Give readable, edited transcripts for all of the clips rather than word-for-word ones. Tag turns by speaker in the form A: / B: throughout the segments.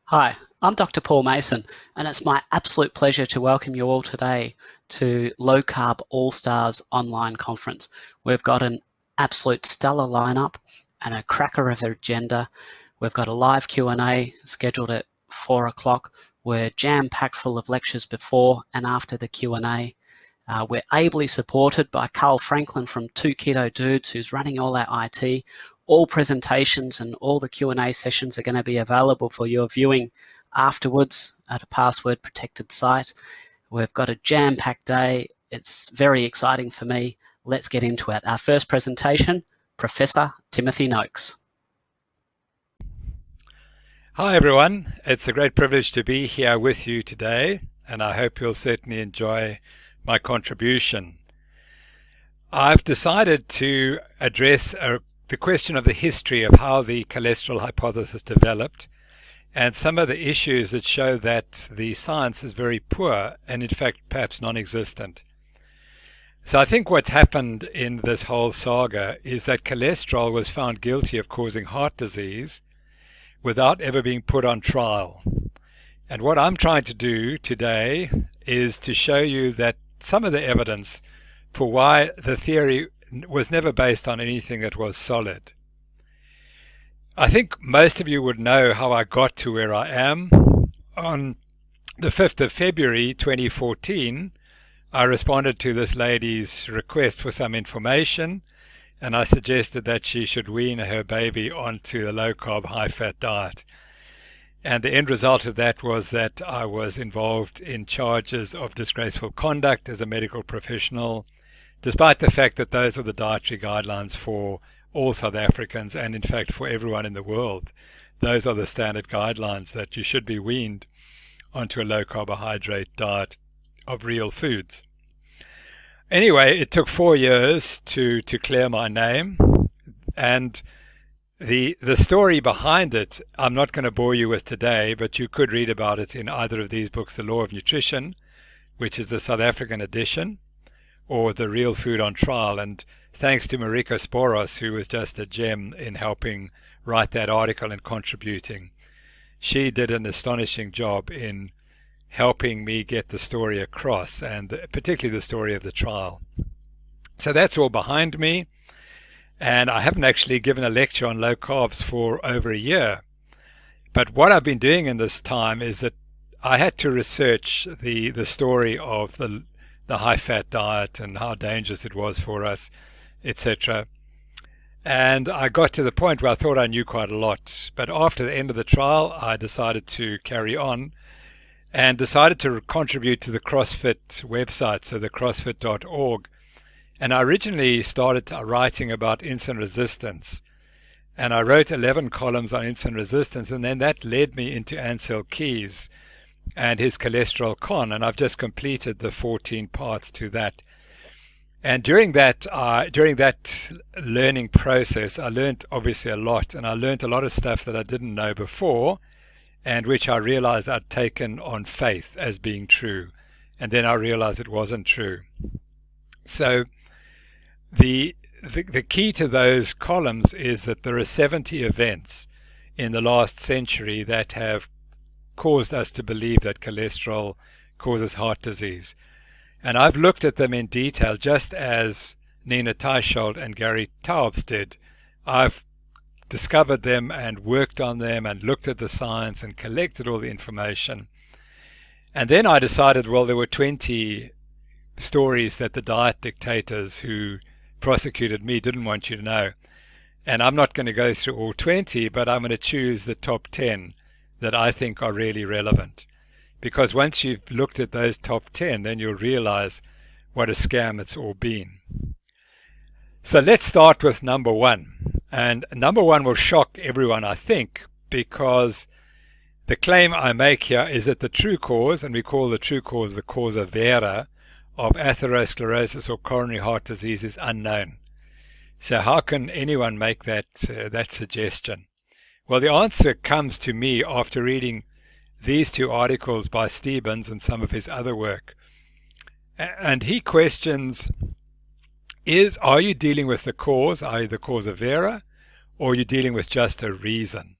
A: Hi, I'm Dr. Paul Mason, and it's my absolute pleasure to welcome you all today to Low Carb All Stars online conference. We've got an absolute stellar lineup and a cracker of an agenda. We've got a live Q&A scheduled at 4 o'clock. We're jam-packed full of lectures before and after the Q&A. We're ably supported by Carl Franklin from Two Keto Dudes, who's running all our IT. All presentations and all the Q&A sessions are going to be available for your viewing afterwards at a password-protected site. We've got a jam-packed day. It's very exciting for me. Let's get into it. Our first presentation, Professor Timothy Noakes.
B: Hi everyone, it's a great privilege to be here with you today, and I hope you'll certainly enjoy my contribution. I've decided to address the question of the history of how the cholesterol hypothesis developed and some of the issues that show that the science is very poor and in fact perhaps non-existent. So I think what's happened in this whole saga is that cholesterol was found guilty of causing heart disease without ever being put on trial. And what I'm trying to do today is to show you that some of the evidence for why the theory was never based on anything that was solid. I think most of you would know how I got to where I am. On the 5th of February 2014, I responded to this lady's request for some information, and I suggested that she should wean her baby onto a low-carb, high-fat diet. And the end result of that was that I was involved in charges of disgraceful conduct as a medical professional, despite the fact that those are the dietary guidelines for all South Africans and in fact for everyone in the world. Those are the standard guidelines that you should be weaned onto a low carbohydrate diet of real foods. Anyway, it took 4 years to clear my name, and the story behind it I'm not going to bore you with today, but you could read about it in either of these books, The Law of Nutrition, which is the South African edition, or The Real Food on Trial. And thanks to Marika Sporos, who was just a gem in helping write that article and contributing. She did an astonishing job in helping me get the story across, and particularly the story of the trial. So that's all behind me, and I haven't actually given a lecture on low carbs for over a year. But what I've been doing in this time is that I had to research the story of the high-fat diet and how dangerous it was for us, etc. And I got to the point where I thought I knew quite a lot. But after the end of the trial, I decided to carry on and decided to contribute to the CrossFit website, so the crossfit.org. And I originally started writing about insulin resistance. And I wrote 11 columns on insulin resistance, and then that led me into Ansel Keys and his cholesterol con, and I've just completed the 14 parts to that. And during that learning process, I learned obviously a lot, and I learned a lot of stuff that I didn't know before, and which I realized I'd taken on faith as being true, and then I realized it wasn't true. So the key to those columns is that there are 70 events in the last century that have caused us to believe that cholesterol causes heart disease. And I've looked at them in detail, just as Nina Teicholz and Gary Taubes did. I've discovered them and worked on them and looked at the science and collected all the information. And then I decided, well, there were 20 stories that the diet dictators who prosecuted me didn't want you to know. And I'm not going to go through all 20, but I'm going to choose the top 10 that I think are really relevant. Because once you've looked at those top 10, then you'll realize what a scam it's all been. So let's start with number 1. And number 1 will shock everyone, I think, because the claim I make here is that the true cause, and we call the true cause the causa vera, of atherosclerosis or coronary heart disease is unknown. So how can anyone make that suggestion? Well, the answer comes to me after reading these 2 articles by Stephens and some of his other work. And he questions, are you dealing with the cause, i.e. the causa vera, or are you dealing with just a reason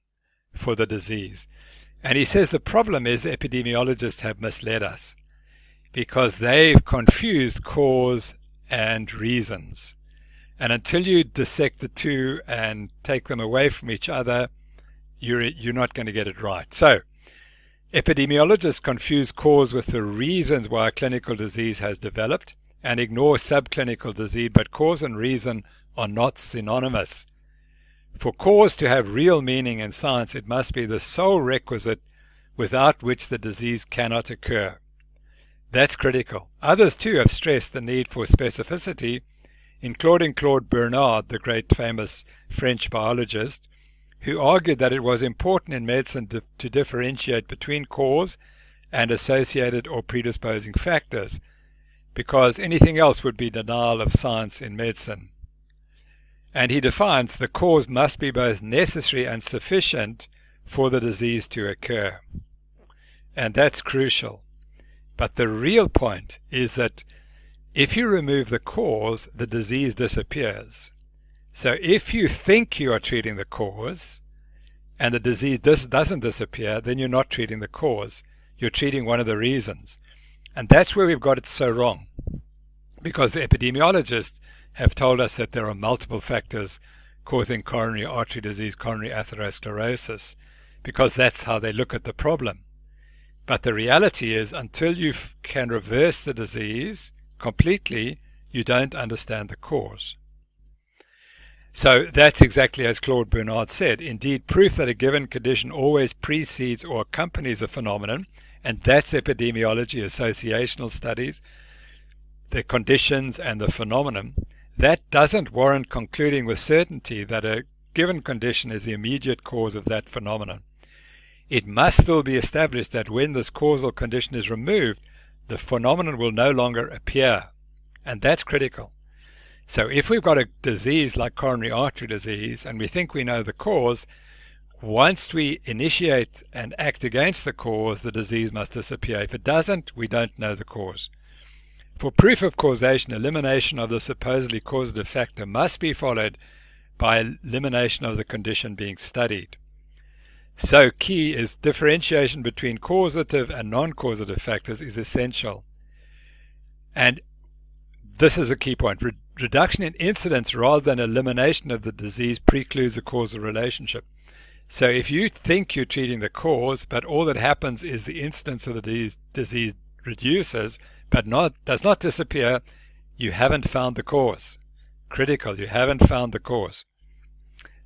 B: for the disease? And he says the problem is the epidemiologists have misled us because they've confused cause and reasons. And until you dissect the two and take them away from each other, you're not going to get it right. So, epidemiologists confuse cause with the reasons why a clinical disease has developed and ignore subclinical disease, but cause and reason are not synonymous. For cause to have real meaning in science, it must be the sole requisite without which the disease cannot occur. That's critical. Others too have stressed the need for specificity, including Claude Bernard, the great famous French biologist, who argued that it was important in medicine to differentiate between cause and associated or predisposing factors, because anything else would be denial of science in medicine. And he defines the cause must be both necessary and sufficient for the disease to occur. And that's crucial. But the real point is that if you remove the cause, the disease disappears. So if you think you are treating the cause and the disease doesn't disappear, then you're not treating the cause. You're treating one of the reasons. And that's where we've got it so wrong. Because the epidemiologists have told us that there are multiple factors causing coronary artery disease, coronary atherosclerosis, because that's how they look at the problem. But the reality is, until you can reverse the disease completely, you don't understand the cause. So that's exactly as Claude Bernard said. Indeed, proof that a given condition always precedes or accompanies a phenomenon, and that's epidemiology, associational studies, the conditions and the phenomenon, that doesn't warrant concluding with certainty that a given condition is the immediate cause of that phenomenon. It must still be established that when this causal condition is removed, the phenomenon will no longer appear. And that's critical. So if we've got a disease like coronary artery disease and we think we know the cause, once we initiate and act against the cause, the disease must disappear. If it doesn't, we don't know the cause. For proof of causation, elimination of the supposedly causative factor must be followed by elimination of the condition being studied. So key is differentiation between causative and non-causative factors is essential. And this is a key point. Reduction in incidence rather than elimination of the disease precludes a causal relationship. So if you think you're treating the cause, but all that happens is the incidence of the disease reduces, but does not disappear, you haven't found the cause. Critical, you haven't found the cause.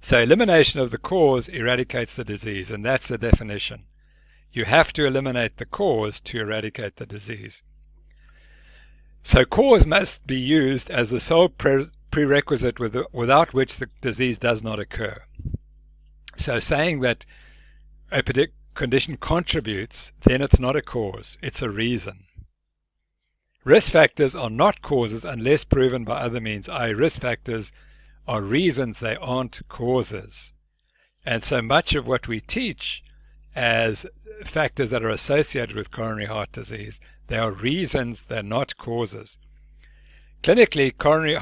B: So elimination of the cause eradicates the disease, and that's the definition. You have to eliminate the cause to eradicate the disease. So cause must be used as the sole prerequisite without which the disease does not occur. So saying that a condition contributes, then it's not a cause, it's a reason. Risk factors are not causes unless proven by other means, i.e. risk factors are reasons, they aren't causes. And so much of what we teach as factors that are associated with coronary heart disease, they are reasons, they're not causes. Clinical coronary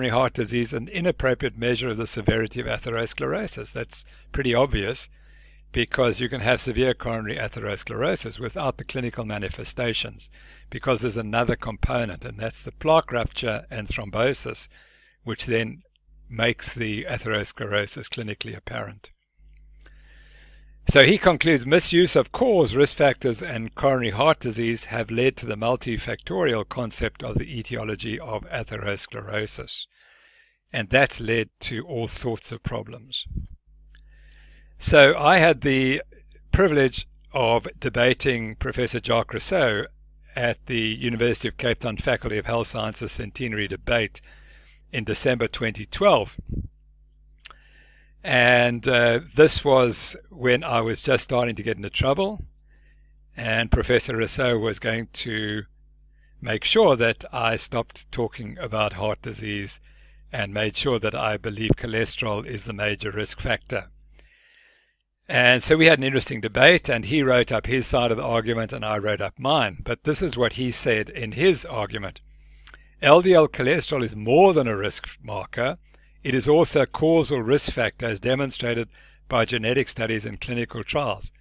B: heart disease is an inappropriate measure of the severity of atherosclerosis. That's pretty obvious, because you can have severe coronary atherosclerosis without the clinical manifestations, because there's another component, and that's the plaque rupture and thrombosis, which then makes the atherosclerosis clinically apparent. So he concludes misuse of cause, risk factors, and coronary heart disease have led to the multifactorial concept of the etiology of atherosclerosis. And that's led to all sorts of problems. So I had the privilege of debating Professor Jacques Rousseau at the University of Cape Town Faculty of Health Sciences Centenary Debate in December 2012. And this was when I was just starting to get into trouble, and Professor Rousseau was going to make sure that I stopped talking about heart disease and made sure that I believe cholesterol is the major risk factor. And so we had an interesting debate, and he wrote up his side of the argument and I wrote up mine. But this is what he said in his argument. LDL cholesterol is more than a risk marker. It is also a causal risk factor as demonstrated by genetic studies and clinical trials.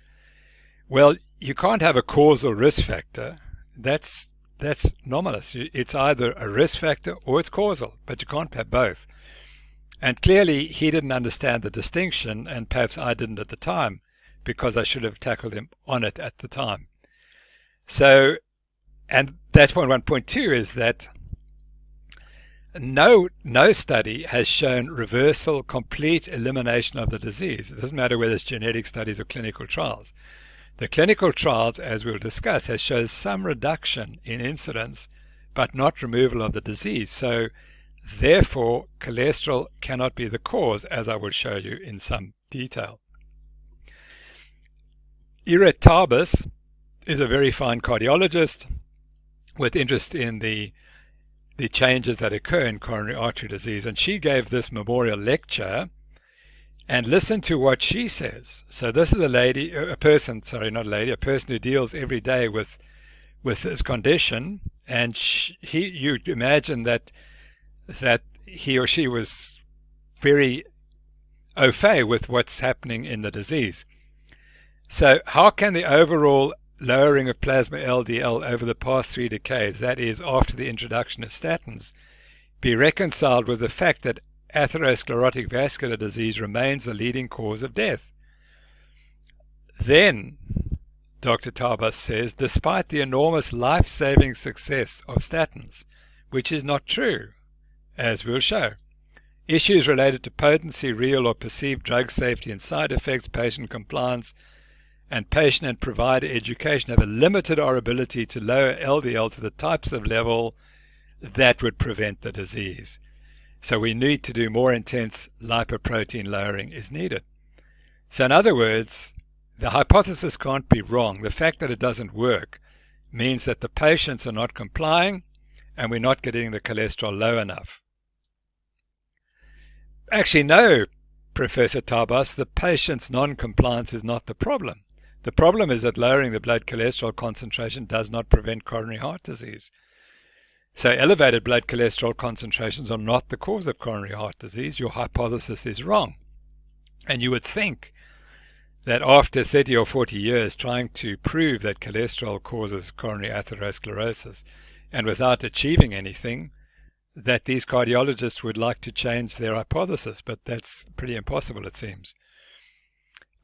B: Well, you can't have a causal risk factor. That's anomalous. It's either a risk factor or it's causal, but you can't have both. And clearly he didn't understand the distinction, and perhaps I didn't at the time, because I should have tackled him on it at the time. So, and that's point one. Point two is that no study has shown reversal, complete elimination of the disease. It doesn't matter whether it's genetic studies or clinical trials. The clinical trials, as we'll discuss, has shown some reduction in incidence, but not removal of the disease. So therefore, cholesterol cannot be the cause, as I will show you in some detail. Tarbus is a very fine cardiologist with interest in the changes that occur in coronary artery disease, and she gave this memorial lecture, and listen to what she says. So this is a person who deals every day with this condition, and you imagine that he or she was very au fait with what's happening in the disease. So how can the overall lowering of plasma LDL over the past 3 decades, that is after the introduction of statins, be reconciled with the fact that atherosclerotic vascular disease remains the leading cause of death? Then Dr. Tarbus says, despite the enormous life-saving success of statins, which is not true, as we'll show, issues related to potency, real or perceived drug safety and side effects, patient compliance, and patient and provider education have limited our ability to lower LDL to the types of level that would prevent the disease. So we need to do more intense lipoprotein lowering is needed. So in other words, the hypothesis can't be wrong. The fact that it doesn't work means that the patients are not complying and we're not getting the cholesterol low enough. Actually, no, Professor Tarbus, the patient's non-compliance is not the problem. The problem is that lowering the blood cholesterol concentration does not prevent coronary heart disease. So elevated blood cholesterol concentrations are not the cause of coronary heart disease. Your hypothesis is wrong. And you would think that after 30 or 40 years trying to prove that cholesterol causes coronary atherosclerosis, and without achieving anything, that these cardiologists would like to change their hypothesis, but that's pretty impossible, it seems.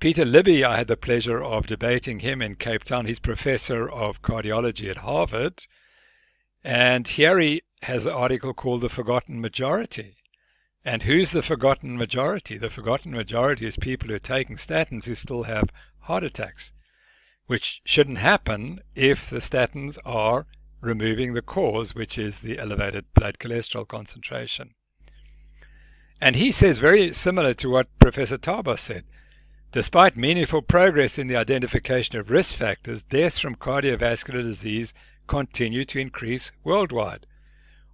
B: Peter Libby, I had the pleasure of debating him in Cape Town. He's professor of cardiology at Harvard. And here he has an article called The Forgotten Majority. And who's the forgotten majority? The forgotten majority is people who are taking statins who still have heart attacks, which shouldn't happen if the statins are removing the cause, which is the elevated blood cholesterol concentration. And he says very similar to what Professor Tarbus said. Despite meaningful progress in the identification of risk factors, deaths from cardiovascular disease continue to increase worldwide.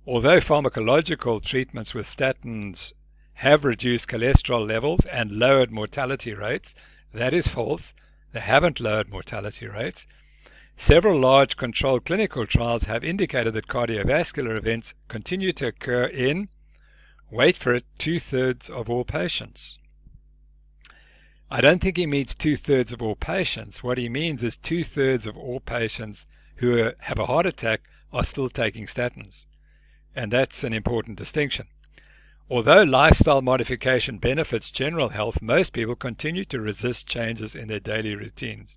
B: Although pharmacological treatments with statins have reduced cholesterol levels and lowered mortality rates, that is false. They haven't lowered mortality rates. Several large controlled clinical trials have indicated that cardiovascular events continue to occur in, wait for it, 2/3 of all patients. I don't think he means 2/3 of all patients. What he means is 2/3 of all patients who have a heart attack are still taking statins. And that's an important distinction. Although lifestyle modification benefits general health, most people continue to resist changes in their daily routines.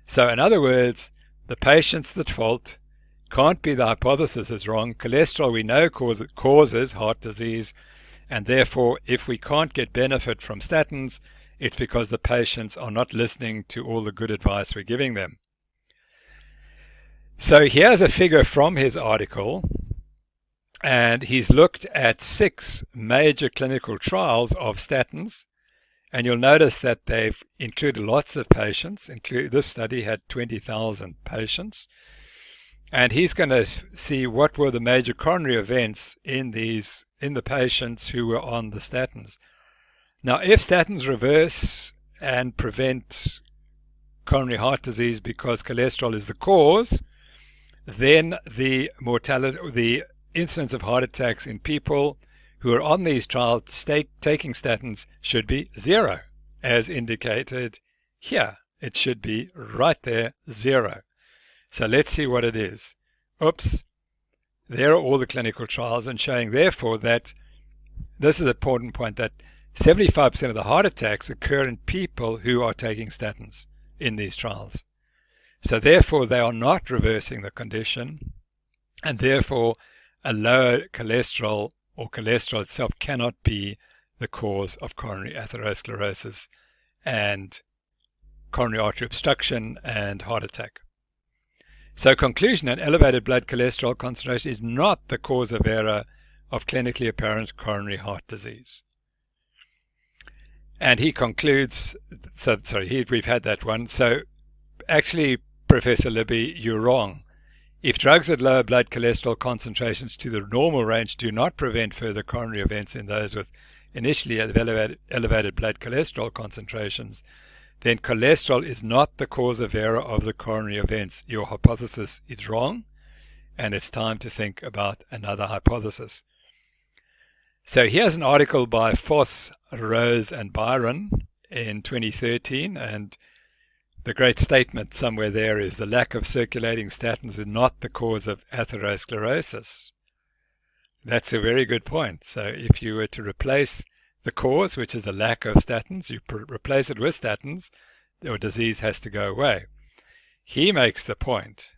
B: So in other words, the patient's at fault. Can't be the hypothesis is wrong. Cholesterol we know causes heart disease, and therefore if we can't get benefit from statins, it's because the patients are not listening to all the good advice we're giving them. So here's a figure from his article, and he's looked at 6 major clinical trials of statins, and you'll notice that they've included lots of patients. This study had 20,000 patients, and he's going to see what were the major coronary events in the patients who were on the statins. Now, if statins reverse and prevent coronary heart disease because cholesterol is the cause, then the incidence of heart attacks in people who are on these trials taking statins should be 0, as indicated here It should be right there, 0. So let's see what it is. Oops. There are all the clinical trials, and showing therefore that this is an important point, that 75% of the heart attacks occur in people who are taking statins in these trials. So therefore they are not reversing the condition, and therefore a lower cholesterol or cholesterol itself cannot be the cause of coronary atherosclerosis and coronary artery obstruction and heart attack. So conclusion, an elevated blood cholesterol concentration is not the cause of error of clinically apparent coronary heart disease. And he concludes, we've had that one. So actually, Professor Libby, you're wrong. If drugs at lower blood cholesterol concentrations to the normal range do not prevent further coronary events in those with initially elevated blood cholesterol concentrations, then cholesterol is not the cause of error of the coronary events. Your hypothesis is wrong, and it's time to think about another hypothesis. So here's an article by Foss, Rose, and Byron in 2013, and the great statement somewhere there is the lack of circulating statins is not the cause of atherosclerosis. That's a very good point. So if you were to replace the cause, which is the lack of statins, you replace it with statins, your disease has to go away. He makes the point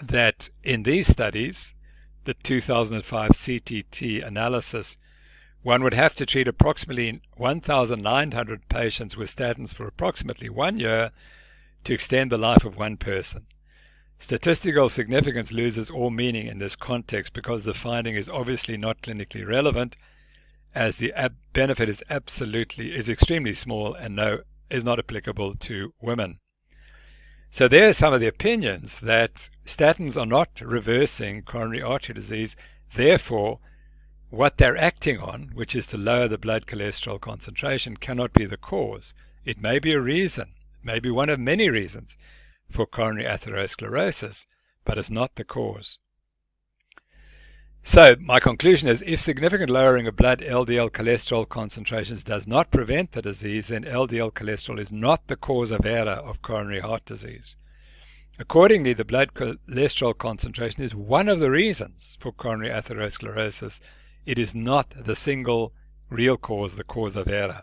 B: that in these studies, the 2005 CTT analysis, one would have to treat approximately 1,900 patients with statins for approximately 1 year to extend the life of one person. Statistical significance loses all meaning in this context because the finding is obviously not clinically relevant, as the benefit is extremely small and is not applicable to women. So there are some of the opinions that statins are not reversing coronary artery disease. Therefore, what they're acting on, which is to lower the blood cholesterol concentration, cannot be the cause. It may be a reason, maybe one of many reasons for coronary atherosclerosis, but it's not the cause. So my conclusion is, if significant lowering of blood LDL cholesterol concentrations does not prevent the disease, then LDL cholesterol is not the cause of error of coronary heart disease. Accordingly, the blood cholesterol concentration is one of the reasons for coronary atherosclerosis. It is not the single real cause, the cause of error.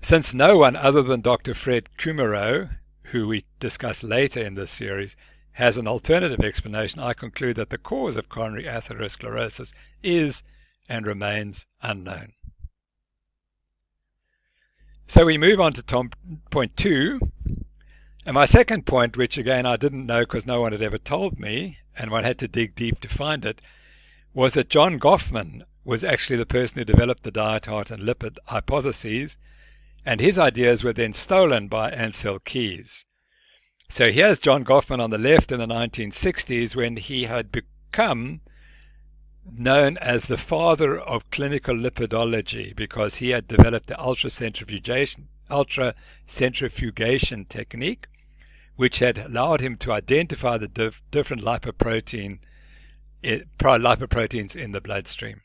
B: Since no one other than Dr. Fred Kumerow, who we discuss later in this series, has an alternative explanation, I conclude that the cause of coronary atherosclerosis is and remains unknown. So we move on to point 2. And my second point, which again I didn't know because no one had ever told me, and one had to dig deep to find it, was that John Goffman was actually the person who developed the diet, heart, and lipid hypotheses, and his ideas were then stolen by Ancel Keys. So here's John Goffman on the left in the 1960s, when he had become known as the father of clinical lipidology, because he had developed the ultracentrifugation technique, which had allowed him to identify the different lipoproteins in the bloodstream.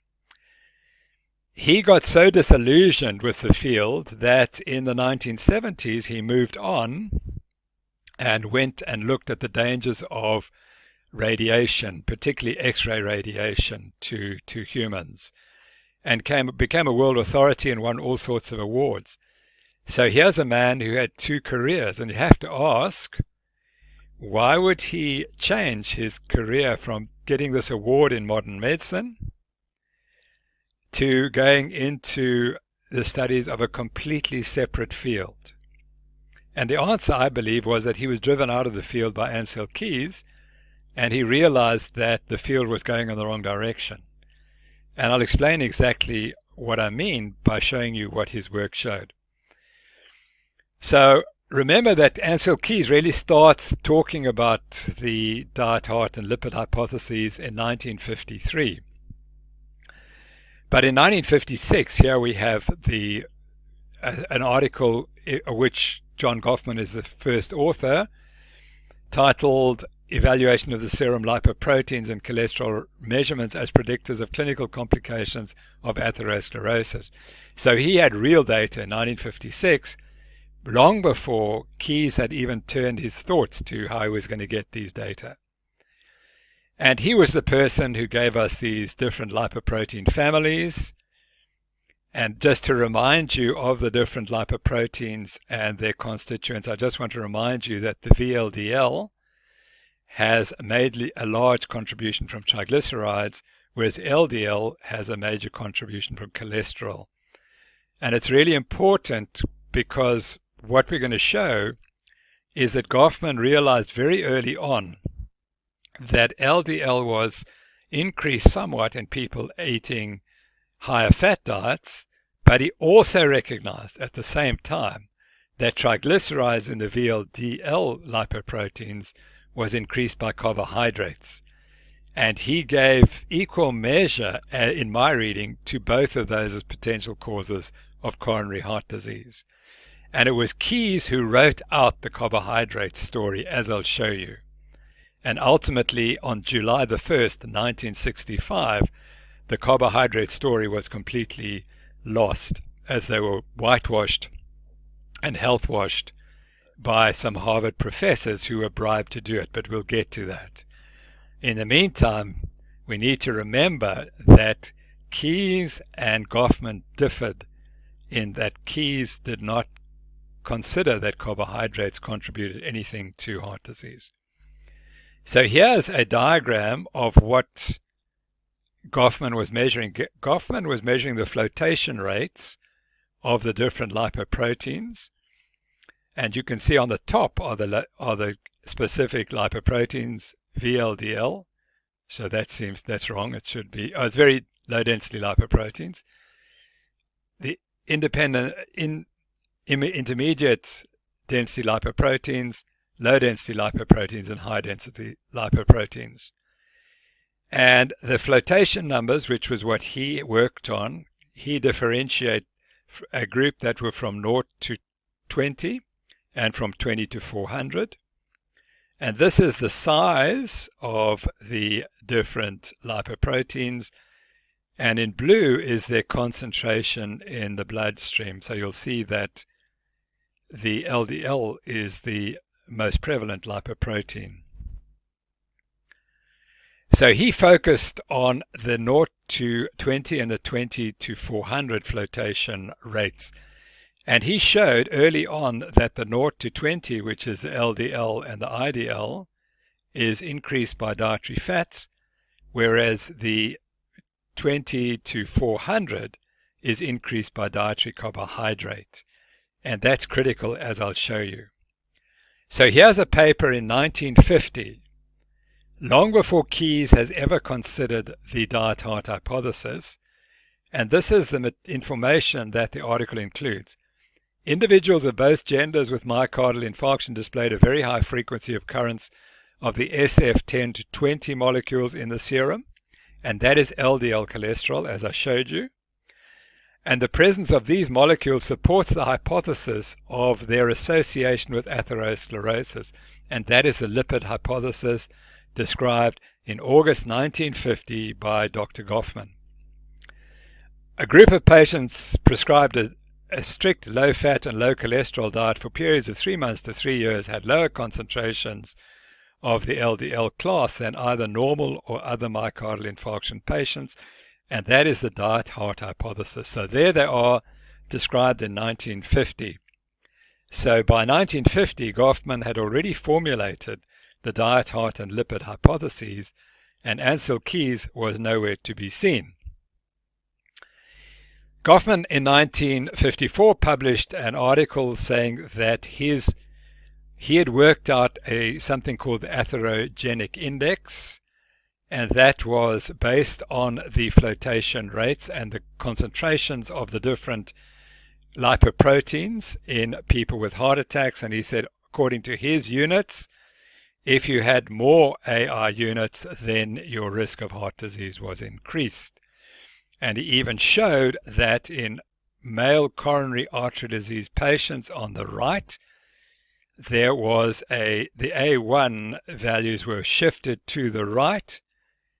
B: He got so disillusioned with the field that in the 1970s he moved on and went and looked at the dangers of radiation, particularly X-ray radiation to humans, and became a world authority and won all sorts of awards. So here's a man who had 2 careers, and you have to ask, why would he change his career from getting this award in modern medicine to going into the studies of a completely separate field? And the answer, I believe, was that he was driven out of the field by Ancel Keys, and he realized that the field was going in the wrong direction. And I'll explain exactly what I mean by showing you what his work showed. So remember that Ancel Keys really starts talking about the diet, heart, and lipid hypotheses in 1953. But in 1956, here we have an article of which John Goffman is the first author, titled evaluation of the serum lipoproteins and cholesterol measurements as predictors of clinical complications of atherosclerosis. So he had real data in 1956, long before Keyes had even turned his thoughts to how he was going to get these data. And he was the person who gave us these different lipoprotein families. And just to remind you of the different lipoproteins and their constituents, I just want to remind you that the VLDL has made a large contribution from triglycerides, whereas LDL has a major contribution from cholesterol. And it's really important because what we're going to show is that Goffman realized very early on that LDL was increased somewhat in people eating higher fat diets, but he also recognized at the same time that triglycerides in the VLDL lipoproteins was increased by carbohydrates. And he gave equal measure, in my reading, to both of those as potential causes of coronary heart disease. And it was Keyes who wrote out the carbohydrate story, as I'll show you. And ultimately, on July the 1st, 1965, the carbohydrate story was completely lost, as they were whitewashed and health washed by some Harvard professors who were bribed to do it, but we'll get to that. In the meantime, we need to remember that Keyes and Goffman differed in that Keyes did not consider that carbohydrates contributed anything to heart disease. So here's a diagram of what Goffman was measuring. Goffman was measuring the flotation rates of the different lipoproteins. And you can see on the top are the specific lipoproteins, VLDL. So that's wrong. It should be, it's very low density lipoproteins. The intermediate density lipoproteins, low density lipoproteins, and high density lipoproteins. And the flotation numbers, which was what he worked on, he differentiated a group that were from 0 to 20 and from 20 to 400. And this is the size of the different lipoproteins. And in blue is their concentration in the bloodstream. So you'll see that the LDL is the most prevalent lipoprotein. So he focused on the 0 to 20 and the 20 to 400 flotation rates. And he showed early on that the 0 to 20, which is the LDL and the IDL, is increased by dietary fats, whereas the 20 to 400 is increased by dietary carbohydrate. And that's critical, as I'll show you. So here's a paper in 1950, long before Keyes has ever considered the diet-heart hypothesis. And this is the information that the article includes. Individuals of both genders with myocardial infarction displayed a very high frequency of occurrence of the SF10 to 20 molecules in the serum, and that is LDL cholesterol, as I showed you. And the presence of these molecules supports the hypothesis of their association with atherosclerosis, and that is the lipid hypothesis described in August 1950 by Dr. Goffman. A group of patients prescribed a strict low-fat and low-cholesterol diet for periods of 3 months to 3 years had lower concentrations of the LDL class than either normal or other myocardial infarction patients, and that is the diet-heart hypothesis. So there they are, described in 1950. So by 1950, Goffman had already formulated the diet, heart, and lipid hypotheses, and Ancel Keys was nowhere to be seen. Goffman in 1954 published an article saying that he had worked out something called the atherogenic index, and that was based on the flotation rates and the concentrations of the different lipoproteins in people with heart attacks. And he said, according to his units, if you had more AI units, then your risk of heart disease was increased. And he even showed that in male coronary artery disease patients on the right, there was the A1 values were shifted to the right.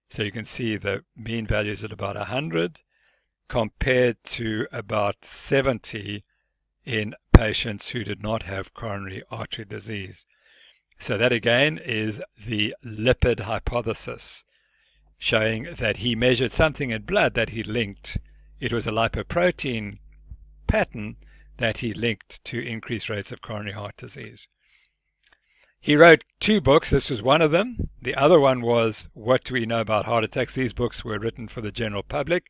B: So you can see the mean values at about 100 compared to about 70 in patients who did not have coronary artery disease. So that again is the lipid hypothesis, showing that he measured something in blood that he linked. It was a lipoprotein pattern that he linked to increased rates of coronary heart disease. He wrote 2 books. This was one of them. The other one was What Do We Know About Heart Attacks? These books were written for the general public,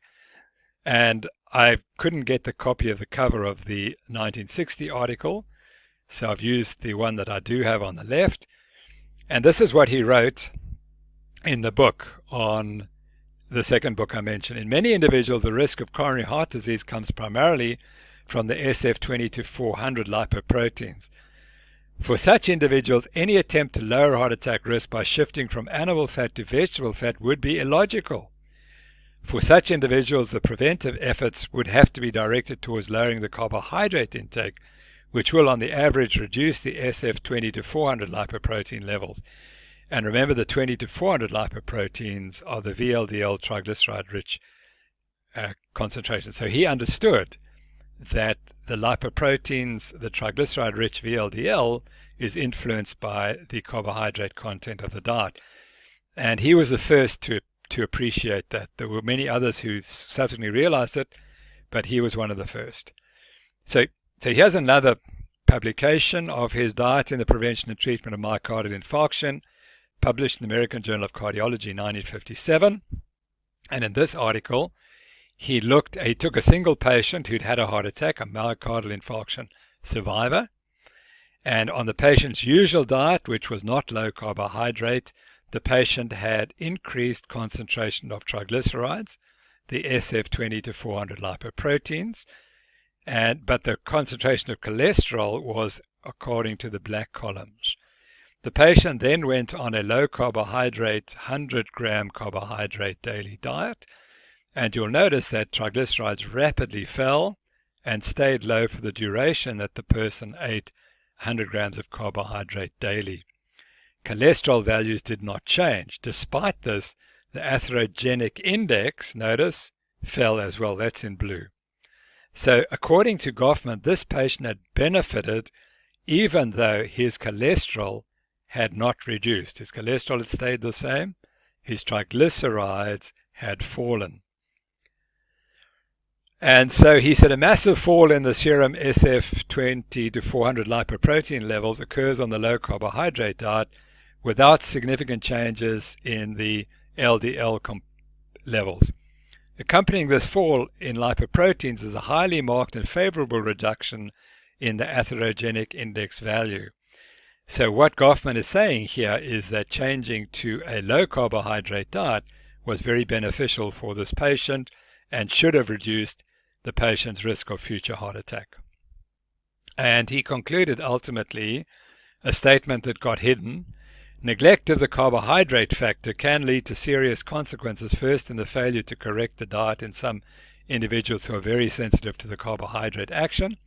B: and I couldn't get the copy of the cover of the 1960 article, so I've used the one that I do have on the left. And this is what he wrote in the book on the second book I mentioned. In many individuals, the risk of coronary heart disease comes primarily from the SF20 to 400 lipoproteins. For such individuals, any attempt to lower heart attack risk by shifting from animal fat to vegetable fat would be illogical. For such individuals, the preventive efforts would have to be directed towards lowering the carbohydrate intake, which will on the average reduce the SF20 to 400 lipoprotein levels. And remember, the 20 to 400 lipoproteins are the VLDL triglyceride-rich concentration. So he understood that the lipoproteins, the triglyceride-rich VLDL, is influenced by the carbohydrate content of the diet. And he was the first to appreciate that. There were many others who subsequently realized it, but he was one of the first. So here's another publication of his diet in the prevention and treatment of myocardial infarction, published in the American Journal of Cardiology, 1957. And in this article, he took a single patient who'd had a heart attack, a myocardial infarction survivor, and on the patient's usual diet, which was not low carbohydrate, the patient had increased concentration of triglycerides, the SF20 to 400 lipoproteins, but the concentration of cholesterol was according to the black columns. The patient then went on a low carbohydrate, 100-gram carbohydrate daily diet, and you'll notice that triglycerides rapidly fell and stayed low for the duration that the person ate 100 grams of carbohydrate daily. Cholesterol values did not change. Despite this, the atherogenic index, notice, fell as well. That's in blue. So according to Goffman, this patient had benefited even though his cholesterol had not reduced. His cholesterol had stayed the same. His triglycerides had fallen. And so he said a massive fall in the serum SF20 to 400 lipoprotein levels occurs on the low carbohydrate diet without significant changes in the LDL levels. Accompanying this fall in lipoproteins is a highly marked and favorable reduction in the atherogenic index value. So what Goffman is saying here is that changing to a low carbohydrate diet was very beneficial for this patient and should have reduced the patient's risk of future heart attack. And he concluded ultimately a statement that got hidden. Neglect of the carbohydrate factor can lead to serious consequences, first in the failure to correct the diet in some individuals who are very sensitive to the carbohydrate action,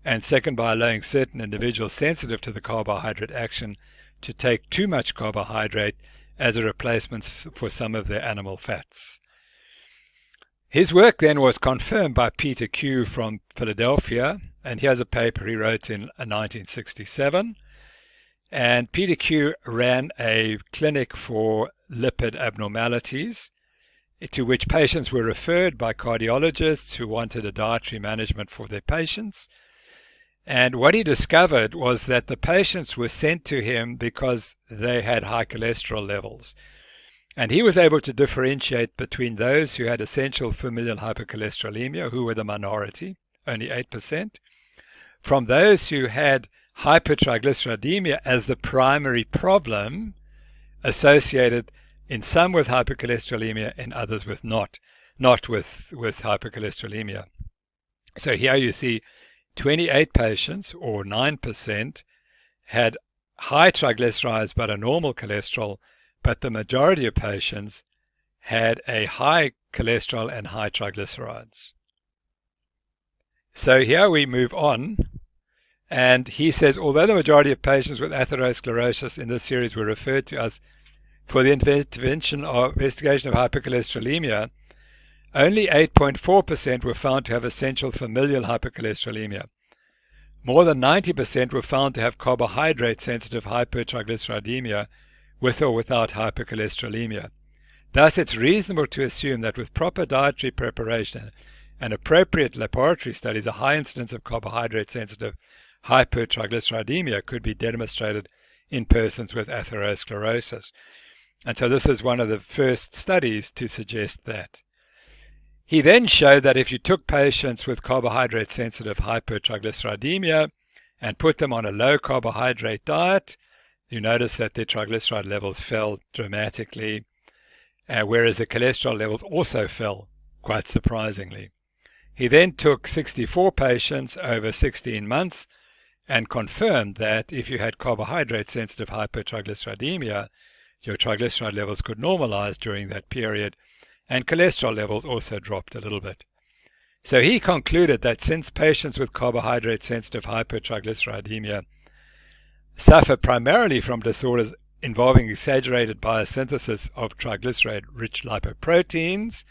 B: and second, by allowing certain individuals sensitive to the carbohydrate action to take too much carbohydrate as a replacement for some of their animal fats. His work then was confirmed by Peter Q. from Philadelphia, and here's a paper he wrote in 1967. And Peter Q. ran a clinic for lipid abnormalities to which patients were referred by cardiologists who wanted a dietary management for their patients. And what he discovered was that the patients were sent to him because they had high cholesterol levels. And he was able to differentiate between those who had essential familial hypercholesterolemia, who were the minority, only 8%, from those who had hypertriglyceridemia as the primary problem, associated in some with hypercholesterolemia and others with not with hypercholesterolemia. So here you see 28 patients, or 9%, had high triglycerides but a normal cholesterol, but the majority of patients had a high cholesterol and high triglycerides. So here we move on, And he says, although the majority of patients with atherosclerosis in this series were referred to us for the investigation of hypercholesterolemia, only 8.4% were found to have essential familial hypercholesterolemia. More than 90% were found to have carbohydrate-sensitive hypertriglyceridemia with or without hypercholesterolemia. Thus, it's reasonable to assume that with proper dietary preparation and appropriate laboratory studies, a high incidence of carbohydrate-sensitive hypertriglyceridemia could be demonstrated in persons with atherosclerosis. And so this is one of the first studies to suggest that. He then showed that if you took patients with carbohydrate-sensitive hypertriglyceridemia and put them on a low-carbohydrate diet, you notice that their triglyceride levels fell dramatically, whereas the cholesterol levels also fell, quite surprisingly. He then took 64 patients over 16 months and confirmed that if you had carbohydrate-sensitive hypertriglyceridemia, your triglyceride levels could normalize during that period, and cholesterol levels also dropped a little bit. So he concluded that since patients with carbohydrate-sensitive hypertriglyceridemia suffer primarily from disorders involving exaggerated biosynthesis of triglyceride-rich lipoproteins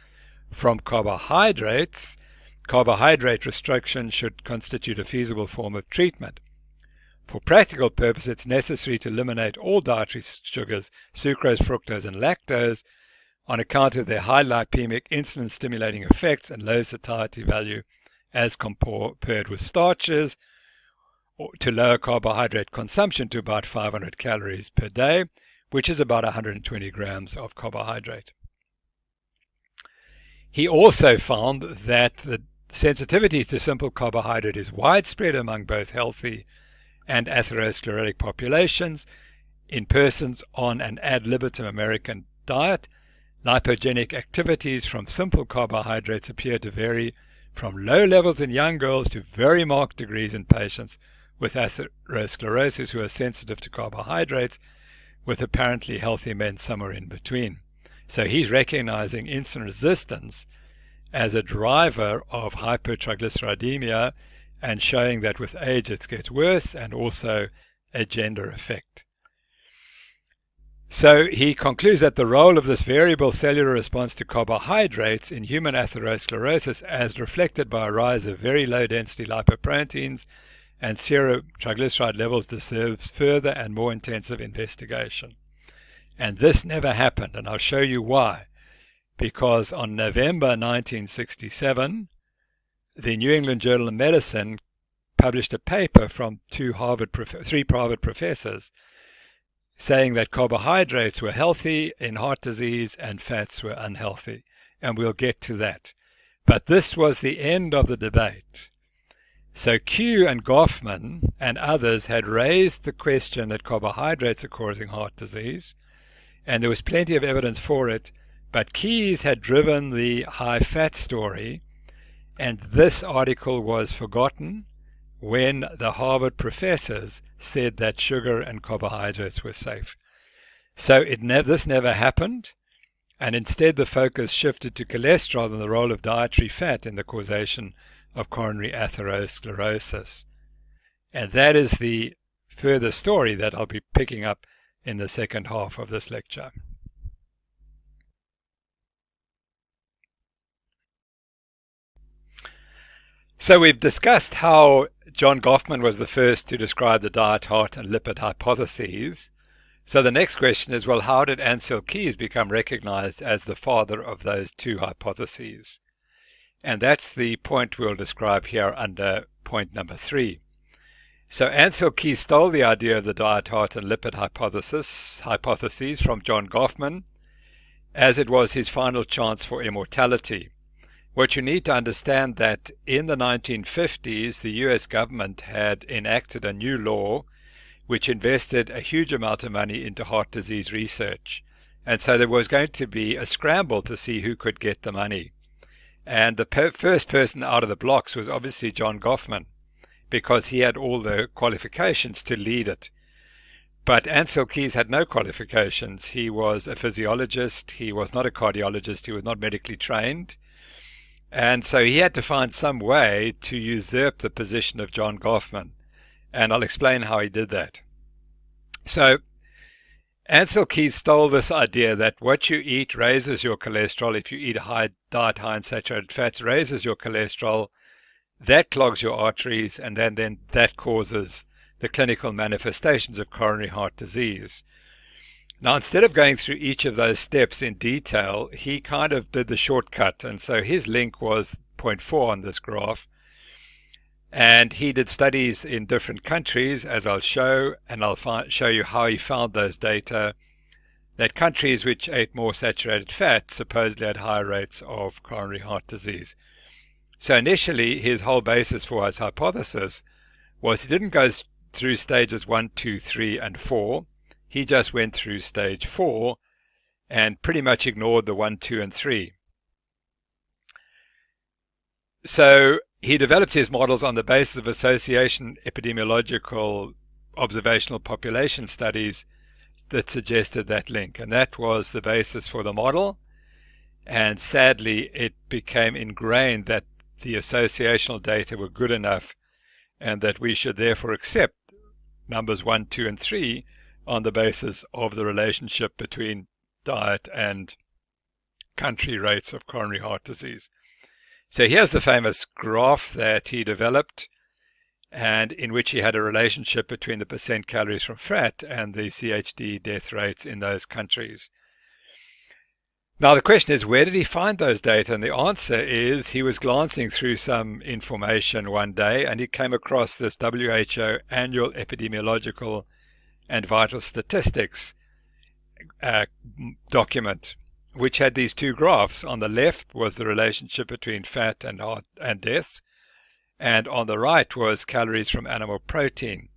B: from carbohydrates, carbohydrate restriction should constitute a feasible form of treatment. For practical purposes, it's necessary to eliminate all dietary sugars, sucrose, fructose, and lactose, on account of their high lipemic insulin-stimulating effects and low satiety value as compared with starches, to lower carbohydrate consumption to about 500 calories per day, which is about 120 grams of carbohydrate. He also found that the sensitivity to simple carbohydrate is widespread among both healthy and atherosclerotic populations. In persons on an ad libitum American diet, lipogenic activities from simple carbohydrates appear to vary from low levels in young girls to very marked degrees in patients with atherosclerosis who are sensitive to carbohydrates, with apparently healthy men somewhere in between. So he's recognizing insulin resistance as a driver of hypertriglyceridemia and showing that with age it gets worse, and also a gender effect. So he concludes that the role of this variable cellular response to carbohydrates in human atherosclerosis, as reflected by a rise of very low density lipoproteins and serum triglyceride levels, deserves further and more intensive investigation. And this never happened, and I'll show you why. Because on November 1967, the New England Journal of Medicine published a paper from three Harvard professors saying that carbohydrates were healthy in heart disease and fats were unhealthy. And we'll get to that. But this was the end of the debate. So Q and Goffman and others had raised the question that carbohydrates are causing heart disease, and there was plenty of evidence for it, but Keyes had driven the high fat story, and this article was forgotten when the Harvard professors said that sugar and carbohydrates were safe. So this never happened, and instead the focus shifted to cholesterol and the role of dietary fat in the causation of coronary atherosclerosis. And that is the further story that I'll be picking up in the second half of this lecture. So we've discussed how John Goffman was the first to describe the diet, heart, and lipid hypotheses. So the next question is, well, how did Ancel Keys become recognized as the father of those two hypotheses? And that's the point we'll describe here under point number 3. So Ancel Keys stole the idea of the diet, heart, and lipid hypotheses from John Goffman, as it was his final chance for immortality. What you need to understand that in the 1950s, the US government had enacted a new law which invested a huge amount of money into heart disease research. And so there was going to be a scramble to see who could get the money. And the first person out of the blocks was obviously John Goffman, because he had all the qualifications to lead it. But Ancel Keys had no qualifications. He was a physiologist. He was not a cardiologist. He was not medically trained. And so he had to find some way to usurp the position of John Goffman. and I'll explain how he did that. So Ansel Keys stole this idea that what you eat raises your cholesterol. If you eat a high diet high in saturated fats, raises your cholesterol. That clogs your arteries, and then that causes the clinical manifestations of coronary heart disease. Now, instead of going through each of those steps in detail, he kind of did the shortcut. And so his link was point 4 on this graph. And he did studies in different countries, as I'll show, and I'll show you how he found those data, that countries which ate more saturated fat supposedly had higher rates of coronary heart disease. So initially, his whole basis for his hypothesis was he didn't go through stages 1, 2, 3, and 4. He just went through stage 4 and pretty much ignored the 1, 2, and 3. So he developed his models on the basis of association epidemiological observational population studies that suggested that link. And that was the basis for the model. And sadly, it became ingrained that the associational data were good enough and that we should therefore accept numbers 1, 2, and 3 on the basis of the relationship between diet and country rates of coronary heart disease. So here's the famous graph that he developed, and in which he had a relationship between the percent calories from fat and the CHD death rates in those countries. Now the question is, where did he find those data? And the answer is he was glancing through some information one day and he came across this WHO annual epidemiological and vital statistics document, which had these two graphs. On the left was the relationship between fat and heart and deaths, and on the right was calories from animal protein.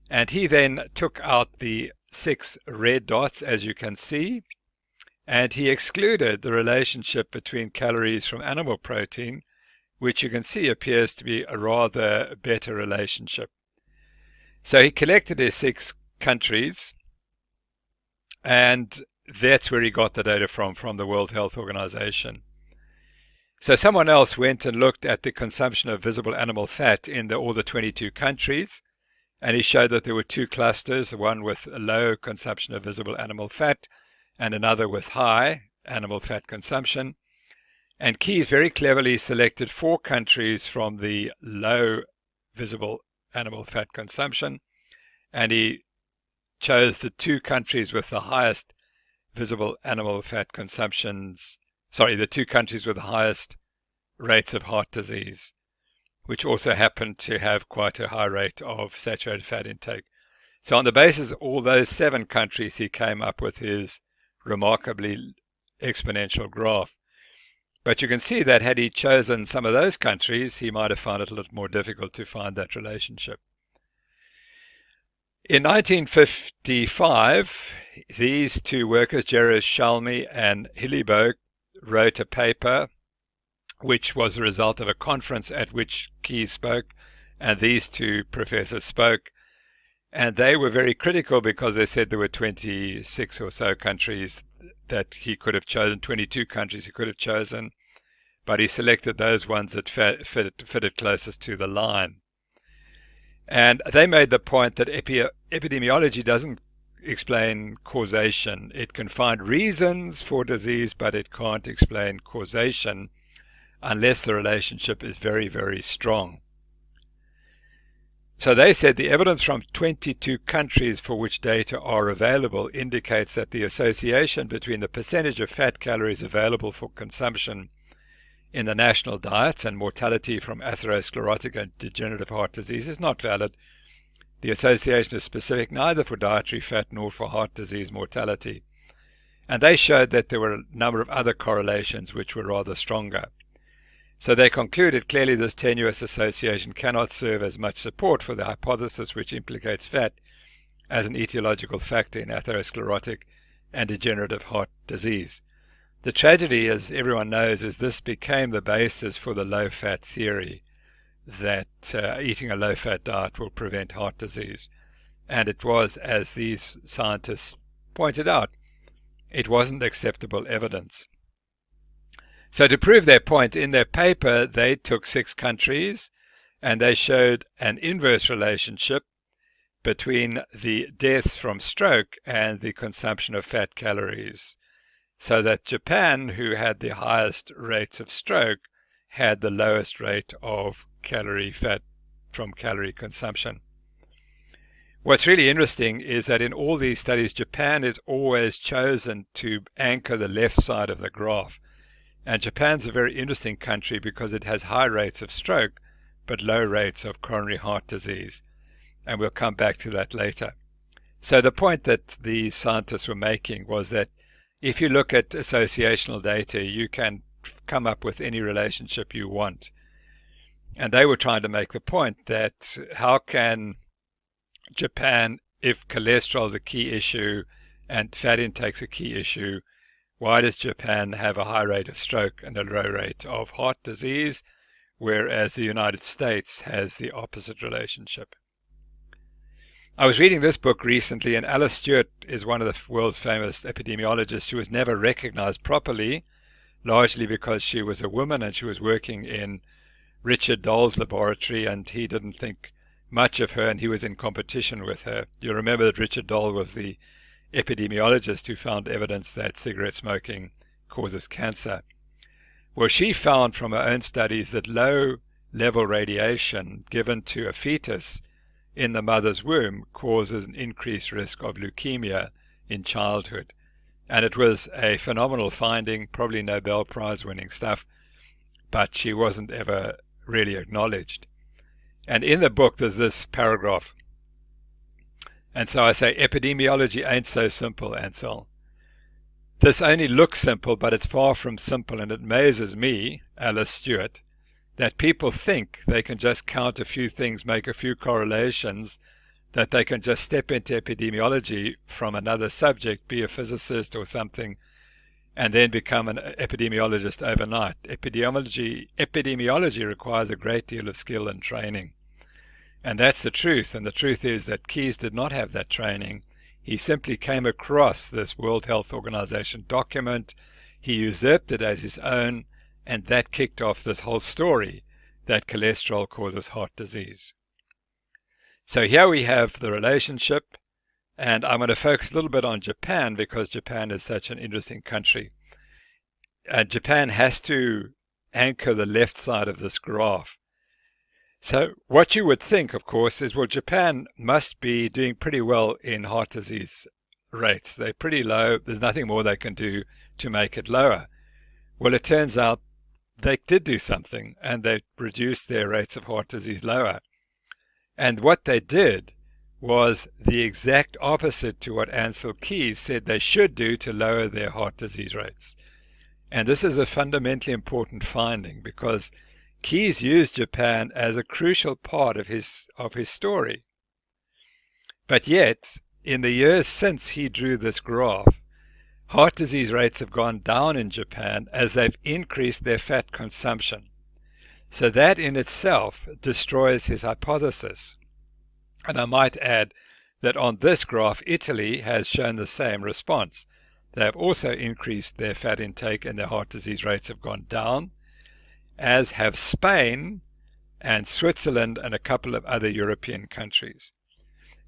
B: And he then took out the 6 red dots, as you can see, and he excluded the relationship between calories from animal protein, which you can see appears to be a rather better relationship. So he collected his 6 countries, and that's where he got the data from the World Health Organization. So someone else went and looked at the consumption of visible animal fat in all the 22 countries, and he showed that there were 2 clusters, one with a low consumption of visible animal fat and another with high animal fat consumption. And Keys very cleverly selected 4 countries from the low visible animal fat consumption, and he chose the 2 countries with the highest visible animal fat consumptions, the 2 countries with the highest rates of heart disease, which also happened to have quite a high rate of saturated fat intake. So on the basis of all those 7 countries, he came up with his remarkably exponential graph. But you can see that had he chosen some of those countries, he might have found it a little more difficult to find that relationship. In 1955, these 2 workers, Jerushalmi and Hillebogue, wrote a paper which was the result of a conference at which Keys spoke, and these 2 professors spoke. And they were very critical because they said there were 26 or so countries that he could have chosen, 22 countries he could have chosen, but he selected those ones that fitted closest to the line. And they made the point that epidemiology doesn't explain causation. It can find reasons for disease, but it can't explain causation unless the relationship is very, very strong. So they said the evidence from 22 countries for which data are available indicates that the association between the percentage of fat calories available for consumption in the national diets and mortality from atherosclerotic and degenerative heart disease is not valid. The association is specific neither for dietary fat nor for heart disease mortality. And they showed that there were a number of other correlations which were rather stronger. So they concluded clearly this tenuous association cannot serve as much support for the hypothesis which implicates fat as an etiological factor in atherosclerotic and degenerative heart disease. The tragedy, as everyone knows, is this became the basis for the low-fat theory that eating a low-fat diet will prevent heart disease. And it was, as these scientists pointed out, it wasn't acceptable evidence. So to prove their point, in their paper, they took 6 countries and they showed an inverse relationship between the deaths from stroke and the consumption of fat calories. So that Japan, who had the highest rates of stroke, had the lowest rate of calorie fat from calorie consumption. What's really interesting is that in all these studies, Japan is always chosen to anchor the left side of the graph. And Japan's a very interesting country because it has high rates of stroke, but low rates of coronary heart disease. And we'll come back to that later. So the point that the scientists were making was that if you look at associational data, you can come up with any relationship you want. And they were trying to make the point that how can Japan, if cholesterol is a key issue and fat intake's a key issue, why does Japan have a high rate of stroke and a low rate of heart disease, whereas the United States has the opposite relationship? I was reading this book recently, and Alice Stewart is one of the world's famous epidemiologists who was never recognized properly, largely because she was a woman and she was working in Richard Doll's laboratory, and he didn't think much of her, and he was in competition with her. You remember that Richard Doll was the epidemiologist who found evidence that cigarette smoking causes cancer. Well, she found from her own studies that low-level radiation given to a fetus in the mother's womb causes an increased risk of leukemia in childhood. And it was a phenomenal finding, probably Nobel Prize-winning stuff, but she wasn't ever really acknowledged. And in the book, there's this paragraph. And so I say, epidemiology ain't so simple, Ansel. This only looks simple, but it's far from simple, and it amazes me, Alice Stewart, that people think they can just count a few things, make a few correlations, that they can just step into epidemiology from another subject, be a physicist or something, and then become an epidemiologist overnight. Epidemiology requires a great deal of skill and training. And that's the truth. And the truth is that Keyes did not have that training. He simply came across this World Health Organization document. He usurped it as his own, and that kicked off this whole story that cholesterol causes heart disease. So here we have the relationship, and I'm going to focus a little bit on Japan because Japan is such an interesting country. Japan has to anchor the left side of this graph. So what you would think, of course, is, well, Japan must be doing pretty well in heart disease rates. They're pretty low. There's nothing more they can do to make it lower. Well, it turns out they did do something, and they reduced their rates of heart disease lower. And what they did was the exact opposite to what Ansel Keys said they should do to lower their heart disease rates. And this is a fundamentally important finding because Keyes used Japan as a crucial part of his story. But yet, in the years since he drew this graph, heart disease rates have gone down in Japan as they've increased their fat consumption. So that in itself destroys his hypothesis. And I might add that on this graph, Italy has shown the same response. They have also increased their fat intake and their heart disease rates have gone down, as have Spain and Switzerland and a couple of other European countries.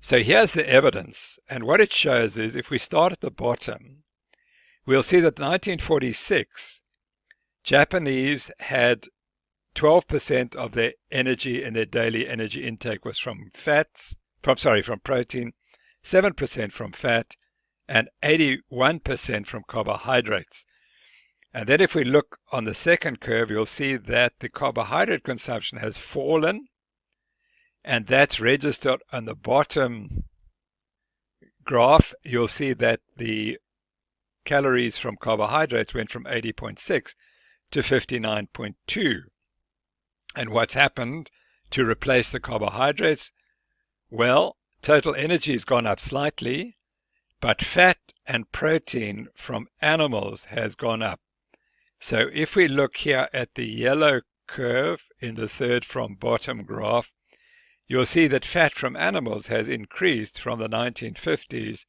B: So here's the evidence, and what it shows is if we start at the bottom, we'll see that 1946, Japanese had 12% of their energy in their daily energy intake was from protein, 7% from fat, and 81% from carbohydrates. And then if we look on the second curve, you'll see that the carbohydrate consumption has fallen, and that's registered on the bottom graph. You'll see that the calories from carbohydrates went from 80.6 to 59.2. And what's happened to replace the carbohydrates? Well, total energy has gone up slightly, but fat and protein from animals has gone up. So if we look here at the yellow curve in the third from bottom graph, you'll see that fat from animals has increased from the 1950s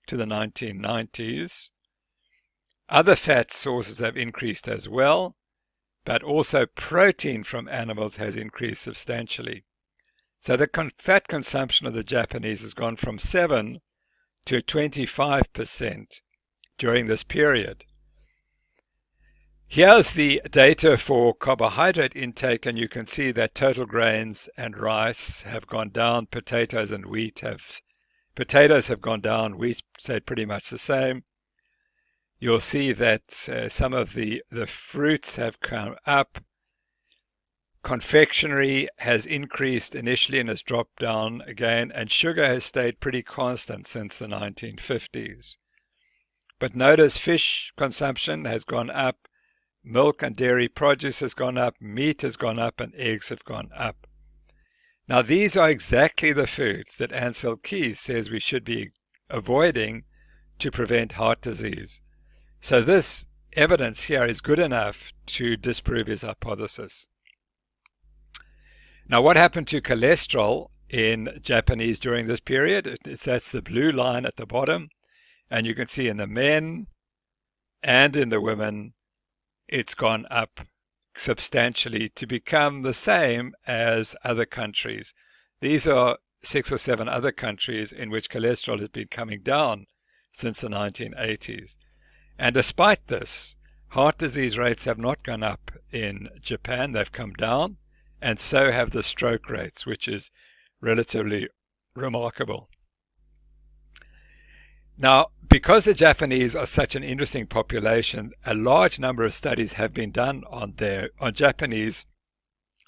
B: to the 1990s. Other fat sources have increased as well, but also protein from animals has increased substantially. So the fat consumption of the Japanese has gone from 7 to 25% during this period. Here's the data for carbohydrate intake, and you can see that total grains and rice have gone down, potatoes and wheat potatoes have gone down, wheat stayed pretty much the same. You'll see that some of the fruits have come up. Confectionery has increased initially and has dropped down again, and sugar has stayed pretty constant since the 1950s. But notice fish consumption has gone up, milk and dairy produce has gone up, meat has gone up, and eggs have gone up. Now these are exactly the foods that Ansel Keys says we should be avoiding to prevent heart disease. So this evidence here is good enough to disprove his hypothesis. Now what happened to cholesterol in Japanese during this period? That's the blue line at the bottom, and you can see in the men and in the women it's gone up substantially to become the same as other countries. These are 6 or 7 other countries in which cholesterol has been coming down since the 1980s. And despite this, heart disease rates have not gone up in Japan, they've come down, and so have the stroke rates, which is relatively remarkable. Now, because the Japanese are such an interesting population, a large number of studies have been done on Japanese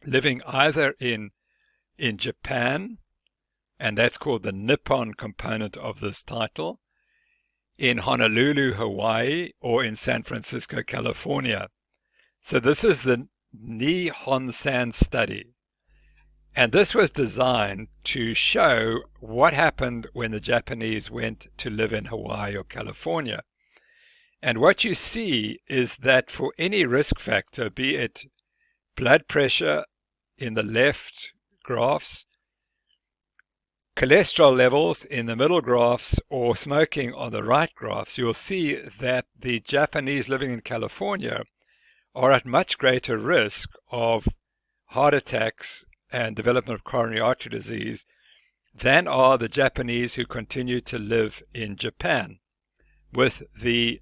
B: living either in Japan, and that's called the Nippon component of this title, in Honolulu, Hawaii, or in San Francisco, California. So this is the Nihon-san study. And this was designed to show what happened when the Japanese went to live in Hawaii or California. And what you see is that for any risk factor, be it blood pressure in the left graphs, cholesterol levels in the middle graphs, or smoking on the right graphs, you'll see that the Japanese living in California are at much greater risk of heart attacks and development of coronary artery disease than are the Japanese who continue to live in Japan, with the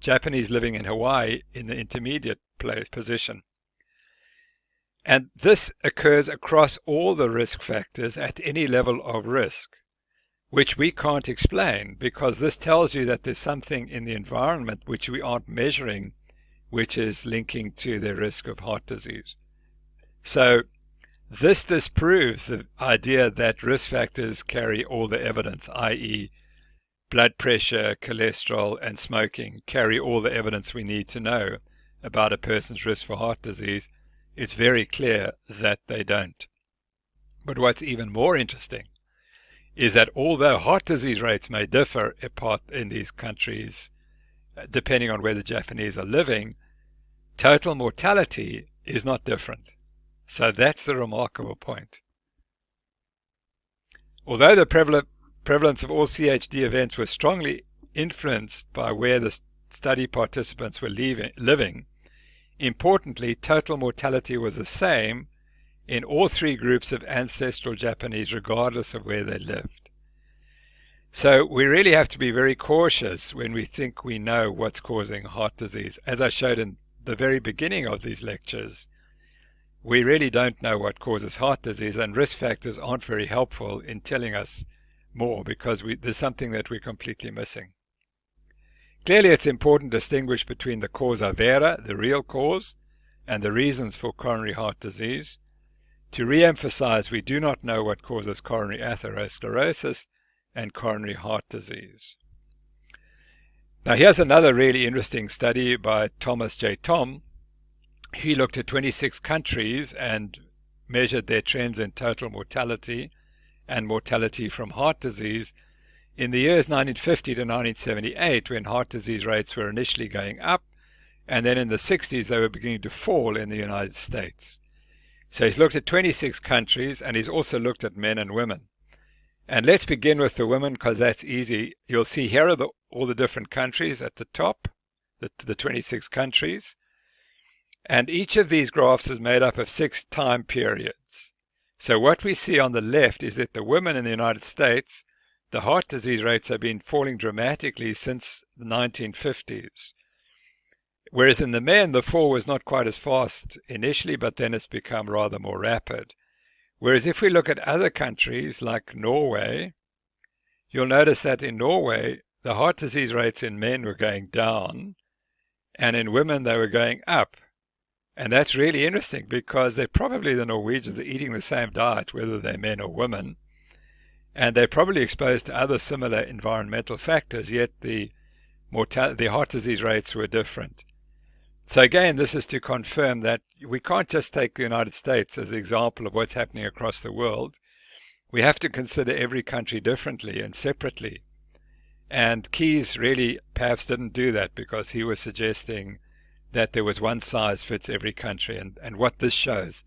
B: Japanese living in Hawaii in the intermediate position. And this occurs across all the risk factors at any level of risk, which we can't explain, because this tells you that there's something in the environment which we aren't measuring, which is linking to their risk of heart disease. So this disproves the idea that risk factors carry all the evidence, i.e. blood pressure, cholesterol, and smoking carry all the evidence we need to know about a person's risk for heart disease. It's very clear that they don't. But what's even more interesting is that although heart disease rates may differ apart in these countries, depending on where the Japanese are living, total mortality is not different. So that's the remarkable point. Although the prevalence of all CHD events was strongly influenced by where the study participants were living, importantly, total mortality was the same in all 3 groups of ancestral Japanese, regardless of where they lived. So we really have to be very cautious when we think we know what's causing heart disease. As I showed in the very beginning of these lectures, we really don't know what causes heart disease, and risk factors aren't very helpful in telling us more, because there's something that we're completely missing. Clearly, it's important to distinguish between the causa vera, the real cause, and the reasons for coronary heart disease. To re-emphasize, we do not know what causes coronary atherosclerosis and coronary heart disease. Now, here's another really interesting study by Thomas J. Tom. He looked at 26 countries and measured their trends in total mortality and mortality from heart disease in the years 1950 to 1978, when heart disease rates were initially going up, and then in the 60s they were beginning to fall in the United States. So he's looked at 26 countries, and he's also looked at men and women. And let's begin with the women, because that's easy. You'll see here are all the different countries at the top, the 26 countries. And each of these graphs is made up of 6 time periods. So what we see on the left is that the women in the United States, the heart disease rates have been falling dramatically since the 1950s. Whereas in the men, the fall was not quite as fast initially, but then it's become rather more rapid. Whereas if we look at other countries like Norway, you'll notice that in Norway, the heart disease rates in men were going down, and in women they were going up. And that's really interesting because the Norwegians are eating the same diet, whether they're men or women, and they're probably exposed to other similar environmental factors, yet the heart disease rates were different. So again, this is to confirm that we can't just take the United States as an example of what's happening across the world. We have to consider every country differently and separately. And Keyes really perhaps didn't do that because he was suggesting that there was one size fits every country. And what this shows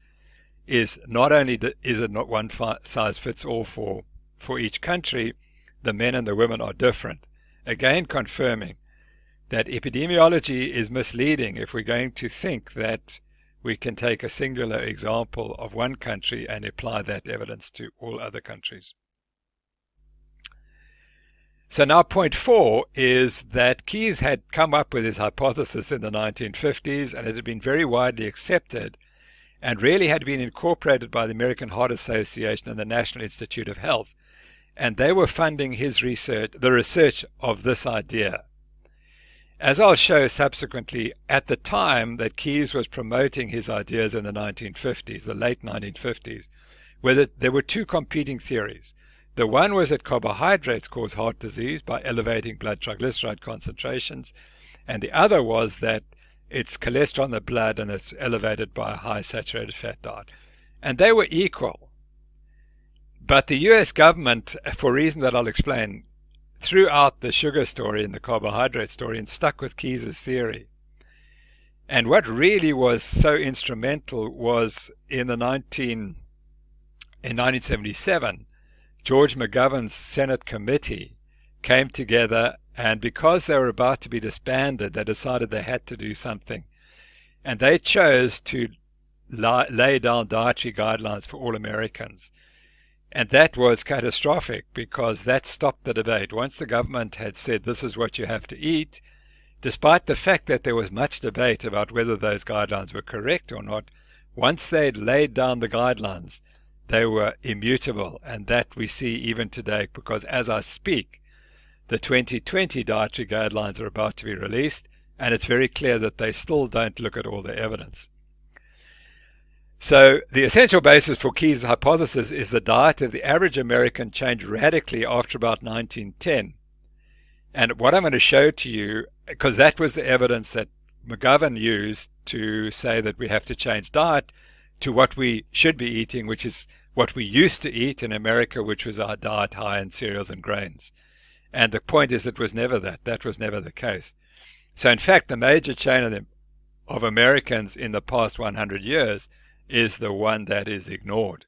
B: is not only is it not one size fits all for each country, the men and the women are different. Again, confirming that epidemiology is misleading if we're going to think that we can take a singular example of one country and apply that evidence to all other countries. So now point 4 is that Keyes had come up with his hypothesis in the 1950s, and it had been very widely accepted and really had been incorporated by the American Heart Association and the National Institute of Health. And they were funding his research, the research of this idea. As I'll show subsequently, at the time that Keyes was promoting his ideas in the 1950s, the late 1950s, there were 2 competing theories. The one was that carbohydrates cause heart disease by elevating blood triglyceride concentrations, and the other was that it's cholesterol in the blood and it's elevated by a high saturated fat diet. And they were equal. But the US government, for reasons that I'll explain, threw out the sugar story and the carbohydrate story and stuck with Keyes's theory. And what really was so instrumental was in 1977, George McGovern's Senate committee came together, and because they were about to be disbanded, they decided they had to do something. And they chose to lay down dietary guidelines for all Americans. And that was catastrophic because that stopped the debate. Once the government had said this is what you have to eat, despite the fact that there was much debate about whether those guidelines were correct or not, once they'd laid down the guidelines, they were immutable. And that we see even today because as I speak, the 2020 dietary guidelines are about to be released, and it's very clear that they still don't look at all the evidence. So the essential basis for Keyes' hypothesis is the diet of the average American changed radically after about 1910. And what I'm going to show to you, because that was the evidence that McGovern used to say that we have to change diet to what we should be eating, which is what we used to eat in America, which was our diet high in cereals and grains. And the point is it was never that. That was never the case. So in fact, the major chain of Americans in the past 100 years is the one that is ignored.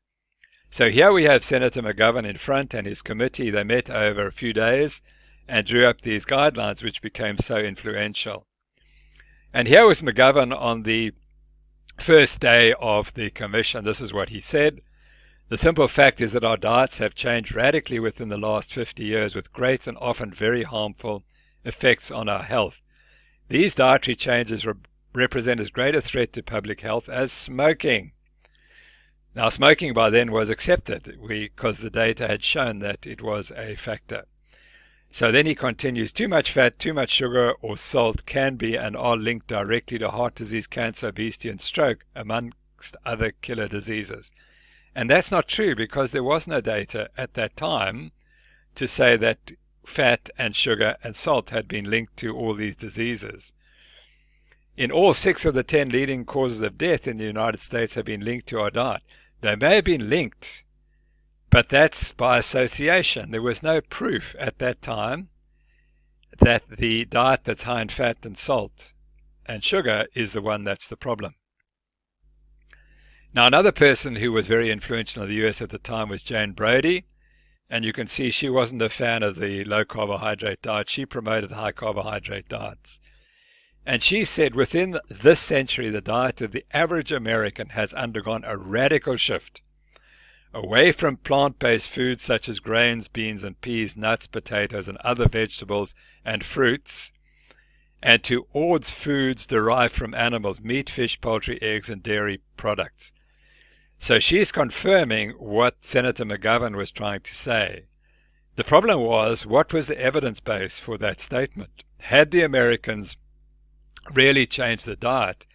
B: So here we have Senator McGovern in front and his committee. They met over a few days and drew up these guidelines which became so influential. And here was McGovern on the first day of the commission. This is what he said. The simple fact is that our diets have changed radically within the last 50 years with great and often very harmful effects on our health. These dietary changes represent as great a threat to public health as smoking. Now, smoking by then was accepted because the data had shown that it was a factor. So then he continues, too much fat, too much sugar or salt can be and are linked directly to heart disease, cancer, obesity and stroke, amongst other killer diseases. And that's not true because there was no data at that time to say that fat and sugar and salt had been linked to all these diseases. In all 6 of the 10 leading causes of death in the United States have been linked to our diet. They may have been linked, but that's by association. There was no proof at that time that the diet that's high in fat and salt and sugar is the one that's the problem. Now, another person who was very influential in the US at the time was Jane Brody, and you can see she wasn't a fan of the low carbohydrate diet. She promoted high carbohydrate diets. And she said within this century, the diet of the average American has undergone a radical shift away from plant-based foods such as grains, beans and peas, nuts, potatoes and other vegetables and fruits, and towards foods derived from animals, meat, fish, poultry, eggs and dairy products. So she's confirming what Senator McGovern was trying to say. The problem was, what was the evidence base for that statement? Had the Americans really changed the diet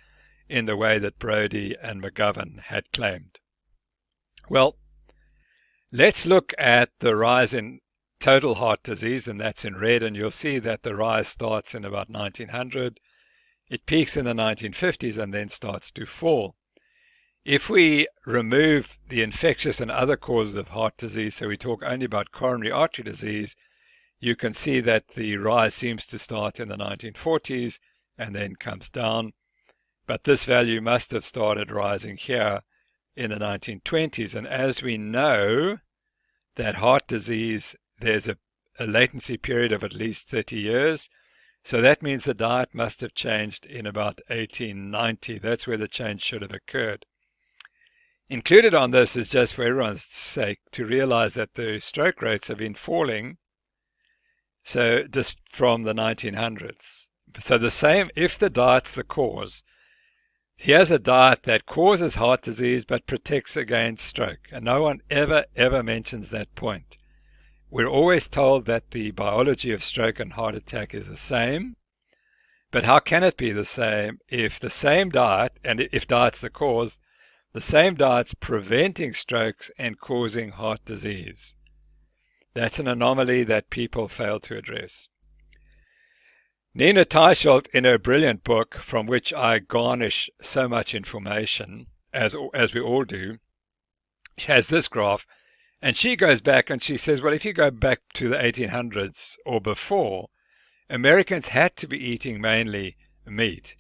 B: in the way that Brody and McGovern had claimed? Well, let's look at the rise in total heart disease, and that's in red, and you'll see that the rise starts in about 1900. It peaks in the 1950s and then starts to fall. If we remove the infectious and other causes of heart disease, so we talk only about coronary artery disease, you can see that the rise seems to start in the 1940s and then comes down. But this value must have started rising here in the 1920s. And as we know that heart disease, there's a latency period of at least 30 years. So that means the diet must have changed in about 1890. That's where the change should have occurred. Included on this is just for everyone's sake to realize that the stroke rates have been falling, so just from the 1900s. So the same, if the diet's the cause, here's a diet that causes heart disease but protects against stroke, and no one ever mentions that point. We're always told that the biology of stroke and heart attack is the same, but how can it be the same if the same diet, and if diet's the cause, the same diet's preventing strokes and causing heart disease? That's an anomaly that people fail to address. Nina Teicholz, in her brilliant book, from which I garnish so much information, as we all do, she has this graph, and she goes back and she says, well, if you go back to the 1800s or before, Americans had to be eating mainly meat,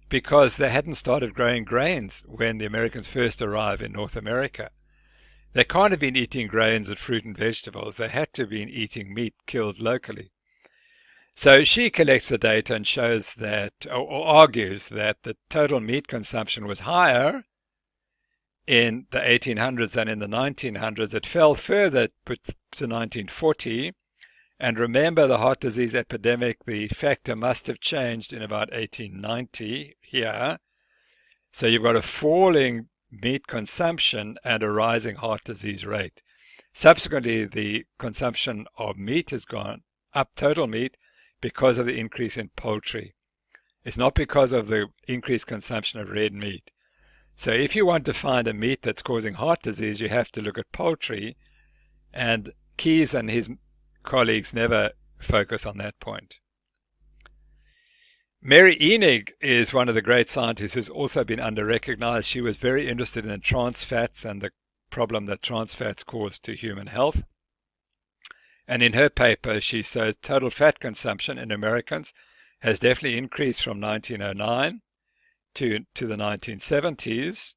B: because they hadn't started growing grains when the Americans first arrived in North America. They can't have been eating grains and fruit and vegetables. They had to have been eating meat killed locally. So she collects the data and shows that, or argues that the total meat consumption was higher in the 1800s than in the 1900s. It fell further to 1940. And remember the heart disease epidemic, the factor must have changed in about 1890 here. So you've got a falling meat consumption and a rising heart disease rate. Subsequently, the consumption of meat has gone up, total meat, because of the increase in poultry. It's not because of the increased consumption of red meat. So if you want to find a meat that's causing heart disease, you have to look at poultry, and Keyes and his colleagues never focus on that point. Mary Enig is one of the great scientists who's also been under-recognized. She was very interested in trans fats and the problem that trans fats cause to human health. And in her paper, she says total fat consumption in Americans has definitely increased from 1909 to the 1970s,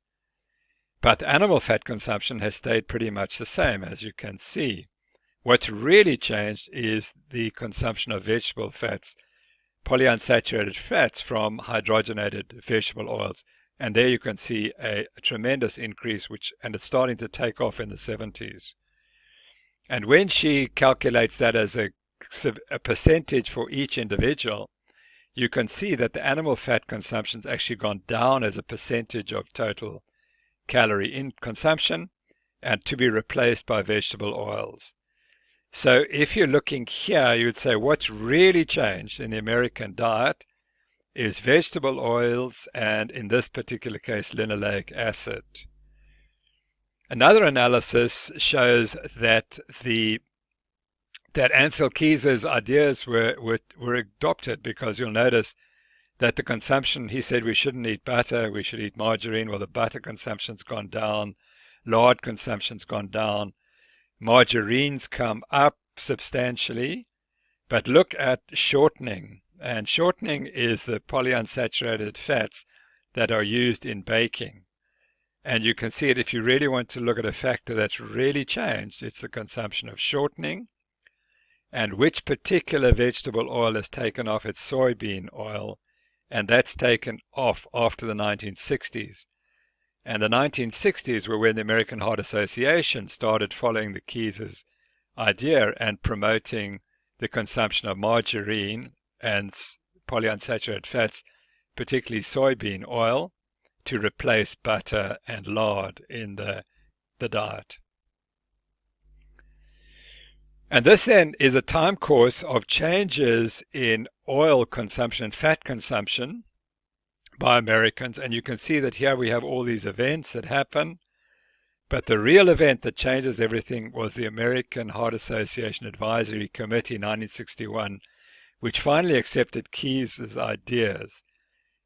B: but animal fat consumption has stayed pretty much the same, as you can see. What's really changed is the consumption of vegetable fats, polyunsaturated fats from hydrogenated vegetable oils. And there you can see a tremendous increase, and it's starting to take off in the 70s. And when she calculates that as a percentage for each individual, you can see that the animal fat consumption's actually gone down as a percentage of total calorie in consumption, and to be replaced by vegetable oils. So if you're looking here, you would say what's really changed in the American diet is vegetable oils, and in this particular case, linoleic acid. Another analysis shows that Ansel Keys's ideas were adopted, because you'll notice that the consumption, he said we shouldn't eat butter, we should eat margarine. Well, the butter consumption's gone down, lard consumption's gone down, margarines come up substantially. But look at shortening, and shortening is the polyunsaturated fats that are used in baking. And you can see it, if you really want to look at a factor that's really changed, it's the consumption of shortening, and which particular vegetable oil has taken off its soybean oil and that's taken off after the 1960s. And the 1960s were when the American Heart Association started following the Keyes' idea and promoting the consumption of margarine and polyunsaturated fats, particularly soybean oil, to replace butter and lard in the diet. And this then is a time course of changes in oil consumption and fat consumption by Americans. And you can see that here we have all these events that happen. But the real event that changes everything was the American Heart Association Advisory Committee in 1961, which finally accepted Keyes' ideas.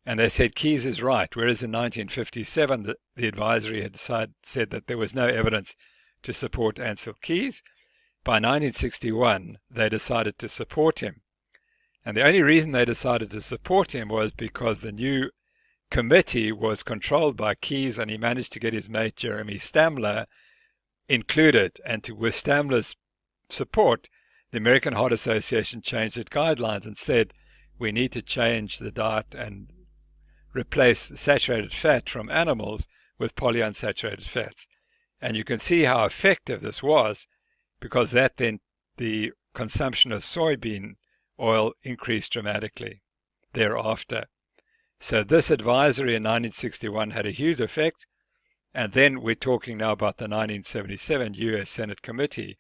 B: And they said Keyes is right, whereas in 1957 the advisory had said that there was no evidence to support Ancel Keys. By 1961, they decided to support him. And the only reason they decided to support him was because the new committee was controlled by Keyes, and he managed to get his mate Jeremy Stamler included. And with Stamler's support, the American Heart Association changed its guidelines and said, we need to change the diet and replace saturated fat from animals with polyunsaturated fats. And you can see how effective this was, because that then the consumption of soybean oil increased dramatically thereafter. So this advisory in 1961 had a huge effect. And then we're talking now about the 1977 US Senate Committee,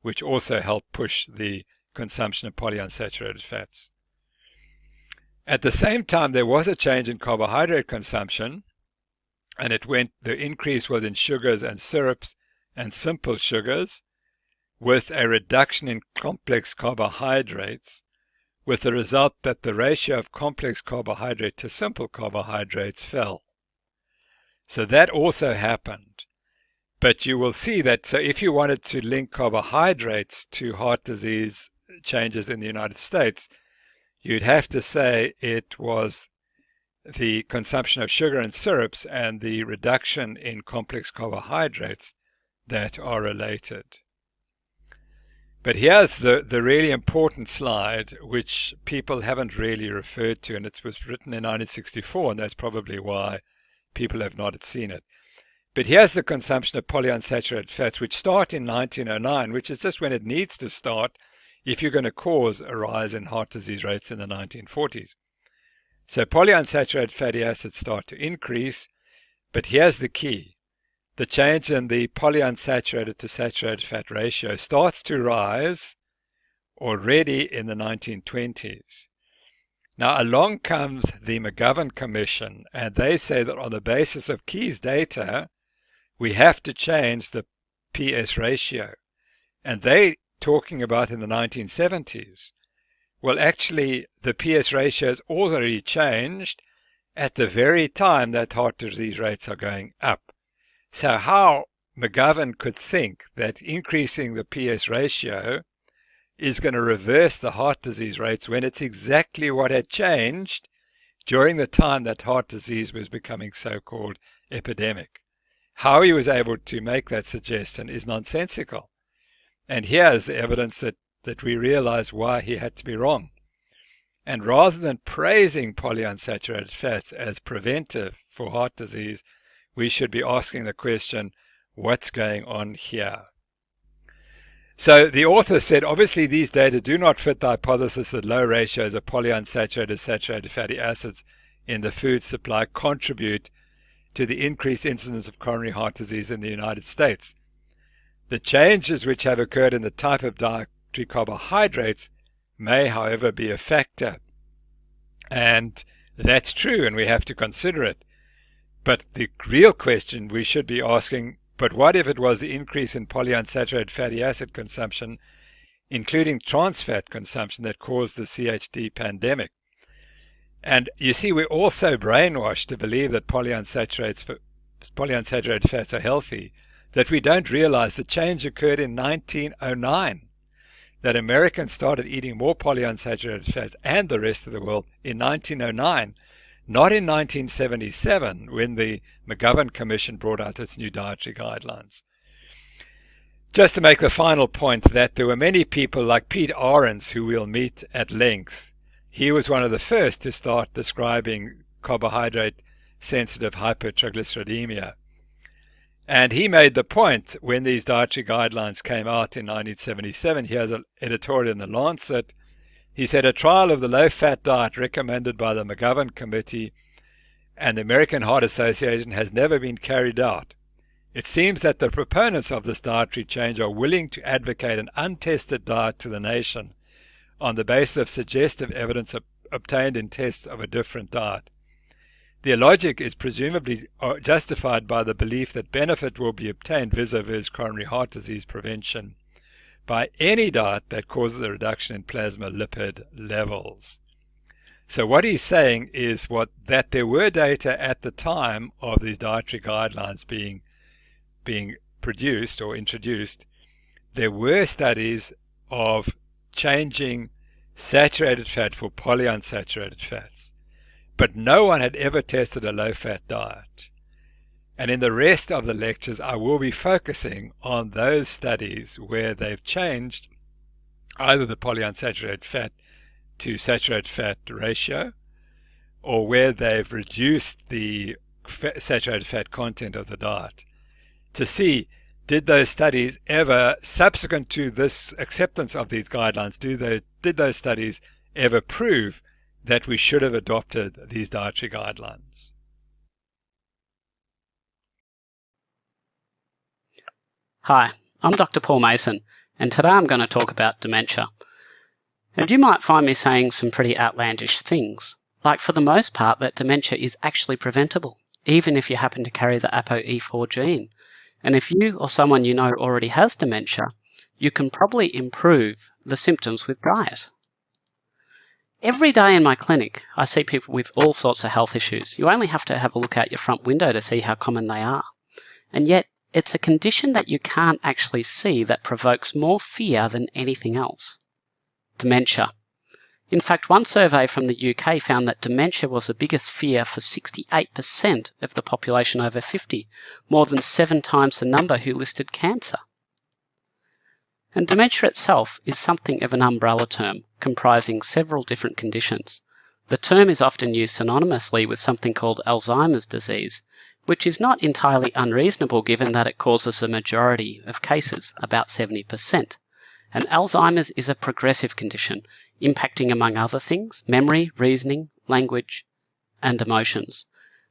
B: which also helped push the consumption of polyunsaturated fats. At the same time, there was a change in carbohydrate consumption, and the increase was in sugars and syrups and simple sugars, with a reduction in complex carbohydrates, with the result that the ratio of complex carbohydrate to simple carbohydrates fell. So that also happened. But you will see that, so if you wanted to link carbohydrates to heart disease changes in the United States, you'd have to say it was the consumption of sugar and syrups and the reduction in complex carbohydrates that are related. But here's the really important slide, which people haven't really referred to, and it was written in 1964, and that's probably why people have not seen it. But here's the consumption of polyunsaturated fats, which start in 1909, which is just when it needs to start if you're going to cause a rise in heart disease rates in the 1940s. So polyunsaturated fatty acids start to increase, but here's the key. The change in the polyunsaturated to saturated fat ratio starts to rise already in the 1920s. Now along comes the McGovern Commission, and they say that on the basis of Keyes data, we have to change the PS ratio. And they talking about in the 1970s. Well, actually, the PS ratio has already changed at the very time that heart disease rates are going up. So how McGovern could think that increasing the PS ratio is going to reverse the heart disease rates when it's exactly what had changed during the time that heart disease was becoming so-called epidemic. How he was able to make that suggestion is nonsensical. And here is the evidence that we realize why he had to be wrong. And rather than praising polyunsaturated fats as preventive for heart disease, we should be asking the question, what's going on here? So the author said, obviously these data do not fit the hypothesis that low ratios of polyunsaturated saturated fatty acids in the food supply contribute to the increased incidence of coronary heart disease in the United States. The changes which have occurred in the type of dietary carbohydrates may, however, be a factor. And that's true, and we have to consider it. But the real question we should be asking, but what if it was the increase in polyunsaturated fatty acid consumption, including trans fat consumption, that caused the CHD pandemic? And you see, we're also brainwashed to believe that polyunsaturated fats are healthy, that we don't realize the change occurred in 1909, that Americans started eating more polyunsaturated fats and the rest of the world in 1909, not in 1977 when the McGovern Commission brought out its new dietary guidelines. Just to make the final point, that there were many people like Pete Ahrens, who we'll meet at length, he was one of the first to start describing carbohydrate-sensitive hypertriglyceridemia. And he made the point when these dietary guidelines came out in 1977. He has an editorial in The Lancet. He said a trial of the low-fat diet recommended by the McGovern Committee and the American Heart Association has never been carried out. It seems that the proponents of this dietary change are willing to advocate an untested diet to the nation on the basis of suggestive evidence obtained in tests of a different diet. Their logic is presumably justified by the belief that benefit will be obtained vis-a-vis coronary heart disease prevention by any diet that causes a reduction in plasma lipid levels. So what he's saying is that there were data at the time of these dietary guidelines being produced or introduced. There were studies of changing saturated fat for polyunsaturated fats, but no one had ever tested a low-fat diet. And in the rest of the lectures, I will be focusing on those studies where they've changed either the polyunsaturated fat to saturated fat ratio, or where they've reduced the saturated fat content of the diet, to see, did those studies ever, subsequent to this acceptance of these guidelines, did those studies ever prove that we should have adopted these dietary guidelines?
A: Hi, I'm Dr. Paul Mason, and today I'm going to talk about dementia. And you might find me saying some pretty outlandish things, like for the most part that dementia is actually preventable, even if you happen to carry the ApoE4 gene. And if you or someone you know already has dementia, you can probably improve the symptoms with diet. Every day in my clinic, I see people with all sorts of health issues. You only have to have a look out your front window to see how common they are. And yet, it's a condition that you can't actually see that provokes more fear than anything else. Dementia. In fact, one survey from the UK found that dementia was the biggest fear for 68% of the population over 50, more than 7 times the number who listed cancer. And dementia itself is something of an umbrella term, comprising several different conditions. The term is often used synonymously with something called Alzheimer's disease, which is not entirely unreasonable given that it causes the majority of cases, about 70%. And Alzheimer's is a progressive condition, impacting, among other things, memory, reasoning, language, and emotions.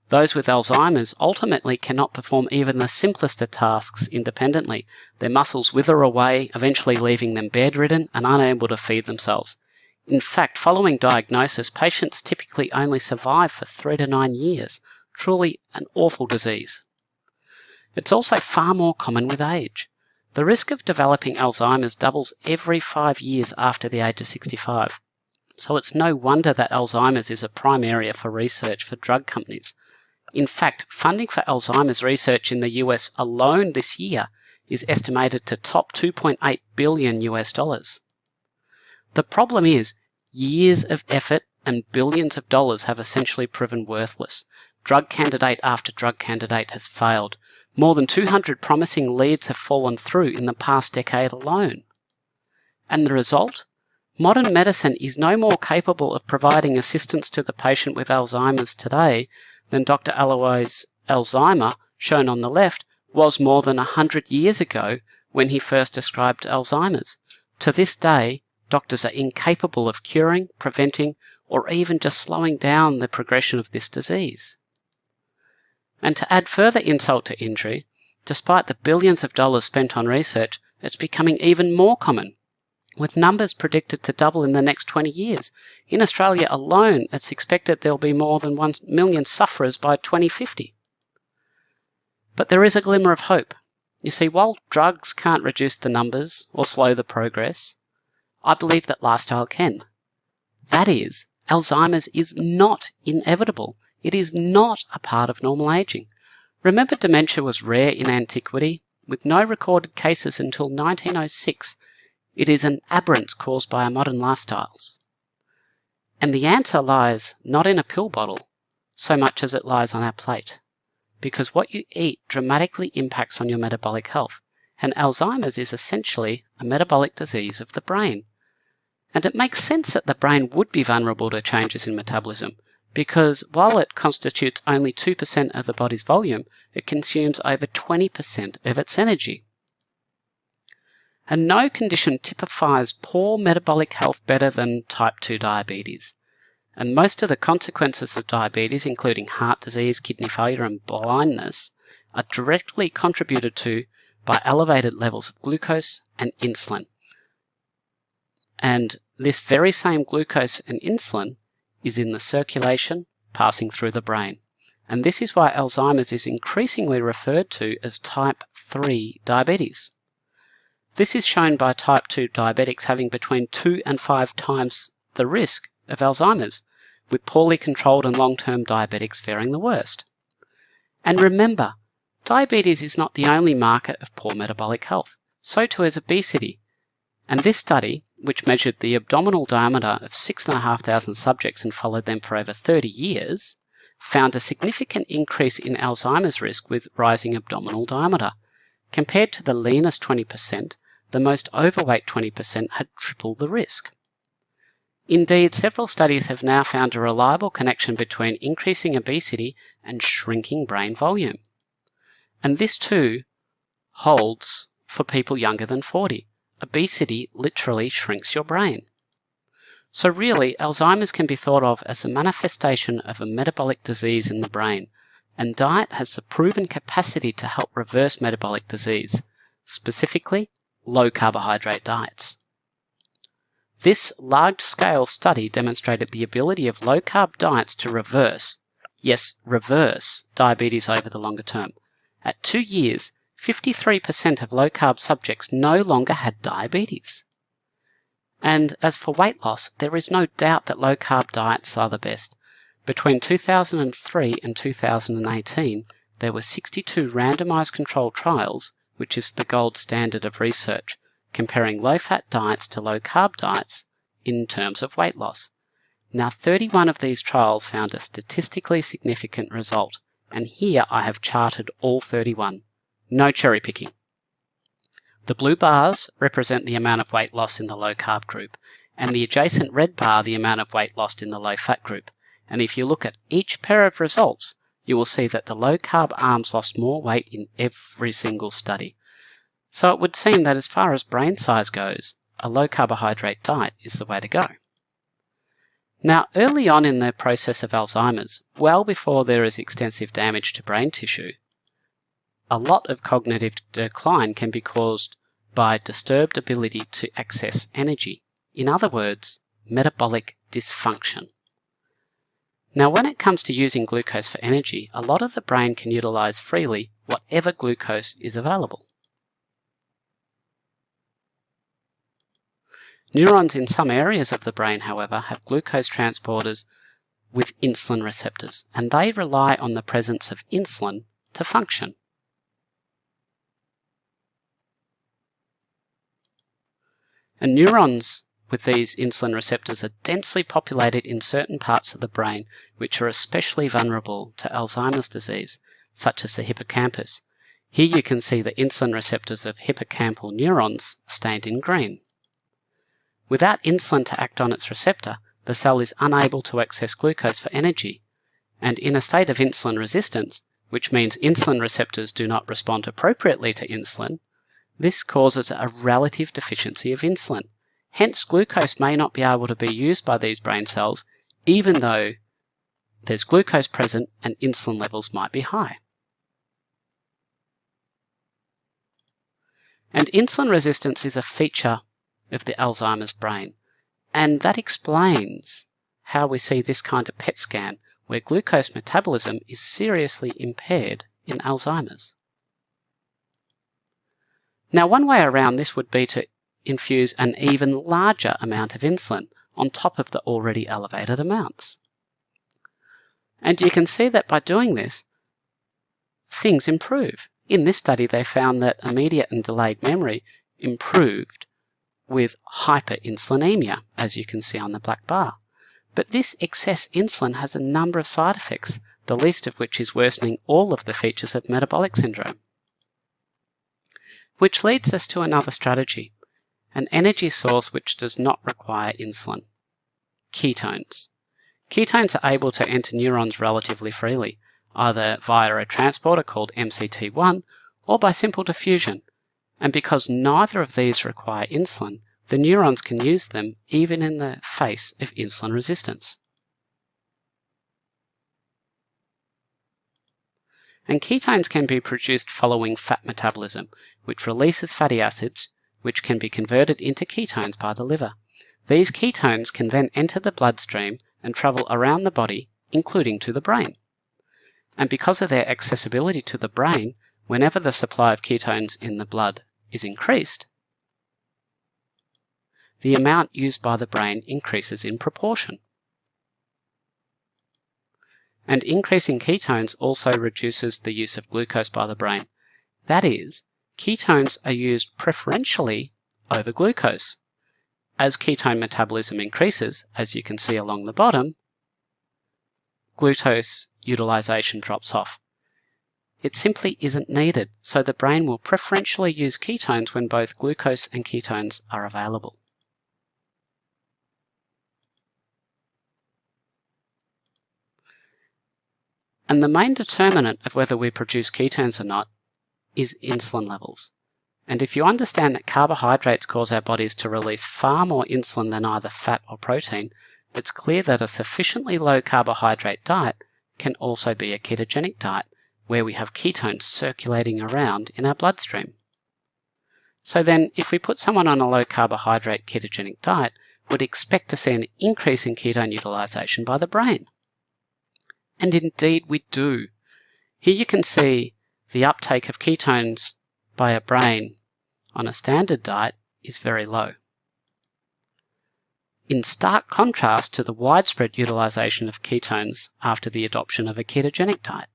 A: Those with Alzheimer's ultimately cannot perform even the simplest of tasks independently. Their muscles wither away, eventually leaving them bedridden and unable to feed themselves. In fact, following diagnosis, patients typically only survive for 3 to 9 years. Truly an awful disease. It's also far more common with age. The risk of developing Alzheimer's doubles every 5 years after the age of 65. So it's no wonder that Alzheimer's is a prime area for research for drug companies. In fact, funding for Alzheimer's research in the US alone this year is estimated to top $2.8 billion. The problem is, years of effort and billions of dollars have essentially proven worthless. Drug candidate after drug candidate has failed. More than 200 promising leads have fallen through in the past decade alone. And the result? Modern medicine is no more capable of providing assistance to the patient with Alzheimer's today than Dr. Alois Alzheimer, shown on the left, was more than 100 years ago when he first described Alzheimer's. To this day, doctors are incapable of curing, preventing, or even just slowing down the progression of this disease. And to add further insult to injury, despite the billions of dollars spent on research, it's becoming even more common, with numbers predicted to double in the next 20 years. In Australia alone, it's expected there'll be more than 1 million sufferers by 2050. But there is a glimmer of hope. You see, while drugs can't reduce the numbers or slow the progress, I believe that lifestyle can. That is, Alzheimer's is not inevitable. It is not a part of normal aging. Remember, dementia was rare in antiquity, with no recorded cases until 1906. It is an aberrance caused by our modern lifestyles. And the answer lies not in a pill bottle, so much as it lies on our plate. Because what you eat dramatically impacts on your metabolic health, and Alzheimer's is essentially a metabolic disease of the brain. And it makes sense that the brain would be vulnerable to changes in metabolism, because while it constitutes only 2% of the body's volume, it consumes over 20% of its energy. And no condition typifies poor metabolic health better than type 2 diabetes. And most of the consequences of diabetes, including heart disease, kidney failure, and blindness, are directly contributed to by elevated levels of glucose and insulin. And this very same glucose and insulin is in the circulation, passing through the brain. And this is why Alzheimer's is increasingly referred to as type 3 diabetes. This is shown by type 2 diabetics having between 2 and 5 times the risk of Alzheimer's, with poorly controlled and long-term diabetics faring the worst. And remember, diabetes is not the only marker of poor metabolic health. So too is obesity. And this study, which measured the abdominal diameter of 6,500 subjects and followed them for over 30 years, found a significant increase in Alzheimer's risk with rising abdominal diameter. Compared to the leanest 20%, the most overweight 20% had triple the risk. Indeed, several studies have now found a reliable connection between increasing obesity and shrinking brain volume. And this too holds for people younger than 40. Obesity literally shrinks your brain. So really, Alzheimer's can be thought of as a manifestation of a metabolic disease in the brain, and diet has the proven capacity to help reverse metabolic disease, specifically low carbohydrate diets. This large-scale study demonstrated the ability of low-carb diets to reverse, yes, reverse, diabetes over the longer term. At 2 years, 53% of low-carb subjects no longer had diabetes. And as for weight loss, there is no doubt that low-carb diets are the best. Between 2003 and 2018, there were 62 randomized controlled trials, which is the gold standard of research, comparing low-fat diets to low-carb diets in terms of weight loss. Now, 31 of these trials found a statistically significant result, and here I have charted all 31. No cherry picking. The blue bars represent the amount of weight loss in the low-carb group, and the adjacent red bar the amount of weight lost in the low-fat group. And if you look at each pair of results, you will see that the low-carb arms lost more weight in every single study. So it would seem that as far as brain size goes, a low-carbohydrate diet is the way to go. Now, early on in the process of Alzheimer's, well before there is extensive damage to brain tissue, a lot of cognitive decline can be caused by disturbed ability to access energy. In other words, metabolic dysfunction. Now, when it comes to using glucose for energy, a lot of the brain can utilize freely whatever glucose is available. Neurons in some areas of the brain, however, have glucose transporters with insulin receptors, and they rely on the presence of insulin to function. And neurons with these insulin receptors are densely populated in certain parts of the brain which are especially vulnerable to Alzheimer's disease, such as the hippocampus. Here you can see the insulin receptors of hippocampal neurons stained in green. Without insulin to act on its receptor, the cell is unable to access glucose for energy, and in a state of insulin resistance, which means insulin receptors do not respond appropriately to insulin, this causes a relative deficiency of insulin. Hence, glucose may not be able to be used by these brain cells, even though there's glucose present and insulin levels might be high. And insulin resistance is a feature of the Alzheimer's brain, and that explains how we see this kind of PET scan where glucose metabolism is seriously impaired in Alzheimer's. Now, one way around this would be to infuse an even larger amount of insulin on top of the already elevated amounts. And you can see that by doing this, things improve. In this study, they found that immediate and delayed memory improved with hyperinsulinemia, as you can see on the black bar. But this excess insulin has a number of side effects, the least of which is worsening all of the features of metabolic syndrome. Which leads us to another strategy, an energy source which does not require insulin. Ketones. Ketones are able to enter neurons relatively freely, either via a transporter called MCT1 or by simple diffusion, and because neither of these require insulin, the neurons can use them even in the face of insulin resistance. And ketones can be produced following fat metabolism, which releases fatty acids, which can be converted into ketones by the liver. These ketones can then enter the bloodstream and travel around the body, including to the brain. And because of their accessibility to the brain, whenever the supply of ketones in the blood is increased, the amount used by the brain increases in proportion. And increasing ketones also reduces the use of glucose by the brain. That is, ketones are used preferentially over glucose. As ketone metabolism increases, as you can see along the bottom, glucose utilization drops off. It simply isn't needed, so the brain will preferentially use ketones when both glucose and ketones are available. And the main determinant of whether we produce ketones or not is insulin levels. And if you understand that carbohydrates cause our bodies to release far more insulin than either fat or protein, it's clear that a sufficiently low carbohydrate diet can also be a ketogenic diet, where we have ketones circulating around in our bloodstream. So then, if we put someone on a low carbohydrate ketogenic diet, we'd expect to see an increase in ketone utilization by the brain. And indeed we do. Here you can see the uptake of ketones by a brain on a standard diet is very low, in stark contrast to the widespread utilization of ketones after the adoption of a ketogenic diet.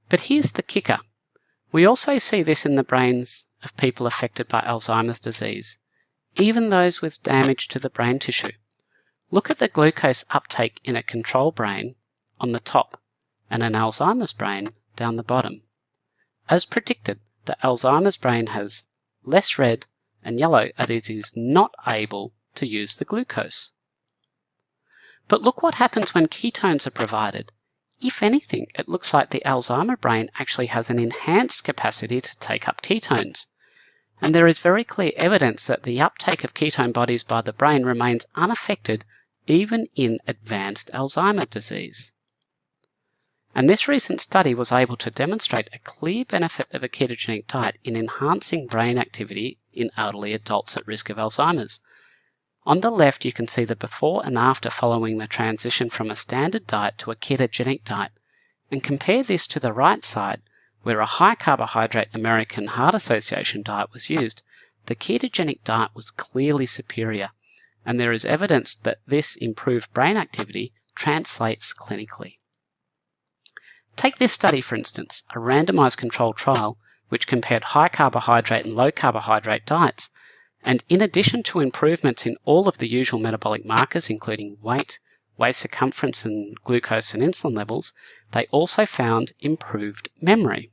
A: But here's the kicker. We also see this in the brains of people affected by Alzheimer's disease, even those with damage to the brain tissue. Look at the glucose uptake in a control brain on the top and an Alzheimer's brain down the bottom. As predicted, the Alzheimer's brain has less red and yellow as it is not able to use the glucose. But look what happens when ketones are provided. If anything, it looks like the Alzheimer brain actually has an enhanced capacity to take up ketones. And there is very clear evidence that the uptake of ketone bodies by the brain remains unaffected even in advanced Alzheimer's disease. And this recent study was able to demonstrate a clear benefit of a ketogenic diet in enhancing brain activity in elderly adults at risk of Alzheimer's. On the left, you can see the before and after following the transition from a standard diet to a ketogenic diet, and compare this to the right side, where a high-carbohydrate American Heart Association diet was used. The ketogenic diet was clearly superior, and there is evidence that this improved brain activity translates clinically. Take this study, for instance, a randomized controlled trial which compared high-carbohydrate and low-carbohydrate diets, and in addition to improvements in all of the usual metabolic markers, including weight, waist circumference, and glucose and insulin levels, they also found improved memory.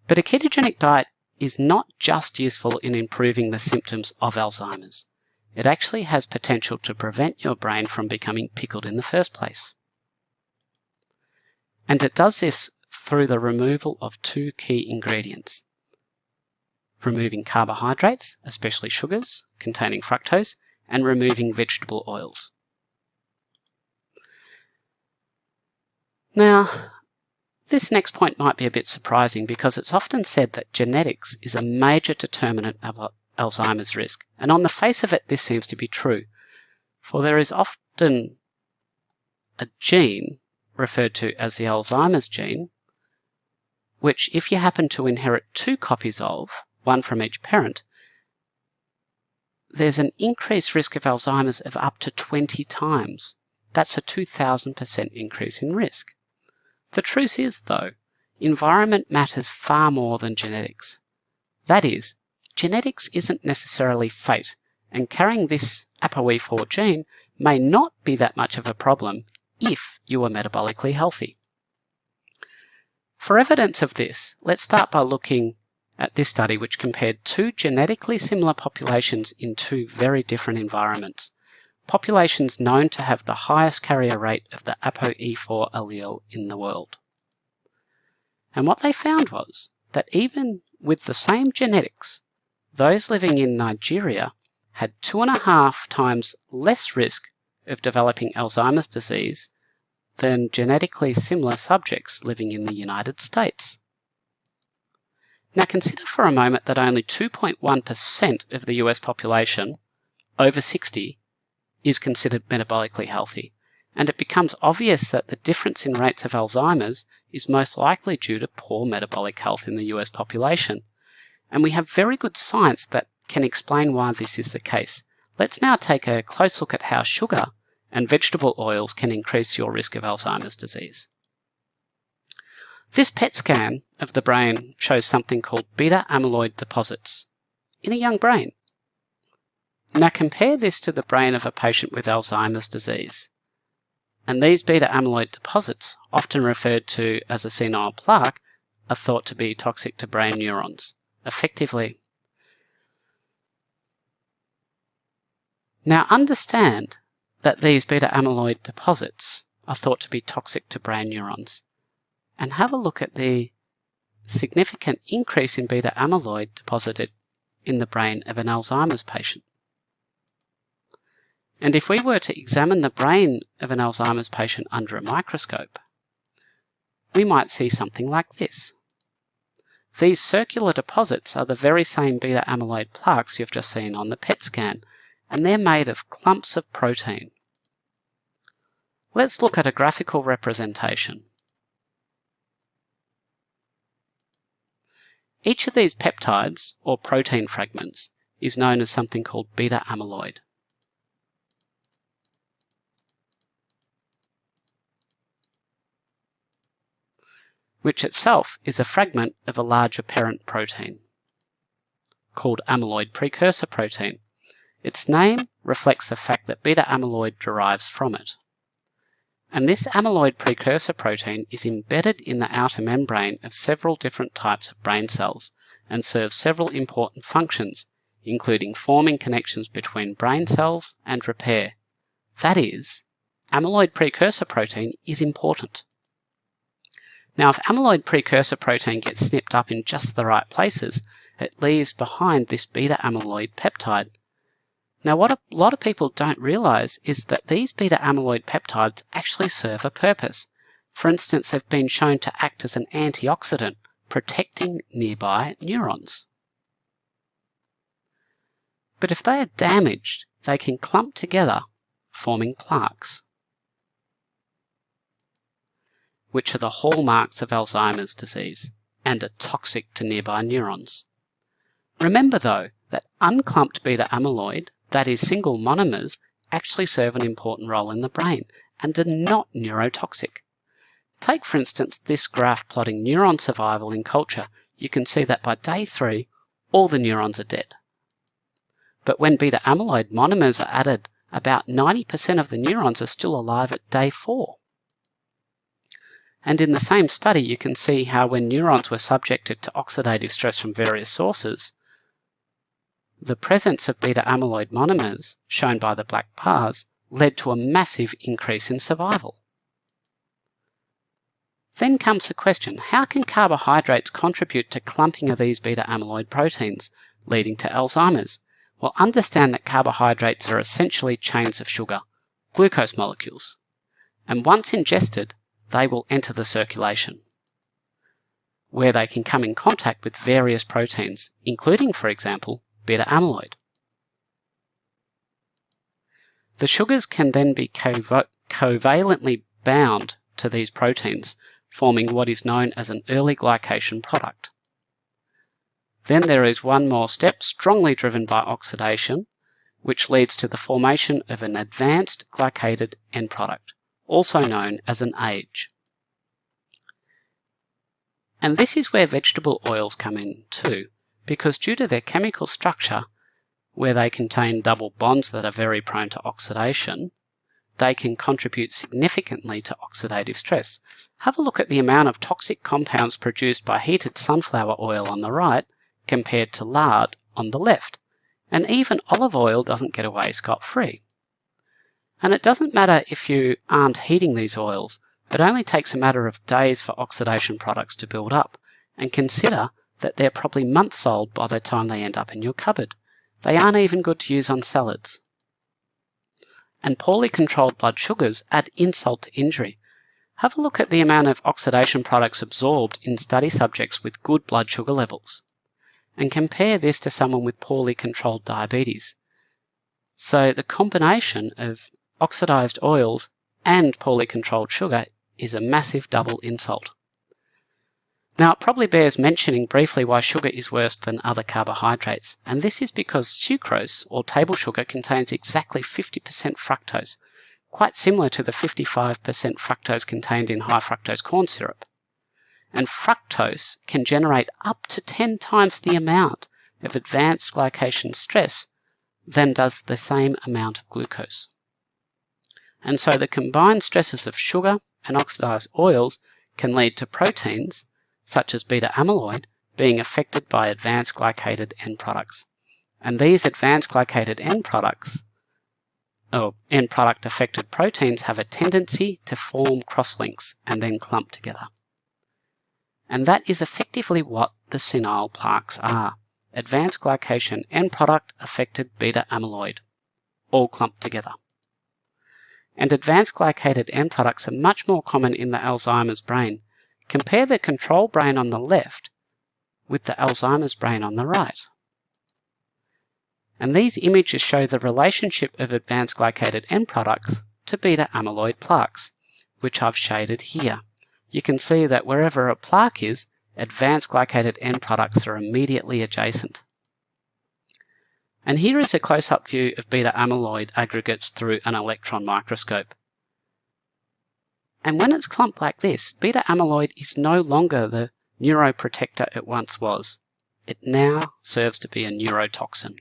A: But a ketogenic diet is not just useful in improving the symptoms of Alzheimer's. It actually has potential to prevent your brain from becoming pickled in the first place. And it does this through the removal of two key ingredients: removing carbohydrates, especially sugars containing fructose, and removing vegetable oils. Now, this next point might be a bit surprising because it's often said that genetics is a major determinant of Alzheimer's risk, and on the face of it this seems to be true, for there is often a gene referred to as the Alzheimer's gene, which if you happen to inherit 2 copies of, one from each parent, there's an increased risk of Alzheimer's of up to 20 times. That's a 2,000% increase in risk. The truth is, though, environment matters far more than genetics. That is, genetics isn't necessarily fate, and carrying this ApoE4 gene may not be that much of a problem if you are metabolically healthy. For evidence of this, let's start by looking at this study which compared two genetically similar populations in two very different environments, populations known to have the highest carrier rate of the ApoE4 allele in the world. And what they found was that even with the same genetics, those living in Nigeria had 2.5 times less risk of developing Alzheimer's disease than genetically similar subjects living in the United States. Now consider for a moment that only 2.1% of the US population over 60 is considered metabolically healthy, and it becomes obvious that the difference in rates of Alzheimer's is most likely due to poor metabolic health in the US population. And we have very good science that can explain why this is the case. Let's now take a close look at how sugar and vegetable oils can increase your risk of Alzheimer's disease. This PET scan of the brain shows something called beta amyloid deposits in a young brain. Now compare this to the brain of a patient with Alzheimer's disease. And these beta amyloid deposits, often referred to as a senile plaque, are thought to be toxic to brain neurons. Effectively. Now understand that these beta amyloid deposits are thought to be toxic to brain neurons, and have a look at the significant increase in beta amyloid deposited in the brain of an Alzheimer's patient. And if we were to examine the brain of an Alzheimer's patient under a microscope, we might see something like this. These circular deposits are the very same beta amyloid plaques you've just seen on the PET scan, and they're made of clumps of protein. Let's look at a graphical representation. Each of these peptides, or protein fragments, is known as something called beta amyloid. Which itself is a fragment of a larger parent protein, called amyloid precursor protein. Its name reflects the fact that beta amyloid derives from it. And this amyloid precursor protein is embedded in the outer membrane of several different types of brain cells and serves several important functions, including forming connections between brain cells and repair. That is, amyloid precursor protein is important. Now, if amyloid precursor protein gets snipped up in just the right places, it leaves behind this beta amyloid peptide. Now, what a lot of people don't realize is that these beta amyloid peptides actually serve a purpose. For instance, they've been shown to act as an antioxidant, protecting nearby neurons. But if they are damaged, they can clump together, forming plaques, which are the hallmarks of Alzheimer's disease and are toxic to nearby neurons. Remember though, that unclumped beta amyloid, that is single monomers, actually serve an important role in the brain and are not neurotoxic. Take for instance this graph plotting neuron survival in culture. You can see that by day 3, all the neurons are dead. But when beta amyloid monomers are added, about 90% of the neurons are still alive at day 4. And in the same study, you can see how when neurons were subjected to oxidative stress from various sources, the presence of beta amyloid monomers, shown by the black bars, led to a massive increase in survival. Then comes the question, how can carbohydrates contribute to clumping of these beta amyloid proteins, leading to Alzheimer's? Well, understand that carbohydrates are essentially chains of sugar, glucose molecules, and once ingested, they will enter the circulation, where they can come in contact with various proteins, including, for example, beta amyloid. The sugars can then be covalently bound to these proteins, forming what is known as an early glycation product. Then there is one more step, strongly driven by oxidation, which leads to the formation of an advanced glycated end product, also known as an AGE. And this is where vegetable oils come in too, because due to their chemical structure, where they contain double bonds that are very prone to oxidation, they can contribute significantly to oxidative stress. Have a look at the amount of toxic compounds produced by heated sunflower oil on the right compared to lard on the left, and even olive oil doesn't get away scot-free. And it doesn't matter if you aren't heating these oils, it only takes a matter of days for oxidation products to build up, and consider that they're probably months old by the time they end up in your cupboard. They aren't even good to use on salads. And poorly controlled blood sugars add insult to injury. Have a look at the amount of oxidation products absorbed in study subjects with good blood sugar levels, and compare this to someone with poorly controlled diabetes. So the combination of oxidized oils and poorly controlled sugar is a massive double insult. Now, it probably bears mentioning briefly why sugar is worse than other carbohydrates, and this is because sucrose, or table sugar, contains exactly 50% fructose, quite similar to the 55% fructose contained in high fructose corn syrup. And fructose can generate up to 10 times the amount of advanced glycation stress than does the same amount of glucose. And so the combined stresses of sugar and oxidized oils can lead to proteins, such as beta-amyloid, being affected by advanced glycated end products. And these advanced glycated end products, or end product affected proteins, have a tendency to form crosslinks and then clump together. And that is effectively what the senile plaques are. Advanced glycation end product affected beta-amyloid, all clumped together. And advanced glycated end products are much more common in the Alzheimer's brain. Compare the control brain on the left with the Alzheimer's brain on the right. And these images show the relationship of advanced glycated end products to beta-amyloid plaques, which I've shaded here. You can see that wherever a plaque is, advanced glycated end products are immediately adjacent. And here is a close-up view of beta-amyloid aggregates through an electron microscope. And when it's clumped like this, beta-amyloid is no longer the neuroprotector it once was. It now serves to be a neurotoxin.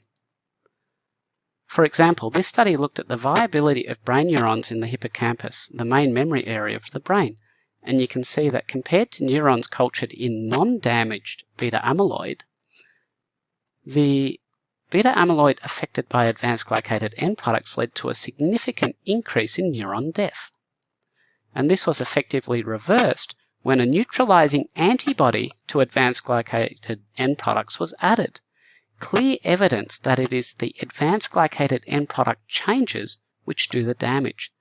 A: For example, this study looked at the viability of brain neurons in the hippocampus, the main memory area of the brain, and you can see that compared to neurons cultured in non-damaged beta-amyloid, the beta-amyloid affected by advanced glycated end products led to a significant increase in neuron death. And this was effectively reversed when a neutralizing antibody to advanced glycated end products was added. Clear evidence that it is the advanced glycated end product changes which do the damage.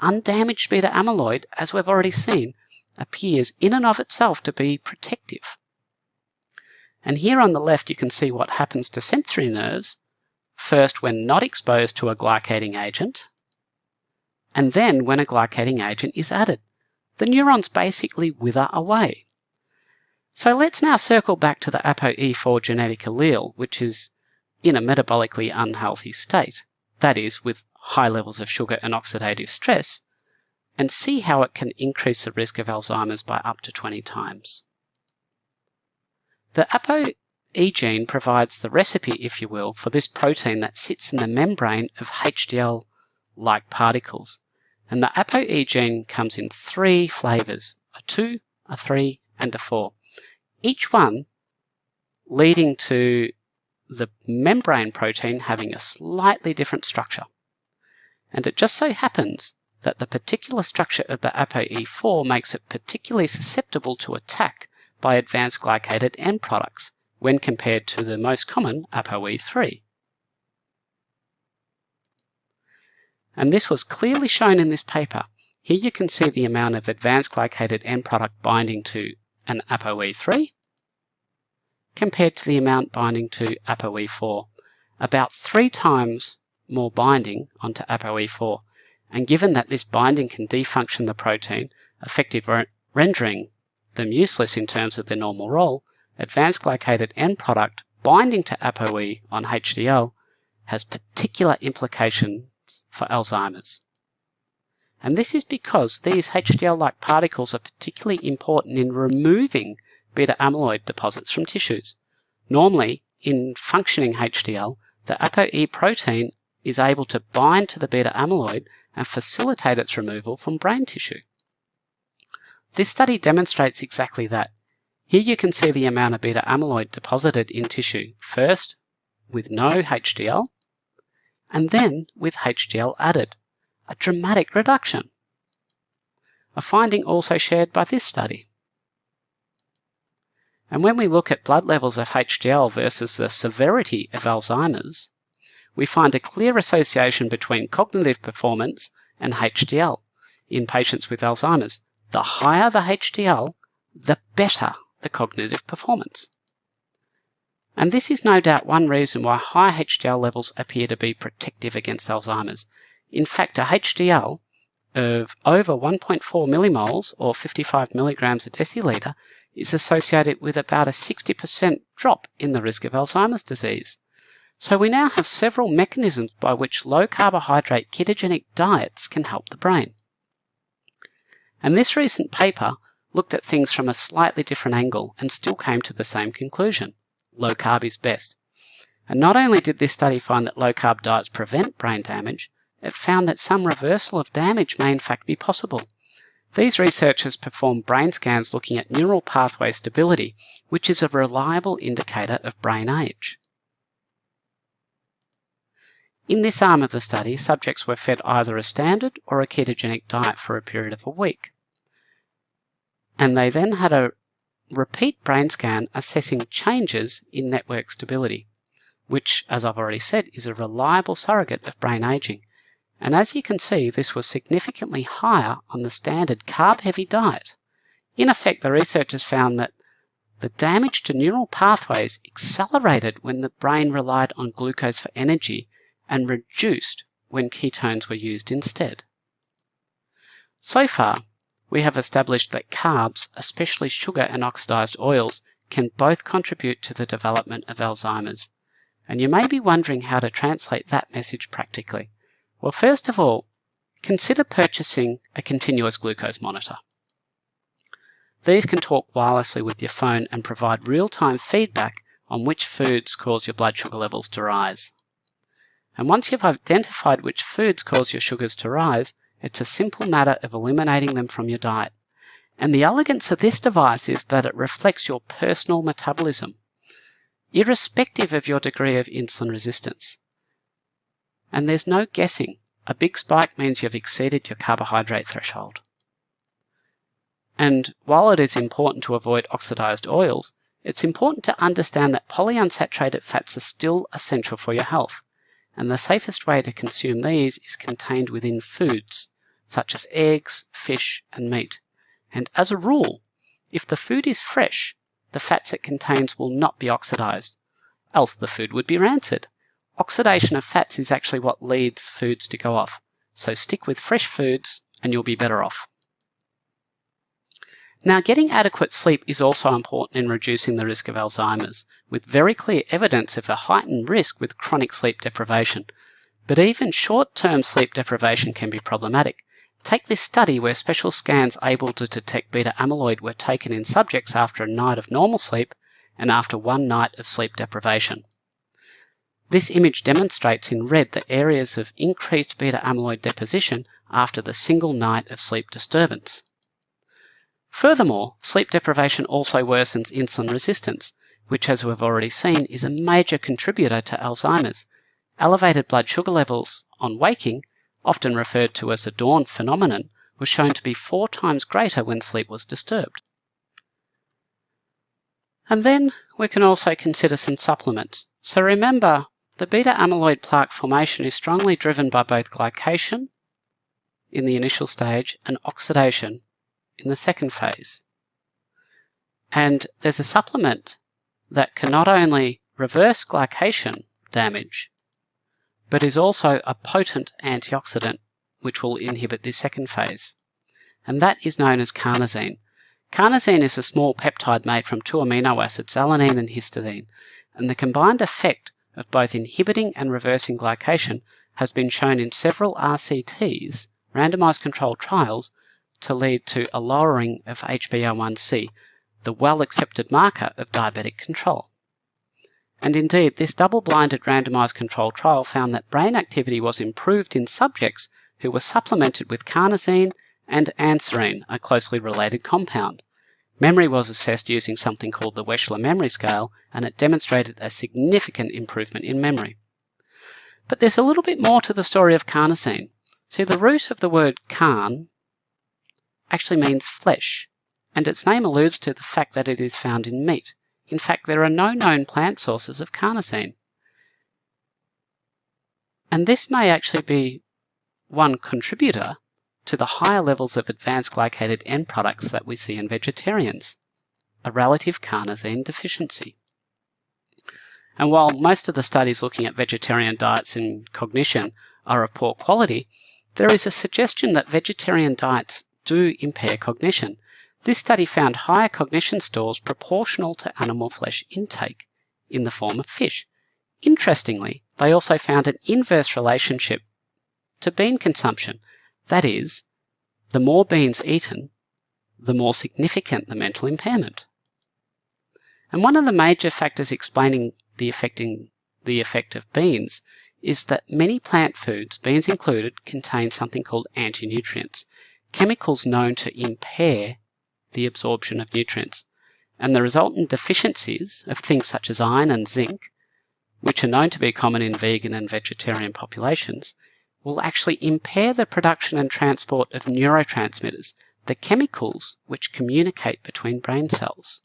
A: Undamaged beta-amyloid, as we've already seen, appears in and of itself to be protective. And here on the left you can see what happens to sensory nerves, first when not exposed to a glycating agent, and then when a glycating agent is added. The neurons basically wither away. So let's now circle back to the ApoE4 genetic allele, which is in a metabolically unhealthy state, that is, with high levels of sugar and oxidative stress, and see how it can increase the risk of Alzheimer's by up to 20 times. The ApoE gene provides the recipe, if you will, for this protein that sits in the membrane of HDL-like particles. And the ApoE gene comes in 3 flavors, a 2, a 3, and a 4. Each one leading to the membrane protein having a slightly different structure. And it just so happens that the particular structure of the ApoE4 makes it particularly susceptible to attack by advanced glycated end products when compared to the most common ApoE3. And this was clearly shown in this paper. Here you can see the amount of advanced glycated end product binding to an ApoE3 compared to the amount binding to ApoE4, about 3 times more binding onto ApoE4. And given that this binding can defunction the protein, effectively rendering them useless in terms of their normal role, advanced glycated end product binding to ApoE on HDL has particular implications for Alzheimer's. And this is because these HDL-like particles are particularly important in removing beta-amyloid deposits from tissues. Normally, in functioning HDL, the ApoE protein is able to bind to the beta-amyloid and facilitate its removal from brain tissue. This study demonstrates exactly that. Here you can see the amount of beta amyloid deposited in tissue, first with no HDL, and then with HDL added, a dramatic reduction. A finding also shared by this study. And when we look at blood levels of HDL versus the severity of Alzheimer's, we find a clear association between cognitive performance and HDL in patients with Alzheimer's. The higher the HDL, the better the cognitive performance. And this is no doubt one reason why high HDL levels appear to be protective against Alzheimer's. In fact, a HDL of over 1.4 millimoles or 55 milligrams a deciliter is associated with about a 60% drop in the risk of Alzheimer's disease. So we now have several mechanisms by which low carbohydrate ketogenic diets can help the brain. And this recent paper looked at things from a slightly different angle and still came to the same conclusion. Low carb is best. And not only did this study find that low carb diets prevent brain damage, it found that some reversal of damage may in fact be possible. These researchers performed brain scans looking at neural pathway stability, which is a reliable indicator of brain age. In this arm of the study, subjects were fed either a standard or a ketogenic diet for a period of a week. And they then had a repeat brain scan assessing changes in network stability, which, as I've already said, is a reliable surrogate of brain aging. And as you can see, this was significantly higher on the standard carb-heavy diet. In effect, the researchers found that the damage to neural pathways accelerated when the brain relied on glucose for energy and reduced when ketones were used instead. So far, we have established that carbs, especially sugar and oxidized oils, can both contribute to the development of Alzheimer's. And you may be wondering how to translate that message practically. Well, first of all, consider purchasing a continuous glucose monitor. These can talk wirelessly with your phone and provide real-time feedback on which foods cause your blood sugar levels to rise. And once you've identified which foods cause your sugars to rise, it's a simple matter of eliminating them from your diet. And the elegance of this device is that it reflects your personal metabolism, irrespective of your degree of insulin resistance. And there's no guessing. A big spike means you've exceeded your carbohydrate threshold. And while it is important to avoid oxidized oils, it's important to understand that polyunsaturated fats are still essential for your health. And the safest way to consume these is contained within foods, such as eggs, fish, and meat. And as a rule, if the food is fresh, the fats it contains will not be oxidized, else the food would be rancid. Oxidation of fats is actually what leads foods to go off, so stick with fresh foods and you'll be better off. Now, getting adequate sleep is also important in reducing the risk of Alzheimer's, with very clear evidence of a heightened risk with chronic sleep deprivation. But even short-term sleep deprivation can be problematic. Take this study where special scans able to detect beta amyloid were taken in subjects after a night of normal sleep and after one night of sleep deprivation. This image demonstrates in red the areas of increased beta amyloid deposition after the single night of sleep disturbance. Furthermore, sleep deprivation also worsens insulin resistance, which, as we've already seen, is a major contributor to Alzheimer's. Elevated blood sugar levels on waking, often referred to as the dawn phenomenon, was shown to be 4 times greater when sleep was disturbed. And then we can also consider some supplements. So remember, the beta amyloid plaque formation is strongly driven by both glycation in the initial stage and oxidation in the second phase. And there's a supplement that can not only reverse glycation damage, but is also a potent antioxidant which will inhibit this second phase. And that is known as carnosine. Carnosine is a small peptide made from 2 amino acids, alanine and histidine, and the combined effect of both inhibiting and reversing glycation has been shown in several RCTs, randomized controlled trials, to lead to a lowering of HbA1c, the well-accepted marker of diabetic control. And indeed, this double-blinded randomized controlled trial found that brain activity was improved in subjects who were supplemented with carnosine and anserine, a closely related compound. Memory was assessed using something called the Wechsler Memory Scale, and it demonstrated a significant improvement in memory. But there's a little bit more to the story of carnosine. See, the root of the word carn actually means flesh, and its name alludes to the fact that it is found in meat. In fact, there are no known plant sources of carnosine. And this may actually be one contributor to the higher levels of advanced glycated end products that we see in vegetarians, a relative carnosine deficiency. And while most of the studies looking at vegetarian diets and cognition are of poor quality, there is a suggestion that vegetarian diets do impair cognition. This study found higher cognition scores proportional to animal flesh intake in the form of fish. Interestingly, they also found an inverse relationship to bean consumption. That is, the more beans eaten, the more significant the mental impairment. And one of the major factors explaining the effect of beans is that many plant foods, beans included, contain something called anti-nutrients, chemicals known to impair the absorption of nutrients. And the resultant deficiencies of things such as iron and zinc, which are known to be common in vegan and vegetarian populations, will actually impair the production and transport of neurotransmitters, the chemicals which communicate between brain cells.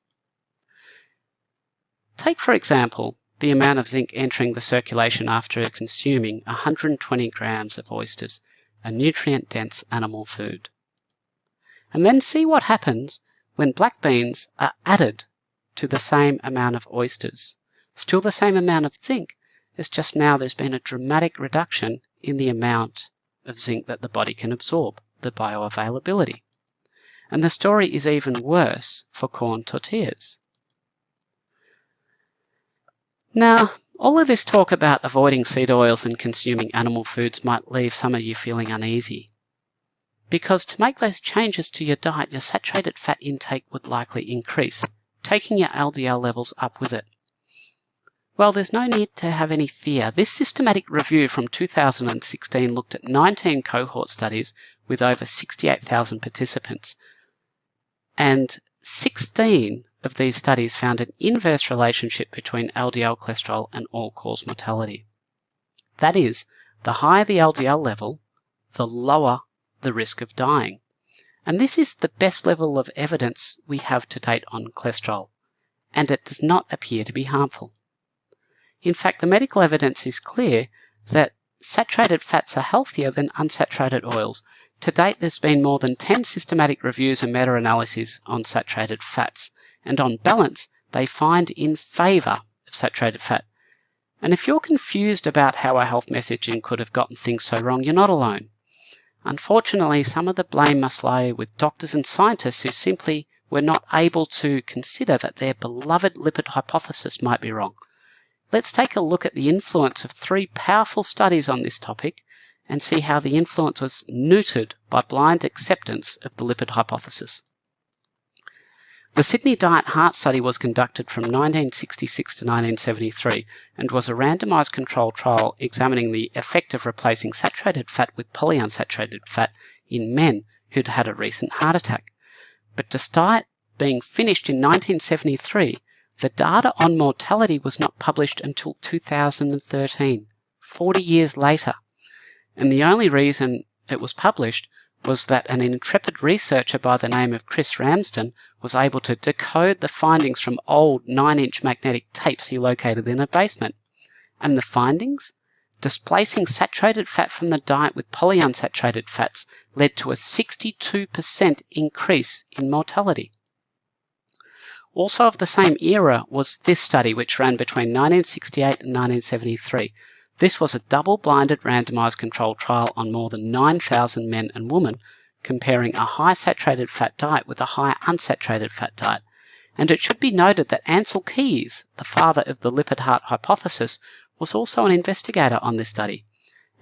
A: Take, for example, the amount of zinc entering the circulation after consuming 120 grams of oysters, a nutrient-dense animal food. And then see what happens when black beans are added to the same amount of oysters. Still the same amount of zinc, it's just now there's been a dramatic reduction in the amount of zinc that the body can absorb, the bioavailability. And the story is even worse for corn tortillas. Now, all of this talk about avoiding seed oils and consuming animal foods might leave some of you feeling uneasy, because to make those changes to your diet, your saturated fat intake would likely increase, taking your LDL levels up with it. Well, there's no need to have any fear. This systematic review from 2016 looked at 19 cohort studies with over 68,000 participants, and 16 of these studies found an inverse relationship between LDL cholesterol and all-cause mortality. That is, the higher the LDL level, the lower the risk of dying. And this is the best level of evidence we have to date on cholesterol, and it does not appear to be harmful. In fact, the medical evidence is clear that saturated fats are healthier than unsaturated oils. To date, there's been more than 10 systematic reviews and meta-analyses on saturated fats, and on balance, they find in favour of saturated fat. And if you're confused about how our health messaging could have gotten things so wrong, you're not alone. Unfortunately, some of the blame must lie with doctors and scientists who simply were not able to consider that their beloved lipid hypothesis might be wrong. Let's take a look at the influence of 3 powerful studies on this topic and see how the influence was neutered by blind acceptance of the lipid hypothesis. The Sydney Diet Heart Study was conducted from 1966 to 1973 and was a randomised controlled trial examining the effect of replacing saturated fat with polyunsaturated fat in men who'd had a recent heart attack. But despite being finished in 1973, the data on mortality was not published until 2013, 40 years later. And the only reason it was published was that an intrepid researcher by the name of Chris Ramsden was able to decode the findings from old 9-inch magnetic tapes he located in a basement. And the findings? Displacing saturated fat from the diet with polyunsaturated fats led to a 62% increase in mortality. Also of the same era was this study, which ran between 1968 and 1973. This was a double-blinded randomised controlled trial on more than 9,000 men and women, comparing a high saturated fat diet with a high unsaturated fat diet. And it should be noted that Ansel Keys, the father of the lipid heart hypothesis, was also an investigator on this study.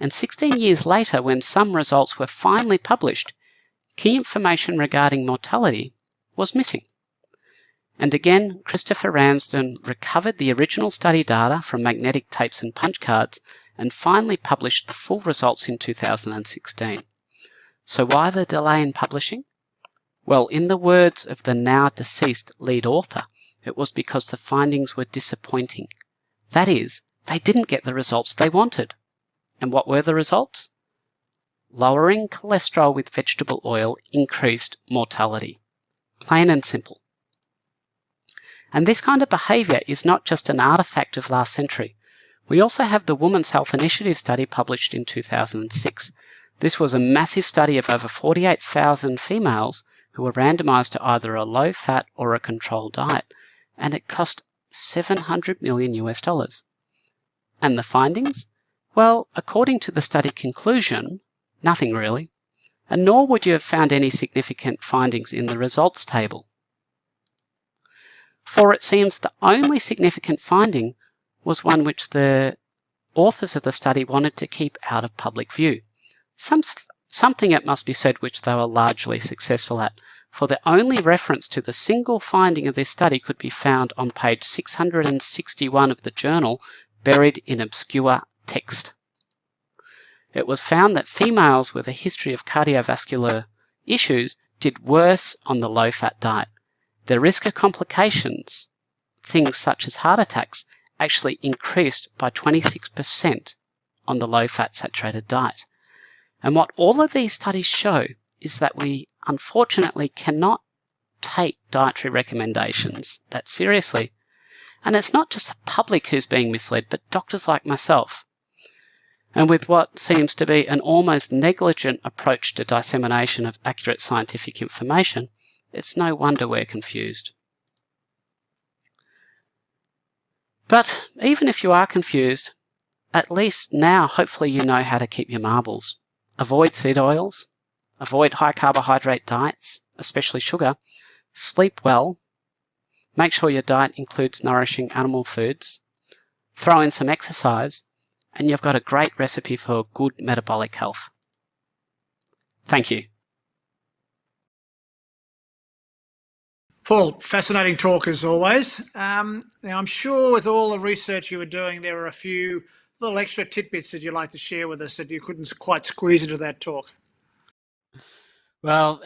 A: And 16 years later, when some results were finally published, key information regarding mortality was missing. And again, Christopher Ramsden recovered the original study data from magnetic tapes and punch cards and finally published the full results in 2016. So why the delay in publishing? Well, in the words of the now deceased lead author, it was because the findings were disappointing. That is, they didn't get the results they wanted. And what were the results? Lowering cholesterol with vegetable oil increased mortality. Plain and simple. And this kind of behaviour is not just an artefact of last century. We also have the Women's Health Initiative study published in 2006. This was a massive study of over 48,000 females who were randomised to either a low-fat or a controlled diet, and it cost $700 million US. And the findings? Well, according to the study conclusion, nothing really, and nor would you have found any significant findings in the results table. For it seems the only significant finding was one which the authors of the study wanted to keep out of public view. Something, it must be said, which they were largely successful at, for the only reference to the single finding of this study could be found on page 661 of the journal, buried in obscure text. It was found that females with a history of cardiovascular issues did worse on the low-fat diet. The risk of complications, things such as heart attacks, actually increased by 26% on the low-fat saturated diet. And what all of these studies show is that we unfortunately cannot take dietary recommendations that seriously. And it's not just the public who's being misled, but doctors like myself. And with what seems to be an almost negligent approach to dissemination of accurate scientific information, it's no wonder we're confused. But even if you are confused, at least now hopefully you know how to keep your marbles. Avoid seed oils, avoid high carbohydrate diets, especially sugar, sleep well, make sure your diet includes nourishing animal foods, throw in some exercise, and you've got a great recipe for good metabolic health. Thank you.
C: Paul, fascinating talk as always. Now, I'm sure with all the research you were doing, there were a few little extra tidbits that you'd like to share with us that you couldn't quite squeeze into that talk.
A: Well,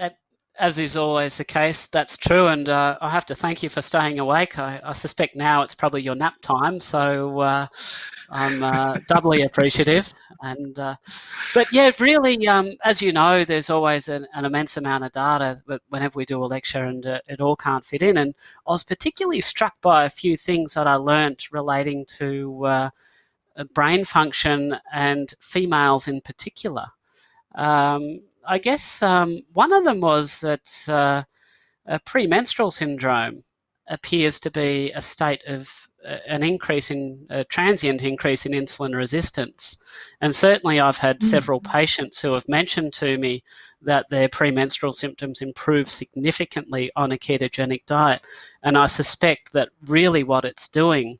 A: as is always the case, that's true, and I have to thank you for staying awake. I suspect now it's probably your nap time, so I'm doubly appreciative. And but yeah, really, as you know, there's always an immense amount of data whenever we do a lecture, and it all can't fit in. And I was particularly struck by a few things that I learnt relating to brain function and females in particular. I guess one of them was that premenstrual syndrome appears to be a state of an increase in a transient increase in insulin resistance. And certainly I've had several patients who have mentioned to me that their premenstrual symptoms improve significantly on a ketogenic diet. And I suspect that really what it's doing,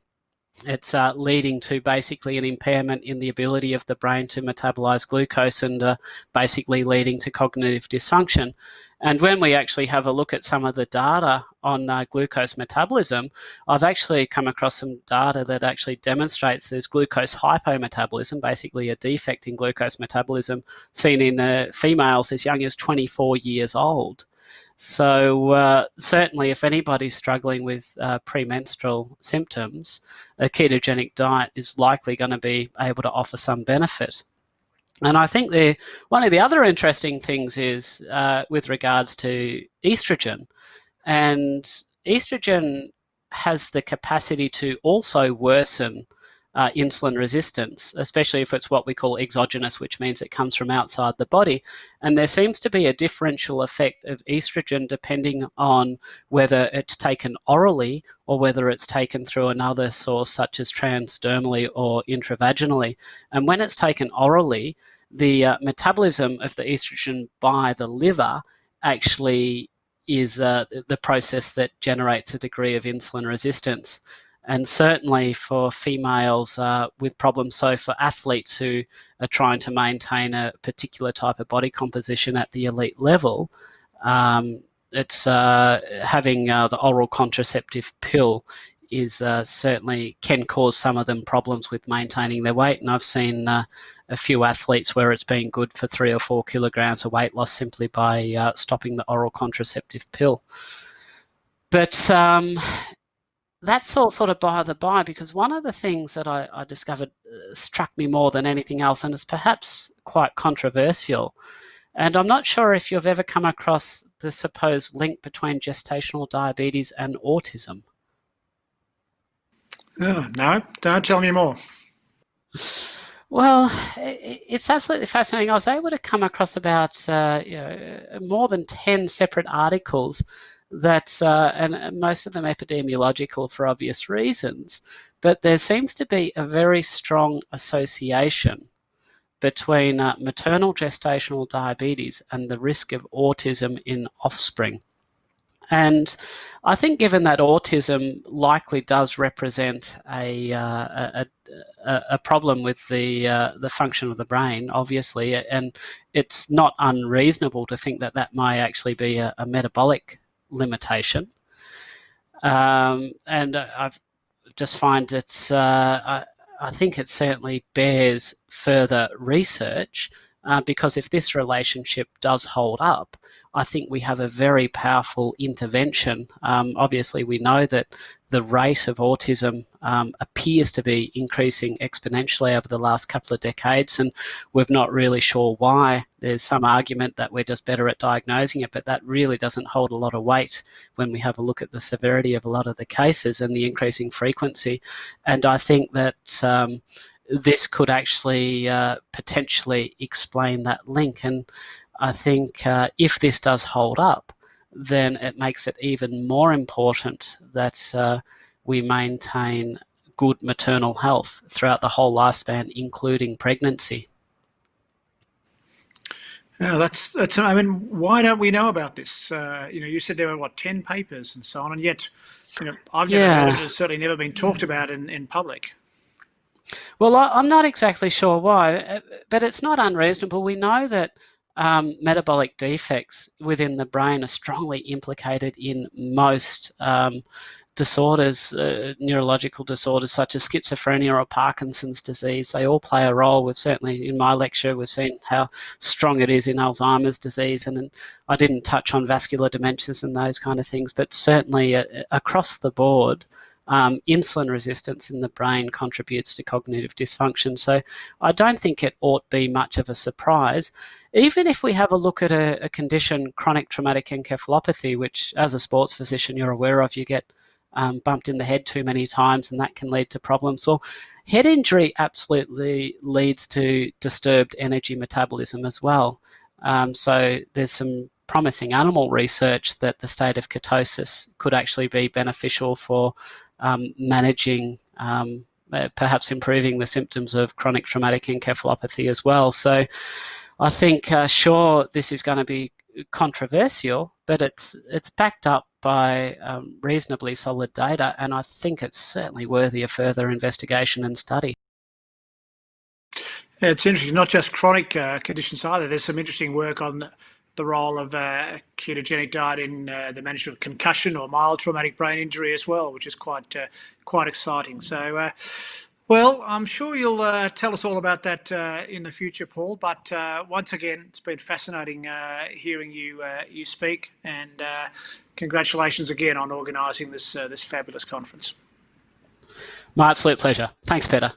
A: it's leading to basically an impairment in the ability of the brain to metabolize glucose and basically leading to cognitive dysfunction. And when we actually have a look at some of the data on glucose metabolism, I've actually come across some data that actually demonstrates there's glucose hypometabolism, basically a defect in glucose metabolism seen in females as young as 24 years old. So certainly if anybody's struggling with premenstrual symptoms, a ketogenic diet is likely going to be able to offer some benefit. And I think one of the other interesting things is with regards to estrogen. And estrogen has the capacity to also worsen insulin resistance, especially if it's what we call exogenous, which means it comes from outside the body. And there seems to be a differential effect of estrogen depending on whether it's taken orally or whether it's taken through another source such as transdermally or intravaginally. And when it's taken orally, the metabolism of the estrogen by the liver actually is the process that generates a degree of insulin resistance. And certainly for females with problems, so for athletes who are trying to maintain a particular type of body composition at the elite level, it's having the oral contraceptive pill is certainly can cause some of them problems with maintaining their weight. And I've seen a few athletes where it's been good for 3 or 4 kilograms of weight loss simply by stopping the oral contraceptive pill. But that's all sort of by the by, because one of the things that I discovered struck me more than anything else, and it's perhaps quite controversial, and I'm not sure if you've ever come across the supposed link between gestational diabetes and autism.
C: Oh, no, don't tell me more.
A: Well, it's absolutely fascinating. I was able to come across about more than 10 separate articles that, and most of them epidemiological for obvious reasons, but there seems to be a very strong association between maternal gestational diabetes and the risk of autism in offspring. And I think given that autism likely does represent a problem with the function of the brain, obviously, and it's not unreasonable to think that that may actually be a metabolic limitation. And I've just find it's I think it certainly bears further research, because if this relationship does hold up, I think we have a very powerful intervention. Obviously, we know that the rate of autism appears to be increasing exponentially over the last couple of decades, and we're not really sure why. There's some argument that we're just better at diagnosing it, but that really doesn't hold a lot of weight when we have a look at the severity of a lot of the cases and the increasing frequency. And I think that this could actually potentially explain that link. And I think if this does hold up, then it makes it even more important that we maintain good maternal health throughout the whole lifespan, including pregnancy.
C: Yeah, that's. I mean, why don't we know about this? You said there were 10 papers and so on, and yet, I've never heard of it. It's certainly never been talked about in public.
A: Well, I'm not exactly sure why, but it's not unreasonable. We know that metabolic defects within the brain are strongly implicated in most disorders, neurological disorders such as schizophrenia or Parkinson's disease. They all play a role. We've certainly, in my lecture, we've seen how strong it is in Alzheimer's disease, and I didn't touch on vascular dementias and those kind of things, but certainly across the board, insulin resistance in the brain contributes to cognitive dysfunction. So I don't think it ought be much of a surprise. Even if we have a look at a condition, chronic traumatic encephalopathy, which as a sports physician you're aware of, you get bumped in the head too many times and that can lead to problems. Well, head injury absolutely leads to disturbed energy metabolism as well. So there's some promising animal research that the state of ketosis could actually be beneficial for managing, perhaps improving the symptoms of chronic traumatic encephalopathy as well. So I think, sure, this is going to be controversial, but it's backed up by reasonably solid data, and I think it's certainly worthy of further investigation and study.
C: Yeah, it's interesting, not just chronic conditions either. There's some interesting work on the role of ketogenic diet in the management of concussion or mild traumatic brain injury as well, which is quite exciting. So, well, I'm sure you'll tell us all about that in the future, Paul. But once again, it's been fascinating hearing you speak, and congratulations again on organising this fabulous conference.
A: My absolute pleasure. Thanks, Peter.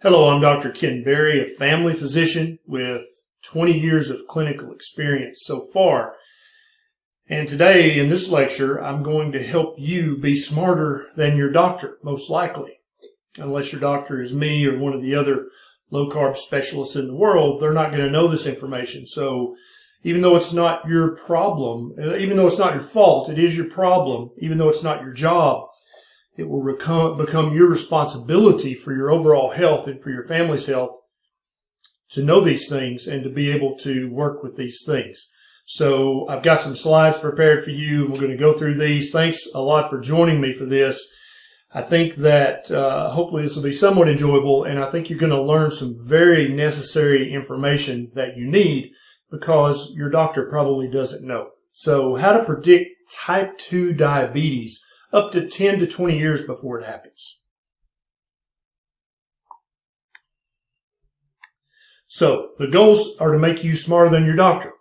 D: Hello, I'm Dr. Ken Berry, a family physician with 20 years of clinical experience so far. And today in this lecture, I'm going to help you be smarter than your doctor, most likely. Unless your doctor is me or one of the other low-carb specialists in the world, they're not going to know this information. So even though it's not your problem, even though it's not your fault, it is your problem. Even though it's not your job, it will become your responsibility for your overall health and for your family's health to know these things and to be able to work with these things. So I've got some slides prepared for you, and we're going to go through these. Thanks a lot for joining me for this. I think that hopefully this will be somewhat enjoyable, and I think you're going to learn some very necessary information that you need because your doctor probably doesn't know. So how to predict type 2 diabetes up to 10 to 20 years before it happens. So the goals are to make you smarter than your doctor.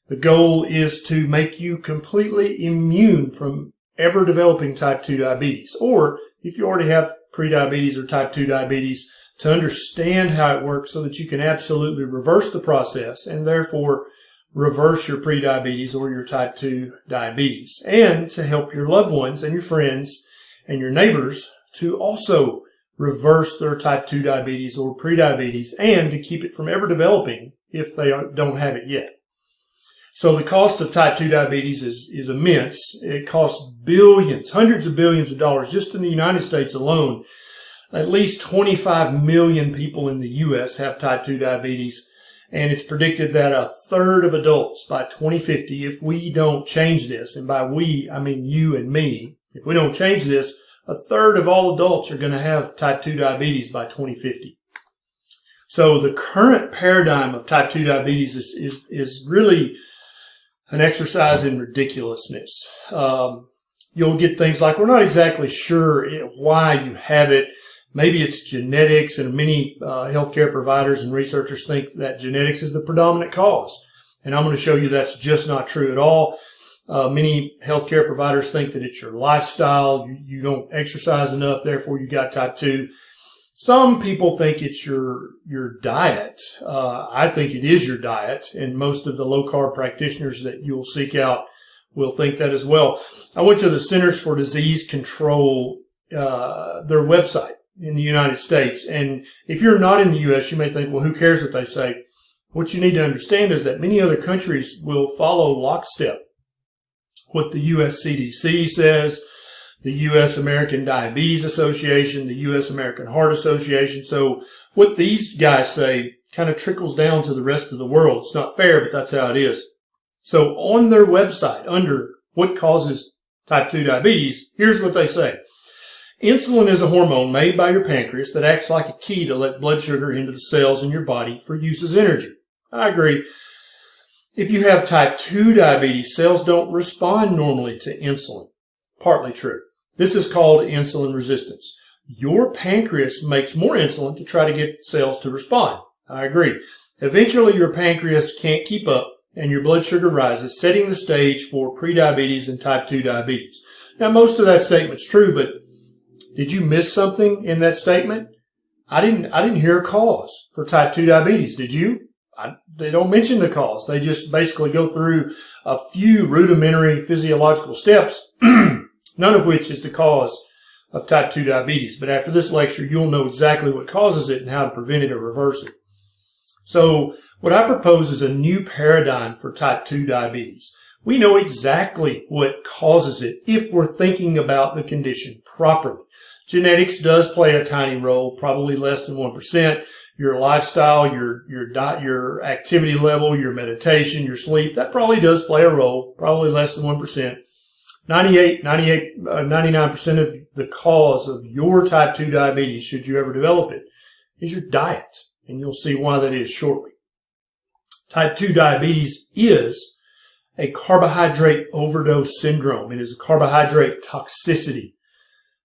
D: The goal is to make you completely immune from ever developing type 2 diabetes. Or if you already have prediabetes or type 2 diabetes, to understand how it works so that you can absolutely reverse the process and therefore reverse your prediabetes or your type 2 diabetes, and to help your loved ones and your friends and your neighbors to also reverse their type 2 diabetes or prediabetes and to keep it from ever developing if they don't have it yet. So the cost of type 2 diabetes is immense. It costs billions, hundreds of billions of dollars just in the United States alone. At least 25 million people in the U.S. have type 2 diabetes, and it's predicted that a third of adults by 2050, if we don't change this, and by we, I mean you and me, if we don't change this, a third of all adults are going to have type 2 diabetes by 2050. So the current paradigm of type 2 diabetes is really an exercise in ridiculousness. You'll get things like, we're not exactly sure why you have it. Maybe it's genetics, and many healthcare providers and researchers think that genetics is the predominant cause. And I'm going to show you that's just not true at all. Many healthcare providers think that it's your lifestyle. You don't exercise enough, therefore you got type 2. Some people think it's your diet. I think it is your diet, and most of the low-carb practitioners that you'll seek out will think that as well. I went to the Centers for Disease Control, their website in the United States, and if you're not in the U.S., you may think, well, who cares what they say? What you need to understand is that many other countries will follow lockstep what the U.S. CDC says, the U.S. American Diabetes Association, the U.S. American Heart Association. So what these guys say kind of trickles down to the rest of the world. It's not fair, but that's how it is. So on their website, under what causes type 2 diabetes, here's what they say. Insulin is a hormone made by your pancreas that acts like a key to let blood sugar into the cells in your body for use as energy. I agree. If you have type 2 diabetes, cells don't respond normally to insulin. Partly true. This is called insulin resistance. Your pancreas makes more insulin to try to get cells to respond. I agree. Eventually, your pancreas can't keep up and your blood sugar rises, setting the stage for prediabetes and type 2 diabetes. Now, most of that statement's true, but did you miss something in that statement? I didn't hear a cause for type 2 diabetes. Did you? They don't mention the cause. They just basically go through a few rudimentary physiological steps, none of which is the cause of type 2 diabetes. But after this lecture, you'll know exactly what causes it and how to prevent it or reverse it. So what I propose is a new paradigm for type 2 diabetes. We know exactly what causes it if we're thinking about the condition properly. Genetics does play a tiny role, probably less than 1%. Your lifestyle, your diet, your activity level, your meditation, your sleep, that probably does play a role, probably less than 1%. 99% of the cause of your type 2 diabetes, should you ever develop it, is your diet. And you'll see why that is shortly. Type 2 diabetes is a carbohydrate overdose syndrome. It is a carbohydrate toxicity.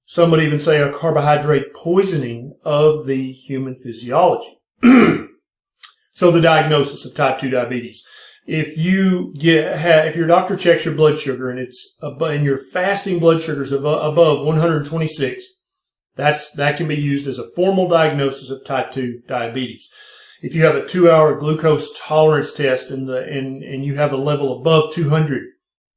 D: Some would even say a carbohydrate poisoning of the human physiology. So the diagnosis of type 2 diabetes. If your doctor checks your blood sugar and and your fasting blood sugar is above 126, that can be used as a formal diagnosis of type 2 diabetes. If you have a 2-hour glucose tolerance test and you have a level above 200,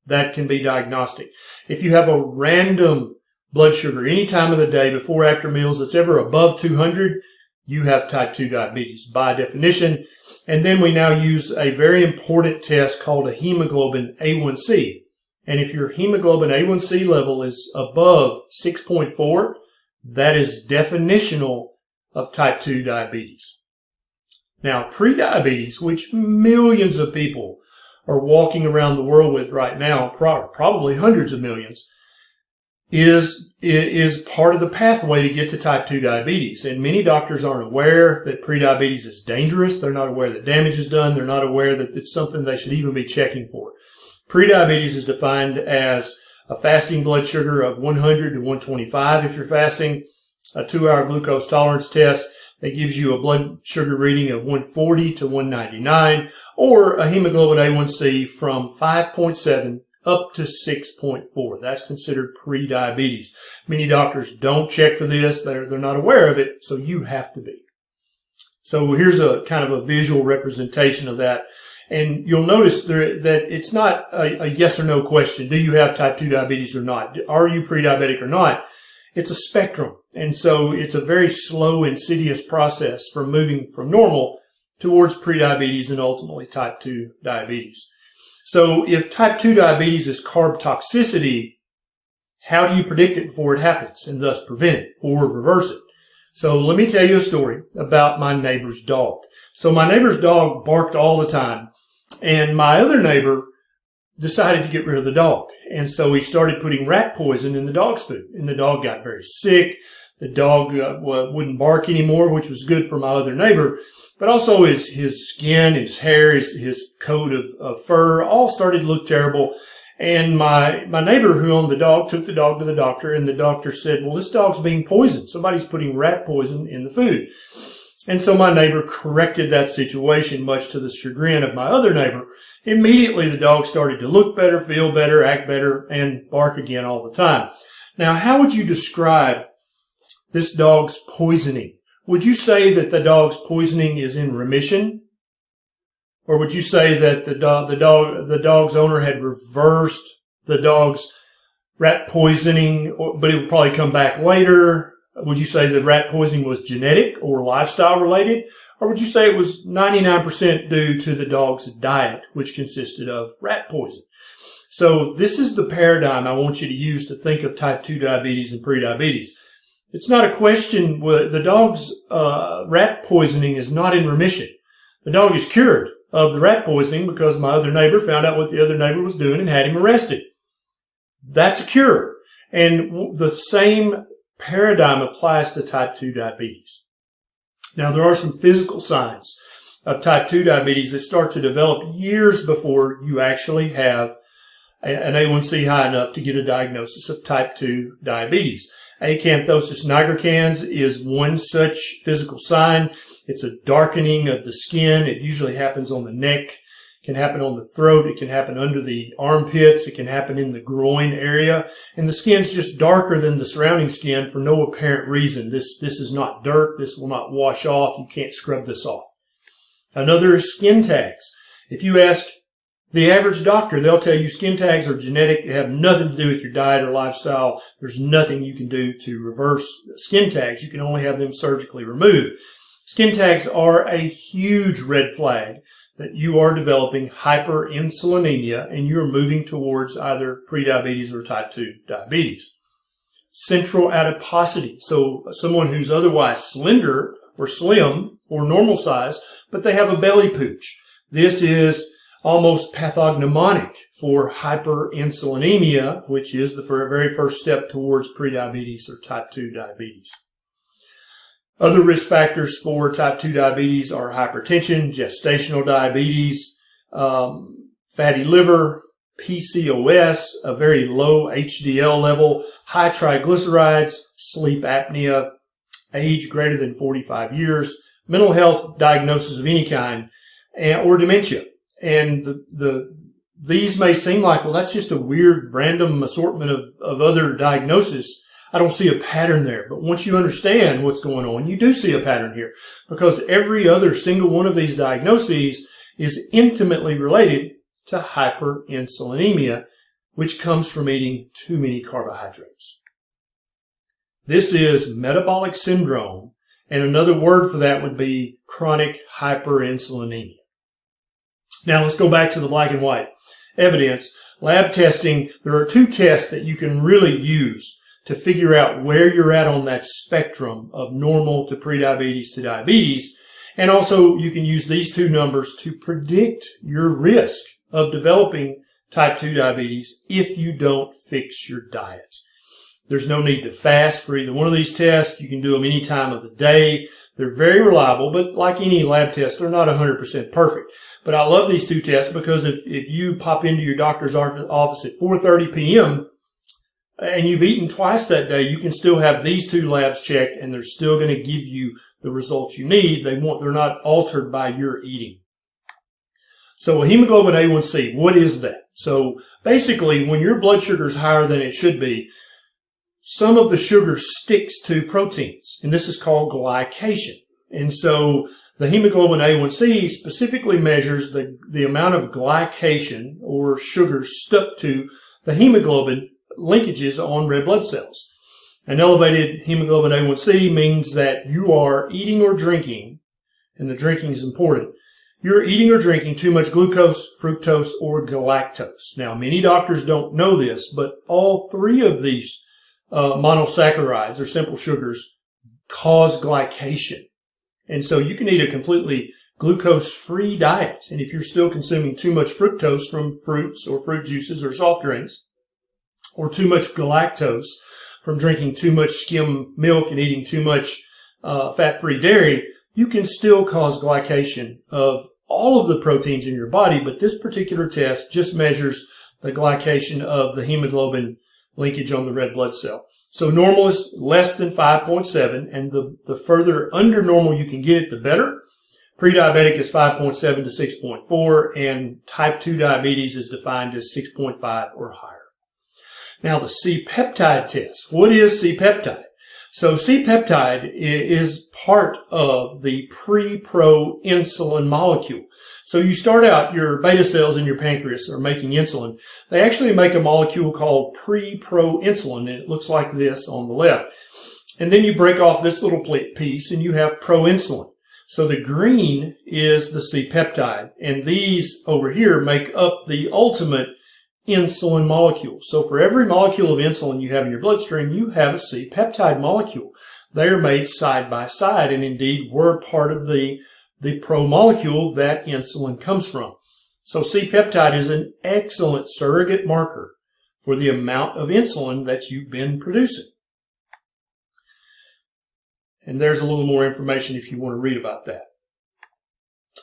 D: that can be diagnostic. If you have a random blood sugar any time of the day, before or after meals, that's ever above 200, you have type 2 diabetes by definition. And then we now use a very important test called a hemoglobin A1C. And if your hemoglobin A1C level is above 6.4, that is definitional of type 2 diabetes. Now, prediabetes, which millions of people are walking around the world with right now, probably hundreds of millions, is part of the pathway to get to type 2 diabetes. And many doctors aren't aware that prediabetes is dangerous. They're not aware that damage is done. They're not aware that it's something they should even be checking for. Prediabetes is defined as a fasting blood sugar of 100 to 125 if you're fasting, a 2-hour glucose tolerance test that gives you a blood sugar reading of 140 to 199, or a hemoglobin A1C from 5.7 up to 6.4. That's considered prediabetes. Many doctors don't check for this. They're not aware of it, so you have to be. So here's a kind of a visual representation of that. And you'll notice that it's not a yes or no question. Do you have type 2 diabetes or not? Are you pre-diabetic or not? It's a spectrum. And so it's a very slow, insidious process from moving from normal towards prediabetes and ultimately type 2 diabetes. So if type 2 diabetes is carb toxicity, how do you predict it before it happens and thus prevent it or reverse it? So let me tell you a story about my neighbor's dog. So my neighbor's dog barked all the time, and my other neighbor decided to get rid of the dog. And so he started putting rat poison in the dog's food, and the dog got very sick. The dog wouldn't bark anymore, which was good for my other neighbor, but also his skin, his hair, his coat of fur all started to look terrible. And my neighbor who owned the dog took the dog to the doctor, and the doctor said, well, this dog's being poisoned. Somebody's putting rat poison in the food. And so my neighbor corrected that situation, much to the chagrin of my other neighbor. Immediately, the dog started to look better, feel better, act better, and bark again all the time. Now, how would you describe this dog's poisoning? Would you say that the dog's poisoning is in remission? Or would you say that the dog's owner had reversed the dog's rat poisoning, but it would probably come back later? Would you say the rat poisoning was genetic or lifestyle related? Or would you say it was 99% due to the dog's diet, which consisted of rat poison? So this is the paradigm I want you to use to think of type 2 diabetes and prediabetes. It's not a question. The dog's rat poisoning is not in remission. The dog is cured of the rat poisoning because my other neighbor found out what the other neighbor was doing and had him arrested. That's a cure. And the same paradigm applies to type 2 diabetes. Now, there are some physical signs of type 2 diabetes that start to develop years before you actually have an A1C high enough to get a diagnosis of type 2 diabetes. Acanthosis nigricans is one such physical sign. It's a darkening of the skin. It usually happens on the neck. It can happen on the throat. It can happen under the armpits. It can happen in the groin area. And the skin's just darker than the surrounding skin for no apparent reason. This is not dirt. This will not wash off. You can't scrub this off. Another is skin tags. If you ask the average doctor, they'll tell you skin tags are genetic. They have nothing to do with your diet or lifestyle. There's nothing you can do to reverse skin tags. You can only have them surgically removed. Skin tags are a huge red flag that you are developing hyperinsulinemia and you're moving towards either prediabetes or type 2 diabetes. Central adiposity. So someone who's otherwise slender or slim or normal size, but they have a belly pooch. This is almost pathognomonic for hyperinsulinemia, which is the very first step towards prediabetes or type 2 diabetes. Other risk factors for type 2 diabetes are hypertension, gestational diabetes, fatty liver, PCOS, a very low HDL level, high triglycerides, sleep apnea, age greater than 45 years, mental health diagnosis of any kind, or dementia. And these may seem like, well, that's just a weird random assortment of other diagnoses. I don't see a pattern there. But once you understand what's going on, you do see a pattern here, because every other single one of these diagnoses is intimately related to hyperinsulinemia, which comes from eating too many carbohydrates. This is metabolic syndrome, and another word for that would be chronic hyperinsulinemia. Now let's go back to the black and white evidence. Lab testing, there are two tests that you can really use to figure out where you're at on that spectrum of normal to prediabetes to diabetes. And also you can use these two numbers to predict your risk of developing type 2 diabetes if you don't fix your diet. There's no need to fast for either one of these tests. You can do them any time of the day. They're very reliable, but like any lab test, they're not 100% perfect. But I love these two tests because if you pop into your doctor's office at 4:30 p.m. and you've eaten twice that day, you can still have these two labs checked, and they're still going to give you the results you need. They're not altered by your eating. So a hemoglobin A1C, what is that? So basically, when your blood sugar is higher than it should be, some of the sugar sticks to proteins, and this is called glycation. And so the hemoglobin A1C specifically measures the amount of glycation or sugar stuck to the hemoglobin linkages on red blood cells. An elevated hemoglobin A1C means that you are eating or drinking, and the drinking is important, you're eating or drinking too much glucose, fructose, or galactose. Now, many doctors don't know this, but all three of these monosaccharides or simple sugars cause glycation. And so you can eat a completely glucose-free diet. And if you're still consuming too much fructose from fruits or fruit juices or soft drinks, or too much galactose from drinking too much skim milk and eating too much fat-free dairy, you can still cause glycation of all of the proteins in your body, but this particular test just measures the glycation of the hemoglobin linkage on the red blood cell. So normal is less than 5.7, and the further under normal you can get it, the better. Pre-diabetic is 5.7 to 6.4, and type 2 diabetes is defined as 6.5 or higher. Now, the C-peptide test. What is C-peptide? So C-peptide is part of the pre-pro insulin molecule. So you start out, your beta cells in your pancreas are making insulin. They actually make a molecule called pre-pro insulin, and it looks like this on the left. And then you break off this little piece and you have proinsulin. So the green is the C-peptide, and these over here make up the ultimate insulin molecule. So for every molecule of insulin you have in your bloodstream, you have a C-peptide molecule. They are made side by side, and indeed were part of the pro molecule that insulin comes from. So C-peptide is an excellent surrogate marker for the amount of insulin that you've been producing. And there's a little more information if you want to read about that.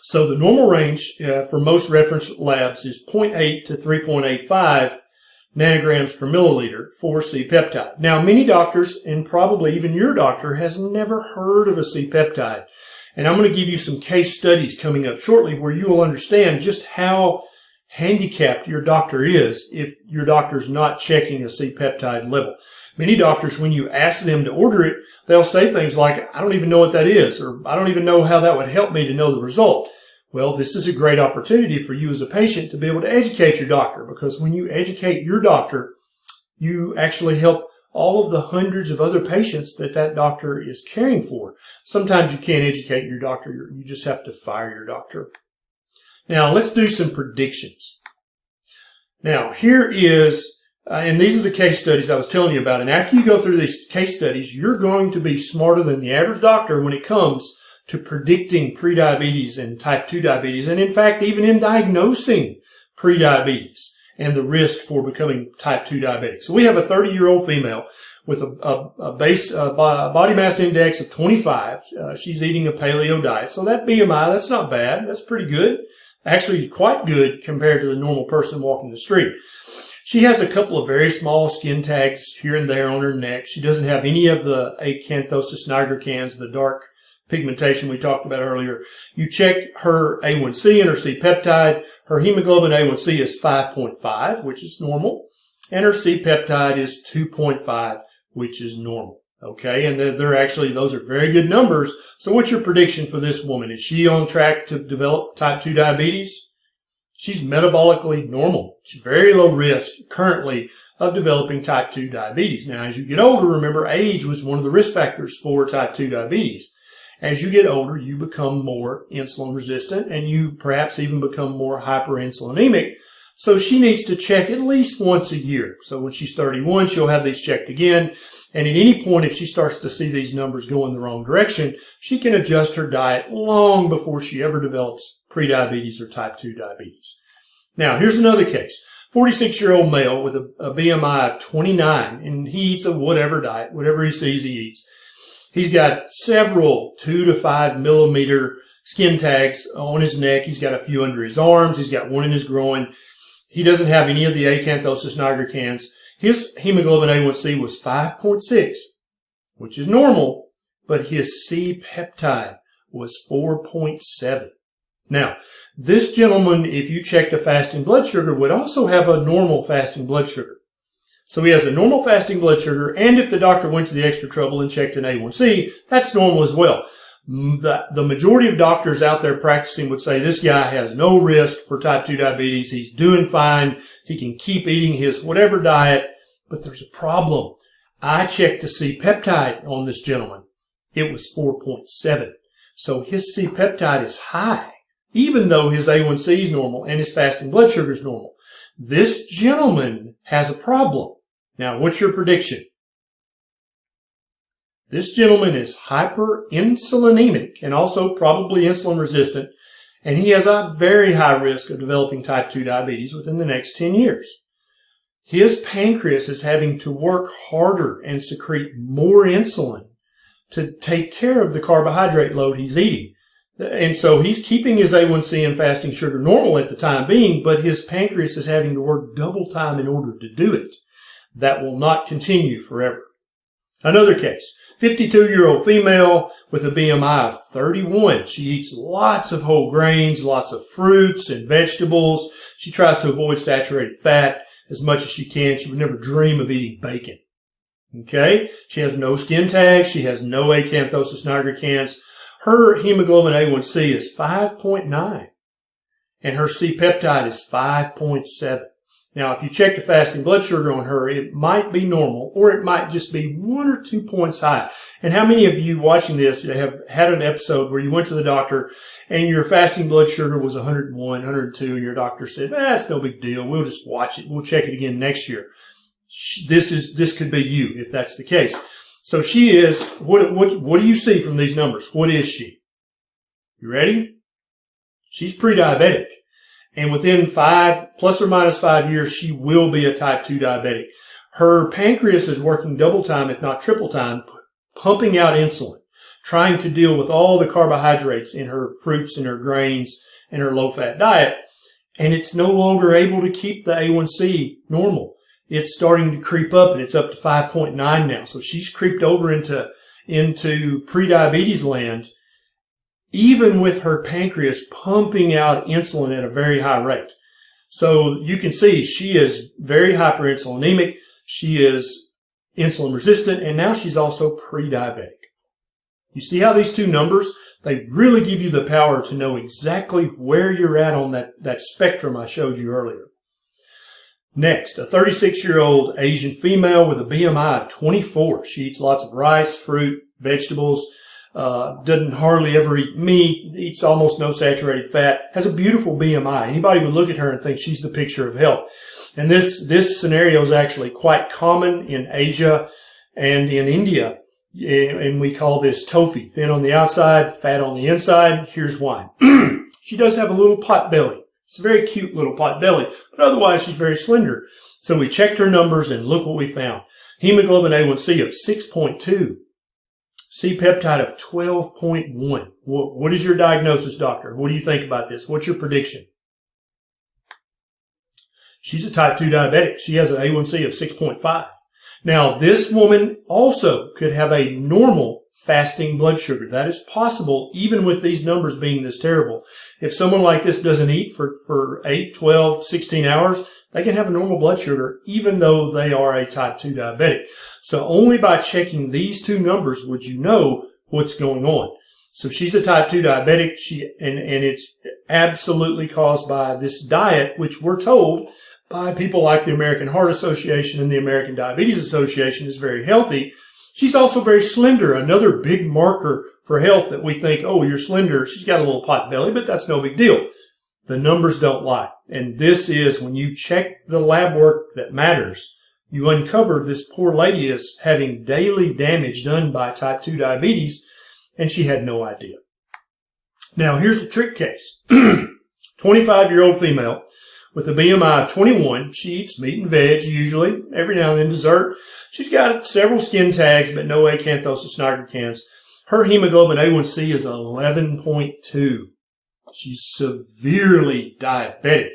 D: So the normal range for most reference labs is 0.8 to 3.85 nanograms per milliliter for C-peptide. Now, many doctors, and probably even your doctor, has never heard of a C-peptide. And I'm going to give you some case studies coming up shortly where you will understand just how handicapped your doctor is if your doctor's not checking a C-peptide level. Many doctors, when you ask them to order it, they'll say things like, I don't even know what that is, or I don't even know how that would help me to know the result. Well, this is a great opportunity for you as a patient to be able to educate your doctor, because when you educate your doctor, you actually help all of the hundreds of other patients that doctor is caring for. Sometimes you can't educate your doctor. You just have to fire your doctor. Now, let's do some predictions. Now, here is, and these are the case studies I was telling you about. And after you go through these case studies, you're going to be smarter than the average doctor when it comes to predicting prediabetes and type 2 diabetes, and in fact, even in diagnosing prediabetes and the risk for becoming type 2 diabetic. So we have a 30-year-old female with a base body mass index of 25. She's eating a paleo diet. So that BMI, that's not bad. That's pretty good. Actually, quite good compared to the normal person walking the street. She has a couple of very small skin tags here and there on her neck. She doesn't have any of the acanthosis nigricans, the dark pigmentation we talked about earlier. You check her A1C and her C-peptide. Her hemoglobin A1C is 5.5, which is normal, and her C-peptide is 2.5, which is normal. Okay, and they're actually, those are very good numbers. So what's your prediction for this woman? Is she on track to develop type 2 diabetes? She's metabolically normal. She's very low risk currently of developing type 2 diabetes. Now, as you get older, remember, age was one of the risk factors for type 2 diabetes. As you get older, you become more insulin resistant, and you perhaps even become more hyperinsulinemic. So she needs to check at least once a year. So when she's 31, she'll have these checked again. And at any point, if she starts to see these numbers go in the wrong direction, she can adjust her diet long before she ever develops prediabetes or type 2 diabetes. Now, here's another case. 46-year-old male with a BMI of 29, and he eats a whatever diet, whatever he sees he eats. He's got several 2 to 5 millimeter skin tags on his neck. He's got a few under his arms. He's got one in his groin. He doesn't have any of the acanthosis nigricans. His hemoglobin A1C was 5.6, which is normal, but his C-peptide was 4.7. Now, this gentleman, if you checked a fasting blood sugar, would also have a normal fasting blood sugar. So he has a normal fasting blood sugar, and if the doctor went to the extra trouble and checked an A1C, that's normal as well. The majority of doctors out there practicing would say this guy has no risk for type 2 diabetes. He's doing fine. He can keep eating his whatever diet, but there's a problem. I checked the C-peptide on this gentleman. It was 4.7. So his C-peptide is high, even though his A1C is normal and his fasting blood sugar is normal. This gentleman has a problem. Now, what's your prediction? This gentleman is hyperinsulinemic and also probably insulin resistant, and he has a very high risk of developing type 2 diabetes within the next 10 years. His pancreas is having to work harder and secrete more insulin to take care of the carbohydrate load he's eating. And so he's keeping his A1C and fasting sugar normal at the time being, but his pancreas is having to work double time in order to do it. That will not continue forever. Another case, 52-year-old female with a BMI of 31. She eats lots of whole grains, lots of fruits and vegetables. She tries to avoid saturated fat as much as she can. She would never dream of eating bacon. Okay? She has no skin tags. She has no acanthosis nigricans. Her hemoglobin A1C is 5.9, and her C-peptide is 5.7. Now, if you check the fasting blood sugar on her, it might be normal, or it might just be 1 or 2 points high. And how many of you watching this have had an episode where you went to the doctor and your fasting blood sugar was 101, 102, and your doctor said, it's no big deal. We'll just watch it. We'll check it again next year. This could be you if that's the case. So she is, what do you see from these numbers? What is she? You ready? She's pre-diabetic. And within plus or minus 5 years, she will be a type 2 diabetic. Her pancreas is working double time, if not triple time, pumping out insulin, trying to deal with all the carbohydrates in her fruits and her grains and her low-fat diet. And it's no longer able to keep the A1C normal. It's starting to creep up, and it's up to 5.9 now. So she's creeped over into pre-diabetes land, even with her pancreas pumping out insulin at a very high rate. So you can see she is very hyperinsulinemic. She is insulin resistant, and now she's also pre-diabetic. You see how these two numbers, they really give you the power to know exactly where you're at on that spectrum I showed you earlier. Next, a 36-year-old Asian female with a BMI of 24. She eats lots of rice, fruit, vegetables, doesn't hardly ever eat meat, eats almost no saturated fat, has a beautiful BMI. Anybody would look at her and think she's the picture of health. And this scenario is actually quite common in Asia and in India. And we call this tofu, thin on the outside, fat on the inside. Here's why. She does have a little pot belly. It's a very cute little pot belly, but otherwise she's very slender. So we checked her numbers and look what we found. Hemoglobin A1C of 6.2. C-peptide of 12.1. What is your diagnosis, doctor? What do you think about this? What's your prediction? She's a type 2 diabetic. She has an A1C of 6.5. Now, this woman also could have a normal fasting blood sugar. That is possible even with these numbers being this terrible. If someone like this doesn't eat for 8, 12, 16 hours, they can have a normal blood sugar even though they are a type 2 diabetic. So only by checking these two numbers would you know what's going on. So she's a type 2 diabetic, and it's absolutely caused by this diet, which we're told by people like the American Heart Association and the American Diabetes Association is very healthy. She's also very slender, another big marker for health that we think, oh, you're slender. She's got a little pot belly, but that's no big deal. The numbers don't lie. And this is when you check the lab work that matters, you uncover this poor lady is having daily damage done by type 2 diabetes, and she had no idea. Now, here's a trick case. 25-year-old female with a BMI of 21. She eats meat and veg, usually, every now and then dessert. She's got several skin tags, but no acanthosis nigricans. Her hemoglobin A1C is 11.2. She's severely diabetic.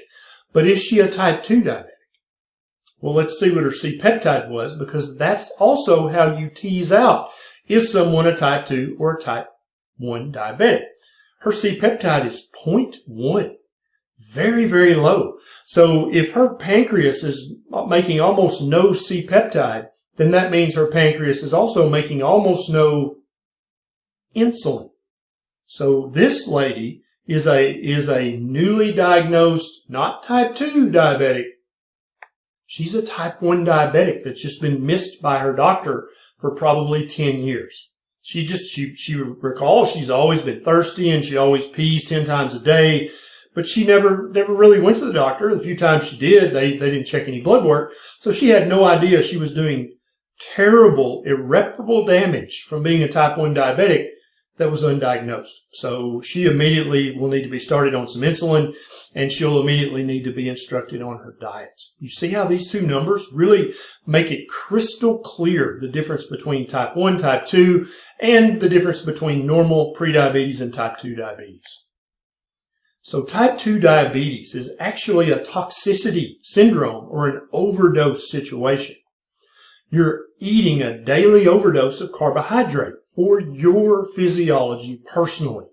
D: But is she a type 2 diabetic? Well, let's see what her C-peptide was, because that's also how you tease out, is someone a type 2 or a type 1 diabetic. Her C-peptide is 0.1. Very, very low. So if her pancreas is making almost no C-peptide, then that means her pancreas is also making almost no insulin. So this lady is a newly diagnosed, not type 2 diabetic. She's a type 1 diabetic that's just been missed by her doctor for probably 10 years. She recalls she's always been thirsty and she always pees 10 times a day, but she never really went to the doctor. The few times she did, they didn't check any blood work. So she had no idea she was doing terrible, irreparable damage from being a type 1 diabetic that was undiagnosed. So she immediately will need to be started on some insulin, and she'll immediately need to be instructed on her diet. You see how these two numbers really make it crystal clear the difference between type 1, type 2, and the difference between normal prediabetes and type 2 diabetes. So type 2 diabetes is actually a toxicity syndrome or an overdose situation. You're eating a daily overdose of carbohydrate for your physiology personally.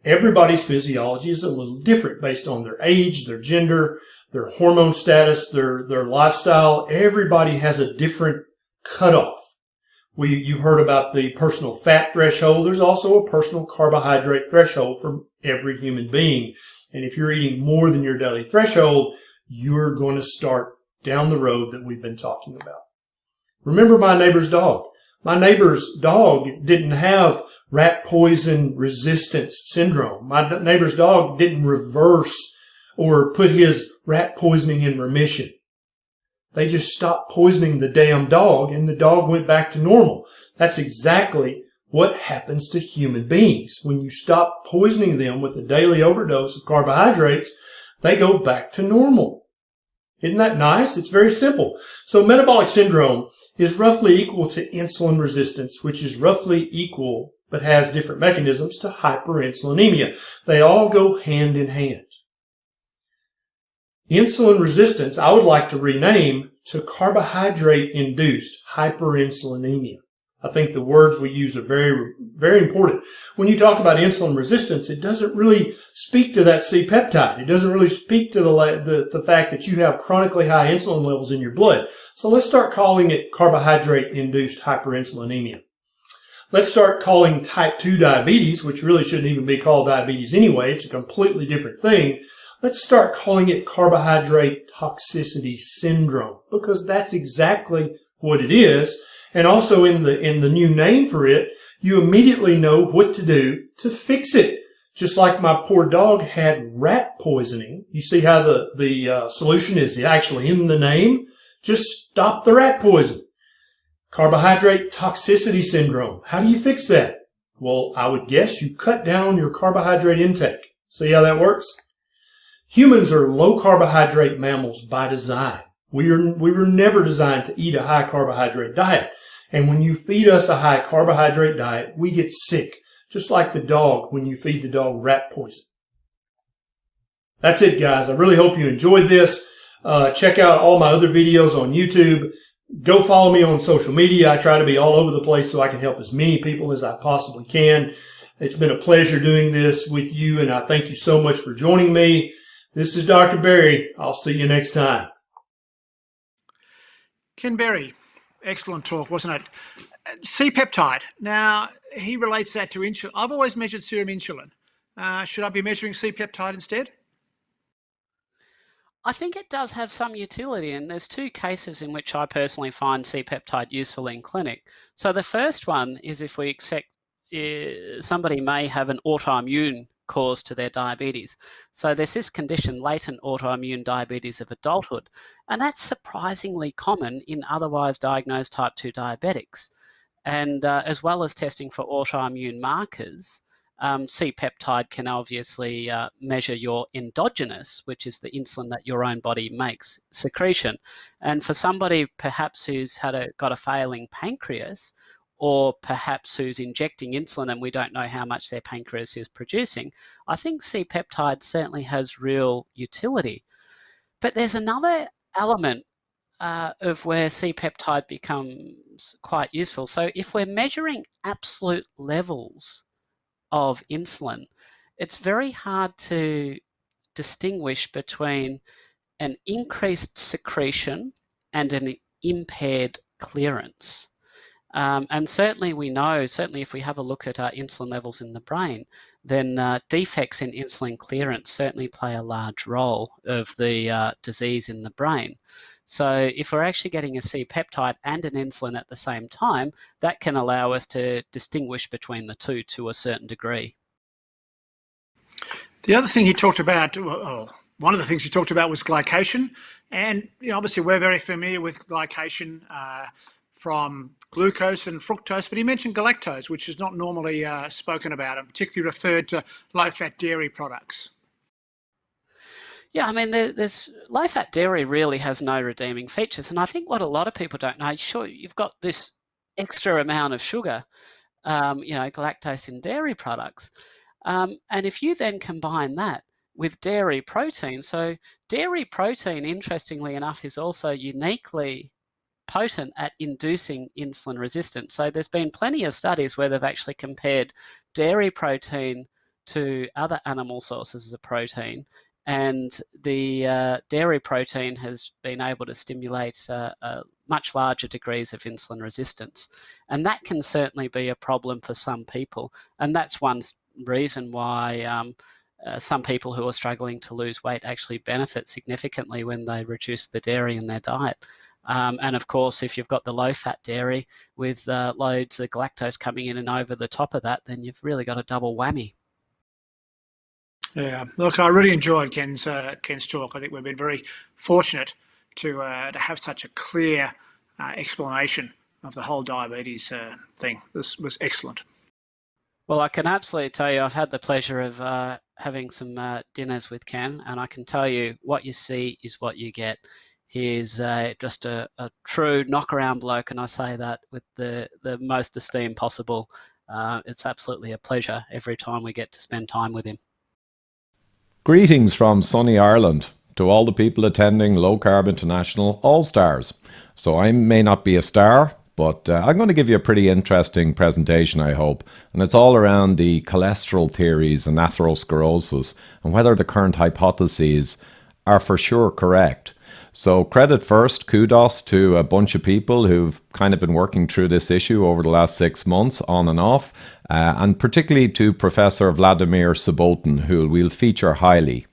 D: Everybody's physiology is a little different based on their age, their gender, their hormone status, their lifestyle. Everybody has a different cutoff. You've heard about the personal fat threshold. There's also a personal carbohydrate threshold for every human being. And if you're eating more than your daily threshold, you're going to start down the road that we've been talking about. Remember my neighbor's dog. My neighbor's dog didn't have rat poison resistance syndrome. My neighbor's dog didn't reverse or put his rat poisoning in remission. They just stopped poisoning the damn dog and the dog went back to normal. That's exactly what happens to human beings. When you stop poisoning them with a daily overdose of carbohydrates, they go back to normal. Isn't that nice? It's very simple. So metabolic syndrome is roughly equal to insulin resistance, which is roughly equal but has different mechanisms to hyperinsulinemia. They all go hand in hand. Insulin resistance, I would like to rename to carbohydrate-induced hyperinsulinemia. I think the words we use are very, very important. When you talk about insulin resistance, it doesn't really speak to that C-peptide. It doesn't really speak to the fact that you have chronically high insulin levels in your blood. So let's start calling it carbohydrate-induced hyperinsulinemia. Let's start calling type 2 diabetes, which really shouldn't even be called diabetes anyway. It's a completely different thing. Let's start calling it carbohydrate toxicity syndrome, because that's exactly what it is. And also in the new name for it, you immediately know what to do to fix it. Just like my poor dog had rat poisoning. You see how the solution is actually in the name? Just stop the rat poison. Carbohydrate toxicity syndrome. How do you fix that? Well, I would guess you cut down on your carbohydrate intake. See how that works? Humans are low carbohydrate mammals by design. We were never designed to eat a high carbohydrate diet. And when you feed us a high carbohydrate diet, we get sick, just like the dog when you feed the dog rat poison. That's it, guys. I really hope you enjoyed this. Check out all my other videos on YouTube. Go follow me on social media. I try to be all over the place so I can help as many people as I possibly can. It's been a pleasure doing this with you, and I thank you so much for joining me. This is Dr. Berry. I'll see you next time.
C: Ken Berry, excellent talk, wasn't it? C-peptide. Now, he relates that to insulin. I've always measured serum insulin. Should I be measuring C-peptide instead?
A: I think it does have some utility, and there's two cases in which I personally find C-peptide useful in clinic. So the first one is if we accept somebody may have an autoimmune cause to their diabetes. So there's this condition, latent autoimmune diabetes of adulthood, and that's surprisingly common in otherwise diagnosed type 2 diabetics. And as well as testing for autoimmune markers, C-peptide can obviously measure your endogenous, which is the insulin that your own body makes, secretion. And for somebody perhaps who's got a failing pancreas, or perhaps who's injecting insulin and we don't know how much their pancreas is producing, I think C-peptide certainly has real utility. But there's another element of where C-peptide becomes quite useful. So if we're measuring absolute levels of insulin, it's very hard to distinguish between an increased secretion and an impaired clearance. And certainly we know, certainly if we have a look at insulin levels in the brain, then defects in insulin clearance certainly play a large role of the disease in the brain. So if we're actually getting a C-peptide and an insulin at the same time, that can allow us to distinguish between the two to a certain degree.
C: The other thing you talked about, one of the things you talked about was glycation. And obviously we're very familiar with glycation from glucose and fructose, but he mentioned galactose, which is not normally spoken about, and particularly referred to low-fat dairy products.
A: Yeah, I mean, there's low-fat dairy really has no redeeming features, and I think what a lot of people don't know, sure, you've got this extra amount of sugar, galactose in dairy products, and if you then combine that with dairy protein, so dairy protein, interestingly enough, is also uniquely potent at inducing insulin resistance. So there's been plenty of studies where they've actually compared dairy protein to other animal sources of protein, and the dairy protein has been able to stimulate much larger degrees of insulin resistance. And that can certainly be a problem for some people. And that's one reason why some people who are struggling to lose weight actually benefit significantly when they reduce the dairy in their diet. And of course, if you've got the low-fat dairy with loads of galactose coming in and over the top of that, then you've really got a double whammy.
C: Yeah, look, I really enjoyed Ken's talk. I think we've been very fortunate to have such a clear explanation of the whole diabetes thing. This was excellent.
A: Well, I can absolutely tell you, I've had the pleasure of having some dinners with Ken, and I can tell you what you see is what you get. He's just a true knock-around bloke, and I say that with the most esteem possible. It's absolutely a pleasure every time we get to spend time with him.
E: Greetings from sunny Ireland to all the people attending Low Carb International All-Stars. So I may not be a star, but I'm going to give you a pretty interesting presentation, I hope. And it's all around the cholesterol theories and atherosclerosis and whether the current hypotheses are for sure correct. So credit first, kudos to a bunch of people who've kind of been working through this issue over the last 6 months on and off, and particularly to Professor Vladimir Subotin, who we'll feature highly.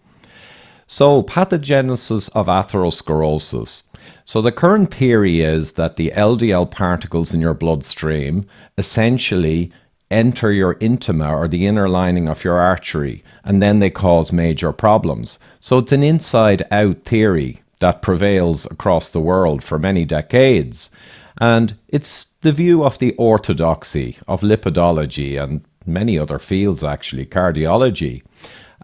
E: So pathogenesis of atherosclerosis. So the current theory is that the LDL particles in your bloodstream essentially enter your intima, or the inner lining of your artery, and then they cause major problems. So it's an inside-out theory that prevails across the world for many decades. And it's the view of the orthodoxy of lipidology and many other fields, actually, cardiology.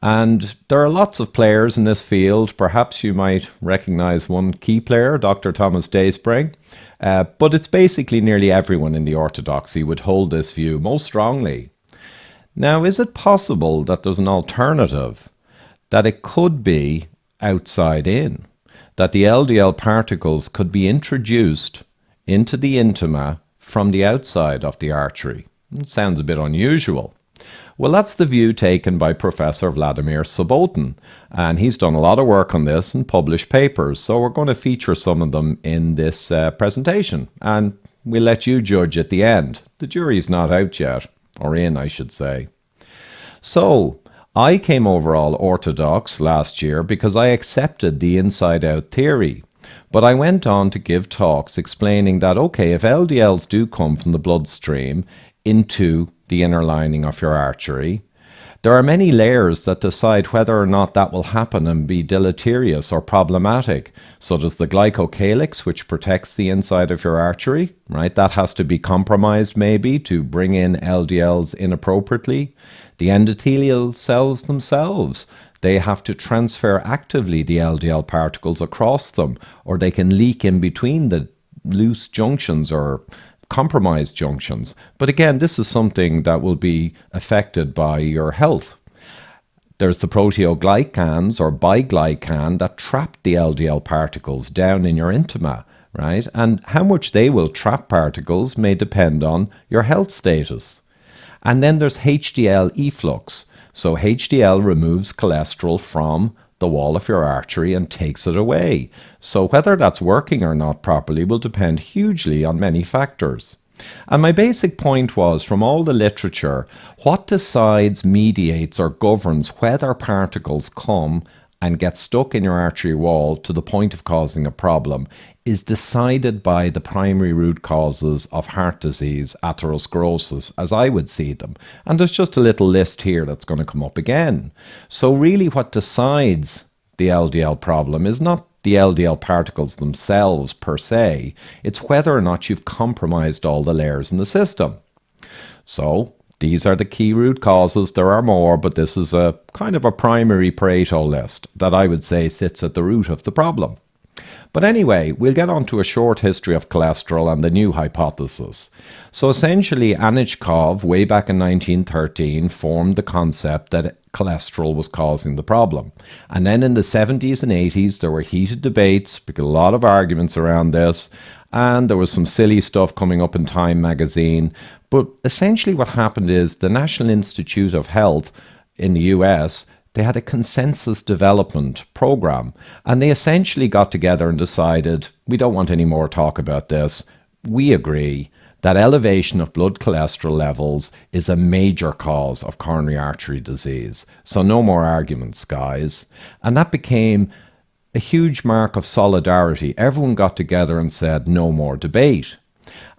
E: And there are lots of players in this field. Perhaps you might recognize one key player, Dr. Thomas Dayspring. But it's basically nearly everyone in the orthodoxy would hold this view most strongly. Now, is it possible that there's an alternative, that it could be outside in? That the LDL particles could be introduced into the intima from the outside of the artery? It sounds a bit unusual. Well, that's the view taken by Professor Vladimir Subotin, and he's done a lot of work on this and published papers, so we're going to feature some of them in this presentation, and we'll let you judge at the end. The jury's not out yet, or in, I should say. So, I came over all orthodox last year because I accepted the inside-out theory. But I went on to give talks explaining that, okay, if LDLs do come from the bloodstream into the inner lining of your artery, there are many layers that decide whether or not that will happen and be deleterious or problematic. So there's the glycocalyx, which protects the inside of your artery, right? That has to be compromised maybe to bring in LDLs inappropriately. The endothelial cells themselves, they have to transfer actively the LDL particles across them, or they can leak in between the loose junctions or compromised junctions. But again, this is something that will be affected by your health. There's the proteoglycans or biglycan that trap the LDL particles down in your intima, right? And how much they will trap particles may depend on your health status. And then there's HDL efflux. So HDL removes cholesterol from the wall of your artery and takes it away. So whether that's working or not properly will depend hugely on many factors. And my basic point was, from all the literature, what decides, mediates or governs whether particles come and get stuck in your artery wall to the point of causing a problem is decided by the primary root causes of heart disease, atherosclerosis, as I would see them. And there's just a little list here that's going to come up again. So really what decides the LDL problem is not the LDL particles themselves per se, it's whether or not you've compromised all the layers in the system. So these are the key root causes. There are more, but this is a kind of a primary Pareto list that I would say sits at the root of the problem. But anyway, we'll get on to a short history of cholesterol and the new hypothesis. So essentially, Anichkov, way back in 1913, formed the concept that cholesterol was causing the problem. And then in the 70s and 80s, there were heated debates, because a lot of arguments around this, and there was some silly stuff coming up in Time magazine. But essentially what happened is the National Institute of Health in the US, they had a consensus development program, and they essentially got together and decided, we don't want any more talk about this. We agree that elevation of blood cholesterol levels is a major cause of coronary artery disease. So no more arguments, guys. And that became a huge mark of solidarity. Everyone got together and said, no more debate.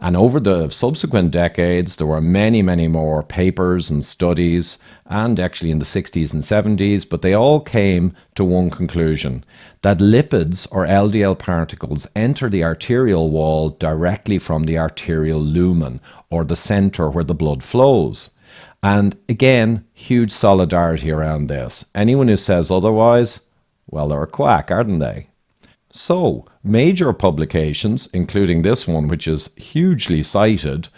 E: And over the subsequent decades, there were many, many more papers and studies, and actually in the 60s and 70s, but they all came to one conclusion, that lipids or LDL particles enter the arterial wall directly from the arterial lumen, or the center where the blood flows. And again, huge solidarity around this. Anyone who says otherwise, well, they're a quack, aren't they? So, major publications, including this one, which is hugely cited,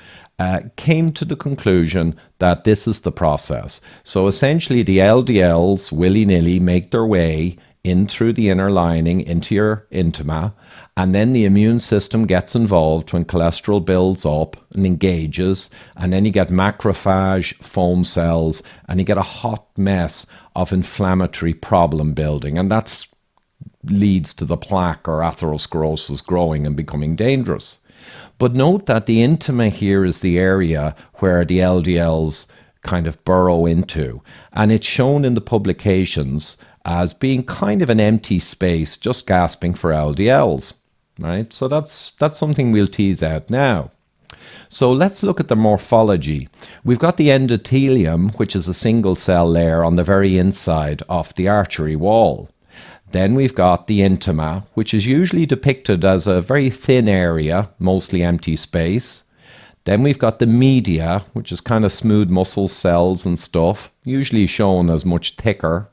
E: came to the conclusion that this is the process. So essentially the LDLs willy-nilly make their way in through the inner lining into your intima, and then the immune system gets involved when cholesterol builds up and engages, and then you get macrophage foam cells, and you get a hot mess of inflammatory problem building, and that's leads to the plaque or atherosclerosis growing and becoming dangerous. But note that the intima here is the area where the LDLs kind of burrow into, and it's shown in the publications as being kind of an empty space, just gasping for LDLs, right? So that's something we'll tease out now. So let's look at the morphology. We've got the endothelium, which is a single cell layer on the very inside of the artery wall. Then we've got the intima, which is usually depicted as a very thin area, mostly empty space. Then we've got the media, which is kind of smooth muscle cells and stuff, usually shown as much thicker.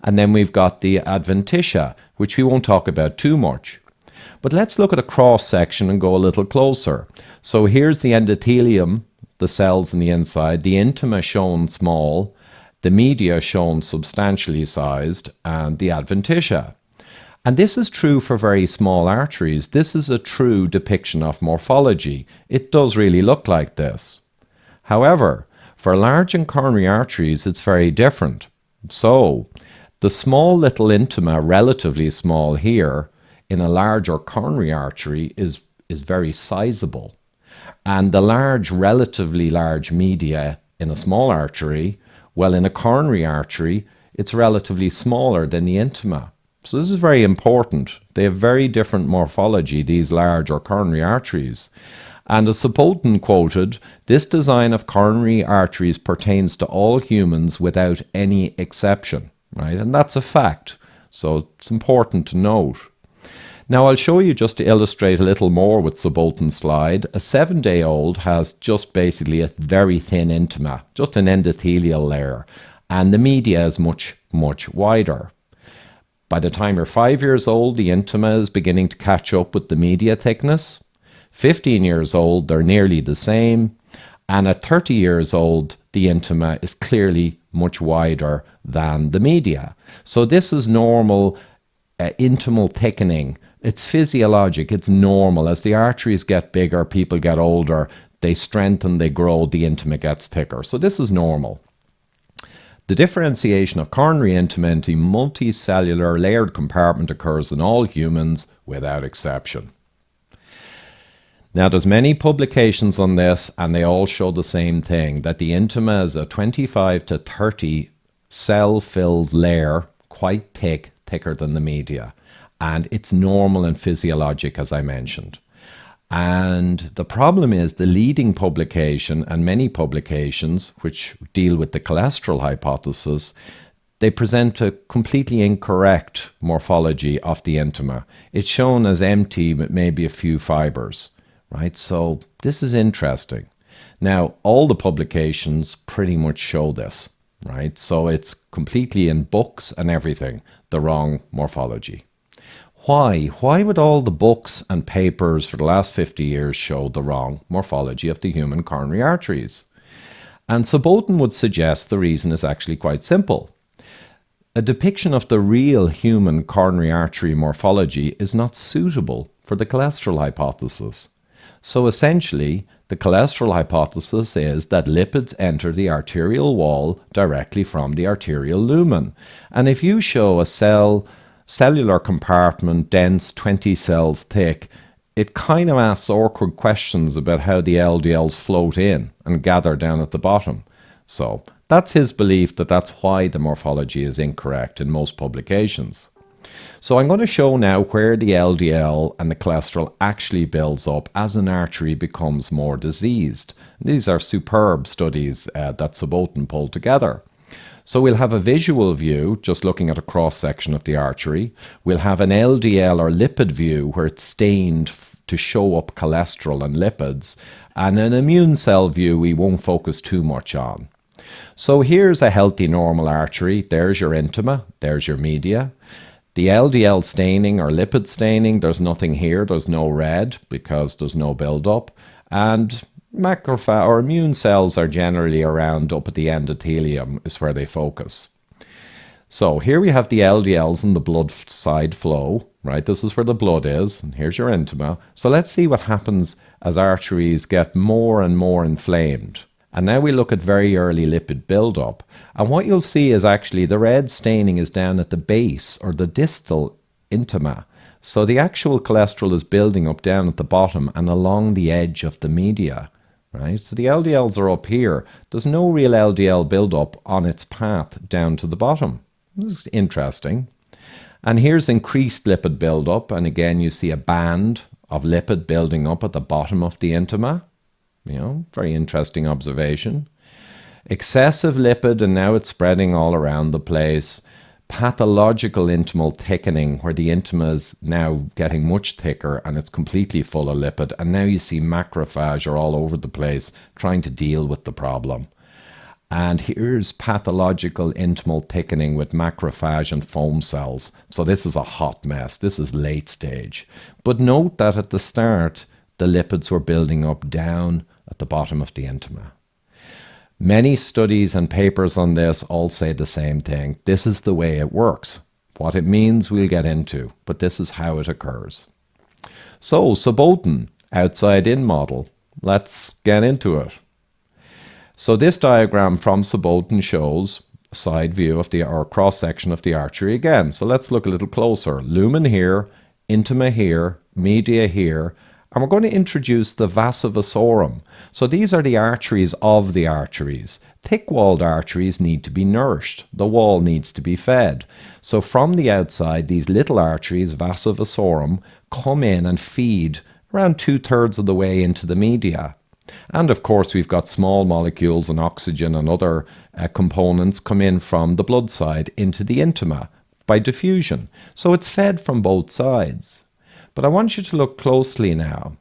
E: And then we've got the adventitia, which we won't talk about too much. But let's look at a cross section and go a little closer. So here's the endothelium, the cells on the inside, the intima shown small, the media shown substantially sized, and the adventitia. And this is true for very small arteries. This is a true depiction of morphology. It does really look like this. However, for large and coronary arteries, it's very different. So, the small little intima, relatively small here, in a larger coronary artery is very sizable. And the large, relatively large media in a small artery, well, in a coronary artery, it's relatively smaller than the intima. So this is very important. They have very different morphology, these large or coronary arteries. And as Sapotin quoted, this design of coronary arteries pertains to all humans without any exception, right? And that's a fact. So it's important to note. Now I'll show you, just to illustrate a little more with Sapotin's slide, a 7-day-old has just basically a very thin intima, just an endothelial layer, and the media is much, much wider. By the time you're 5 years old, the intima is beginning to catch up with the media thickness. 15 years old, they're nearly the same. And at 30 years old, the intima is clearly much wider than the media. So this is normal intimal thickening. It's physiologic, it's normal. As the arteries get bigger, people get older, they strengthen, they grow, the intima gets thicker. So this is normal. The differentiation of coronary intima into multicellular layered compartment occurs in all humans without exception. Now, there's many publications on this, and they all show the same thing, that the intima is a 25 to 30 cell-filled layer, quite thick, thicker than the media. And it's normal and physiologic, as I mentioned. And the problem is the leading publication and many publications which deal with the cholesterol hypothesis, they present a completely incorrect morphology of the intima. It's shown as empty with maybe a few fibers. Right, so this is interesting. Now, all the publications pretty much show this, right? So it's completely in books and everything, the wrong morphology. Why? Why would all the books and papers for the last 50 years show the wrong morphology of the human coronary arteries? And Sabotin would suggest the reason is actually quite simple. A depiction of the real human coronary artery morphology is not suitable for the cholesterol hypothesis. So essentially, the cholesterol hypothesis is that lipids enter the arterial wall directly from the arterial lumen. And if you show a cellular compartment dense 20 cells thick, it kind of asks awkward questions about how the LDLs float in and gather down at the bottom. So that's his belief that that's why the morphology is incorrect in most publications. So I'm going to show now where the LDL and the cholesterol actually builds up as an artery becomes more diseased. These are superb studies that Sabotin pulled together. So we'll have a visual view, just looking at a cross-section of the artery. We'll have an LDL or lipid view where it's stained to show up cholesterol and lipids. And an immune cell view we won't focus too much on. So here's a healthy normal artery. There's your intima, there's your media. The LDL staining or lipid staining, there's nothing here, there's no red because there's no buildup. And macrophage or immune cells are generally around up at the endothelium is where they focus. So here we have the LDLs in the blood side flow, right? This is where the blood is, and here's your intima. So let's see what happens as arteries get more and more inflamed. And now we look at very early lipid buildup. And what you'll see is actually the red staining is down at the base or the distal intima. So the actual cholesterol is building up down at the bottom and along the edge of the media. Right? So the LDLs are up here. There's no real LDL buildup on its path down to the bottom. This is interesting. And here's increased lipid buildup. And again, you see a band of lipid building up at the bottom of the intima. You know, very interesting observation. Excessive lipid, and now it's spreading all around the place. Pathological intimal thickening, where the intima is now getting much thicker and it's completely full of lipid. And now you see macrophage are all over the place trying to deal with the problem. And here's pathological intimal thickening with macrophage and foam cells. So this is a hot mess. This is late stage. But note that at the start, the lipids were building up down at the bottom of the intima. Many studies and papers on this all say the same thing. This is the way it works. What it means we'll get into, but this is how it occurs. So, Sabotin, outside-in model. Let's get into it. So this diagram from Sabotin shows a side view of the or cross-section of the artery again. So let's look a little closer. Lumen here, intima here, media here, and we're going to introduce the vasa vasorum. So these are the arteries of the arteries. Thick-walled arteries need to be nourished. The wall needs to be fed. So from the outside, these little arteries, vasa vasorum, come in and feed around 2/3 of the way into the media. And of course, we've got small molecules and oxygen and other components come in from the blood side into the intima by diffusion. So it's fed from both sides. But I want you to look closely now.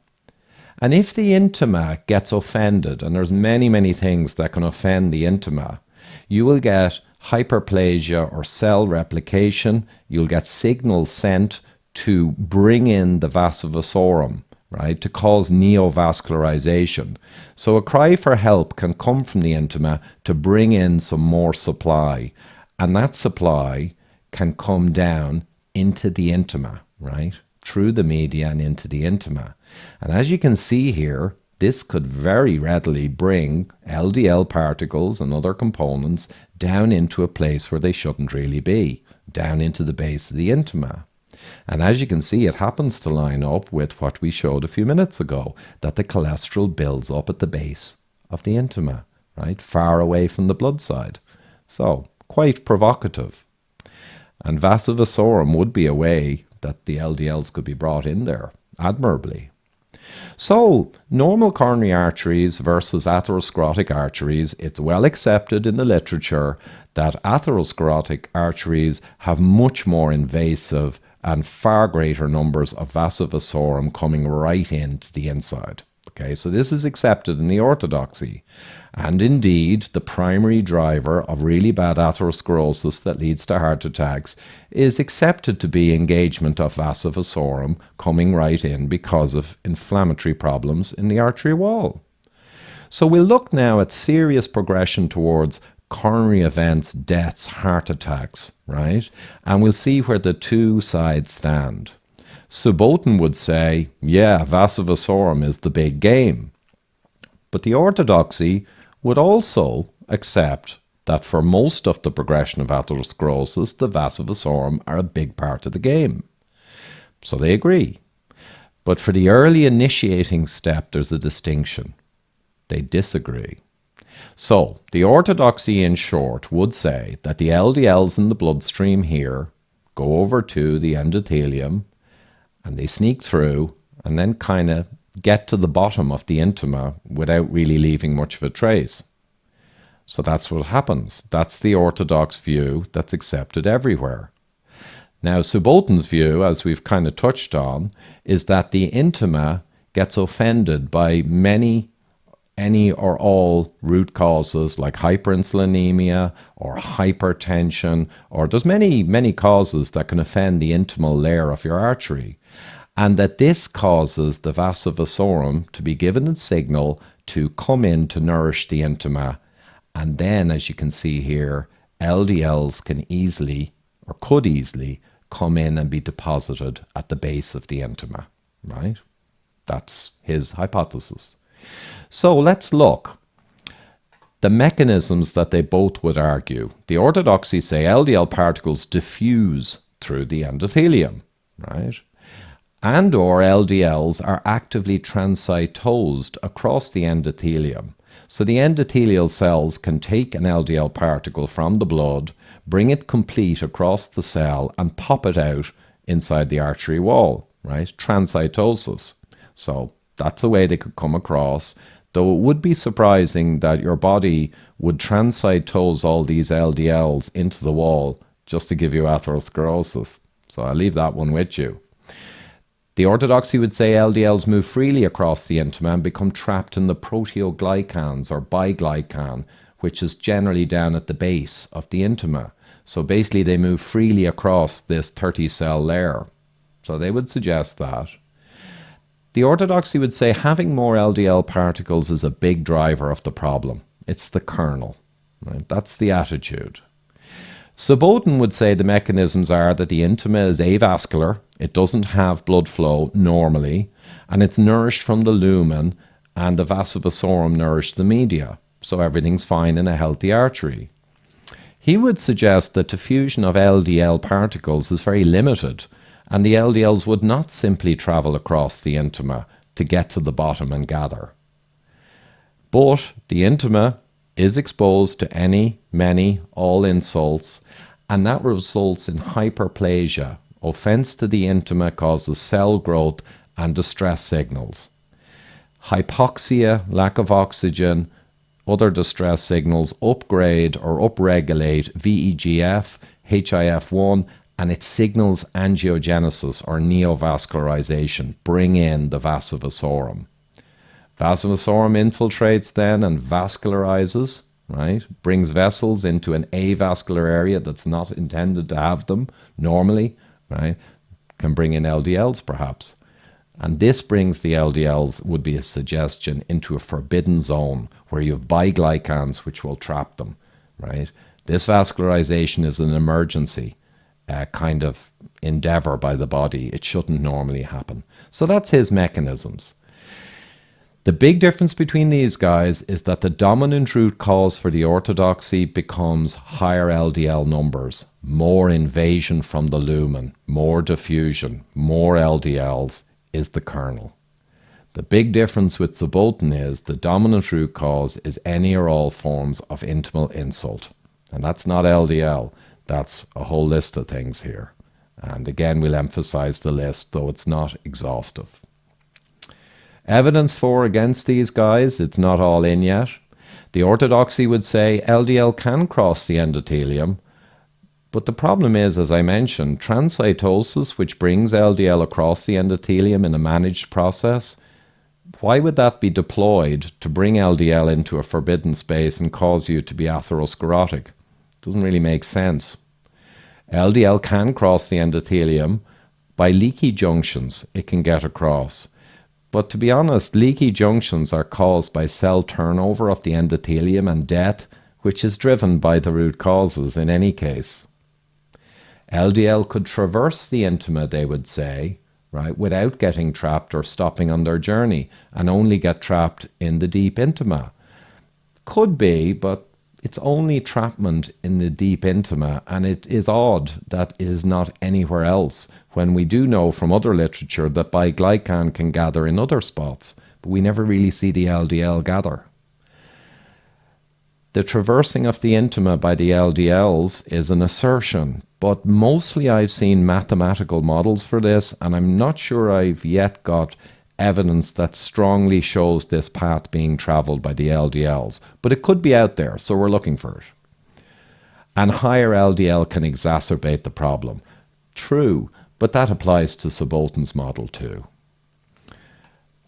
E: And if the intima gets offended, and there's many, many things that can offend the intima, you will get hyperplasia or cell replication. You'll get signals sent to bring in the vasa vasorum right, to cause neovascularization. So a cry for help can come from the intima to bring in some more supply, and that supply can come down into the intima, right, through the media and into the intima. And as you can see here, this could very readily bring LDL particles and other components down into a place where they shouldn't really be, down into the base of the intima. And as you can see, it happens to line up with what we showed a few minutes ago, that the cholesterol builds up at the base of the intima, right, far away from the blood side. So, quite provocative. And vasa vasorum would be a way that the LDLs could be brought in there admirably. So, normal coronary arteries versus atherosclerotic arteries, it's well accepted in the literature that atherosclerotic arteries have much more invasive and far greater numbers of vasa vasorum coming right into the inside. Okay, so this is accepted in the orthodoxy. And indeed, the primary driver of really bad atherosclerosis that leads to heart attacks is accepted to be engagement of vasa vasorum coming right in because of inflammatory problems in the artery wall. So we'll look now at serious progression towards coronary events, deaths, heart attacks, right? And we'll see where the two sides stand. Subbotin would say, yeah, vasa vasorum is the big game. But the orthodoxy would also accept that for most of the progression of atherosclerosis, the vasa vasorum are a big part of the game. So they agree. But for the early initiating step, there's a distinction. They disagree. So the orthodoxy, in short, would say that the LDLs in the bloodstream here go over to the endothelium and they sneak through and then kind of get to the bottom of the intima without really leaving much of a trace. So that's what happens. That's the orthodox view that's accepted everywhere. Now, Subbotin's view, as we've kind of touched on, is that the intima gets offended by any or all root causes like hyperinsulinemia or hypertension, or there's many causes that can offend the intimal layer of your artery. And that this causes the vasa vasorum to be given a signal to come in to nourish the intima. And then, as you can see here, LDLs can easily, or could easily, come in and be deposited at the base of the intima, right? That's his hypothesis. So let's look. The mechanisms that they both would argue. The orthodoxy say LDL particles diffuse through the endothelium, right? And or LDLs are actively transcytosed across the endothelium. So the endothelial cells can take an LDL particle from the blood, bring it complete across the cell and pop it out inside the artery wall, right? Transcytosis. So that's a way they could come across, though it would be surprising that your body would transcytose all these LDLs into the wall just to give you atherosclerosis. So I'll leave that one with you. The orthodoxy would say LDLs move freely across the intima and become trapped in the proteoglycans or biglycan, which is generally down at the base of the intima. So basically they move freely across this 30-cell layer. So they would suggest that. The orthodoxy would say having more LDL particles is a big driver of the problem. It's the kernel, right? That's the attitude. Subbotin would say the mechanisms are that the intima is avascular, it doesn't have blood flow normally, and it's nourished from the lumen, and the vasa vasorum nourished the media, so everything's fine in a healthy artery. He would suggest that diffusion of LDL particles is very limited, and the LDLs would not simply travel across the intima to get to the bottom and gather. But the intima is exposed to all insults, and that results in hyperplasia. Offense to the intima causes cell growth and distress signals. Hypoxia, lack of oxygen, other distress signals upgrade or upregulate VEGF, HIF1, and it signals angiogenesis or neovascularization, bring in the vasa vasorum. Vasa vasorum infiltrates then and vascularizes, right? Brings vessels into an avascular area that's not intended to have them normally, right? Can bring in LDLs perhaps. And this brings the LDLs, would be a suggestion, into a forbidden zone where you have biglycans which will trap them, right? This vascularization is an emergency kind of endeavor by the body. It shouldn't normally happen. So that's his mechanisms. The big difference between these guys is that the dominant root cause for the orthodoxy becomes higher LDL numbers, more invasion from the lumen, more diffusion, more LDLs is the kernel. The big difference with Subotin is the dominant root cause is any or all forms of intimal insult. And that's not LDL, that's a whole list of things here. And again, we'll emphasize the list, though it's not exhaustive. Evidence for against these guys, it's not all in yet. The orthodoxy would say LDL can cross the endothelium, but the problem is, as I mentioned, transcytosis, which brings LDL across the endothelium in a managed process, why would that be deployed to bring LDL into a forbidden space and cause you to be atherosclerotic? Doesn't really make sense. LDL can cross the endothelium by leaky junctions. It can get across. But to be honest, leaky junctions are caused by cell turnover of the endothelium and death, which is driven by the root causes in any case. LDL could traverse the intima, they would say, right, without getting trapped or stopping on their journey, and only get trapped in the deep intima. Could be, but it's only trapment in the deep intima, and it is odd that it is not anywhere else, when we do know from other literature that biglycan can gather in other spots, but we never really see the LDL gather. The traversing of the intima by the LDLs is an assertion, but mostly I've seen mathematical models for this, and I'm not sure I've yet got evidence that strongly shows this path being traveled by the LDLs, but it could be out there, so we're looking for it. And higher LDL can exacerbate the problem. True, but that applies to Subotin's model too.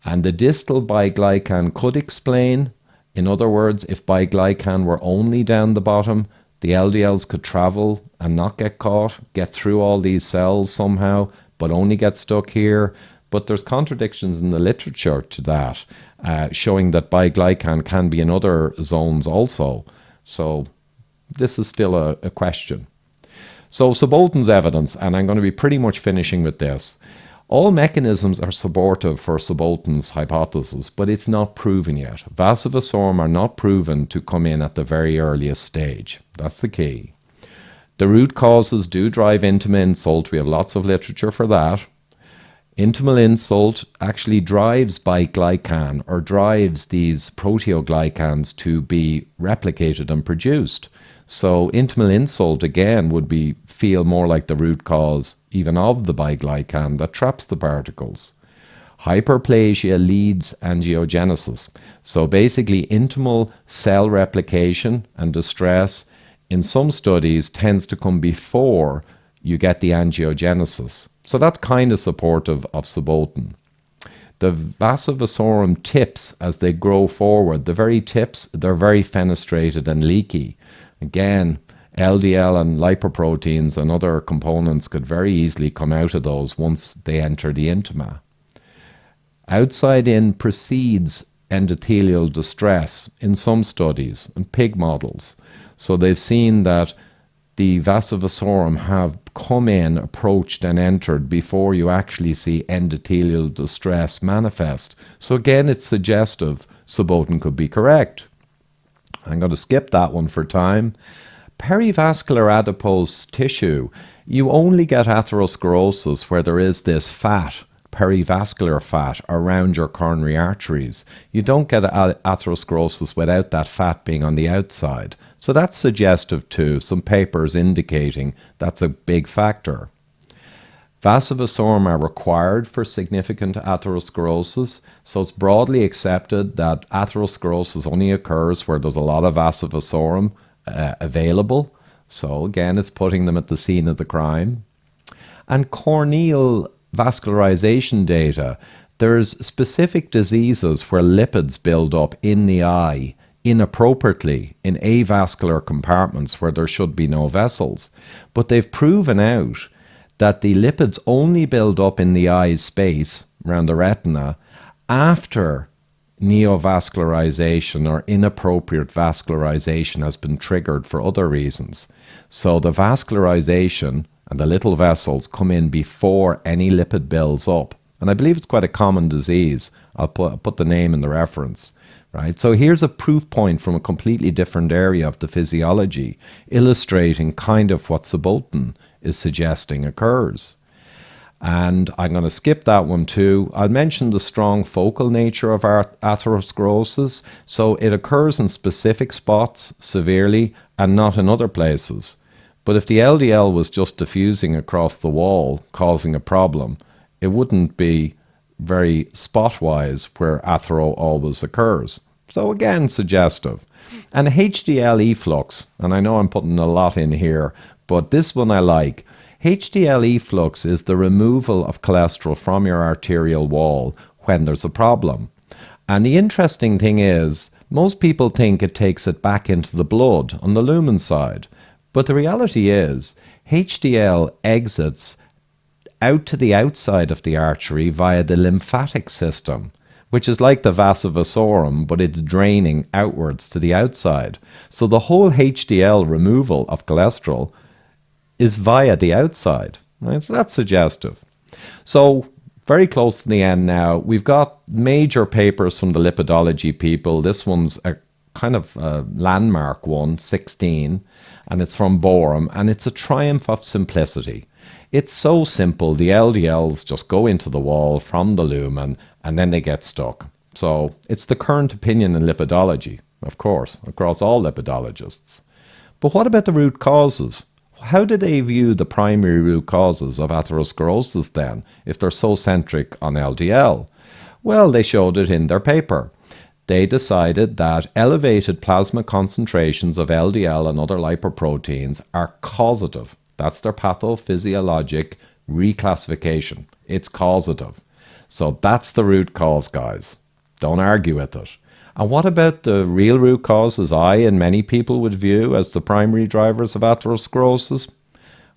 E: And the distal biglycan could explain, in other words, if biglycan were only down the bottom, the LDLs could travel and not get caught, get through all these cells somehow, but only get stuck here. But there's contradictions in the literature to that, showing that biglycan can be in other zones also. So this is still a question. So Subotin's evidence, and I'm going to be pretty much finishing with this. All mechanisms are supportive for Subotin's hypothesis, but it's not proven yet. Vasovasorum are not proven to come in at the very earliest stage. That's the key. The root causes do drive intimal insult. We have lots of literature for that. Intimal insult actually drives biglycan, or drives these proteoglycans to be replicated and produced. So intimal insult again would feel more like the root cause even of the biglycan that traps the particles. Hyperplasia leads angiogenesis. So basically intimal cell replication and distress in some studies tends to come before you get the angiogenesis. So that's kind of supportive of Subotin. The vasovasorum tips, as they grow forward, the very tips, they're very fenestrated and leaky. Again, LDL and lipoproteins and other components could very easily come out of those once they enter the intima. Outside in precedes endothelial distress in some studies and pig models. So they've seen that the vasovasorum have come in, approached and entered before you actually see endothelial distress manifest. So again, it's suggestive Subotin could be correct. I'm going to skip that one for time. Perivascular adipose tissue, you only get atherosclerosis where there is this fat, perivascular fat around your coronary arteries. You don't get atherosclerosis without that fat being on the outside. So that's suggestive too, some papers indicating that's a big factor. Vasovasorum are required for significant atherosclerosis, so it's broadly accepted that atherosclerosis only occurs where there's a lot of vasovasorum available. So again, it's putting them at the scene of the crime. And corneal vascularization data, there's specific diseases where lipids build up in the eye inappropriately in avascular compartments where there should be no vessels. But they've proven out that the lipids only build up in the eye's space, around the retina after neovascularization or inappropriate vascularization has been triggered for other reasons. So the vascularization and the little vessels come in before any lipid builds up. And I believe it's quite a common disease. I'll put the name in the reference. Right? So here's a proof point from a completely different area of the physiology, illustrating kind of what Sabotin is suggesting occurs. And I'm going to skip that one too. I'll mention the strong focal nature of our atherosclerosis. So it occurs in specific spots severely and not in other places. But if the LDL was just diffusing across the wall, causing a problem, it wouldn't be very spot-wise where athero always occurs. So again, suggestive. And HDL efflux, and I know I'm putting a lot in here, but this one I like. HDL efflux is the removal of cholesterol from your arterial wall when there's a problem. And the interesting thing is, most people think it takes it back into the blood on the lumen side. But the reality is, HDL exits out to the outside of the artery via the lymphatic system, which is like the vasa vasorum, but it's draining outwards to the outside. So the whole HDL removal of cholesterol is via the outside. Right? So that's suggestive. So very close to the end now. We've got major papers from the lipidology people. This one's a kind of a landmark one, 16, and it's from Borum, and it's a triumph of simplicity. It's so simple. The LDLs just go into the wall from the lumen, and then they get stuck. So it's the current opinion in lipidology, of course, across all lipidologists. But what about the root causes? How do they view the primary root causes of atherosclerosis then, if they're so centric on LDL? Well, they showed it in their paper. They decided that elevated plasma concentrations of LDL and other lipoproteins are causative. That's their pathophysiologic reclassification. It's causative. So that's the root cause, guys. Don't argue with it. And what about the real root causes I and many people would view as the primary drivers of atherosclerosis?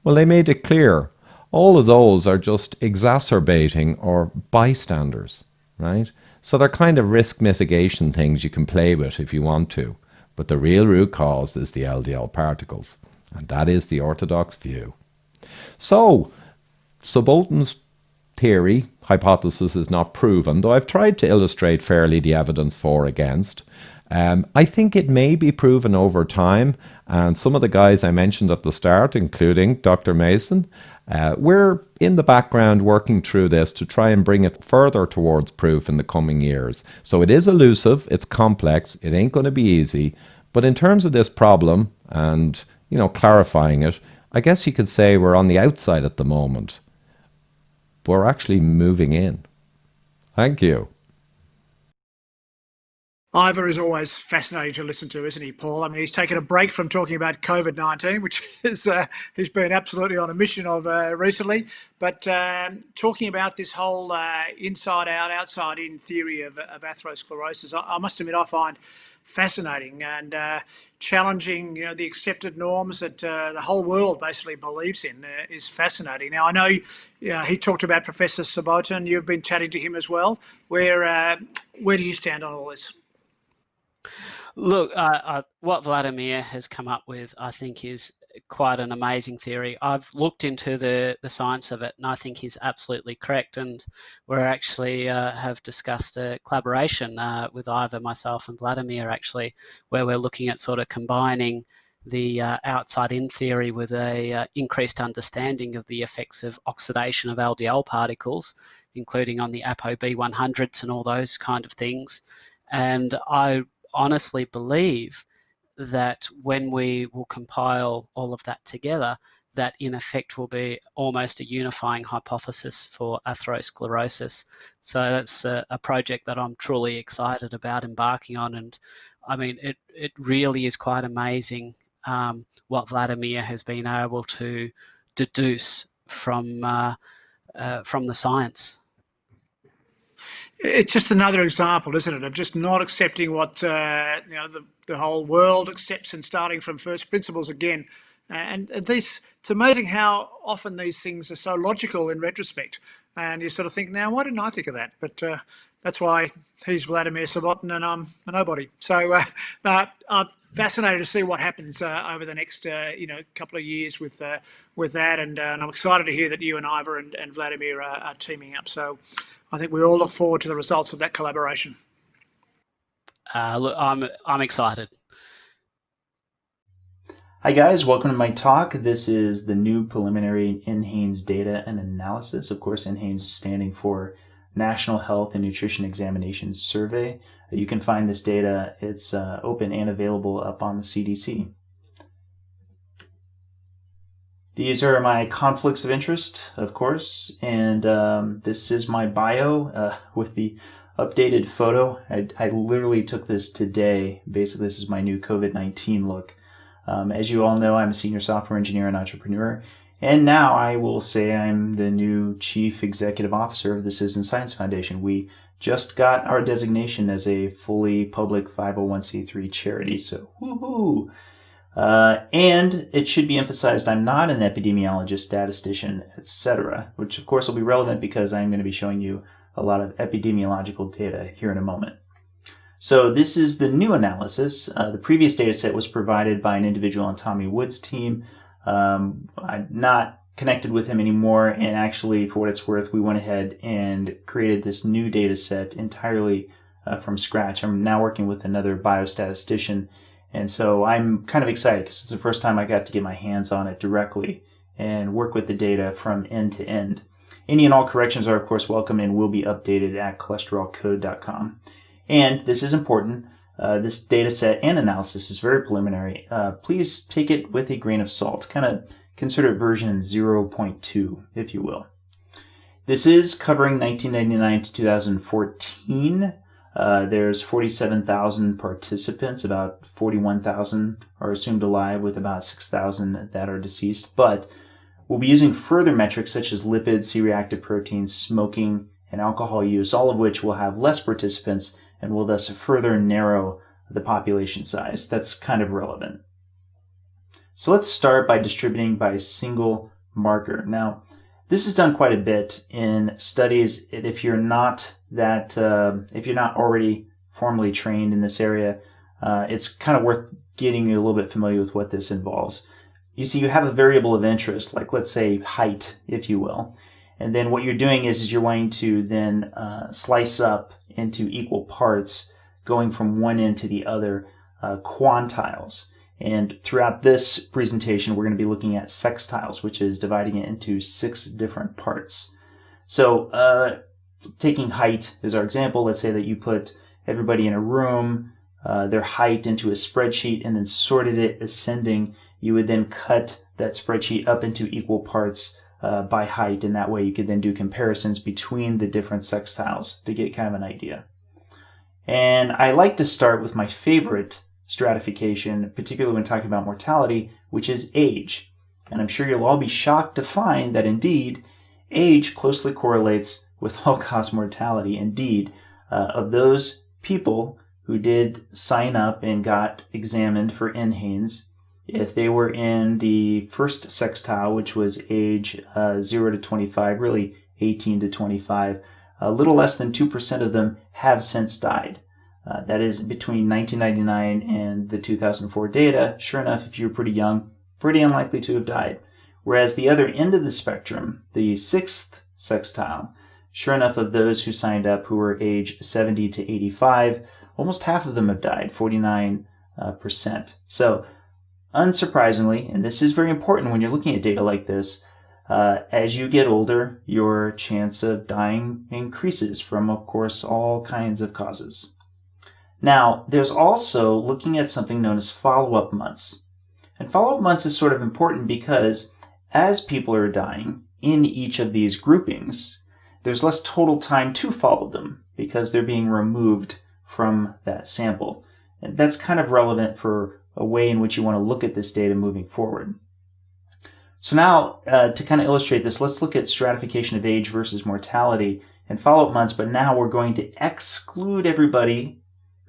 E: Well, they made it clear. All of those are just exacerbating or bystanders, right? So they're kind of risk mitigation things you can play with if you want to. But the real root cause is the LDL particles. And that is the orthodox view. So, Sabotin's theory, hypothesis is not proven, though I've tried to illustrate fairly the evidence for against. I think it may be proven over time, and some of the guys I mentioned at the start, including Dr. Mason, we're in the background working through this to try and bring it further towards proof in the coming years. So it is elusive, it's complex, it ain't going to be easy, but in terms of this problem and, you know, clarifying it, I guess you could say we're on the outside at the moment. We're actually moving in. Thank you.
C: Ivor is always fascinating to listen to, isn't he, Paul? I mean, he's taken a break from talking about COVID-19, which is he's been absolutely on a mission of recently. But talking about this whole inside-out, outside-in theory of atherosclerosis, I must admit I find fascinating and challenging. You know, the accepted norms that the whole world basically believes in is fascinating. Now, I know he talked about Professor Sabotin. You've been chatting to him as well. Where do you stand on all this?
A: Look, what Vladimir has come up with, I think, is quite an amazing theory. I've looked into the science of it, and I think he's absolutely correct. And we're actually have discussed a collaboration with Ivor, myself, and Vladimir, actually, where we're looking at sort of combining the outside-in theory with a increased understanding of the effects of oxidation of LDL particles, including on the ApoB100s and all those kind of things. And I honestly believe that when we will compile all of that together, that in effect will be almost a unifying hypothesis for atherosclerosis. So that's a project that I'm truly excited about embarking on. And I mean, it really is quite amazing what Vladimir has been able to deduce from the science.
C: It's just another example, isn't it, of just not accepting what the whole world accepts and starting from first principles again. And it's amazing how often these things are so logical in retrospect. And you sort of think, now, why didn't I think of that? But that's why he's Vladimir Sabotin and I'm a nobody. So I'm fascinated to see what happens over the next couple of years with that. And I'm excited to hear that you and Ivor and Vladimir are teaming up. So I think we all look forward to the results of that collaboration.
A: Look, I'm excited.
F: Hi guys, welcome to my talk. This is the new preliminary NHANES data and analysis. Of course, NHANES is standing for National Health and Nutrition Examinations Survey. You can find this data. It's open and available up on the CDC. These are my conflicts of interest, of course, and this is my bio with the updated photo. I literally took this today. Basically, this is my new COVID-19 look. As you all know, I'm a senior software engineer and entrepreneur, and now I will say I'm the new Chief Executive Officer of the Citizen Science Foundation. We just got our designation as a fully public 501c3 charity, so woohoo! And it should be emphasized I'm not an epidemiologist, statistician, etc., which of course will be relevant because I'm going to be showing you a lot of epidemiological data here in a moment. So this is the new analysis. The previous data set was provided by an individual on Tommy Wood's team. I'm not connected with him anymore, and actually, for what it's worth, we went ahead and created this new data set entirely from scratch. I'm now working with another biostatistician, and so I'm kind of excited because it's the first time I got to get my hands on it directly and work with the data from end to end. Any and all corrections are, of course, welcome and will be updated at cholesterolcode.com. And this is important. This data set and analysis is very preliminary. Please take it with a grain of salt. Kind of consider it version 0.2, if you will. This is covering 1999 to 2014. There's 47,000 participants. About 41,000 are assumed alive, with about 6,000 that are deceased. But we'll be using further metrics such as lipids, C-reactive proteins, smoking, and alcohol use, all of which will have less participants and will thus further narrow the population size. That's kind of relevant. So let's start by distributing by a single marker. Now, this is done quite a bit in studies. If you're not already formally trained in this area, it's kind of worth getting you a little bit familiar with what this involves. You see, you have a variable of interest, like let's say height, if you will. And then what you're doing is you're wanting to then slice up into equal parts, going from one end to the other, quantiles. And throughout this presentation, we're going to be looking at sextiles, which is dividing it into 6 different parts. So taking height as our example, let's say that you put everybody in a room, their height into a spreadsheet, and then sorted it ascending. You would then cut that spreadsheet up into equal parts by height, and that way you could then do comparisons between the different sextiles to get kind of an idea. And I like to start with my favorite stratification, particularly when talking about mortality, which is age. And I'm sure you'll all be shocked to find that indeed age closely correlates with all-cause mortality. Indeed, of those people who did sign up and got examined for NHANES, if they were in the first sextile, which was age 0 to 25, really 18 to 25, a little less than 2% of them have since died. That is between 1999 and the 2004 data. Sure enough, if you were pretty young, pretty unlikely to have died. Whereas the other end of the spectrum, the sixth sextile, sure enough, of those who signed up who were age 70 to 85, almost half of them have died, 49%. So, unsurprisingly, and this is very important when you're looking at data like this, as you get older, your chance of dying increases from, of course, all kinds of causes. Now, there's also looking at something known as follow-up months. And follow-up months is sort of important because as people are dying in each of these groupings, there's less total time to follow them because they're being removed from that sample. And that's kind of relevant for a way in which you want to look at this data moving forward. So now, to kind of illustrate this, let's look at stratification of age versus mortality and follow-up months, but now we're going to exclude everybody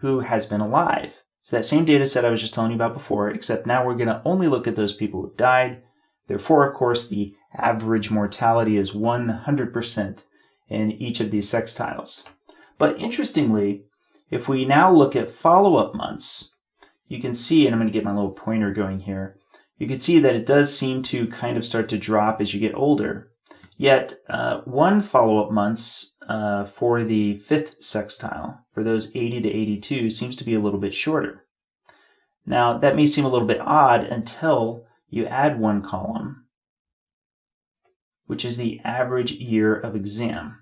F: who has been alive. So that same data set I was just telling you about before, except now we're going to only look at those people who died. Therefore, of course, the average mortality is 100% in each of these sextiles. But interestingly, if we now look at follow-up months, you can see, and I'm going to get my little pointer going here, you can see that it does seem to kind of start to drop as you get older. Yet, one follow-up months for the fifth sextile, for those 80 to 82, seems to be a little bit shorter. Now, that may seem a little bit odd until you add one column, which is the average year of exam.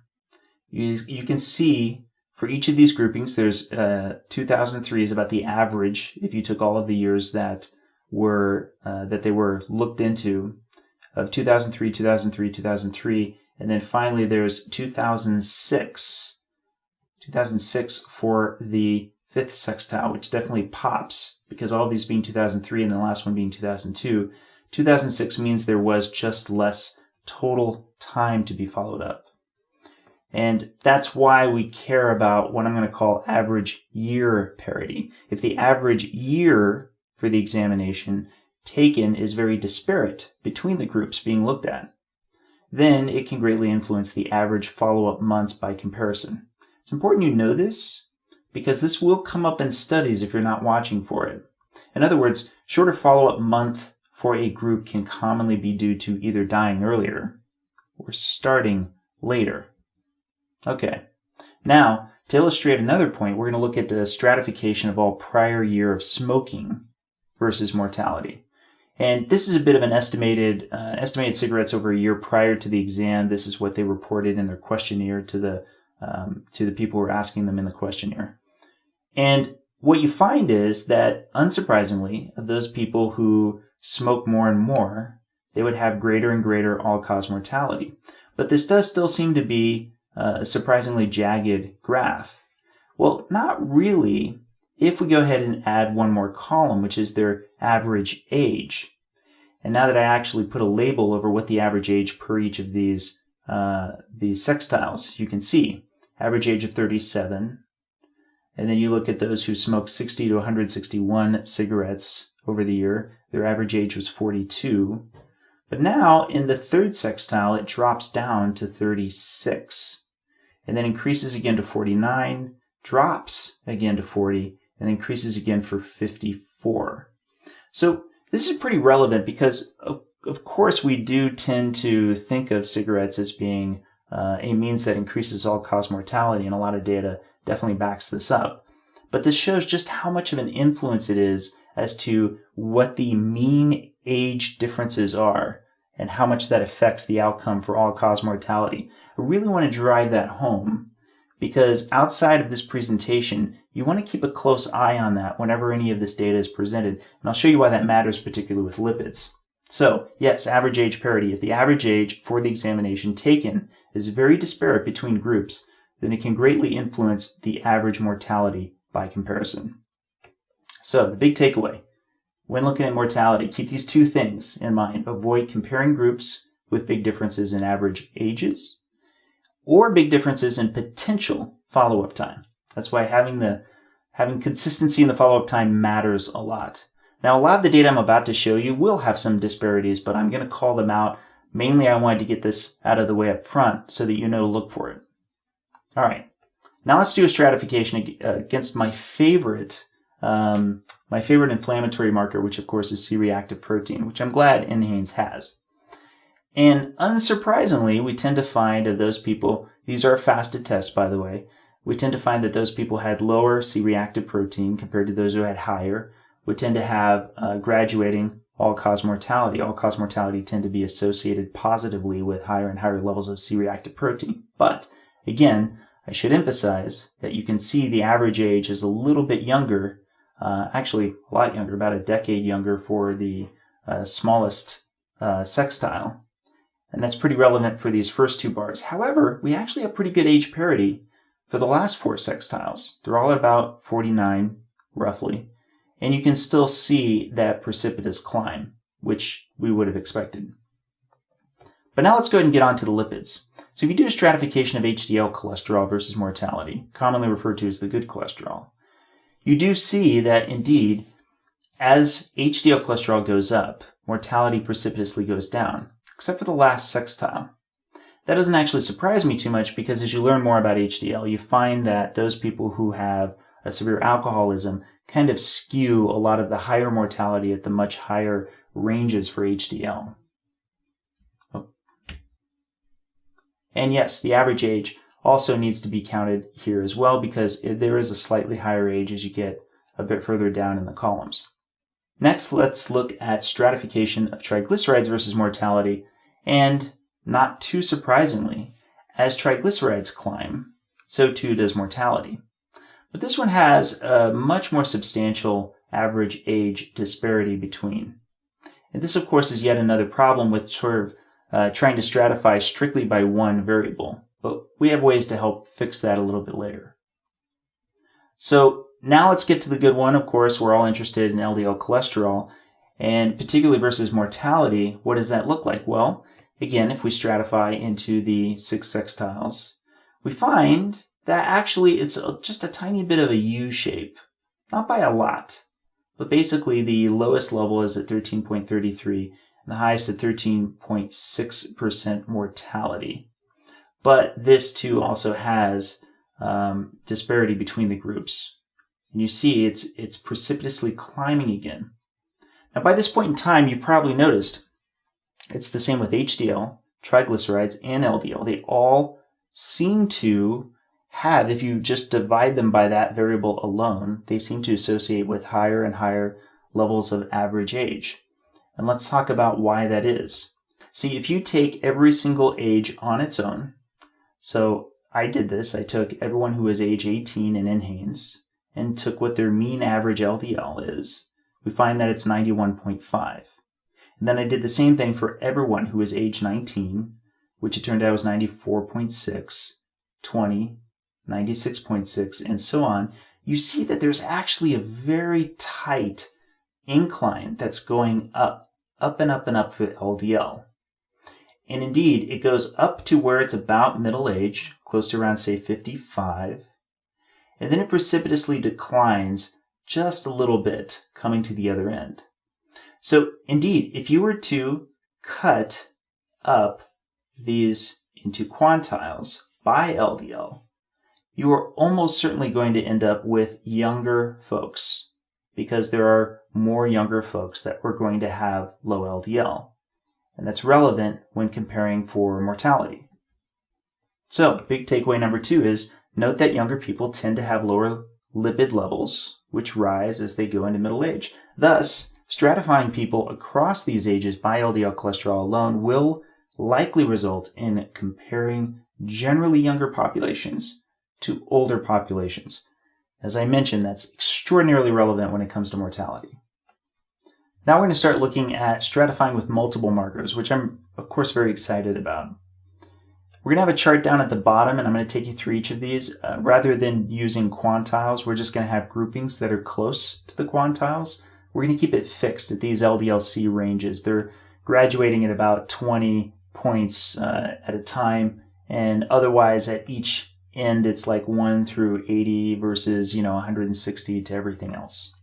F: You can see for each of these groupings, there's 2003 is about the average if you took all of the years that they were looked into of 2003, 2003, 2003, and then finally there's 2006 for the fifth sextile, which definitely pops because all of these being 2003 and the last one being 2002. 2006 means there was just less total time to be followed up. And that's why we care about what I'm going to call average year parity. If the average year for the examination taken is very disparate between the groups being looked at, then it can greatly influence the average follow-up months by comparison. It's important you know this because this will come up in studies if you're not watching for it. In other words, shorter follow-up month for a group can commonly be due to either dying earlier or starting later. Okay, now to illustrate another point, we're going to look at the stratification of all prior year of smoking versus mortality. And this is a bit of an estimated cigarettes over a year prior to the exam. This is what they reported in their questionnaire to the people who were asking them in the questionnaire. And what you find is that, unsurprisingly, of those people who smoke more and more, they would have greater and greater all-cause mortality. But this does still seem to be a surprisingly jagged graph. Well, not really if we go ahead and add one more column, which is their average age. And now that I actually put a label over what the average age per each of these sextiles, you can see average age of 37. And then you look at those who smoke 60 to 161 cigarettes over the year. Their average age was 42. But now in the third sextile, it drops down to 36. And then increases again to 49, drops again to 40, and increases again for 54. So this is pretty relevant because, of course, we do tend to think of cigarettes as being a means that increases all-cause mortality, and a lot of data definitely backs this up. But this shows just how much of an influence it is as to what the mean age differences are and how much that affects the outcome for all-cause mortality. I really want to drive that home because outside of this presentation, you want to keep a close eye on that whenever any of this data is presented. And I'll show you why that matters, particularly with lipids. So, yes, average age parity. If the average age for the examination taken is very disparate between groups, then it can greatly influence the average mortality by comparison. So, the big takeaway. When looking at mortality, keep these two things in mind. Avoid comparing groups with big differences in average ages or big differences in potential follow-up time. That's why having consistency in the follow-up time matters a lot. Now, a lot of the data I'm about to show you will have some disparities, but I'm going to call them out. Mainly, I wanted to get this out of the way up front so that you know to look for it. All right. Now let's do a stratification against my favorite inflammatory marker, which of course is C-reactive protein, which I'm glad NHANES has. And unsurprisingly, we tend to find of those people, these are fasted tests, by the way, we tend to find that those people had lower C-reactive protein compared to those who had higher. We tend to have graduating all-cause mortality. All-cause mortality tend to be associated positively with higher and higher levels of C-reactive protein. But again, I should emphasize that you can see the average age is a little bit younger, actually a lot younger, about a decade younger for the smallest sextile. And that's pretty relevant for these first two bars. However, we actually have pretty good age parity for the last four sextiles. They're all at about 49, roughly. And you can still see that precipitous climb, which we would have expected. But now let's go ahead and get on to the lipids. So if you do a stratification of HDL cholesterol versus mortality, commonly referred to as the good cholesterol, you do see that indeed, as HDL cholesterol goes up, mortality precipitously goes down, except for the last sextile. That doesn't actually surprise me too much because as you learn more about HDL, you find that those people who have a severe alcoholism kind of skew a lot of the higher mortality at the much higher ranges for HDL. And yes, the average age also needs to be counted here as well because there is a slightly higher age as you get a bit further down in the columns. Next, let's look at stratification of triglycerides versus mortality. And not too surprisingly, as triglycerides climb, so too does mortality. But this one has a much more substantial average age disparity between. And this, of course, is yet another problem with sort of trying to stratify strictly by one variable. But we have ways to help fix that a little bit later. So now let's get to the good one. Of course, we're all interested in LDL cholesterol, and particularly versus mortality. What does that look like? Well, again, if we stratify into the 6 sextiles, we find that actually it's just a tiny bit of a U shape. Not by a lot, but basically the lowest level is at 13.33 and the highest at 13.6% mortality. But this too also has disparity between the groups. And you see it's precipitously climbing again. Now by this point in time, you've probably noticed it's the same with HDL, triglycerides, and LDL. They all seem to have, if you just divide them by that variable alone, they seem to associate with higher and higher levels of average age. And let's talk about why that is. See, if you take every single age on its own, so I did this, I took everyone who is age 18 and NHANES and took what their mean average LDL is, we find that it's 91.5. And then I did the same thing for everyone who is age 19, which it turned out was 94.6, 20, 96.6, and so on. You see that there's actually a very tight incline that's going up and up and up for LDL. And indeed, it goes up to where it's about middle age, close to around, say, 55. And then it precipitously declines just a little bit, coming to the other end. So indeed, if you were to cut up these into quantiles by LDL, you are almost certainly going to end up with younger folks because there are more younger folks that are going to have low LDL. And that's relevant when comparing for mortality. So, big takeaway number 2 is note that younger people tend to have lower lipid levels, which rise as they go into middle age. Thus, stratifying people across these ages by LDL cholesterol alone will likely result in comparing generally younger populations to older populations. As I mentioned, that's extraordinarily relevant when it comes to mortality. Now we're going to start looking at stratifying with multiple markers, which I'm, of course, very excited about. We're going to have a chart down at the bottom, and I'm going to take you through each of these. Rather than using quantiles, we're just going to have groupings that are close to the quantiles. We're going to keep it fixed at these LDL-C ranges. They're graduating at about 20 points at a time, and otherwise at each end it's like 1 through 80 versus 160 to everything else.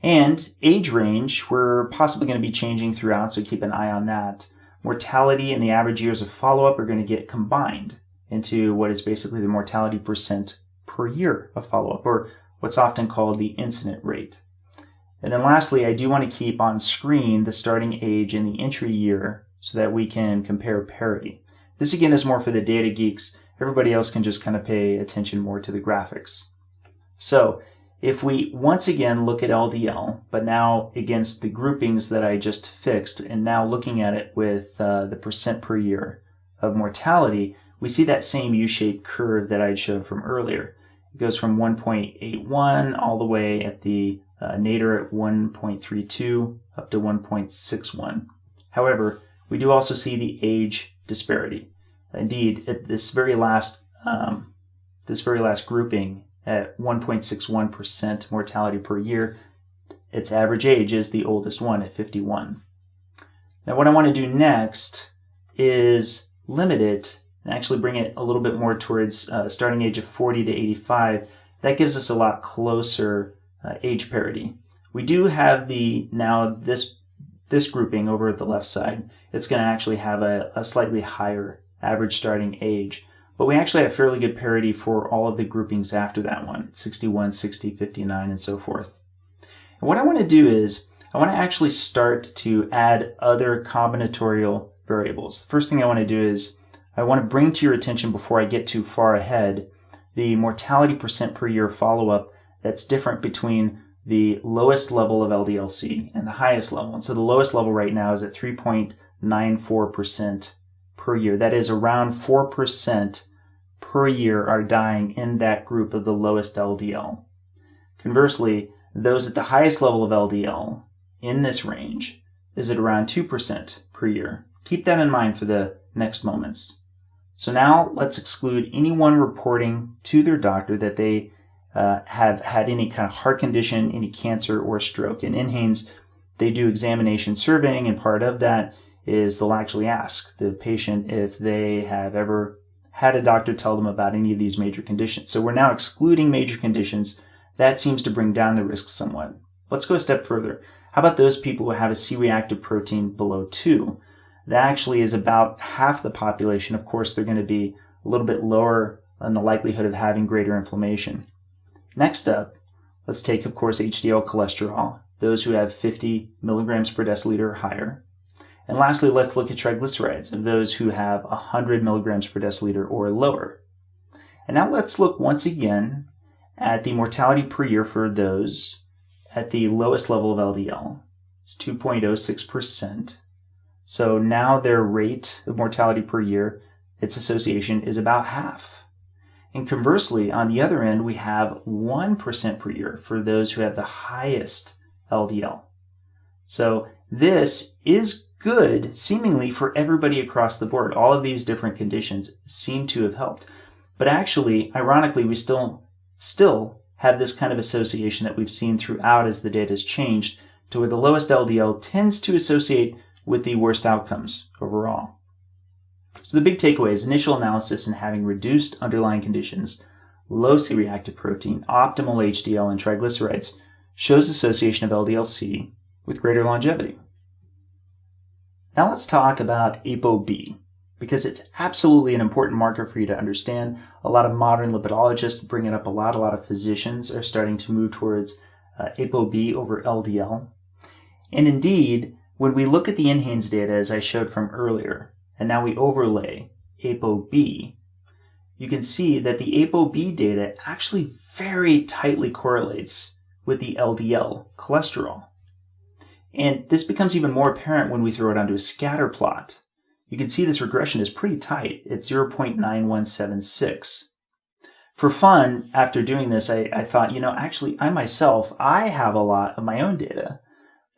F: And age range, we're possibly going to be changing throughout, so keep an eye on that. Mortality and the average years of follow-up are going to get combined into what is basically the mortality percent per year of follow-up, or what's often called the incident rate. And then lastly, I do want to keep on screen the starting age and the entry year so that we can compare parity. This again is more for the data geeks. Everybody else can just kind of pay attention more to the graphics. So if we once again look at LDL, but now against the groupings that I just fixed, and now looking at it with the percent per year of mortality, we see that same U-shaped curve that I showed from earlier. It goes from 1.81 all the way at the nadir at 1.32 up to 1.61. However, we do also see the age disparity. Indeed, at this very last grouping, at 1.61% mortality per year, its average age is the oldest one at 51. Now what I want to do next is limit it and actually bring it a little bit more towards starting age of 40 to 85. that gives us a lot closer age parity. We do have this grouping over at the left side. It's going to actually have a slightly higher average starting age, but we actually have fairly good parity for all of the groupings after that one, 61, 60, 59, and so forth. And what I want to do is I want to actually start to add other combinatorial variables. The first thing I want to do is I want to bring to your attention, before I get too far ahead, the mortality percent per year follow-up that's different between the lowest level of LDL-C and the highest level. And so the lowest level right now is at 3.94% per year. That is, around 4% per year are dying in that group of the lowest LDL. Conversely, those at the highest level of LDL in this range is at around 2% per year. Keep that in mind for the next moments. So now let's exclude anyone reporting to their doctor that they have had any kind of heart condition, any cancer, or stroke. And in NHANES, they do examination surveying, and part of that is they'll actually ask the patient if they have ever had a doctor tell them about any of these major conditions. So we're now excluding major conditions. That seems to bring down the risk somewhat. Let's go a step further. How about those people who have a C-reactive protein below 2? That actually is about half the population. Of course, they're going to be a little bit lower in the likelihood of having greater inflammation. Next up, let's take, of course, HDL cholesterol, those who have 50 milligrams per deciliter or higher. And lastly, let's look at triglycerides, of those who have 100 milligrams per deciliter or lower. And now let's look once again at the mortality per year for those at the lowest level of LDL. It's 2.06%. So now their rate of mortality per year, its association, is about half. And conversely, on the other end, we have 1% per year for those who have the highest LDL. So this is good, seemingly, for everybody across the board. All of these different conditions seem to have helped. But actually, ironically, we still have this kind of association that we've seen throughout as the data has changed, to where the lowest LDL tends to associate with the worst outcomes overall. So the big takeaway is initial analysis in having reduced underlying conditions, low C-reactive protein, optimal HDL, and triglycerides shows association of LDL-C with greater longevity. Now let's talk about ApoB, because it's absolutely an important marker for you to understand. A lot of modern lipidologists bring it up a lot. A lot of physicians are starting to move towards ApoB over LDL. And indeed, when we look at the NHANES data, as I showed from earlier, and now we overlay ApoB, you can see that the ApoB data actually very tightly correlates with the LDL cholesterol. And this becomes even more apparent when we throw it onto a scatter plot. You can see this regression is pretty tight. It's 0.9176. For fun, after doing this, I thought, actually, I have a lot of my own data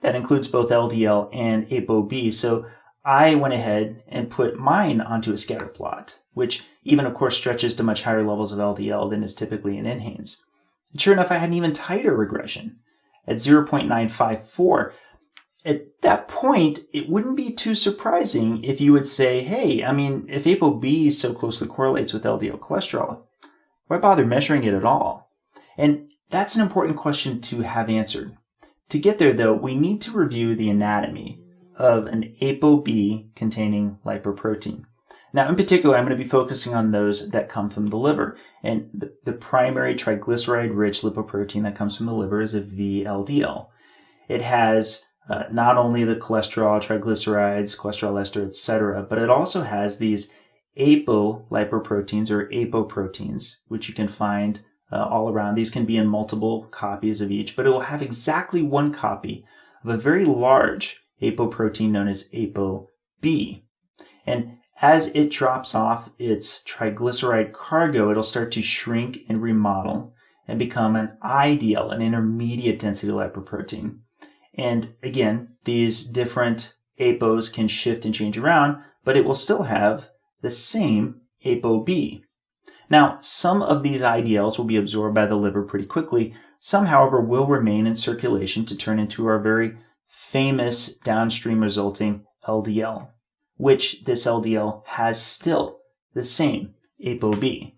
F: that includes both LDL and ApoB. So I went ahead and put mine onto a scatter plot, which even, of course, stretches to much higher levels of LDL than is typically in NHANES. And sure enough, I had an even tighter regression at 0.954. At that point, it wouldn't be too surprising if you would say, hey, if ApoB so closely correlates with LDL cholesterol, why bother measuring it at all? And that's an important question to have answered. To get there, though, we need to review the anatomy of an ApoB-containing lipoprotein. Now, in particular, I'm going to be focusing on those that come from the liver. And the primary triglyceride-rich lipoprotein that comes from the liver is a VLDL. It has not only the cholesterol, triglycerides, cholesterol ester, etc., but it also has these apolipoproteins or apoproteins, which you can find all around. These can be in multiple copies of each, but it will have exactly one copy of a very large apoprotein known as ApoB. And as it drops off its triglyceride cargo, it'll start to shrink and remodel and become an IDL, an intermediate density lipoprotein. And again, these different APOs can shift and change around, but it will still have the same ApoB. Now, some of these IDLs will be absorbed by the liver pretty quickly. Some, however, will remain in circulation to turn into our very famous downstream resulting LDL, which this LDL has still the same ApoB.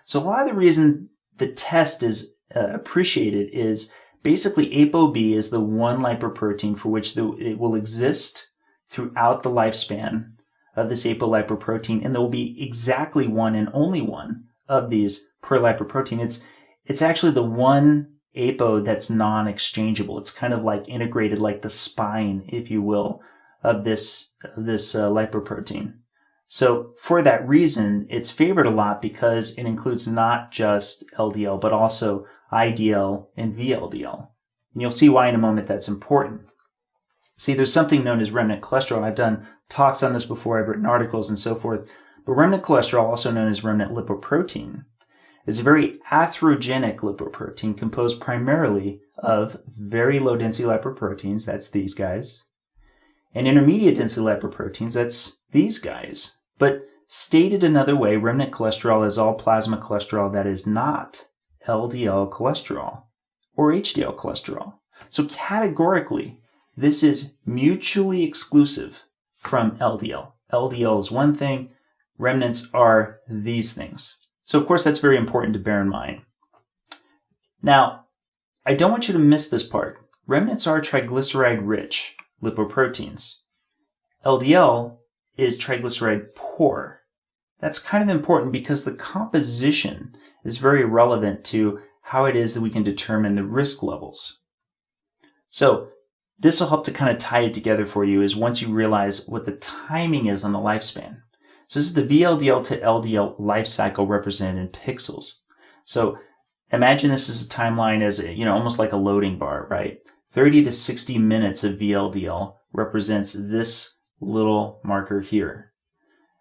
F: So a lot of the reason the test is appreciated is basically ApoB is the one lipoprotein for which it will exist throughout the lifespan of this apolipoprotein, and there will be exactly one and only one of these per lipoprotein. It's actually the one apo that's non-exchangeable. It's kind of like integrated, like the spine, if you will, of this lipoprotein. So for that reason, it's favored a lot because it includes not just LDL, but also IDL and VLDL. And you'll see why in a moment that's important. See, there's something known as remnant cholesterol, and I've done talks on this before, I've written articles and so forth. But remnant cholesterol, also known as remnant lipoprotein, is a very atherogenic lipoprotein composed primarily of very low density lipoproteins, that's these guys, and intermediate density lipoproteins, that's these guys. But stated another way, remnant cholesterol is all plasma cholesterol that is not LDL cholesterol or HDL cholesterol. So categorically, this is mutually exclusive from LDL. LDL is one thing, remnants are these things. So of course that's very important to bear in mind. Now, I don't want you to miss this part. Remnants are triglyceride-rich lipoproteins. LDL is triglyceride poor. That's kind of important because the composition is very relevant to how it is that we can determine the risk levels. So this will help to kind of tie it together for you is once you realize what the timing is on the lifespan. So this is the VLDL to LDL life cycle represented in pixels. So imagine this is a timeline as, almost like a loading bar, right? 30 to 60 minutes of VLDL represents this little marker here.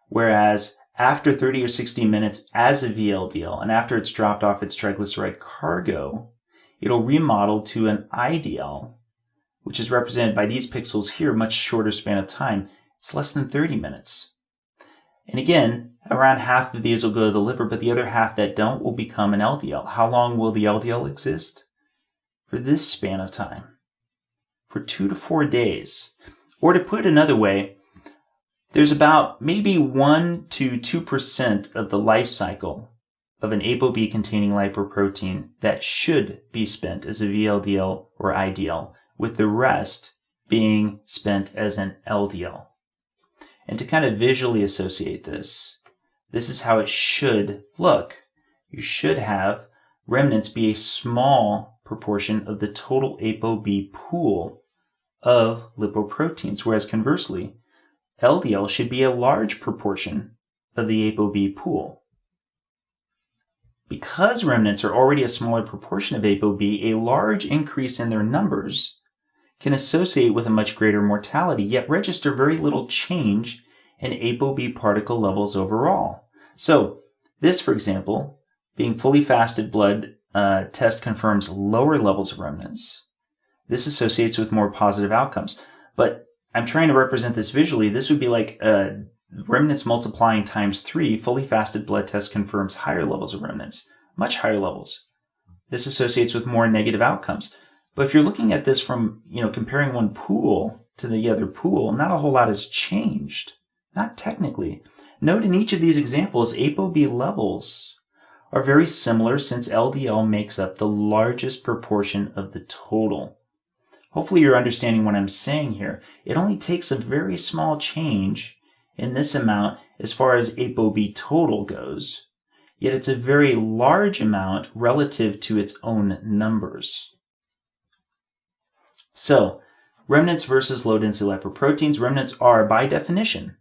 F: Whereas after 30 or 60 minutes as a VLDL, and after it's dropped off its triglyceride cargo, it'll remodel to an IDL, which is represented by these pixels here, much shorter span of time. It's less than 30 minutes. And again, around half of these will go to the liver, but the other half that don't will become an LDL. How long will the LDL exist? For this span of time. For 2 to 4 days. Or to put it another way, there's about maybe 1 to 2% of the life cycle of an ApoB containing lipoprotein that should be spent as a VLDL or IDL, with the rest being spent as an LDL. And to kind of visually associate this is how it should look. You should have remnants be a small proportion of the total ApoB pool of lipoproteins, whereas conversely, LDL should be a large proportion of the ApoB pool. Because remnants are already a smaller proportion of ApoB, a large increase in their numbers can associate with a much greater mortality, yet register very little change in ApoB particle levels overall. So this, for example, being fully fasted blood test confirms lower levels of remnants. This associates with more positive outcomes. But I'm trying to represent this visually. This would be like remnants multiplying times 3. Fully fasted blood test confirms higher levels of remnants, much higher levels. This associates with more negative outcomes. But if you're looking at this from, comparing one pool to the other pool, not a whole lot has changed. Not technically. Note in each of these examples, ApoB levels are very similar since LDL makes up the largest proportion of the total. Hopefully you're understanding what I'm saying here. It only takes a very small change in this amount as far as ApoB total goes, yet it's a very large amount relative to its own numbers. So, remnants versus low-density lipoproteins. Remnants are, by definition,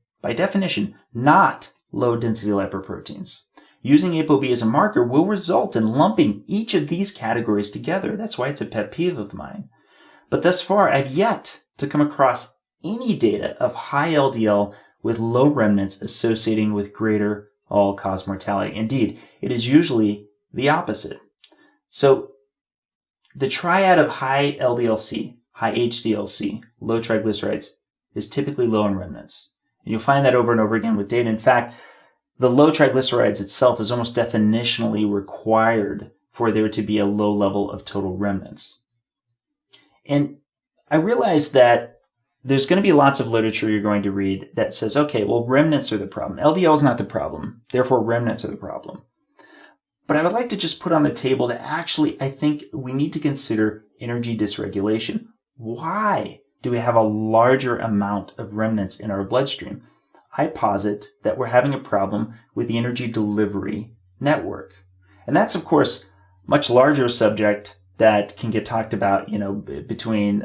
F: not low-density lipoproteins. Using ApoB as a marker will result in lumping each of these categories together. That's why it's a pet peeve of mine. But thus far, I've yet to come across any data of high LDL with low remnants associating with greater all-cause mortality. Indeed, it is usually the opposite. So, the triad of high LDL-C, high HDL-C, low triglycerides, is typically low in remnants. And you'll find that over and over again with data. In fact, the low triglycerides itself is almost definitionally required for there to be a low level of total remnants. And I realize that there's going to be lots of literature you're going to read that says, okay, well, remnants are the problem. LDL is not the problem. Therefore, remnants are the problem. But I would like to just put on the table that actually I think we need to consider energy dysregulation. Why do we have a larger amount of remnants in our bloodstream? I posit that we're having a problem with the energy delivery network. And that's, of course, much larger subject that can get talked about, between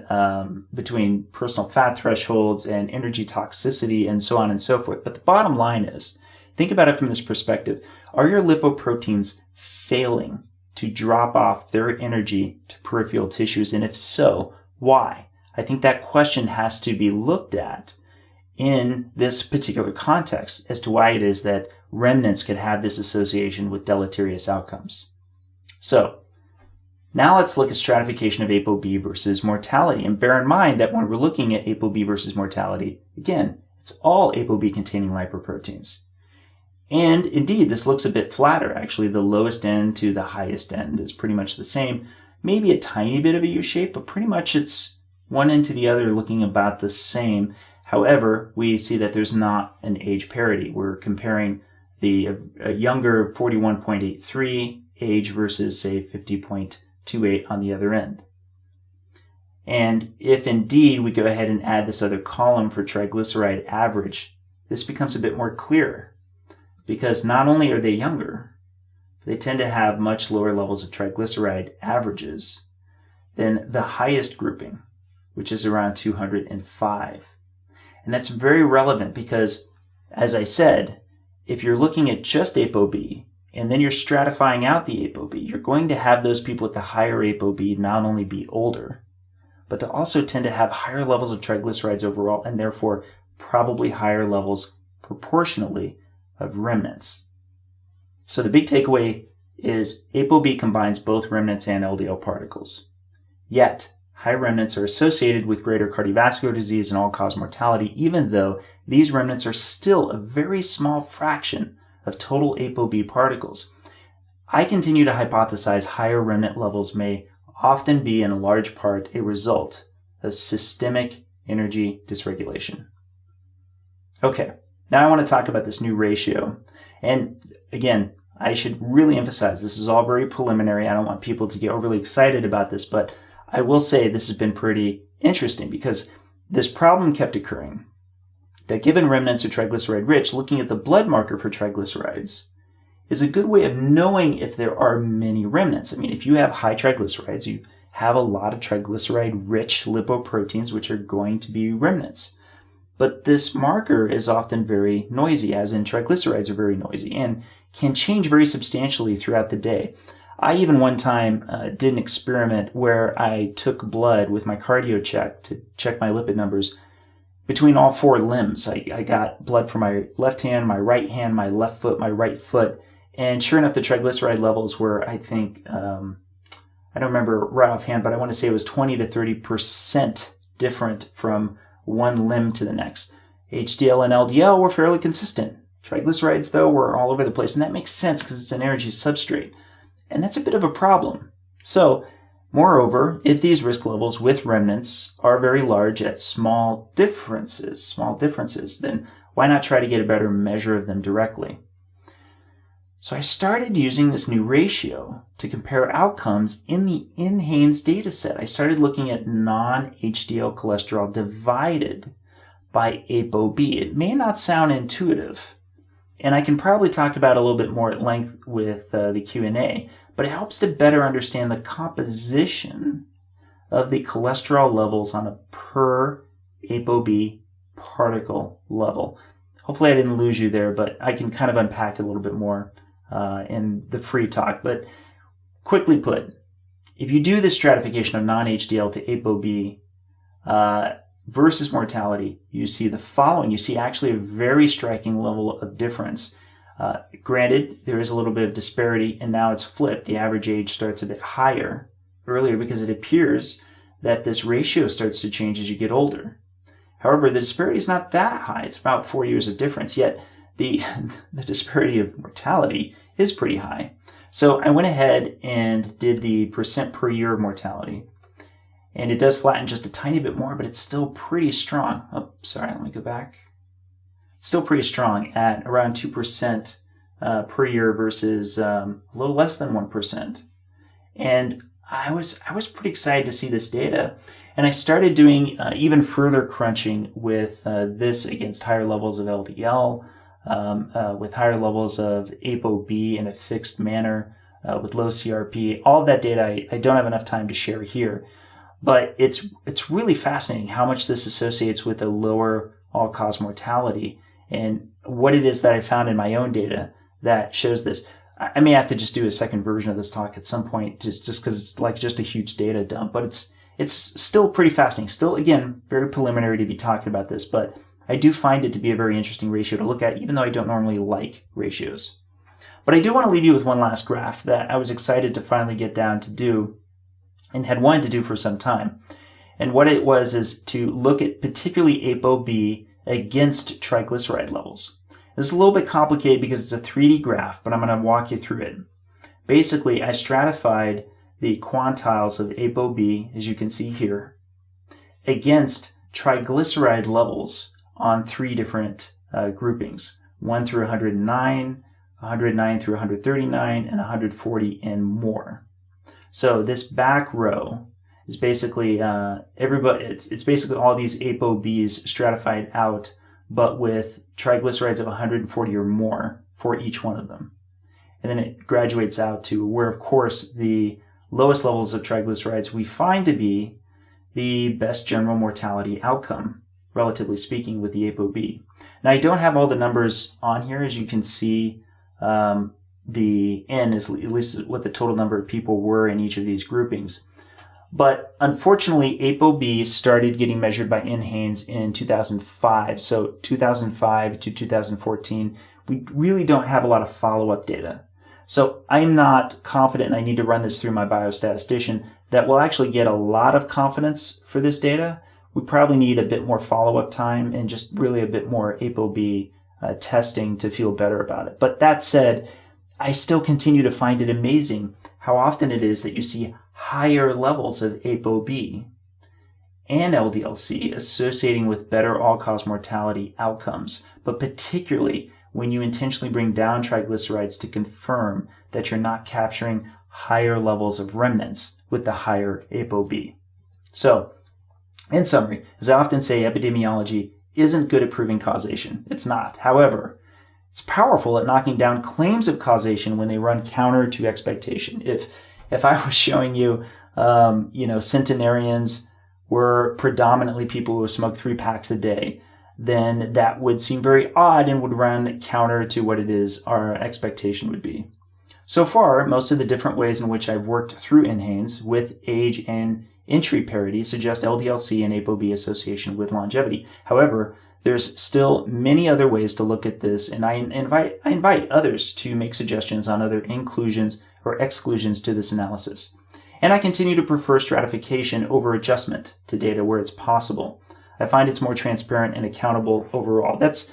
F: personal fat thresholds and energy toxicity and so on and so forth. But the bottom line is, think about it from this perspective. Are your lipoproteins failing to drop off their energy to peripheral tissues? And if so, why? I think that question has to be looked at in this particular context as to why it is that remnants could have this association with deleterious outcomes. So, now let's look at stratification of ApoB versus mortality. And bear in mind that when we're looking at ApoB versus mortality, again, it's all ApoB containing lipoproteins. And indeed, this looks a bit flatter. Actually, the lowest end to the highest end is pretty much the same. Maybe a tiny bit of a U shape, but pretty much it's one end to the other looking about the same. However, we see that there's not an age parity. We're comparing the younger 41.83 age versus, say, 50.28 on the other end. And if indeed we go ahead and add this other column for triglyceride average, this becomes a bit more clear, because not only are they younger, they tend to have much lower levels of triglyceride averages than the highest grouping, which is around 205. And that's very relevant because, as I said, if you're looking at just ApoB, and then you're stratifying out the ApoB, you're going to have those people with the higher ApoB not only be older, but to also tend to have higher levels of triglycerides overall, and therefore probably higher levels proportionally of remnants. So the big takeaway is ApoB combines both remnants and LDL particles. Yet, high remnants are associated with greater cardiovascular disease and all-cause mortality, even though these remnants are still a very small fraction of total ApoB particles. I continue to hypothesize higher remnant levels may often be in large part a result of systemic energy dysregulation. Okay, now I want to talk about this new ratio. And again, I should really emphasize this is all very preliminary. I don't want people to get overly excited about this, but I will say this has been pretty interesting because this problem kept occurring. That given remnants are triglyceride rich, looking at the blood marker for triglycerides is a good way of knowing if there are many remnants. I mean, if you have high triglycerides, you have a lot of triglyceride rich lipoproteins, which are going to be remnants. But this marker is often very noisy, as in triglycerides are very noisy and can change very substantially throughout the day. I even one time did an experiment where I took blood with my cardio check to check my lipid numbers between all four limbs. I got blood from my left hand, my right hand, my left foot, my right foot. And sure enough, the triglyceride levels were, I think, I don't remember right offhand, but I want to say it was 20 to 30% different from one limb to the next. HDL and LDL were fairly consistent. Triglycerides, though, were all over the place. And that makes sense because it's an energy substrate. And that's a bit of a problem. So, moreover, if these risk levels with remnants are very large at small differences, then why not try to get a better measure of them directly? So I started using this new ratio to compare outcomes in the NHANES dataset. I started looking at non-HDL cholesterol divided by ApoB. It may not sound intuitive, and I can probably talk about it a little bit more at length with the Q&A, but it helps to better understand the composition of the cholesterol levels on a per ApoB particle level. Hopefully I didn't lose you there, but I can kind of unpack it a little bit more in the free talk. But quickly put, if you do this stratification of non-HDL to ApoB versus mortality, you see the following. You see actually a very striking level of difference. Granted, there is a little bit of disparity, and now it's flipped. The average age starts a bit higher earlier because it appears that this ratio starts to change as you get older. However, the disparity is not that high. It's about 4 years of difference, yet the disparity of mortality is pretty high. So I went ahead and did the percent per year of mortality. And it does flatten just a tiny bit more, but it's still pretty strong. Oh, sorry, let me go back. It's still pretty strong at around 2% per year versus a little less than 1%. And I was pretty excited to see this data. And I started doing even further crunching with this against higher levels of LDL, with higher levels of ApoB in a fixed manner, with low CRP. All of that data I don't have enough time to share here. But it's really fascinating how much this associates with a lower all-cause mortality and what it is that I found in my own data that shows this. I may have to just do a second version of this talk at some point just because it's like just a huge data dump, but it's still pretty fascinating. Still, again, very preliminary to be talking about this, but I do find it to be a very interesting ratio to look at, even though I don't normally like ratios. But I do want to leave you with one last graph that I was excited to finally get down to do and had wanted to do for some time. And what it was is to look at particularly ApoB against triglyceride levels. This is a little bit complicated because it's a 3D graph, but I'm going to walk you through it. Basically, I stratified the quantiles of ApoB, as you can see here, against triglyceride levels on 3 different groupings, 1 through 109, 109 through 139, and 140 and more. So this back row is basically everybody. It's basically all these ApoBs stratified out, but with triglycerides of 140 or more for each one of them. And then it graduates out to where, of course, the lowest levels of triglycerides we find to be the best general mortality outcome, relatively speaking, with the ApoB. Now, I don't have all the numbers on here. As you can see, the N is at least what the total number of people were in each of these groupings. But unfortunately, ApoB started getting measured by NHANES in 2005. So 2005 to 2014, we really don't have a lot of follow-up data. So I'm not confident, and I need to run this through my biostatistician, that we'll actually get a lot of confidence for this data. We probably need a bit more follow-up time and just really a bit more ApoB testing to feel better about it. But that said, I still continue to find it amazing how often it is that you see higher levels of ApoB and LDL-C associating with better all-cause mortality outcomes, but particularly when you intentionally bring down triglycerides to confirm that you're not capturing higher levels of remnants with the higher ApoB. So, in summary, as I often say, epidemiology isn't good at proving causation. It's not. However, it's powerful at knocking down claims of causation when they run counter to expectation. If I was showing you, centenarians were predominantly people who smoked 3 packs a day, then that would seem very odd and would run counter to what it is our expectation would be. So far, most of the different ways in which I've worked through NHANES with age and entry parity suggest LDL-C and ApoB association with longevity. However, there's still many other ways to look at this, and I invite others to make suggestions on other inclusions or exclusions to this analysis. And I continue to prefer stratification over adjustment to data where it's possible. I find it's more transparent and accountable overall. That's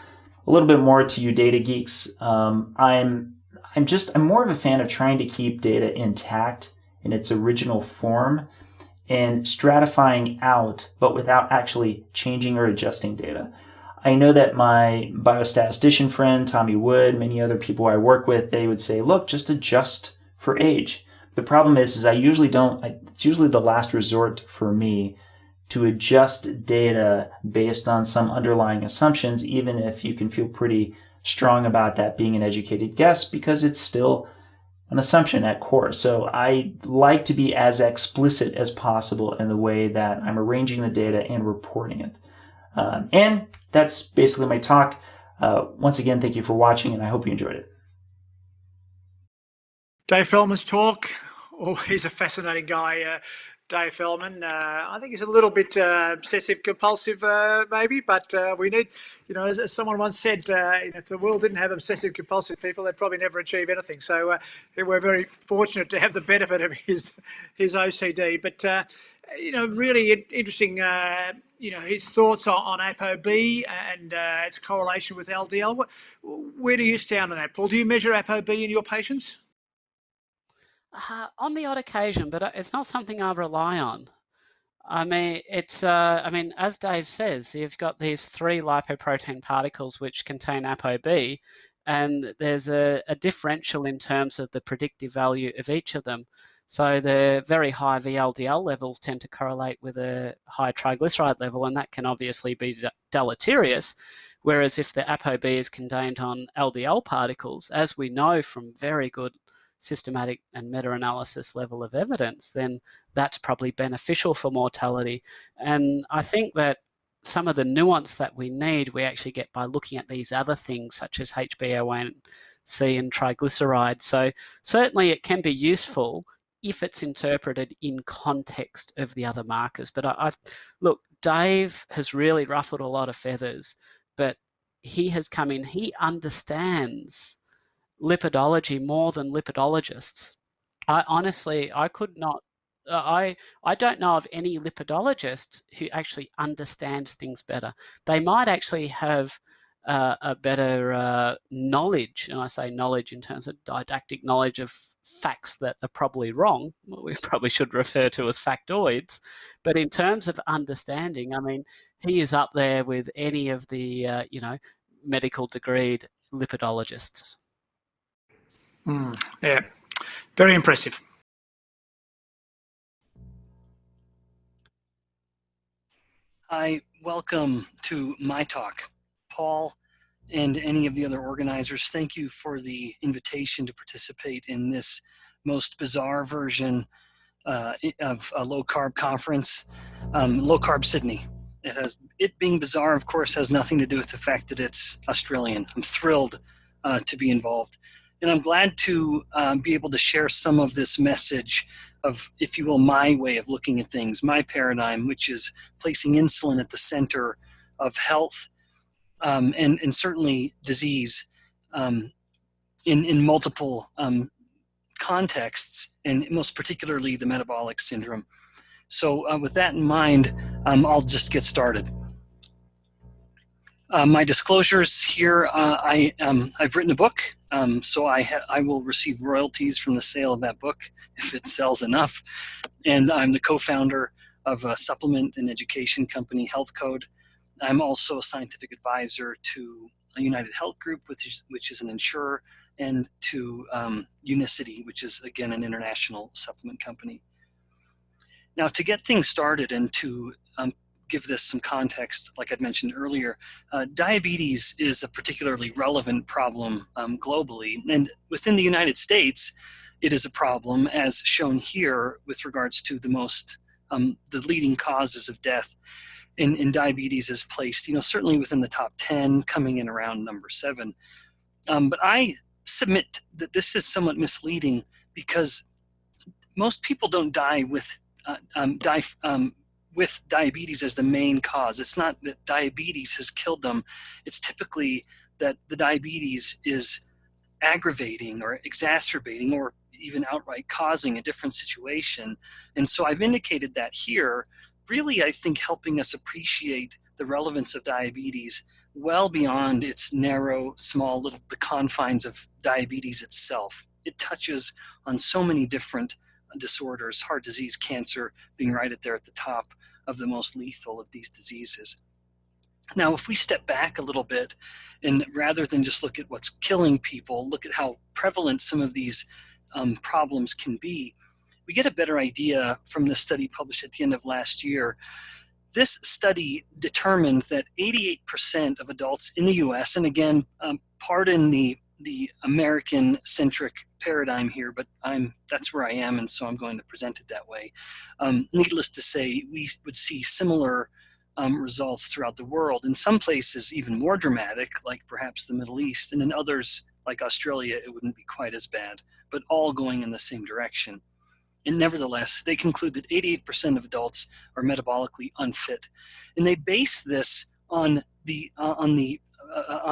F: a little bit more to you data geeks. I'm more of a fan of trying to keep data intact in its original form and stratifying out, but without actually changing or adjusting data. I know that my biostatistician friend, Tommy Wood, many other people I work with, they would say, look, just adjust for age. The problem is I usually don't, it's usually the last resort for me to adjust data based on some underlying assumptions, even if you can feel pretty strong about that being an educated guess, because it's still an assumption at core. So I like to be as explicit as possible in the way that I'm arranging the data and reporting it. And that's basically my talk. Once again, thank you for watching, and I hope you enjoyed it.
C: Dave Feldman's talk. Oh, he's a fascinating guy, Dave Feldman. I think he's a little bit obsessive compulsive, maybe, but we need, as someone once said, if the world didn't have obsessive compulsive people, they'd probably never achieve anything. So we're very fortunate to have the benefit of his OCD. But really interesting. His thoughts on ApoB and its correlation with LDL. Where do you stand on that, Paul? Do you measure ApoB in your patients?
A: On the odd occasion, but it's not something I rely on. I mean, as Dave says, you've got these 3 lipoprotein particles which contain ApoB, and there's a differential in terms of the predictive value of each of them. So the very high VLDL levels tend to correlate with a high triglyceride level, and that can obviously be deleterious. Whereas if the ApoB is contained on LDL particles, as we know from very good systematic and meta-analysis level of evidence, then that's probably beneficial for mortality. And I think that some of the nuance that we need, we actually get by looking at these other things such as HbA1c and triglycerides. So certainly it can be useful if it's interpreted in context of the other markers. But look, Dave has really ruffled a lot of feathers, but he has come in, he understands lipidology more than lipidologists. I could not, I don't know of any lipidologists who actually understand things better. They might actually have a better knowledge, and I say knowledge in terms of didactic knowledge of facts that are probably wrong, what we probably should refer to as factoids. But in terms of understanding, I mean, he is up there with any of the, medical degreed lipidologists.
C: Yeah, very impressive.
G: Hi, welcome to my talk. Paul and any of the other organizers, thank you for the invitation to participate in this most bizarre version of a low carb conference, Low Carb Sydney. It being bizarre, of course, has nothing to do with the fact that it's Australian. I'm thrilled to be involved. And I'm glad to be able to share some of this message of, if you will, my way of looking at things, my paradigm, which is placing insulin at the center of health and certainly disease in multiple contexts, and most particularly the metabolic syndrome. So with that in mind, I'll just get started. My disclosures here, I've written a book, so I will receive royalties from the sale of that book if it sells enough. And I'm the co-founder of a supplement and education company, Health Code. I'm also a scientific advisor to a United Health Group, which is an insurer, and to Unicity, which is, again, an international supplement company. Now, to get things started and to give this some context, like I'd mentioned earlier, diabetes is a particularly relevant problem globally. And within the United States, it is a problem, as shown here, with regards to the leading causes of death. In diabetes is placed, certainly within the top 10, coming in around number 7. But I submit that this is somewhat misleading, because most people don't die with diabetes as the main cause. It's not that diabetes has killed them. It's typically that the diabetes is aggravating or exacerbating or even outright causing a different situation. And so I've indicated that here, really, I think, helping us appreciate the relevance of diabetes well beyond its narrow, small, the confines of diabetes itself. It touches on so many different disorders, heart disease, cancer being right at the top of the most lethal of these diseases. Now, if we step back a little bit, and rather than just look at what's killing people, look at how prevalent some of these problems can be, we get a better idea from the study published at the end of last year. This study determined that 88% of adults in the US, and again, pardon the American-centric paradigm here, but that's where I am, and so I'm going to present it that way. Needless to say, we would see similar results throughout the world. In some places, even more dramatic, like perhaps the Middle East, and in others, like Australia, it wouldn't be quite as bad, but all going in the same direction. And nevertheless, they conclude that 88% of adults are metabolically unfit, and they base this on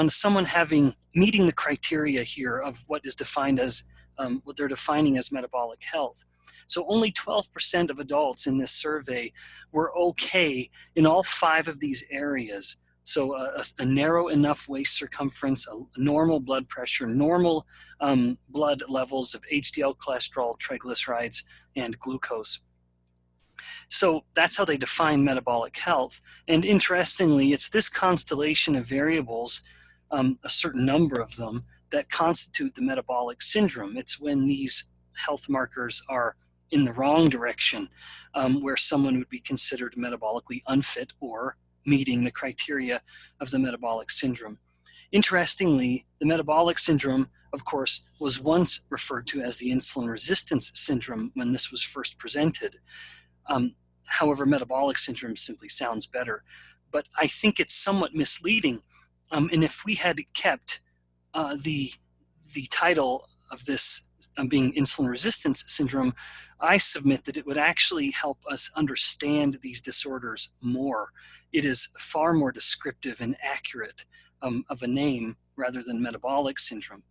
G: someone meeting the criteria here of what is defined as what they're defining as metabolic health. So only 12% of adults in this survey were okay in all 5 of these areas. So a narrow enough waist circumference, a normal blood pressure, normal blood levels of HDL cholesterol, triglycerides, and glucose. So that's how they define metabolic health. And interestingly, it's this constellation of variables, a certain number of them, that constitute the metabolic syndrome. It's when these health markers are in the wrong direction, where someone would be considered metabolically unfit or meeting the criteria of the metabolic syndrome. Interestingly, the metabolic syndrome, of course, was once referred to as the insulin resistance syndrome when this was first presented. However, metabolic syndrome simply sounds better, but I think it's somewhat misleading. And if we had kept the title of this being insulin resistance syndrome, I submit that it would actually help us understand these disorders more. It is far more descriptive and accurate of a name rather than metabolic syndrome.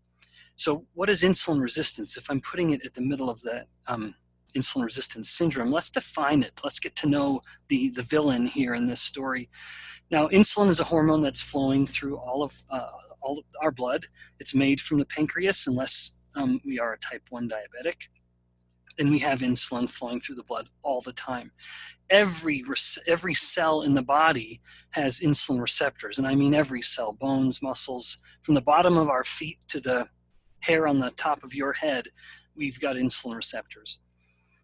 G: So what is insulin resistance? If I'm putting it at the middle of that insulin resistance syndrome, let's define it. Let's get to know the villain here in this story. Now, insulin is a hormone that's flowing through all of our blood. It's made from the pancreas, unless we are a type 1 diabetic. Then we have insulin flowing through the blood all the time. Every cell in the body has insulin receptors, and I mean every cell, bones, muscles, from the bottom of our feet to the hair on the top of your head, we've got insulin receptors.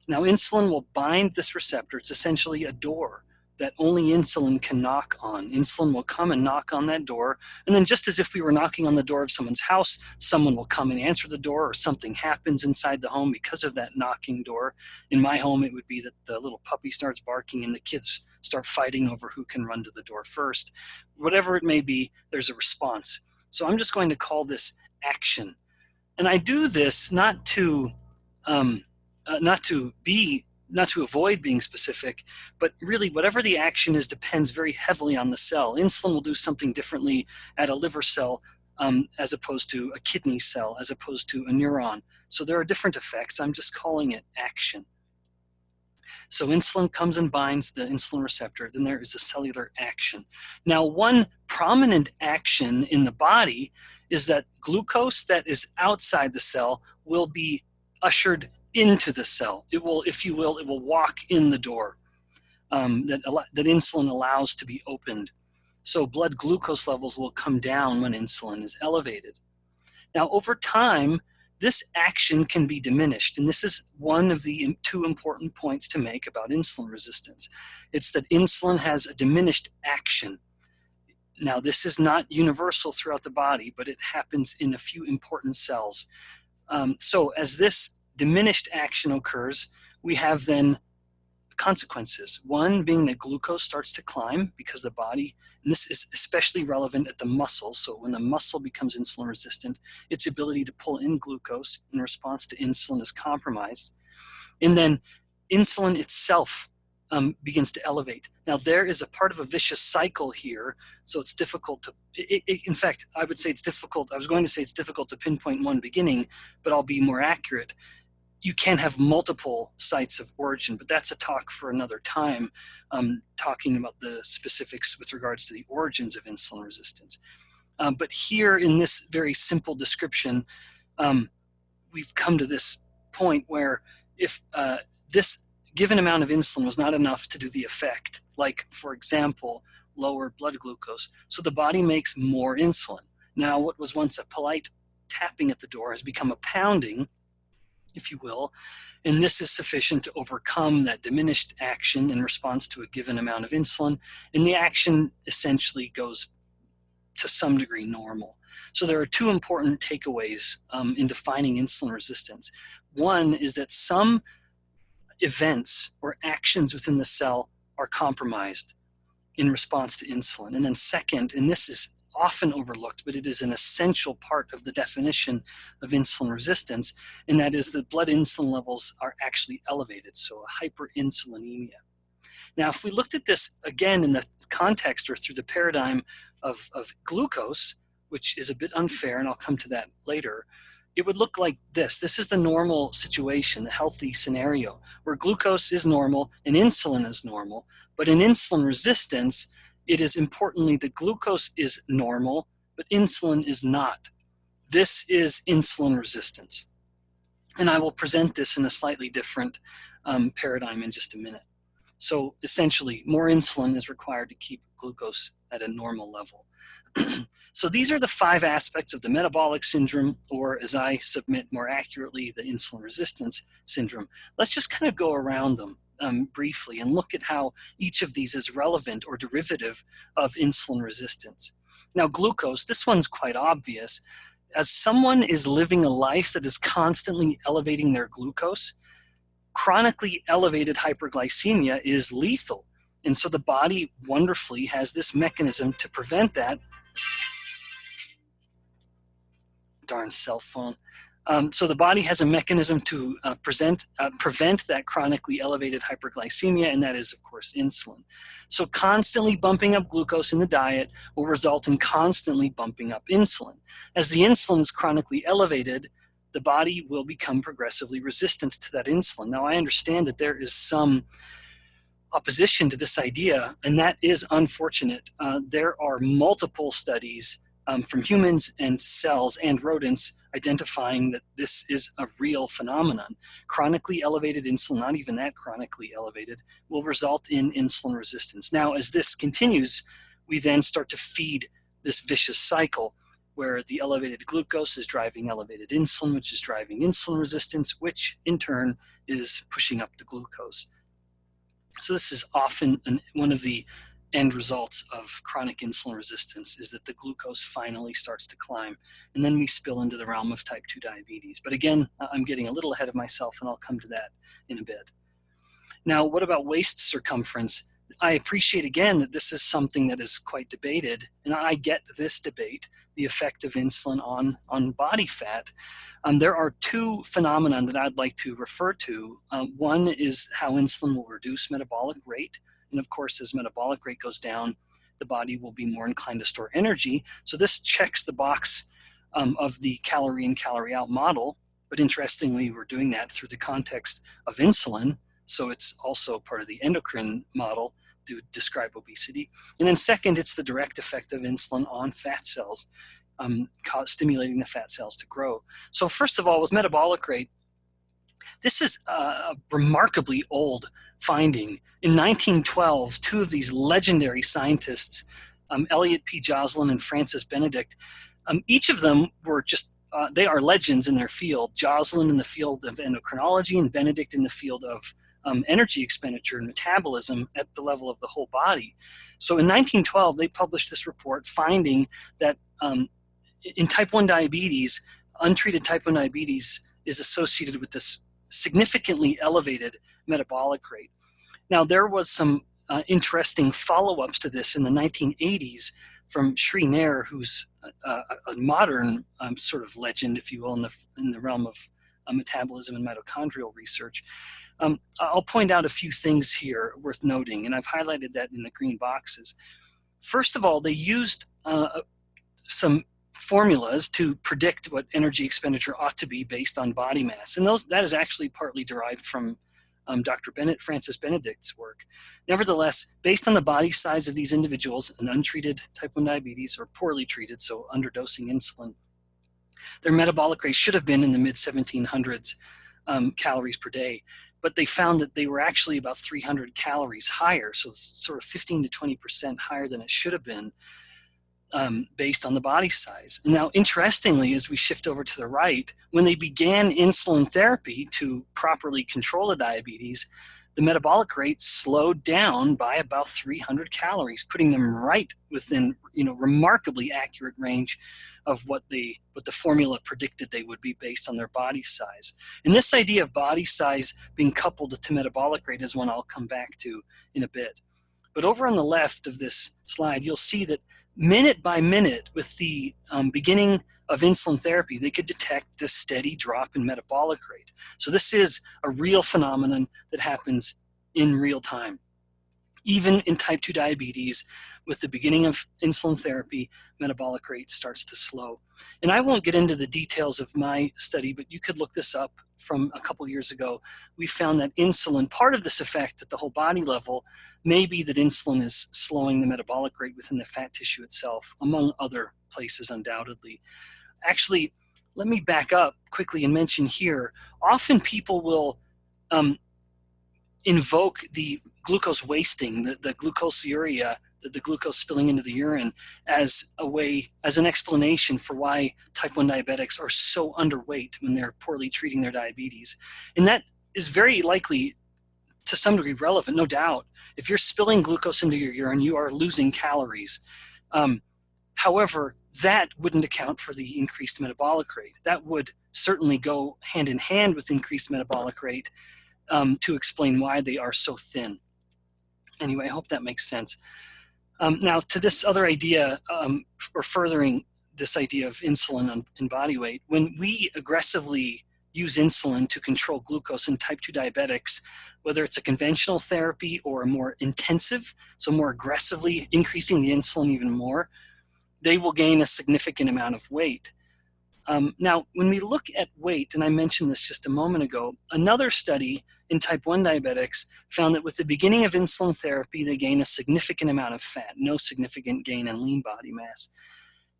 G: Now, insulin will bind this receptor. It's essentially a door that only insulin can knock on. Insulin will come and knock on that door, and then just as if we were knocking on the door of someone's house, someone will come and answer the door, or something happens inside the home because of that knocking door. In my home, it would be that the little puppy starts barking and the kids start fighting over who can run to the door first. Whatever it may be, there's a response. So I'm just going to call this action. And I do this not to avoid being specific, but really whatever the action is depends very heavily on the cell. Insulin will do something differently at a liver cell as opposed to a kidney cell, as opposed to a neuron. So there are different effects. I'm just calling it action. So insulin comes and binds the insulin receptor, then there is a cellular action. Now, one prominent action in the body is that glucose that is outside the cell will be ushered into the cell. It will, if you will, it will walk in the door that insulin allows to be opened. So blood glucose levels will come down when insulin is elevated. Now, over time, this action can be diminished, and this is one of the two important points to make about insulin resistance. It's that insulin has a diminished action. Now, this is not universal throughout the body, but it happens in a few important cells. So as this diminished action occurs, we have then consequences. One being that glucose starts to climb because the body, and this is especially relevant at the muscle, so when the muscle becomes insulin resistant, its ability to pull in glucose in response to insulin is compromised. And then insulin itself begins to elevate. Now, there is a part of a vicious cycle here, so it's difficult to, in fact, I would say it's difficult, I was going to say it's difficult to pinpoint one beginning, but I'll be more accurate. You can have multiple sites of origin, but that's a talk for another time, talking about the specifics with regards to the origins of insulin resistance. But here in this very simple description, we've come to this point where if this given amount of insulin was not enough to do the effect, like, for example, lower blood glucose, so the body makes more insulin. Now, what was once a polite tapping at the door has become a pounding, if you will, and this is sufficient to overcome that diminished action in response to a given amount of insulin, and the action essentially goes to some degree normal. So there are two important takeaways in defining insulin resistance. One is that some events or actions within the cell are compromised in response to insulin. And then second, and this is often overlooked, but it is an essential part of the definition of insulin resistance, and that is that blood insulin levels are actually elevated, so a hyperinsulinemia. Now, if we looked at this again in the context or through the paradigm of glucose, which is a bit unfair, and I'll come to that later, it would look like this. This is the normal situation, the healthy scenario, where glucose is normal and insulin is normal, but in insulin resistance, it is importantly that glucose is normal, but insulin is not. This is insulin resistance. And I will present this in a slightly different paradigm in just a minute. So essentially, more insulin is required to keep glucose at a normal level. So these are the 5 aspects of the metabolic syndrome, or as I submit more accurately, the insulin resistance syndrome. Let's just kind of go around them briefly and look at how each of these is relevant or derivative of insulin resistance. Now, glucose, this one's quite obvious. As someone is living a life that is constantly elevating their glucose, chronically elevated hyperglycemia is lethal. And so the body wonderfully has this mechanism to prevent that. Darn cell phone. So the body has a mechanism to prevent that chronically elevated hyperglycemia, and that is, of course, insulin. So constantly bumping up glucose in the diet will result in constantly bumping up insulin. As the insulin is chronically elevated, the body will become progressively resistant to that insulin. Now, I understand that there is some opposition to this idea, and that is unfortunate. There are multiple studies from humans and cells and rodents identifying that this is a real phenomenon. Chronically elevated insulin, not even that chronically elevated, will result in insulin resistance. Now, as this continues, we then start to feed this vicious cycle where the elevated glucose is driving elevated insulin, which is driving insulin resistance, which in turn is pushing up the glucose. So this is often one of the end results of chronic insulin resistance, is that the glucose finally starts to climb, and then we spill into the realm of type 2 diabetes. But again, I'm getting a little ahead of myself, and I'll come to that in a bit. Now, what about waist circumference? I appreciate again that this is something that is quite debated, and I get this debate, the effect of insulin on body fat. There are 2 phenomena that I'd like to refer to. One is how insulin will reduce metabolic rate, and of course, as metabolic rate goes down, the body will be more inclined to store energy. So this checks the box of the calorie in, calorie out model, but interestingly, we're doing that through the context of insulin. So it's also part of the endocrine model to describe obesity. And then second, it's the direct effect of insulin on fat cells, stimulating the fat cells to grow. So first of all, with metabolic rate, this is a remarkably old finding. In 1912, 2 of these legendary scientists, Elliot P. Joslin and Francis Benedict, each of them were just they are legends in their field. Joslin in the field of endocrinology and Benedict in the field of energy expenditure and metabolism at the level of the whole body. So in 1912, they published this report finding that in type 1 diabetes, untreated type 1 diabetes is associated with this significantly elevated metabolic rate. Now, there was some interesting follow-ups to this in the 1980s from Sri Nair, who's a modern sort of legend, if you will, in the realm of metabolism and mitochondrial research. I'll point out a few things here worth noting, and I've highlighted that in the green boxes. First of all, they used some formulas to predict what energy expenditure ought to be based on body mass, and that is actually partly derived from Dr. Francis Benedict's work. Nevertheless, based on the body size of these individuals and untreated type 1 diabetes, or poorly treated, so underdosing insulin, their metabolic rate should have been in the mid-1700s calories per day, but they found that they were actually about 300 calories higher, so sort of 15 to 20% higher than it should have been based on the body size. And now, interestingly, as we shift over to the right, when they began insulin therapy to properly control the diabetes, the metabolic rate slowed down by about 300 calories, putting them right within, remarkably accurate range of what the formula predicted they would be based on their body size. And this idea of body size being coupled to metabolic rate is one I'll come back to in a bit. But over on the left of this slide, you'll see that minute by minute, with the beginning of insulin therapy, they could detect this steady drop in metabolic rate. So this is a real phenomenon that happens in real time. Even in type 2 diabetes, with the beginning of insulin therapy, metabolic rate starts to slow. And I won't get into the details of my study, but you could look this up from a couple years ago. We found that insulin, part of this effect at the whole body level, may be that insulin is slowing the metabolic rate within the fat tissue itself, among other places undoubtedly. Actually, let me back up quickly and mention here, often people will invoke the glucose wasting, the glucosuria, the glucose spilling into the urine, as an explanation for why type 1 diabetics are so underweight when they're poorly treating their diabetes. And that is very likely to some degree relevant, no doubt. If you're spilling glucose into your urine, you are losing calories. However, that wouldn't account for the increased metabolic rate. That would certainly go hand in hand with increased metabolic rate to explain why they are so thin. Anyway, I hope that makes sense. Now, to this other idea, or furthering this idea of insulin and body weight, when we aggressively use insulin to control glucose in type 2 diabetics, whether it's a conventional therapy or a more intensive, so more aggressively increasing the insulin even more, they will gain a significant amount of weight. Now, when we look at weight, and I mentioned this just a moment ago, another study in type 1 diabetics found that with the beginning of insulin therapy, they gain a significant amount of fat, no significant gain in lean body mass.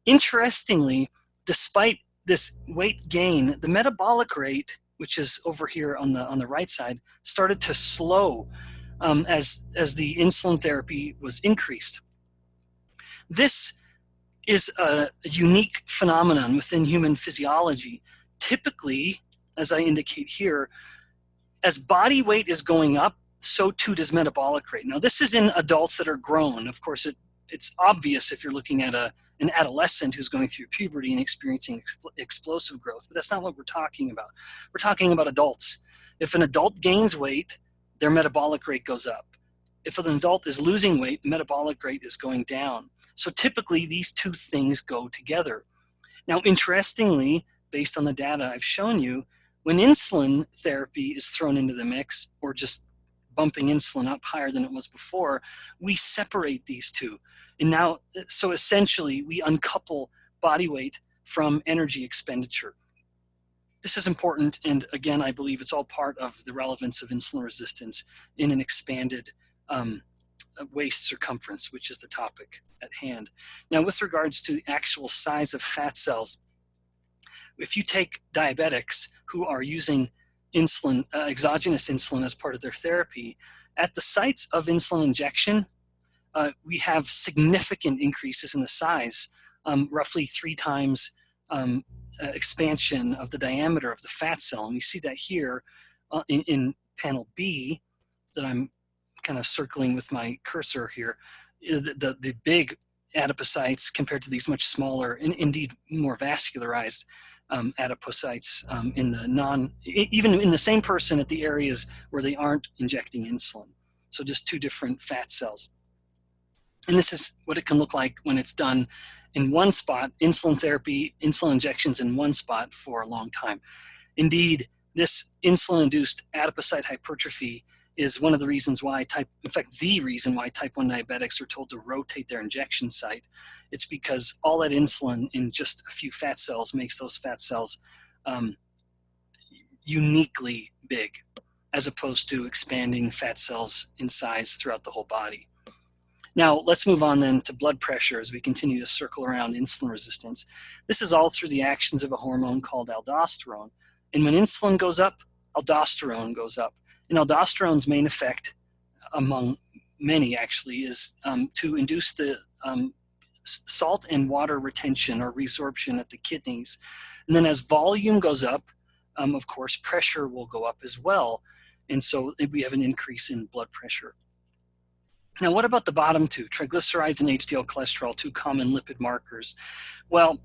G: Interestingly, despite this weight gain, the metabolic rate, which is over here on the right side, started to slow as the insulin therapy was increased. This is a unique phenomenon within human physiology. Typically, as I indicate here, as body weight is going up, so too does metabolic rate. Now, this is in adults that are grown. Of course, it's obvious if you're looking at an adolescent who's going through puberty and experiencing explosive growth, but that's not what we're talking about. We're talking about adults. If an adult gains weight, their metabolic rate goes up. If an adult is losing weight, the metabolic rate is going down. So typically, these two things go together. Now, interestingly, based on the data I've shown you, when insulin therapy is thrown into the mix, or just bumping insulin up higher than it was before, we separate these two. And now, so essentially, we uncouple body weight from energy expenditure. This is important, and again, I believe it's all part of the relevance of insulin resistance in an expanded waist circumference, which is the topic at hand. Now, with regards to the actual size of fat cells, if you take diabetics who are using insulin, exogenous insulin as part of their therapy, at the sites of insulin injection, we have significant increases in the size, roughly 3 times expansion of the diameter of the fat cell. And we see that here in panel B that I'm kind of circling with my cursor here. The big adipocytes compared to these much smaller and indeed more vascularized adipocytes even in the same person at the areas where they aren't injecting insulin. So just 2 different fat cells. And this is what it can look like when it's done in one spot, insulin therapy, insulin injections in one spot for a long time. Indeed, this insulin-induced adipocyte hypertrophy is one of the reasons why the reason why type 1 diabetics are told to rotate their injection site. It's because all that insulin in just a few fat cells makes those fat cells uniquely big, as opposed to expanding fat cells in size throughout the whole body. Now, let's move on then to blood pressure as we continue to circle around insulin resistance. This is all through the actions of a hormone called aldosterone. And when insulin goes up, aldosterone goes up. And aldosterone's main effect, among many actually, is to induce the salt and water retention or resorption at the kidneys. And then as volume goes up, of course, pressure will go up as well. And so we have an increase in blood pressure. Now, what about the bottom two, triglycerides and HDL cholesterol, 2 common lipid markers? Well,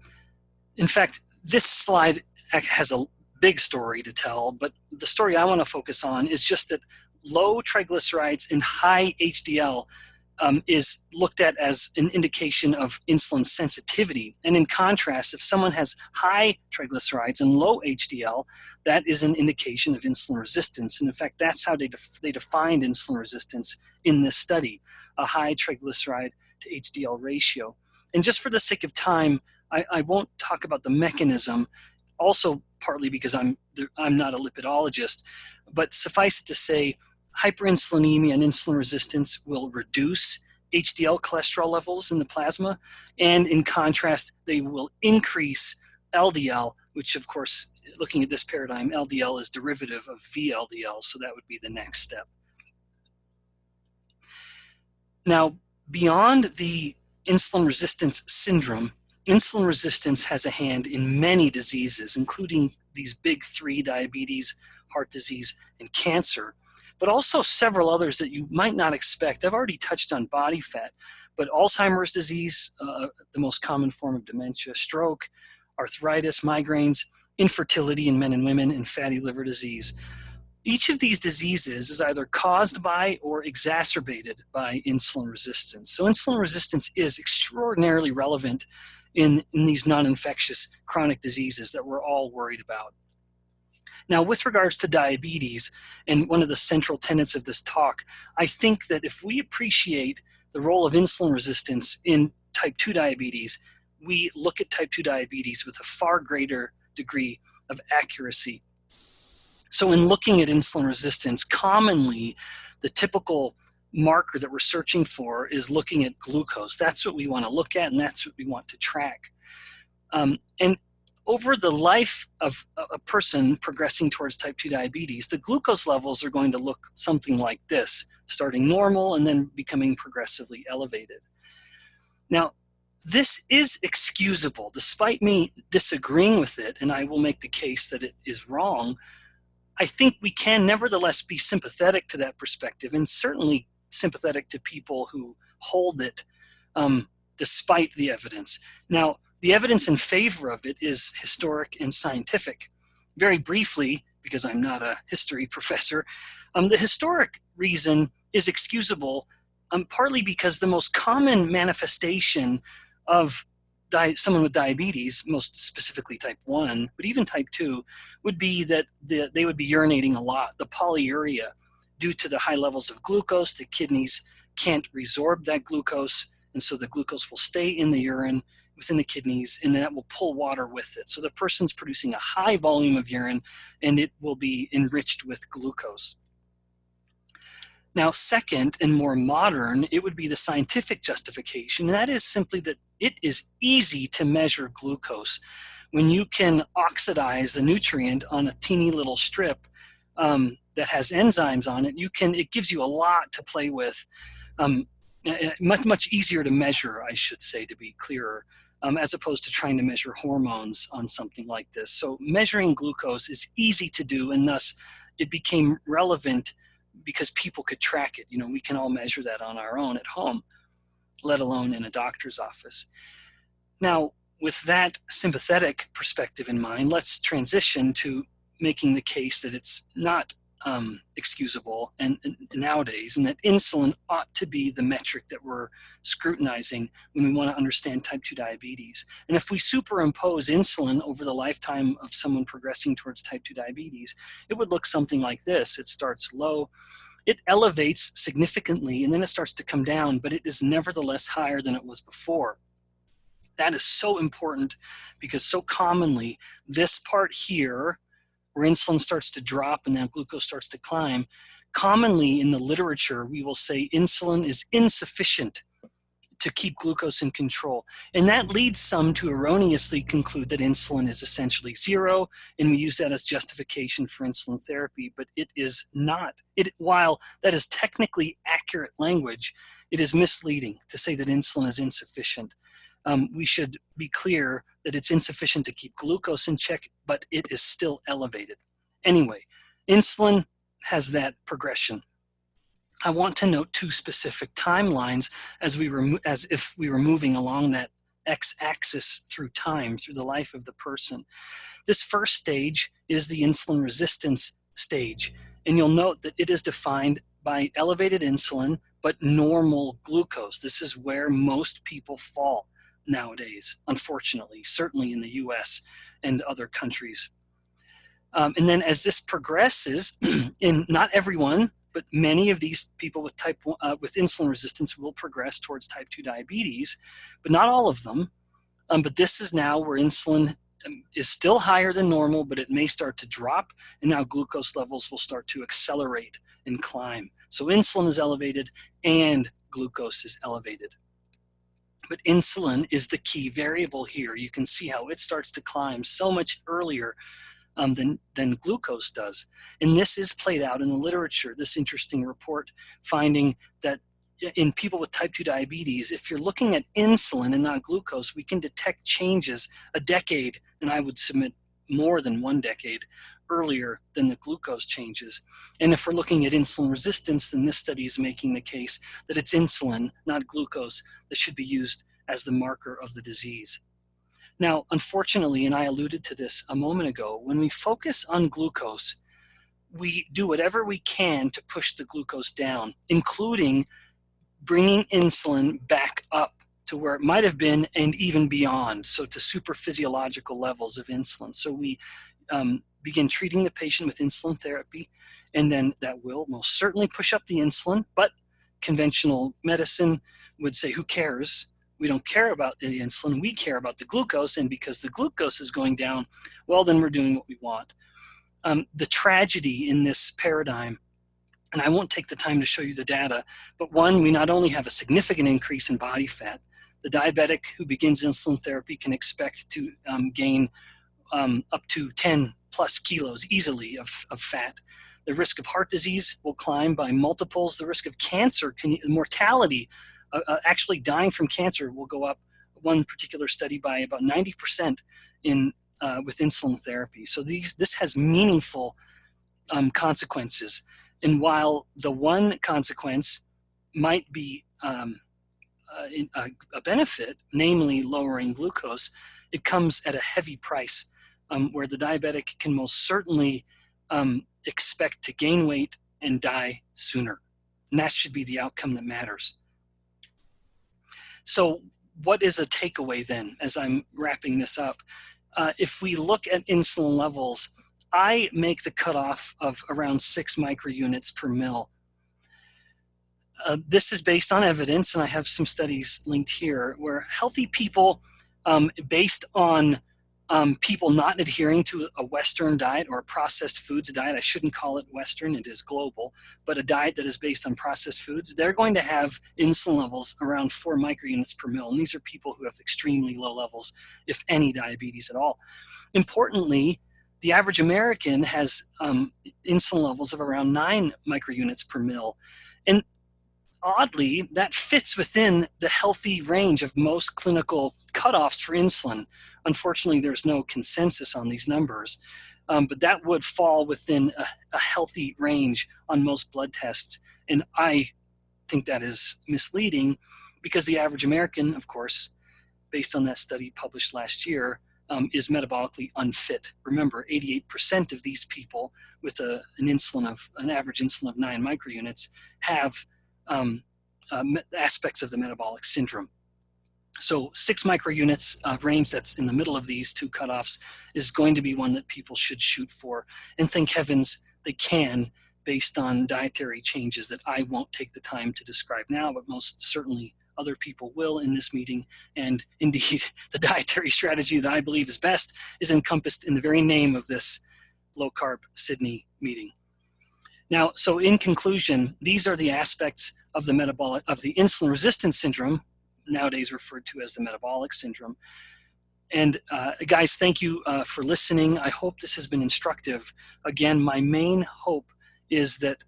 G: in fact, this slide has a big story to tell, but the story I want to focus on is just that low triglycerides and high HDL is looked at as an indication of insulin sensitivity. And in contrast, if someone has high triglycerides and low HDL, that is an indication of insulin resistance. And in fact, that's how they defined insulin resistance in this study, a high triglyceride to HDL ratio. And just for the sake of time, I won't talk about the mechanism, also partly because I'm not a lipidologist, but suffice it to say, hyperinsulinemia and insulin resistance will reduce HDL cholesterol levels in the plasma, and in contrast, they will increase LDL, which of course, looking at this paradigm, LDL is derivative of VLDL, so that would be the next step. Now, beyond the insulin resistance syndrome, insulin resistance has a hand in many diseases, including these big three: diabetes, heart disease, and cancer, but also several others that you might not expect. I've already touched on body fat, but Alzheimer's disease, the most common form of dementia, stroke, arthritis, migraines, infertility in men and women, and fatty liver disease. Each of these diseases is either caused by or exacerbated by insulin resistance. So insulin resistance is extraordinarily relevant in these non-infectious chronic diseases that we're all worried about. Now, with regards to diabetes, and one of the central tenets of this talk, I think that if we appreciate the role of insulin resistance in type 2 diabetes, we look at type 2 diabetes with a far greater degree of accuracy. So in looking at insulin resistance, commonly the typical marker that we're searching for is looking at glucose. That's what we want to look at, and that's what we want to track. And over the life of a person progressing towards type 2 diabetes, the glucose levels are going to look something like this, starting normal and then becoming progressively elevated. Now, this is excusable, despite me disagreeing with it, and I will make the case that it is wrong. I think we can nevertheless be sympathetic to that perspective, and certainly sympathetic to people who hold it despite the evidence. Now, the evidence in favor of it is historic and scientific. Very briefly, because I'm not a history professor, the historic reason is excusable, partly because the most common manifestation of someone with diabetes, most specifically type 1, but even type 2, would be that they would be urinating a lot, the polyuria, due to the high levels of glucose. The kidneys can't resorb that glucose, and so the glucose will stay in the urine within the kidneys, and that will pull water with it. So the person's producing a high volume of urine, and it will be enriched with glucose. Now, second and more modern, it would be the scientific justification, and that is simply that it is easy to measure glucose. When you can oxidize the nutrient on a teeny little strip that has enzymes on it, it gives you a lot to play with. Much easier to measure, I should say, to be clearer, as opposed to trying to measure hormones on something like this. So measuring glucose is easy to do, and thus it became relevant because people could track it. We can all measure that on our own at home, let alone in a doctor's office. Now, with that sympathetic perspective in mind, let's transition to making the case that it's not excusable and nowadays, and that insulin ought to be the metric that we're scrutinizing when we want to understand type 2 diabetes. And if we superimpose insulin over the lifetime of someone progressing towards type 2 diabetes, it would look something like this. It starts low, it elevates significantly, and then it starts to come down, but it is nevertheless higher than it was before. That is so important because so commonly this part here, where insulin starts to drop and then glucose starts to climb, commonly in the literature we will say insulin is insufficient to keep glucose in control. And that leads some to erroneously conclude that insulin is essentially zero, and we use that as justification for insulin therapy, but it is not. While that is technically accurate language, it is misleading to say that insulin is insufficient. We should be clear that it's insufficient to keep glucose in check, but it is still elevated. Anyway, insulin has that progression. I want to note two specific timelines as if we were moving along that x-axis through time, through the life of the person. This first stage is the insulin resistance stage, and you'll note that it is defined by elevated insulin but normal glucose. This is where most people fall nowadays, unfortunately, certainly in the US and other countries. And then as this progresses, in not everyone, but many of these people with with insulin resistance will progress towards type 2 diabetes, but not all of them. But this is now where insulin is still higher than normal, but it may start to drop, and now glucose levels will start to accelerate and climb. So insulin is elevated and glucose is elevated. But insulin is the key variable here. You can see how it starts to climb so much earlier than glucose does. And this is played out in the literature, this interesting report finding that in people with type 2 diabetes, if you're looking at insulin and not glucose, we can detect changes a decade, and I would submit more than 1 decade earlier than the glucose changes. And if we're looking at insulin resistance, then this study is making the case that it's insulin, not glucose, that should be used as the marker of the disease. Now, unfortunately, and I alluded to this a moment ago, when we focus on glucose, we do whatever we can to push the glucose down, including bringing insulin back up to where it might have been and even beyond, so to super physiological levels of insulin. So we begin treating the patient with insulin therapy, and then that will most certainly push up the insulin, but conventional medicine would say, who cares? We don't care about the insulin, we care about the glucose, and because the glucose is going down, well, then we're doing what we want. The tragedy in this paradigm, and I won't take the time to show you the data, but one, we not only have a significant increase in body fat, the diabetic who begins insulin therapy can expect to gain up to 10 plus kilos easily of fat. The risk of heart disease will climb by multiples. The risk of cancer, mortality, actually dying from cancer will go up, one particular study, by about 90% with insulin therapy. So this has meaningful consequences. And while the one consequence might be a benefit, namely lowering glucose, it comes at a heavy price, where the diabetic can most certainly expect to gain weight and die sooner. And that should be the outcome that matters. So what is a takeaway then, as I'm wrapping this up? If we look at insulin levels, I make the cutoff of around 6 microunits per mil. This is based on evidence, and I have some studies linked here, where healthy people, based on people not adhering to a Western diet or a processed foods diet, I shouldn't call it Western, it is global, but a diet that is based on processed foods, they're going to have insulin levels around 4 microunits per mil. And these are people who have extremely low levels, if any, diabetes at all. Importantly, the average American has insulin levels of around 9 microunits per mil. And oddly, that fits within the healthy range of most clinical cutoffs for insulin. Unfortunately, there's no consensus on these numbers, but that would fall within a healthy range on most blood tests. And I think that is misleading, because the average American, of course, based on that study published last year, is metabolically unfit. Remember, 88% of these people with an average insulin of 9 microunits have aspects of the metabolic syndrome. So 6 microunits range that's in the middle of these two cutoffs is going to be one that people should shoot for, and thank heavens they can, based on dietary changes that I won't take the time to describe now, but most certainly other people will in this meeting. And indeed, the dietary strategy that I believe is best is encompassed in the very name of this Low Carb Sydney meeting. Now, so in conclusion, these are the aspects of the insulin resistance syndrome, nowadays referred to as the metabolic syndrome. And guys, thank you for listening. I hope this has been instructive. Again, my main hope is that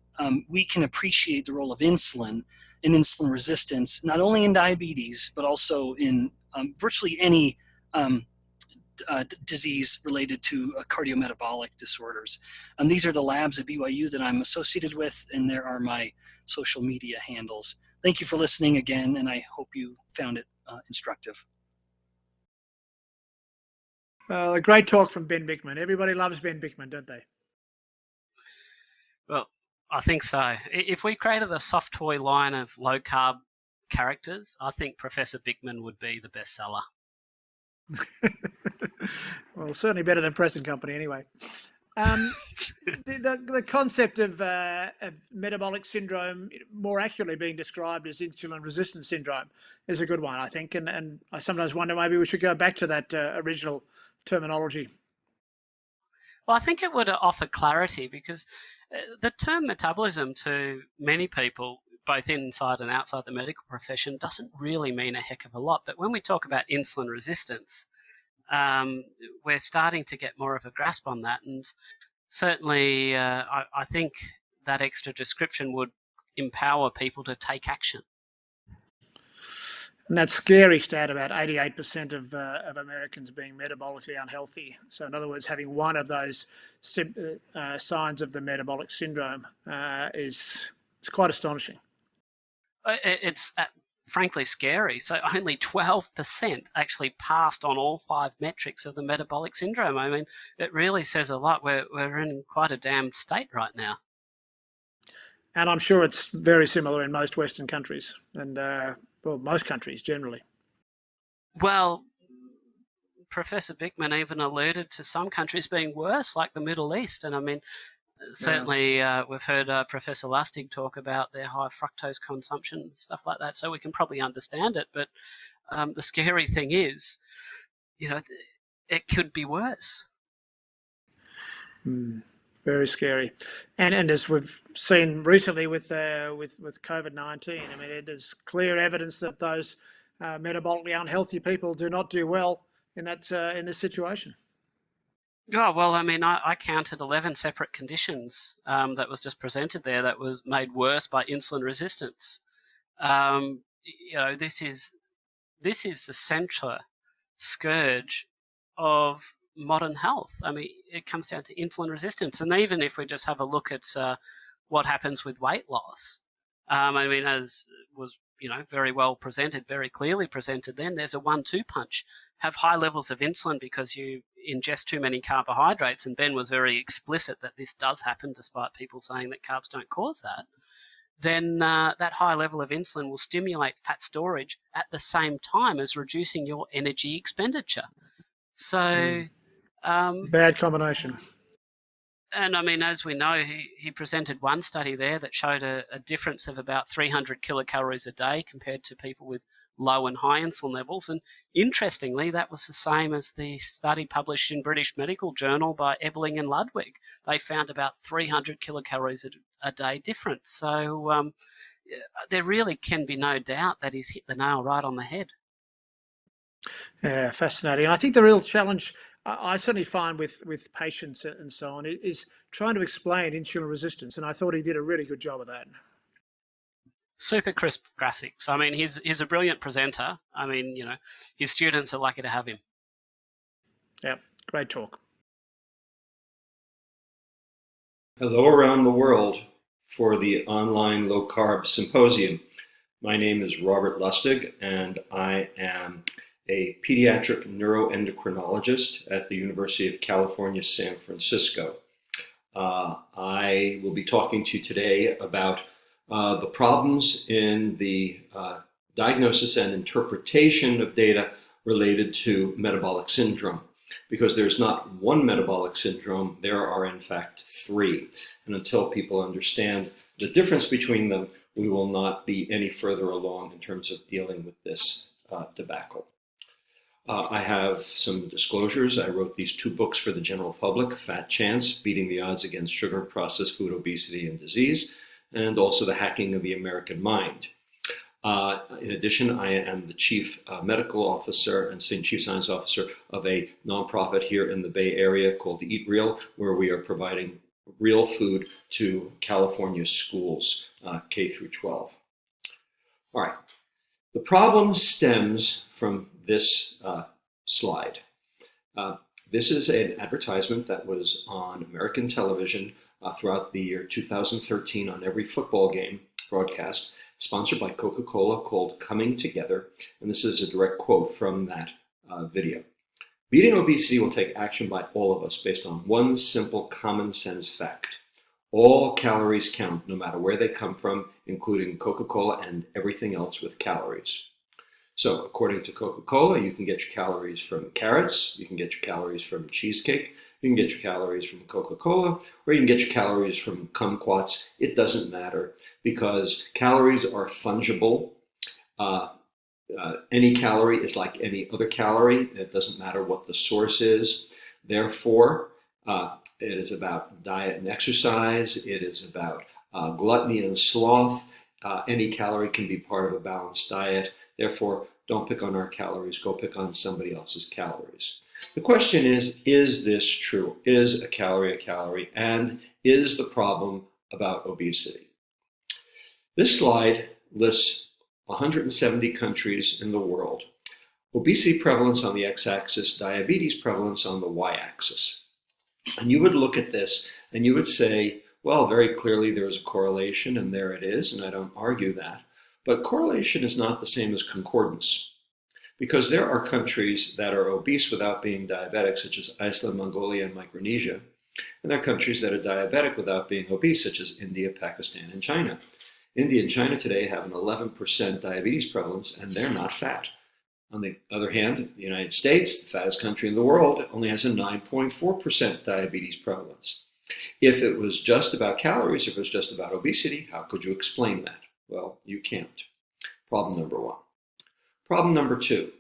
G: we can appreciate the role of insulin and insulin resistance, not only in diabetes, but also in virtually any disease related to cardiometabolic disorders. These are the labs at BYU that I'm associated with, and there are my social media handles. Thank you for listening again, and I hope you found it instructive.
C: A great talk from Ben Bickman. Everybody loves Ben Bickman, don't they?
A: Well, I think so. If we created a soft toy line of low carb characters, I think Professor Bickman would be the bestseller.
C: Well, certainly better than Preston Company anyway. The concept of metabolic syndrome, more accurately being described as insulin resistance syndrome, is a good one, I think. And I sometimes wonder maybe we should go back to that original terminology.
A: Well, I think it would offer clarity, because the term metabolism to many people, both inside and outside the medical profession, doesn't really mean a heck of a lot. But when we talk about insulin resistance, we're starting to get more of a grasp on that. And certainly, I think that extra description would empower people to take action.
C: And that scary stat about 88% of Americans being metabolically unhealthy. So in other words, having one of those signs of the metabolic syndrome is quite astonishing.
A: It's frankly scary. So only 12% actually passed on all 5 metrics of the metabolic syndrome. I mean, it really says a lot. We're in quite a damned state right now.
C: And I'm sure it's very similar in most Western countries and, well, most countries generally.
A: Well, Professor Bickman even alluded to some countries being worse, like the Middle East. And I mean, certainly we've heard Professor Lustig talk about their high fructose consumption and stuff like that, so we can probably understand it. But the scary thing is, it could be worse.
C: Very scary, and as we've seen recently with COVID-19, I mean, it is clear evidence that those metabolically unhealthy people do not do well in this situation.
A: Yeah, well, I mean, I counted 11 separate conditions that was just presented there that was made worse by insulin resistance. This is the central scourge of modern health. I mean, it comes down to insulin resistance. And even if we just have a look at what happens with weight loss, I mean, as was very well presented, very clearly presented then, there's a 1-2 punch. Have high levels of insulin because you ingest too many carbohydrates, and Ben was very explicit that this does happen despite people saying that carbs don't cause that. Then that high level of insulin will stimulate fat storage at the same time as reducing your energy expenditure. So
C: bad combination.
A: And I mean, as we know, he presented one study there that showed a difference of about 300 kilocalories a day compared to people with low and high insulin levels. And interestingly, that was the same as the study published in British Medical Journal by Ebeling and Ludwig. They found about 300 kilocalories a day difference. So there really can be no doubt that he's hit the nail right on the head.
C: Yeah, fascinating. And I think the real challenge I certainly find with patients and so on is trying to explain insulin resistance. And I thought he did a really good job of that.
A: Super crisp graphics. I mean, he's a brilliant presenter. I mean, his students are lucky to have him.
C: Yeah, great talk.
H: Hello around the world for the online low carb symposium. My name is Robert Lustig, and I am a pediatric neuroendocrinologist at the University of California, San Francisco. I will be talking to you today about the problems in the diagnosis and interpretation of data related to metabolic syndrome, because there's not one metabolic syndrome, there are in fact 3. And until people understand the difference between them, we will not be any further along in terms of dealing with this debacle. I have some disclosures. I wrote these 2 books for the general public: Fat Chance, Beating the Odds Against Sugar, Processed Food, Obesity, and Disease, and also The Hacking of the American Mind. In addition, I am the Chief Medical Officer and Chief Science Officer of a nonprofit here in the Bay Area called Eat Real, where we are providing real food to California schools, K through 12. All right. The problem stems from this slide. This is an advertisement that was on American television throughout the year 2013 on every football game broadcast, sponsored by Coca-Cola, called Coming Together. And this is a direct quote from that video. Beating obesity will take action by all of us based on one simple common sense fact. All calories count, no matter where they come from, including Coca-Cola and everything else with calories. So according to Coca-Cola, you can get your calories from carrots, you can get your calories from cheesecake, you can get your calories from Coca-Cola, or you can get your calories from kumquats. It doesn't matter, because calories are fungible. Any calorie is like any other calorie. It doesn't matter what the source is. Therefore, it is about diet and exercise. It is about gluttony and sloth. Any calorie can be part of a balanced diet. Therefore, don't pick on our calories. Go pick on somebody else's calories. The question is this true? Is a calorie a calorie? And is the problem about obesity? This slide lists 170 countries in the world. Obesity prevalence on the x-axis, diabetes prevalence on the y-axis. And you would look at this and you would say, well, very clearly there's a correlation, and there it is, and I don't argue that. But correlation is not the same as concordance, because there are countries that are obese without being diabetic, such as Iceland, Mongolia, and Micronesia. And there are countries that are diabetic without being obese, such as India, Pakistan, and China. India and China today have an 11% diabetes prevalence, and they're not fat. On the other hand, the United States, the fattest country in the world, only has a 9.4% diabetes prevalence. If it was just about calories, if it was just about obesity, how could you explain that? Well, you can't. Problem number one. Problem number two.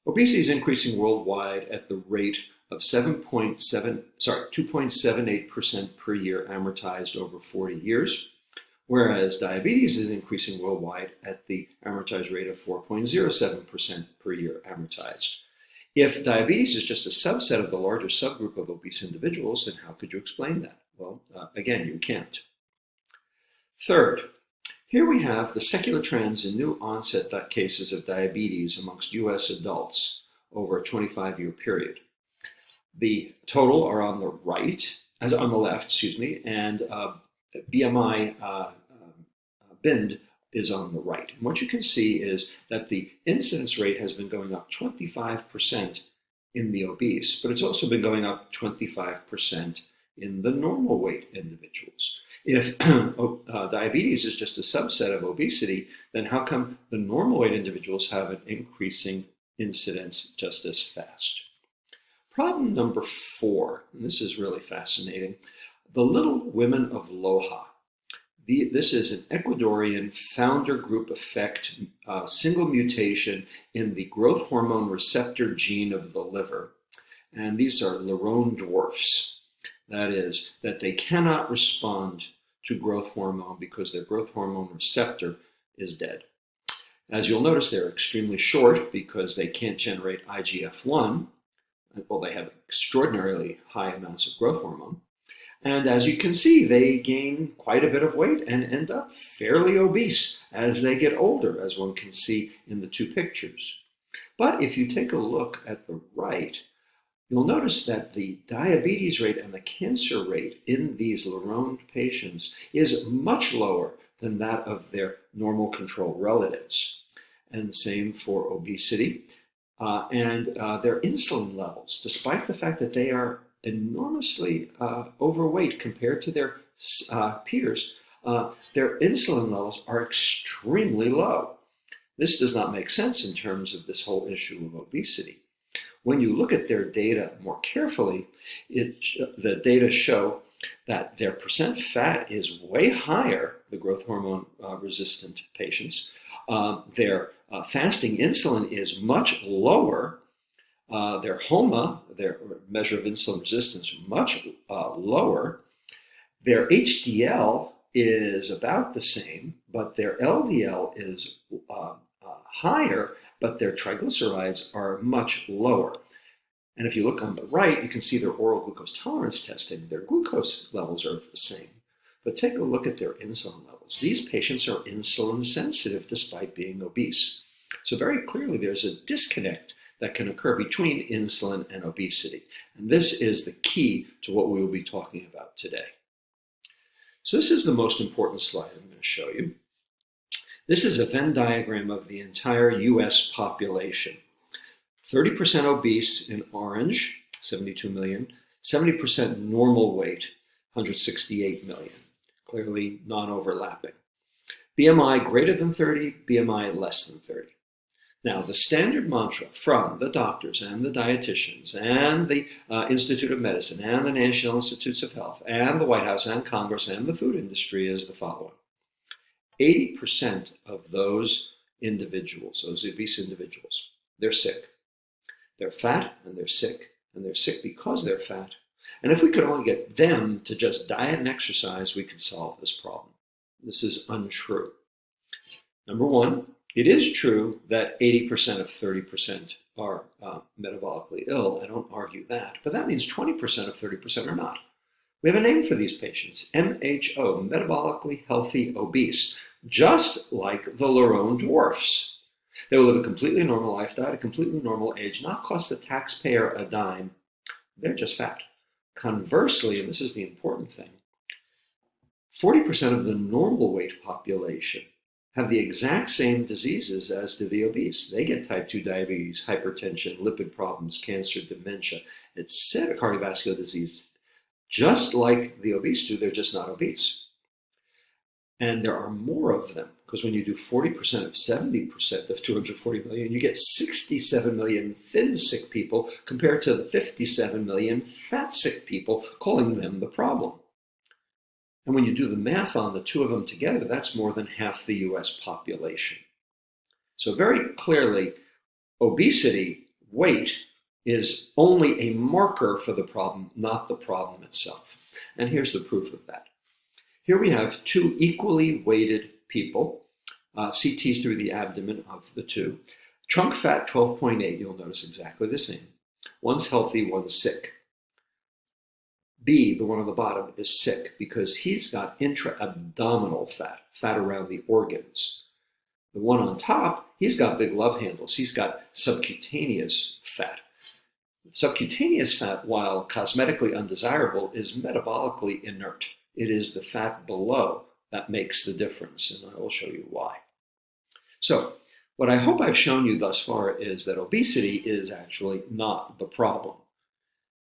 H: Obesity is increasing worldwide at the rate of 2.78% per year amortized over 40 years. Whereas diabetes is increasing worldwide at the amortized rate of 4.07% per year amortized. If diabetes is just a subset of the larger subgroup of obese individuals, then how could you explain that? Well, again, you can't. Third, here we have the secular trends in new onset cases of diabetes amongst US adults over a 25-year period. The total are on the left, and BMI BIND is on the right. And what you can see is that the incidence rate has been going up 25% in the obese, but it's also been going up 25% in the normal weight individuals. If diabetes is just a subset of obesity, then how come the normal weight individuals have an increasing incidence just as fast? Problem number four, and this is really fascinating, the Little Women of Loja. This is an Ecuadorian founder group effect, single mutation in the growth hormone receptor gene of the liver. And these are Lerone dwarfs. That is, that they cannot respond to growth hormone because their growth hormone receptor is dead. As you'll notice, they're extremely short because they can't generate IGF-1. Well, they have extraordinarily high amounts of growth hormone. And as you can see, they gain quite a bit of weight and end up fairly obese as they get older, as one can see in the two pictures. But if you take a look at the right, you'll notice that the diabetes rate and the cancer rate in these Lerone patients is much lower than that of their normal control relatives. And the same for obesity and their insulin levels, despite the fact that they are enormously overweight compared to their peers, their insulin levels are extremely low. This does not make sense in terms of this whole issue of obesity. When you look at their data more carefully, the data show that their percent fat is way higher, the growth hormone resistant patients. Their fasting insulin is much lower. Their HOMA, their measure of insulin resistance, much lower. Their HDL is about the same, but their LDL is higher, but their triglycerides are much lower. And if you look on the right, you can see their oral glucose tolerance testing. Their glucose levels are the same. But take a look at their insulin levels. These patients are insulin sensitive despite being obese. So very clearly there's a disconnect that can occur between insulin and obesity. And this is the key to what we will be talking about today. So this is the most important slide I'm going to show you. This is a Venn diagram of the entire US population. 30% obese in orange, 72 million, 70% normal weight, 168 million, clearly non-overlapping. BMI greater than 30, BMI less than 30. Now, the standard mantra from the doctors and the dietitians and the Institute of Medicine and the National Institutes of Health and the White House and Congress and the food industry is the following. 80% of those individuals, those obese individuals, they're sick. They're fat and they're sick because they're fat. And if we could only get them to just diet and exercise, we could solve this problem. This is untrue. Number one, it is true that 80% of 30% are metabolically ill. I don't argue that. But that means 20% of 30% are not. We have a name for these patients, MHO, metabolically healthy obese, just like the Larone dwarfs. They will live a completely normal life, die at a completely normal age, not cost the taxpayer a dime. They're just fat. Conversely, and this is the important thing, 40% of the normal weight population have the exact same diseases as do the obese. They get type 2 diabetes, hypertension, lipid problems, cancer, dementia, etc., cardiovascular disease. Just like the obese do, they're just not obese. And there are more of them, because when you do 40% of 70% of 240 million, you get 67 million thin sick people compared to the 57 million fat sick people, calling them the problem. And when you do the math on the two of them together, that's more than half the US population. So very clearly, obesity, weight, is only a marker for the problem, not the problem itself. And here's the proof of that. Here we have two equally weighted people, CTs through the abdomen of the two. Trunk fat 12.8, you'll notice exactly the same. One's healthy, one's sick. B, the one on the bottom, is sick because he's got intra-abdominal fat, fat around the organs. The one on top, he's got big love handles. He's got subcutaneous fat. Subcutaneous fat, while cosmetically undesirable, is metabolically inert. It is the fat below that makes the difference, and I will show you why. So, what I hope I've shown you thus far is that obesity is actually not the problem.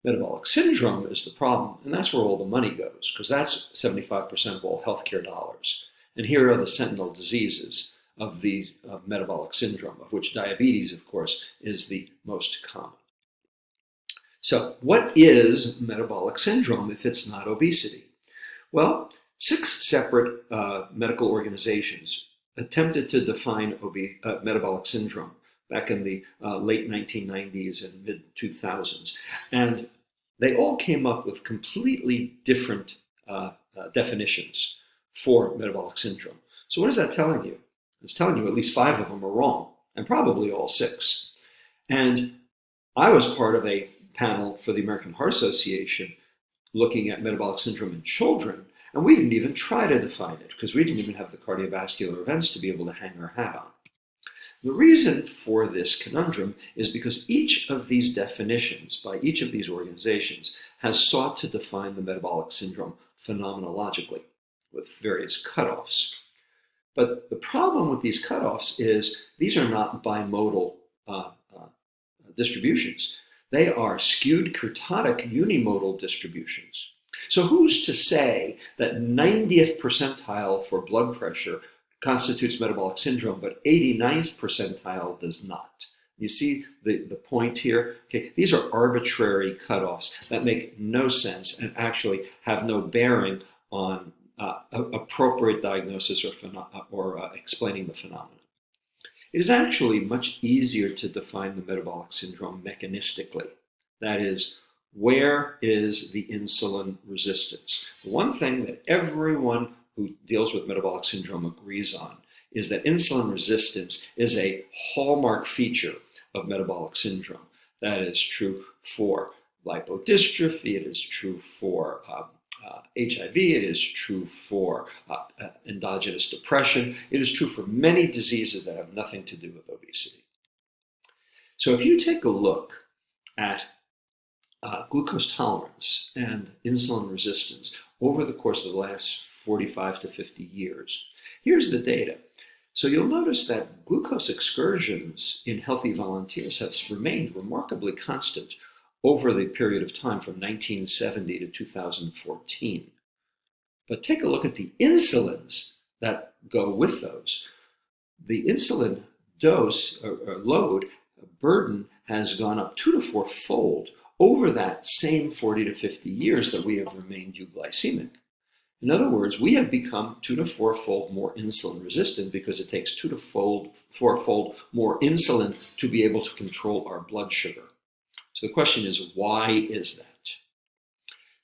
H: Metabolic syndrome is the problem, and that's where all the money goes, because that's 75% of all healthcare dollars. And here are the sentinel diseases of these metabolic syndrome, of which diabetes, of course, is the most common. So, what is metabolic syndrome if it's not obesity? Well, 6 separate medical organizations attempted to define metabolic syndrome back in the late 1990s and mid-2000s. And they all came up with completely different definitions for metabolic syndrome. So what is that telling you? It's telling you at least 5 of them are wrong, and probably all 6. And I was part of a panel for the American Heart Association looking at metabolic syndrome in children, and we didn't even try to define it because we didn't even have the cardiovascular events to be able to hang our hat on. The reason for this conundrum is because each of these definitions by each of these organizations has sought to define the metabolic syndrome phenomenologically with various cutoffs. But the problem with these cutoffs is these are not bimodal distributions. They are skewed kurtotic unimodal distributions. So who's to say that 90th percentile for blood pressure constitutes metabolic syndrome, but 89th percentile does not? You see the point here? Okay, these are arbitrary cutoffs that make no sense and actually have no bearing on appropriate diagnosis or explaining the phenomenon. It is actually much easier to define the metabolic syndrome mechanistically. That is, where is the insulin resistance? The one thing that everyone who deals with metabolic syndrome agrees on is that insulin resistance is a hallmark feature of metabolic syndrome. That is true for lipodystrophy, it is true for HIV, it is true for endogenous depression, it is true for many diseases that have nothing to do with obesity. So if you take a look at glucose tolerance and insulin resistance over the course of the last 45 to 50 years, here's the data. So you'll notice that glucose excursions in healthy volunteers have remained remarkably constant over the period of time from 1970 to 2014. But take a look at the insulins that go with those. The insulin dose or load burden has gone up 2 to 4 fold over that same 40 to 50 years that we have remained euglycemic. In other words, we have become 2 to 4 fold more insulin resistant because it takes 2 to 4 fold more insulin to be able to control our blood sugar. So the question is, why is that?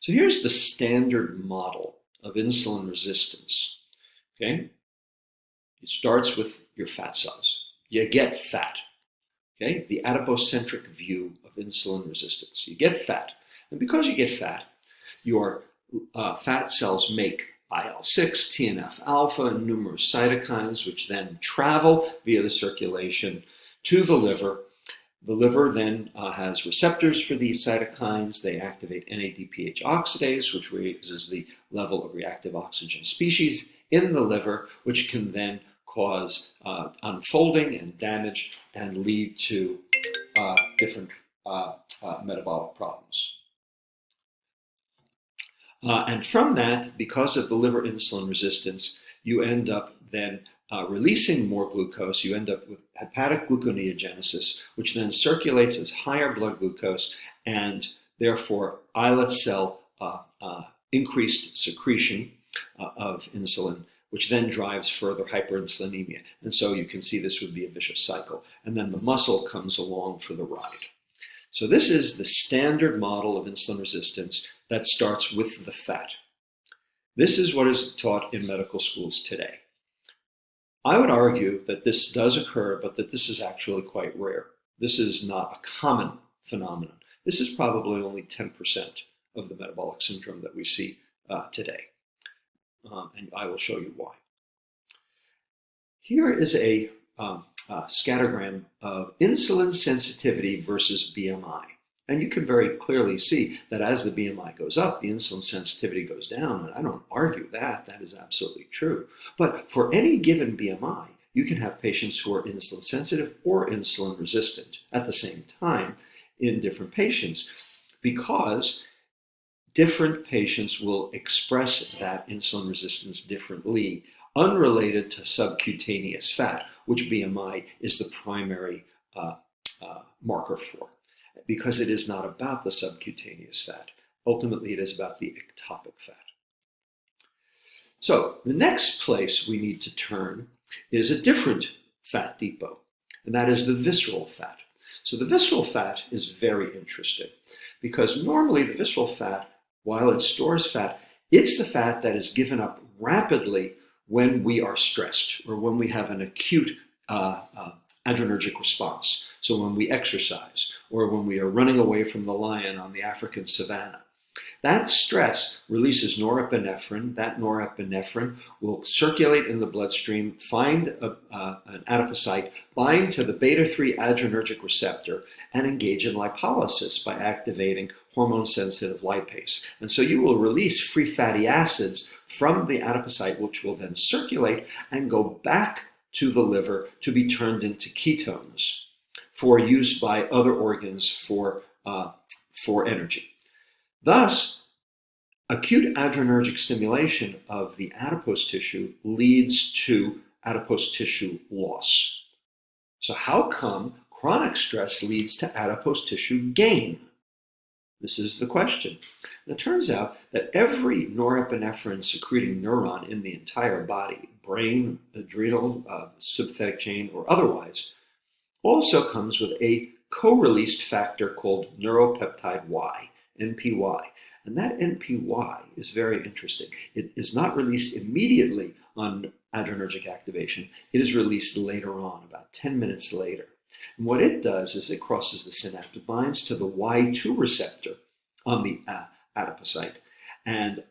H: So here's the standard model of insulin resistance. Okay? It starts with your fat cells. You get fat. Okay? The adipocentric view of insulin resistance. You get fat. And because you get fat, your fat cells make IL-6, TNF-alpha, and numerous cytokines, which then travel via the circulation to the liver. The liver then has receptors for these cytokines. They activate NADPH oxidase, which raises the level of reactive oxygen species in the liver, which can then cause unfolding and damage and lead to different metabolic problems. And from that, because of the liver insulin resistance, you end up then releasing more glucose. You end up with hepatic gluconeogenesis, which then circulates as higher blood glucose, and therefore islet cell increased secretion of insulin, which then drives further hyperinsulinemia. And so you can see this would be a vicious cycle. And then the muscle comes along for the ride. So this is the standard model of insulin resistance that starts with the fat. This is what is taught in medical schools today. I would argue that this does occur, but that this is actually quite rare. This is not a common phenomenon. This is probably only 10% of the metabolic syndrome that we see today. And I will show you why. Here is a scattergram of insulin sensitivity versus BMI. And you can very clearly see that as the BMI goes up, the insulin sensitivity goes down. And I don't argue that. That is absolutely true. But for any given BMI, you can have patients who are insulin sensitive or insulin resistant at the same time in different patients, because different patients will express that insulin resistance differently, unrelated to subcutaneous fat, which BMI is the primary marker for, because it is not about the subcutaneous fat. Ultimately, it is about the ectopic fat. So the next place we need to turn is a different fat depot, and that is the visceral fat. So the visceral fat is very interesting, because normally the visceral fat, while it stores fat, it's the fat that is given up rapidly when we are stressed or when we have an acute adrenergic response. So when we exercise or when we are running away from the lion on the African savanna. That stress releases norepinephrine. That norepinephrine will circulate in the bloodstream, find an adipocyte, bind to the beta-3 adrenergic receptor, and engage in lipolysis by activating hormone-sensitive lipase. And so you will release free fatty acids from the adipocyte, which will then circulate and go back to the liver to be turned into ketones for use by other organs for energy. Thus, acute adrenergic stimulation of the adipose tissue leads to adipose tissue loss. So how come chronic stress leads to adipose tissue gain? This is the question. And it turns out that every norepinephrine secreting neuron in the entire body, brain, adrenal, sympathetic chain, or otherwise, also comes with a co-released factor called neuropeptide Y, NPY. And that NPY is very interesting. It is not released immediately on adrenergic activation. It is released later on, about 10 minutes later. And what it does is it crosses the synapse, binds to the Y2 receptor on the adipocyte. And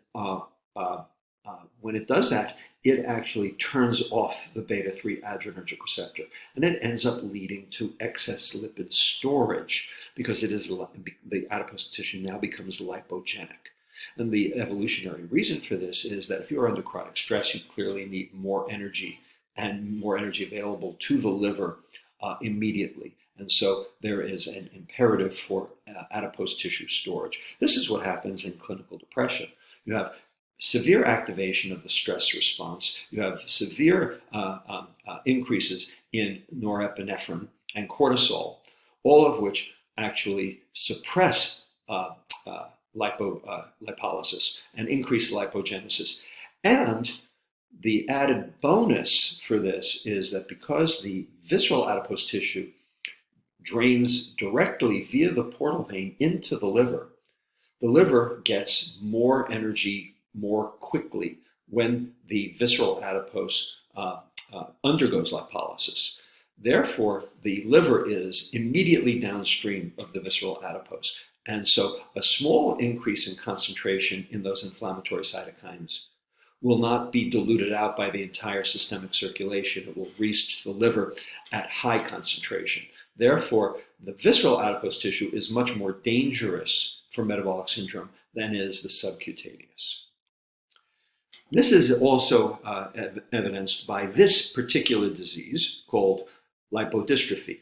H: when it does that, it actually turns off the beta-3 adrenergic receptor. And it ends up leading to excess lipid storage, because it is the adipose tissue now becomes lipogenic. And the evolutionary reason for this is that if you're under chronic stress, you clearly need more energy and more energy available to the liver immediately. And so there is an imperative for adipose tissue storage. This is what happens in clinical depression. You have severe activation of the stress response. You have severe increases in norepinephrine and cortisol, all of which actually suppress lipolysis and increase lipogenesis. And the added bonus for this is that because the visceral adipose tissue drains directly via the portal vein into the liver gets more energy more quickly when the visceral adipose undergoes lipolysis. Therefore, the liver is immediately downstream of the visceral adipose. And so a small increase in concentration in those inflammatory cytokines will not be diluted out by the entire systemic circulation. It will reach the liver at high concentration. Therefore, the visceral adipose tissue is much more dangerous for metabolic syndrome than is the subcutaneous. This is also evidenced by this particular disease called lipodystrophy.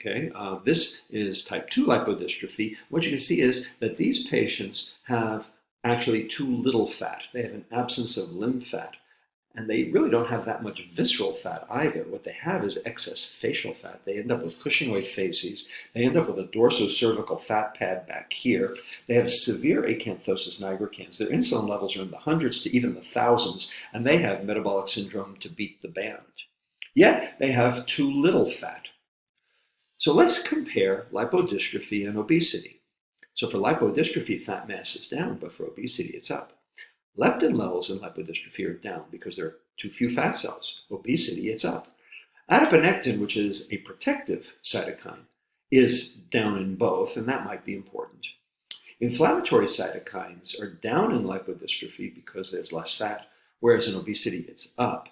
H: Okay, this is type 2 lipodystrophy. What you can see is that these patients have actually too little fat. They have an absence of limb fat, and they really don't have that much visceral fat either. What they have is excess facial fat. They end up with Cushingoid facies. They end up with a dorsocervical fat pad back here. They have severe acanthosis nigricans. Their insulin levels are in the hundreds to even the thousands, and they have metabolic syndrome to beat the band. Yet they have too little fat. So let's compare lipodystrophy and obesity. So for lipodystrophy, fat mass is down, but for obesity, it's up. Leptin levels in lipodystrophy are down because there are too few fat cells. Obesity, it's up. Adiponectin, which is a protective cytokine, is down in both, and that might be important. Inflammatory cytokines are down in lipodystrophy because there's less fat, whereas in obesity, it's up.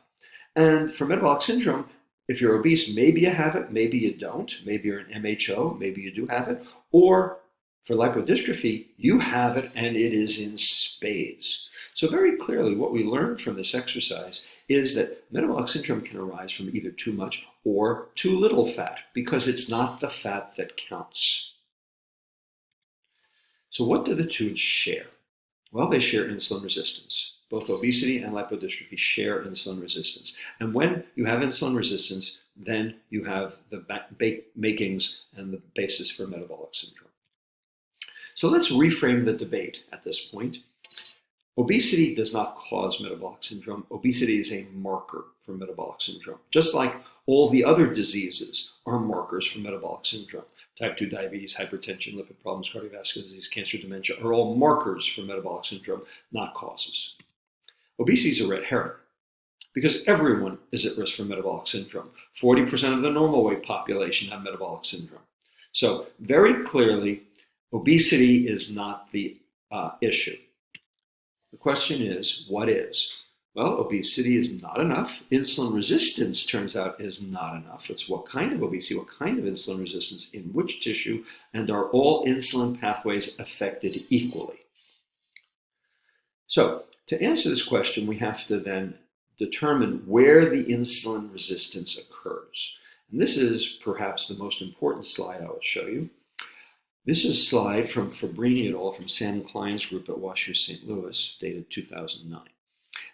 H: And for metabolic syndrome, if you're obese, maybe you have it, maybe you don't. Maybe you're an MHO, maybe you do have it. Or for lipodystrophy, you have it and it is in spades. So very clearly, what we learned from this exercise is that metabolic syndrome can arise from either too much or too little fat, because it's not the fat that counts. So what do the two share? Well, they share insulin resistance. Both obesity and lipodystrophy share insulin resistance. And when you have insulin resistance, then you have the makings and the basis for metabolic syndrome. So let's reframe the debate at this point. Obesity does not cause metabolic syndrome. Obesity is a marker for metabolic syndrome, just like all the other diseases are markers for metabolic syndrome. Type 2 diabetes, hypertension, lipid problems, cardiovascular disease, cancer, dementia are all markers for metabolic syndrome, not causes. Obesity is a red herring because everyone is at risk for metabolic syndrome. 40% of the normal weight population have metabolic syndrome. So very clearly, obesity is not the issue. The question is, what is? Well, obesity is not enough. Insulin resistance, turns out, is not enough. It's what kind of obesity, what kind of insulin resistance, in which tissue, and are all insulin pathways affected equally? So, to answer this question, we have to then determine where the insulin resistance occurs. And this is perhaps the most important slide I will show you. This is a slide from Fabrini et al. From Sam Klein's group at WashU St. Louis, dated 2009.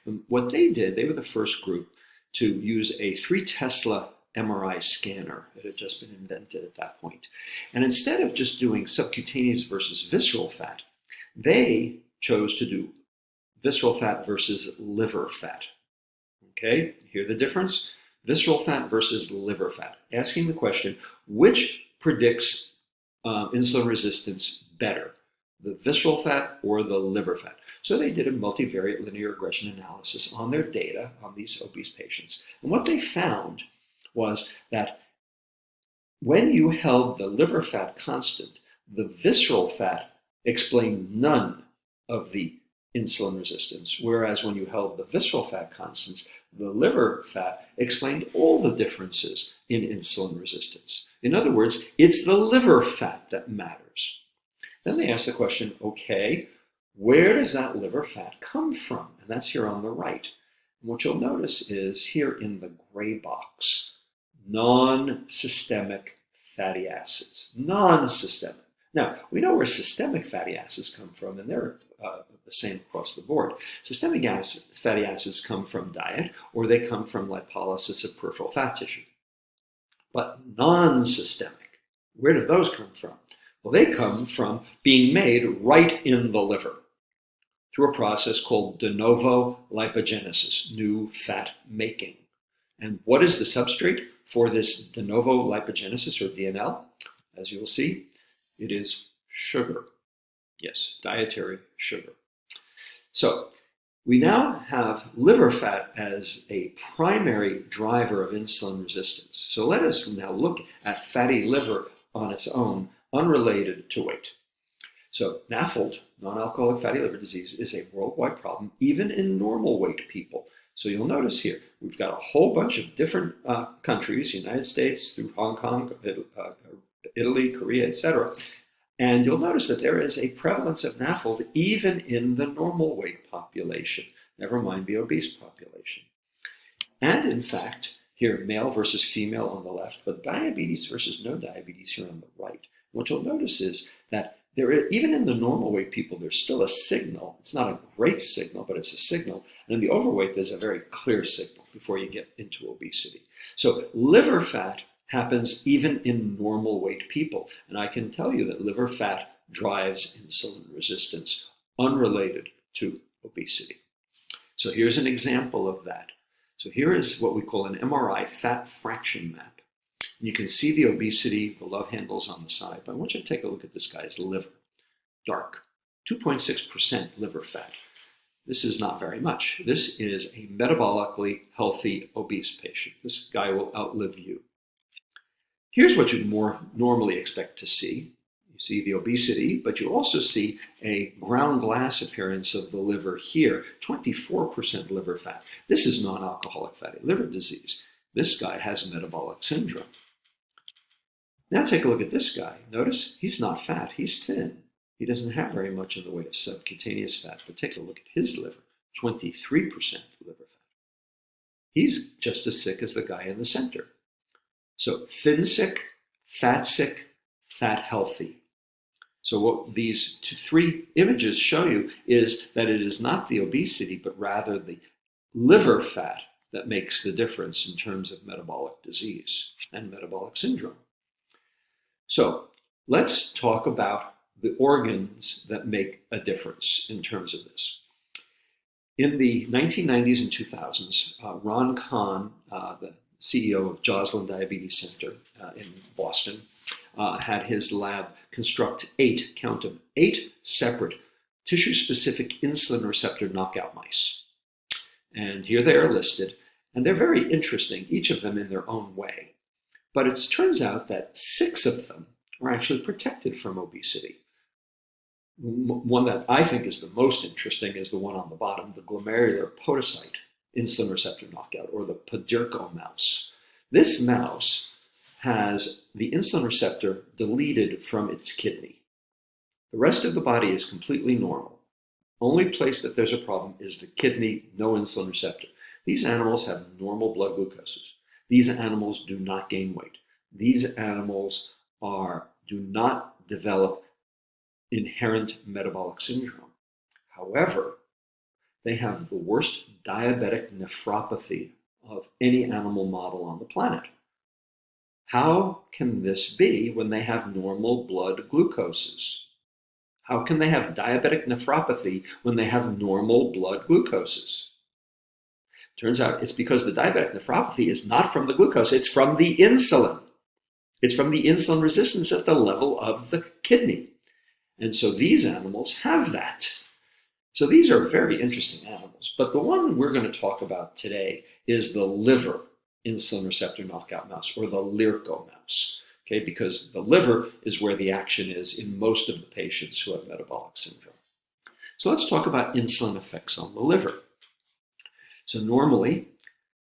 H: And what they did, they were the first group to use a 3 Tesla MRI scanner. It had just been invented at that point. And instead of just doing subcutaneous versus visceral fat, they chose to do visceral fat versus liver fat. Okay, hear the difference? Visceral fat versus liver fat. Asking the question, which predicts insulin resistance better, the visceral fat or the liver fat? So they did a multivariate linear regression analysis on their data on these obese patients. And what they found was that when you held the liver fat constant, the visceral fat explained none of the insulin resistance, whereas when you held the visceral fat constants, the liver fat explained all the differences in insulin resistance. In other words, it's the liver fat that matters. Then they asked the question, okay, where does that liver fat come from? And that's here on the right. And what you'll notice is here in the gray box, non-systemic fatty acids. Non-systemic. Now, we know where systemic fatty acids come from, and they're the same across the board. Systemic fatty acids come from diet, or they come from lipolysis of peripheral fat tissue. But non-systemic, where do those come from? Well, they come from being made right in the liver through a process called de novo lipogenesis, new fat making. And what is the substrate for this de novo lipogenesis, or DNL? As you will see, it is sugar. Yes, dietary sugar. So we now have liver fat as a primary driver of insulin resistance. So let us now look at fatty liver on its own, unrelated to weight. So NAFLD, non-alcoholic fatty liver disease, is a worldwide problem, even in normal weight people. So you'll notice here, we've got a whole bunch of different countries, United States through Hong Kong, Italy, Korea, etc. And you'll notice that there is a prevalence of NAFLD even in the normal weight population, never mind the obese population. And in fact, here, male versus female on the left, but diabetes versus no diabetes here on the right. What you'll notice is that even in the normal weight people, there's still a signal. It's not a great signal, but it's a signal. And in the overweight, there's a very clear signal before you get into obesity. So liver fat happens even in normal weight people. And I can tell you that liver fat drives insulin resistance unrelated to obesity. So here's an example of that. So here is what we call an MRI fat fraction map. You can see the obesity, the love handles on the side, but I want you to take a look at this guy's liver. Dark, 2.6% liver fat. This is not very much. This is a metabolically healthy obese patient. This guy will outlive you. Here's what you'd more normally expect to see. You see the obesity, but you also see a ground glass appearance of the liver here, 24% liver fat. This is non-alcoholic fatty liver disease. This guy has metabolic syndrome. Now take a look at this guy. Notice he's not fat, he's thin. He doesn't have very much in the way of subcutaneous fat, but take a look at his liver, 23% liver fat. He's just as sick as the guy in the center. So thin sick, fat healthy. So what these three images show you is that it is not the obesity, but rather the liver fat that makes the difference in terms of metabolic disease and metabolic syndrome. So let's talk about the organs that make a difference in terms of this. In the 1990s and 2000s, Ron Kahn, the CEO of Joslin Diabetes Center in Boston, had his lab construct 8 separate tissue-specific insulin receptor knockout mice. And here they are listed, and they're very interesting, each of them in their own way. But it turns out that 6 of them are actually protected from obesity. One that I think is the most interesting is the one on the bottom, the glomerular podocyte insulin receptor knockout, or the Podirko mouse. This mouse has the insulin receptor deleted from its kidney. The rest of the body is completely normal. Only place that there's a problem is the kidney, no insulin receptor. These animals have normal blood glucoses. These animals do not gain weight. These animals do not develop inherent metabolic syndrome. However, they have the worst diabetic nephropathy of any animal model on the planet. How can this be when they have normal blood glucoses? How can they have diabetic nephropathy when they have normal blood glucoses? Turns out it's because the diabetic nephropathy is not from the glucose, it's from the insulin. It's from the insulin resistance at the level of the kidney. And so these animals have that. So these are very interesting animals. But the one we're going to talk about today is the liver insulin receptor knockout mouse, or the LIRCO mouse. Okay, because the liver is where the action is in most of the patients who have metabolic syndrome. So let's talk about insulin effects on the liver. So normally,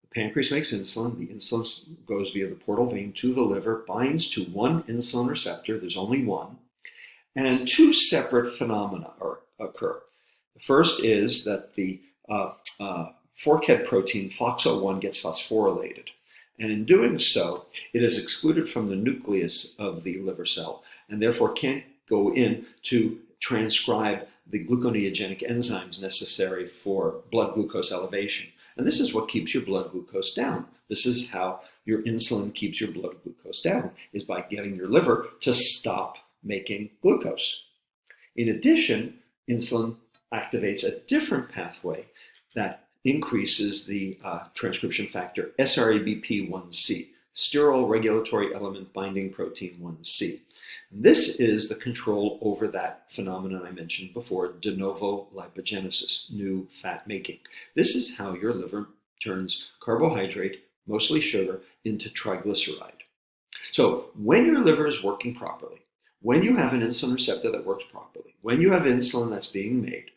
H: the pancreas makes insulin. The insulin goes via the portal vein to the liver, binds to one insulin receptor. There's only one. And 2 separate phenomena occur. The first is that the forkhead protein FOXO1 gets phosphorylated. And in doing so, it is excluded from the nucleus of the liver cell and therefore can't go in to transcribe the gluconeogenic enzymes necessary for blood glucose elevation. And this is what keeps your blood glucose down. This is how your insulin keeps your blood glucose down, is by getting your liver to stop making glucose. In addition, insulin activates a different pathway that increases the transcription factor SRABP1C, sterol regulatory element binding protein 1C. This is the control over that phenomenon I mentioned before, de novo lipogenesis, new fat making. This is how your liver turns carbohydrate, mostly sugar, into triglyceride. So when your liver is working properly, when you have an insulin receptor that works properly, when you have insulin that's being made,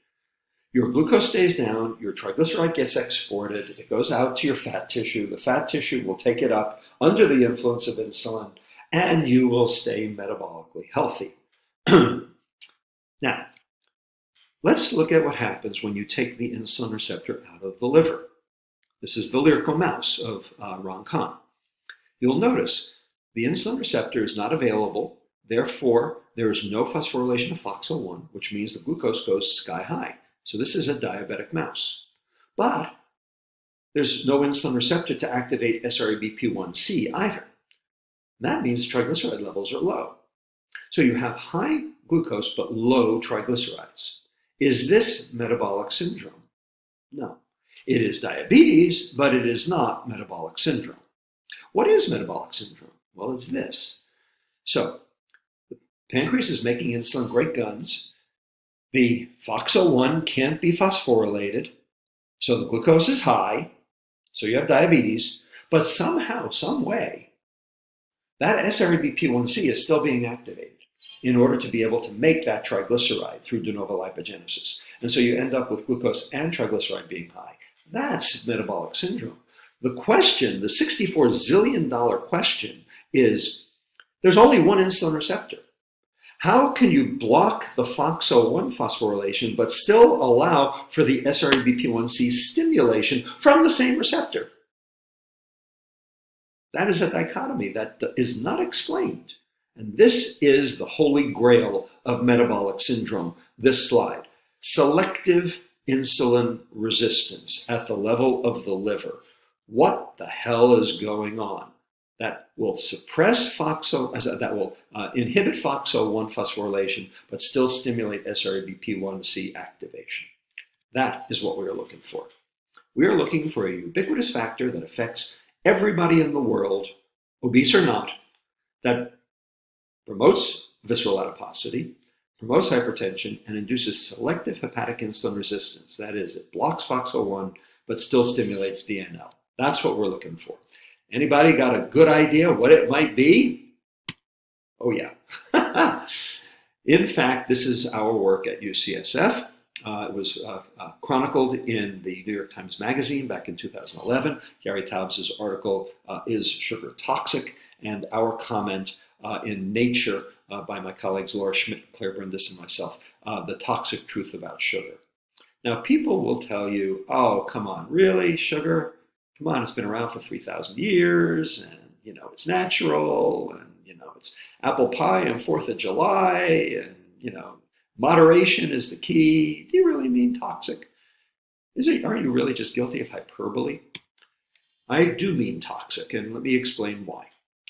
H: your glucose stays down, your triglyceride gets exported, it goes out to your fat tissue, the fat tissue will take it up under the influence of insulin, and you will stay metabolically healthy. Now, let's look at what happens when you take the insulin receptor out of the liver. This is the lyrical mouse of Ron Kahn. You'll notice the insulin receptor is not available, therefore there is no phosphorylation of FOXO1, which means the glucose goes sky high. So this is a diabetic mouse. But there's no insulin receptor to activate SREBP1C either. That means triglyceride levels are low. So you have high glucose but low triglycerides. Is this metabolic syndrome? No. It is diabetes, but it is not metabolic syndrome. What is metabolic syndrome? Well, it's this. So the pancreas is making insulin great guns. The FOXO1 can't be phosphorylated, so the glucose is high, so you have diabetes, but somehow, some way, that SREBP1C is still being activated in order to be able to make that triglyceride through de novo lipogenesis. And so you end up with glucose and triglyceride being high. That's metabolic syndrome. The question, the $64 zillion question is, there's only one insulin receptor. How can you block the FOXO1 phosphorylation but still allow for the SREBP1C stimulation from the same receptor? That is a dichotomy that is not explained. And this is the holy grail of metabolic syndrome, this slide. Selective insulin resistance at the level of the liver. What the hell is going on? That will suppress that will inhibit FOXO1 phosphorylation, but still stimulate SREBP1C activation. That is what we are looking for. We are looking for a ubiquitous factor that affects everybody in the world, obese or not, that promotes visceral adiposity, promotes hypertension, and induces selective hepatic insulin resistance. That is, it blocks FOXO1, but still stimulates DNL. That's what we're looking for. Anybody got a good idea what it might be? Oh yeah. In fact, this is our work at UCSF. It was chronicled in the New York Times Magazine back in 2011. Gary Taubes' article, Is Sugar Toxic? And our comment in Nature by my colleagues Laura Schmidt, Claire Brindis, and myself, The Toxic Truth About Sugar. Now, people will tell you, oh, come on, really, sugar? Come on, it's been around for 3,000 years, and, it's natural, and, it's apple pie on 4th of July, and, moderation is the key. Do you really mean toxic? Aren't you really just guilty of hyperbole? I do mean toxic, and let me explain why.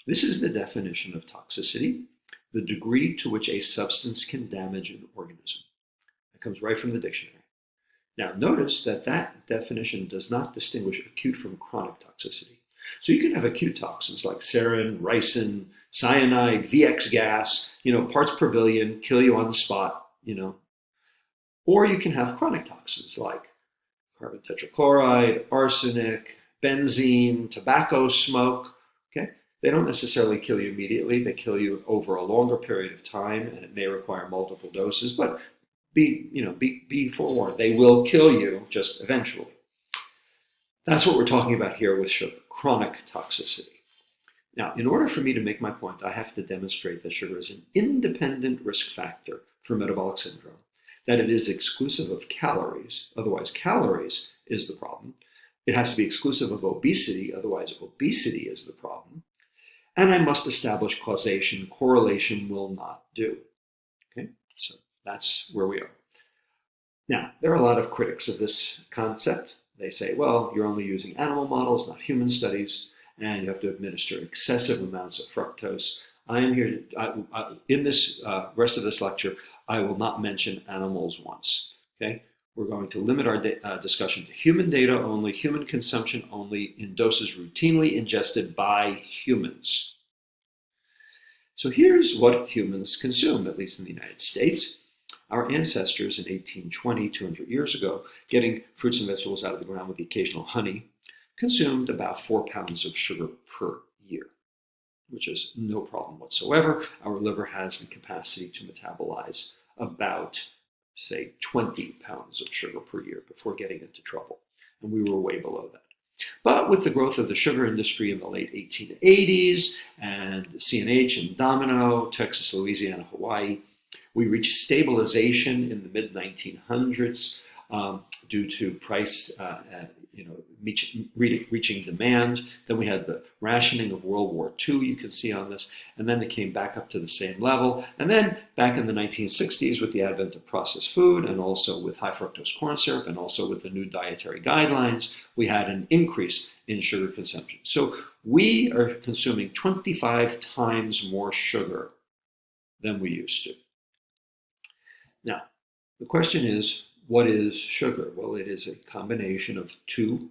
H: This is the definition of toxicity, the degree to which a substance can damage an organism. That comes right from the dictionary. Now, notice that that definition does not distinguish acute from chronic toxicity. So you can have acute toxins like sarin, ricin, cyanide, VX gas, parts per billion, kill you on the spot, Or you can have chronic toxins like carbon tetrachloride, arsenic, benzene, tobacco smoke, okay? They don't necessarily kill you immediately. They kill you over a longer period of time, and it may require multiple doses, but be forewarned. They will kill you just eventually. That's what we're talking about here with sugar, chronic toxicity. Now, in order for me to make my point, I have to demonstrate that sugar is an independent risk factor for metabolic syndrome, that it is exclusive of calories, otherwise calories is the problem. It has to be exclusive of obesity, otherwise obesity is the problem. And I must establish causation. Correlation will not do. Okay, so that's where we are. Now, there are a lot of critics of this concept. They say, well, you're only using animal models, not human studies, and you have to administer excessive amounts of fructose. I am here in this rest of this lecture, I will not mention animals once. Okay, we're going to limit our discussion to human data only, human consumption only, in doses routinely ingested by humans. So here's what humans consume, at least in the United States. Our ancestors in 1820, 200 years ago, getting fruits and vegetables out of the ground with the occasional honey, consumed about 4 pounds of sugar per year. which is no problem whatsoever. Our liver has the capacity to metabolize about, say, 20 pounds of sugar per year before getting into trouble. And we were way below that. But with the growth of the sugar industry in the late 1880s and CNH and Domino, Texas, Louisiana, Hawaii, we reached stabilization in the mid-1900s due to price, reaching demand. Then we had the rationing of World War II, you can see on this, and then they came back up to the same level. And then back in the 1960s with the advent of processed food and also with high fructose corn syrup and also with the new dietary guidelines, we had an increase in sugar consumption. So we are consuming 25 times more sugar than we used to. Now, the question is, what is sugar? Well, it is a combination of two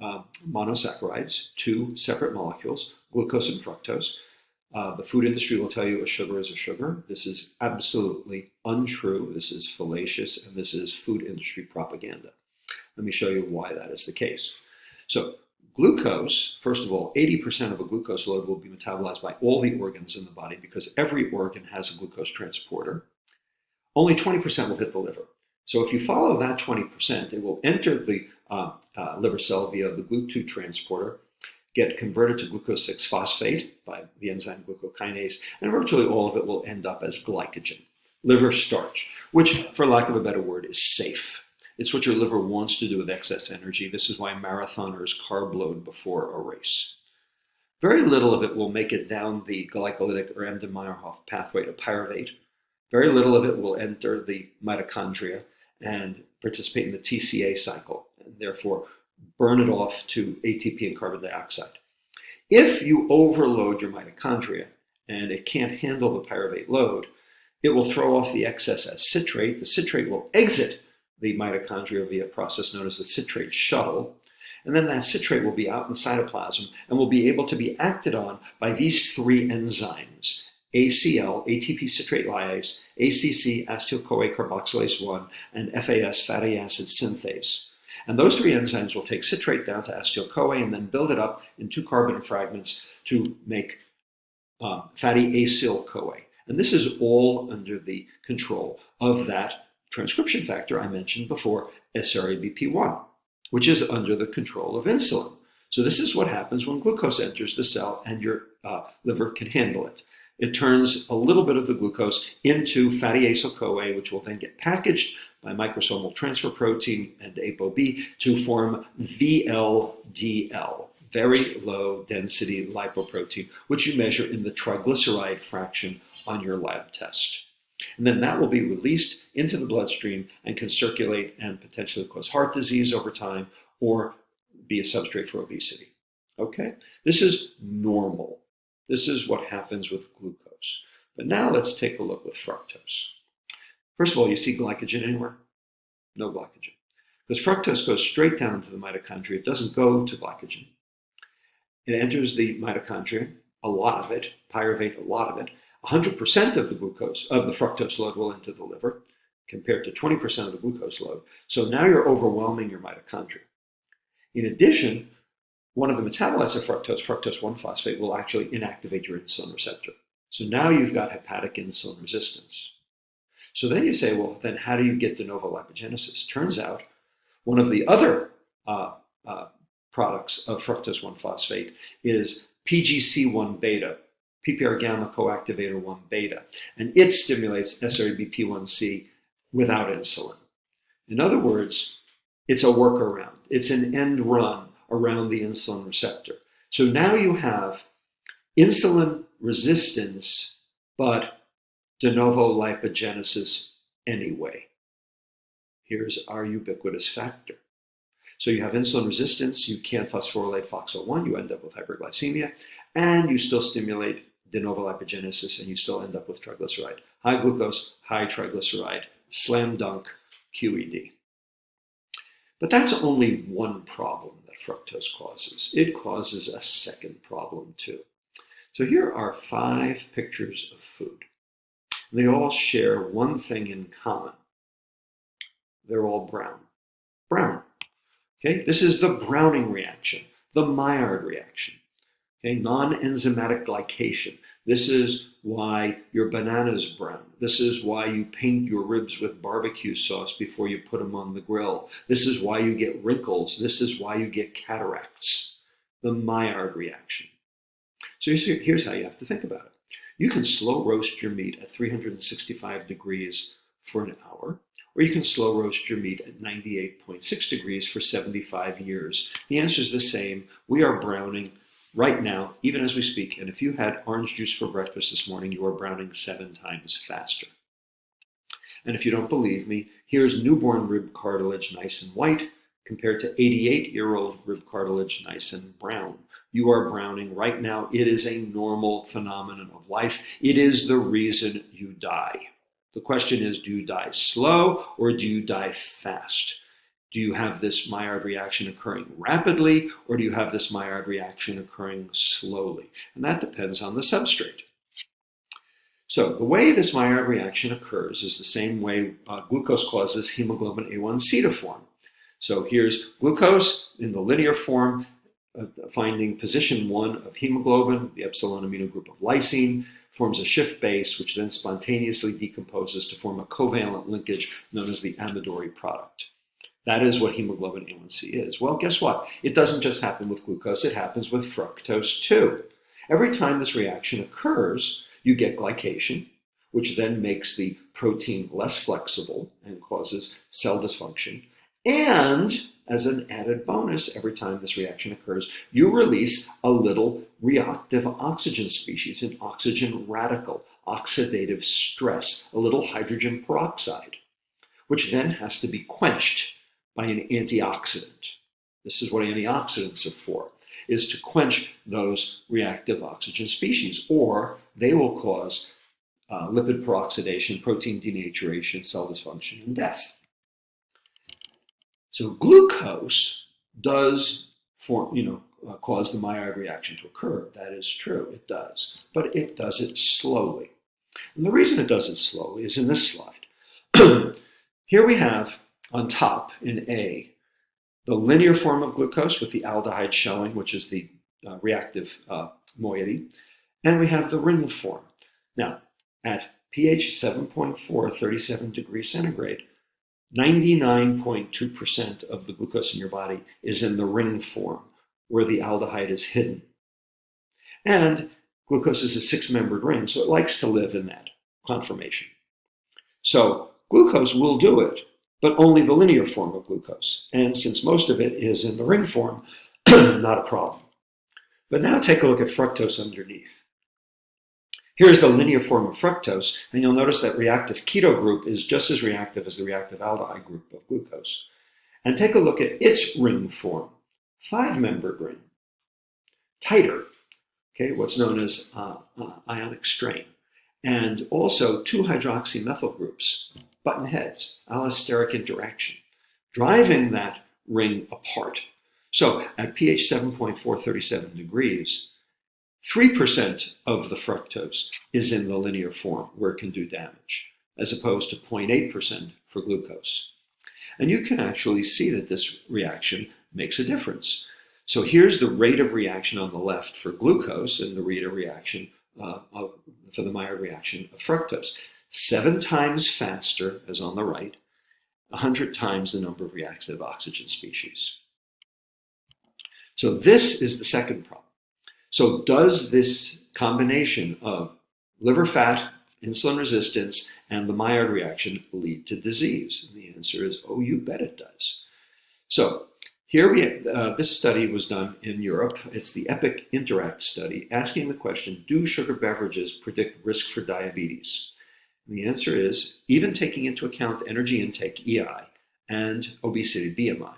H: monosaccharides, two separate molecules, glucose and fructose. The food industry will tell you a sugar is a sugar. This is absolutely untrue. This is fallacious, and this is food industry propaganda. Let me show you why that is the case. So glucose, first of all, 80% of a glucose load will be metabolized by all the organs in the body because every organ has a glucose transporter. Only 20% will hit the liver. So if you follow that 20%, it will enter the liver cell via the GLUT2 transporter, get converted to glucose 6-phosphate by the enzyme glucokinase, and virtually all of it will end up as glycogen, liver starch, which, for lack of a better word, is safe. It's what your liver wants to do with excess energy. This is why marathoners carb load before a race. Very little of it will make it down the glycolytic or Embden-Meyerhof pathway to pyruvate. Very little of it will enter the mitochondria and participate in the TCA cycle, and therefore burn it off to ATP and carbon dioxide. If you overload your mitochondria and it can't handle the pyruvate load, it will throw off the excess as citrate. The citrate will exit the mitochondria via a process known as the citrate shuttle, and then that citrate will be out in the cytoplasm and will be able to be acted on by these three enzymes: ACL, ATP citrate lyase, ACC, acetyl-CoA carboxylase 1, and FAS, fatty acid synthase. And those three enzymes will take citrate down to acetyl-CoA and then build it up in 2 carbon fragments to make fatty acyl-CoA. And this is all under the control of that transcription factor I mentioned before, SRABP1, which is under the control of insulin. So this is what happens when glucose enters the cell and your liver can handle it. It turns a little bit of the glucose into fatty acyl-CoA, which will then get packaged by microsomal transfer protein and ApoB to form VLDL, very low density lipoprotein, which you measure in the triglyceride fraction on your lab test. And then that will be released into the bloodstream and can circulate and potentially cause heart disease over time or be a substrate for obesity. Okay? This is normal. This is what happens with glucose. But now let's take a look with fructose. First of all, you see glycogen anywhere? No glycogen. Because fructose goes straight down to the mitochondria. It doesn't go to glycogen. It enters the mitochondria, a lot of it, pyruvate, a lot of it. 100% of the glucose, of the fructose load will enter the liver, compared to 20% of the glucose load. So now you're overwhelming your mitochondria. In addition, one of the metabolites of fructose, fructose 1-phosphate, will actually inactivate your insulin receptor. So now you've got hepatic insulin resistance. So then you say, well, then how do you get de novo lipogenesis? Turns out one of the other products of fructose 1-phosphate is PGC1 beta, PPR gamma coactivator 1 beta, and it stimulates SRABP1C without insulin. In other words, it's a workaround. It's an end run around the insulin receptor. So now you have insulin resistance, but de novo lipogenesis anyway. Here's our ubiquitous factor. So you have insulin resistance, you can't phosphorylate FOXO1, you end up with hyperglycemia, and you still stimulate de novo lipogenesis, and you still end up with triglyceride. High glucose, high triglyceride, slam dunk, QED. But that's only one problem that fructose causes. It causes a second problem too. So here are 5 pictures of food. They all share one thing in common. They're all brown. Brown. Okay, this is the Browning reaction, the Maillard reaction. Okay, non-enzymatic glycation. This is why your banana's brown. This is why you paint your ribs with barbecue sauce before you put them on the grill. This is why you get wrinkles. This is why you get cataracts. The Maillard reaction. So here's how you have to think about it. You can slow roast your meat at 365 degrees for an hour, or you can slow roast your meat at 98.6 degrees for 75 years. The answer is the same. We are browning right now, even as we speak. And if you had orange juice for breakfast this morning, you are browning 7 times faster. And if you don't believe me, here's newborn rib cartilage nice and white compared to 88-year-old rib cartilage nice and brown. You are browning right now. It is a normal phenomenon of life. It is the reason you die. The question is, do you die slow or do you die fast? Do you have this Maillard reaction occurring rapidly, or do you have this Maillard reaction occurring slowly? And that depends on the substrate. So the way this Maillard reaction occurs is the same way glucose causes hemoglobin A1C to form. So here's glucose in the linear form, finding position 1 of hemoglobin, the epsilon amino group of lysine, forms a Schiff base, which then spontaneously decomposes to form a covalent linkage known as the Amadori product. That is what hemoglobin A1C is. Well, guess what? It doesn't just happen with glucose, it happens with fructose too. Every time this reaction occurs, you get glycation, which then makes the protein less flexible and causes cell dysfunction. And as an added bonus, every time this reaction occurs, you release a little reactive oxygen species, an oxygen radical, oxidative stress, a little hydrogen peroxide, which then has to be quenched by an antioxidant. This is what antioxidants are for, is to quench those reactive oxygen species, or they will cause lipid peroxidation, protein denaturation, cell dysfunction, and death. So glucose does cause the Maillard reaction to occur. That is true, it does. But it does it slowly. And the reason it does it slowly is in this slide. Here we have on top in A, the linear form of glucose with the aldehyde showing, which is the reactive moiety. And we have the ring form. Now, at pH 7.4, 37 degrees centigrade, 99.2% of the glucose in your body is in the ring form, where the aldehyde is hidden. And glucose is a 6-membered ring, so it likes to live in that conformation. So glucose will do it, but only the linear form of glucose. And since most of it is in the ring form, not a problem. But now take a look at fructose underneath. Here's the linear form of fructose, and you'll notice that reactive keto group is just as reactive as the reactive aldehyde group of glucose. And take a look at its ring form, 5-membered ring, tighter, okay, what's known as ionic strain, and also 2 hydroxymethyl groups, button heads, allosteric interaction, driving that ring apart. So at pH 7.4, 37 degrees, 3% of the fructose is in the linear form where it can do damage, as opposed to 0.8% for glucose. And you can actually see that this reaction makes a difference. So here's the rate of reaction on the left for glucose and the rate of reaction for the Maillard reaction of fructose. 7 times faster, as on the right, 100 times the number of reactive oxygen species. So this is the second problem. So does this combination of liver fat, insulin resistance, and the Maillard reaction lead to disease? And the answer is, oh, you bet it does. So here this study was done in Europe. It's the EPIC Interact study, asking the question, do sugar beverages predict risk for diabetes? And the answer is, even taking into account energy intake, EI, and obesity, BMI,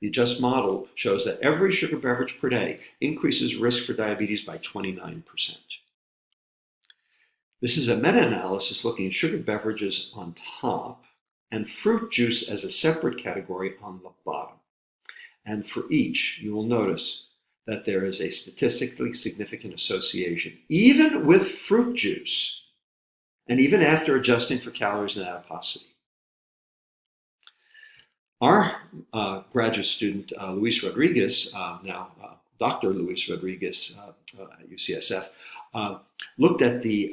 H: the ADJUST model shows that every sugar beverage per day increases risk for diabetes by 29%. This is a meta-analysis looking at sugar beverages on top and fruit juice as a separate category on the bottom. And for each, you will notice that there is a statistically significant association, even with fruit juice, and even after adjusting for calories and adiposity. Our graduate student, Luis Rodriguez, now Dr. Luis Rodriguez at UCSF, looked at the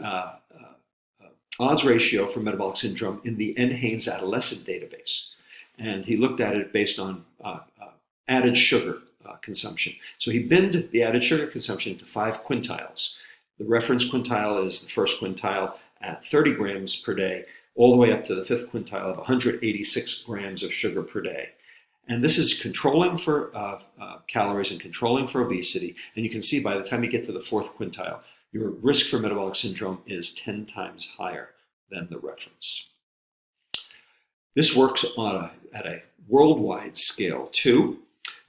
H: odds ratio for metabolic syndrome in the NHANES adolescent database. And he looked at it based on added sugar consumption. So he binned the added sugar consumption into 5 quintiles. The reference quintile is the first quintile at 30 grams per day, all the way up to the 5th quintile of 186 grams of sugar per day. And this is controlling for calories and controlling for obesity. And you can see by the time you get to the 4th quintile, your risk for metabolic syndrome is 10 times higher than the reference. This works at a worldwide scale too.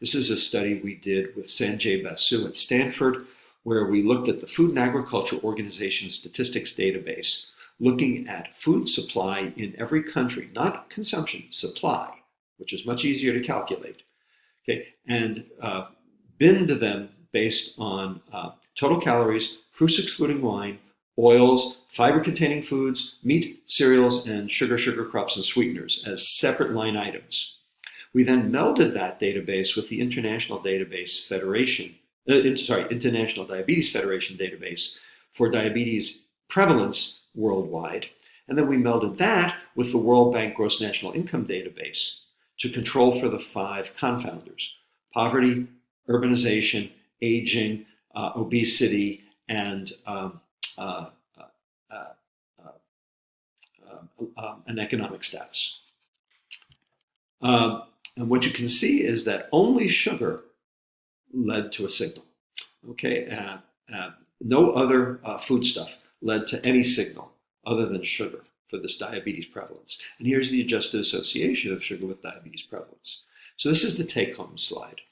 H: This is a study we did with Sanjay Basu at Stanford, where we looked at the Food and Agriculture Organization statistics database, looking at food supply in every country, not consumption, supply, which is much easier to calculate, okay, and binned them based on total calories, fruits excluding wine, oils, fiber-containing foods, meat, cereals, and sugar crops and sweeteners as separate line items. We then melded that database with the International Diabetes Federation database for diabetes prevalence worldwide, and then we melded that with the World Bank Gross National Income database to control for the 5 confounders: poverty, urbanization, aging, obesity, and an economic status. And what you can see is that only sugar led to a signal. Okay, no other foodstuff led to any signal other than sugar for this diabetes prevalence. And here's the adjusted association of sugar with diabetes prevalence. So this is the take-home slide.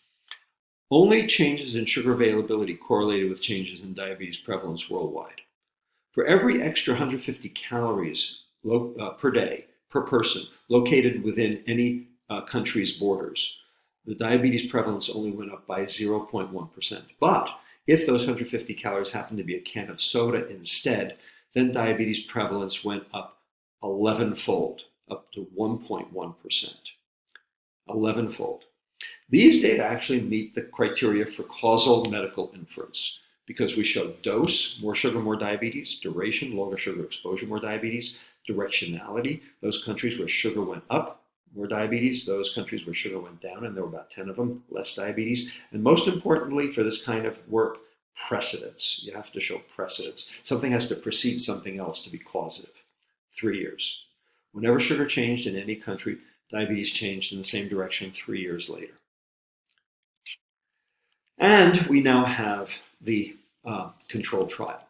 H: Only changes in sugar availability correlated with changes in diabetes prevalence worldwide. For every extra 150 calories per day per person located within any country's borders, the diabetes prevalence only went up by 0.1%. But if those 150 calories happened to be a can of soda instead, then diabetes prevalence went up 11-fold, up to 1.1%. 11-fold. These data actually meet the criteria for causal medical inference because we show dose, more sugar, more diabetes; duration, longer sugar exposure, more diabetes; directionality, those countries where sugar went up, more diabetes; those countries where sugar went down, and there were about 10 of them, less diabetes. And most importantly for this kind of work, precedence. You have to show precedence. Something has to precede something else to be causative. 3 years. Whenever sugar changed in any country, diabetes changed in the same direction 3 years later. And we now have the controlled trial.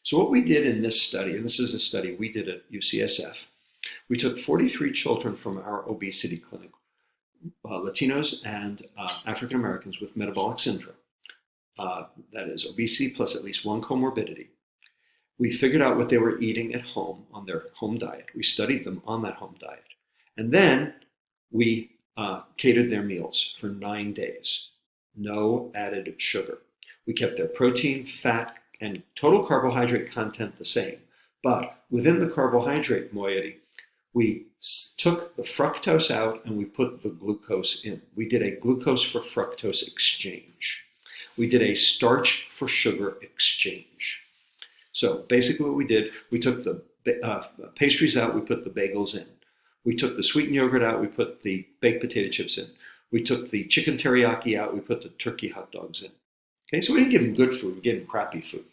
H: So what we did in this study, and this is a study we did at UCSF, we took 43 children from our obesity clinic, Latinos and African Americans with metabolic syndrome. That is obesity plus at least one comorbidity. We figured out what they were eating at home on their home diet. We studied them on that home diet. And then we catered their meals for 9 days. No added sugar. We kept their protein, fat, and total carbohydrate content the same. But within the carbohydrate moiety, we took the fructose out and we put the glucose in. We did a glucose for fructose exchange. We did a starch for sugar exchange. So basically what we did, we took the pastries out, we put the bagels in. We took the sweetened yogurt out, we put the baked potato chips in. We took the chicken teriyaki out, we put the turkey hot dogs in. Okay, so we didn't give them good food, we gave them crappy food.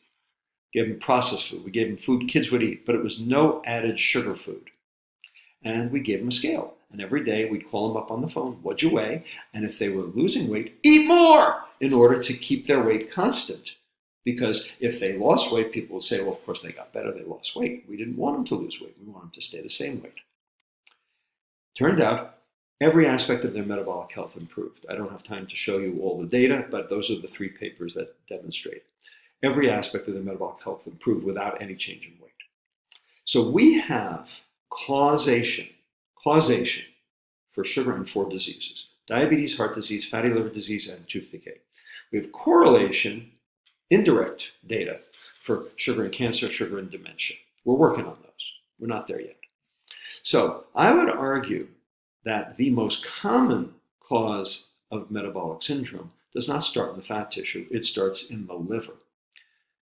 H: We gave them processed food, we gave them food kids would eat, but it was no added sugar food. And we gave them a scale. And every day we'd call them up on the phone, what'd you weigh? And if they were losing weight, eat more in order to keep their weight constant. Because if they lost weight, people would say, well, of course they got better, they lost weight. We didn't want them to lose weight, we wanted them to stay the same weight. Turned out, every aspect of their metabolic health improved. I don't have time to show you all the data, but those are the 3 papers that demonstrate. Every aspect of their metabolic health improved without any change in weight. So we have causation for sugar and 4 diseases: diabetes, heart disease, fatty liver disease, and tooth decay. We have correlation, indirect data for sugar and cancer, sugar and dementia. We're working on those. We're not there yet. So I would argue that the most common cause of metabolic syndrome does not start in the fat tissue. It starts in the liver.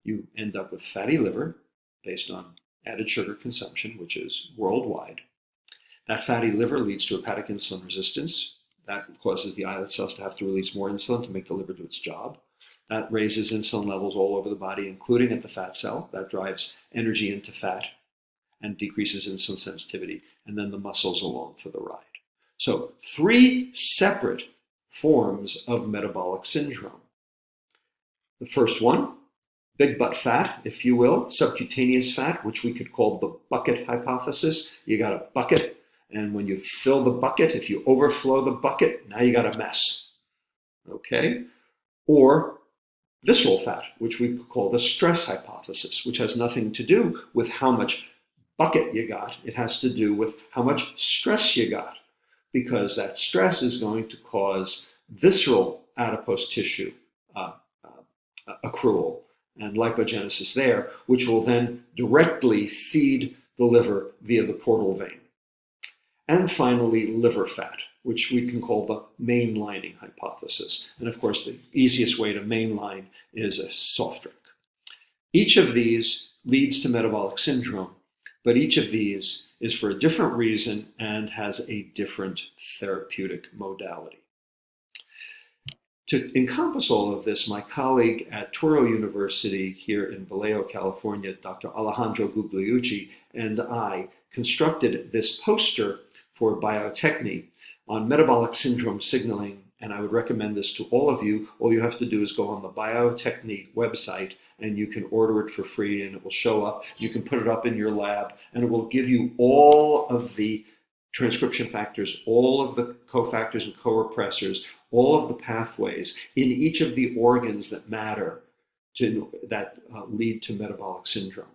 H: You end up with fatty liver based on added sugar consumption, which is worldwide. That fatty liver leads to hepatic insulin resistance. That causes the islet cells to have to release more insulin to make the liver do its job. That raises insulin levels all over the body, including at the fat cell. That drives energy into fat and decreases insulin sensitivity, and then the muscles along for the ride. So 3 separate forms of metabolic syndrome. The first one, big butt fat, if you will, subcutaneous fat, which we could call the bucket hypothesis. You got a bucket, and when you fill the bucket, if you overflow the bucket, now you got a mess, okay? Or visceral fat, which we could call the stress hypothesis, which has nothing to do with how much bucket you got. It has to do with how much stress you got, because that stress is going to cause visceral adipose tissue accrual and lipogenesis there, which will then directly feed the liver via the portal vein. And finally, liver fat, which we can call the mainlining hypothesis. And of course, the easiest way to mainline is a soft drink. Each of these leads to metabolic syndrome, but each of these is for a different reason and has a different therapeutic modality. To encompass all of this, my colleague at Touro University here in Vallejo, California, Dr. Alejandro Gugliucci, and I constructed this poster for Biotechne on metabolic syndrome signaling, and I would recommend this to all of you. All you have to do is go on the Biotechne website and you can order it for free and it will show up. You can put it up in your lab and it will give you all of the transcription factors, all of the cofactors and co-repressors, all of the pathways in each of the organs that matter that lead to metabolic syndrome.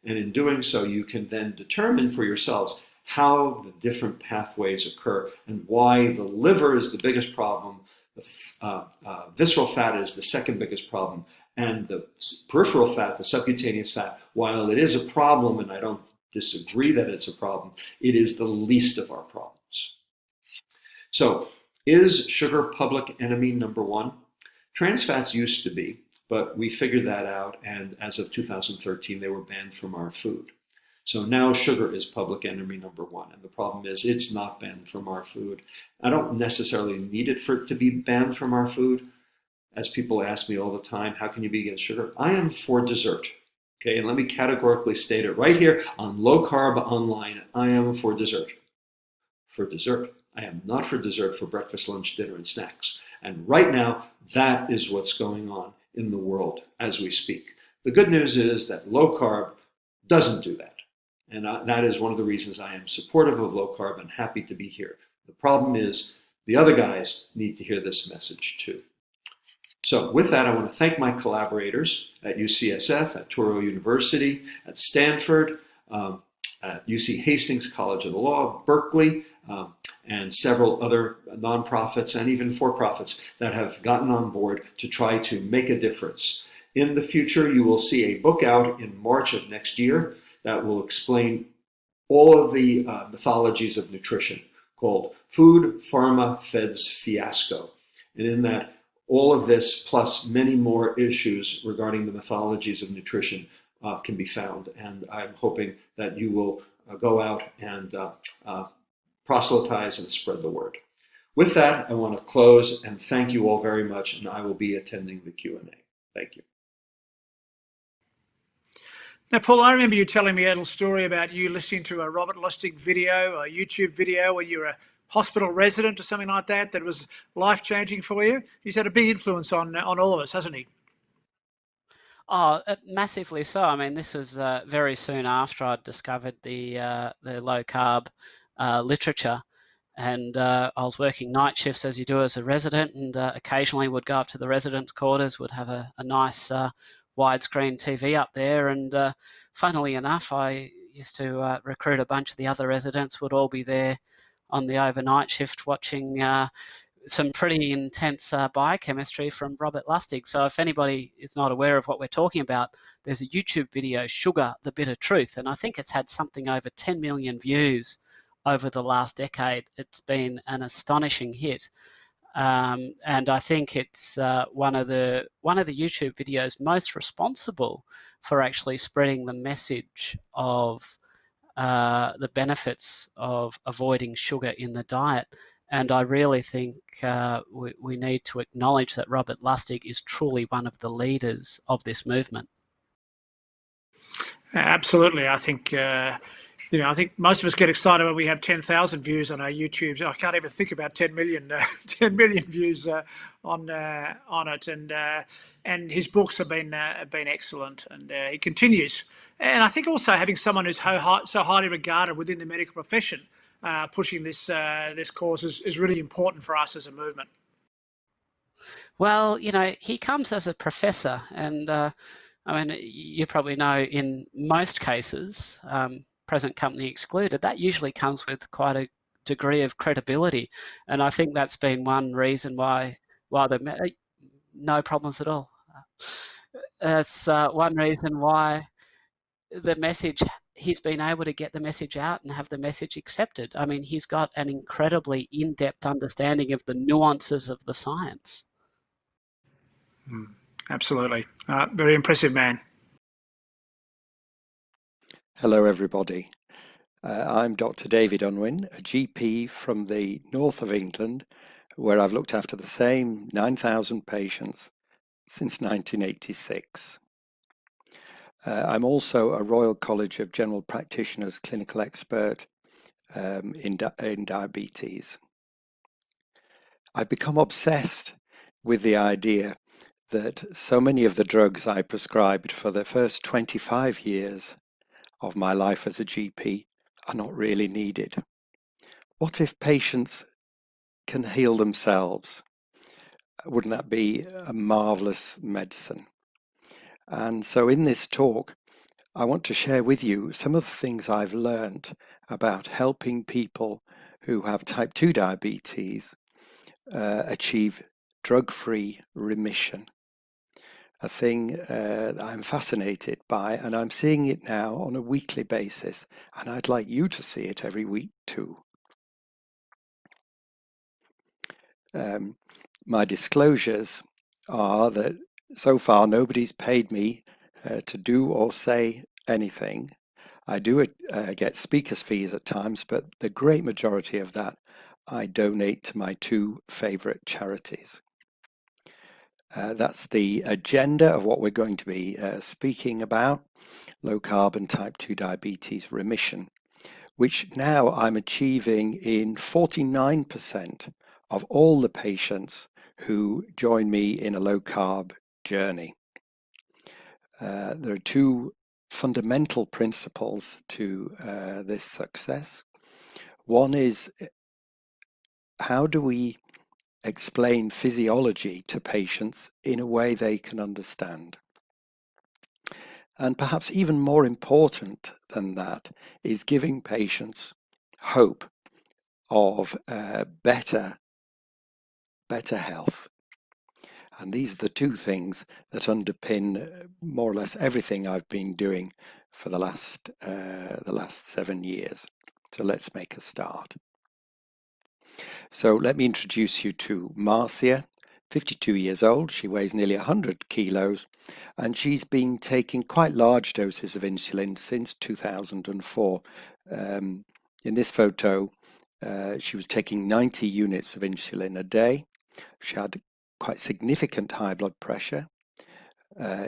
H: And in doing so, you can then determine for yourselves how the different pathways occur and why the liver is the biggest problem, the visceral fat is the second biggest problem, and the peripheral fat, the subcutaneous fat, while it is a problem, and I don't disagree that it's a problem, it is the least of our problems. So, is sugar public enemy number 1? Trans fats used to be, but we figured that out, and as of 2013, they were banned from our food. So now sugar is public enemy number 1, and the problem is it's not banned from our food. I don't necessarily need it for it to be banned from our food. As people ask me all the time, how can you be against sugar? I am for dessert. Okay, and let me categorically state it right here on Low Carb Online. I am for dessert. For dessert. I am not for dessert for breakfast, lunch, dinner, and snacks. And right now, that is what's going on in the world as we speak. The good news is that low carb doesn't do that. And that is one of the reasons I am supportive of low carb and happy to be here. The problem is the other guys need to hear this message too. So with that, I want to thank my collaborators at UCSF, at Touro University, at Stanford, at UC Hastings College of the Law, Berkeley, and several other nonprofits and even for-profits that have gotten on board to try to make a difference. In the future, you will see a book out in March of next year that will explain all of the mythologies of nutrition called Food, Pharma, Feds Fiasco. And in that, all of this plus many more issues regarding the mythologies of nutrition can be found. And I'm hoping that you will go out and proselytize and spread the word. With that, I want to close and thank you all very much, and I will be attending the Q&A. Thank you.
C: Now, Paul, I remember you telling me a little story about you listening to a Robert Lustig video, a YouTube video when you were a hospital resident or something like that, that was life-changing for you. He's had a big influence on all of us, hasn't he?
A: Oh, massively so. I mean, this was very soon after I'd discovered the low-carb literature. And I was working night shifts as you do as a resident, and occasionally would go up to the residents' quarters, would have a nice widescreen TV up there. And funnily enough, I used to recruit a bunch of the other residents, would all be there on the overnight shift watching some pretty intense biochemistry from Robert Lustig. So if anybody is not aware of what we're talking about, there's a YouTube video, Sugar, the Bitter Truth, and I think it's had something over 10 million views over the last decade. It's been an astonishing hit. And I think it's one of the YouTube videos most responsible for actually spreading the message of the benefits of avoiding sugar in the diet. And I really think we need to acknowledge that Robert Lustig is truly one of the leaders of this movement.
C: Absolutely. I think, I think most of us get excited when we have 10,000 views on our YouTube. I can't even think about 10 million, 10 million views on it. And his books have been excellent, and he continues. And I think also having someone who's so highly regarded within the medical profession pushing this cause is really important for us as a movement.
A: Well, he comes as a professor, and I mean, you probably know in most cases, present company excluded, that usually comes with quite a degree of credibility. And I think that's been one reason why no problems at all. That's one reason why the message, he's been able to get the message out and have the message accepted. I mean, he's got an incredibly in-depth understanding of the nuances of the science.
C: Absolutely. Very impressive man.
I: Hello, everybody. I'm Dr. David Unwin, a GP from the north of England, where I've looked after the same 9,000 patients since 1986. I'm also a Royal College of General Practitioners clinical expert in diabetes. I've become obsessed with the idea that so many of the drugs I prescribed for the first 25 years of my life as a GP are not really needed. What if patients can heal themselves? Wouldn't that be a marvelous medicine? And so in this talk, I want to share with you some of the things I've learned about helping people who have type 2 diabetes achieve drug-free remission. A thing I'm fascinated by, and I'm seeing it now on a weekly basis, and I'd like you to see it every week too. My disclosures are that so far nobody's paid me to do or say anything. I do get speakers' fees at times, but the great majority of that I donate to my two favourite charities. That's the agenda of what we're going to be speaking about, low carb and type 2 diabetes remission, which now I'm achieving in 49% of all the patients who join me in a low carb journey. There are two fundamental principles to this success. One is, how do we explain physiology to patients in a way they can understand? And perhaps even more important than that is giving patients hope of better health. And these are the two things that underpin more or less everything I've been doing for the last 7 years. So let's make a start. So let me introduce you to Marcia, 52 years old. She weighs nearly 100 kilos, and she's been taking quite large doses of insulin since 2004. In this photo, she was taking 90 units of insulin a day. She had quite significant high blood pressure.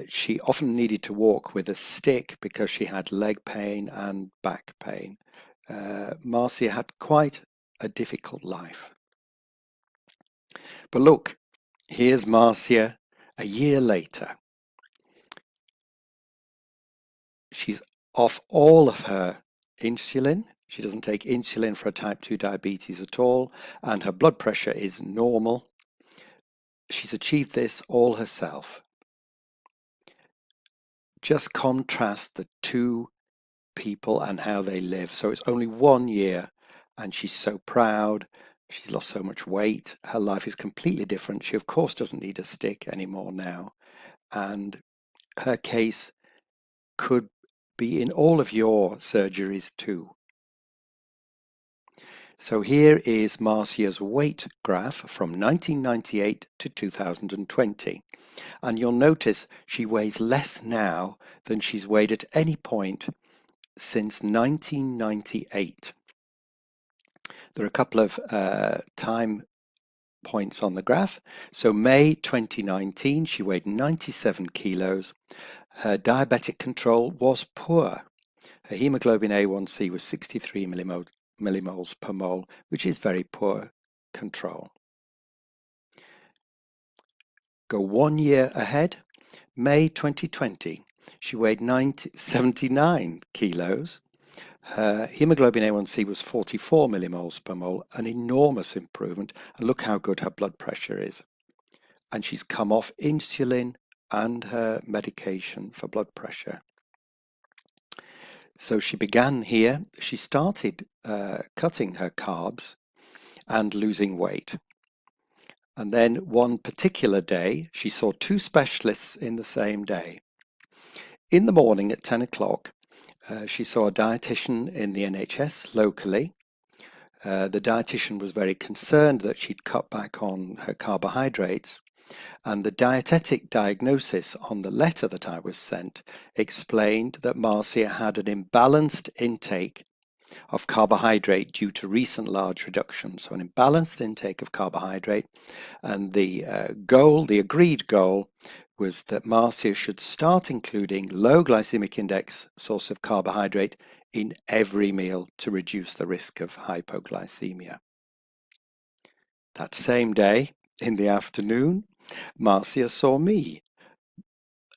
I: She often needed to walk with a stick because she had leg pain and back pain. Marcia had quite a difficult life. But look, here's Marcia a year later. She's off all of her insulin. She doesn't take insulin for a type 2 diabetes at all, and her blood pressure is normal. She's achieved this all herself. Just contrast the two people and how they live. So it's only 1 year, and she's so proud. She's lost so much weight. Her life is completely different. She, of course, doesn't need a stick anymore now. And her case could be in all of your surgeries too. So here is Marcia's weight graph from 1998 to 2020. And you'll notice she weighs less now than she's weighed at any point since 1998. There are a couple of time points on the graph. So May 2019, she weighed 97 kilos. Her diabetic control was poor. Her hemoglobin A1C was 63 millimoles per mole, which is very poor control. Go 1 year ahead, May 2020, she weighed 79 kilos. Her hemoglobin A1C was 44 millimoles per mole, an enormous improvement, and look how good her blood pressure is. And she's come off insulin and her medication for blood pressure. So she began here, she started cutting her carbs and losing weight. And then one particular day, she saw 2 specialists in the same day. In the morning at 10 o'clock, she saw a dietitian in the NHS locally. The dietitian was very concerned that she'd cut back on her carbohydrates, and the dietetic diagnosis on the letter that I was sent explained that Marcia had an imbalanced intake of carbohydrate due to recent large reductions. So an imbalanced intake of carbohydrate, and the agreed goal was that Marcia should start including low glycemic index source of carbohydrate in every meal to reduce the risk of hypoglycemia. That same day, in the afternoon, Marcia saw me.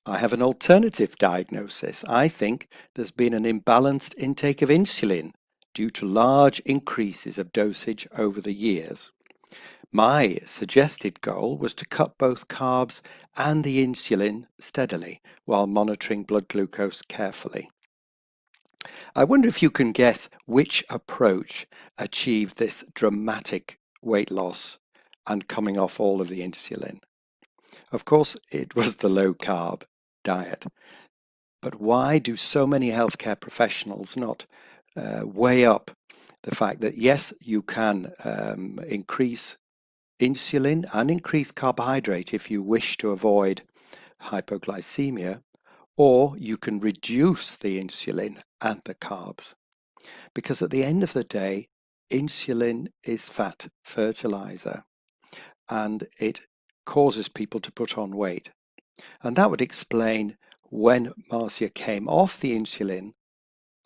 I: I have an alternative diagnosis. I think there's been an imbalanced intake of insulin due to large increases of dosage over the years. My suggested goal was to cut both carbs and the insulin steadily while monitoring blood glucose carefully. I wonder if you can guess which approach achieved this dramatic weight loss and coming off all of the insulin. Of course, it was the low carb diet. But why do so many healthcare professionals not weigh up the fact that yes, you can increase insulin and increase carbohydrate if you wish to avoid hypoglycemia, or you can reduce the insulin and the carbs? Because at the end of the day, insulin is fat fertilizer and it causes people to put on weight. And that would explain when Marcia came off the insulin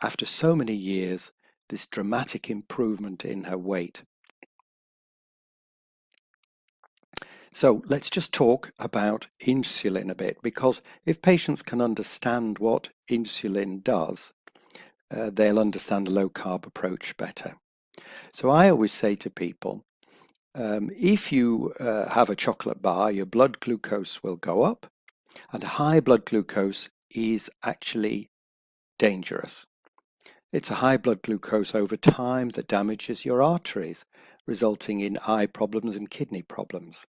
I: after so many years, this dramatic improvement in her weight. So let's just talk about insulin a bit, because if patients can understand what insulin does, they'll understand the low carb approach better. So I always say to people, if you have a chocolate bar, your blood glucose will go up, and high blood glucose is actually dangerous. It's a high blood glucose over time that damages your arteries, resulting in eye problems and kidney problems.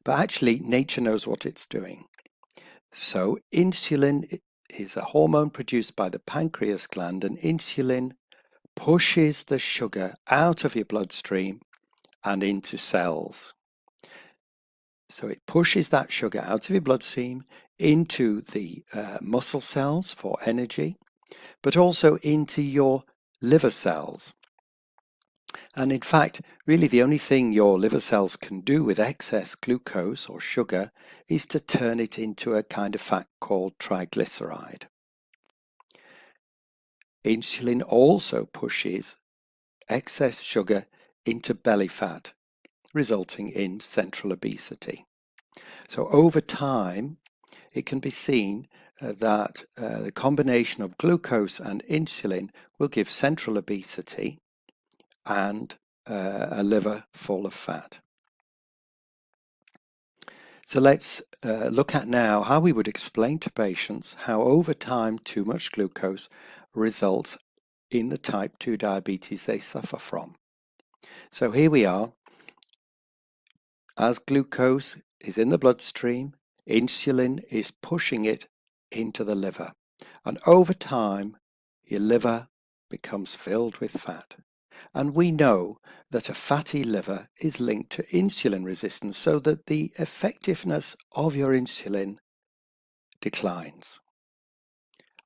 I: But actually, nature knows what it's doing. So insulin is a hormone produced by the pancreas gland, and insulin pushes the sugar out of your bloodstream and into cells. So it pushes that sugar out of your bloodstream into the muscle cells for energy, but also into your liver cells. And in fact, really the only thing your liver cells can do with excess glucose or sugar is to turn it into a kind of fat called triglyceride. Insulin also pushes excess sugar into belly fat, resulting in central obesity. So over time, it can be seen that the combination of glucose and insulin will give central obesity and a liver full of fat. So let's look at now how we would explain to patients how over time too much glucose results in the type 2 diabetes they suffer from. So here we are. As glucose is in the bloodstream, insulin is pushing it into the liver. And over time, your liver becomes filled with fat. And we know that a fatty liver is linked to insulin resistance, so that the effectiveness of your insulin declines.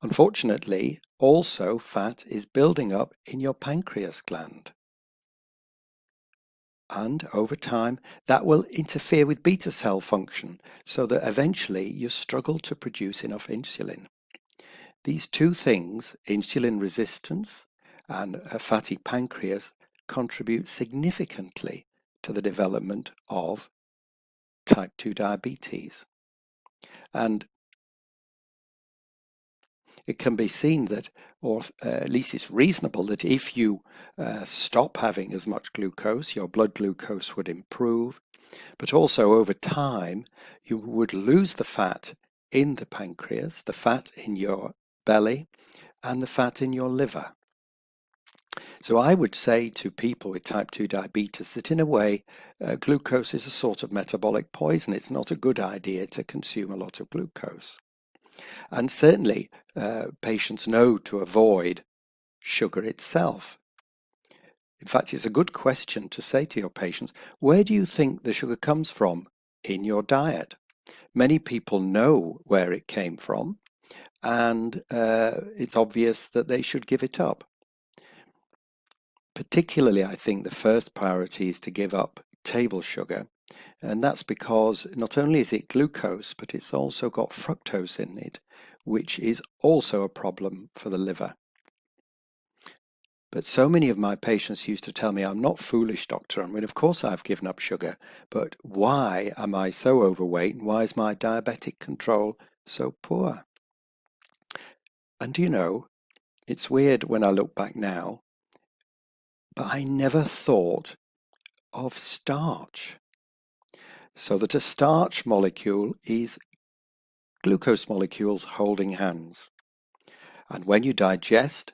I: Unfortunately, also fat is building up in your pancreas gland. And over time, that will interfere with beta cell function, so that eventually you struggle to produce enough insulin. These two things, insulin resistance and a fatty pancreas, contribute significantly to the development of type 2 diabetes. And it can be seen that, or at least it's reasonable, that if you stop having as much glucose, your blood glucose would improve, but also over time you would lose the fat in the pancreas, the fat in your belly, and the fat in your liver. So I would say to people with type 2 diabetes that in a way glucose is a sort of metabolic poison. It's not a good idea to consume a lot of glucose. And certainly patients know to avoid sugar itself. In fact, it's a good question to say to your patients, where do you think the sugar comes from in your diet? Many people know where it came from, and it's obvious that they should give it up. Particularly, I think the first priority is to give up table sugar, and that's because not only is it glucose, but it's also got fructose in it, which is also a problem for the liver. But so many of my patients used to tell me, I'm not foolish, doctor. I mean, of course I've given up sugar, but why am I so overweight, and why is my diabetic control so poor? And you know, it's weird when I look back now, but I never thought of starch. So that a starch molecule is glucose molecules holding hands. And when you digest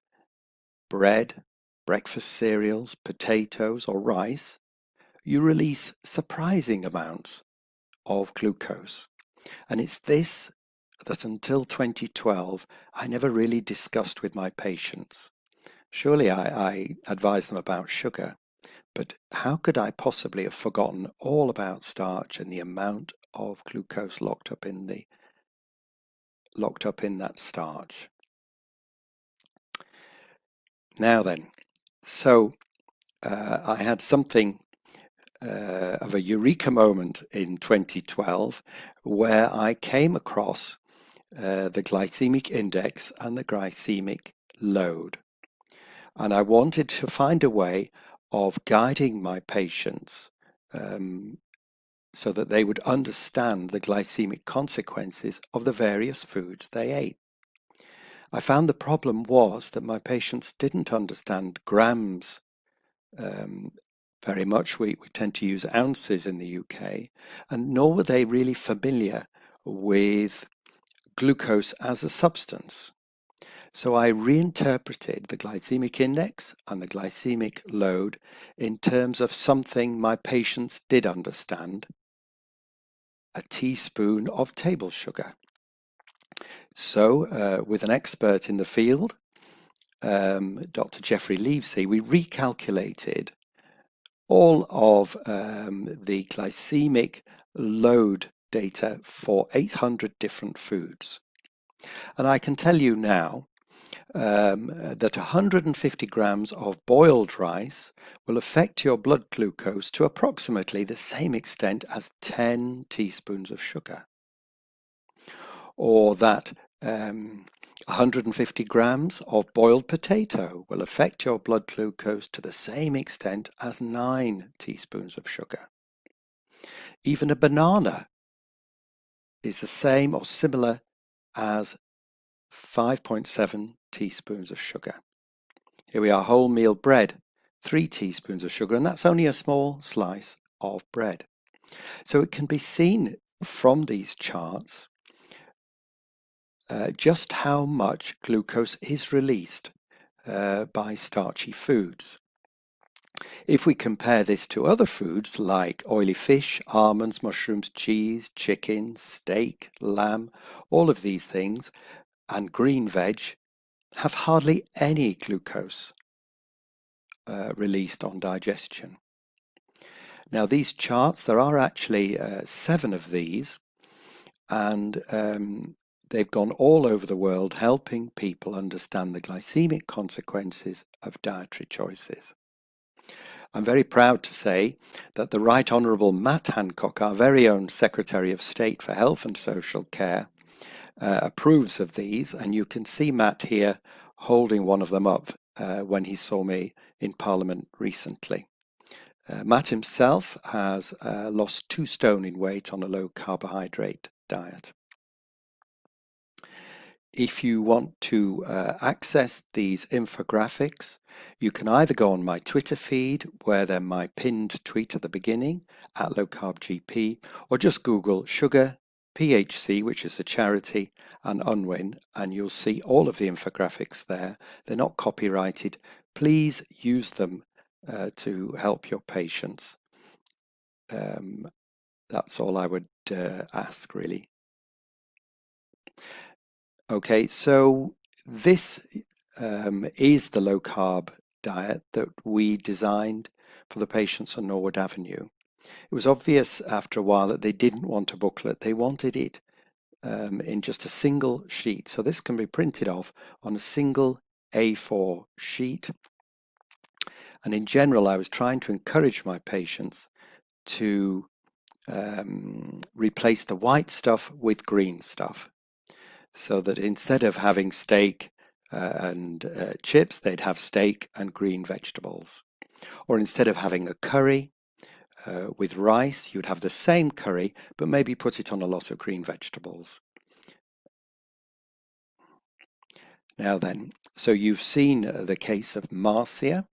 I: bread, breakfast cereals, potatoes, or rice, you release surprising amounts of glucose. And it's this that until 2012, I never really discussed with my patients. Surely I advised them about sugar, but how could I possibly have forgotten all about starch and the amount of glucose locked up in that starch? Now then, so I had something of a eureka moment in 2012 where I came across the glycemic index and the glycemic load. And I wanted to find a way of guiding my patients so that they would understand the glycemic consequences of the various foods they ate. I found the problem was that my patients didn't understand grams very much. We tend to use ounces in the UK, and nor were they really familiar with glucose as a substance. So I reinterpreted the glycemic index and the glycemic load in terms of something my patients did understand: a teaspoon of table sugar. So with an expert in the field, Dr. Jeffrey Leavesey, we recalculated all of the glycemic load data for 800 different foods. And I can tell you now that 150 grams of boiled rice will affect your blood glucose to approximately the same extent as 10 teaspoons of sugar. Or that 150 grams of boiled potato will affect your blood glucose to the same extent as 9 teaspoons of sugar. Even a banana is the same or similar as 5.7 teaspoons of sugar. Here we are, wholemeal bread, 3 teaspoons of sugar, and that's only a small slice of bread. So it can be seen from these charts just how much glucose is released by starchy foods. If we compare this to other foods like oily fish, almonds, mushrooms, cheese, chicken, steak, lamb, all of these things, and green veg have hardly any glucose released on digestion. Now these charts, there are actually 7 of these, and they've gone all over the world helping people understand the glycemic consequences of dietary choices. I'm very proud to say that the Right Honourable Matt Hancock, our very own Secretary of State for Health and Social Care, approves of these, and you can see Matt here holding one of them up when he saw me in Parliament recently. Matt himself has lost 2 stone in weight on a low carbohydrate diet. If you want to access these infographics, you can either go on my Twitter feed, where they're my pinned tweet at the beginning, at lowcarbgp, or just Google Sugar PHC, which is a charity, and Unwin, and you'll see all of the infographics there. They're not copyrighted. Please use them to help your patients. That's all I would ask, really. Okay, so this is the low carb diet that we designed for the patients on Norwood Avenue. It was obvious after a while that they didn't want a booklet. They wanted it in just a single sheet. So this can be printed off on a single A4 sheet. And in general, I was trying to encourage my patients to replace the white stuff with green stuff, so that instead of having steak and chips, they'd have steak and green vegetables. Or instead of having a curry with rice, you'd have the same curry, but maybe put it on a lot of green vegetables. Now then, so you've seen the case of Marcia,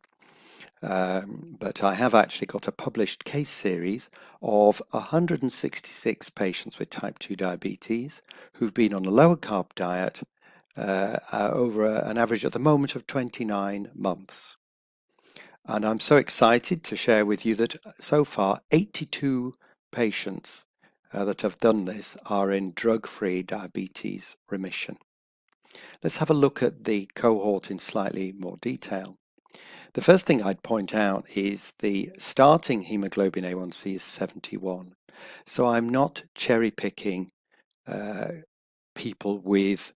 I: but I have actually got a published case series of 166 patients with type 2 diabetes who've been on a lower carb diet over an average at the moment of 29 months. And I'm so excited to share with you that so far 82 patients that have done this are in drug-free diabetes remission. Let's have a look at the cohort in slightly more detail. The first thing I'd point out is the starting hemoglobin A1C is 71. So I'm not cherry picking people with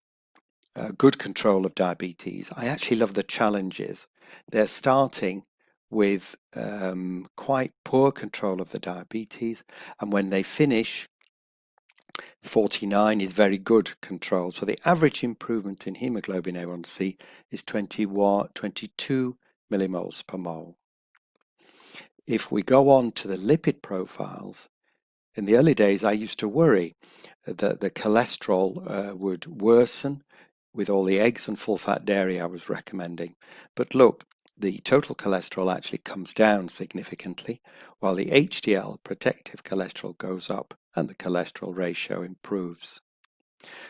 I: good control of diabetes. I actually love the challenges. They're starting with quite poor control of the diabetes, and when they finish, 49 is very good control. So the average improvement in hemoglobin A1C is 22 millimoles per mole. If we go on to the lipid profiles, in the early days I used to worry that the cholesterol would worsen with all the eggs and full fat dairy I was recommending. But look, the total cholesterol actually comes down significantly, while the HDL protective cholesterol goes up and the cholesterol ratio improves.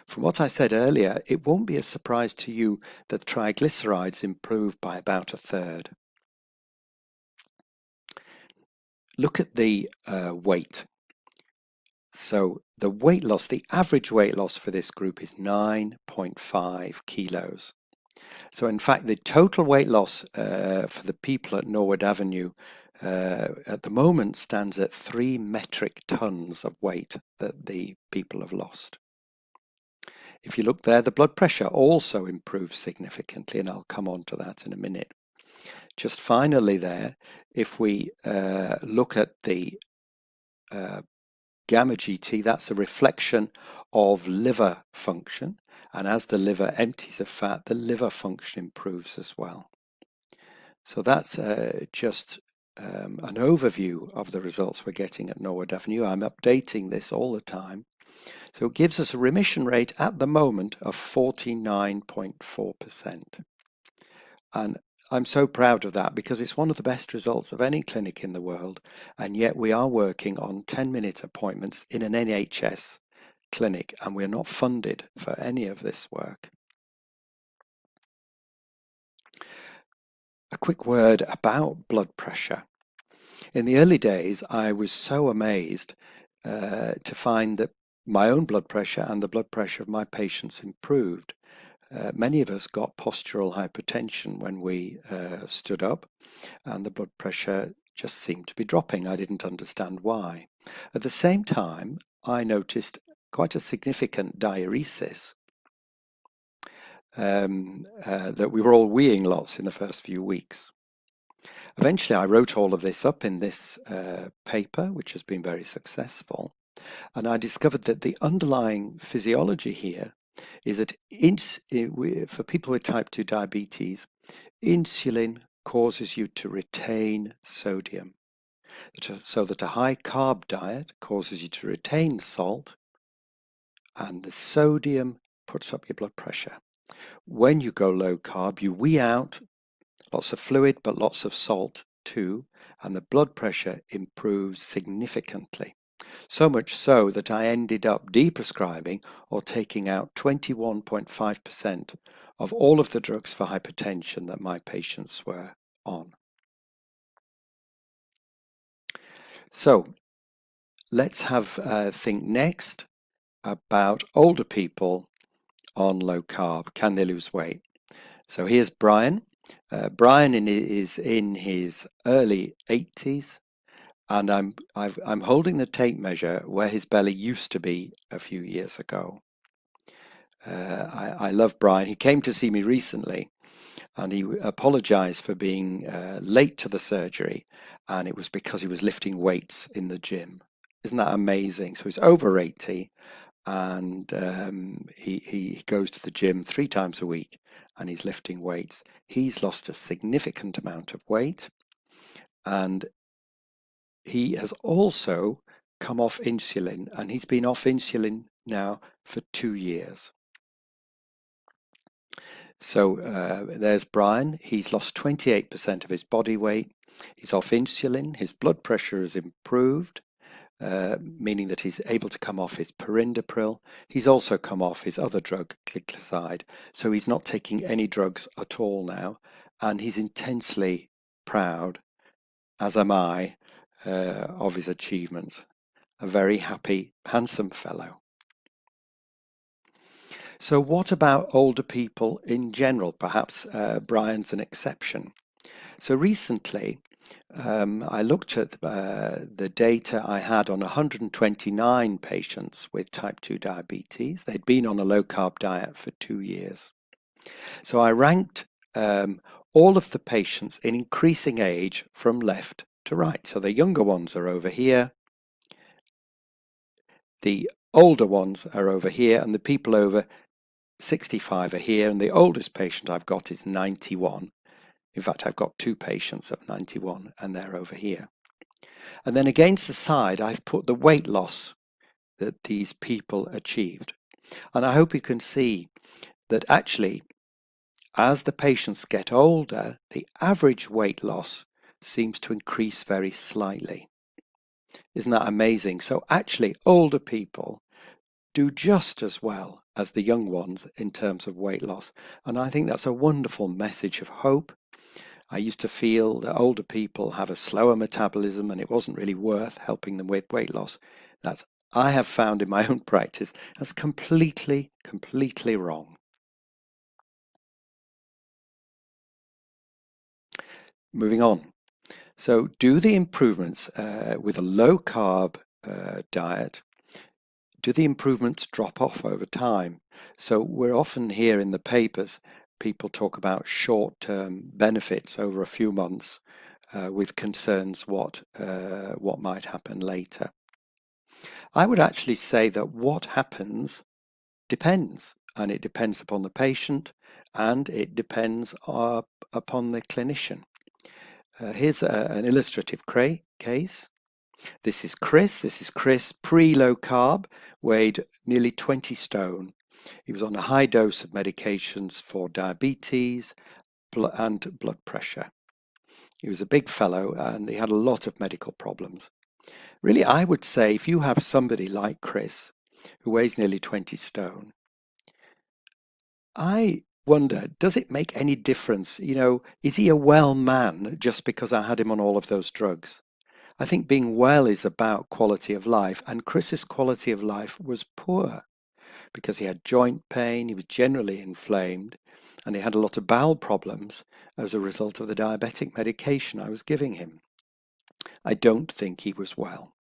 I: From what I said earlier, it won't be a surprise to you that triglycerides improve by about a third. Look at the weight. So the weight loss, the average weight loss for this group is 9.5 kilos. So in fact, the total weight loss for the people at Norwood Avenue at the moment stands at 3 metric tons of weight that the people have lost. If you look there, the blood pressure also improves significantly, and I'll come on to that in a minute. Just finally there, if we look at the gamma GT, that's a reflection of liver function, and as the liver empties of fat, the liver function improves as well. So that's just an overview of the results we're getting at Norwood Avenue. I'm updating this all the time. So it gives us a remission rate at the moment of 49.4%. And I'm so proud of that because it's one of the best results of any clinic in the world, and yet we are working on 10-minute appointments in an NHS clinic, and we're not funded for any of this work. A quick word about blood pressure. In the early days, I was so amazed to find that my own blood pressure and the blood pressure of my patients improved. many of us got postural hypertension when we stood up, and the blood pressure just seemed to be dropping. I didn't understand why. At the same time, I noticed quite a significant diuresis, that we were all weeing lots in the first few weeks. Eventually, I wrote all of this up in this paper, which has been very successful, and I discovered that the underlying physiology here is that for people with type 2 diabetes, insulin causes you to retain sodium, so that a high carb diet causes you to retain salt, and the sodium puts up your blood pressure. When you go low carb, you wee out lots of fluid but lots of salt too, and the blood pressure improves significantly. So much so that I ended up deprescribing or taking out 21.5% of all of the drugs for hypertension that my patients were on. So let's think next about older people on low carb. Can they lose weight? So here's Brian. Brian is in his early 80s, and I'm holding the tape measure where his belly used to be a few years ago. I love Brian. He came to see me recently, and he apologized for being late to the surgery, and it was because he was lifting weights in the gym. Isn't that amazing? So he's over 80, and he goes to the gym 3 times a week, and he's lifting weights. He's lost a significant amount of weight, and he has also come off insulin, and he's been off insulin now for 2 years. So there's Brian. He's lost 28% of his body weight. He's off insulin. His blood pressure has improved, meaning that he's able to come off his perindopril. He's also come off his other drug, gliclazide. So he's not taking any drugs at all now. And he's intensely proud, as am I, of his achievements. A very happy, handsome fellow. So what about older people in general? Perhaps Brian's an exception. So recently, I looked at the data I had on 129 patients with type 2 diabetes. They'd been on a low-carb diet for 2 years. So I ranked all of the patients in increasing age from left to right. So the younger ones are over here, the older ones are over here, and the people over 65 are here, and the oldest patient I've got is 91. In fact, I've got 2 patients of 91, and they're over here. And then against the side, I've put the weight loss that these people achieved. And I hope you can see that actually, as the patients get older, the average weight loss seems to increase very slightly. Isn't that amazing? So actually, older people do just as well as the young ones in terms of weight loss. And I think that's a wonderful message of hope. I used to feel that older people have a slower metabolism and it wasn't really worth helping them with weight loss. I have found in my own practice, that's completely wrong. Moving on. So do the improvements with a low carb diet, do the improvements drop off over time? So we're often here in the papers, people talk about short-term benefits over a few months with concerns what might happen later. I would actually say that what happens depends, and it depends upon the patient, and it depends upon the clinician. Here's an illustrative case. This is Chris, pre-low carb, weighed nearly 20 stone. He was on a high dose of medications for diabetes and blood pressure. He was a big fellow and he had a lot of medical problems. Really, I would say if you have somebody like Chris, who weighs nearly 20 stone, I wonder, does it make any difference? Is he a well man just because I had him on all of those drugs? I think being well is about quality of life, and Chris's quality of life was poor. because he had joint pain, he was generally inflamed, and he had a lot of bowel problems as a result of the diabetic medication I was giving him. I don't think he was well.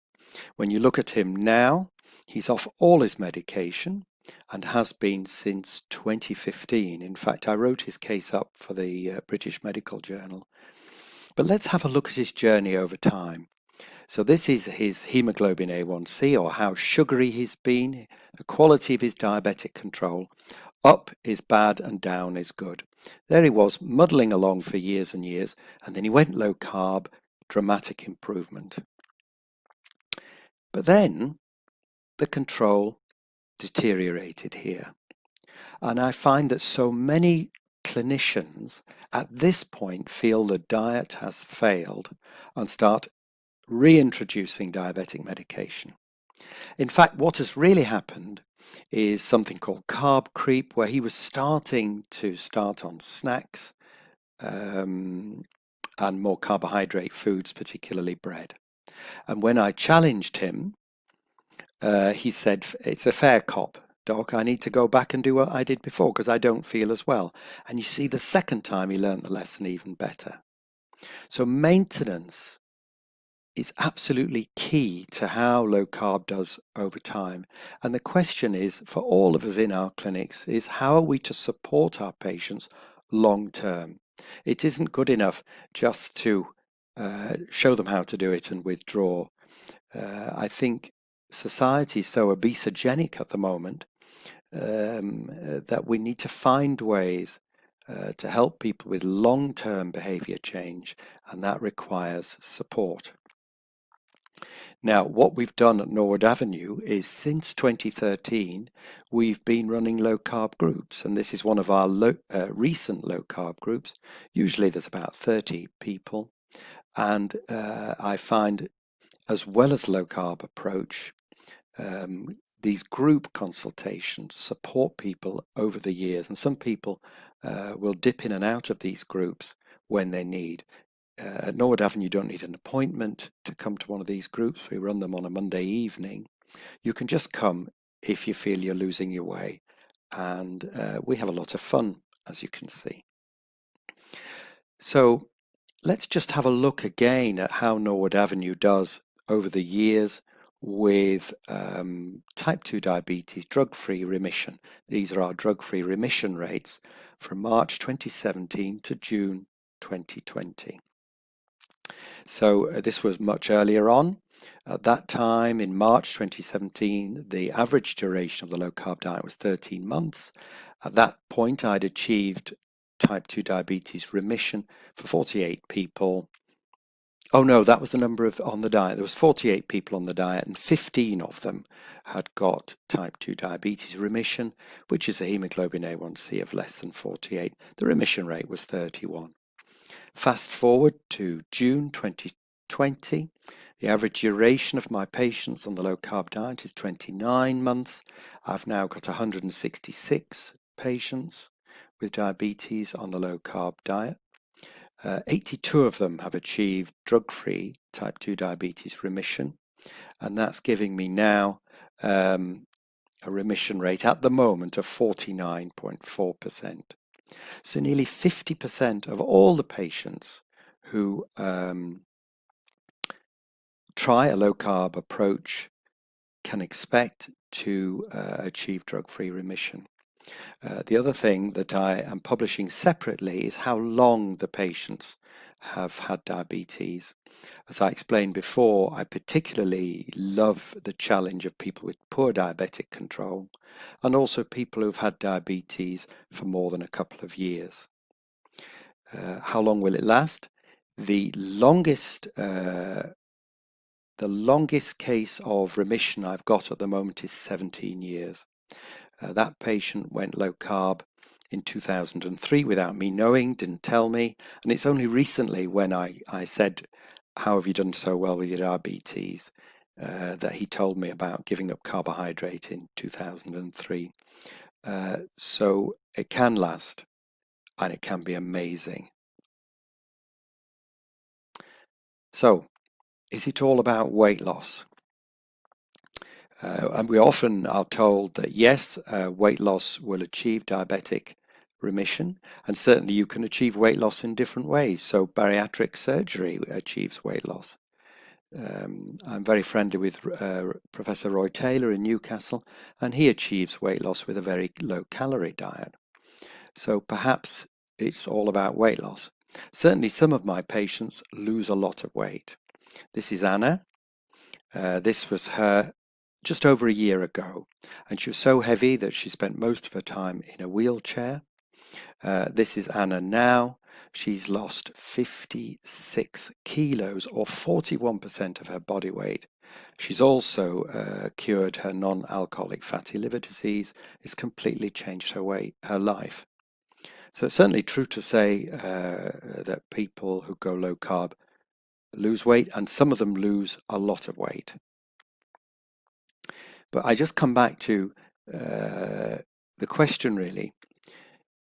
I: When you look at him now, he's off all his medication and has been since 2015. In fact, I wrote his case up for the British Medical Journal. But let's have a look at his journey over time. So this is his hemoglobin A1C, or how sugary he's been, the quality of his diabetic control. Up is bad and down is good. There he was, muddling along for years and years, and then he went low carb, dramatic improvement. But then the control deteriorated here. And I find that so many clinicians at this point feel the diet has failed and start reintroducing diabetic medication. In fact, what has really happened is something called carb creep, where he was starting on snacks and more carbohydrate foods, particularly bread. And when I challenged him, he said, "It's a fair cop, Doc. I need to go back and do what I did before because I don't feel as well." And you see, the second time he learned the lesson even better. So maintenance is absolutely key to how low carb does over time. And the question is, for all of us in our clinics, is how are we to support our patients long term? It isn't good enough just to show them how to do it and withdraw. I think society is so obesogenic at the moment that we need to find ways to help people with long-term behavior change, and that requires support. Now, what we've done at Norwood Avenue is since 2013, we've been running low-carb groups, and this is one of our recent low-carb groups. Usually there's about 30 people, and I find, as well as low-carb approach, these group consultations support people over the years, and some people will dip in and out of these groups when they need. At Norwood Avenue, you don't need an appointment to come to one of these groups. We run them on a Monday evening. You can just come if you feel you're losing your way, and we have a lot of fun, as you can see. So let's just have a look again at how Norwood Avenue does over the years with type 2 diabetes drug-free remission. These are our drug-free remission rates from March 2017 to June 2020. So this was much earlier on. At that time, in March 2017, the average duration of the low-carb diet was 13 months. At that point, I'd achieved type 2 diabetes remission for 48 people. Oh no, that was the number on the diet. There was 48 people on the diet, and 15 of them had got type 2 diabetes remission, which is a hemoglobin A1C of less than 48. The remission rate was 31. Fast forward to June 2020. The average duration of my patients on the low-carb diet is 29 months. I've now got 166 patients with diabetes on the low-carb diet. 82 of them have achieved drug-free type 2 diabetes remission, and that's giving me now a remission rate at the moment of 49.4%. So nearly 50% of all the patients who try a low-carb approach can expect to achieve drug-free remission. The other thing that I am publishing separately is how long the patients have had diabetes. As I explained before, I particularly love the challenge of people with poor diabetic control, and also people who've had diabetes for more than a couple of years. How long will it last? The longest case of remission I've got at the moment is 17 years. That patient went low carb in 2003 without me knowing, didn't tell me, and it's only recently when I said, "How have you done so well with your diabetes?" That he told me about giving up carbohydrate in 2003. So it can last, and it can be amazing. So, is it all about weight loss? And we often are told that yes, weight loss will achieve diabetic remission, and certainly you can achieve weight loss in different ways. So bariatric surgery achieves weight loss. I'm very friendly with Professor Roy Taylor in Newcastle, and he achieves weight loss with a very low-calorie diet. So perhaps it's all about weight loss. Certainly some of my patients lose a lot of weight. This is Anna. This was her just over a year ago, and she was so heavy that she spent most of her time in a wheelchair. This is Anna now. She's lost 56 kilos, or 41% of her body weight. She's also cured her non-alcoholic fatty liver disease. It's completely changed her life. So it's certainly true to say that people who go low carb lose weight, and some of them lose a lot of weight. But I just come back to the question really.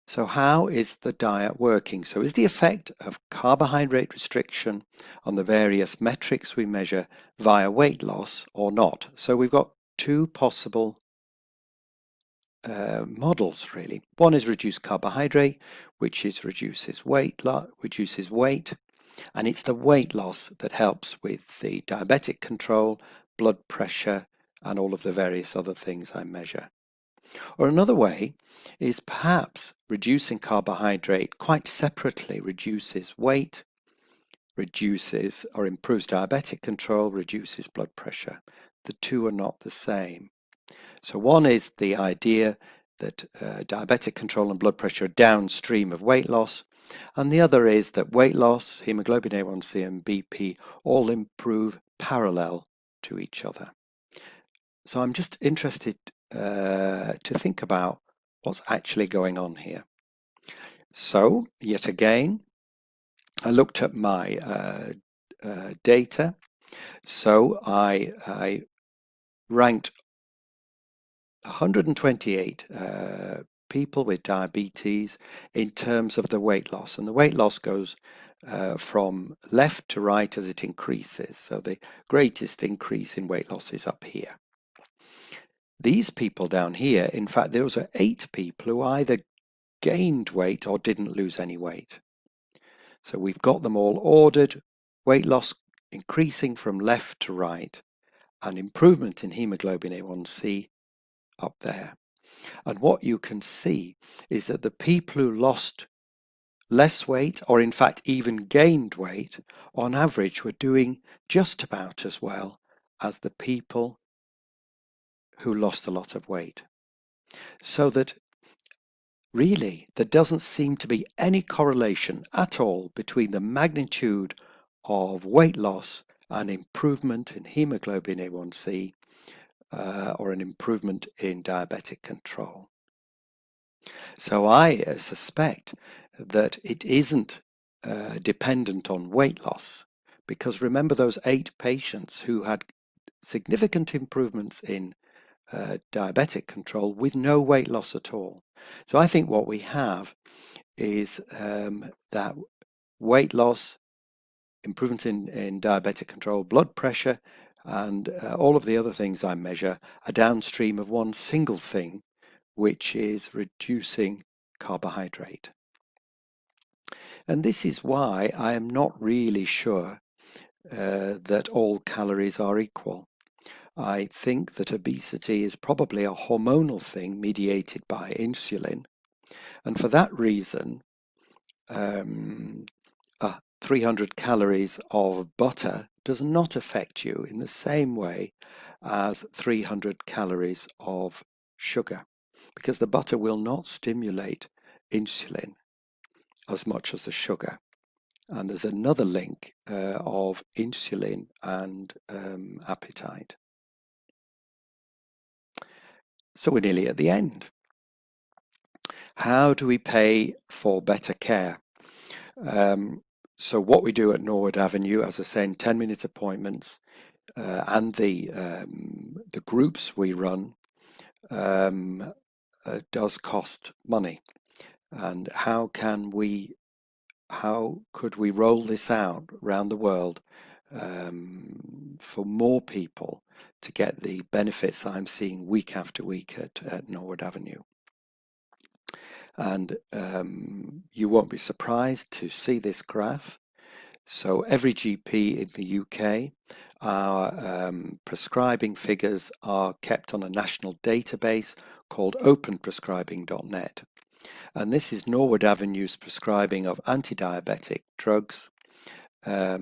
I: So how is the diet working? So is the effect of carbohydrate restriction on the various metrics we measure via weight loss or not? So we've got two possible models really. One is reduced carbohydrate, which reduces weight, and it's the weight loss that helps with the diabetic control, blood pressure, and all of the various other things I measure. Or another way is perhaps reducing carbohydrate quite separately reduces weight, reduces or improves diabetic control, reduces blood pressure. The two are not the same. So one is the idea that diabetic control and blood pressure are downstream of weight loss, and the other is that weight loss, hemoglobin A1C and BP all improve parallel to each other. So I'm just interested to think about what's actually going on here. So yet again, I looked at my data. So I ranked 128 people with diabetes in terms of the weight loss, and the weight loss goes from left to right as it increases. So the greatest increase in weight loss is up here. These people down here, in fact, those are 8 people who either gained weight or didn't lose any weight. So we've got them all ordered, weight loss increasing from left to right, and improvement in hemoglobin A1C up there. And what you can see is that the people who lost less weight, or in fact even gained weight, on average were doing just about as well as the people who lost a lot of weight. So that really there doesn't seem to be any correlation at all between the magnitude of weight loss and improvement in hemoglobin A1C or an improvement in diabetic control. So I suspect that it isn't dependent on weight loss, because remember those 8 patients who had significant improvements in diabetic control with no weight loss at all. So I think what we have is that weight loss, improvement in diabetic control, blood pressure, and all of the other things I measure are downstream of one single thing, which is reducing carbohydrate. And this is why I am not really sure that all calories are equal. I think that obesity is probably a hormonal thing mediated by insulin. And for that reason, 300 calories of butter does not affect you in the same way as 300 calories of sugar, because the butter will not stimulate insulin as much as the sugar. And there's another link of insulin and appetite. So we're nearly at the end. How do we pay for better care? So what we do at Norwood Avenue, as I say, in 10-minute appointments, and the groups we run does cost money. And how could we roll this out around the world for more people to get the benefits I'm seeing week after week at Norwood Avenue. And you won't be surprised to see this graph. So every GP in the UK, our prescribing figures are kept on a national database called openprescribing.net. And this is Norwood Avenue's prescribing of anti-diabetic drugs per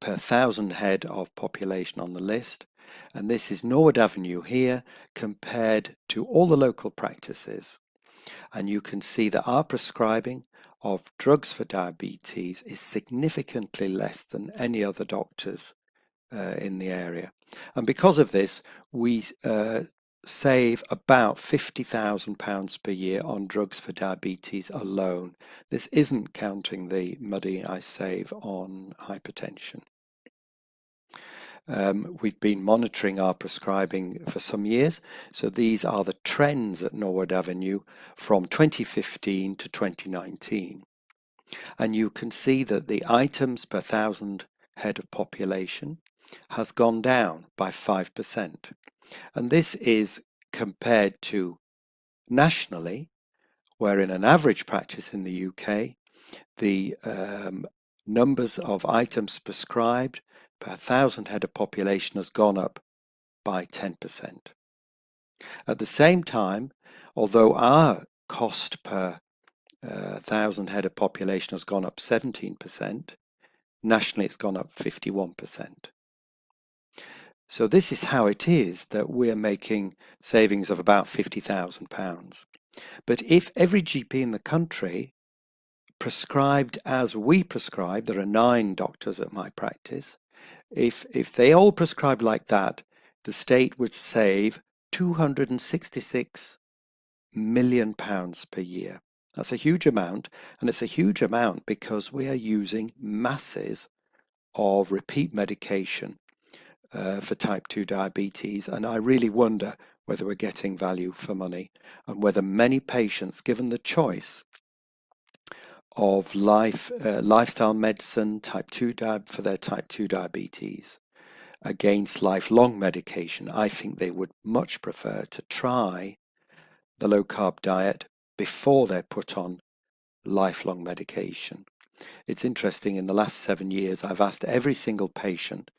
I: 1,000 head of population on the list. And this is Norwood Avenue here compared to all the local practices. And you can see that our prescribing of drugs for diabetes is significantly less than any other doctors in the area. And because of this, we save about £50,000 per year on drugs for diabetes alone. This isn't counting the money I save on hypertension. We've been monitoring our prescribing for some years. So these are the trends at Norwood Avenue from 2015 to 2019. And you can see that the items per 1,000 head of population has gone down by 5%. And this is compared to nationally, where in an average practice in the UK, the numbers of items prescribed per 1,000 head of population has gone up by 10%. At the same time, although our cost per 1,000 head of population has gone up 17%, nationally it's gone up 51%. So this is how it is that we're making savings of about £50,000. But if every GP in the country prescribed as we prescribe, there are 9 doctors at my practice, if they all prescribed like that, the state would save £266 million per year. That's a huge amount, and it's a huge amount because we are using masses of repeat medication for type 2 diabetes, and I really wonder whether we're getting value for money and whether many patients, given the choice of lifestyle medicine for their type 2 diabetes against lifelong medication, I think they would much prefer to try the low carb diet before they're put on lifelong medication. It's interesting, in the last 7 years, I've asked every single patient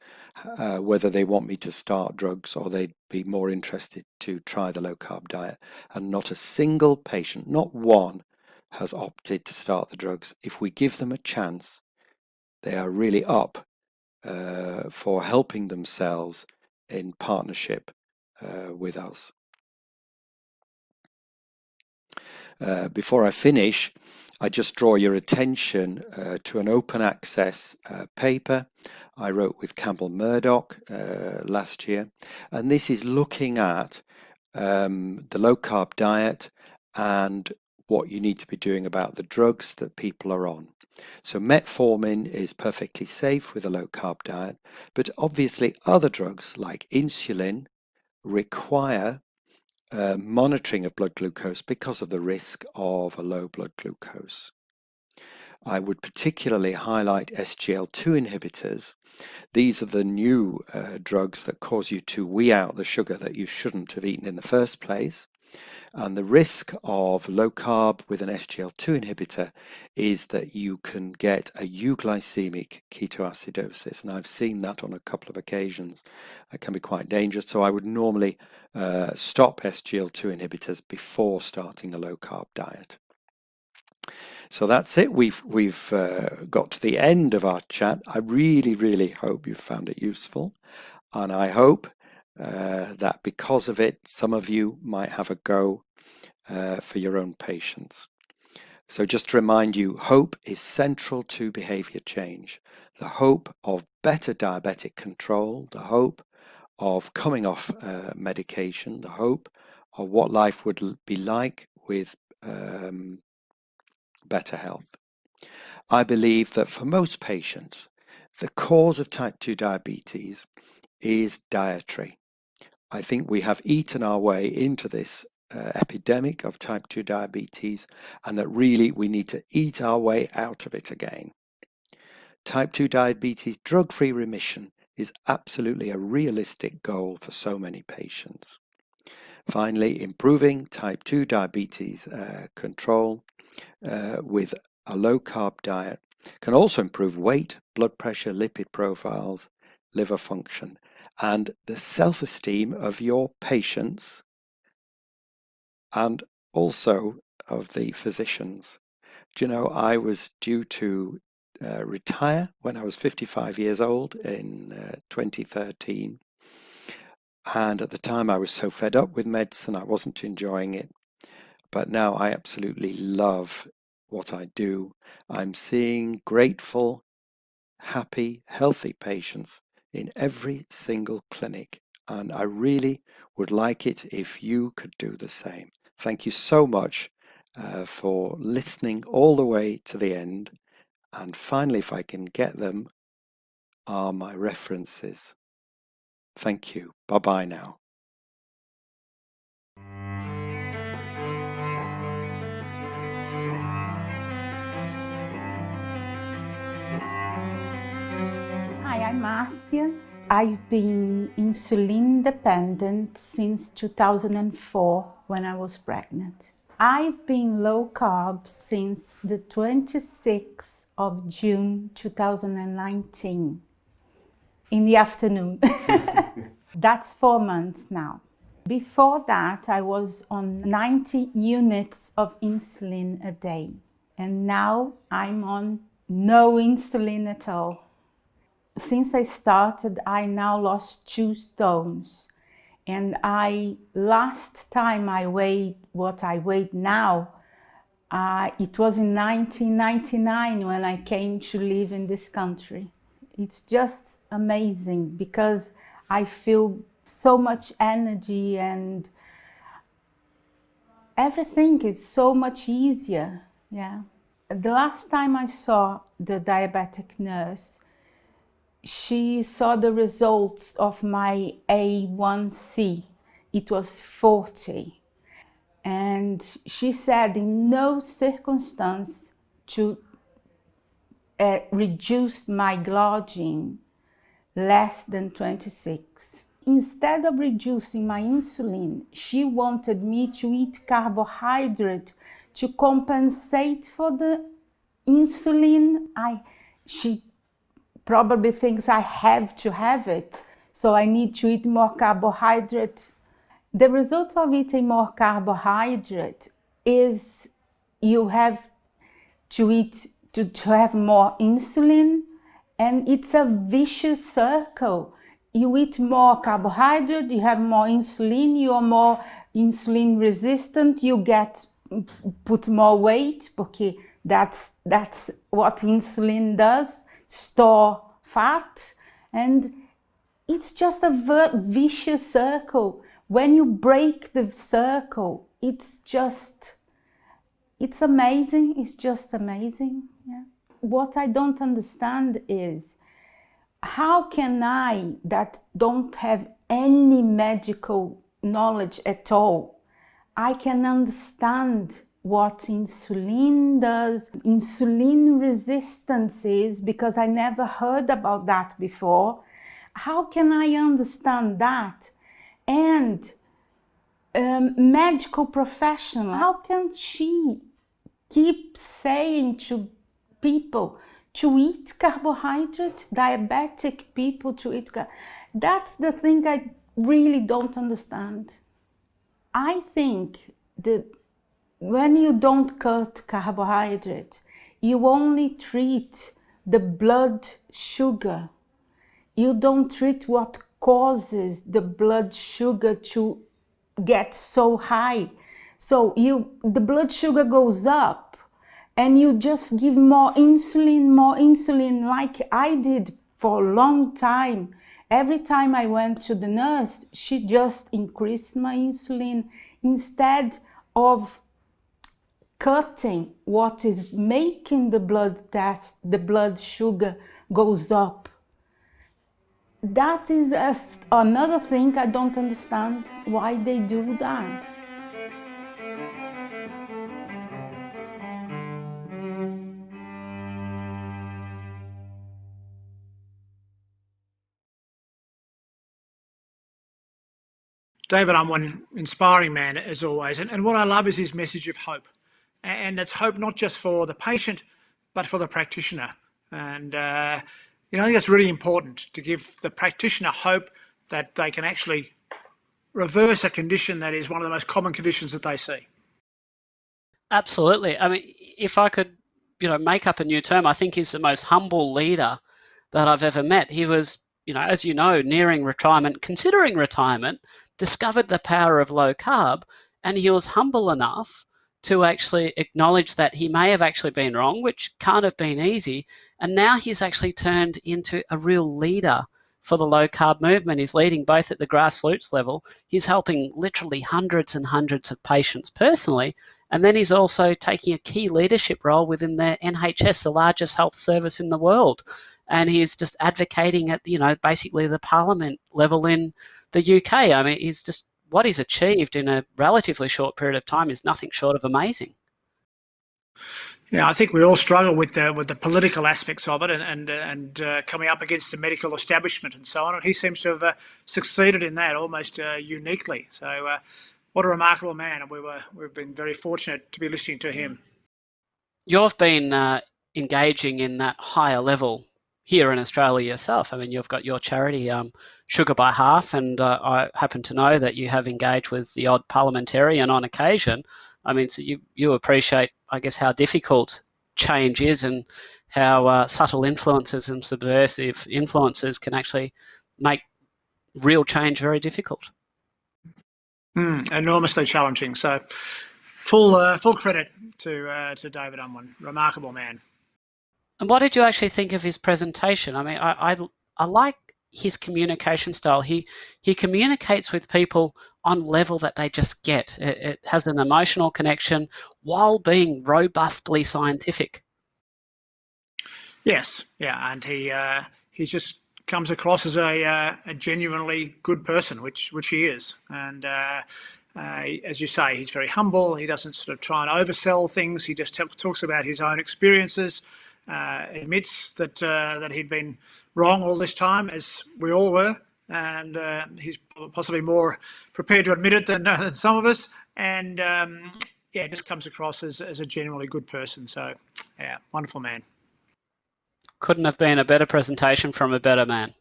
I: whether they want me to start drugs or they'd be more interested to try the low carb diet. And not a single patient, not one, has opted to start the drugs. If we give them a chance, they are really up for helping themselves in partnership with us. Before I finish, I just draw your attention to an open access paper I wrote with Campbell Murdoch last year, and this is looking at the low carb diet and what you need to be doing about the drugs that people are on. So metformin is perfectly safe with a low carb diet, but obviously other drugs like insulin require monitoring of blood glucose because of the risk of a low blood glucose. I would particularly highlight SGLT2 inhibitors. These are the new drugs that cause you to wee out the sugar that you shouldn't have eaten in the first place. And the risk of low carb with an SGLT2 inhibitor is that you can get a euglycemic ketoacidosis. And I've seen that on a couple of occasions. It can be quite dangerous. So I would normally stop SGLT2 inhibitors before starting a low carb diet. So that's it. We've got to the end of our chat. I really hope you found it useful. And I hope that because of it, some of you might have a go for your own patients. So just to remind you, hope is central to behavior change. The hope of better diabetic control, the hope of coming off medication, the hope of what life would be like with better health. I believe that for most patients, the cause of type 2 diabetes is dietary. I think we have eaten our way into this epidemic of type 2 diabetes, and that really we need to eat our way out of it again. Type 2 diabetes drug-free remission is absolutely a realistic goal for so many patients. Finally, improving type 2 diabetes control with a low-carb diet can also improve weight, blood pressure, lipid profiles, liver function, and the self-esteem of your patients and also of the physicians. Do you know, I was due to retire when I was 55 years old in 2013. And at the time I was so fed up with medicine, I wasn't enjoying it. But now I absolutely love what I do. I'm seeing grateful, happy, healthy patients in every single clinic. And I really would like it if you could do the same. Thank you so much for listening all the way to the end. And finally, if I can get them, are my references. Thank you. Bye-bye now.
J: Hi, I'm Marcia. I've been insulin dependent since 2004 when I was pregnant. I've been low carb since the 26th of June 2019 in the afternoon. That's 4 months now. Before that, I was on 90 units of insulin a day. And now I'm on no insulin at all. Since I started, I now lost 2 stones. And last time I weighed what I weigh now, it was in 1999 when I came to live in this country. It's just amazing because I feel so much energy and everything is so much easier. Yeah. The last time I saw the diabetic nurse, she saw the results of my A1C. It was 40. And she said in no circumstance to reduce my glycemic less than 26. Instead of reducing my insulin, she wanted me to eat carbohydrate to compensate for the insulin. She probably thinks I have to have it, so I need to eat more carbohydrate. The result of eating more carbohydrate is you have to eat to have more insulin, and it's a vicious circle. You eat more carbohydrate, you have more insulin, you are more insulin resistant, you put more weight, because that's what insulin does, store fat, and it's just a vicious circle. When you break the circle, it's amazing. It's just amazing. Yeah. What I don't understand is how can I, that don't have any medical knowledge at all, I can understand what insulin does, insulin resistance is, because I never heard about that before. How can I understand that? And medical professional, how can she keep saying to people to eat carbohydrate, diabetic people to eat That's the thing I really don't understand. I think that when you don't cut carbohydrate, you only treat the blood sugar. You don't treat what causes the blood sugar to get so high. So the blood sugar goes up and you just give more insulin like I did for a long time. Every time I went to the nurse, she just increased my insulin instead of cutting what is making the blood sugar goes up. That is another thing I don't understand why they do that.
C: David Unwin, inspiring man as always. And what I love is his message of hope. And it's hope not just for the patient, but for the practitioner. And, I think that's really important, to give the practitioner hope that they can actually reverse a condition that is one of the most common conditions that they see.
A: Absolutely. I mean, if I could, make up a new term, I think he's the most humble leader that I've ever met. He was, as you know, nearing retirement, considering retirement, discovered the power of low carb, and he was humble enough to actually acknowledge that he may have actually been wrong, which can't have been easy. And now he's actually turned into a real leader for the low carb movement. He's leading both at the grassroots level. He's helping literally hundreds and hundreds of patients personally. And then he's also taking a key leadership role within the NHS, the largest health service in the world. And he's just advocating at, basically the parliament level in the UK. I mean, what he's achieved in a relatively short period of time is nothing short of amazing.
C: Yeah, I think we all struggle with the political aspects of it, and coming up against the medical establishment and so on. And he seems to have succeeded in that almost uniquely. So, what a remarkable man, and we've been very fortunate to be listening to him.
A: You've been engaging in that higher level here in Australia yourself. I mean, you've got your charity, Sugar by Half, and I happen to know that you have engaged with the odd parliamentarian on occasion. I mean, so you appreciate, I guess, how difficult change is, and how subtle influences and subversive influences can actually make real change very difficult.
C: Enormously challenging. So, full credit to David Unwin. Remarkable man.
A: And what did you actually think of his presentation? I mean, I like his communication style. He communicates with people on level that they just get. It has an emotional connection while being robustly scientific.
C: Yes, yeah, and he just comes across as a genuinely good person, which he is. And as you say, he's very humble. He doesn't sort of try and oversell things. He just talks about his own experiences. Admits that he'd been wrong all this time, as we all were, and he's possibly more prepared to admit it than some of us. And just comes across as a genuinely good person. So, yeah, wonderful man.
A: Couldn't have been a better presentation from a better man.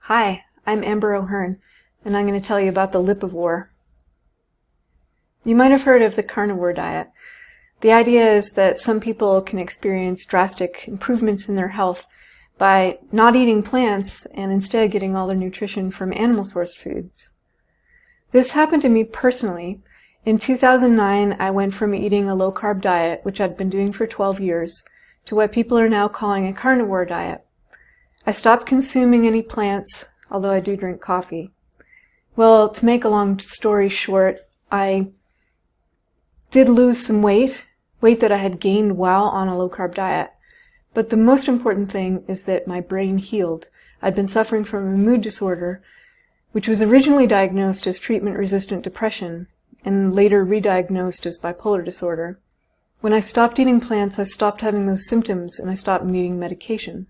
K: Hi, I'm Amber O'Hearn, and I'm going to tell you about the lipivore. You might have heard of the carnivore diet. The idea is that some people can experience drastic improvements in their health by not eating plants and instead getting all their nutrition from animal-sourced foods. This happened to me personally. In 2009, I went from eating a low-carb diet, which I'd been doing for 12 years, to what people are now calling a carnivore diet. I stopped consuming any plants, although I do drink coffee. Well, to make a long story short, I did lose some weight that I had gained while on a low-carb diet. But the most important thing is that my brain healed. I'd been suffering from a mood disorder, which was originally diagnosed as treatment-resistant depression and later re-diagnosed as bipolar disorder. When I stopped eating plants, I stopped having those symptoms and I stopped needing medication.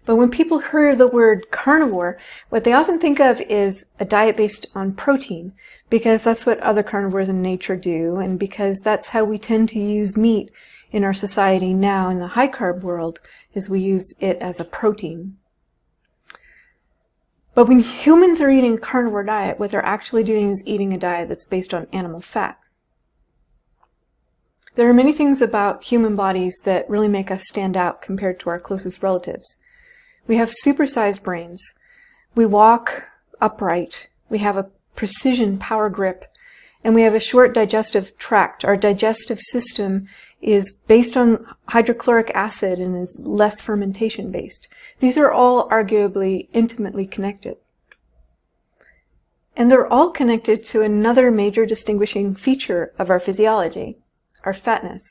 K: But when people hear the word carnivore, what they often think of is a diet based on protein, because that's what other carnivores in nature do, and because that's how we tend to use meat in our society now in the high-carb world, is we use it as a protein. But when humans are eating a carnivore diet, what they're actually doing is eating a diet that's based on animal fat. There are many things about human bodies that really make us stand out compared to our closest relatives. We have supersized brains. We walk upright. We have a precision power grip. And we have a short digestive tract. Our digestive system is based on hydrochloric acid and is less fermentation based. These are all arguably intimately connected. And they're all connected to another major distinguishing feature of our physiology, our fatness.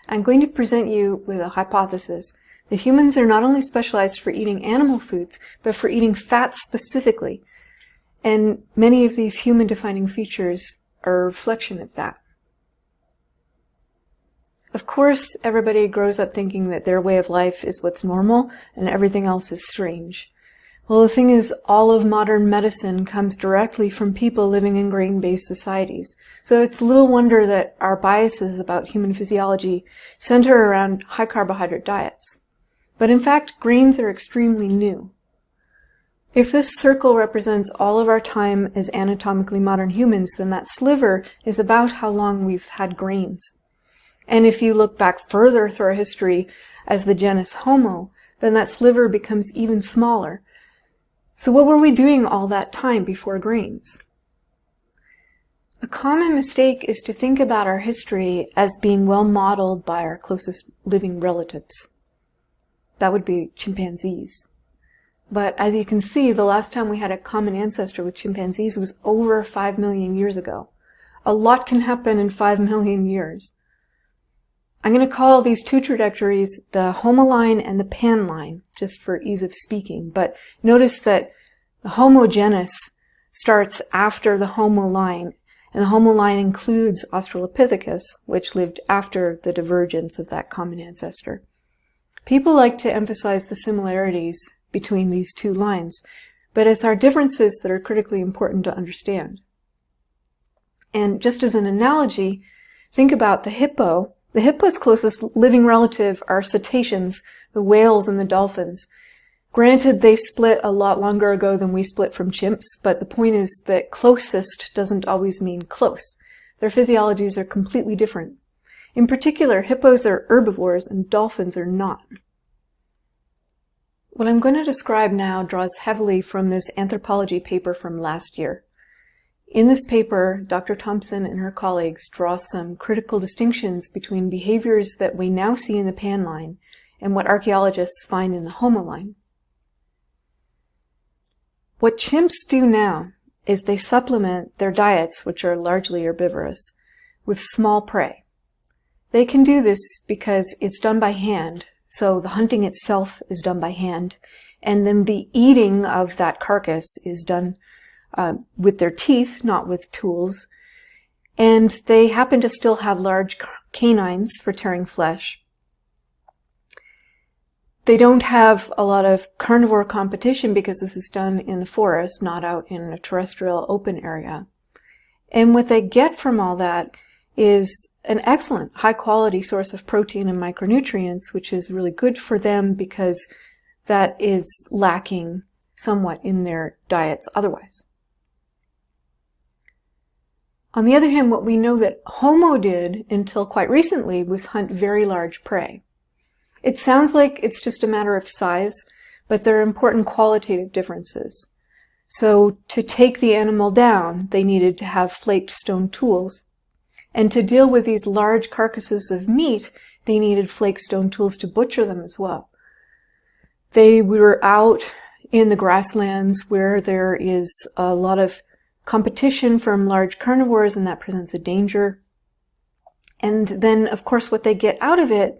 K: I'm going to present you with a hypothesis that humans are not only specialized for eating animal foods, but for eating fat specifically. And many of these human-defining features are a reflection of that. Of course, everybody grows up thinking that their way of life is what's normal and everything else is strange. Well, the thing is, all of modern medicine comes directly from people living in grain-based societies. So it's little wonder that our biases about human physiology center around high carbohydrate diets. But in fact, grains are extremely new. If this circle represents all of our time as anatomically modern humans, then that sliver is about how long we've had grains. And if you look back further through our history as the genus Homo, then that sliver becomes even smaller. So what were we doing all that time before grains? A common mistake is to think about our history as being well modeled by our closest living relatives. That would be chimpanzees. But as you can see, the last time we had a common ancestor with chimpanzees was over 5 million years ago. A lot can happen in 5 million years. I'm going to call these two trajectories the Homo line and the Pan line, just for ease of speaking. But notice that the Homo genus starts after the Homo line, and the Homo line includes Australopithecus, which lived after the divergence of that common ancestor. People like to emphasize the similarities between these two lines, but it's our differences that are critically important to understand. And just as an analogy, think about the hippo. The hippo's closest living relative are cetaceans, the whales and the dolphins. Granted, they split a lot longer ago than we split from chimps, but the point is that closest doesn't always mean close. Their physiologies are completely different. In particular, hippos are herbivores and dolphins are not. What I'm going to describe now draws heavily from this anthropology paper from last year. In this paper, Dr. Thompson and her colleagues draw some critical distinctions between behaviors that we now see in the Pan line and what archaeologists find in the Homo line. What chimps do now is they supplement their diets, which are largely herbivorous, with small prey. They can do this because it's done by hand, so the hunting itself is done by hand, and then the eating of that carcass is done with their teeth, not with tools. And they happen to still have large canines for tearing flesh. They don't have a lot of carnivore competition because this is done in the forest, not out in a terrestrial open area. And what they get from all that is an excellent high-quality source of protein and micronutrients, which is really good for them because that is lacking somewhat in their diets otherwise. On the other hand, what we know that Homo did until quite recently was hunt very large prey. It sounds like it's just a matter of size, but there are important qualitative differences. So to take the animal down, they needed to have flaked stone tools. And to deal with these large carcasses of meat, they needed flaked stone tools to butcher them as well. They were out in the grasslands where there is a lot of competition from large carnivores, and that presents a danger. And then, of course, what they get out of it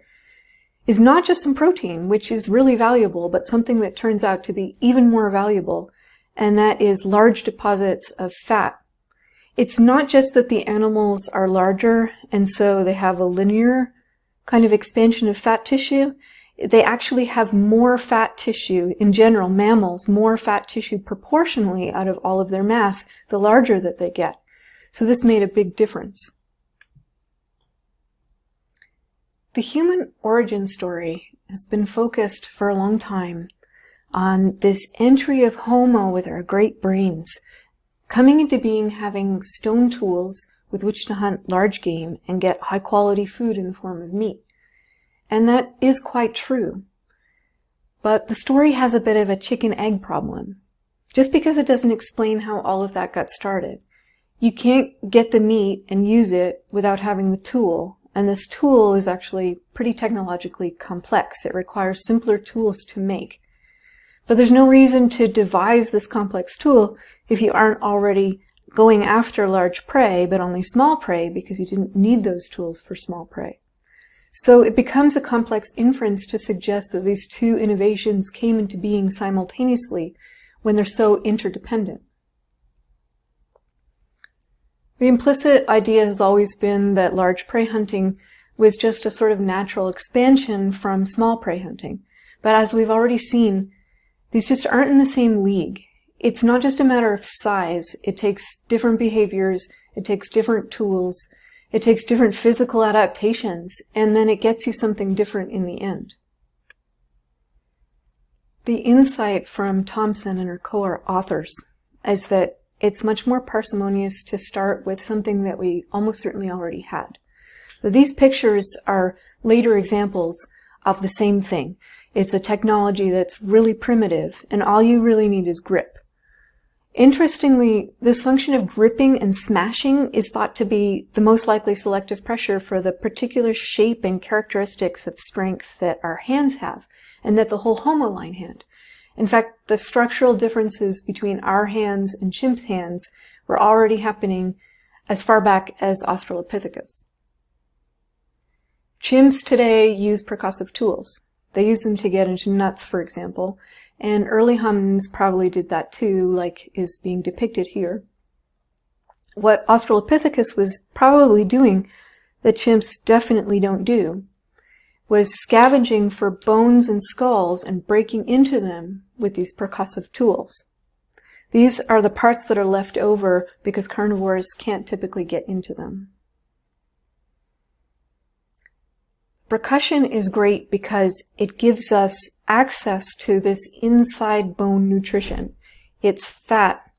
K: is not just some protein, which is really valuable, but something that turns out to be even more valuable, and that is large deposits of fat. It's not just that the animals are larger, and so they have a linear kind of expansion of fat tissue. They actually have more fat tissue, in general, mammals, more fat tissue proportionally out of all of their mass, the larger that they get. So this made a big difference. The human origin story has been focused for a long time on this entry of Homo with our great brains, coming into being having stone tools with which to hunt large game and get high-quality food in the form of meat. And that is quite true. But the story has a bit of a chicken-egg problem. Just because it doesn't explain how all of that got started. You can't get the meat and use it without having the tool. And this tool is actually pretty technologically complex. It requires simpler tools to make. But there's no reason to devise this complex tool if you aren't already going after large prey, but only small prey, because you didn't need those tools for small prey. So it becomes a complex inference to suggest that these two innovations came into being simultaneously when they're so interdependent. The implicit idea has always been that large prey hunting was just a sort of natural expansion from small prey hunting. But as we've already seen, These just aren't in the same league. It's not just a matter of size. It takes different behaviors. It takes different tools. It takes different physical adaptations, and then it gets you something different in the end. The insight from Thompson and her co-authors is that it's much more parsimonious to start with something that we almost certainly already had. So these pictures are later examples of the same thing. It's a technology that's really primitive, and all you really need is grip. Interestingly, this function of gripping and smashing is thought to be the most likely selective pressure for the particular shape and characteristics of strength that our hands have, and that the whole Homo line had. In fact, the structural differences between our hands and chimps' hands were already happening as far back as Australopithecus. Chimps today use percussive tools. They use them to get into nuts, for example, and early hominins probably did that too, like is being depicted here. What Australopithecus was probably doing, that chimps definitely don't do, was scavenging for bones and skulls and breaking into them with these percussive tools. These are the parts that are left over because carnivores can't typically get into them. Percussion is great because it gives us access to this inside bone nutrition. It's fat.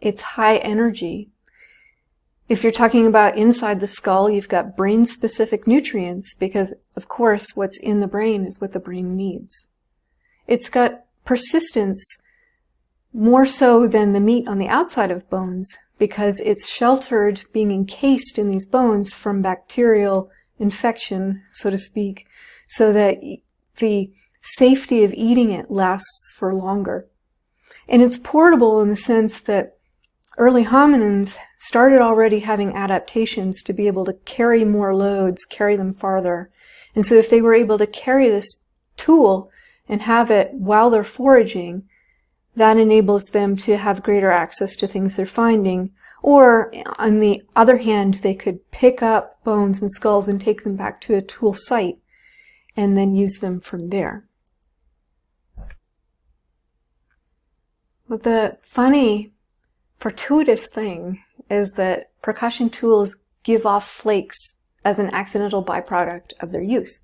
K: It's high energy. If you're talking about inside the skull, you've got brain-specific nutrients because, of course, what's in the brain is what the brain needs. It's got persistence more so than the meat on the outside of bones because it's sheltered, being encased in these bones from bacterial infection, so to speak, so that the safety of eating it lasts for longer. And it's portable in the sense that early hominins started already having adaptations to be able to carry more loads, carry them farther. And so if they were able to carry this tool and have it while they're foraging, that enables them to have greater access to things they're finding. Or, on the other hand, they could pick up bones and skulls and take them back to a tool site and then use them from there. But the funny, fortuitous thing is that percussion tools give off flakes as an accidental byproduct of their use.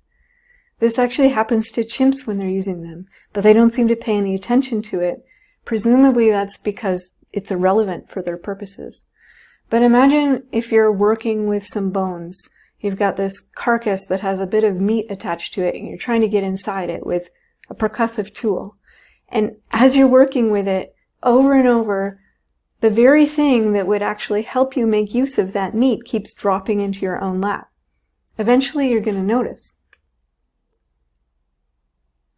K: This actually happens to chimps when they're using them, but they don't seem to pay any attention to it. Presumably that's because it's irrelevant for their purposes. But imagine if you're working with some bones. You've got this carcass that has a bit of meat attached to it, and you're trying to get inside it with a percussive tool. And as you're working with it, over and over, the very thing that would actually help you make use of that meat keeps dropping into your own lap. Eventually you're going to notice.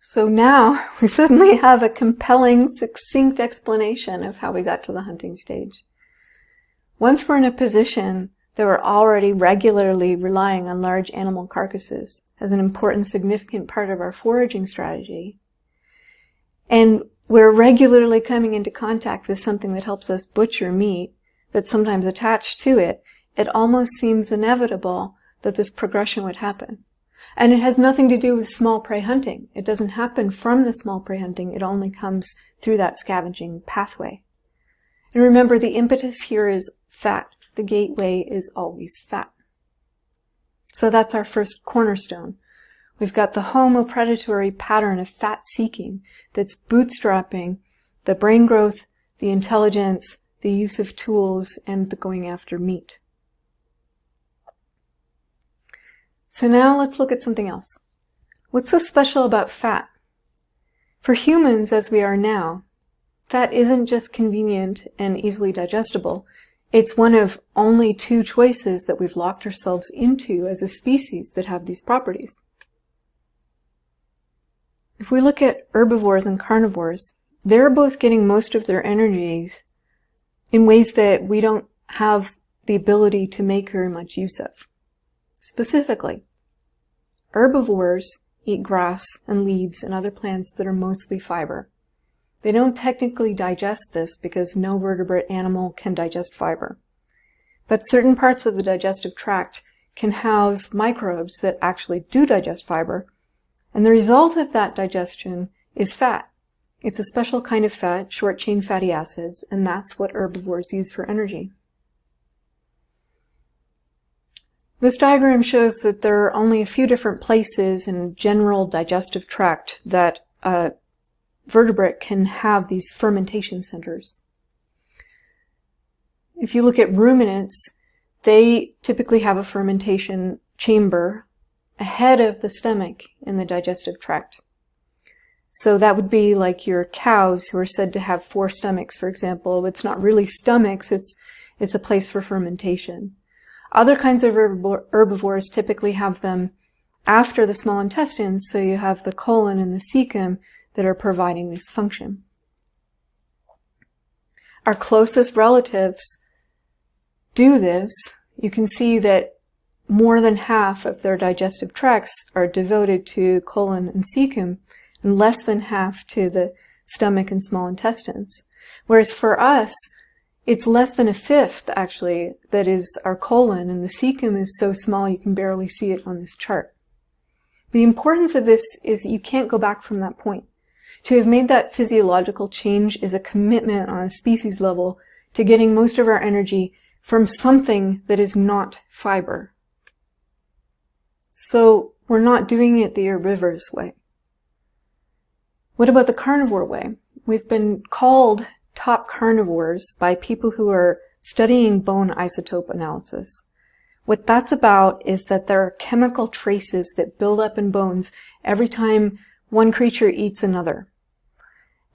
K: So now we suddenly have a compelling, succinct explanation of how we got to the hunting stage. Once we're in a position that we're already regularly relying on large animal carcasses as an important, significant part of our foraging strategy, and we're regularly coming into contact with something that helps us butcher meat that's sometimes attached to it, it almost seems inevitable that this progression would happen. And it has nothing to do with small prey hunting. It doesn't happen from the small prey hunting. It only comes through that scavenging pathway. And remember, the impetus here is fat. The gateway is always fat. So that's our first cornerstone. We've got the homo-predatory pattern of fat seeking that's bootstrapping the brain growth, the intelligence, the use of tools, and the going after meat. So now let's look at something else. What's so special about fat? For humans, as we are now, fat isn't just convenient and easily digestible. It's one of only 2 choices that we've locked ourselves into as a species that have these properties. If we look at herbivores and carnivores, they're both getting most of their energies in ways that we don't have the ability to make very much use of. Specifically, herbivores eat grass and leaves and other plants that are mostly fiber. They don't technically digest this because no vertebrate animal can digest fiber. But certain parts of the digestive tract can house microbes that actually do digest fiber, and the result of that digestion is fat. It's a special kind of fat, short-chain fatty acids, and that's what herbivores use for energy. This diagram shows that there are only a few different places in general digestive tract that a vertebrate can have these fermentation centers. If you look at ruminants, they typically have a fermentation chamber ahead of the stomach in the digestive tract. So that would be like your cows who are said to have 4 stomachs, for example. It's not really stomachs, it's a place for fermentation. Other kinds of herbivores typically have them after the small intestines, so you have the colon and the cecum that are providing this function. Our closest relatives do this. You can see that more than half of their digestive tracts are devoted to colon and cecum, and less than half to the stomach and small intestines. Whereas for us, it's less than a fifth, actually, that is our colon, and the cecum is so small you can barely see it on this chart. The importance of this is that you can't go back from that point. To have made that physiological change is a commitment on a species level to getting most of our energy from something that is not fiber. So we're not doing it the herbivorous way. What about the carnivore way? We've been called top carnivores by people who are studying bone isotope analysis. What that's about is that there are chemical traces that build up in bones every time one creature eats another.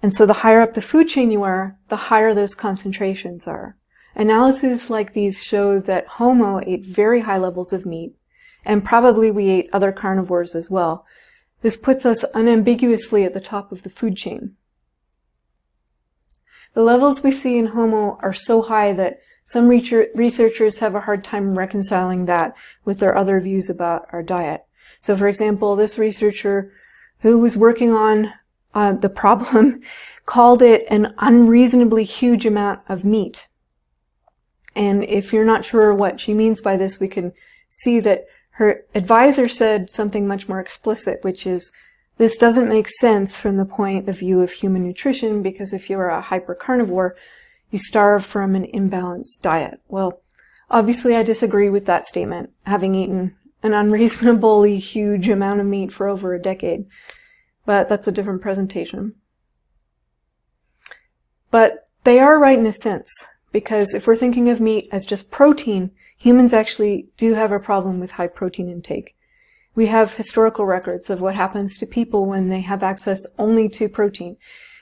K: And so the higher up the food chain you are, the higher those concentrations are. Analyses like these show that Homo ate very high levels of meat, and probably we ate other carnivores as well. This puts us unambiguously at the top of the food chain. The levels we see in Homo are so high that some researchers have a hard time reconciling that with their other views about our diet. So for example, this researcher who was working on the problem called it an unreasonably huge amount of meat. And if you're not sure what she means by this, we can see that her advisor said something much more explicit, which is, this doesn't make sense from the point of view of human nutrition, because if you're a hypercarnivore, you starve from an imbalanced diet. Well, obviously I disagree with that statement, having eaten an unreasonably huge amount of meat for over a decade. But that's a different presentation. But they are right in a sense, because if we're thinking of meat as just protein, humans actually do have a problem with high protein intake. We have historical records of what happens to people when they have access only to protein.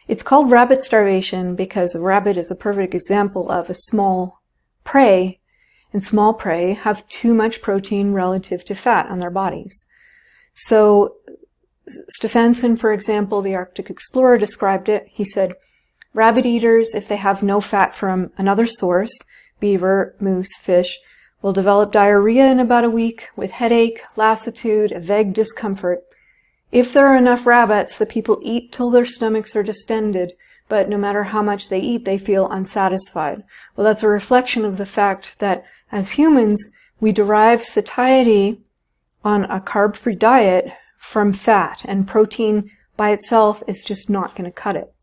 K: It's called rabbit starvation because a rabbit is a perfect example of a small prey, and small prey have too much protein relative to fat on their bodies. So Stefansson, for example, the Arctic explorer, described it. He said, rabbit eaters, if they have no fat from another source, beaver, moose, fish, will develop diarrhea in about a week with headache, lassitude, a vague discomfort. If there are enough rabbits, the people eat till their stomachs are distended, but no matter how much they eat, they feel unsatisfied. Well, that's a reflection of the fact that as humans, we derive satiety on a carb-free diet from fat, and protein by itself is just not going to cut it.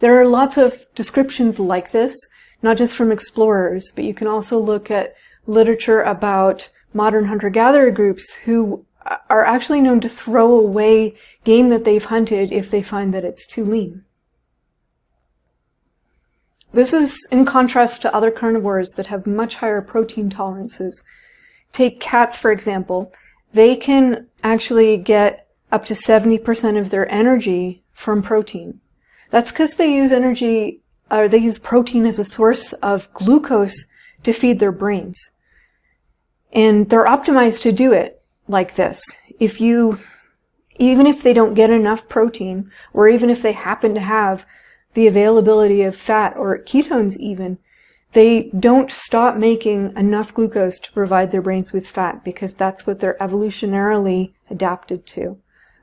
K: There are lots of descriptions like this, not just from explorers, but you can also look at literature about modern hunter-gatherer groups who are actually known to throw away game that they've hunted if they find that it's too lean. This is in contrast to other carnivores that have much higher protein tolerances. Take cats, for example. They can actually get up to 70% of their energy from protein. That's because they use protein as a source of glucose to feed their brains. And they're optimized to do it like this. Even if they don't get enough protein, or even if they happen to have the availability of fat or ketones even, they don't stop making enough glucose to provide their brains with fat, because that's what they're evolutionarily adapted to.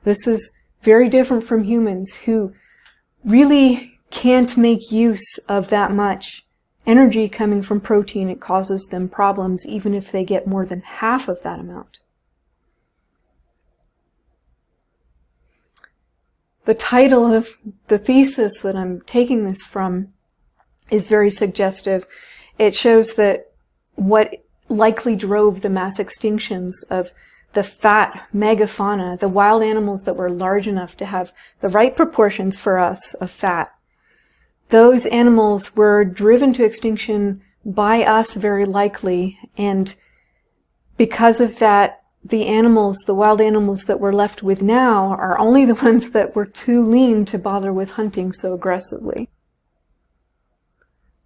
K: This is very different from humans who really can't make use of that much energy coming from protein. It causes them problems even if they get more than half of that amount. The title of the thesis that I'm taking this from is very suggestive. It shows that what likely drove the mass extinctions of the fat megafauna, the wild animals that were large enough to have the right proportions for us of fat, those animals were driven to extinction by us very likely, and because of that, the wild animals that we're left with now are only the ones that were too lean to bother with hunting so aggressively.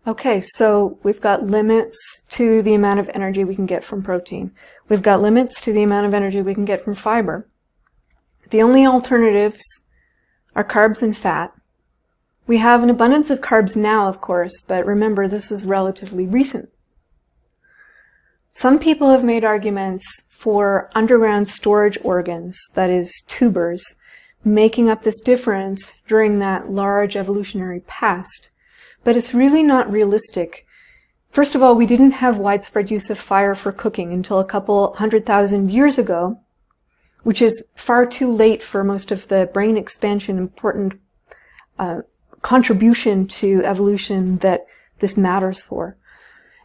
K: Okay, so we've got limits to the amount of energy we can get from protein. We've got limits to the amount of energy we can get from fiber. The only alternatives are carbs and fat. We have an abundance of carbs now, of course, but remember, this is relatively recent. Some people have made arguments for underground storage organs, that is, tubers, making up this difference during that large evolutionary past. But it's really not realistic. First of all, we didn't have widespread use of fire for cooking until a couple 100,000 years ago, which is far too late for most of the brain expansion important contribution to evolution that this matters for.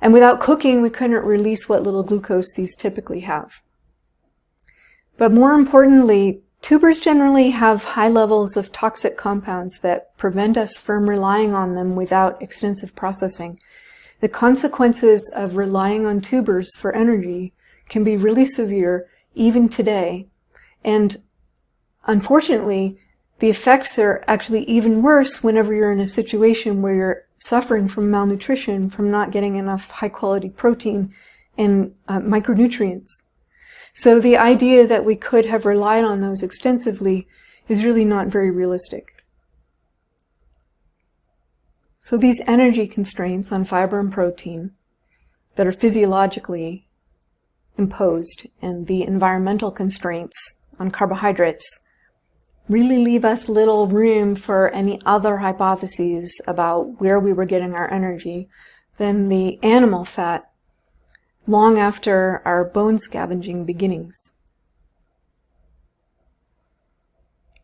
K: And without cooking, we couldn't release what little glucose these typically have. But more importantly, tubers generally have high levels of toxic compounds that prevent us from relying on them without extensive processing. The consequences of relying on tubers for energy can be really severe even today. And unfortunately, the effects are actually even worse whenever you're in a situation where you're suffering from malnutrition, from not getting enough high-quality protein and micronutrients. So the idea that we could have relied on those extensively is really not very realistic. So these energy constraints on fiber and protein that are physiologically imposed and the environmental constraints on carbohydrates really leave us little room for any other hypotheses about where we were getting our energy than the animal fat long after our bone scavenging beginnings.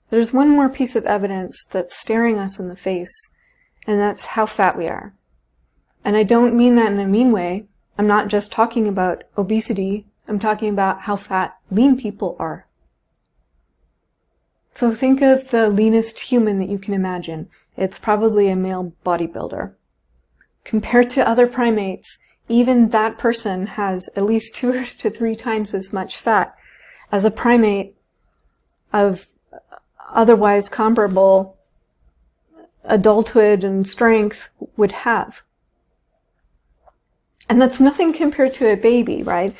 K: There's one more piece of evidence that's staring us in the face, and that's how fat we are. And I don't mean that in a mean way. I'm not just talking about obesity. I'm talking about how fat lean people are. So think of the leanest human that you can imagine. It's probably a male bodybuilder. Compared to other primates, even that person has at least 2 to 3 times as much fat as a primate of otherwise comparable adulthood and strength would have. And that's nothing compared to a baby, right?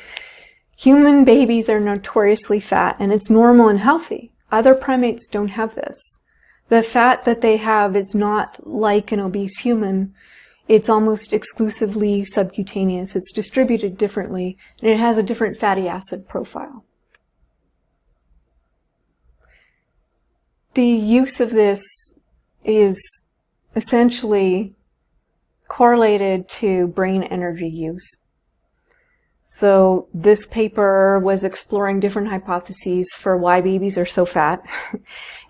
K: Human babies are notoriously fat, and it's normal and healthy. Other primates don't have this. The fat that they have is not like an obese human. It's almost exclusively subcutaneous. It's distributed differently, and it has a different fatty acid profile. The use of this is essentially correlated to brain energy use. So this paper was exploring different hypotheses for why babies are so fat.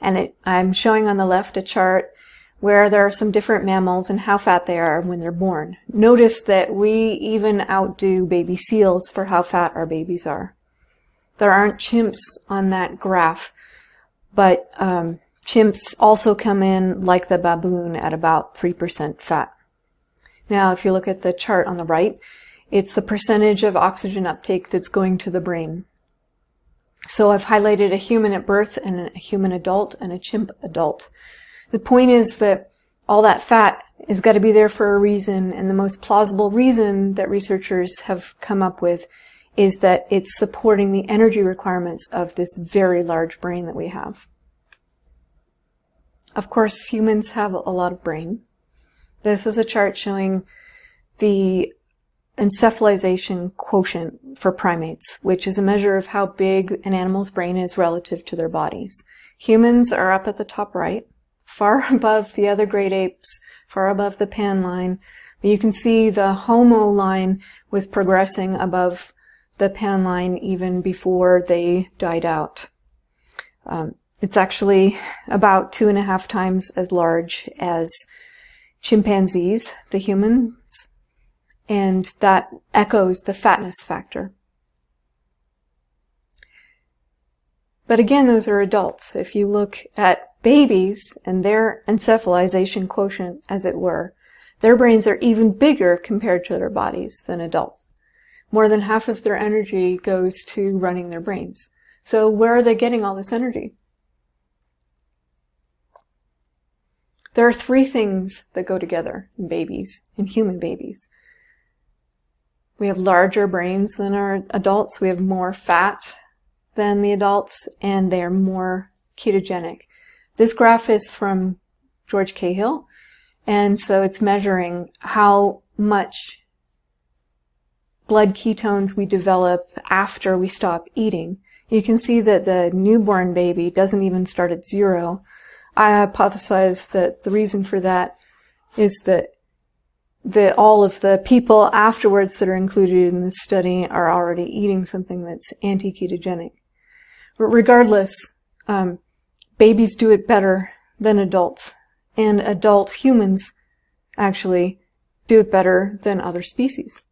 K: And I'm showing on the left a chart where there are some different mammals and how fat they are when they're born. Notice that we even outdo baby seals for how fat our babies are. There aren't chimps on that graph, but chimps also come in like the baboon at about 3% fat. Now, if you look at the chart on the right, it's the percentage of oxygen uptake that's going to the brain. So I've highlighted a human at birth and a human adult and a chimp adult. The point is that all that fat has got to be there for a reason, and the most plausible reason that researchers have come up with is that it's supporting the energy requirements of this very large brain that we have. Of course, humans have a lot of brain. This is a chart showing the encephalization quotient for primates, which is a measure of how big an animal's brain is relative to their bodies. Humans are up at the top right, far above the other great apes, far above the pan line. But you can see the Homo line was progressing above the pan line even before they died out. It's actually about 2.5 times as large as chimpanzees, the humans, and that echoes the fatness factor. But again, those are adults. If you look at babies and their encephalization quotient, as it were, their brains are even bigger compared to their bodies than adults. More than half of their energy goes to running their brains. So where are they getting all this energy? There are 3 things that go together in babies, in human babies. We have larger brains than our adults. We have more fat than the adults, and they are more ketogenic. This graph is from George Cahill, and so it's measuring how much blood ketones we develop after we stop eating. You can see that the newborn baby doesn't even start at 0. I hypothesize that the reason for that is that all of the people afterwards that are included in this study are already eating something that's anti-ketogenic. But regardless, babies do it better than adults, and adult humans actually do it better than other species.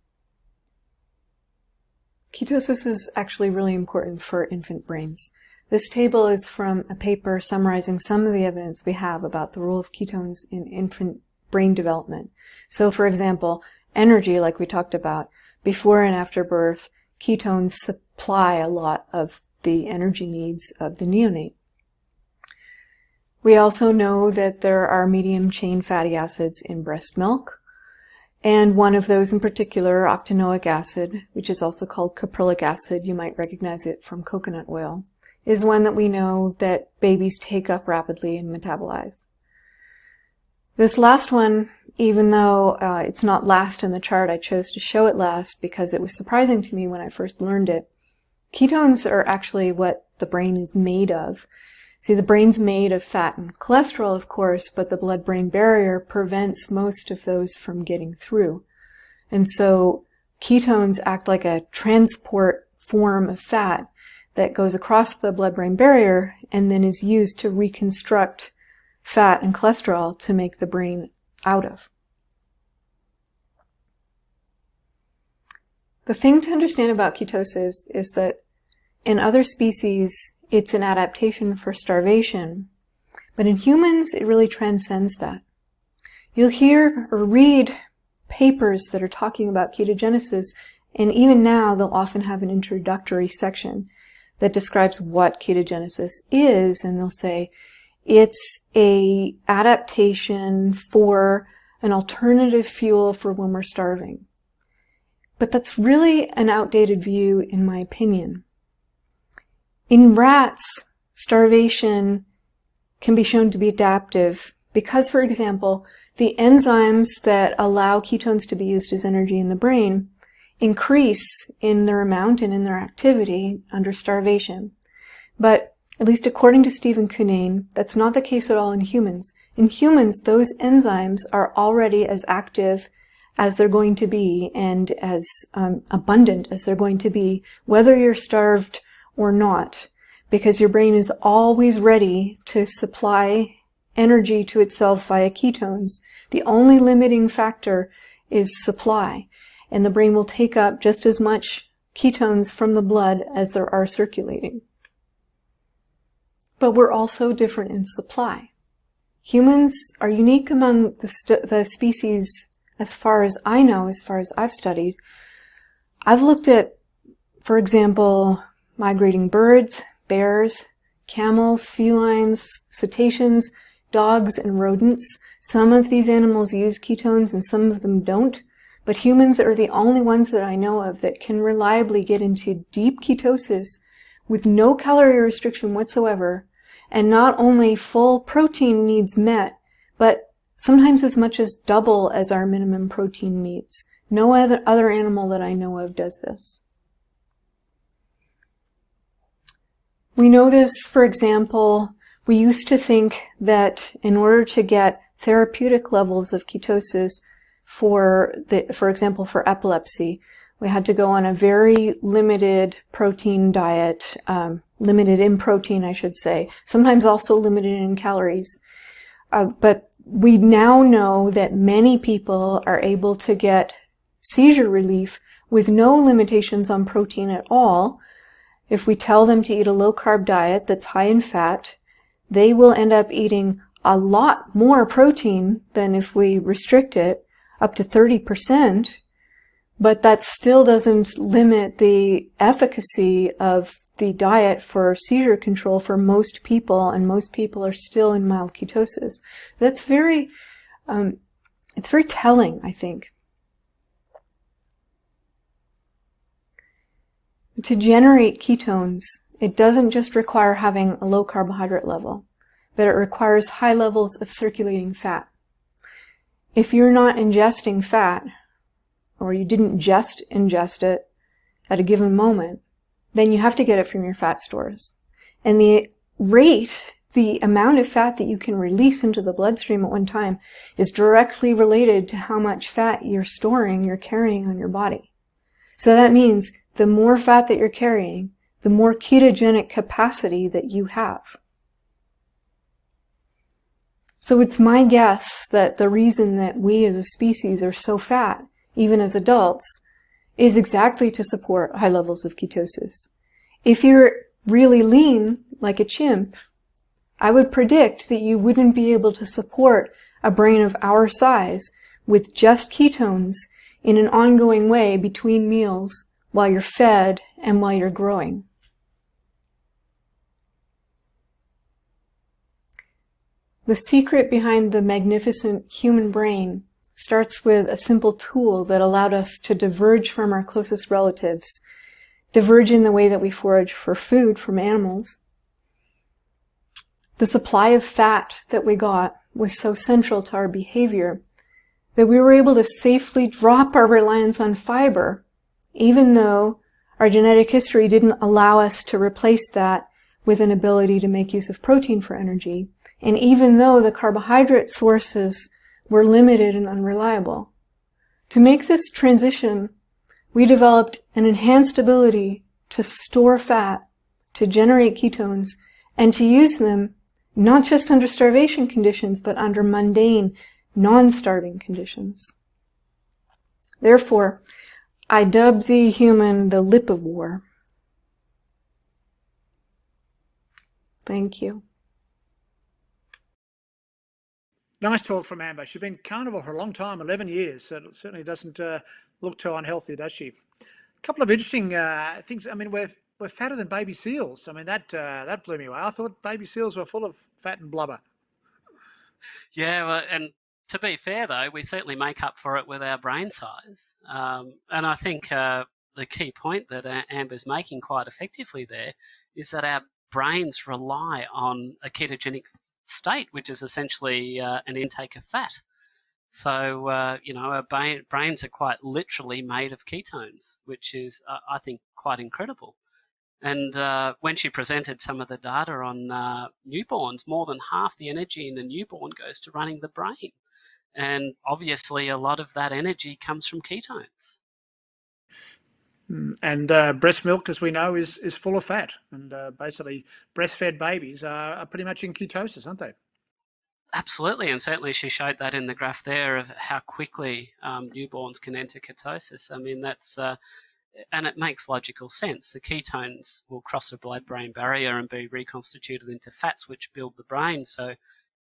K: Ketosis is actually really important for infant brains. This table is from a paper summarizing some of the evidence we have about the role of ketones in infant brain development. So, for example, energy, like we talked about, before and after birth, ketones supply a lot of the energy needs of the neonate. We also know that there are medium-chain fatty acids in breast milk, and one of those in particular, octanoic acid, which is also called caprylic acid, you might recognize it from coconut oil, is one that we know that babies take up rapidly and metabolize. This last one, even though it's not last in the chart, I chose to show it last because it was surprising to me when I first learned it. Ketones are actually what the brain is made of. See, the brain's made of fat and cholesterol, of course, but the blood-brain barrier prevents most of those from getting through. And so ketones act like a transport form of fat that goes across the blood-brain barrier and then is used to reconstruct fat and cholesterol to make the brain out of. The thing to understand about ketosis is that in other species, it's an adaptation for starvation, but in humans, it really transcends that. You'll hear or read papers that are talking about ketogenesis, and even now, they'll often have an introductory section that describes what ketogenesis is, and they'll say it's a adaptation for an alternative fuel for when we're starving. But that's really an outdated view, in my opinion. In rats, starvation can be shown to be adaptive because, for example, the enzymes that allow ketones to be used as energy in the brain increase in their amount and in their activity under starvation. But at least according to Stephen Cunnane, that's not the case at all in humans. In humans, those enzymes are already as active as they're going to be and as abundant as they're going to be, whether you're starved or not, because your brain is always ready to supply energy to itself via ketones. The only limiting factor is supply, and the brain will take up just as much ketones from the blood as there are circulating. But we're also different in supply. Humans are unique among the species as far as I know, as far as I've studied. I've looked at, for example, migrating birds, bears, camels, felines, cetaceans, dogs, and rodents. Some of these animals use ketones and some of them don't, but humans are the only ones that I know of that can reliably get into deep ketosis with no calorie restriction whatsoever, and not only full protein needs met, but sometimes as much as double as our minimum protein needs. No other animal that I know of does this. We know this, for example, we used to think that in order to get therapeutic levels of ketosis for example, for epilepsy, we had to go on a very limited protein diet, limited in protein, I should say, sometimes also limited in calories. But we now know that many people are able to get seizure relief with no limitations on protein at all. If we tell them to eat a low-carb diet that's high in fat, they will end up eating a lot more protein than if we restrict it, up to 30%, but that still doesn't limit the efficacy of the diet for seizure control for most people, and most people are still in mild ketosis. That's very, it's very telling, I think. To generate ketones, it doesn't just require having a low carbohydrate level, but it requires high levels of circulating fat. If you're not ingesting fat, or you didn't just ingest it at a given moment, then you have to get it from your fat stores. And the amount of fat that you can release into the bloodstream at one time is directly related to how much fat you're carrying on your body. So that means the more fat that you're carrying, the more ketogenic capacity that you have. So it's my guess that the reason that we as a species are so fat, even as adults, is exactly to support high levels of ketosis. If you're really lean, like a chimp, I would predict that you wouldn't be able to support a brain of our size with just ketones in an ongoing way between meals while you're fed and while you're growing. The secret behind the magnificent human brain starts with a simple tool that allowed us to diverge from our closest relatives, diverge in the way that we forage for food from animals. The supply of fat that we got was so central to our behavior that we were able to safely drop our reliance on fiber, even though our genetic history didn't allow us to replace that with an ability to make use of protein for energy, and even though the carbohydrate sources were limited and unreliable. To make this transition, we developed an enhanced ability to store fat, to generate ketones, and to use them not just under starvation conditions, but under mundane, non-starving conditions. Therefore, I dub the human the lipivore. Thank you.
C: Nice talk from Amber. She's been carnivore for a long time, 11 years. So it certainly doesn't look too unhealthy, does she? A couple of interesting things. I mean, we're fatter than baby seals. I mean, that blew me away. I thought baby seals were full of fat and blubber.
A: Yeah, well, and to be fair, though, we certainly make up for it with our brain size. And I think the key point that Amber's making quite effectively there is that our brains rely on a ketogenic state, which is essentially an intake of fat. So, our brains are quite literally made of ketones, which is, I think, quite incredible. And when she presented some of the data on newborns, more than half the energy in a newborn goes to running the brain. And obviously, a lot of that energy comes from ketones.
C: And breast milk, as we know, is full of fat. And basically, breastfed babies are pretty much in ketosis, aren't they?
A: Absolutely, and certainly she showed that in the graph there of how quickly newborns can enter ketosis. I mean, that's and it makes logical sense. The ketones will cross the blood-brain barrier and be reconstituted into fats, which build the brain. So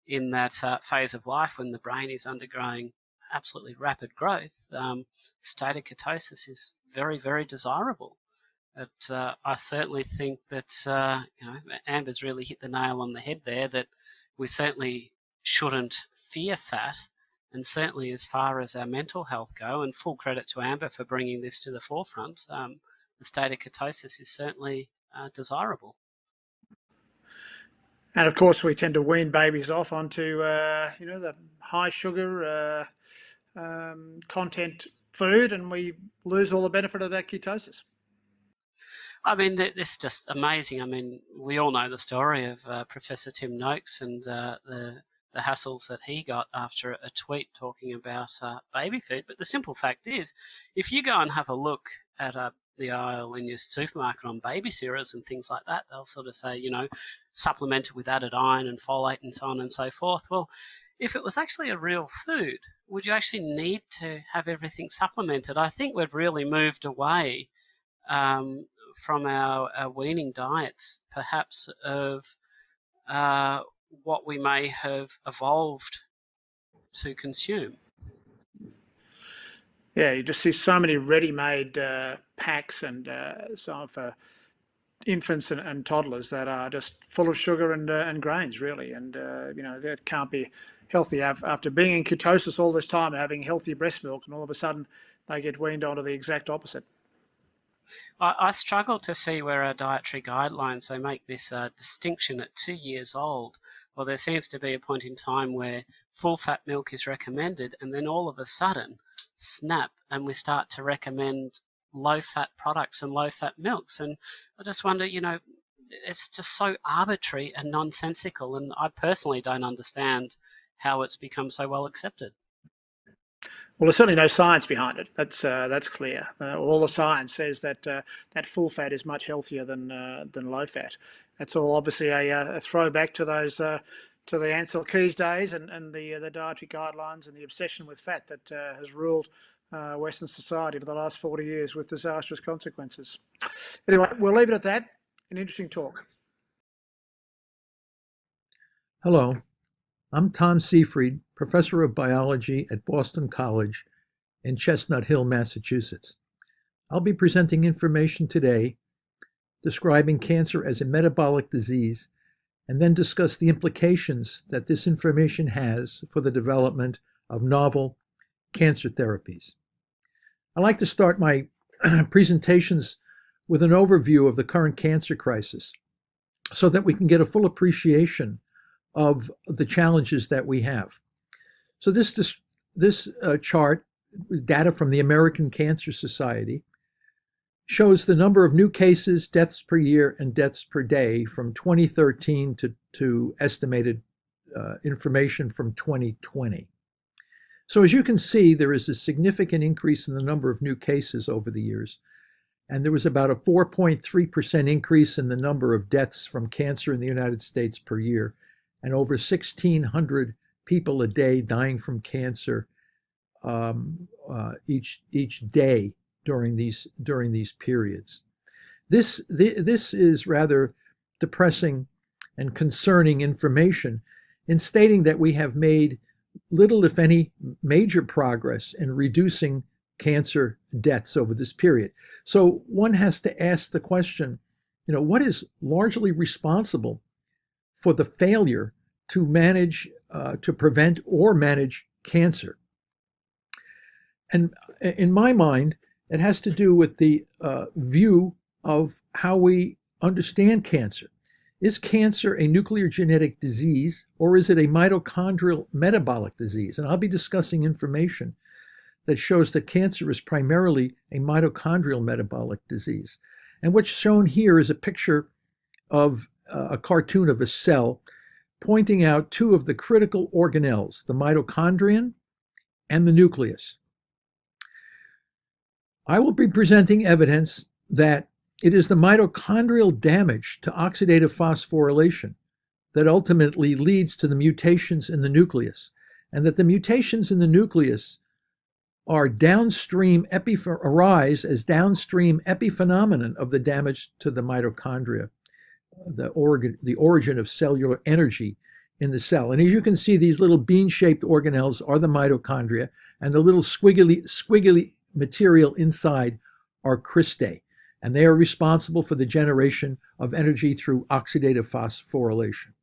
A: in that phase of life when the brain is undergoing absolutely rapid growth, state of ketosis is very, very desirable. But I certainly think that Amber's really hit the nail on the head there, that we certainly shouldn't fear fat, and certainly as far as our mental health go, and full credit to Amber for bringing this to the forefront, the state of ketosis is certainly desirable.
C: And of course, we tend to wean babies off onto the high sugar content food, and we lose all the benefit of that ketosis.
A: I mean, it's just amazing. I mean, we all know the story of Professor Tim Noakes and the hassles that he got after a tweet talking about baby food. But the simple fact is, if you go and have a look at a the aisle in your supermarket on baby cereals and things like that. They'll sort of say, supplemented with added iron and folate and so on and so forth. Well, if it was actually a real food, would you actually need to have everything supplemented? I think we've really moved away from our weaning diets, perhaps of what we may have evolved to consume.
C: Yeah, you just see so many ready-made packs and so for infants and toddlers that are just full of sugar and grains, really, and that can't be healthy. After being in ketosis all this time and having healthy breast milk, and all of a sudden they get weaned onto the exact opposite.
A: I struggle to see where our dietary guidelines, they make this distinction at 2 years old. Well, there seems to be a point in time where full-fat milk is recommended, and then all of a sudden, snap, and we start to recommend low-fat products and low-fat milks. And I just wonder, it's just so arbitrary and nonsensical, and I personally don't understand how it's become so well accepted.
C: Well, there's certainly no science behind it. That's clear. All the science says that that full fat is much healthier than low fat. That's all obviously a throwback to those to the Ansel Keys days and the dietary guidelines and the obsession with fat that has ruled Western society for the last 40 years with disastrous consequences. Anyway, we'll leave it at that. An interesting talk.
L: Hello, I'm Tom Seyfried, professor of biology at Boston College in Chestnut Hill, Massachusetts. I'll be presenting information today describing cancer as a metabolic disease, and then discuss the implications that this information has for the development of novel cancer therapies. I like to start my presentations with an overview of the current cancer crisis so that we can get a full appreciation of the challenges that we have. So this chart, data from the American Cancer Society, shows the number of new cases, deaths per year, and deaths per day from 2013 to estimated information from 2020. So as you can see, there is a significant increase in the number of new cases over the years, and there was about a 4.3% increase in the number of deaths from cancer in the United States per year, and over 1,600 people a day dying from cancer each day during these periods. This is rather depressing and concerning information in stating that we have made little, if any, major progress in reducing cancer deaths over this period. So one has to ask the question, what is largely responsible for the failure to manage, to prevent or manage cancer? And in my mind, it has to do with the view of how we understand cancer. Is cancer a nuclear genetic disease, or is it a mitochondrial metabolic disease? And I'll be discussing information that shows that cancer is primarily a mitochondrial metabolic disease. And what's shown here is a picture of a cartoon of a cell pointing out two of the critical organelles, the mitochondrion and the nucleus. I will be presenting evidence that it is the mitochondrial damage to oxidative phosphorylation that ultimately leads to the mutations in the nucleus, and that the mutations in the nucleus are arise as downstream epiphenomenon of the damage to the mitochondria, the origin of cellular energy in the cell. And as you can see, these little bean-shaped organelles are the mitochondria, and the little squiggly material inside are cristae, and they are responsible for the generation of energy through oxidative phosphorylation.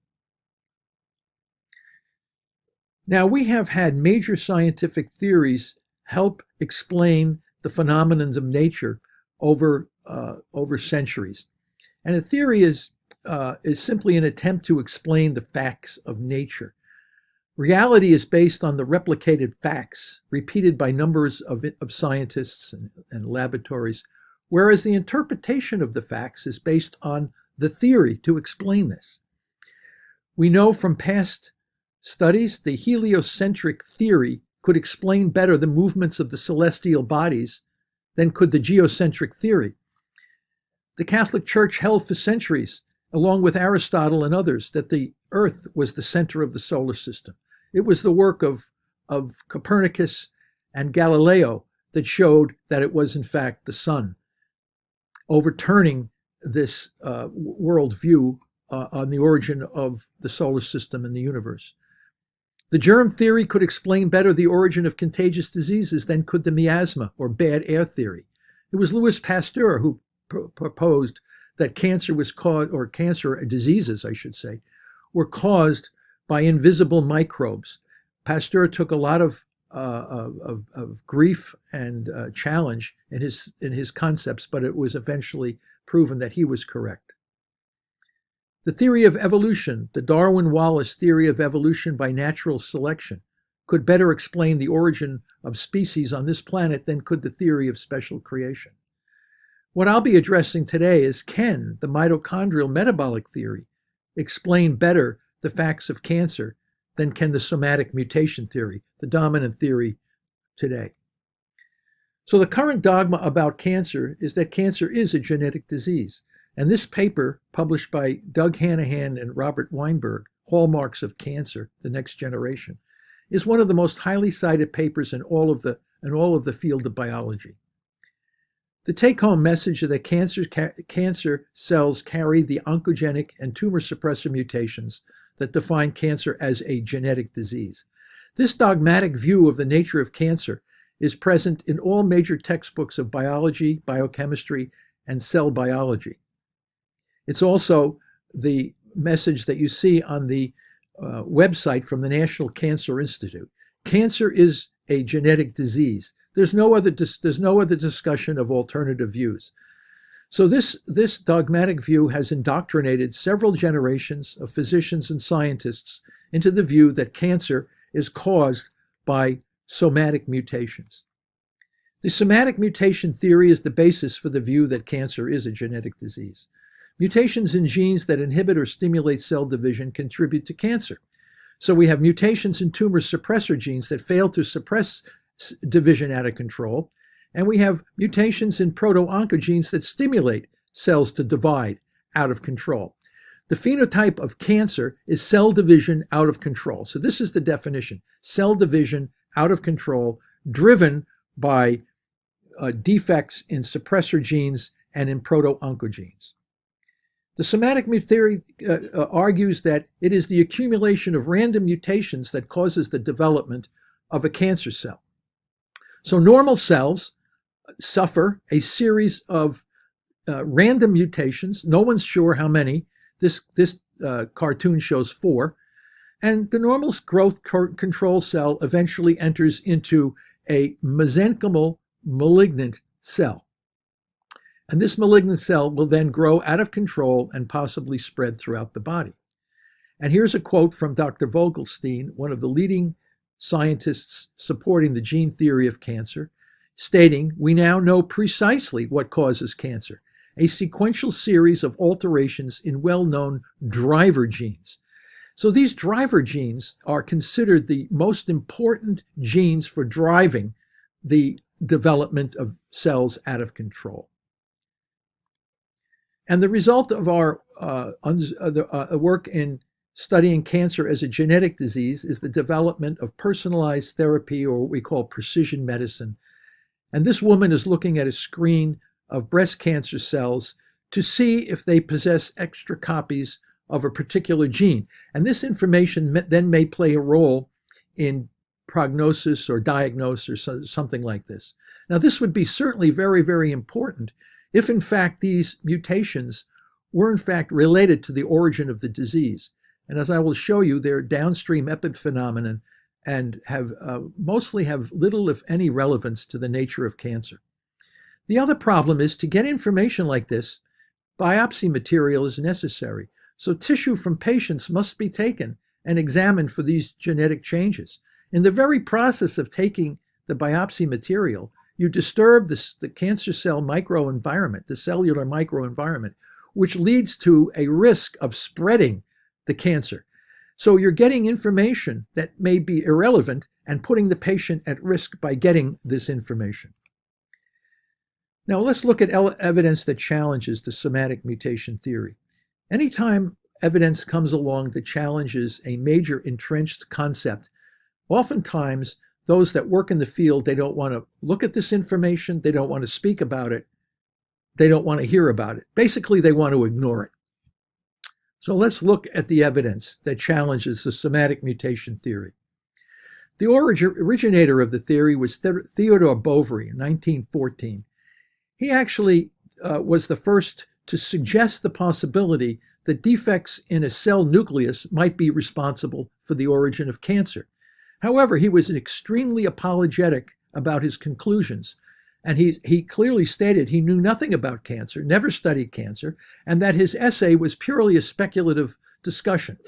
L: Now, we have had major scientific theories help explain the phenomena of nature over centuries. And a theory is simply an attempt to explain the facts of nature. Reality is based on the replicated facts repeated by numbers of scientists and laboratories, whereas the interpretation of the facts is based on the theory to explain this. We know from past studies the heliocentric theory could explain better the movements of the celestial bodies than could the geocentric theory. The Catholic Church held for centuries, along with Aristotle and others, that the Earth was the center of the solar system. It was the work of Copernicus and Galileo that showed that it was in fact the sun, overturning this worldview on the origin of the solar system and the universe. The germ theory could explain better the origin of contagious diseases than could the miasma or bad air theory. It was Louis Pasteur who proposed that cancer was caused, or cancer diseases, I should say, were caused by invisible microbes. Pasteur took a lot of grief and challenge in his concepts, but it was eventually proven that he was correct. The theory of evolution, the Darwin-Wallace theory of evolution by natural selection, could better explain the origin of species on this planet than could the theory of special creation. What I'll be addressing today is, can the mitochondrial metabolic theory explain better the facts of cancer than can the somatic mutation theory, the dominant theory today? So the current dogma about cancer is that cancer is a genetic disease. And this paper, published by Doug Hanahan and Robert Weinberg, Hallmarks of Cancer, the Next Generation, is one of the most highly cited papers in all of the field of biology. The take-home message is that cancer cells carry the oncogenic and tumor suppressor mutations that define cancer as a genetic disease. This dogmatic view of the nature of cancer is present in all major textbooks of biology, biochemistry, and cell biology. It's also the message that you see on the website from the National Cancer Institute. Cancer is a genetic disease. There's no other discussion of alternative views. So this dogmatic view has indoctrinated several generations of physicians and scientists into the view that cancer is caused by somatic mutations. The somatic mutation theory is the basis for the view that cancer is a genetic disease. Mutations in genes that inhibit or stimulate cell division contribute to cancer. So we have mutations in tumor suppressor genes that fail to suppress division out of control, and we have mutations in proto-oncogenes that stimulate cells to divide out of control. The phenotype of cancer is cell division out of control. So this is the definition: cell division out of control, driven by defects in suppressor genes and in proto-oncogenes. The somatic theory argues that it is the accumulation of random mutations that causes the development of a cancer cell. So normal cells suffer a series of random mutations. No one's sure how many. This cartoon shows 4. And the normal growth control cell eventually enters into a mesenchymal malignant cell. And this malignant cell will then grow out of control and possibly spread throughout the body. And here's a quote from Dr. Vogelstein, one of the leading scientists supporting the gene theory of cancer, stating, "We now know precisely what causes cancer, a sequential series of alterations in well-known driver genes." So these driver genes are considered the most important genes for driving the development of cells out of control. And the result of our work in studying cancer as a genetic disease is the development of personalized therapy, or what we call precision medicine. And this woman is looking at a screen of breast cancer cells to see if they possess extra copies of a particular gene. And this information then may play a role in prognosis or diagnosis or something like this. Now, this would be certainly very, very important if in fact these mutations were in fact related to the origin of the disease. And as I will show you, they're downstream epiphenomenon and mostly have little, if any, relevance to the nature of cancer. The other problem is, to get information like this, biopsy material is necessary. So tissue from patients must be taken and examined for these genetic changes. In the very process of taking the biopsy material, you disturb the cancer cell microenvironment, the cellular microenvironment, which leads to a risk of spreading the cancer. So you're getting information that may be irrelevant and putting the patient at risk by getting this information. Now let's look at evidence that challenges the somatic mutation theory. Anytime evidence comes along that challenges a major entrenched concept, oftentimes those that work in the field, they don't want to look at this information, they don't want to speak about it, they don't want to hear about it. Basically, they want to ignore it. So let's look at the evidence that challenges the somatic mutation theory. The originator of the theory was Theodore Boveri in 1914. He actually was the first to suggest the possibility that defects in a cell nucleus might be responsible for the origin of cancer. However, he was extremely apologetic about his conclusions, and he clearly stated he knew nothing about cancer, never studied cancer, and that his essay was purely a speculative discussion.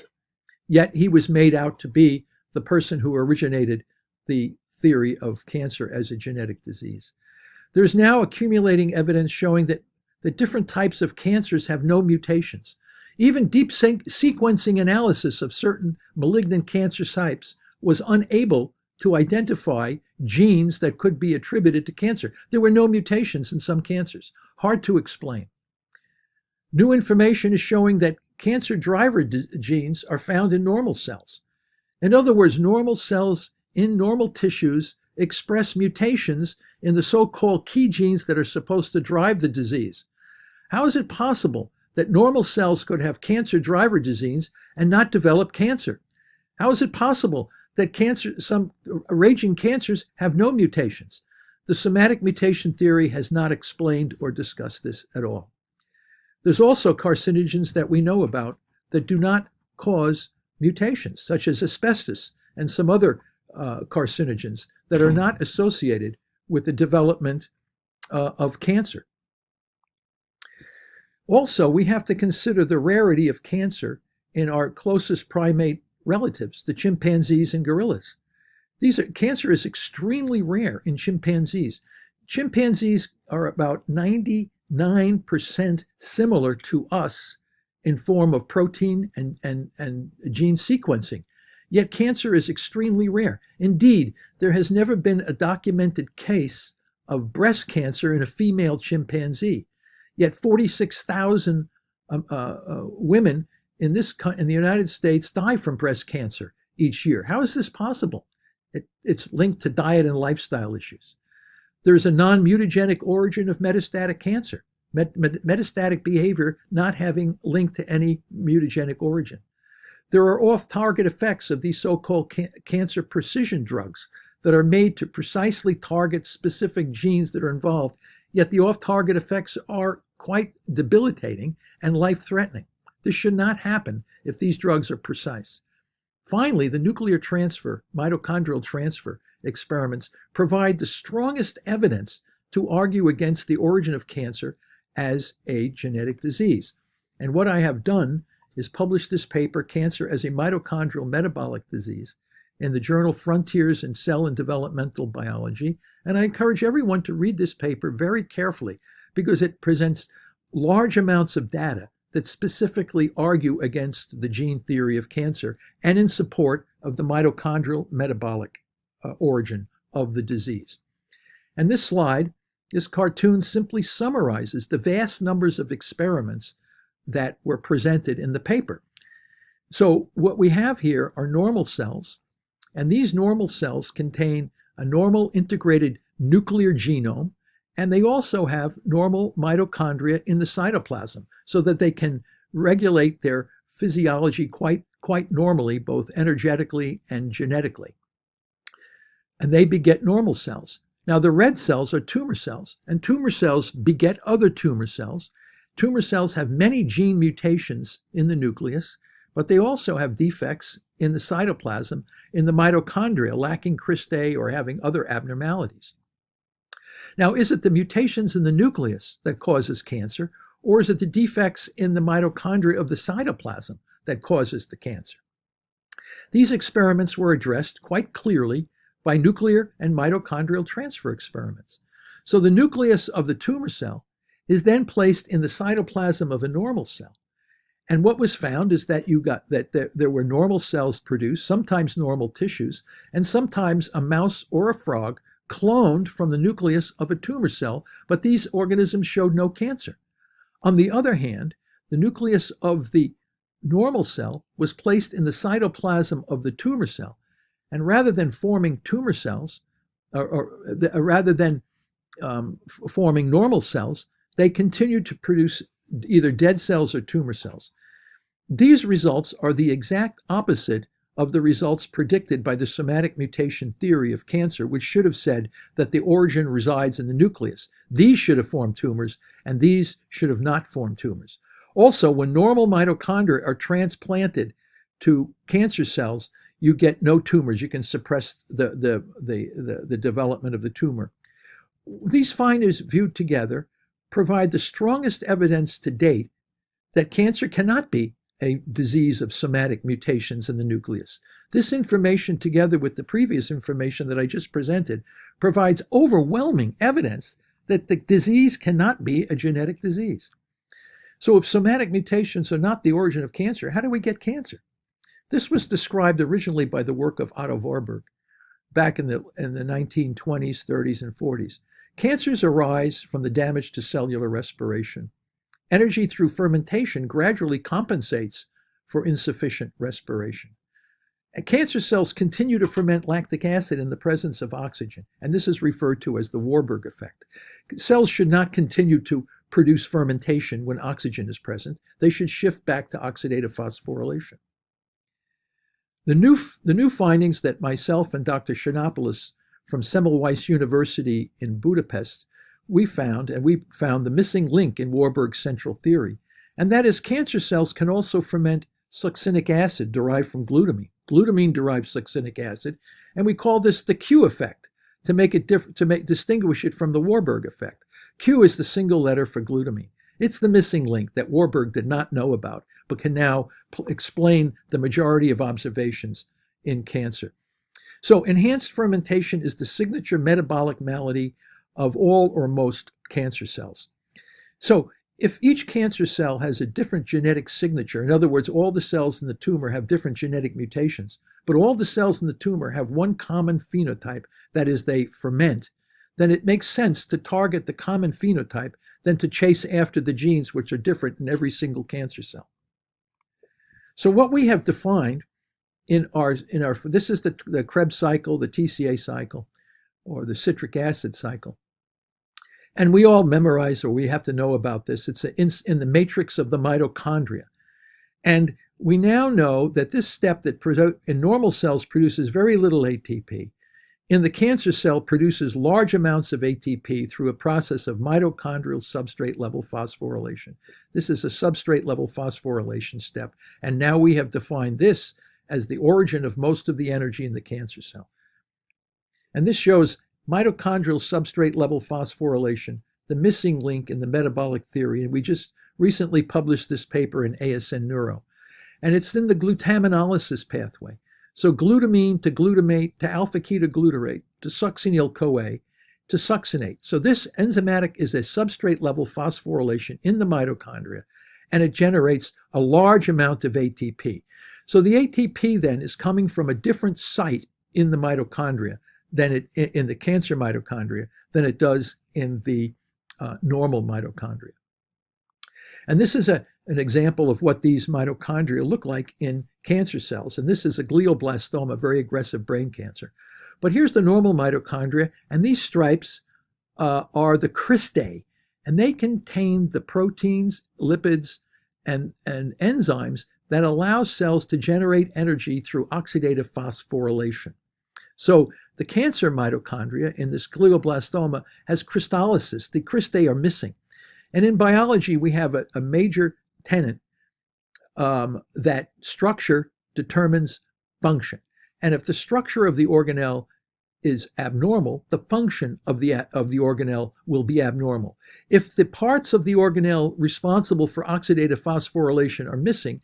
L: Yet he was made out to be the person who originated the theory of cancer as a genetic disease. There's now accumulating evidence showing that different types of cancers have no mutations. Even deep sequencing analysis of certain malignant cancer types was unable to identify genes that could be attributed to cancer. There were no mutations in some cancers. Hard to explain. New information is showing that cancer driver genes are found in normal cells. In other words, normal cells in normal tissues express mutations in the so-called key genes that are supposed to drive the disease. How is it possible that normal cells could have cancer driver disease and not develop cancer? How is it possible that some raging cancers have no mutations? The somatic mutation theory has not explained or discussed this at all. There's also carcinogens that we know about that do not cause mutations, such as asbestos and some other carcinogens that are not associated with the development of cancer. Also, we have to consider the rarity of cancer in our closest primate relatives, the chimpanzees and gorillas. Cancer is extremely rare in chimpanzees. Chimpanzees are about 99% similar to us in form of protein and gene sequencing. Yet cancer is extremely rare. Indeed, there has never been a documented case of breast cancer in a female chimpanzee. Yet 46,000 women in the United States die from breast cancer each year. How is this possible? It's linked to diet and lifestyle issues. There's a non-mutagenic origin of metastatic cancer, metastatic behavior not having linked to any mutagenic origin. There are off-target effects of these so-called cancer precision drugs that are made to precisely target specific genes that are involved, yet the off-target effects are quite debilitating and life-threatening. This should not happen if these drugs are precise. Finally, the nuclear transfer, mitochondrial transfer experiments provide the strongest evidence to argue against the origin of cancer as a genetic disease. And what I have done is publish this paper, Cancer as a Mitochondrial Metabolic Disease, in the journal Frontiers in Cell and Developmental Biology. And I encourage everyone to read this paper very carefully because it presents large amounts of data that specifically argue against the gene theory of cancer and in support of the mitochondrial metabolic origin of the disease. And this slide, this cartoon simply summarizes the vast numbers of experiments that were presented in the paper. So what we have here are normal cells, and these normal cells contain a normal integrated nuclear genome, and they also have normal mitochondria in the cytoplasm so that they can regulate their physiology quite normally, both energetically and genetically. And they beget normal cells. Now the red cells are tumor cells, and tumor cells beget other tumor cells. Tumor cells have many gene mutations in the nucleus, but they also have defects in the cytoplasm, in the mitochondria, lacking cristae or having other abnormalities. Now, is it the mutations in the nucleus that causes cancer, or is it the defects in the mitochondria of the cytoplasm that causes the cancer? These experiments were addressed quite clearly by nuclear and mitochondrial transfer experiments. So the nucleus of the tumor cell is then placed in the cytoplasm of a normal cell. And what was found is that there were normal cells produced, sometimes normal tissues, and sometimes a mouse or a frog cloned from the nucleus of a tumor cell, but these organisms showed no cancer. On the other hand, the nucleus of the normal cell was placed in the cytoplasm of the tumor cell, and rather than forming tumor cells, rather than forming normal cells, they continued to produce either dead cells or tumor cells. These results are the exact opposite of the results predicted by the somatic mutation theory of cancer, which should have said that the origin resides in the nucleus. These should have formed tumors, and these should have not formed tumors. Also, when normal mitochondria are transplanted to cancer cells, you get no tumors. You can suppress the development of the tumor. These findings viewed together provide the strongest evidence to date that cancer cannot be a disease of somatic mutations in the nucleus. This information, together with the previous information that I just presented, provides overwhelming evidence that the disease cannot be a genetic disease. So if somatic mutations are not the origin of cancer, how do we get cancer? This was described originally by the work of Otto Warburg back in the 1920s, 30s, and 40s. Cancers arise from the damage to cellular respiration. Energy through fermentation gradually compensates for insufficient respiration. And cancer cells continue to ferment lactic acid in the presence of oxygen, and this is referred to as the Warburg effect. Cells should not continue to produce fermentation when oxygen is present. They should shift back to oxidative phosphorylation. The new findings that myself and Dr. Chernopoulos from Semmelweis University in Budapest, we found the missing link in Warburg's central theory, and that is cancer cells can also ferment succinic acid derived from glutamine. Glutamine derives succinic acid, and we call this the Q effect to make it distinguish it from the Warburg effect. Q is the single letter for glutamine. It's the missing link that Warburg did not know about, but can now explain the majority of observations in cancer. So enhanced fermentation is the signature metabolic malady of all or most cancer cells. So if each cancer cell has a different genetic signature, in other words, all the cells in the tumor have different genetic mutations, but all the cells in the tumor have one common phenotype, that is, they ferment, then it makes sense to target the common phenotype than to chase after the genes which are different in every single cancer cell. So what we have defined this is the Krebs cycle, the TCA cycle, or the citric acid cycle. And we all memorize, or we have to know about this. It's in the matrix of the mitochondria. And we now know that this step that in normal cells produces very little ATP, in the cancer cell produces large amounts of ATP through a process of mitochondrial substrate level phosphorylation. This is a substrate level phosphorylation step. And now we have defined this as the origin of most of the energy in the cancer cell. And this shows mitochondrial substrate level phosphorylation, the missing link in the metabolic theory. And we just recently published this paper in ASN Neuro. And it's in the glutaminolysis pathway. So glutamine to glutamate to alpha-ketoglutarate to succinyl-CoA to succinate. So this enzymatic is a substrate level phosphorylation in the mitochondria, and it generates a large amount of ATP. So the ATP then is coming from a different site in the mitochondria than in the cancer mitochondria than it does in the normal mitochondria. And this is an example of what these mitochondria look like in cancer cells. And this is a glioblastoma, very aggressive brain cancer. But here's the normal mitochondria, and these stripes are the cristae, and they contain the proteins, lipids, and enzymes that allow cells to generate energy through oxidative phosphorylation. So the cancer mitochondria in this glioblastoma has crystallysis. The cristae are missing. And in biology, we have a major tenet that structure determines function. And if the structure of the organelle is abnormal, the function of the organelle will be abnormal. If the parts of the organelle responsible for oxidative phosphorylation are missing,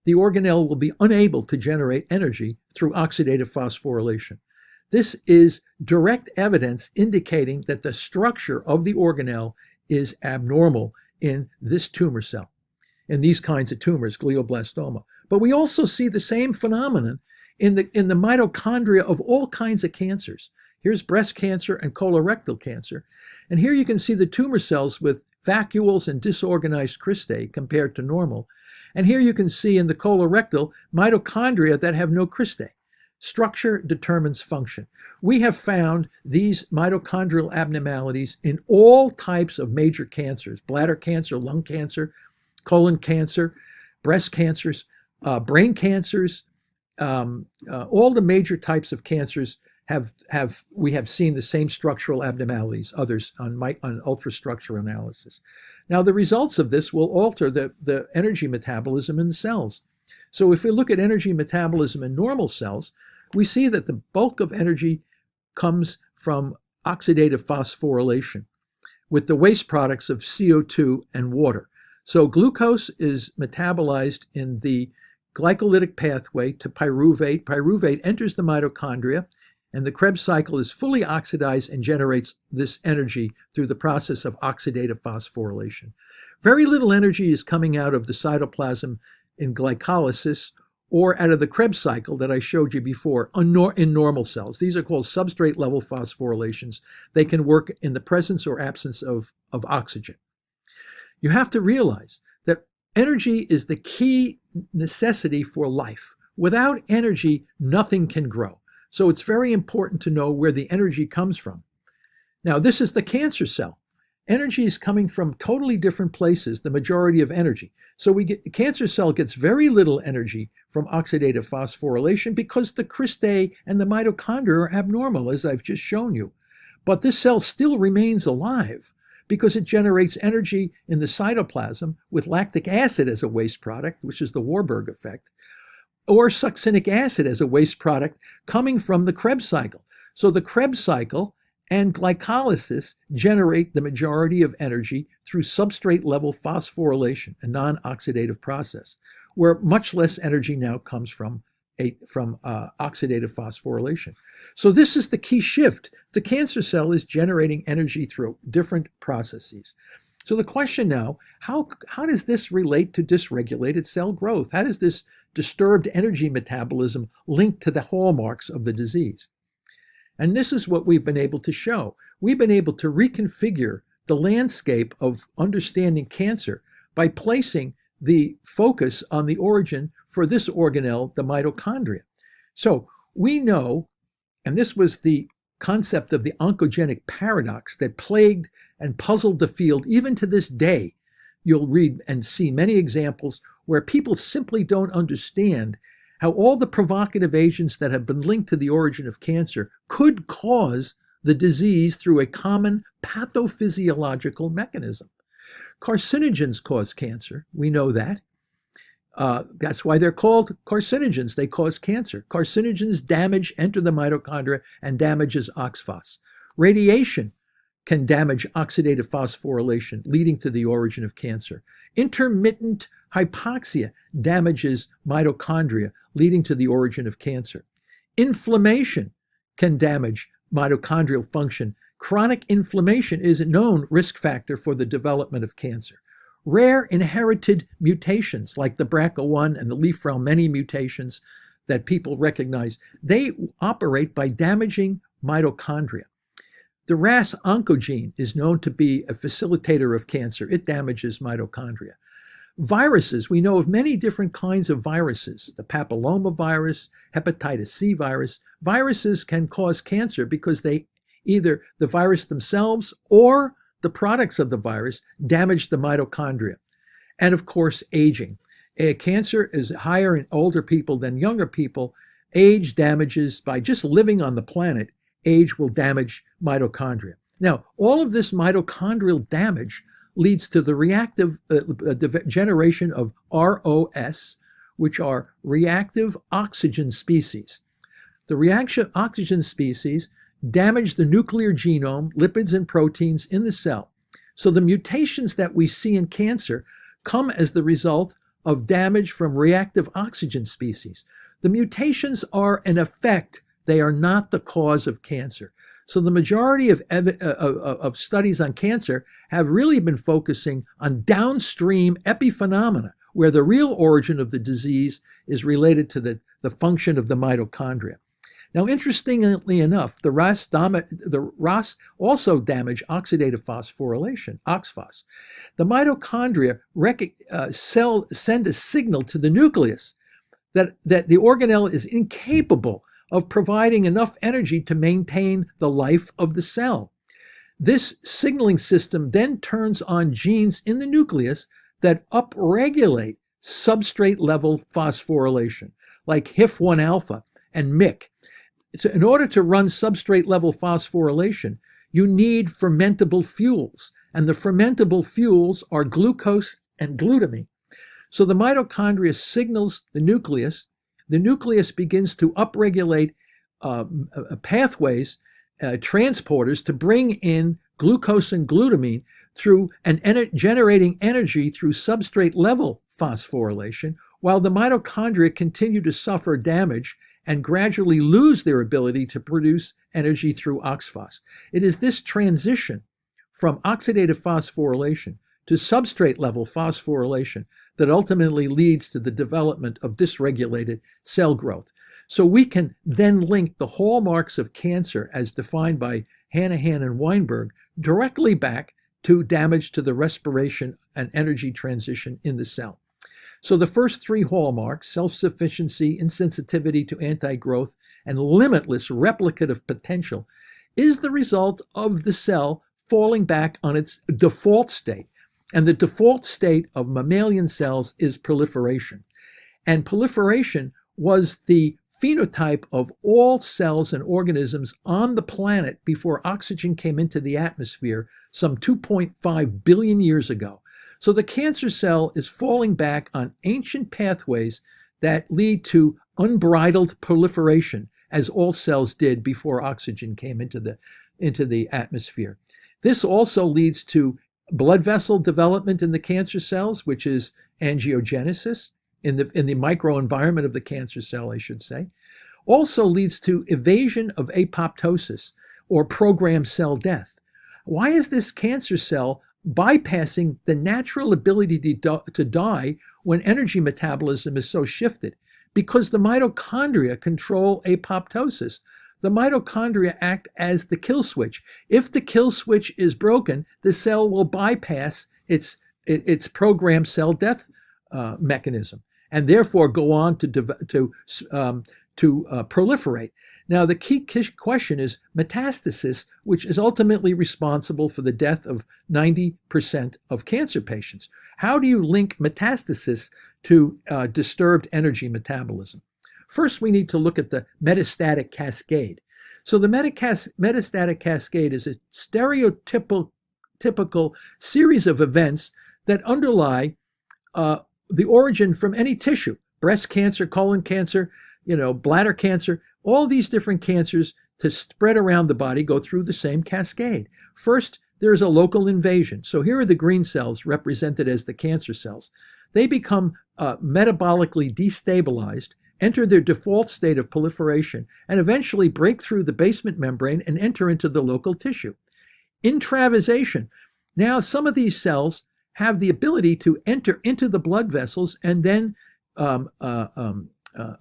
L: the organelle will be unable to generate energy through oxidative phosphorylation. This is direct evidence indicating that the structure of the organelle is abnormal in this tumor cell, in these kinds of tumors, glioblastoma. But we also see the same phenomenon in the mitochondria of all kinds of cancers. Here's breast cancer and colorectal cancer. And here you can see the tumor cells with vacuoles and disorganized cristae compared to normal. And here you can see in the colorectal mitochondria that have no cristae. Structure determines function. We have found these mitochondrial abnormalities in all types of major cancers: bladder cancer, lung cancer, colon cancer, breast cancers, brain cancers. All the major types of cancers we have seen the same structural abnormalities, others on ultrastructure analysis. Now, the results of this will alter the energy metabolism in the cells. So if we look at energy metabolism in normal cells, we see that the bulk of energy comes from oxidative phosphorylation with the waste products of CO2 and water. So glucose is metabolized in the glycolytic pathway to pyruvate. Pyruvate enters the mitochondria, and the Krebs cycle is fully oxidized and generates this energy through the process of oxidative phosphorylation. Very little energy is coming out of the cytoplasm in glycolysis or out of the Krebs cycle that I showed you before in normal cells. These are called substrate level phosphorylations. They can work in the presence or absence of oxygen. You have to realize that energy is the key necessity for life. Without energy, nothing can grow. So it's very important to know where the energy comes from. Now, this is the cancer cell. Energy is coming from totally different places, the majority of energy. So the cancer cell gets very little energy from oxidative phosphorylation because the cristae and the mitochondria are abnormal, as I've just shown you. But this cell still remains alive because it generates energy in the cytoplasm with lactic acid as a waste product, which is the Warburg effect, or succinic acid as a waste product coming from the Krebs cycle. So the Krebs cycle and glycolysis generate the majority of energy through substrate level phosphorylation, a non-oxidative process, where much less energy now comes from oxidative phosphorylation. So this is the key shift. The cancer cell is generating energy through different processes. So the question now, how does this relate to dysregulated cell growth? How does this disturbed energy metabolism link to the hallmarks of the disease? And this is what we've been able to show. We've been able to reconfigure the landscape of understanding cancer by placing the focus on the origin for this organelle, the mitochondria. So we know, and this was the concept of the oncogenic paradox that plagued and puzzled the field even to this day. You'll read and see many examples where people simply don't understand how all the provocative agents that have been linked to the origin of cancer could cause the disease through a common pathophysiological mechanism. Carcinogens cause cancer. We know that. That's why they're called carcinogens. They cause cancer. Carcinogens enter the mitochondria and damages OXPHOS. Radiation can damage oxidative phosphorylation, leading to the origin of cancer. Intermittent hypoxia damages mitochondria, leading to the origin of cancer. Inflammation can damage mitochondrial function. Chronic inflammation is a known risk factor for the development of cancer. Rare inherited mutations like the BRCA1 and the Li-Fraumeni mutations that people recognize, they operate by damaging mitochondria. The RAS oncogene is known to be a facilitator of cancer. It damages mitochondria. Viruses, we know of many different kinds of viruses, the papilloma virus, hepatitis C virus. Viruses can cause cancer because they either the virus themselves or the products of the virus damage the mitochondria. And of course, aging. Cancer is higher in older people than younger people. Age damages, by just living on the planet, age will damage mitochondria. Now, all of this mitochondrial damage leads to the reactive generation of ROS, which are reactive oxygen species. The reactive oxygen species damage the nuclear genome, lipids and proteins in the cell. So the mutations that we see in cancer come as the result of damage from reactive oxygen species. The mutations are an effect. They are not the cause of cancer. So the majority of studies on cancer have really been focusing on downstream epiphenomena, where the real origin of the disease is related to the function of the mitochondria. Now, interestingly enough, the RAS also damage oxidative phosphorylation, OXPHOS. The mitochondria send a signal to the nucleus that the organelle is incapable of providing enough energy to maintain the life of the cell. This signaling system then turns on genes in the nucleus that upregulate substrate level phosphorylation, like HIF1 alpha and MYC. So in order to run substrate level phosphorylation, you need fermentable fuels, and the fermentable fuels are glucose and glutamine. So the mitochondria signals the nucleus begins to upregulate pathways, transporters to bring in glucose and glutamine through generating energy through substrate level phosphorylation, while the mitochondria continue to suffer damage and gradually lose their ability to produce energy through OXPHOS. It is this transition from oxidative phosphorylation to substrate level phosphorylation that ultimately leads to the development of dysregulated cell growth. So we can then link the hallmarks of cancer as defined by Hanahan and Weinberg directly back to damage to the respiration and energy transition in the cell. So the first three hallmarks, self-sufficiency, insensitivity to anti-growth, and limitless replicative potential, is the result of the cell falling back on its default state. And the default state of mammalian cells is proliferation. And proliferation was the phenotype of all cells and organisms on the planet before oxygen came into the atmosphere some 2.5 billion years ago. So the cancer cell is falling back on ancient pathways that lead to unbridled proliferation, as all cells did before oxygen came into the atmosphere. This also leads to blood vessel development in the cancer cells, which is angiogenesis in the microenvironment of the cancer cell, I should say. Also leads to evasion of apoptosis or programmed cell death. Why is this cancer cell bypassing the natural ability to die when energy metabolism is so shifted? Because the mitochondria control apoptosis. The mitochondria act as the kill switch. If the kill switch is broken, the cell will bypass its programmed cell death mechanism, and therefore go on to proliferate. Now, the key question is metastasis, which is ultimately responsible for the death of 90% of cancer patients. How do you link metastasis to disturbed energy metabolism? First, we need to look at the metastatic cascade. So the metastatic cascade is a stereotypical series of events that underlie the origin from any tissue: breast cancer, colon cancer, bladder cancer. All these different cancers to spread around the body go through the same cascade. First, there is a local invasion. So here are the green cells represented as the cancer cells. They become metabolically destabilized, enter their default state of proliferation, and eventually break through the basement membrane and enter into the local tissue. Intravasation. Now, some of these cells have the ability to enter into the blood vessels and then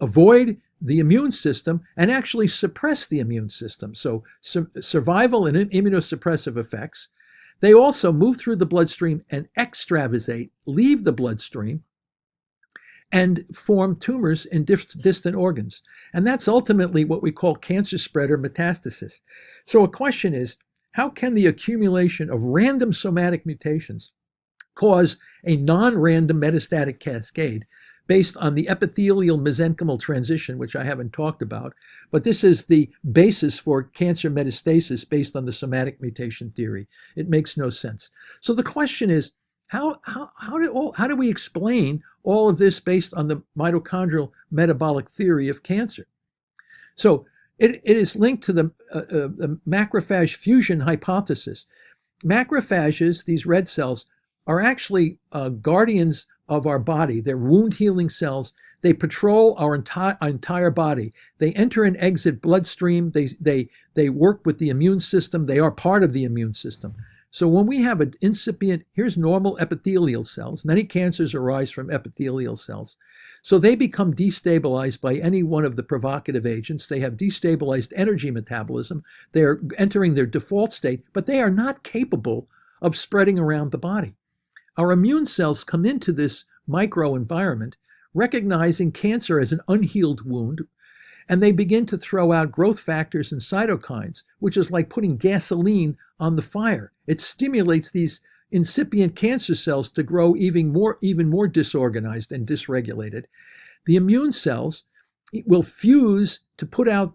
L: avoid the immune system and actually suppress the immune system. So survival and immunosuppressive effects. They also move through the bloodstream and extravasate, leave the bloodstream, and form tumors in distant organs. And that's ultimately what we call cancer spread or metastasis. So a question is, how can the accumulation of random somatic mutations cause a non-random metastatic cascade based on the epithelial mesenchymal transition, which I haven't talked about, but this is the basis for cancer metastasis based on the somatic mutation theory. It makes no sense. So the question is, how do we explain all of this based on the mitochondrial metabolic theory of cancer? So it is linked to the macrophage fusion hypothesis. Macrophages, these red cells, are actually guardians of our body. They're wound healing cells. They patrol our entire body. They enter and exit bloodstream. They work with the immune system. They are part of the immune system. So when we have an incipient, here's normal epithelial cells. Many cancers arise from epithelial cells. So they become destabilized by any one of the provocative agents. They have destabilized energy metabolism. They are entering their default state, but they are not capable of spreading around the body. Our immune cells come into this microenvironment, recognizing cancer as an unhealed wound, and they begin to throw out growth factors and cytokines, which is like putting gasoline on the fire. It stimulates these incipient cancer cells to grow even more disorganized and dysregulated. The immune cells will fuse to put out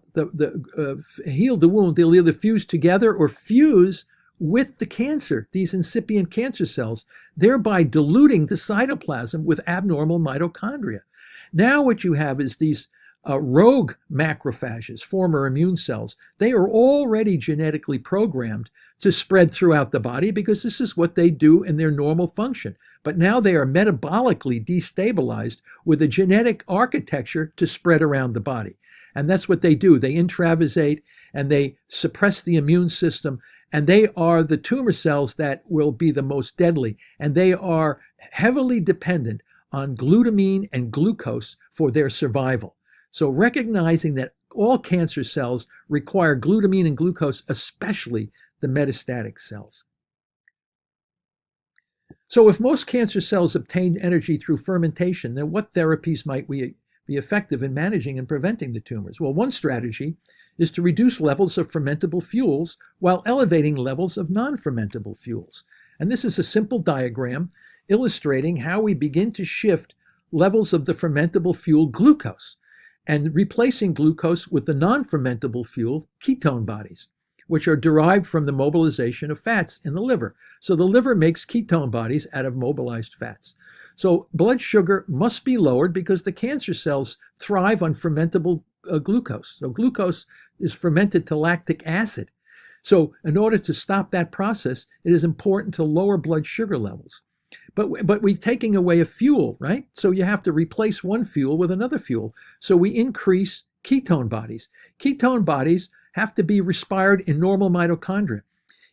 L: heal the wound. They'll either fuse together or fuse with the cancer, these incipient cancer cells, thereby diluting the cytoplasm with abnormal mitochondria. Now what you have is these rogue macrophages, former immune cells. They are already genetically programmed to spread throughout the body because this is what they do in their normal function. But now they are metabolically destabilized with a genetic architecture to spread around the body. And that's what they do. They intravasate and they suppress the immune system, and they are the tumor cells that will be the most deadly. And they are heavily dependent on glutamine and glucose for their survival. So recognizing that all cancer cells require glutamine and glucose, especially the metastatic cells. So if most cancer cells obtain energy through fermentation, then what therapies might be effective in managing and preventing the tumors? Well, one strategy is to reduce levels of fermentable fuels while elevating levels of non-fermentable fuels. And this is a simple diagram illustrating how we begin to shift levels of the fermentable fuel glucose and replacing glucose with the non-fermentable fuel ketone bodies, which are derived from the mobilization of fats in the liver. So the liver makes ketone bodies out of mobilized fats. So blood sugar must be lowered because the cancer cells thrive on fermentable glucose. So glucose is fermented to lactic acid. So in order to stop that process, it is important to lower blood sugar levels. But we're taking away a fuel, right? So you have to replace one fuel with another fuel. So we increase ketone bodies. Ketone bodies have to be respired in normal mitochondria.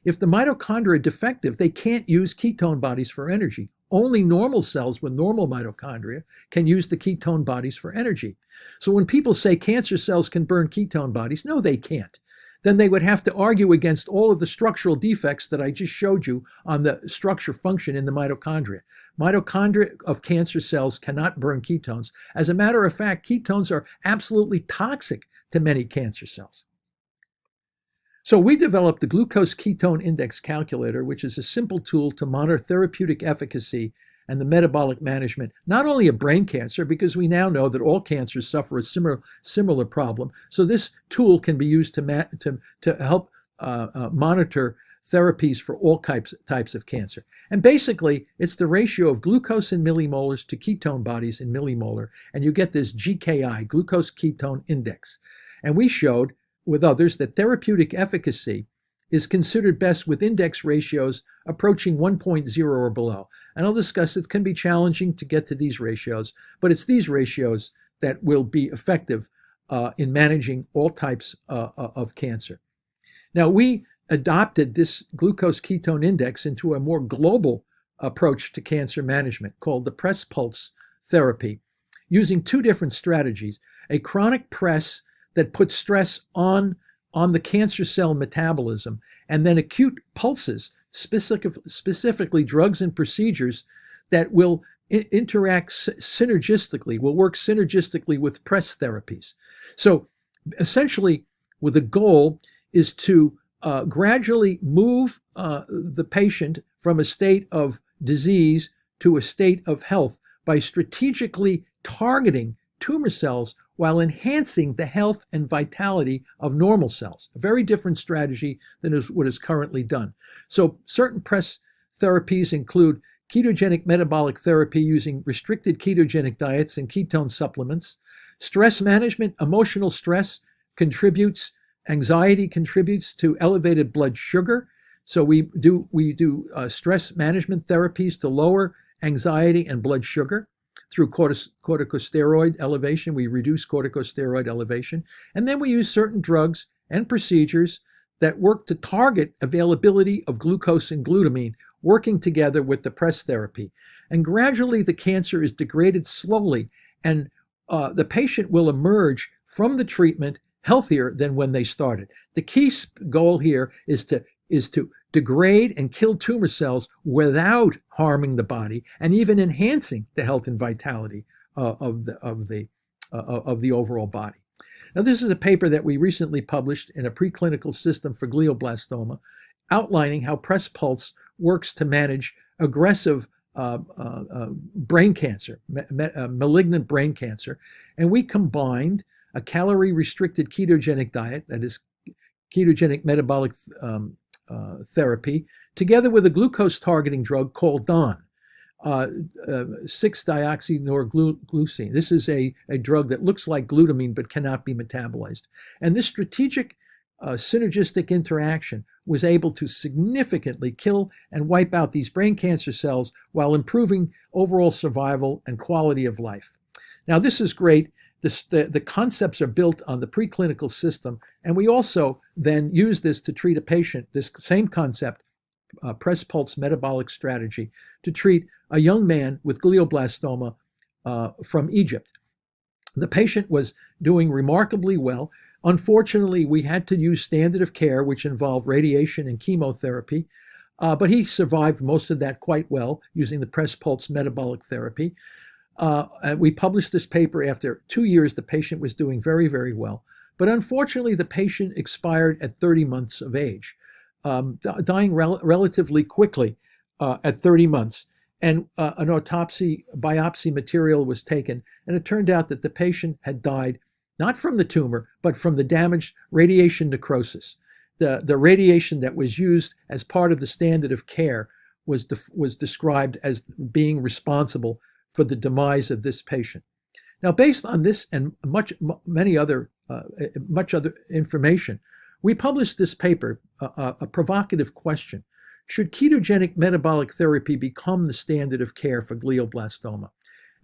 L: If the mitochondria are defective, they can't use ketone bodies for energy. Only normal cells with normal mitochondria can use the ketone bodies for energy. So when people say cancer cells can burn ketone bodies, no, they can't. Then they would have to argue against all of the structural defects that I just showed you on the structure function in the mitochondria. Mitochondria of cancer cells cannot burn ketones. As a matter of fact, ketones are absolutely toxic to many cancer cells. So we developed the glucose ketone index calculator, which is a simple tool to monitor therapeutic efficacy and the metabolic management, not only of brain cancer, because we now know that all cancers suffer a similar problem. So this tool can be used to help monitor therapies for all types of cancer. And basically, it's the ratio of glucose in millimolars to ketone bodies in millimolar, and you get this GKI, glucose ketone index. And we showed with others that therapeutic efficacy is considered best with index ratios approaching 1.0 or below. And I'll discuss it can be challenging to get to these ratios, but it's these ratios that will be effective in managing all types of cancer. Now, we adopted this glucose ketone index into a more global approach to cancer management called the press pulse therapy, using two different strategies: a chronic press that puts stress on the cancer cell metabolism, and then acute pulses, specifically drugs and procedures that will interact synergistically, will work synergistically with press therapies. So essentially, with the goal is to gradually move the patient from a state of disease to a state of health by strategically targeting tumor cells while enhancing the health and vitality of normal cells. A very different strategy than what is currently done. So certain press therapies include ketogenic metabolic therapy using restricted ketogenic diets and ketone supplements. Stress management, emotional stress contributes, anxiety contributes to elevated blood sugar. So we do stress management therapies to lower anxiety and blood sugar. Through corticosteroid elevation, we reduce corticosteroid elevation. And then we use certain drugs and procedures that work to target availability of glucose and glutamine, working together with the PRESS therapy. And gradually the cancer is degraded slowly, and the patient will emerge from the treatment healthier than when they started. The key goal here is to degrade and kill tumor cells without harming the body and even enhancing the health and vitality of the overall body. Now, this is a paper that we recently published in a preclinical system for glioblastoma, outlining how PRESS Pulse works to manage aggressive brain cancer, malignant brain cancer. And we combined a calorie-restricted ketogenic diet, that is ketogenic metabolic therapy, together with a glucose-targeting drug called DON, 6-dioxynorglucine. This is a drug that looks like glutamine but cannot be metabolized. And this strategic synergistic interaction was able to significantly kill and wipe out these brain cancer cells while improving overall survival and quality of life. Now, this is great. The concepts are built on the preclinical system, and we also then use this to treat a patient, this same concept, PRESS Pulse metabolic strategy, to treat a young man with glioblastoma from Egypt. The patient was doing remarkably well. Unfortunately, we had to use standard of care, which involved radiation and chemotherapy, but he survived most of that quite well using the PRESS Pulse metabolic therapy. We published this paper after 2 years. The patient was doing very, very well. But unfortunately, the patient expired at 30 months of age, dying relatively quickly at 30 months. And an autopsy biopsy material was taken, and it turned out that the patient had died not from the tumor, but from the damaged radiation necrosis. The radiation that was used as part of the standard of care was described as being responsible for the demise of this patient. Now, based on this and much other information, we published this paper, a provocative question: should ketogenic metabolic therapy become the standard of care for glioblastoma?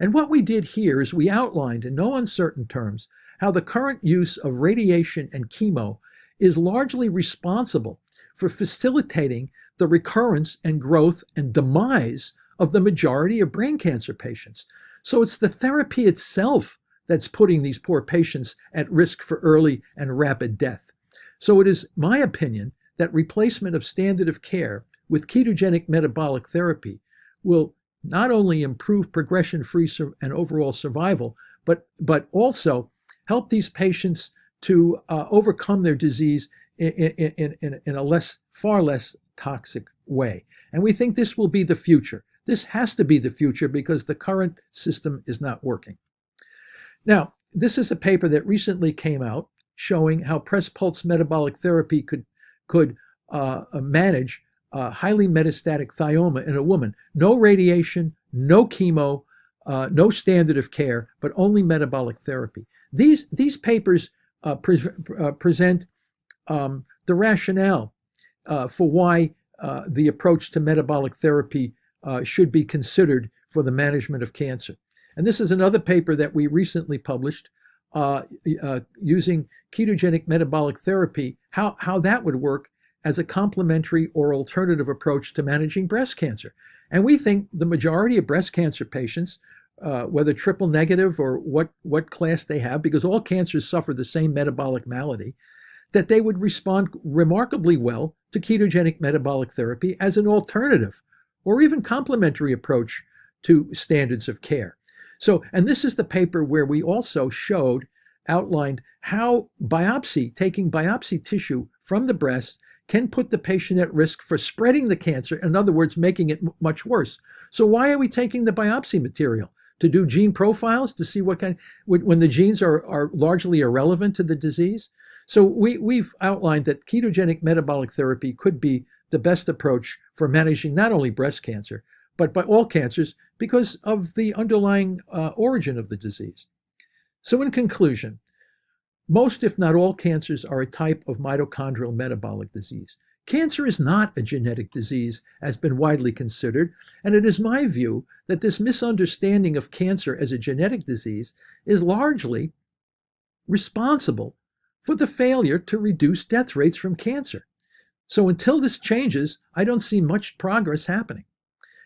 L: And what we did here is we outlined in no uncertain terms how the current use of radiation and chemo is largely responsible for facilitating the recurrence and growth and demise of the majority of brain cancer patients. So it's the therapy itself that's putting these poor patients at risk for early and rapid death. So it is my opinion that replacement of standard of care with ketogenic metabolic therapy will not only improve progression-free and overall survival, but also help these patients to overcome their disease in a far less toxic way. And we think this will be the future. This has to be the future because the current system is not working. Now, this is a paper that recently came out showing how PRESS Pulse metabolic therapy could manage highly metastatic thymoma in a woman. No radiation, no chemo, no standard of care, but only metabolic therapy. These papers present the rationale for why the approach to metabolic therapy should be considered for the management of cancer. And this is another paper that we recently published using ketogenic metabolic therapy, how that would work as a complementary or alternative approach to managing breast cancer. And we think the majority of breast cancer patients, whether triple negative or what class they have, because all cancers suffer the same metabolic malady, that they would respond remarkably well to ketogenic metabolic therapy as an alternative or even complementary approach to standards of care. So, and this is the paper where we also outlined how taking biopsy tissue from the breast can put the patient at risk for spreading the cancer, in other words, making it much worse. So why are we taking the biopsy material? To do gene profiles to see when the genes are largely irrelevant to the disease? So we've outlined that ketogenic metabolic therapy could be the best approach for managing not only breast cancer, but by all cancers because of the underlying origin of the disease. So in conclusion, most, if not all, cancers are a type of mitochondrial metabolic disease. Cancer is not a genetic disease, as has been widely considered, and it is my view that this misunderstanding of cancer as a genetic disease is largely responsible for the failure to reduce death rates from cancer. So until this changes, I don't see much progress happening.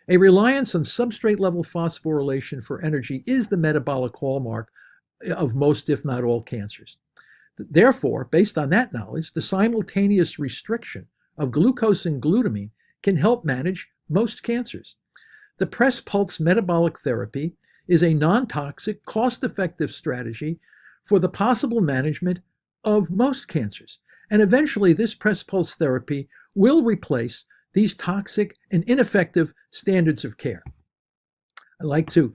L: A reliance on substrate level phosphorylation for energy is the metabolic hallmark of most, if not all, cancers. Therefore, based on that knowledge, the simultaneous restriction of glucose and glutamine can help manage most cancers. The press pulse metabolic therapy is a non-toxic, cost-effective strategy for the possible management of most cancers. And eventually, this press pulse therapy will replace these toxic and ineffective standards of care. I'd like to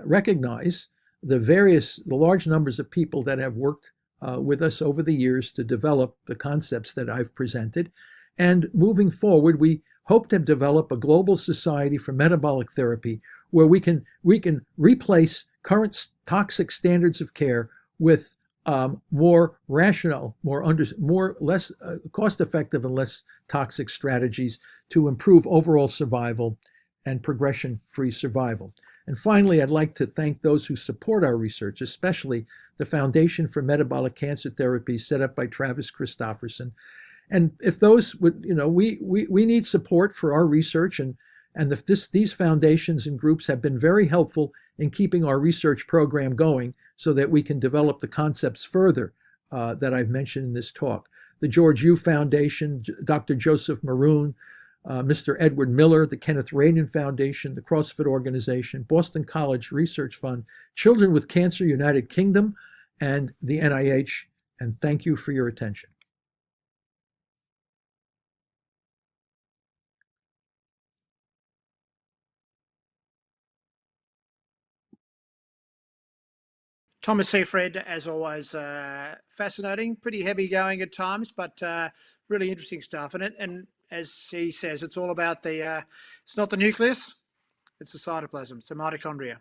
L: recognize the large numbers of people that have worked with us over the years to develop the concepts that I've presented. And moving forward, we hope to develop a global society for metabolic therapy where we can replace current toxic standards of care with more rational, less cost-effective and less toxic strategies to improve overall survival and progression-free survival. And finally, I'd like to thank those who support our research, especially the Foundation for Metabolic Cancer Therapies set up by Travis Christofferson. And if those would, we need support for our research, and these foundations and groups have been very helpful in keeping our research program going so that we can develop the concepts further that I've mentioned in this talk. The George U. Foundation, Dr. Joseph Maroon, Mr. Edward Miller, the Kenneth Reagan Foundation, the CrossFit Organization, Boston College Research Fund, Children with Cancer United Kingdom, and the NIH. And thank you for your attention.
C: Thomas Seafried, as always, fascinating, pretty heavy going at times, but really interesting stuff. And as he says, it's all about it's not the nucleus, it's the cytoplasm, it's the mitochondria.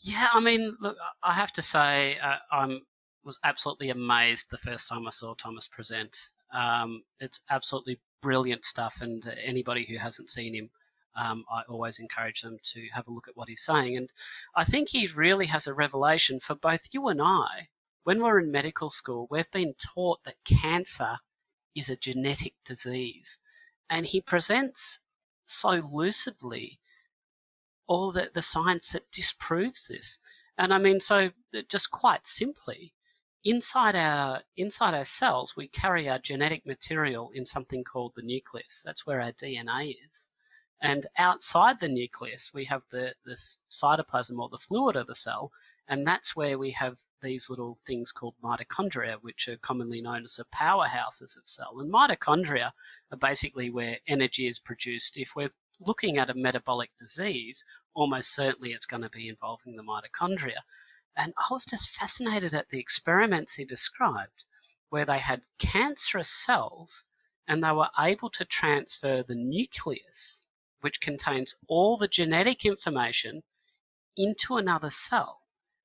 A: Yeah, I mean, look, I have to say, I was absolutely amazed the first time I saw Thomas present. It's absolutely brilliant stuff, and anybody who hasn't seen him, I always encourage them to have a look at what he's saying. And I think he really has a revelation for both you and I. When we're in medical school, we've been taught that cancer is a genetic disease, and he presents so lucidly all the science that disproves this. And I mean, so just quite simply, inside our cells, we carry our genetic material in something called the nucleus. That's where our DNA is. And outside the nucleus, we have the cytoplasm, or the fluid of the cell, and that's where we have these little things called mitochondria, which are commonly known as the powerhouses of cell. And mitochondria are basically where energy is produced. If we're looking at a metabolic disease, almost certainly it's going to be involving the mitochondria. And I was just fascinated at the experiments he described, where they had cancerous cells and they were able to transfer the nucleus, which contains all the genetic information, into another cell.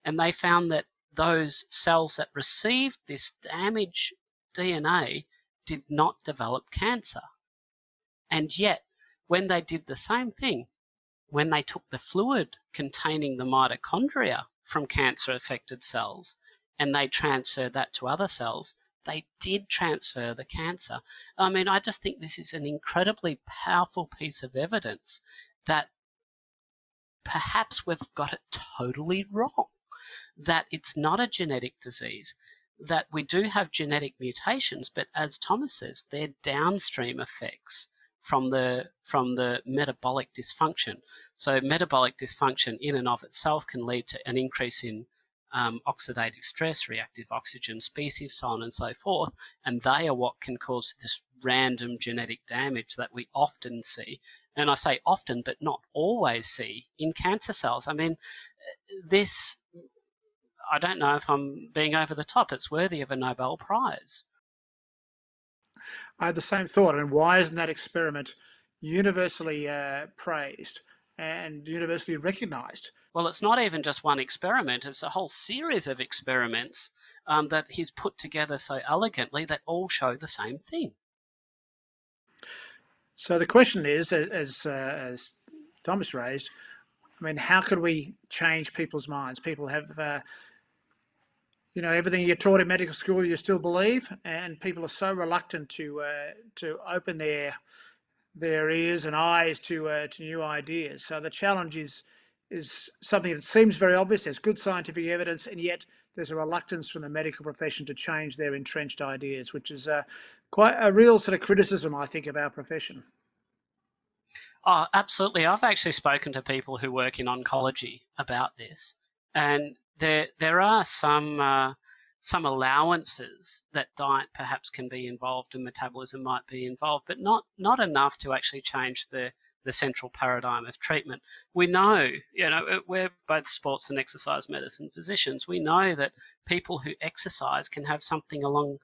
A: And they found that those cells that received this damaged DNA did not develop cancer. And yet, when they did the same thing, when they took the fluid containing the mitochondria from cancer-affected cells and they transferred that to other cells, they did transfer the cancer. I mean, I just think this is an incredibly powerful piece of evidence that perhaps we've got it totally wrong, that it's not a genetic disease, that we do have genetic mutations, but as Thomas says, they're downstream effects from the metabolic dysfunction. So metabolic dysfunction in and of itself can lead to an increase in oxidative stress, reactive oxygen species, so on and so forth, and they are what can cause this random genetic damage that we often see, and I say often but not always see, in cancer cells. I mean, this, I don't know if I'm being over the top, it's worthy of a Nobel Prize.
C: I had the same thought, and why isn't that experiment universally praised and universally recognised?
A: Well, it's not even just one experiment, it's a whole series of experiments that he's put together so elegantly that all show the same thing.
C: So the question is, as Thomas raised, I mean, how could we change people's minds? People have, everything you're taught in medical school you still believe, and people are so reluctant to open their ears and eyes to new ideas. So the challenge is something that seems very obvious. There's good scientific evidence, and yet there's a reluctance from the medical profession to change their entrenched ideas, which is quite a real sort of criticism, I think, of our profession.
A: Oh, absolutely. I've actually spoken to people who work in oncology about this, and there are some allowances that diet perhaps can be involved and metabolism might be involved, but not enough to actually change the central paradigm of treatment. We know, we're both sports and exercise medicine physicians. We know that people who exercise can have something along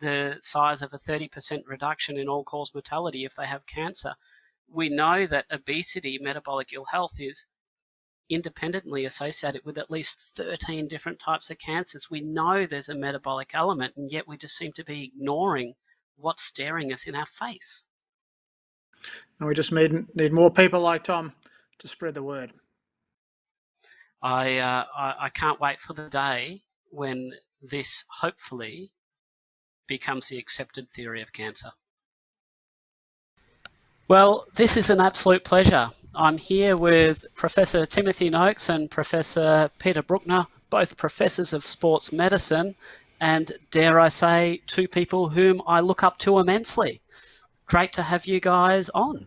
A: the size of a 30% reduction in all-cause mortality if they have cancer. We know that obesity, metabolic ill health, is independently associated with at least 13 different types of cancers. We know there's a metabolic element, and yet we just seem to be ignoring what's staring us in our face.
C: And we just need more people like Tom to spread the word.
A: I can't wait for the day when this hopefully becomes the accepted theory of cancer. Well, this is an absolute pleasure. I'm here with Professor Timothy Noakes and Professor Peter Bruckner, both professors of sports medicine, and dare I say, two people whom I look up to immensely. Great to have you guys on.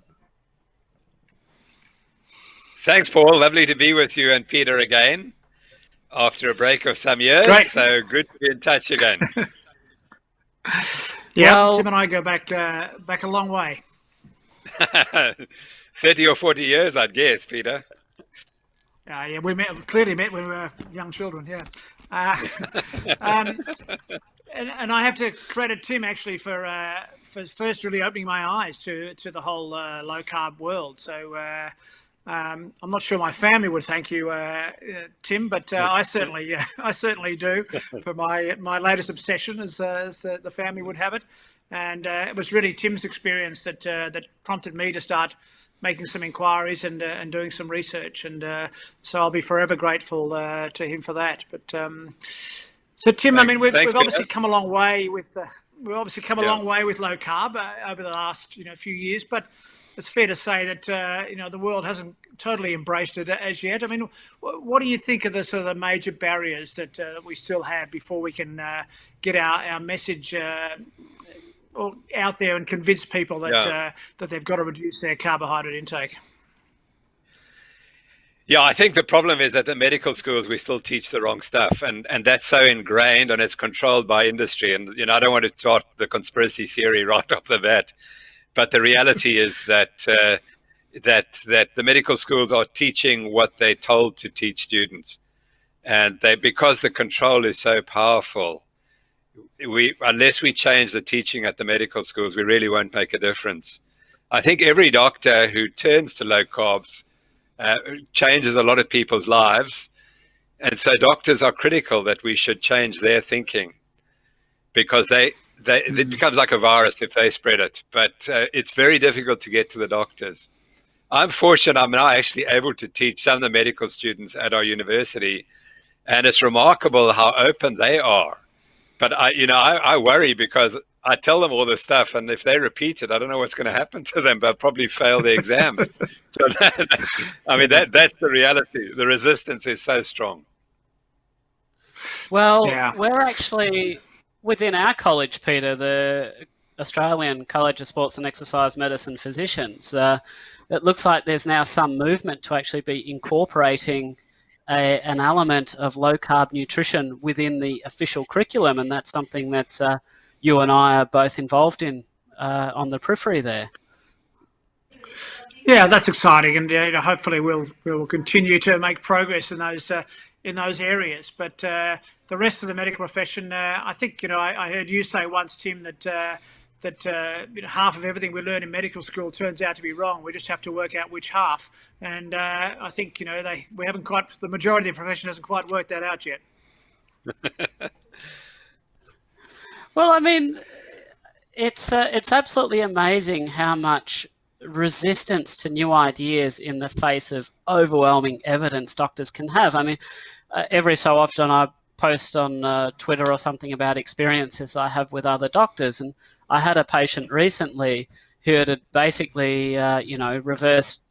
B: Thanks, Paul. Lovely to be with you and Peter again after a break of some years.
C: Great.
B: So good to be in touch again.
C: Yeah,
A: Well,
C: Tim and I go back a long way.
B: 30 or 40 years, I'd guess, Peter.
C: Yeah, we clearly met when we were young children, yeah. And I have to credit Tim actually for first really opening my eyes to the whole low carb world. So I'm not sure my family would thank you, Tim, but I certainly do for my latest obsession, as the family would have it. And it was really Tim's experience that prompted me to start making some inquiries and doing some research. And so I'll be forever grateful to him for that. But so Tim, I mean, we've obviously come a long way with long way with low carb over the last few years. But it's fair to say that the world hasn't totally embraced it as yet. I mean, what do you think are the sort of the major barriers that we still have before we can get our message out there and convince people that that they've got to reduce their carbohydrate intake?
B: Yeah, I think the problem is that the medical schools, we still teach the wrong stuff, and that's so ingrained and it's controlled by industry. And I don't want to start the conspiracy theory right off the bat, but the reality is that that the medical schools are teaching what they're told to teach students, and because the control is so powerful, unless we change the teaching at the medical schools, we really won't make a difference. I think every doctor who turns to low carbs changes a lot of people's lives. And so doctors are critical that we should change their thinking, because it becomes like a virus if they spread it. But it's very difficult to get to the doctors. I'm fortunate I'm now actually able to teach some of the medical students at our university, and it's remarkable how open they are. But I worry, because I tell them all this stuff, and if they repeat it, I don't know what's going to happen to them. They'll probably fail the exams. So that's the reality. The resistance is so strong.
A: Well, we're actually within our college, Peter, the Australian College of Sports and Exercise Medicine Physicians. It looks like there's now some movement to actually be incorporating an element of low-carb nutrition within the official curriculum, and that's something that you and I are both involved in on the periphery there.
C: Yeah, that's exciting, and hopefully we'll continue to make progress in those areas. But the rest of the medical profession, I think I heard you say once, Tim, that half of everything we learn in medical school turns out to be wrong. We just have to work out which half. And I think we haven't quite, the majority of the profession hasn't quite worked that out yet.
A: Well, I mean, it's absolutely amazing how much resistance to new ideas in the face of overwhelming evidence doctors can have. I mean, every so often post on Twitter or something about experiences I have with other doctors. And I had a patient recently who had basically, reversed,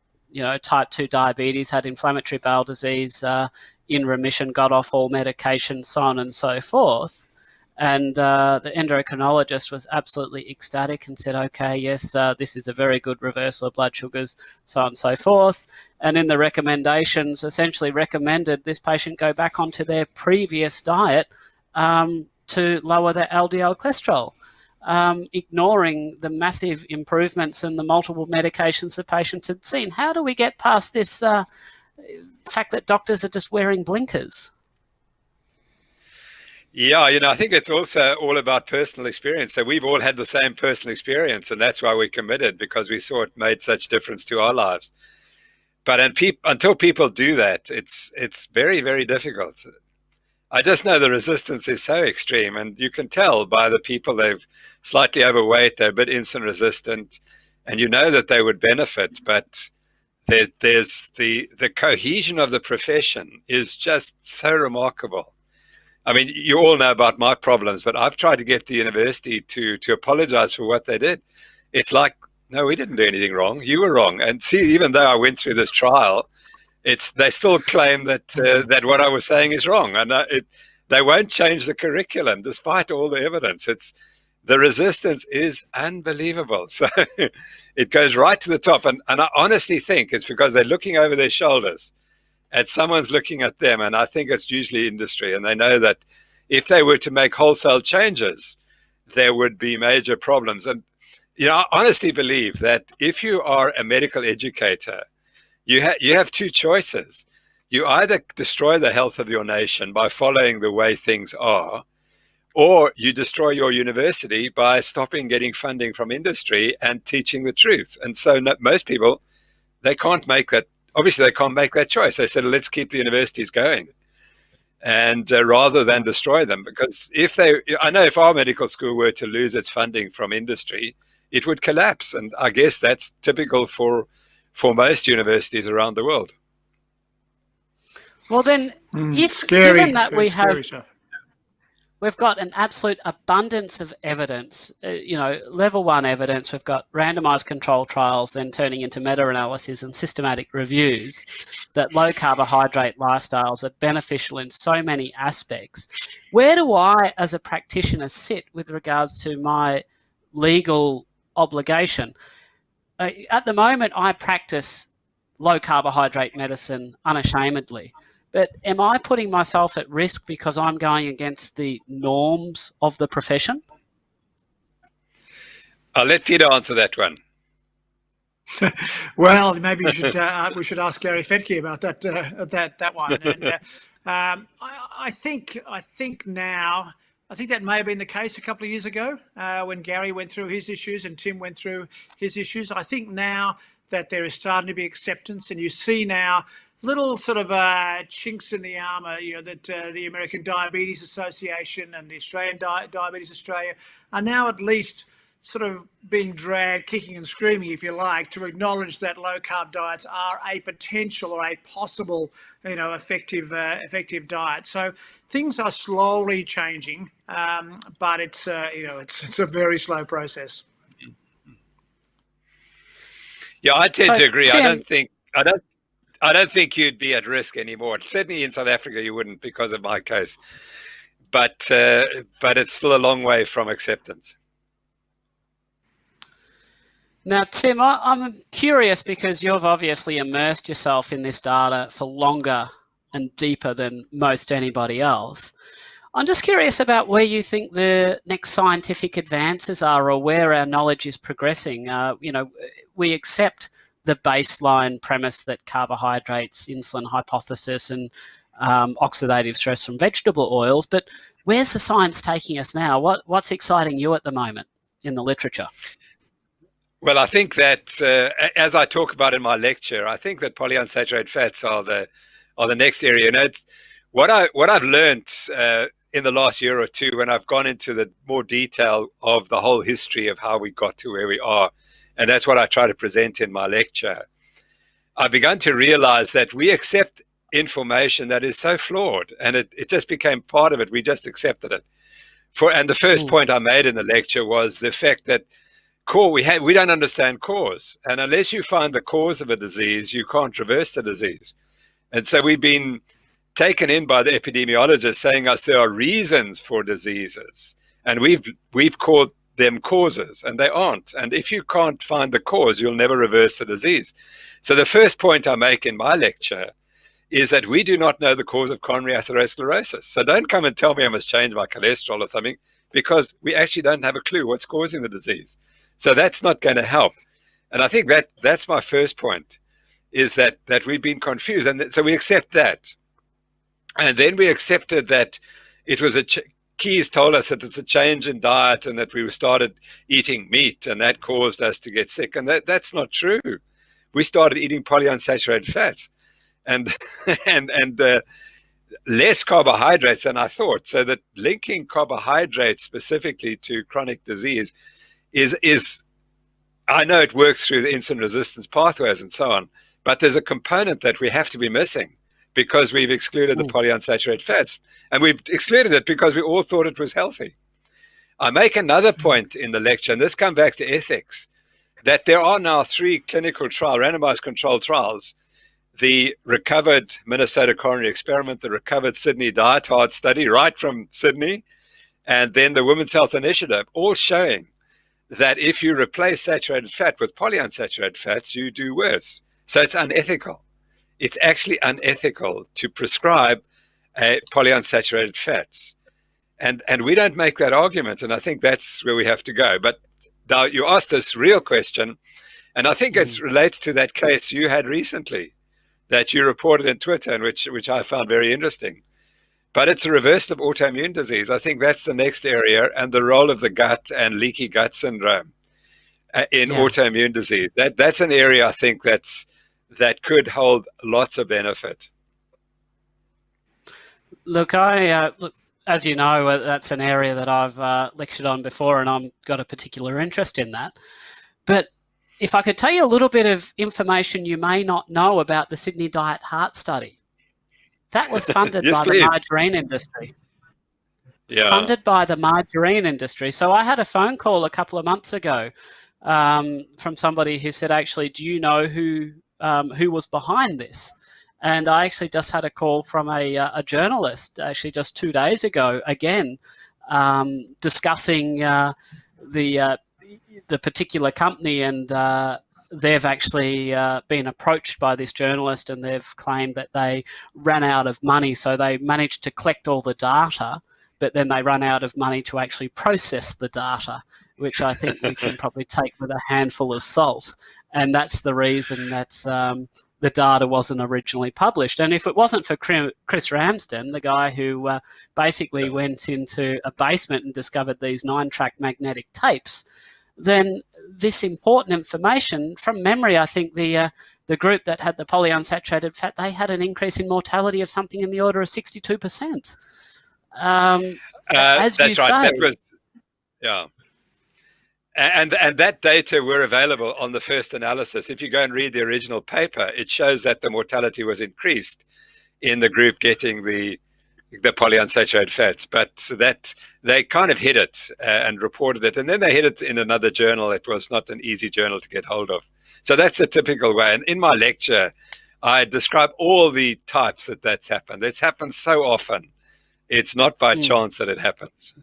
A: type 2 diabetes, had inflammatory bowel disease, in remission, got off all medication, so on and so forth. And the endocrinologist was absolutely ecstatic and said, okay, yes, this is a very good reversal of blood sugars, so on and so forth. And in the recommendations, essentially recommended this patient go back onto their previous diet to lower their LDL cholesterol, ignoring the massive improvements and the multiple medications the patients had seen. How do we get past this fact that doctors are just wearing blinkers?
B: Yeah, I think it's also all about personal experience. So we've all had the same personal experience, and that's why we're committed, because we saw it made such difference to our lives. But until people do that, it's very, very difficult. I just know the resistance is so extreme, and you can tell by the people they're slightly overweight, they're a bit insulin resistant, and you know that they would benefit, but there's the cohesion of the profession is just so remarkable. I mean, you all know about my problems, but I've tried to get the university to apologize for what they did. It's like, no, we didn't do anything wrong. You were wrong. And see, even though I went through this trial, they still claim that that what I was saying is wrong, and they won't change the curriculum despite all the evidence. The resistance is unbelievable. So it goes right to the top, and I honestly think it's because they're looking over their shoulders and someone's looking at them, and I think it's usually industry, and they know that if they were to make wholesale changes, there would be major problems. And I honestly believe that if you are a medical educator, you have two choices. You either destroy the health of your nation by following the way things are, or you destroy your university by stopping getting funding from industry and teaching the truth. And so most people, they can't make that. Obviously, they can't make that choice. They said, let's keep the universities going, and rather than destroy them. Because I know if our medical school were to lose its funding from industry, it would collapse. And I guess that's typical for most universities around the world.
A: Well, then, given that we've got an absolute abundance of evidence, level 1 evidence, we've got randomized control trials then turning into meta-analysis and systematic reviews that low carbohydrate lifestyles are beneficial in so many aspects. Where do I, as a practitioner, sit with regards to my legal obligation? At the moment, I practice low carbohydrate medicine unashamedly. But am I putting myself at risk because I'm going against the norms of the profession?
B: I'll let Peter answer that one.
C: Well, maybe we should ask Gary Fedke about that one. And I think now, I think that may have been the case a couple of years ago when Gary went through his issues and Tim went through his issues. I think now that there is starting to be acceptance, and you see now little sort of chinks in the armour, that the American Diabetes Association and the Australian Diabetes Australia are now at least sort of being dragged, kicking and screaming, if you like, to acknowledge that low-carb diets are a potential or a possible, effective diet. So things are slowly changing, but it's a very slow process.
B: Yeah, I tend to agree.
A: Tim,
B: I don't think you'd be at risk anymore. Certainly in South Africa, you wouldn't because of my case. But it's still a long way from acceptance.
A: Now, Tim, I'm curious because you've obviously immersed yourself in this data for longer and deeper than most anybody else. I'm just curious about where you think the next scientific advances are, or where our knowledge is progressing. We accept the baseline premise that carbohydrates, insulin hypothesis, and oxidative stress from vegetable oils, but where's the science taking us now? What's exciting you at the moment in the literature?
B: Well, I think that as I talk about in my lecture, I think that polyunsaturated fats are the next area. And what I've learned in the last year or two, when I've gone into the more detail of the whole history of how we got to where we are, and that's what I try to present in my lecture, I've begun to realize that we accept information that is so flawed, and it just became part of it. We just accepted it. And the first point I made in the lecture was the fact that we don't understand cause, and unless you find the cause of a disease, you can't reverse the disease. And so we've been taken in by the epidemiologists saying us there are reasons for diseases, and we've called them causes, and they aren't. And if you can't find the cause, you'll never reverse the disease. So the first point I make in my lecture is that we do not know the cause of coronary atherosclerosis. So don't come and tell me I must change my cholesterol or something, because we actually don't have a clue what's causing the disease. So that's not going to help. And I think that's my first point, is that we've been confused. And so we accept that. And then we accepted that it was Keys told us that it's a change in diet and that we started eating meat and that caused us to get sick. And that's not true. We started eating polyunsaturated fats and less carbohydrates than I thought. So that linking carbohydrates specifically to chronic disease is I know it works through the insulin resistance pathways and so on, but there's a component that we have to be missing because we've excluded the polyunsaturated fats. And we've excluded it because we all thought it was healthy. I make another point in the lecture, and this comes back to ethics, that there are now 3 clinical randomized controlled trials: the recovered Minnesota coronary experiment, the recovered Sydney diet heart study right from Sydney, and then the Women's Health Initiative, all showing that if you replace saturated fat with polyunsaturated fats, you do worse. So it's unethical. It's actually unethical to prescribe polyunsaturated fats. And we don't make that argument, and I think that's where we have to go. But now you asked this real question, and I think it relates to that case you had recently that you reported in Twitter, and which I found very interesting. But it's a reversal of autoimmune disease. I think that's the next area, and the role of the gut and leaky gut syndrome in autoimmune disease. That's an area I think that could hold lots of benefit.
A: Look, as you know, that's an area that I've lectured on before, and I've got a particular interest in that. But if I could tell you a little bit of information you may not know about the Sydney Diet Heart Study. That was funded
B: Yes,
A: by
B: please.
A: the margarine industry.
B: Yeah.
A: Funded by the margarine industry. So I had a phone call a couple of months ago from somebody who said, actually, do you know who was behind this? And I actually just had a call from a journalist, actually just 2 days ago, again, discussing the particular company, and they've actually been approached by this journalist, and they've claimed that they ran out of money. So they managed to collect all the data, but then they run out of money to actually process the data, which I think we can probably take with a handful of salt. And that's the reason that the data wasn't originally published. And if it wasn't for Chris Ramsden, the guy who basically went into a basement and discovered these 9-track magnetic tapes, then this important information, from memory, I think the group that had the polyunsaturated fat, they had an increase in mortality of something in the order of 62%. As you say,
B: that was, yeah. And that data were available on the first analysis. If you go and read the original paper, it shows that the mortality was increased in the group getting the polyunsaturated fats, but that they kind of hid it and reported it, and then they hid it in another journal. It was not an easy journal to get hold of. So that's the typical way. And in my lecture, I describe all the types that's happened. It's happened so often. It's not by chance that it happens.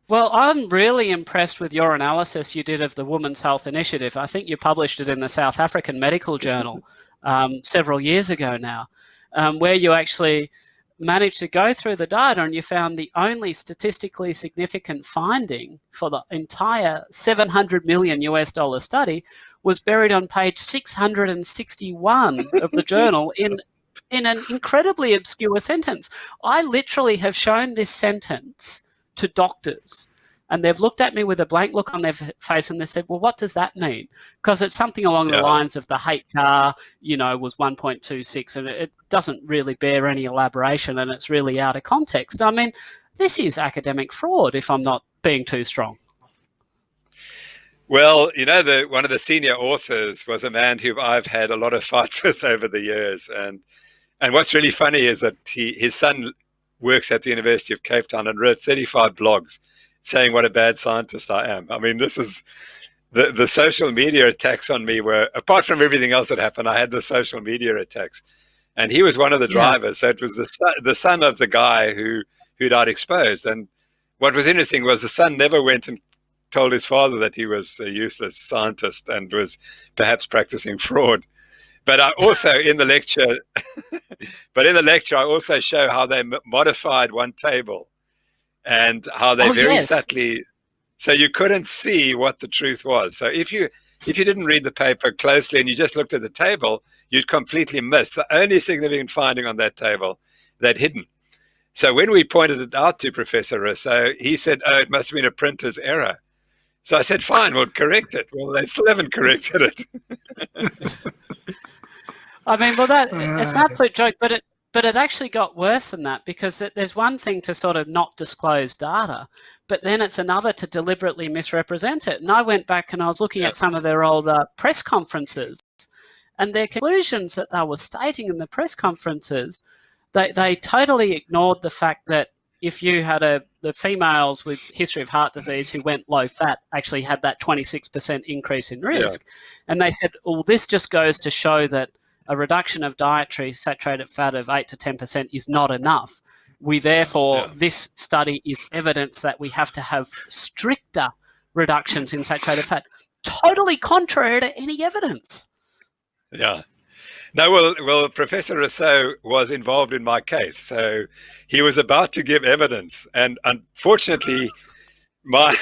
A: Well, I'm really impressed with your analysis you did of the Women's Health Initiative. I think you published it in the South African Medical Journal several years ago now, where you actually managed to go through the data and you found the only statistically significant finding for the entire $700 million US study was buried on page 661 of the journal in an incredibly obscure sentence. I literally have shown this sentence to doctors, and they've looked at me with a blank look on their face, and they said, well, what does that mean? Because it's something along the lines of the HCAR, was 1.26, and it doesn't really bear any elaboration, and it's really out of context. I mean, this is academic fraud, if I'm not being too strong.
B: Well, one of the senior authors was a man who I've had a lot of fights with over the years, and And what's really funny is that his son works at the University of Cape Town and wrote 35 blogs saying what a bad scientist I am. I mean, this is the social media attacks on me were, apart from everything else that happened, I had the social media attacks. And he was one of the drivers. So it was the son of the guy who died exposed. And what was interesting was the son never went and told his father that he was a useless scientist and was perhaps practicing fraud. But I also in the lecture, I also show how they modified one table and how they subtly, so you couldn't see what the truth was. So if you didn't read the paper closely and you just looked at the table, you'd completely miss the only significant finding on that table, that hidden. So when we pointed it out to Professor Rousseau, he said, "Oh, it must have been a printer's error." So I said, "Fine, we'll correct it." Well, they still haven't corrected it.
A: I mean, well, it's an absolute joke, but it actually got worse than that, because there's one thing to sort of not disclose data, but then it's another to deliberately misrepresent it. And I went back and I was looking at some of their old press conferences, and their conclusions that they were stating in the press conferences, they totally ignored the fact that if you had the females with history of heart disease who went low fat actually had that 26% increase in risk. And they said, well, this just goes to show that a reduction of dietary saturated fat of 8 to 10% is not enough. This study is evidence that we have to have stricter reductions in saturated fat, totally contrary to any evidence.
B: Yeah. No, well, Professor Rousseau was involved in my case. So he was about to give evidence. And unfortunately, my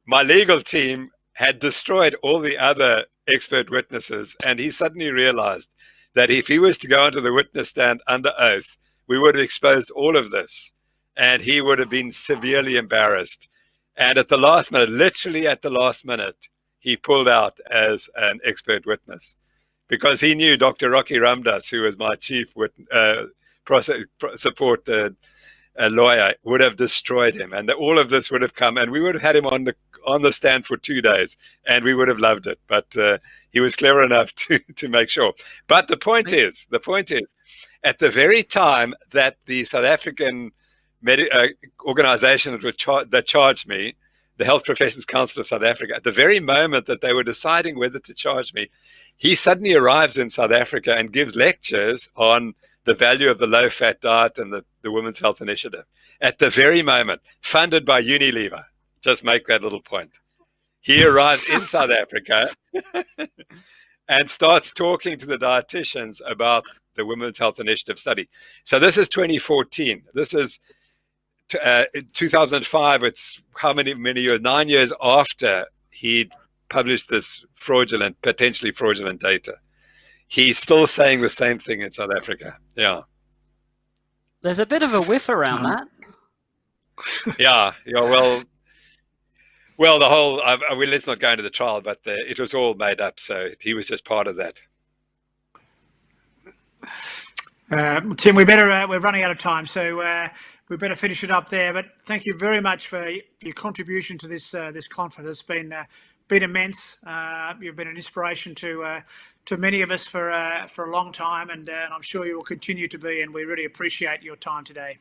B: legal team had destroyed all the other expert witnesses. And he suddenly realized that if he was to go onto the witness stand under oath, we would have exposed all of this. And he would have been severely embarrassed. And at the last minute, literally at the last minute, he pulled out as an expert witness, because he knew Dr. Rocky Ramdas, who was my chief support lawyer, would have destroyed him, and all of this would have come, and we would have had him on the stand for 2 days, and we would have loved it. But he was clever enough to make sure. But the point is, at the very time that the South African organization that charged me, the Health Professions Council of South Africa, at the very moment that they were deciding whether to charge me, he suddenly arrives in South Africa and gives lectures on the value of the low-fat diet and the Women's Health Initiative. At the very moment, funded by Unilever. Just make that little point. He arrives in South Africa and starts talking to the dietitians about the Women's Health Initiative study. So this is 2014. This is 2005. It's how many years? 9 years after he published this potentially fraudulent data. He's still saying the same thing in South Africa. Yeah.
A: There's a bit of a whiff around that.
B: Yeah. Well, the whole, let's not go into the trial, but it was all made up. So he was just part of that.
C: Tim, we're running out of time, so we better finish it up there. But thank you very much for your contribution to this conference. It's been immense. You've been an inspiration to many of us for a long time, and I'm sure you will continue to be. And we really appreciate your time today.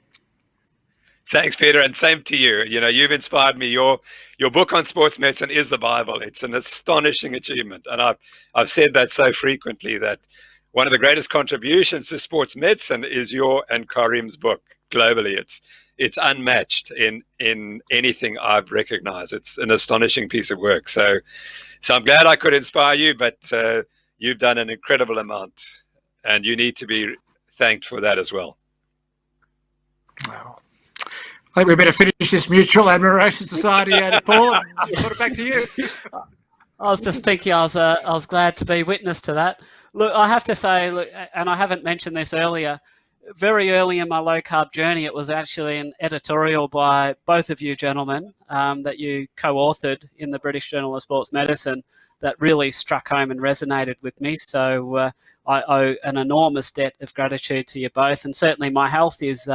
B: Thanks, Peter, and same to you. You've inspired me. Your book on sports medicine is the Bible. It's an astonishing achievement, and I've said that so frequently that one of the greatest contributions to sports medicine is your and Karim's book globally. It's unmatched in anything I've recognized. It's an astonishing piece of work. So I'm glad I could inspire you, but you've done an incredible amount, and you need to be thanked for that as well.
C: Wow. I think we better finish this mutual admiration society, Paul, and put it back to you.
A: I was just thinking, I was glad to be witness to that. Look, I have to say, and I haven't mentioned this earlier, very early in my low-carb journey, it was actually an editorial by both of you gentlemen that you co-authored in the British Journal of Sports Medicine that really struck home and resonated with me. So I owe an enormous debt of gratitude to you both. And certainly my health is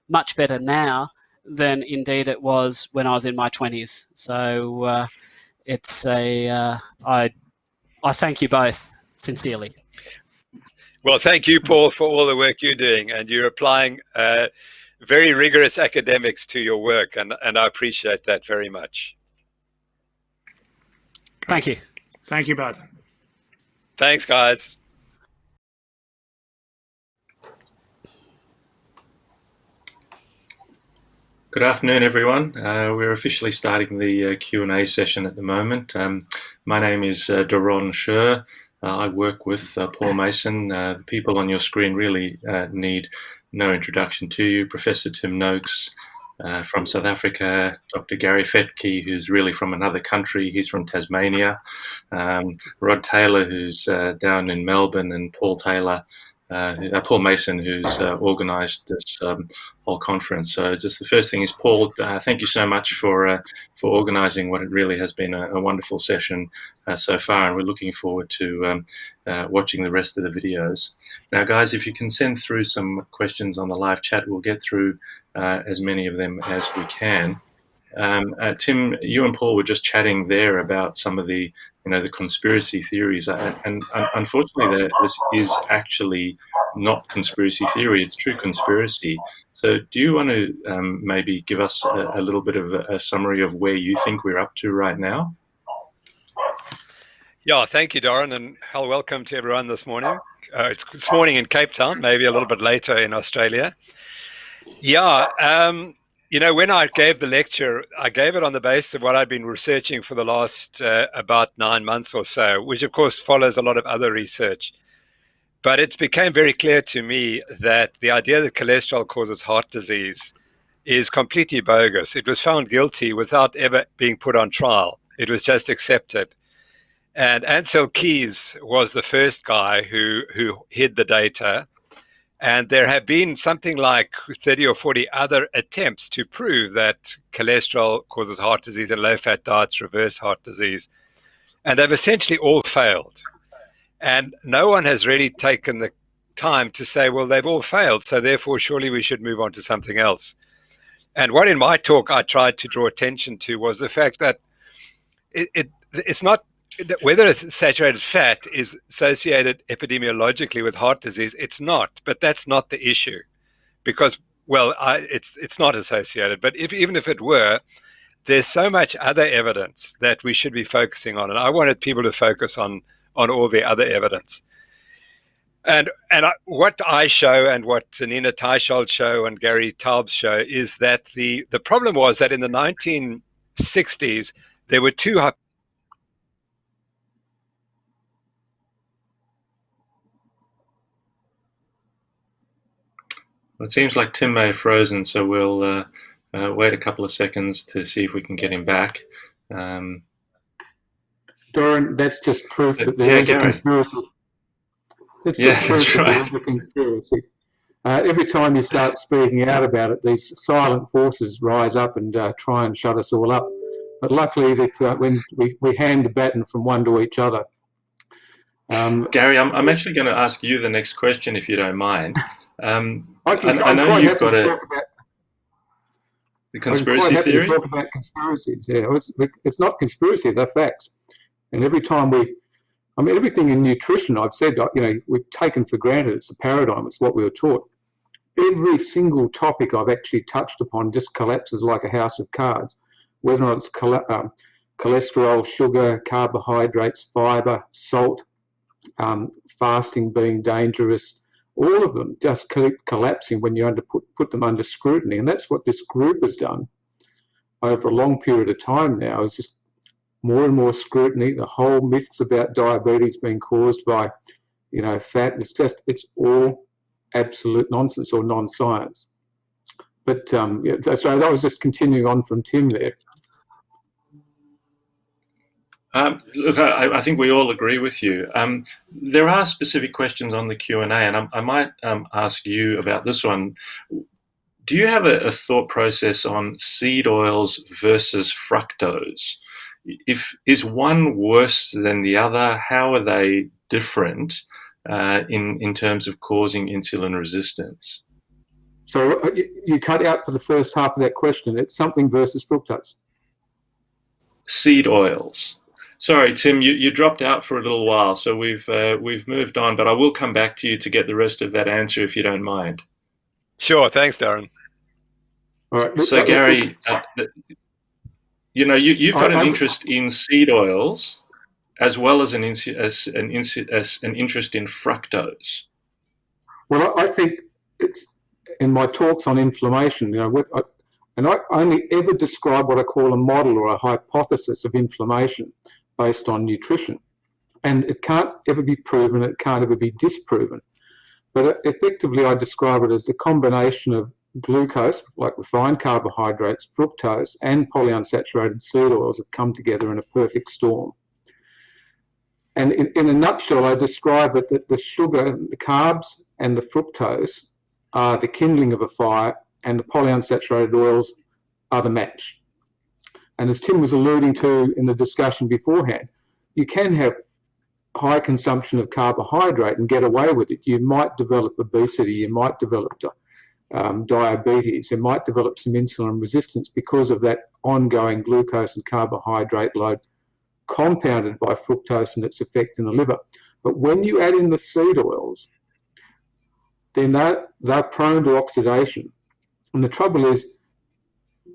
A: much better now than indeed it was when I was in my 20s. So I thank you both sincerely.
B: Well, thank you, Paul, for all the work you're doing, and you're applying very rigorous academics to your work, and I appreciate that very much.
A: Thank you.
C: Thank you both.
B: Thanks, guys.
M: Good afternoon, everyone. We're officially starting the Q&A session at the moment. My name is Doron Scher. I work with Paul Mason. The people on your screen really need no introduction to you. Professor Tim Noakes from South Africa, Dr. Gary Fettke, who's really from another country. He's from Tasmania. Rod Taylor, who's down in Melbourne, and Paul Mason, who's organised this whole conference. So just the first thing is, Paul, thank you so much for organising what it really has been a wonderful session so far, and we're looking forward to watching the rest of the videos. Now, guys, if you can send through some questions on the live chat, we'll get through as many of them as we can. Tim, you and Paul were just chatting there about some of the conspiracy theories, and unfortunately, this is actually not conspiracy theory; it's true conspiracy. So, do you want to maybe give us a little bit of a summary of where you think we're up to right now?
B: Yeah, thank you, Doron, and welcome to everyone this morning. It's this morning in Cape Town, maybe a little bit later in Australia. Yeah. When I gave the lecture, I gave it on the basis of what I'd been researching for the last about 9 months or so, which of course follows a lot of other research. But it became very clear to me that the idea that cholesterol causes heart disease is completely bogus. It was found guilty without ever being put on trial. It was just accepted. And Ansel Keys was the first guy who hid the data. And there have been something like 30 or 40 other attempts to prove that cholesterol causes heart disease and low-fat diets reverse heart disease. And they've essentially all failed. And no one has really taken the time to say, well, they've all failed, so therefore surely we should move on to something else. And what in my talk I tried to draw attention to was the fact that it's not whether saturated fat is associated epidemiologically with heart disease. It's not, but that's not the issue, because it's not associated. But even if it were, there's so much other evidence that we should be focusing on, and I wanted people to focus on all the other evidence. And what I show, and what Nina Teicholz show, and Gary Taubes show, is that the problem was that in the 1960s there were two.
M: It seems like Tim may have frozen, so we'll wait a couple of seconds to see if we can get him back.
N: Doron, that's just proof that there is a conspiracy. That's just proof that there is a conspiracy. Every time you start speaking out about it, these silent forces rise up and try and shut us all up. But luckily, when we hand the baton from one to each other.
M: Gary, I'm actually going to ask you the next question, if you don't mind. I know you've got the conspiracy theory.
N: To talk about conspiracies. Yeah, it's not conspiracy; they're facts. And every time everything in nutrition, I've said, we've taken for granted. It's a paradigm. It's what we were taught. Every single topic I've actually touched upon just collapses like a house of cards. Whether it's cholesterol, sugar, carbohydrates, fiber, salt, fasting being dangerous. All of them just keep collapsing when you put them under scrutiny. And that's what this group has done over a long period of time now, is just more and more scrutiny. The whole myths about diabetes being caused by, fat, it's all absolute nonsense or non-science. But so that was just continuing on from Tim there.
M: Look, I think we all agree with you. There are specific questions on the Q&A, and I might ask you about this one. Do you have a thought process on seed oils versus fructose? Is one worse than the other? How are they different in terms of causing insulin resistance?
N: So you cut out for the first half of that question. It's something versus fructose.
M: Seed oils. Sorry, Tim, you dropped out for a little while, so we've moved on, but I will come back to you to get the rest of that answer if you don't mind.
B: Sure, thanks, Darren.
N: All right.
M: So, Gary, you've got an interest in seed oils as well as an interest in fructose.
N: Well, I think it's in my talks on inflammation, and I only ever describe what I call a model or a hypothesis of inflammation based on nutrition. And it can't ever be proven, it can't ever be disproven. But effectively, I describe it as the combination of glucose, like refined carbohydrates, fructose, and polyunsaturated seed oils have come together in a perfect storm. And in a nutshell, I describe it that the sugar, the carbs, and the fructose are the kindling of a fire, and the polyunsaturated oils are the match. And as Tim was alluding to in the discussion beforehand, you can have high consumption of carbohydrate and get away with it. You might develop obesity, you might develop diabetes, you might develop some insulin resistance because of that ongoing glucose and carbohydrate load compounded by fructose and its effect in the liver. But when you add in the seed oils, then they're prone to oxidation. And the trouble is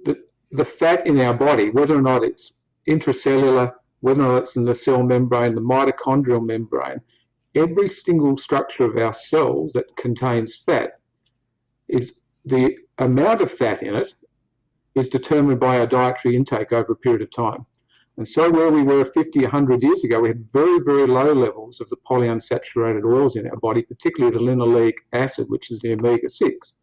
N: that the fat in our body, whether or not it's intracellular, whether or not it's in the cell membrane, the mitochondrial membrane, every single structure of our cells that contains fat, is the amount of fat in it is determined by our dietary intake over a period of time. And so where we were 50, 100 years ago, we had very, very low levels of the polyunsaturated oils in our body, particularly the linoleic acid, which is the omega-6.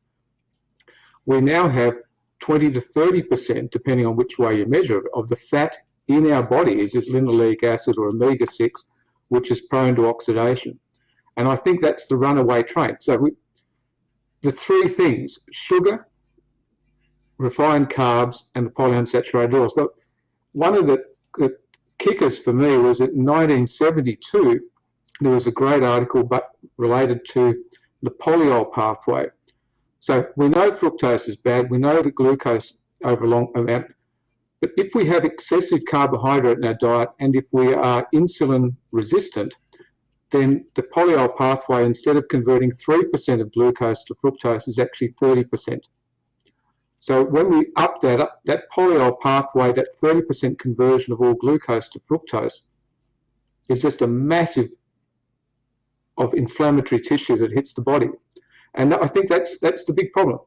N: We now have 20 to 30%, depending on which way you measure it, of the fat in our bodies is linoleic acid or omega-6, which is prone to oxidation. And I think that's the runaway train. So the three things, sugar, refined carbs, and the polyunsaturated oils. But one of the kickers for me was that in 1972, there was a great article related to the polyol pathway. So we know fructose is bad, we know that glucose over a long amount, but if we have excessive carbohydrate in our diet and if we are insulin resistant, then the polyol pathway, instead of converting 3% of glucose to fructose, is actually 30%. So when we up that polyol pathway, that 30% conversion of all glucose to fructose is just a massive of inflammatory tissue that hits the body. And I think that's the big problem.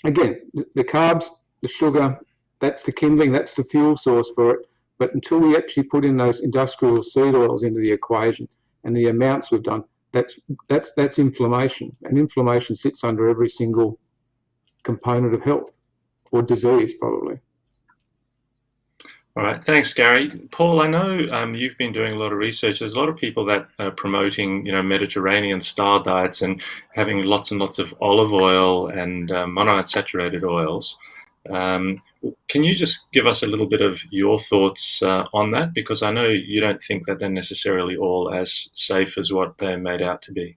N: Again, the carbs, the sugar, that's the kindling, that's the fuel source for it. But until we actually put in those industrial seed oils into the equation and the amounts we've done, that's inflammation. And inflammation sits under every single component of health, or disease probably.
M: All right, thanks, Gary. Paul, I know you've been doing a lot of research. There's a lot of people that are promoting, Mediterranean-style diets and having lots and lots of olive oil and monounsaturated oils. Can you just give us a little bit of your thoughts on that? Because I know you don't think that they're necessarily all as safe as what they're made out to be.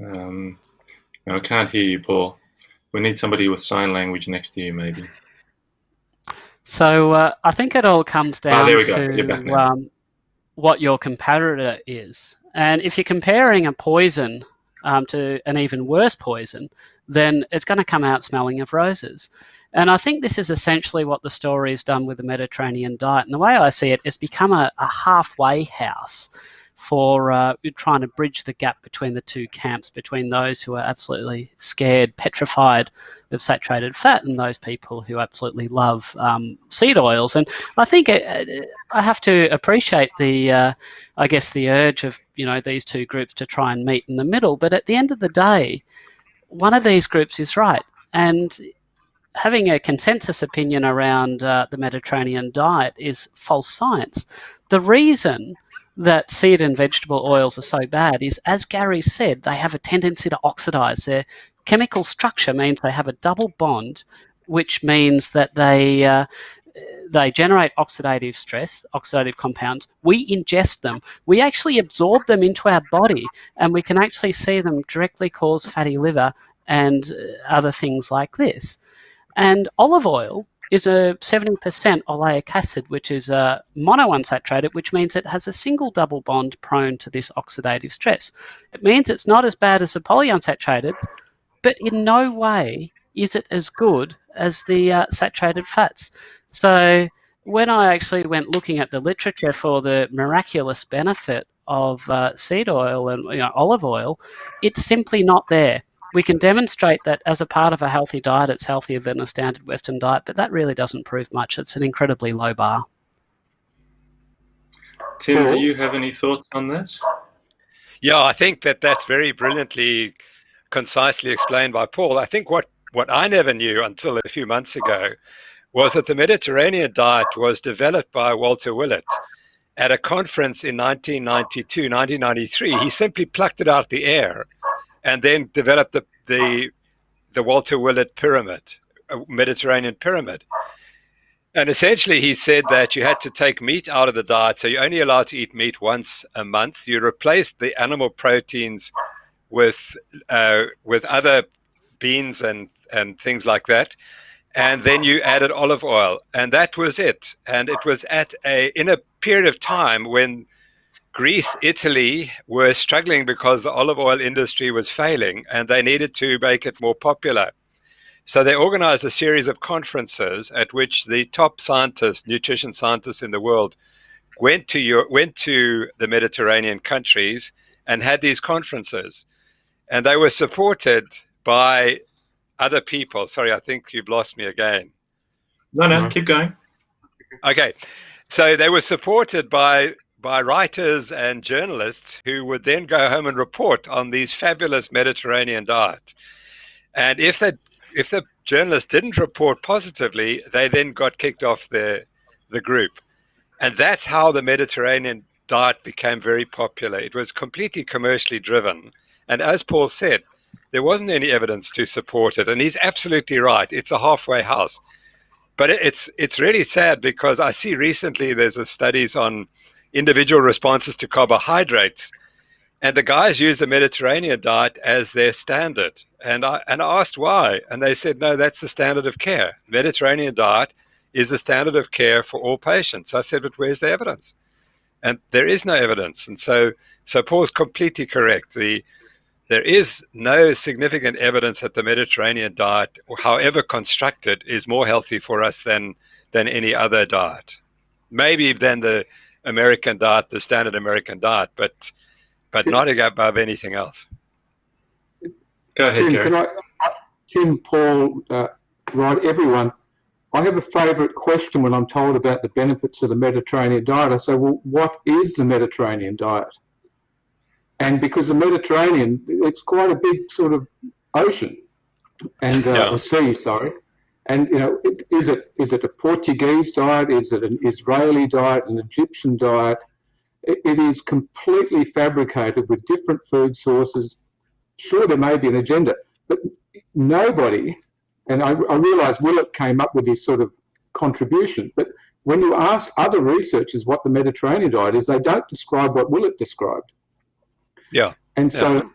M: I can't hear you, Paul. We need somebody with sign language next to you, maybe.
A: So I think it all comes down
M: to
A: what your comparator is. And if you're comparing a poison to an even worse poison, then it's going to come out smelling of roses. And I think this is essentially what the story has done with the Mediterranean diet. And the way I see it, it's become a halfway house for trying to bridge the gap between the two camps, between those who are absolutely scared, petrified of saturated fat, and those people who absolutely love seed oils. And I think I have to appreciate the urge of these two groups to try and meet in the middle. But at the end of the day, one of these groups is right, and having a consensus opinion around the Mediterranean diet is false science. The reason that seed and vegetable oils are so bad is, as Gary said, they have a tendency to oxidize. Their chemical structure means they have a double bond, which means that they generate oxidative stress, oxidative compounds. We ingest them. We actually absorb them into our body, and we can actually see them directly cause fatty liver and other things like this. And olive oil is a 70% oleic acid, which is a monounsaturated, which means it has a single double bond prone to this oxidative stress. It means it's not as bad as the polyunsaturated, but in no way is it as good as the saturated fats. So when I actually went looking at the literature for the miraculous benefit of seed oil and olive oil, it's simply not there. We can demonstrate that as a part of a healthy diet, it's healthier than a standard Western diet, but that really doesn't prove much. It's an incredibly low bar.
M: Tim, do you have any thoughts on that?
B: Yeah, I think that's very brilliantly, concisely explained by Paul. I think what I never knew until a few months ago was that the Mediterranean diet was developed by Walter Willett at a conference in 1992, 1993. He simply plucked it out the air and then developed the Walter Willett pyramid, Mediterranean pyramid. And essentially, he said that you had to take meat out of the diet. So you're only allowed to eat meat once a month. You replaced the animal proteins with other beans and things like that. And then you added olive oil. And that was it. And it was in a period of time when Greece, Italy were struggling because the olive oil industry was failing and they needed to make it more popular. So they organized a series of conferences at which the top scientists, nutrition scientists in the world, went to the Mediterranean countries and had these conferences. And they were supported by other people. Sorry, I think you've lost me again.
M: No, keep going.
B: Okay. So they were supported by writers and journalists who would then go home and report on these fabulous Mediterranean diet. And if the journalists didn't report positively, they then got kicked off the group. And that's how the Mediterranean diet became very popular. It was completely commercially driven. And as Paul said, there wasn't any evidence to support it. And he's absolutely right. It's a halfway house. But it's really sad because I see recently there's studies on individual responses to carbohydrates. And the guys use the Mediterranean diet as their standard. And I asked why. And they said, no, that's the standard of care. Mediterranean diet is the standard of care for all patients. I said, but where's the evidence? And there is no evidence. And so Paul's completely correct. There is no significant evidence that the Mediterranean diet, however constructed, is more healthy for us than any other diet. Maybe than the American diet, the standard American diet, but not above anything else.
M: Go ahead,
N: Tim,
M: Gary.
N: Tim, Paul, Rod, everyone, I have a favourite question when I'm told about the benefits of the Mediterranean diet. I say, well, what is the Mediterranean diet? And because the Mediterranean, it's quite a big sort of ocean, and or sea, sorry. And is it a Portuguese diet? Is it an Israeli diet? An Egyptian diet? It is completely fabricated with different food sources. Sure, there may be an agenda, but nobody, and I realise Willett came up with this sort of contribution, but when you ask other researchers what the Mediterranean diet is, they don't describe what Willett described.
B: Yeah.
N: And so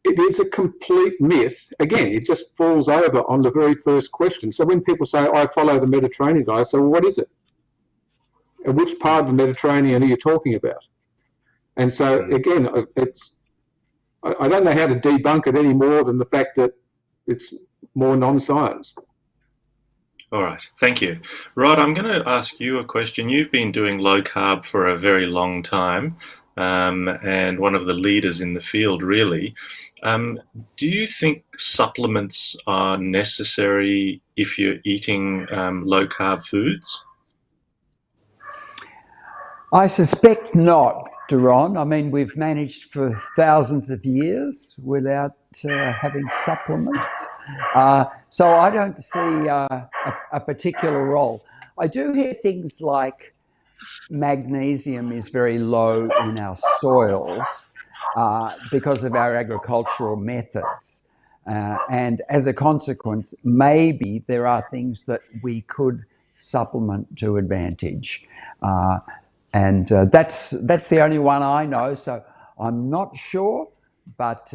N: it is a complete myth. Again, it just falls over on the very first question. So when people say, I follow the Mediterranean diet, I say, well, what is it? And which part of the Mediterranean are you talking about? And so, again, I don't know how to debunk it any more than the fact that it's more non-science.
M: All right, thank you. Rod, I'm going to ask you a question. You've been doing low carb for a very long time, and one of the leaders in the field, really. Do you think supplements are necessary if you're eating low carb foods?
O: I suspect not, Doron. I mean, we've managed for thousands of years without having supplements. So I don't see a particular role. I do hear things like magnesium is very low in our soils because of our agricultural methods. And as a consequence, maybe there are things that we could supplement to advantage. And that's the only one I know, so I'm not sure, but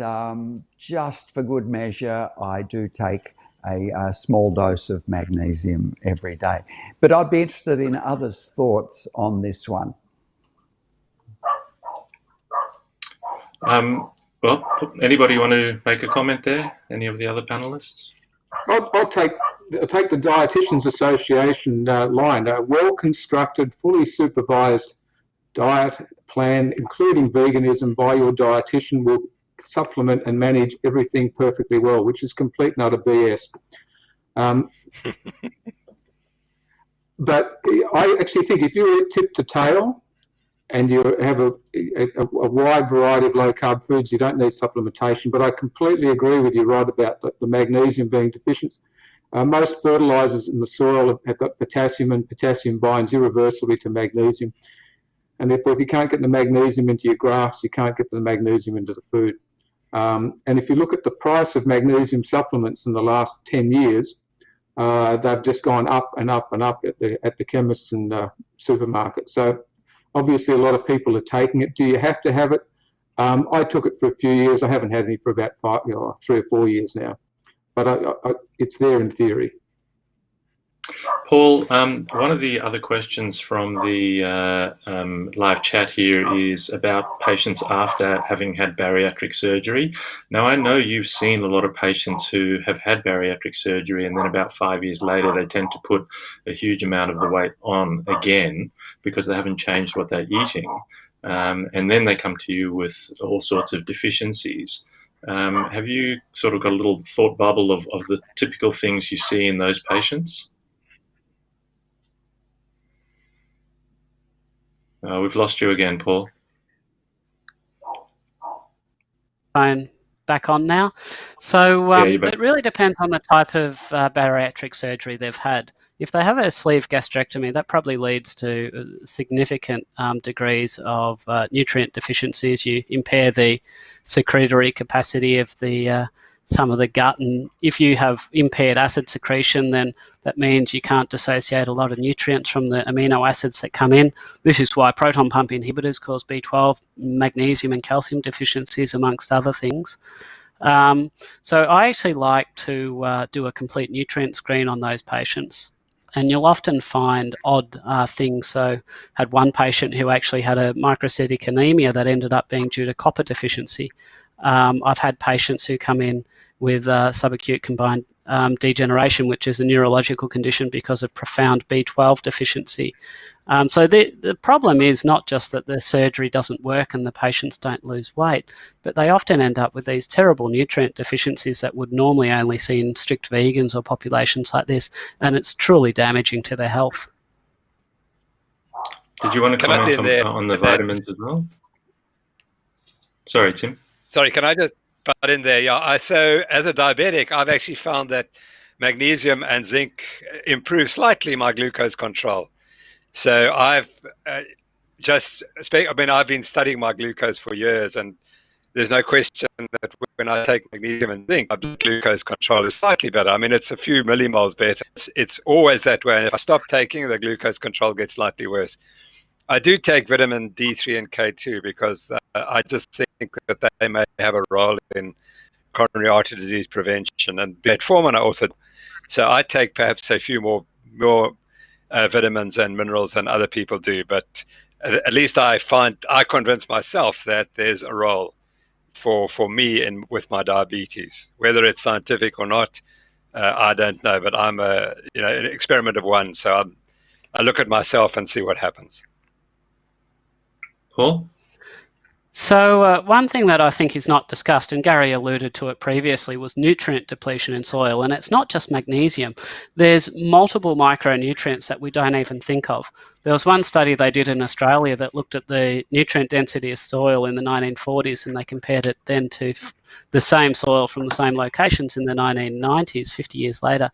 O: just for good measure, I do take a small dose of magnesium every day. But I'd be interested in others' thoughts on this one.
M: Well, anybody want to make a comment there? Any of the other panelists?
N: I'll take the Dietitians Association line. A well-constructed, fully supervised diet plan, including veganism, by your dietitian will supplement and manage everything perfectly well, which is complete and utter BS. But I actually think if you eat tip to tail and you have a wide variety of low-carb foods, you don't need supplementation. But I completely agree with you, Rod, about the magnesium being deficient. Most fertilisers in the soil have got potassium, and potassium binds irreversibly to magnesium. And therefore, if you can't get the magnesium into your grass, you can't get the magnesium into the food. And if you look at the price of magnesium supplements in the last 10 years, they've just gone up and up and up at the chemists and supermarkets. So obviously, a lot of people are taking it. Do you have to have it? I took it for a few years. I haven't had any for about 3 or 4 years now. But it's there in theory.
M: Paul, one of the other questions from the live chat here is about patients after having had bariatric surgery. Now, I know you've seen a lot of patients who have had bariatric surgery and then about 5 years later they tend to put a huge amount of the weight on again because they haven't changed what they're eating. And then they come to you with all sorts of deficiencies. Have you sort of got a little thought bubble of the typical things you see in those patients? We've lost you again, Paul.
A: Phone back on now. So it really depends on the type of bariatric surgery they've had. If they have a sleeve gastrectomy, that probably leads to significant degrees of nutrient deficiencies. You impair the secretory capacity of the some of the gut, and if you have impaired acid secretion, then that means you can't dissociate a lot of nutrients from the amino acids that come in. This is why proton pump inhibitors cause B12, magnesium and calcium deficiencies, amongst other things. So I actually like to do a complete nutrient screen on those patients. And you'll often find odd things. So had one patient who actually had a microcytic anemia that ended up being due to copper deficiency. I've had patients who come in with subacute combined degeneration, which is a neurological condition because of profound B12 deficiency. So the problem is not just that the surgery doesn't work and the patients don't lose weight, but they often end up with these terrible nutrient deficiencies that would normally only see in strict vegans or populations like this, and it's truly damaging to their health.
M: Did you want to comment on the vitamins as well? Sorry, Tim.
B: Sorry, can I just butt in there? Yeah, so as a diabetic, I've actually found that magnesium and zinc improve slightly my glucose control. So I've I've been studying my glucose for years, and there's no question that when I take magnesium and zinc, my glucose control is slightly better. I mean, it's a few millimoles better. It's always that way. And if I stop taking, the glucose control gets slightly worse. I do take vitamin D3 and K2 because I just think that they may have a role in coronary artery disease prevention, and metformin I also. So I take perhaps a few more vitamins and minerals than other people do, but at least I convince myself that there's a role for me with my diabetes. Whether it's scientific or not, I don't know, but I'm an experiment of one, so I look at myself and see what happens.
M: Paul?
A: So one thing that I think is not discussed, and Gary alluded to it previously, was nutrient depletion in soil. And it's not just magnesium. There's multiple micronutrients that we don't even think of. There was one study they did in Australia that looked at the nutrient density of soil in the 1940s, and they compared it then to the same soil from the same locations in the 1990s, 50 years later.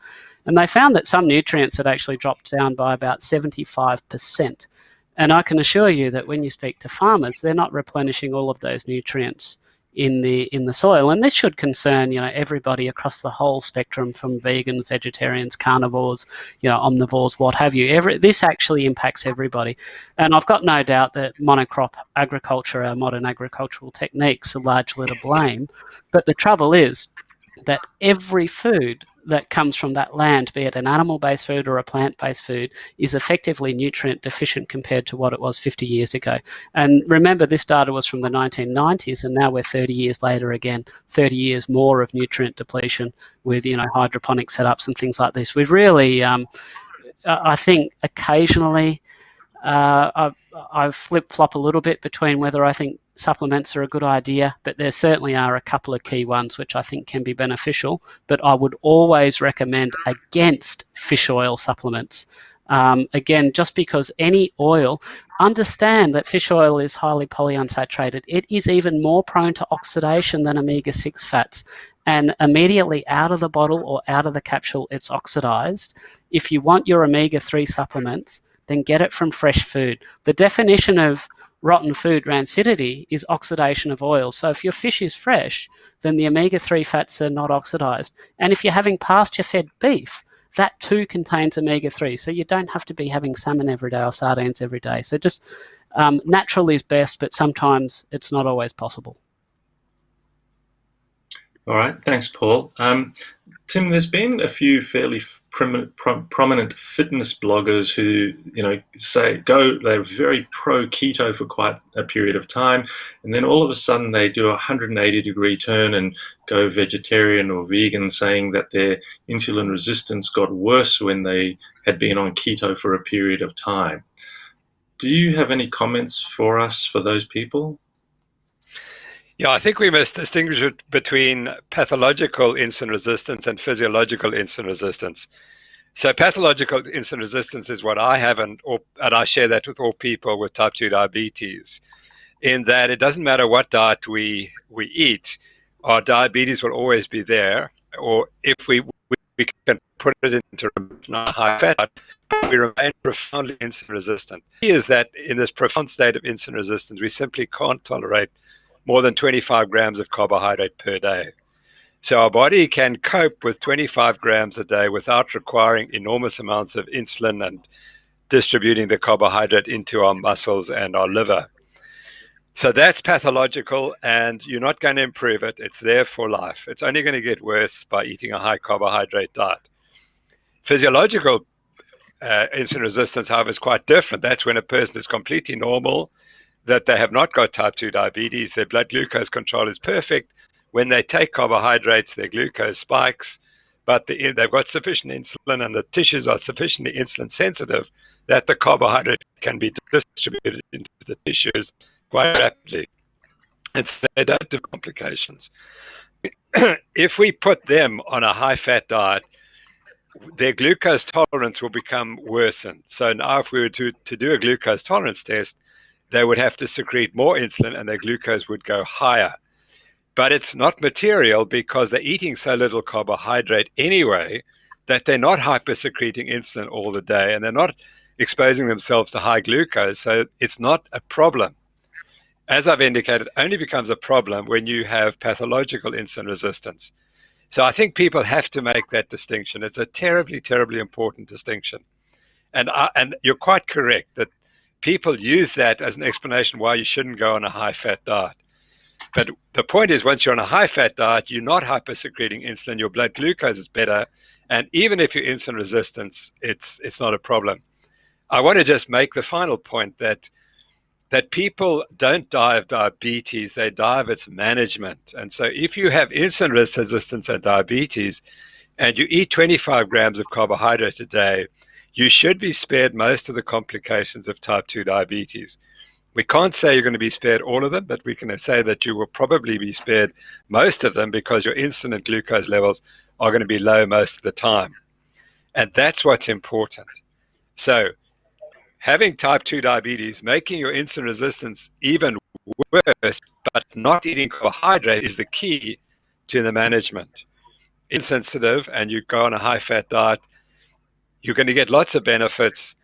A: And they found that some nutrients had actually dropped down by about 75%. And I can assure you that when you speak to farmers, they're not replenishing all of those nutrients in the soil. And this should concern, everybody across the whole spectrum, from vegans, vegetarians, carnivores, omnivores, what have you. This actually impacts everybody. And I've got no doubt that monocrop agriculture, our modern agricultural techniques, are largely to blame. But the trouble is that every food that comes from that land, be it an animal-based food or a plant-based food, is effectively nutrient deficient compared to what it was 50 years ago. And remember, this data was from the 1990s, and now we're 30 years later again, 30 years more of nutrient depletion with, hydroponic setups and things like this. We've really, I think occasionally I flip-flop a little bit between whether I think supplements are a good idea, but there certainly are a couple of key ones which I think can be beneficial, but I would always recommend against fish oil supplements. Again, just because any oil, understand that fish oil is highly polyunsaturated. It is even more prone to oxidation than omega-6 fats, and immediately out of the bottle or out of the capsule, it's oxidized. If you want your omega-3 supplements, then get it from fresh food. The definition of rotten food rancidity is oxidation of oil. So if your fish is fresh, then the omega-3 fats are not oxidized. And if you're having pasture-fed beef, that too contains omega-3. So you don't have to be having salmon every day or sardines every day. So just natural is best, but sometimes it's not always possible.
M: All right, thanks, Paul. Tim, there's been a few fairly prominent fitness bloggers who, they're very pro keto for quite a period of time, and then all of a sudden they do a 180-degree turn and go vegetarian or vegan, saying that their insulin resistance got worse when they had been on keto for a period of time. Do you have any comments for us for those people?
B: Yeah, I think we must distinguish between pathological insulin resistance and physiological insulin resistance. So pathological insulin resistance is what I have, and I share that with all people with type 2 diabetes, in that it doesn't matter what diet we eat, our diabetes will always be there, or if we can put it into a high fat diet, we remain profoundly insulin resistant. The key is that in this profound state of insulin resistance, we simply can't tolerate more than 25 grams of carbohydrate per day. So our body can cope with 25 grams a day without requiring enormous amounts of insulin and distributing the carbohydrate into our muscles and our liver. So that's pathological, and you're not going to improve it. It's there for life. It's only going to get worse by eating a high carbohydrate diet. Physiological insulin resistance, however, is quite different. That's when a person is completely normal, that they have not got type 2 diabetes, their blood glucose control is perfect. When they take carbohydrates, their glucose spikes, but they've got sufficient insulin and the tissues are sufficiently insulin sensitive that the carbohydrate can be distributed into the tissues quite rapidly. And so they don't have complications. If we put them on a high-fat diet, their glucose tolerance will become worsened. So now if we were to do a glucose tolerance test, they would have to secrete more insulin and their glucose would go higher. But it's not material because they're eating so little carbohydrate anyway that they're not hypersecreting insulin all the day and they're not exposing themselves to high glucose. So it's not a problem. As I've indicated, it only becomes a problem when you have pathological insulin resistance. So I think people have to make that distinction. It's a terribly, terribly important distinction. And you're quite correct that people use that as an explanation why you shouldn't go on a high-fat diet. But the point is, once you're on a high-fat diet, you're not hypersecreting insulin, your blood glucose is better, and even if you're insulin resistant, it's not a problem. I want to just make the final point that people don't die of diabetes, they die of its management. And so if you have insulin resistance and diabetes, and you eat 25 grams of carbohydrate a day, you should be spared most of the complications of type 2 diabetes. We can't say you're going to be spared all of them, but we can say that you will probably be spared most of them because your insulin and glucose levels are going to be low most of the time. And that's what's important. So having type 2 diabetes, making your insulin resistance even worse, but not eating carbohydrate is the key to the management. Insensitive and you go on a high-fat diet, you're going to get lots of benefits,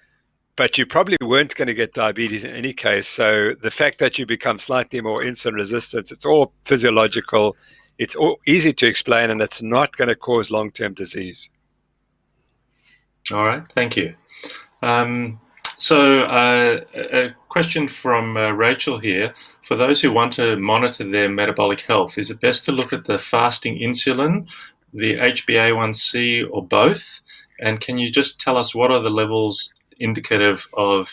B: but you probably weren't going to get diabetes in any case. So the fact that you become slightly more insulin resistant, it's all physiological, it's all easy to explain, and it's not going to cause long-term disease.
M: All right, thank you. So a question from Rachel here. For those who want to monitor their metabolic health, is it best to look at the fasting insulin the HbA1c, or both? And can you just tell us what are the levels indicative of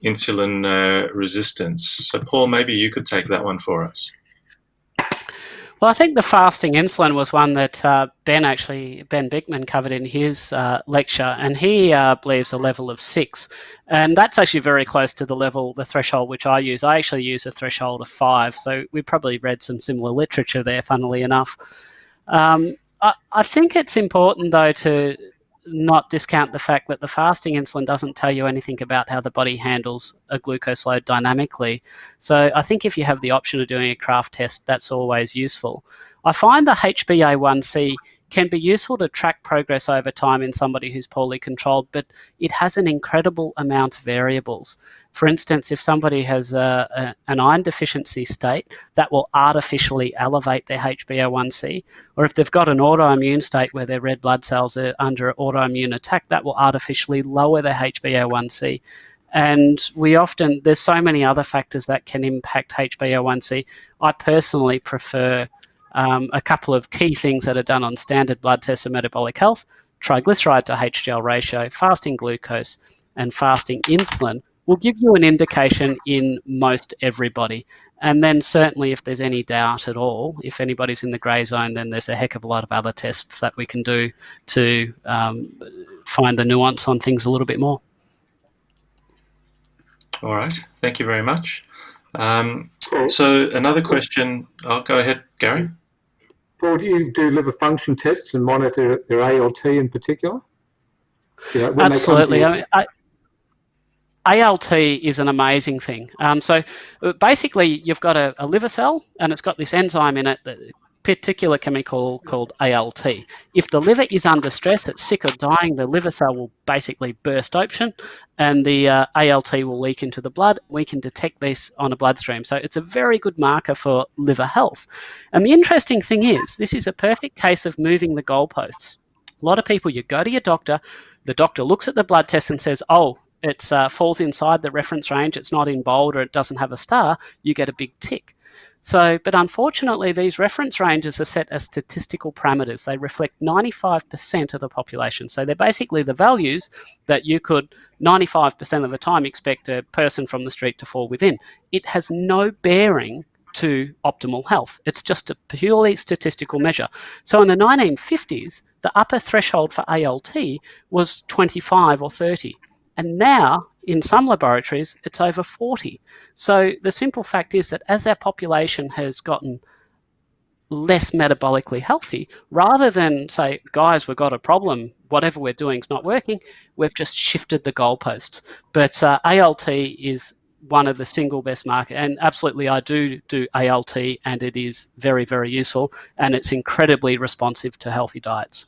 M: insulin resistance? So, Paul, maybe you could take that one for us.
A: Well, I think the fasting insulin was one that Ben Bickman covered in his lecture, and he believes a level of 6. And that's actually very close to the threshold which I use. I actually use a threshold of 5, so we probably read some similar literature there, funnily enough. I think it's important, though, to not discount the fact that the fasting insulin doesn't tell you anything about how the body handles a glucose load dynamically. So I think if you have the option of doing a Kraft test, that's always useful. I find the HbA1c can be useful to track progress over time in somebody who's poorly controlled, but it has an incredible amount of variables. For instance, if somebody has an iron deficiency state, that will artificially elevate their HbA1c, or if they've got an autoimmune state where their red blood cells are under autoimmune attack, that will artificially lower their HbA1c. And there's so many other factors that can impact HbA1c. I personally prefer a couple of key things that are done on standard blood tests of metabolic health: triglyceride to HDL ratio, fasting glucose, and fasting insulin will give you an indication in most everybody. And then certainly if there's any doubt at all, if anybody's in the grey zone, then there's a heck of a lot of other tests that we can do to find the nuance on things a little bit more.
M: All right, thank you very much. So another question, I'll go ahead, Gary.
N: Paul, do you do liver function tests and monitor their ALT in particular?
A: Absolutely. ALT is an amazing thing. So basically, you've got a liver cell, and it's got this enzyme in it, that particular chemical called ALT. If the liver is under stress, it's sick or dying, the liver cell will basically burst open, and the ALT will leak into the blood. We can detect this on a bloodstream. So it's a very good marker for liver health. And the interesting thing is, this is a perfect case of moving the goalposts. A lot of people, you go to your doctor, the doctor looks at the blood test and says, oh, it falls inside the reference range, it's not in bold, or it doesn't have a star, you get a big tick. So, but unfortunately, these reference ranges are set as statistical parameters. They reflect 95% of the population. So they're basically the values that you could 95% of the time expect a person from the street to fall within. It has no bearing to optimal health. It's just a purely statistical measure. So in the 1950s, the upper threshold for ALT was 25 or 30. And now, in some laboratories, it's over 40. So the simple fact is that as our population has gotten less metabolically healthy, rather than say, guys, we've got a problem, whatever we're doing is not working, we've just shifted the goalposts. But ALT is one of the single best markers. And absolutely, I do ALT, and it is very, very useful, and it's incredibly responsive to healthy diets.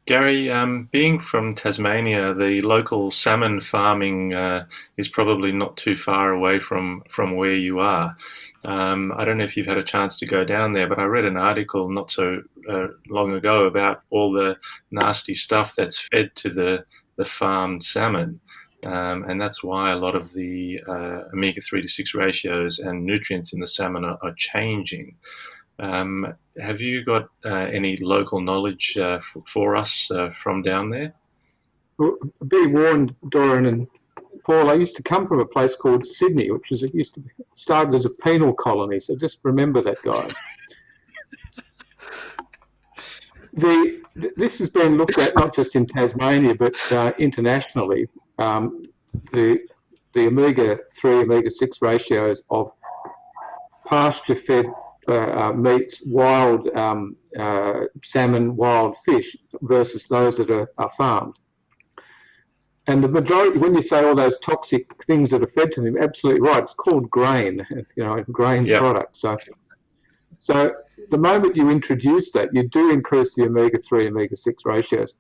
M: Gary, being from Tasmania, the local salmon farming is probably not too far away from where you are. I don't know if you've had a chance to go down there, but I read an article not so long ago about all the nasty stuff that's fed to the farmed salmon. And that's why a lot of the omega-3 to 6 ratios and nutrients in the salmon are changing. Have you got any local knowledge for us from down there?
N: Well, be warned, Doran and Paul, I used to come from a place called Sydney, which started as a penal colony, so just remember that, guys. This has been looked at not just in Tasmania, but internationally. The omega-3, omega-6 ratios of pasture-fed meats, wild salmon, wild fish versus those that are farmed. And the majority, when you say all those toxic things that are fed to them, absolutely right, it's called grain, grain product. So the moment you introduce that, you do increase the omega-3, omega-6 ratios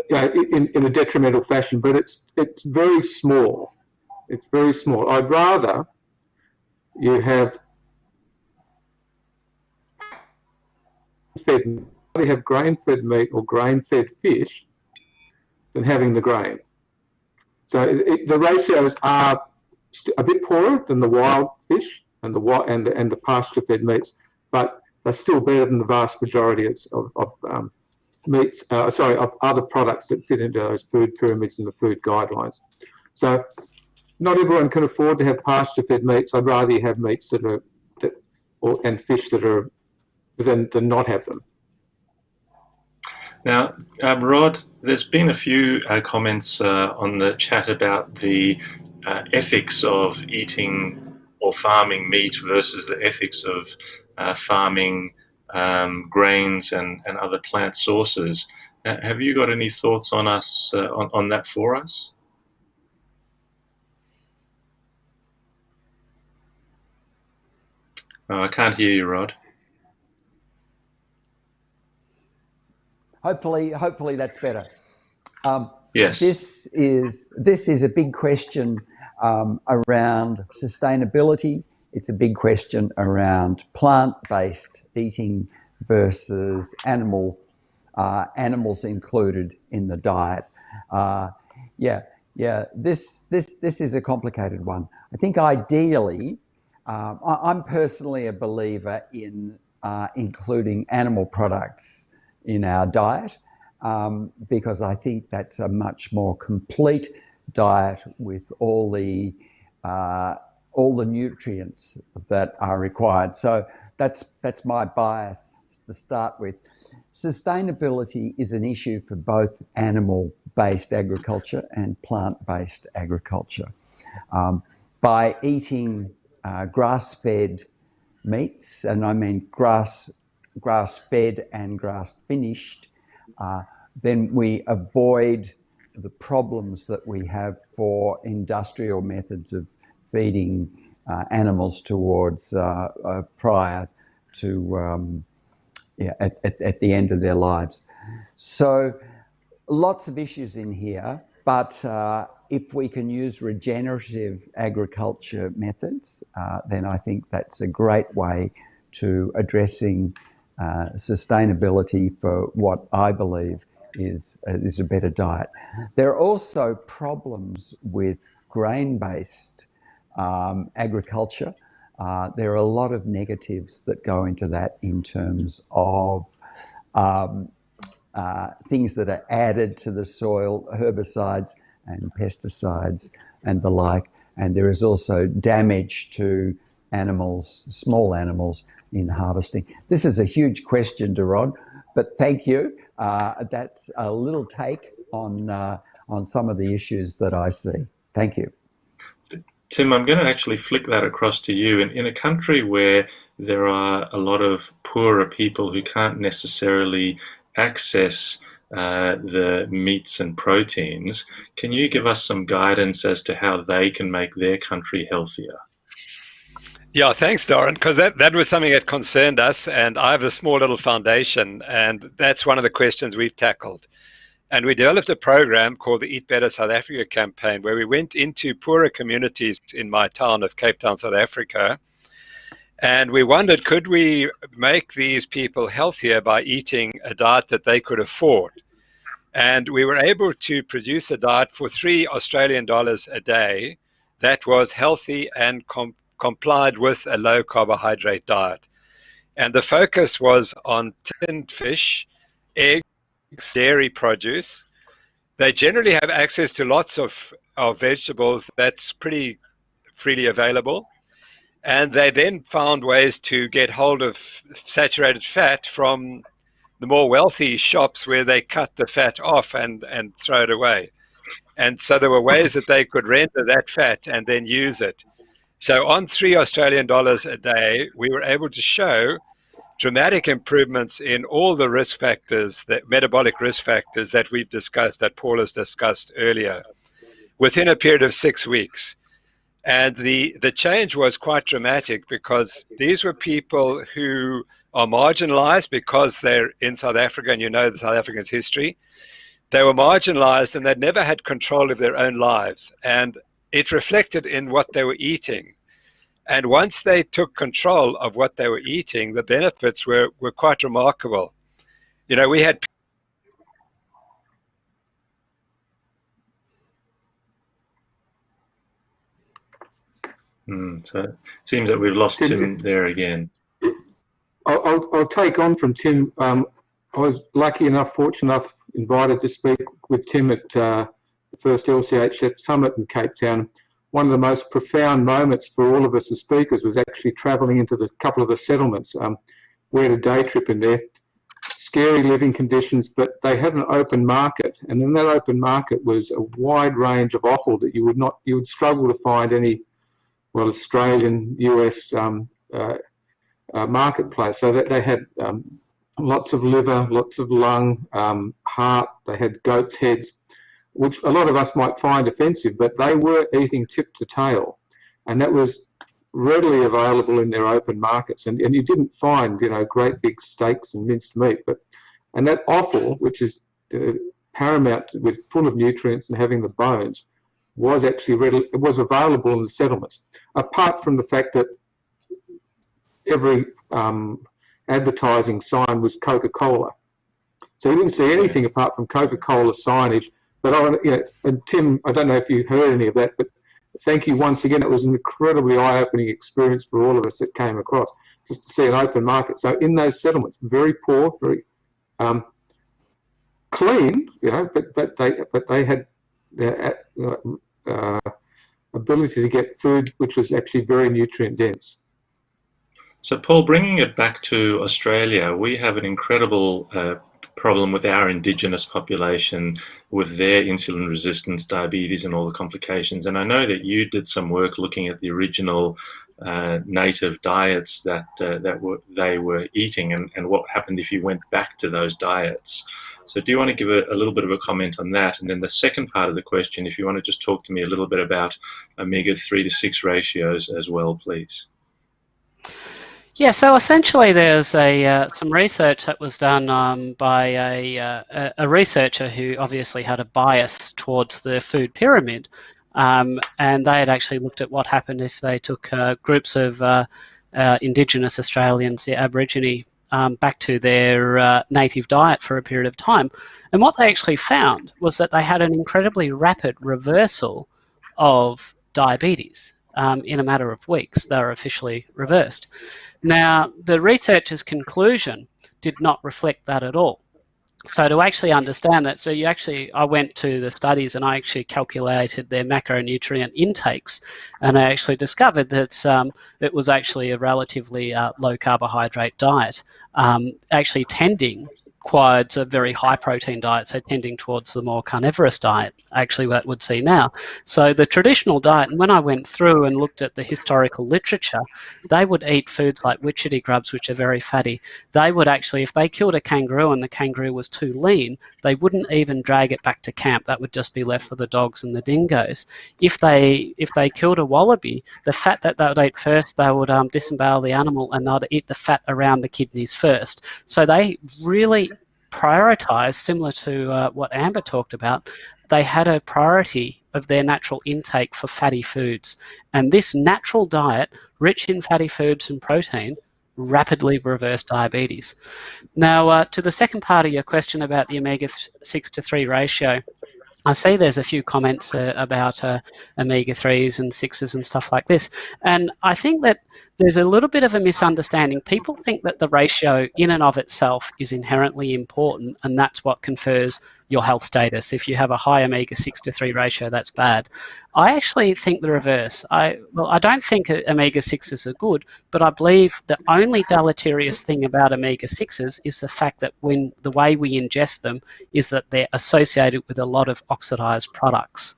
N: in a detrimental fashion, but it's very small. It's very small. I'd rather you have grain-fed meat or grain-fed fish than having the grain. So the ratios are a bit poorer than the wild fish and the pasture-fed meats, but they're still better than the vast majority of meats, of other products that fit into those food pyramids and the food guidelines. So not everyone can afford to have pasture-fed meats. I'd rather you have meats and fish that are than not have them.
M: Now, Rod, there's been a few comments on the chat about the ethics of eating or farming meat versus the ethics of farming grains and other plant sources. Have you got any thoughts on us on that for us? Oh, I can't hear you, Rod.
O: Hopefully that's better.
M: Yes.
O: This is a big question around sustainability. It's a big question around plant-based eating versus animals included in the diet. This is a complicated one. I think ideally, I'm personally a believer in including animal products in our diet because I think that's a much more complete diet with all the nutrients that are required. So that's my bias to start with. Sustainability is an issue for both animal-based agriculture and plant-based agriculture. By eating grass-fed meats, and I mean grass-fed and grass-finished, then we avoid the problems that we have for industrial methods of feeding animals towards prior to at the end of their lives. So lots of issues in here, but if we can use regenerative agriculture methods, then I think that's a great way to addressing sustainability for what I believe is a better diet. There are also problems with grain-based agriculture. There are a lot of negatives that go into that in terms of things that are added to the soil, herbicides and pesticides and the like. And there is also damage to animals, small animals, in harvesting. This is a huge question, Doron, but thank you. That's a little take on some of the issues that I see. Thank you.
M: Tim, I'm going to actually flick that across to you. In a country where there are a lot of poorer people who can't necessarily access the meats and proteins, can you give us some guidance as to how they can make their country healthier?
B: Yeah, thanks, Doron, because that was something that concerned us, and I have a small little foundation, and that's one of the questions we've tackled. And we developed a program called the Eat Better South Africa campaign, where we went into poorer communities in my town of Cape Town, South Africa, and we wondered, could we make these people healthier by eating a diet that they could afford? And we were able to produce a diet for $3 Australian a day that was healthy and complied with a low carbohydrate diet. And the focus was on tinned fish, eggs, dairy produce. They generally have access to lots of vegetables that's pretty freely available. And they then found ways to get hold of saturated fat from the more wealthy shops where they cut the fat off and throw it away. And so there were ways that they could render that fat and then use it. So on $3 Australian a day, we were able to show dramatic improvements in all the risk factors, that metabolic risk factors that we've discussed, that Paul has discussed earlier, within a period of 6 weeks. And the change was quite dramatic because these were people who are marginalized because they're in South Africa, and you know the South African's history. They were marginalized and they'd never had control of their own lives. And it reflected in what they were eating. And once they took control of what they were eating, the benefits were quite remarkable. You know, we had
M: So it seems that we've lost Tim there again.
N: I'll take on from Tim. I was lucky enough, fortunate enough, invited to speak with Tim at the first LCHF summit in Cape Town. One of the most profound moments for all of us as speakers was actually travelling into the couple of the settlements. We had a day trip in there. Scary living conditions, but they had an open market, and in that open market was a wide range of offal that you would struggle to find any, well, Australian, US marketplace. So that they had lots of liver, lots of lung, heart. They had goat's heads, which a lot of us might find offensive, but they were eating tip to tail, and that was readily available in their open markets. And you didn't find, great big steaks and minced meat, and that offal, which is paramount with full of nutrients and having the bones, was actually available in the settlements. Apart from the fact that every advertising sign was Coca-Cola, so you didn't see anything apart from Coca-Cola signage. But and Tim, I don't know if you heard any of that, but thank you once again. It was an incredibly eye-opening experience for all of us that came across, just to see an open market. So in those settlements, very poor, very clean, but they had the ability to get food which was actually very nutrient dense.
M: So, Paul, bringing it back to Australia, we have an incredible problem with our Indigenous population, with their insulin resistance, diabetes, and all the complications. And I know that you did some work looking at the original native diets that they were eating, and what happened if you went back to those diets. So do you want to give a little bit of a comment on that? And then the second part of the question, if you want to just talk to me a little bit about omega-3 to 6 ratios as well, please.
A: Yeah, so essentially there's some research that was done by a researcher who obviously had a bias towards the food pyramid, and they had actually looked at what happened if they took groups of Indigenous Australians, the Aborigine, back to their native diet for a period of time. And what they actually found was that they had an incredibly rapid reversal of diabetes. In a matter of weeks, they were officially reversed. Now, the researchers' conclusion did not reflect that at all. So to actually understand that, I went to the studies and I actually calculated their macronutrient intakes, and I actually discovered that it was actually a relatively low carbohydrate diet, actually tending towards a very high protein diet, so tending towards the more carnivorous diet, actually what would see now. So the traditional diet, and when I went through and looked at the historical literature, they would eat foods like witchetty grubs, which are very fatty. They would actually, if they killed a kangaroo and the kangaroo was too lean, they wouldn't even drag it back to camp. That would just be left for the dogs and the dingoes. If they killed a wallaby, the fat that they would eat first, they would disembowel the animal and they'd eat the fat around the kidneys first. So they really prioritised, similar to what Amber talked about. They had a priority of their natural intake for fatty foods. And this natural diet, rich in fatty foods and protein, rapidly reversed diabetes. Now, to the second part of your question about the omega-6 to 3 ratio, I see there's a few comments about omega-3s and 6s and stuff like this. And I think that there's a little bit of a misunderstanding. People think that the ratio in and of itself is inherently important, and that's what confers your health status. If you have a high omega-6 to 3 ratio, that's bad. I actually think the reverse. I don't think omega-6s are good, but I believe the only deleterious thing about omega-6s is the fact that when the way we ingest them is that they're associated with a lot of oxidized products.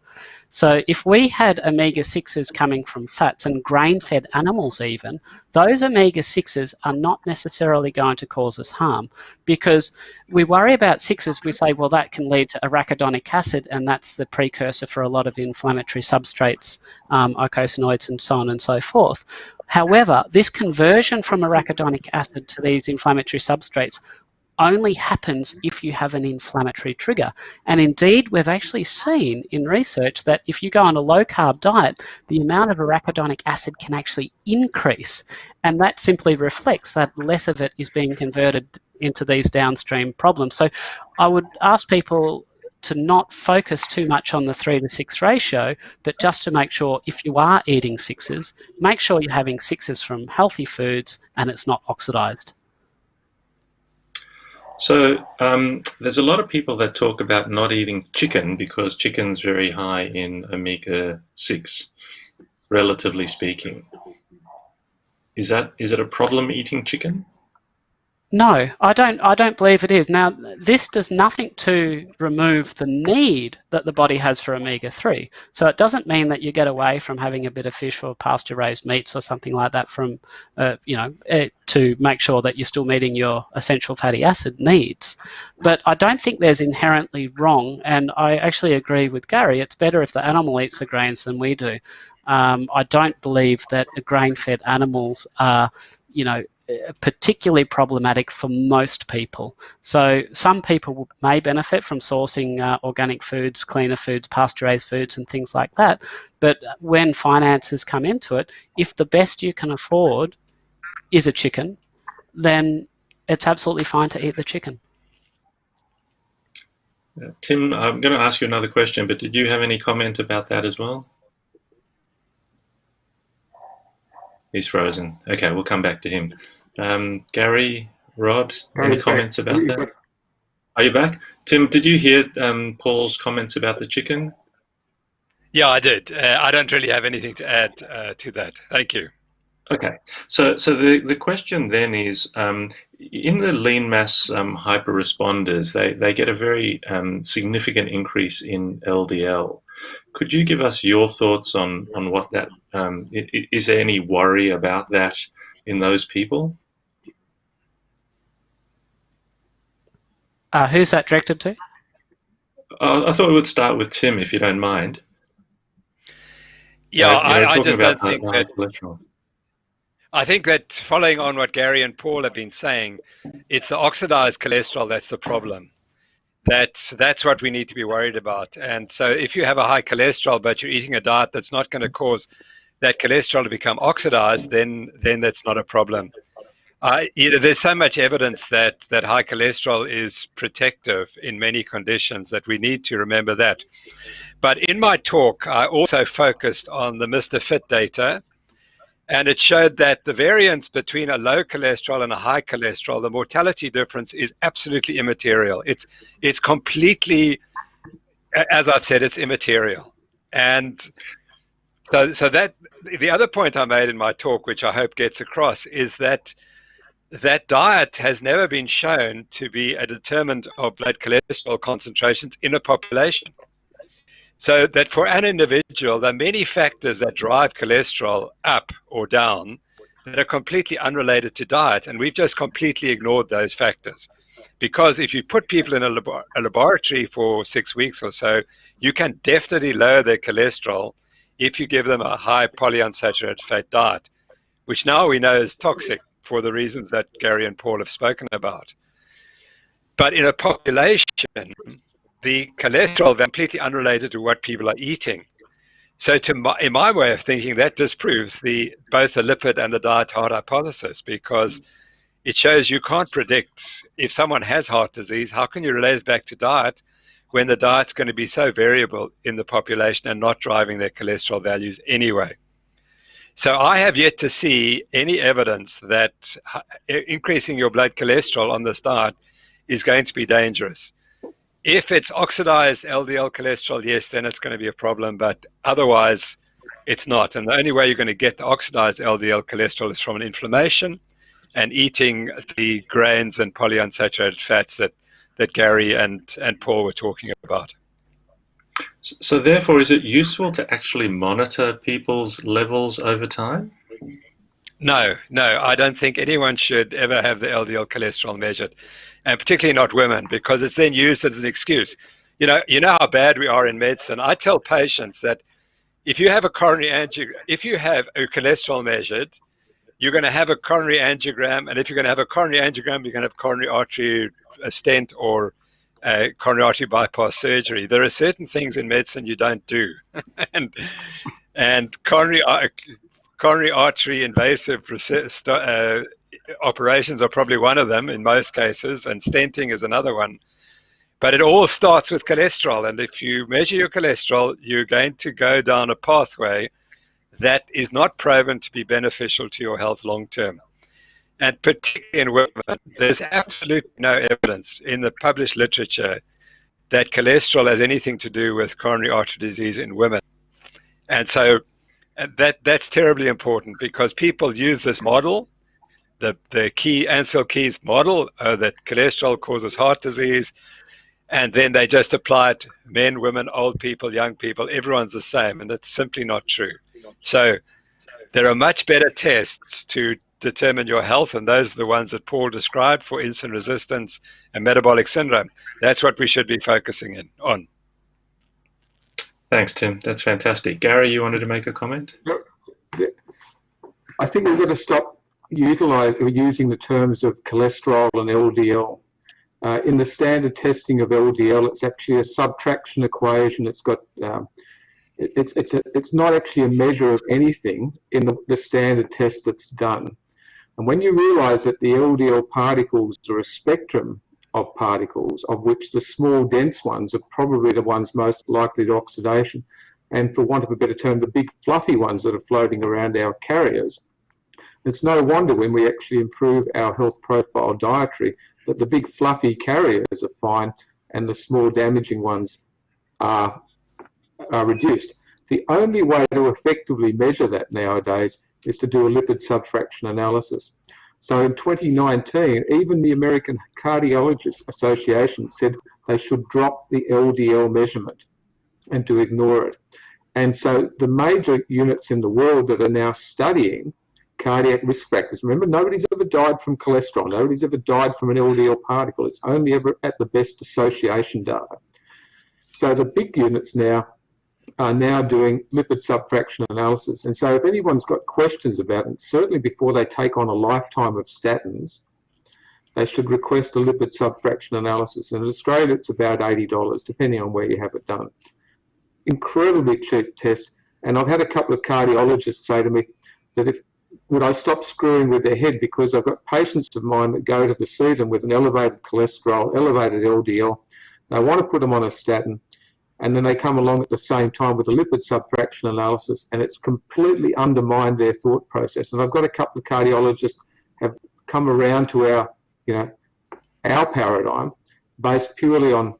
A: So if we had omega-6s coming from fats and grain-fed animals even, those omega-6s are not necessarily going to cause us harm, because we worry about 6s, we say, well, that can lead to arachidonic acid, and that's the precursor for a lot of inflammatory substrates, eicosanoids and so on and so forth. However, this conversion from arachidonic acid to these inflammatory substrates only happens if you have an inflammatory trigger. And indeed, we've actually seen in research that if you go on a low-carb diet, the amount of arachidonic acid can actually increase. And that simply reflects that less of it is being converted into these downstream problems. So I would ask people to not focus too much on the 3 to 6 ratio, but just to make sure if you are eating 6s, make sure you're having 6s from healthy foods and it's not oxidized.
M: So there's a lot of people that talk about not eating chicken because chicken's very high in omega-6, relatively speaking. Is it a problem eating chicken?
A: No, I don't believe it is. Now, this does nothing to remove the need that the body has for omega-3. So it doesn't mean that you get away from having a bit of fish or pasture-raised meats or something like that from, to make sure that you're still meeting your essential fatty acid needs. But I don't think there's inherently wrong, and I actually agree with Gary. It's better if the animal eats the grains than we do. I don't believe that grain-fed animals are, particularly problematic for most people. So some people may benefit from sourcing organic foods, cleaner foods, pasture-raised foods and things like that. But when finances come into it, if the best you can afford is a chicken, then it's absolutely fine to eat the chicken.
M: Tim, I'm going to ask you another question, but did you have any comment about that as well? He's frozen. Okay, we'll come back to him. Gary, Rod, any comments about that? Are you back? Tim, did you hear Paul's comments about the chicken?
B: Yeah, I did. I don't really have anything to add to that. Thank you.
M: Okay, so the question then is, in the lean mass hyper-responders, they get a very significant increase in LDL. Could you give us your thoughts on what that, is there any worry about that in those people?
A: Who's that directed to?
M: I thought we would start with Tim, if you don't mind.
B: Yeah, I just
M: don't
B: think that. I think that following on what Gary and Paul have been saying, it's the oxidized cholesterol that's the problem. That's what we need to be worried about. And so if you have a high cholesterol, but you're eating a diet that's not going to cause that cholesterol to become oxidized, then that's not a problem. There's so much evidence that high cholesterol is protective in many conditions that we need to remember that. But in my talk, I also focused on the Mr. Fit data, and it showed that the variance between a low cholesterol and a high cholesterol, the mortality difference is absolutely immaterial. It's completely, as I've said, it's immaterial. And so that the other point I made in my talk, which I hope gets across, is that diet has never been shown to be a determinant of blood cholesterol concentrations in a population. So that for an individual, there are many factors that drive cholesterol up or down that are completely unrelated to diet. And we've just completely ignored those factors. Because if you put people in a laboratory for 6 weeks or so, you can definitely lower their cholesterol if you give them a high polyunsaturated fat diet, which now we know is toxic for the reasons that Gary and Paul have spoken about. But in a population, the cholesterol is completely unrelated to what people are eating. So in my way of thinking, that disproves both the lipid and the diet heart hypothesis, because it shows you can't predict if someone has heart disease. How can you relate it back to diet when the diet's going to be so variable in the population and not driving their cholesterol values anyway? So I have yet to see any evidence that increasing your blood cholesterol on this diet is going to be dangerous. If it's oxidized LDL cholesterol, yes, then it's going to be a problem, but otherwise it's not. And the only way you're going to get the oxidized LDL cholesterol is from an inflammation and eating the grains and polyunsaturated fats that Gary and Paul were talking about.
M: So therefore, is it useful to actually monitor people's levels over time?
B: No, I don't think anyone should ever have the LDL cholesterol measured, and particularly not women, because it's then used as an excuse. You know how bad we are in medicine. I tell patients that if you have a if you have a cholesterol measured, you're going to have a coronary angiogram, and if you're going to have a coronary angiogram, you're going to have coronary artery stent or coronary artery bypass surgery. There are certain things in medicine you don't do, and coronary artery invasive operations are probably one of them in most cases, and stenting is another one. But it all starts with cholesterol, and if you measure your cholesterol, you're going to go down a pathway that is not proven to be beneficial to your health long term. and particularly in women, there's absolutely no evidence in the published literature that cholesterol has anything to do with coronary artery disease in women. And so that's terribly important, because people use this model, the Ansel Keys model, that cholesterol causes heart disease, and then they just apply it to men, women, old people, young people. Everyone's the same, and that's simply not true. So there are much better tests to determine your health, and those are the ones that Paul described for insulin resistance and metabolic syndrome. That's what we should be focusing on.
M: Thanks, Tim. That's fantastic. Gary, you wanted to make a comment?
N: I think we've got to stop using the terms of cholesterol and LDL. In the standard testing of LDL, it's actually a subtraction equation. It's got it's not actually a measure of anything in the standard test that's done. And when you realise that the LDL particles are a spectrum of particles, of which the small dense ones are probably the ones most likely to oxidation, and for want of a better term, the big fluffy ones that are floating around our carriers, it's no wonder when we actually improve our health profile dietary that the big fluffy carriers are fine and the small damaging ones are reduced. The only way to effectively measure that nowadays is to do a lipid subfraction analysis. So in 2019, even the American Cardiologists Association said they should drop the LDL measurement and to ignore it. And so the major units in the world that are now studying cardiac risk factors, remember, nobody's ever died from cholesterol, nobody's ever died from an LDL particle, it's only ever at the best association data. So the big units now are now doing lipid subfraction analysis. And so if anyone's got questions about it, certainly before they take on a lifetime of statins, they should request a lipid subfraction analysis. And in Australia, it's about $80, depending on where you have it done. Incredibly cheap test. And I've had a couple of cardiologists say to me that would I stop screwing with their head, because I've got patients of mine that go to see them with an elevated cholesterol, elevated LDL. They want to put them on a statin, and then they come along at the same time with a lipid subfraction analysis, and it's completely undermined their thought process. And I've got a couple of cardiologists have come around to our paradigm based purely on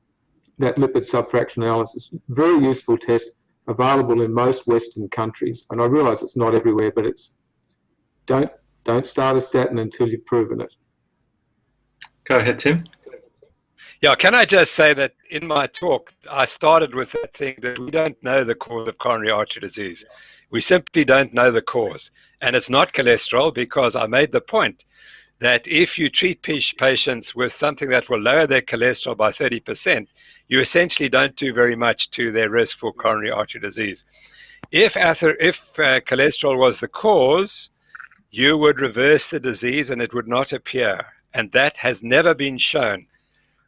N: that lipid subfraction analysis. Very useful test, available in most Western countries. And I realise it's not everywhere, but it's don't start a statin until you've proven it.
M: Go ahead, Tim.
B: Yeah, can I just say that in my talk, I started with that thing that we don't know the cause of coronary artery disease. We simply don't know the cause. And it's not cholesterol, because I made the point that if you treat patients with something that will lower their cholesterol by 30%, you essentially don't do very much to their risk for coronary artery disease. If cholesterol was the cause, you would reverse the disease and it would not appear. And that has never been shown.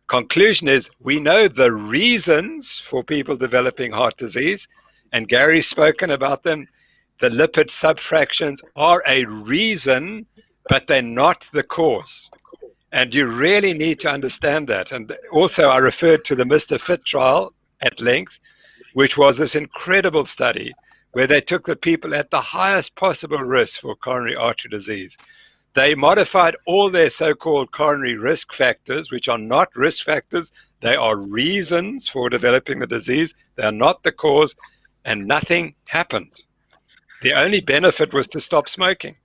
B: Conclusion is, we know the reasons for people developing heart disease, and Gary's spoken about them. The lipid subfractions are a reason, but they're not the cause. And you really need to understand that. And also, I referred to the Mr. Fit trial at length, which was this incredible study where they took the people at the highest possible risk for coronary artery disease. They modified all their so-called coronary risk factors, which are not risk factors. They are reasons for developing the disease. They are not the cause, and nothing happened. The only benefit was to stop smoking.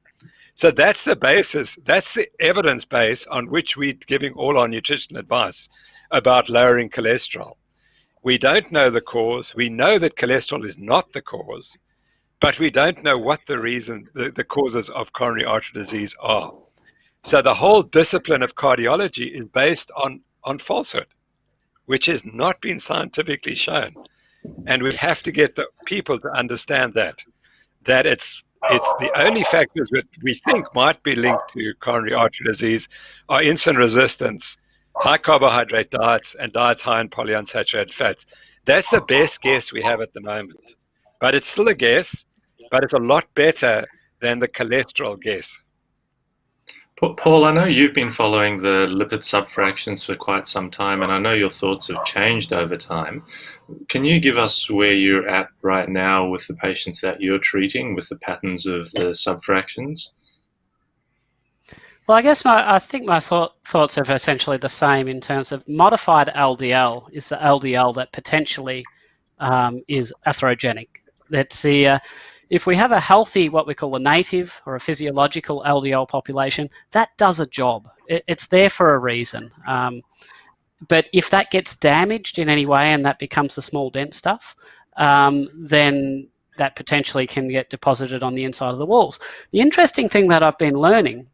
B: So that's the basis, that's the evidence base on which we're giving all our nutrition advice about lowering cholesterol. We don't know the cause. We know that cholesterol is not the cause, but we don't know what the causes of coronary artery disease are. So the whole discipline of cardiology is based on falsehood, which has not been scientifically shown. And we have to get the people to understand that it's the only factors that we think might be linked to coronary artery disease are insulin resistance, high carbohydrate diets, and diets high in polyunsaturated fats. That's the best guess we have at the moment. But it's still a guess, but it's a lot better than the cholesterol guess.
M: Paul, I know you've been following the lipid subfractions for quite some time, and I know your thoughts have changed over time. Can you give us where you're at right now with the patients that you're treating, with the patterns of the subfractions?
A: Well, I guess I think my thoughts are essentially the same in terms of modified LDL is the LDL that potentially is atherogenic. That's if we have a healthy, what we call a native or a physiological LDL population, that does a job. It's there for a reason. But if that gets damaged in any way and that becomes the small dent stuff, then that potentially can get deposited on the inside of the walls. The interesting thing that I've been learning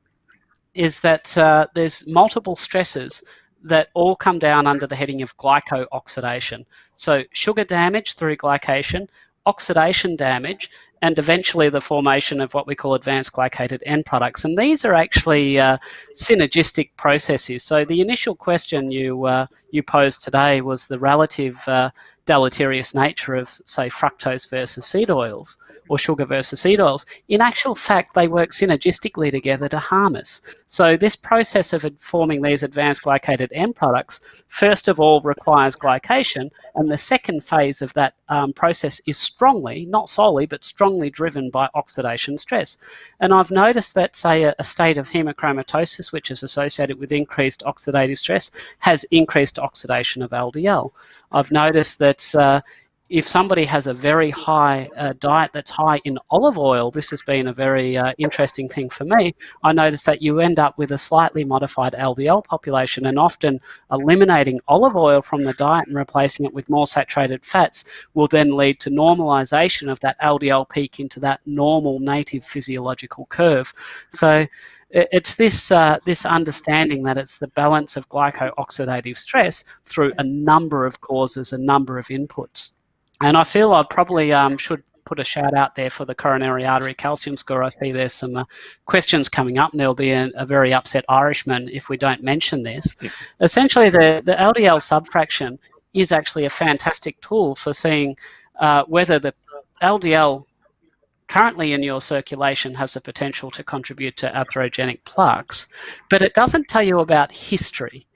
A: is that there's multiple stresses that all come down under the heading of glyco-oxidation. So sugar damage through glycation, oxidation damage, and eventually the formation of what we call advanced glycated end products. And these are actually synergistic processes. So the initial question you posed today was the relative deleterious nature of, say, fructose versus seed oils, or sugar versus seed oils. In actual fact, they work synergistically together to harm us. So this process of forming these advanced glycated end products, first of all, requires glycation, and the second phase of that process is strongly, not solely, but strongly driven by oxidation stress. And I've noticed that, say, a state of hemochromatosis, which is associated with increased oxidative stress, has increased oxidation of LDL. I've noticed that if somebody has a very high diet that's high in olive oil, this has been a very interesting thing for me. I noticed that you end up with a slightly modified LDL population, and often eliminating olive oil from the diet and replacing it with more saturated fats will then lead to normalization of that LDL peak into that normal native physiological curve. So it's this understanding that it's the balance of glyco-oxidative stress through a number of causes, a number of inputs. And I feel I probably should put a shout out there for the coronary artery calcium score. I see there's some questions coming up, and there'll be a very upset Irishman if we don't mention this. Yeah. Essentially, the LDL subfraction is actually a fantastic tool for seeing whether the LDL currently in your circulation has the potential to contribute to atherogenic plaques, but it doesn't tell you about history.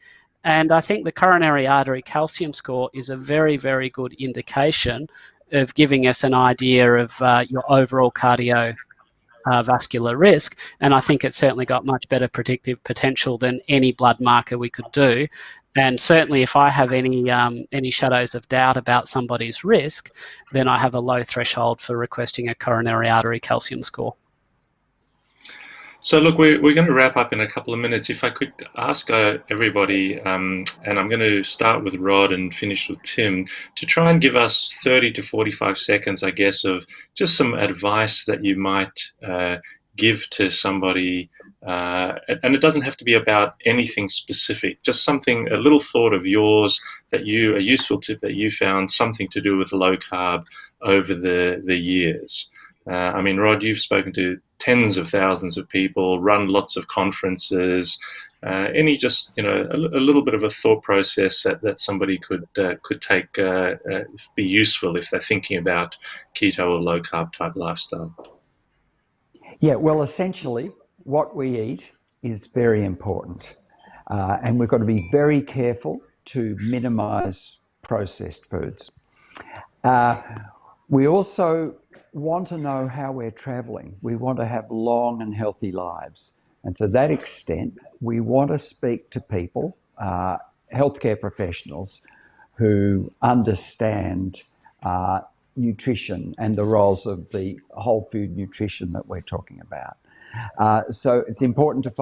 A: And I think the coronary artery calcium score is a very, very good indication of giving us an idea of your overall cardiovascular risk. And I think it's certainly got much better predictive potential than any blood marker we could do. And certainly if I have any shadows of doubt about somebody's risk, then I have a low threshold for requesting a coronary artery calcium score.
M: So look, we're going to wrap up in a couple of minutes. If I could ask everybody, and I'm going to start with Rod and finish with Tim, to try and give us 30 to 45 seconds, I guess, of just some advice that you might give to somebody. And it doesn't have to be about anything specific, just something, a little thought of yours that a useful tip that you found, something to do with low carb over the years. I mean, Rod, you've spoken to tens of thousands of people, run lots of conferences. Any just, a little bit of a thought process that somebody could take, be useful if they're thinking about keto or low carb type lifestyle.
O: Yeah, well, essentially, what we eat is very important, and we've got to be very careful to minimize processed foods. We also want to know how we're traveling. We want to have long and healthy lives. And to that extent, we want to speak to people, healthcare professionals, who understand nutrition and the roles of the whole food nutrition that we're talking about. So it's important to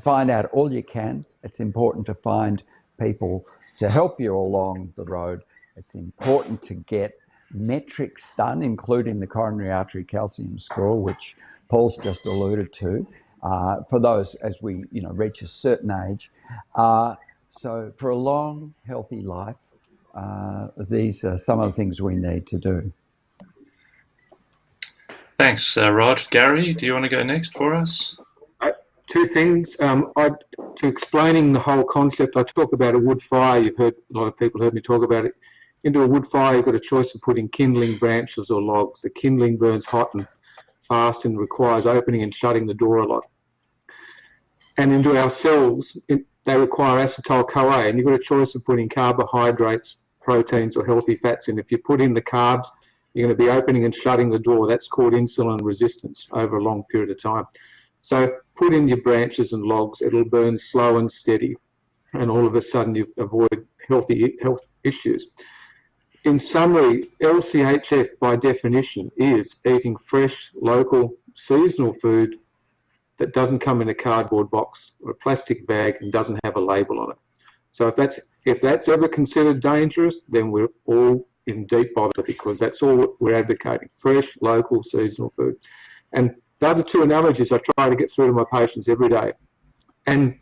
O: find out all you can. It's important to find people to help you along the road. It's important to get metrics done, including the coronary artery calcium score, which Paul's just alluded to, for those as we reach a certain age. So for a long, healthy life, these are some of the things we need to do.
M: Thanks, Rod. Gary, do you want to go next for us?
N: Two things. To explaining the whole concept, I talk about a wood fire. You've heard, a lot of people heard me talk about it. Into a wood fire, you've got a choice of putting kindling, branches or logs. The kindling burns hot and fast and requires opening and shutting the door a lot. And into our cells, they require acetyl-CoA, and you've got a choice of putting carbohydrates, proteins or healthy fats in. If you put in the carbs, you're going to be opening and shutting the door. That's called insulin resistance over a long period of time. So put in your branches and logs, it'll burn slow and steady, and all of a sudden you avoid health issues. In summary, LCHF by definition is eating fresh, local, seasonal food that doesn't come in a cardboard box or a plastic bag and doesn't have a label on it. So if that's ever considered dangerous, then we're all in deep bother, because that's all we're advocating: fresh, local, seasonal food. And the other two analogies I try to get through to my patients every day, and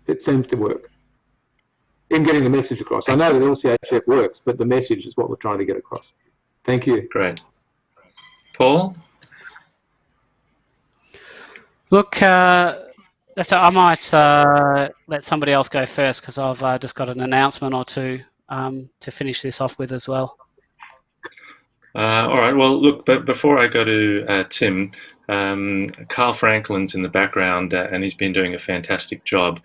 N: it seems to work in getting the message across. I know that LCHF works, but the message is what we're trying to get across. Thank you.
M: Great. Paul?
A: Look, so I might let somebody else go first, because I've just got an announcement or two to finish this off with as well.
M: All right. Well, look, but before I go to Tim, Carl Franklin's in the background, and he's been doing a fantastic job.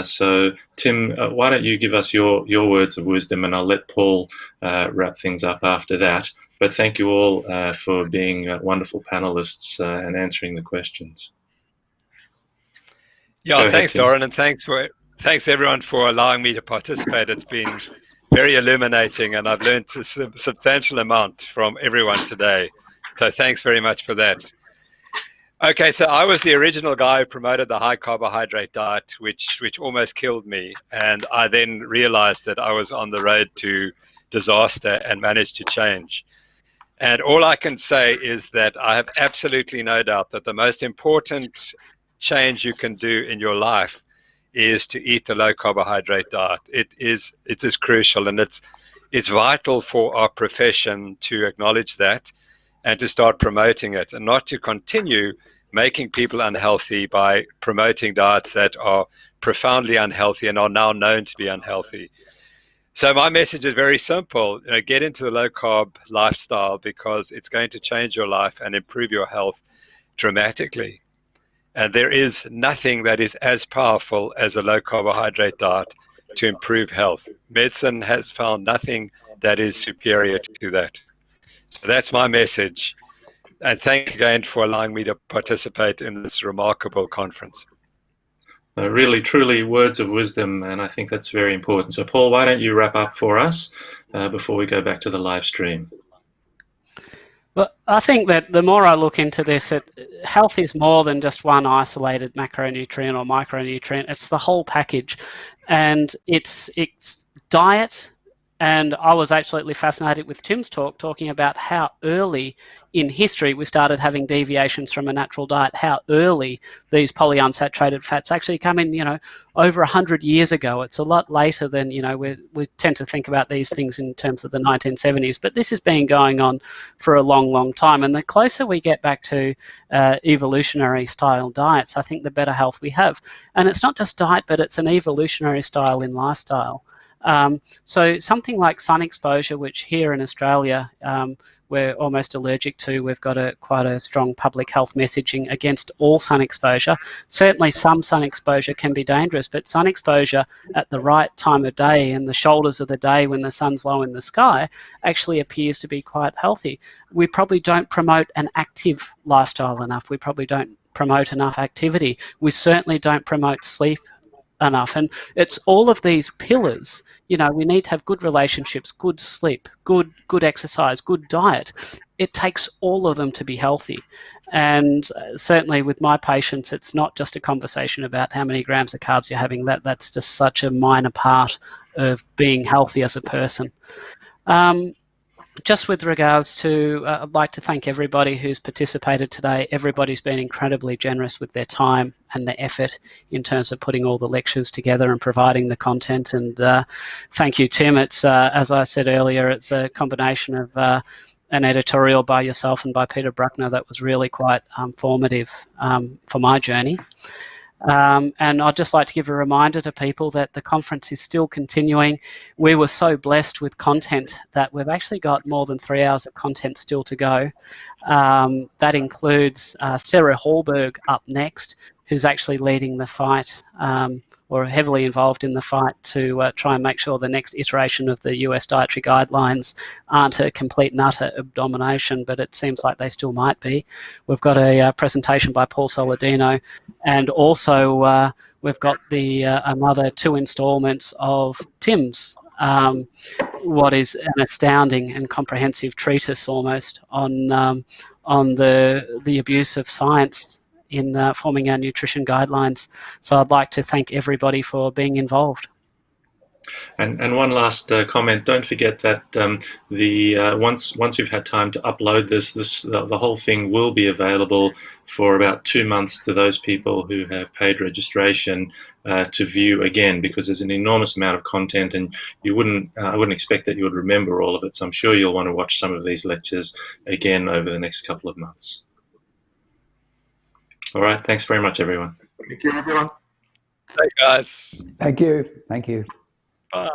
M: So, Tim, why don't you give us your words of wisdom, and I'll let Paul wrap things up after that. But thank you all for being wonderful panelists and answering the questions.
B: Yeah, thanks, Doran, and thanks everyone for allowing me to participate. It's been very illuminating, and I've learned a substantial amount from everyone today. So thanks very much for that. Okay, so I was the original guy who promoted the high carbohydrate diet, which almost killed me. And I then realized that I was on the road to disaster and managed to change. And all I can say is that I have absolutely no doubt that the most important change you can do in your life is to eat the low carbohydrate diet. It is crucial, and it's vital for our profession to acknowledge that and to start promoting it, and not to continue making people unhealthy by promoting diets that are profoundly unhealthy and are now known to be unhealthy. So my message is very simple. Get into the low carb lifestyle, because it's going to change your life and improve your health dramatically. And there is nothing that is as powerful as a low carbohydrate diet to improve health. Medicine has found nothing that is superior to that. So that's my message. And thanks again for allowing me to participate in this remarkable conference.
M: Really, truly words of wisdom, and I think that's very important. So, Paul, why don't you wrap up for us before we go back to the live stream?
A: Well, I think that the more I look into this, health is more than just one isolated macronutrient or micronutrient. It's the whole package, and it's diet. And I was absolutely fascinated with Tim's talking about how early in history we started having deviations from a natural diet, how early these polyunsaturated fats actually come in, over 100 years ago. It's a lot later than, we tend to think about these things in terms of the 1970s, but this has been going on for a long, long time. And the closer we get back to evolutionary style diets, I think the better health we have. And it's not just diet, but it's an evolutionary style in lifestyle. So something like sun exposure, which here in Australia we're almost allergic to. We've got quite a strong public health messaging against all sun exposure. Certainly some sun exposure can be dangerous, but sun exposure at the right time of day and the shoulders of the day when the sun's low in the sky actually appears to be quite healthy. We probably don't promote an active lifestyle enough. We probably don't promote enough activity. We certainly don't promote sleep enough. And it's all of these pillars. We need to have good relationships, good sleep, good exercise, good diet. It takes all of them to be healthy. And certainly with my patients, it's not just a conversation about how many grams of carbs you're having. That's just such a minor part of being healthy as a person. Just with regards to, I'd like to thank everybody who's participated today. Everybody's been incredibly generous with their time and their effort in terms of putting all the lectures together and providing the content. And thank you, Tim. It's, as I said earlier, it's a combination of an editorial by yourself and by Peter Bruckner that was really quite formative for my journey. And I'd just like to give a reminder to people that the conference is still continuing. We were so blessed with content that we've actually got more than 3 hours of content still to go. That includes Sarah Hallberg up next who's actually leading the fight or heavily involved in the fight to try and make sure the next iteration of the US dietary guidelines aren't a complete and utter abomination, but it seems like they still might be. We've got a presentation by Paul Soladino, and also we've got the another 2 installments of Tim's what is an astounding and comprehensive treatise almost on the abuse of science in forming our nutrition guidelines. So I'd like to thank everybody for being involved.
M: And one last comment. Don't forget that once you've had time to upload the whole thing will be available for about 2 months to those people who have paid registration to view again, because there's an enormous amount of content, and I wouldn't expect that you would remember all of it. So I'm sure you'll want to watch some of these lectures again over the next couple of months. All right. Thanks very much, everyone.
N: Thank you, everyone.
B: Thanks, guys.
O: Thank you. Thank you.
B: Bye.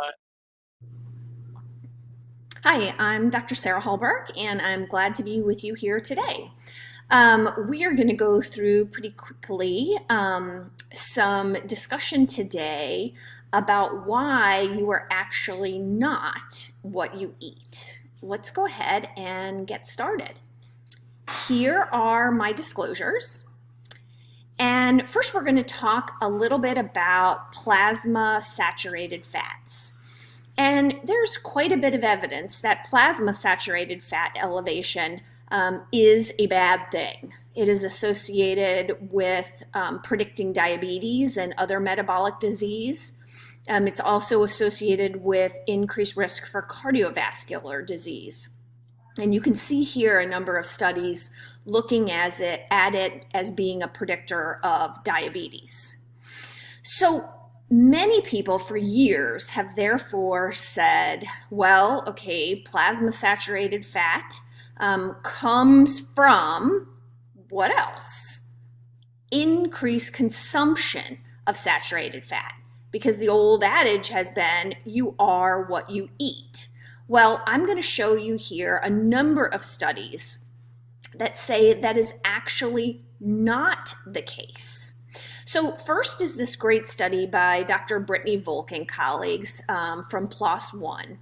P: Hi, I'm Dr. Sarah Hallberg, and I'm glad to be with you here today. We are going to go through pretty quickly some discussion today about why you are actually not what you eat. Let's go ahead and get started. Here are my disclosures. And first, we're going to talk a little bit about plasma saturated fats. And there's quite a bit of evidence that plasma saturated fat elevation is a bad thing. It is associated with predicting diabetes and other metabolic disease. It's also associated with increased risk for cardiovascular disease. And you can see here a number of studies looking at it as being a predictor of diabetes. So many people for years have therefore said, well, okay, plasma saturated fat comes from what else? Increased consumption of saturated fat, because the old adage has been, you are what you eat. Well, I'm going to show you here a number of studies that say that is actually not the case. So first is this great study by Dr. Brittany Volk and colleagues from PLOS One.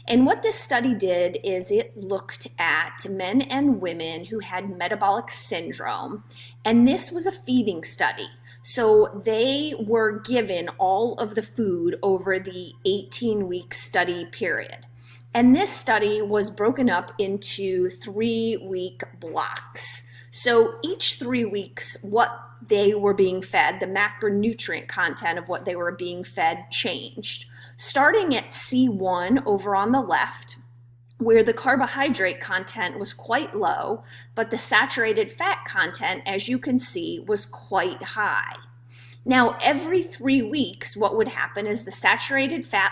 P: And what this study did is it looked at men and women who had metabolic syndrome, and this was a feeding study. So they were given all of the food over the 18-week study period. And this study was broken up into 3-week blocks. So each 3 weeks, what they were being fed, the macronutrient content of what they were being fed changed. Starting at C1 over on the left, where the carbohydrate content was quite low, but the saturated fat content, as you can see, was quite high. Now, every 3 weeks, what would happen is the saturated fat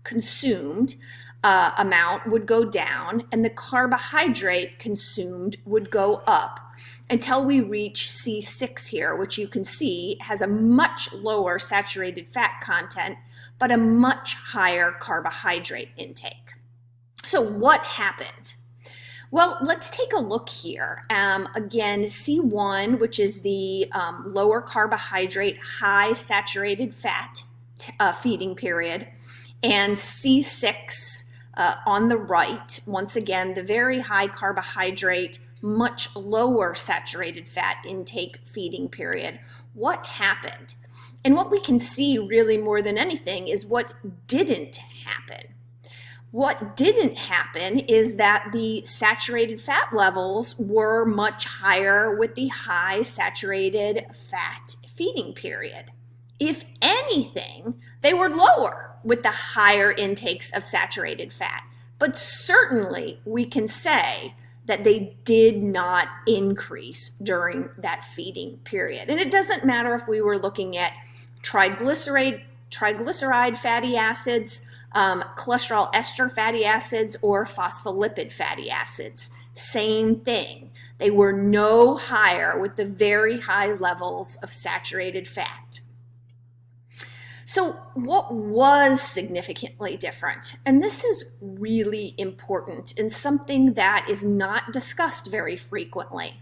P: consumed amount would go down and the carbohydrate consumed would go up until we reach C6 here, which you can see has a much lower saturated fat content, but a much higher carbohydrate intake. So what happened? Well, let's take a look here. Again, C1, which is the lower carbohydrate, high saturated fat feeding period, and C6 on the right, once again, the very high carbohydrate, much lower saturated fat intake feeding period. What happened? And what we can see really more than anything is what didn't happen. What didn't happen is that the saturated fat levels were much higher with the high saturated fat feeding period. If anything, they were lower with the higher intakes of saturated fat. But certainly we can say that they did not increase during that feeding period. And it doesn't matter if we were looking at triglyceride fatty acids, cholesterol ester fatty acids, or phospholipid fatty acids. Same thing. They were no higher with the very high levels of saturated fat. So what was significantly different? And this is really important and something that is not discussed very frequently.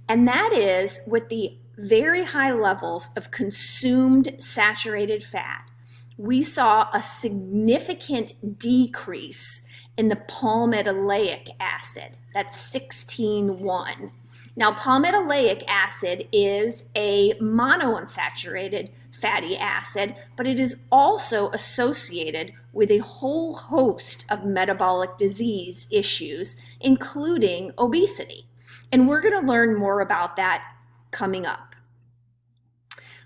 P: And that is with the very high levels of consumed saturated fat, we saw a significant decrease in the palmitoleic acid. That's 16.1. Now, palmitoleic acid is a monounsaturated fatty acid, but it is also associated with a whole host of metabolic disease issues, including obesity. And we're going to learn more about that coming up.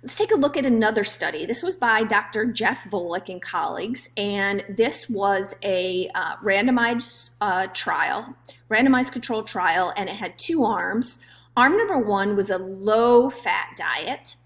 P: Let's take a look at another study. This was by Dr. Jeff Volek and colleagues, and this was a randomized controlled trial, and it had two arms. Arm number one was a low-fat diet.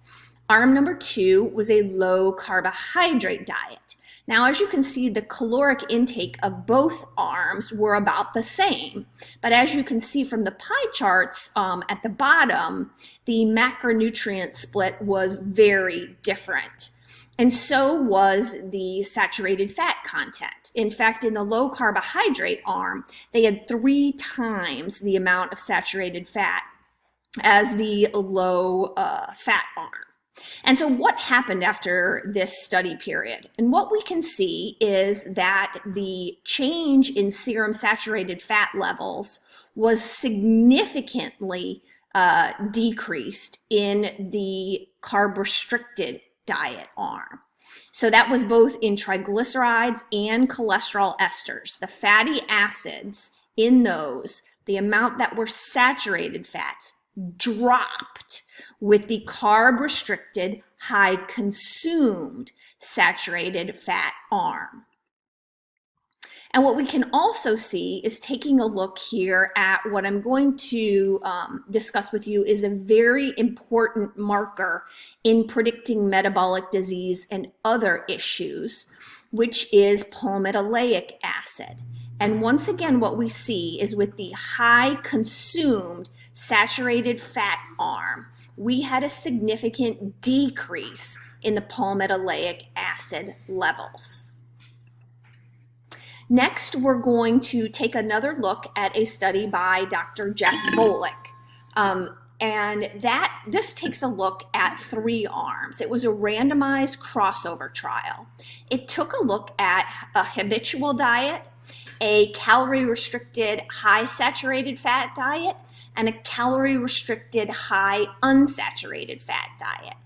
P: Arm number two was a low carbohydrate diet. Now, as you can see, the caloric intake of both arms were about the same. But as you can see from the pie charts at the bottom, the macronutrient split was very different. And so was the saturated fat content. In fact, in the low carbohydrate arm, they had 3 times the amount of saturated fat as the low fat arm. And so what happened after this study period? And what we can see is that the change in serum saturated fat levels was significantly decreased in the carb-restricted diet arm. So that was both in triglycerides and cholesterol esters. The fatty acids in those, the amount that were saturated fats, dropped with the carb-restricted, high-consumed saturated fat arm. And what we can also see is, taking a look here at what I'm going to discuss with you, is a very important marker in predicting metabolic disease and other issues, which is palmitoleic acid. And once again, what we see is with the high consumed saturated fat arm, we had a significant decrease in the palmitoleic acid levels. Next, we're going to take another look at a study by Dr. Jeff Volek. And this takes a look at 3 arms. It was a randomized crossover trial. It took a look at a habitual diet, a calorie-restricted high saturated fat diet, and a calorie-restricted high unsaturated fat diet.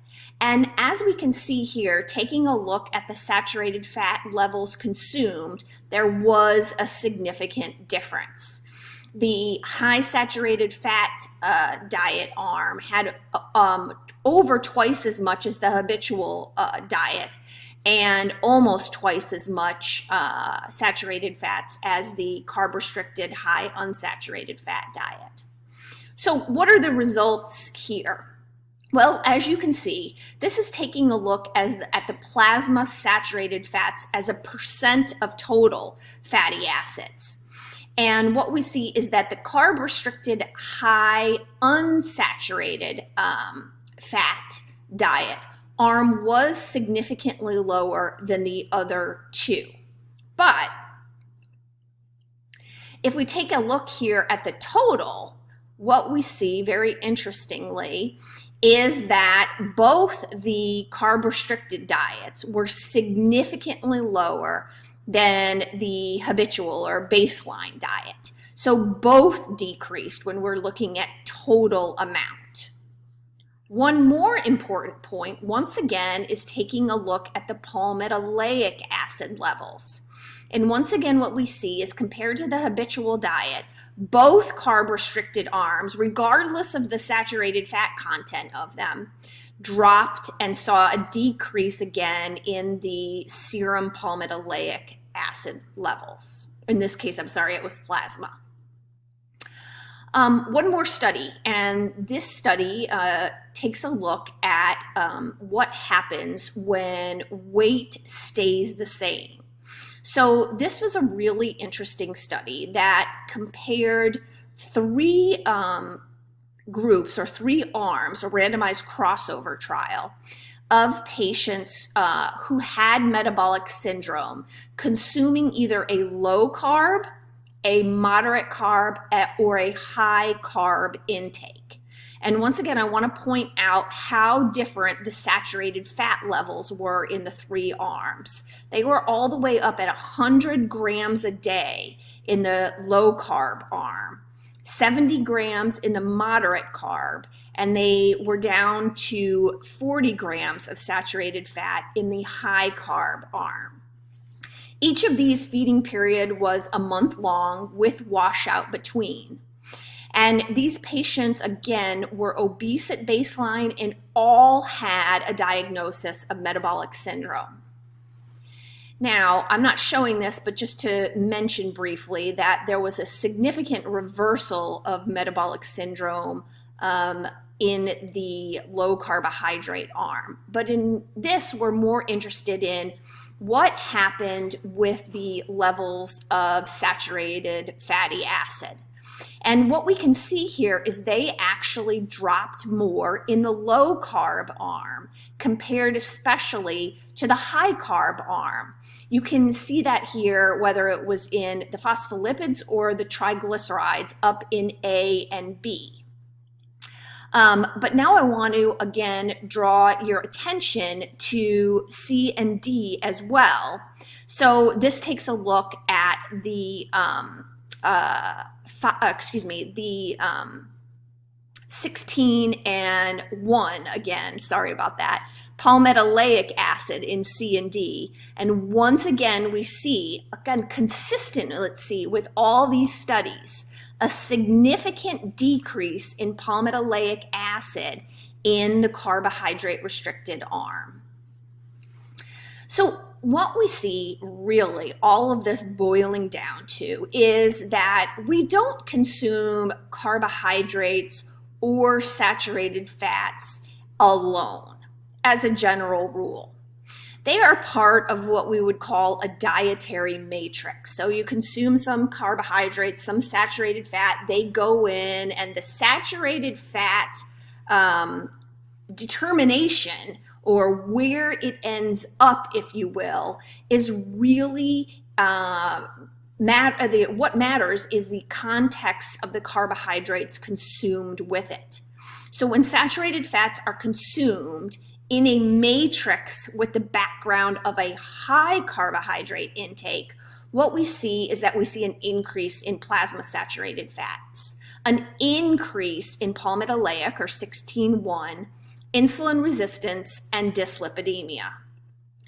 P: And as we can see here, taking a look at the saturated fat levels consumed, there was a significant difference. The high saturated fat diet arm had over twice as much as the habitual diet, and almost twice as much saturated fats as the carb-restricted high unsaturated fat diet. So what are the results here? Well, as you can see, this is taking a look at the plasma saturated fats as a percent of total fatty acids. And what we see is that the carb-restricted high unsaturated fat diet arm was significantly lower than the other 2. But if we take a look here at the total, what we see, very interestingly, is that both the carb-restricted diets were significantly lower than the habitual or baseline diet. So both decreased when we're looking at total amount. One more important point, once again, is taking a look at the palmitoleic acid levels. And once again, what we see is, compared to the habitual diet, both carb-restricted arms, regardless of the saturated fat content of them, dropped and saw a decrease again in the serum palmitoleic acid levels. In this case, I'm sorry, it was plasma. One more study, and this study takes a look at what happens when weight stays the same. So this was a really interesting study that compared 3 groups or 3 arms, a randomized crossover trial of patients who had metabolic syndrome, consuming either a low carb, a moderate carb, or a high carb intake. And once again, I want to point out how different the saturated fat levels were in the 3 arms. They were all the way up at 100 grams a day in the low carb arm, 70 grams in the moderate carb, and they were down to 40 grams of saturated fat in the high carb arm. Each of these feeding period was a month long with washout between. And these patients, again, were obese at baseline and all had a diagnosis of metabolic syndrome. Now, I'm not showing this, but just to mention briefly that there was a significant reversal of metabolic syndrome in the low carbohydrate arm. But in this, we're more interested in what happened with the levels of saturated fatty acid. And what we can see here is they actually dropped more in the low carb arm compared especially to the high carb arm. You can see that here, whether it was in the phospholipids or the triglycerides up in A and B. But now I want to, again, draw your attention to C and D as well. So this takes a look at the 16 and 1, again, sorry about that, palmitoleic acid in C and D. And once again, we see, again, consistent, let's see, with all these studies, a significant decrease in palmitoleic acid in the carbohydrate restricted arm. So what we see really, all of this boiling down to, is that we don't consume carbohydrates or saturated fats alone as a general rule. They are part of what we would call a dietary matrix. So you consume some carbohydrates, some saturated fat, they go in, and the saturated fat determination, or where it ends up, if you will, is really what matters is the context of the carbohydrates consumed with it. So when saturated fats are consumed in a matrix with the background of a high carbohydrate intake, what we see is that we see an increase in plasma saturated fats, an increase in palmitoleic or 16-1, insulin resistance, and dyslipidemia.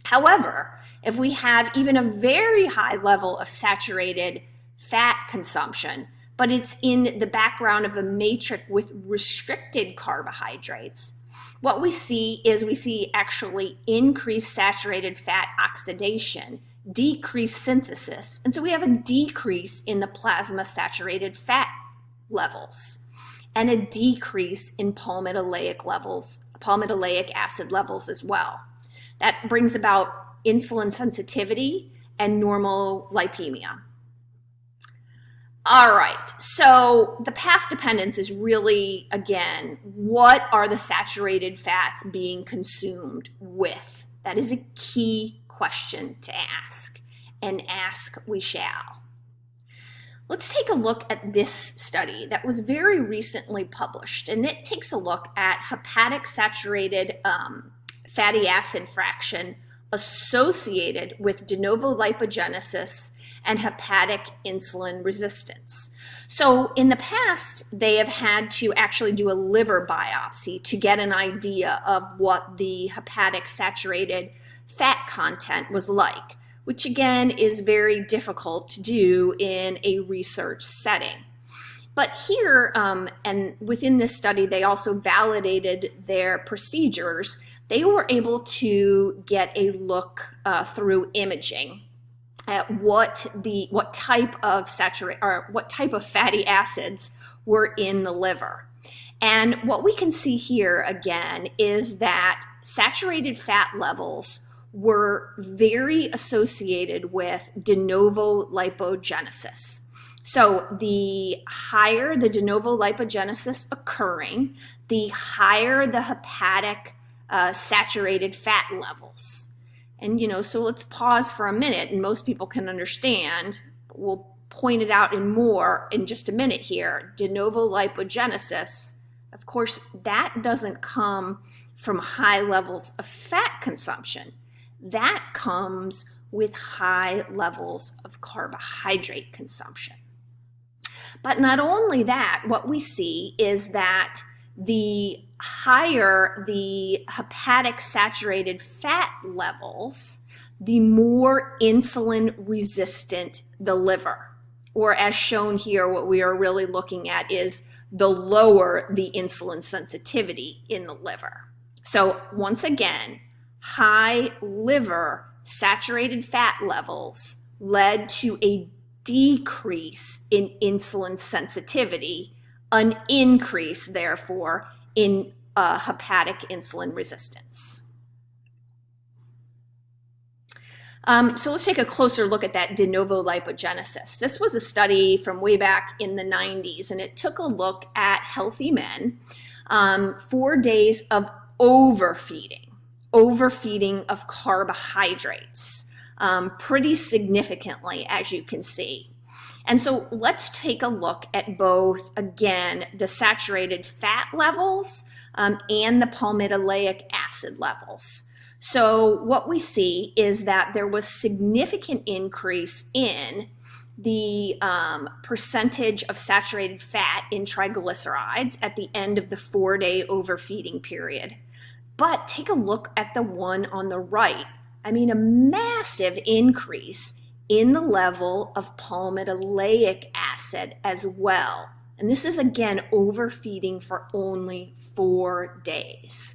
P: However, if we have even a very high level of saturated fat consumption, but it's in the background of a matrix with restricted carbohydrates, what we see actually increased saturated fat oxidation, decreased synthesis, and so we have a decrease in the plasma saturated fat levels and a decrease in palmitoleic acid levels as well. That brings about insulin sensitivity and normal lipemia. All right, so the path dependence is really, again, what are the saturated fats being consumed with? That is a key question to ask, and ask we shall. Let's take a look at this study that was very recently published, and it takes a look at hepatic saturated fatty acid fraction associated with de novo lipogenesis and hepatic insulin resistance. So in the past, they have had to actually do a liver biopsy to get an idea of what the hepatic saturated fat content was like, which again is very difficult to do in a research setting. But here, and within this study, they also validated their procedures. They were able to get a look through imaging at what type of fatty acids were in the liver. And what we can see here again is that saturated fat levels were very associated with de novo lipogenesis. So the higher the de novo lipogenesis occurring, the higher the hepatic saturated fat levels. And, so let's pause for a minute, and most people can understand. We'll point it out in more in just a minute here. De novo lipogenesis Of course, that doesn't come from high levels of fat consumption. That comes with high levels of carbohydrate consumption. But not only that, what we see is that the higher the hepatic saturated fat levels, the more insulin resistant the liver. Or as shown here, what we are really looking at is the lower the insulin sensitivity in the liver. So once again, high liver saturated fat levels led to a decrease in insulin sensitivity, an increase, therefore, in hepatic insulin resistance. So let's take a closer look at that de novo lipogenesis. This was a study from way back in the 90s, and it took a look at healthy men, 4 days of overfeeding of carbohydrates, pretty significantly, as you can see. And so let's take a look at both, again, the saturated fat levels and the palmitoleic acid levels. So what we see is that there was significant increase in the percentage of saturated fat in triglycerides at the end of the 4-day overfeeding period. But take a look at the one on the right. I mean, a massive increase in the level of palmitoleic acid as well. And this is, again, overfeeding for only 4 days.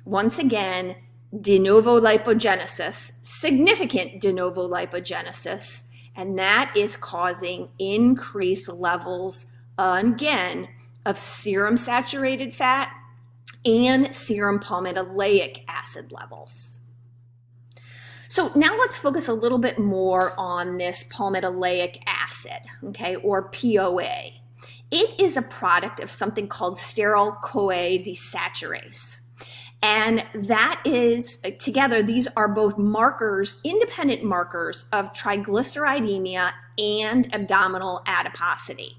P: Once again, de novo lipogenesis, significant de novo lipogenesis, and that is causing increased levels, again, of serum saturated fat and serum palmitoleic acid levels. So now let's focus a little bit more on this palmitoleic acid, okay, or POA. It is a product of something called steryl-CoA desaturase. And that is, together, these are both markers, independent markers of triglyceridemia and abdominal adiposity.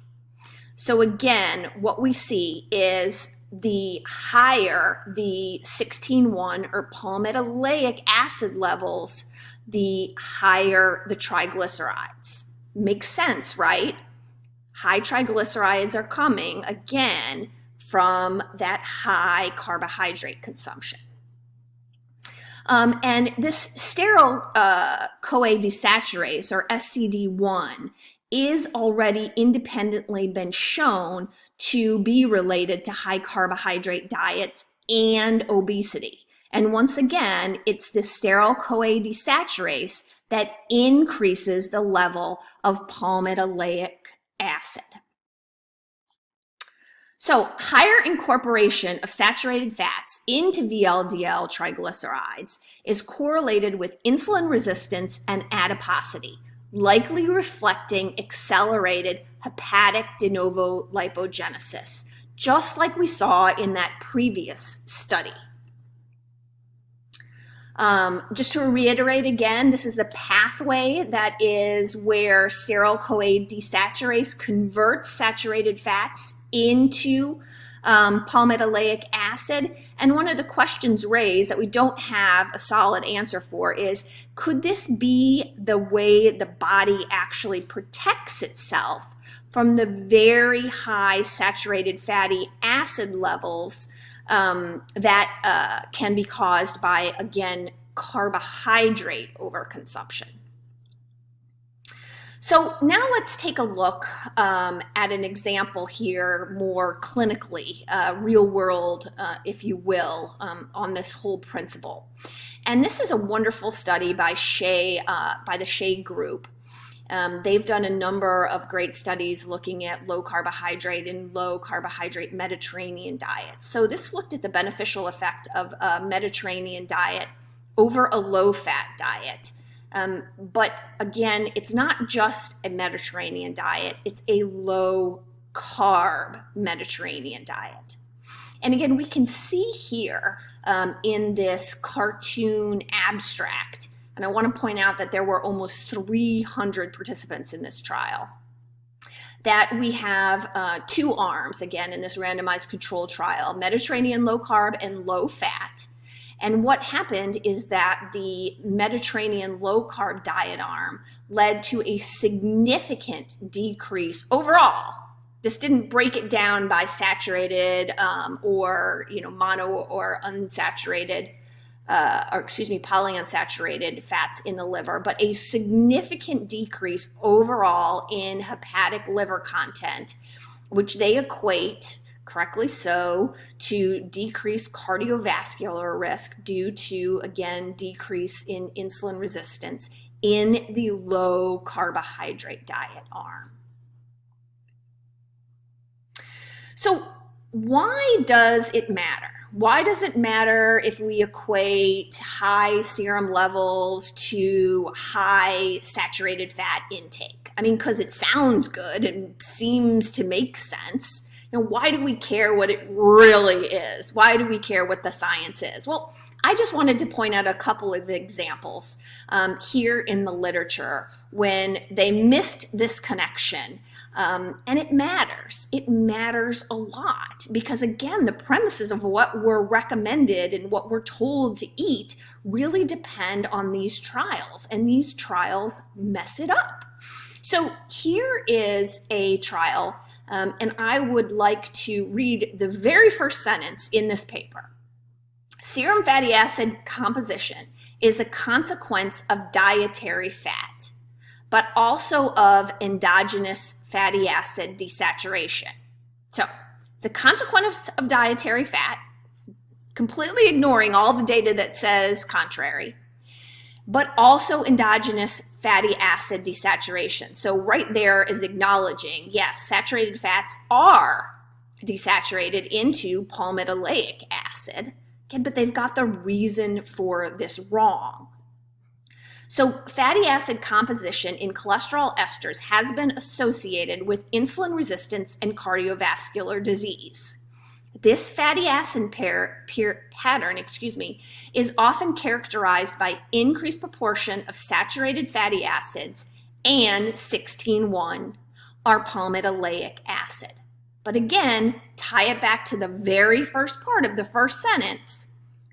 P: So again, what we see is the higher the 16-1 or palmitoleic acid levels, the higher the triglycerides. Makes sense, right? High triglycerides are coming, again, from that high carbohydrate consumption. And this steryl-CoA desaturase, or SCD1, is already independently been shown to be related to high carbohydrate diets and obesity. And once again, it's the steryl-CoA desaturase that increases the level of palmitoleic acid. So higher incorporation of saturated fats into VLDL triglycerides is correlated with insulin resistance and adiposity, likely reflecting accelerated hepatic de novo lipogenesis, just like we saw in that previous study. Just to reiterate again, this is the pathway that is where steryl-CoA desaturase converts saturated fats into palmitoleic acid. And one of the questions raised that we don't have a solid answer for is, could this be the way the body actually protects itself from the very high saturated fatty acid levels that can be caused by, again, carbohydrate overconsumption? So now let's take a look at an example here more clinically, real world, if you will, on this whole principle. And this is a wonderful study by the Shea Group. They've done a number of great studies looking at low carbohydrate and low carbohydrate Mediterranean diets. So this looked at the beneficial effect of a Mediterranean diet over a low fat diet. But again, it's not just a Mediterranean diet, it's a low carb Mediterranean diet. And again, we can see here in this cartoon abstract, and I want to point out that there were almost 300 participants in this trial, that we have two arms, again, in this randomized control trial, Mediterranean low carb and low fat. And what happened is that the Mediterranean low carb diet arm led to a significant decrease overall. This didn't break it down by saturated or mono or unsaturated, polyunsaturated fats in the liver, but a significant decrease overall in hepatic liver content, which they equate, correctly so, to decreased cardiovascular risk due to, again, decrease in insulin resistance in the low carbohydrate diet arm. So why does it matter? Why does it matter if we equate high serum levels to high saturated fat intake? I mean, because it sounds good and seems to make sense. Why do we care what it really is? Why do we care what the science is? Well, I just wanted to point out a couple of examples here in the literature when they missed this connection. And it matters. It matters a lot because, again, the premises of what we're recommended and what we're told to eat really depend on these trials, and these trials mess it up. So here is a trial, and I would like to read the very first sentence in this paper. Serum fatty acid composition is a consequence of dietary fat, but also of endogenous fatty acid desaturation. So it's a consequence of dietary fat, completely ignoring all the data that says contrary, but also endogenous fatty acid desaturation. So right there is acknowledging, yes, saturated fats are desaturated into palmitoleic acid, okay, but they've got the reason for this wrong. So fatty acid composition in cholesterol esters has been associated with insulin resistance and cardiovascular disease. This fatty acid pattern is often characterized by increased proportion of saturated fatty acids and 16-1 or palmitoleic acid. But again, tie it back to the very first part of the first sentence.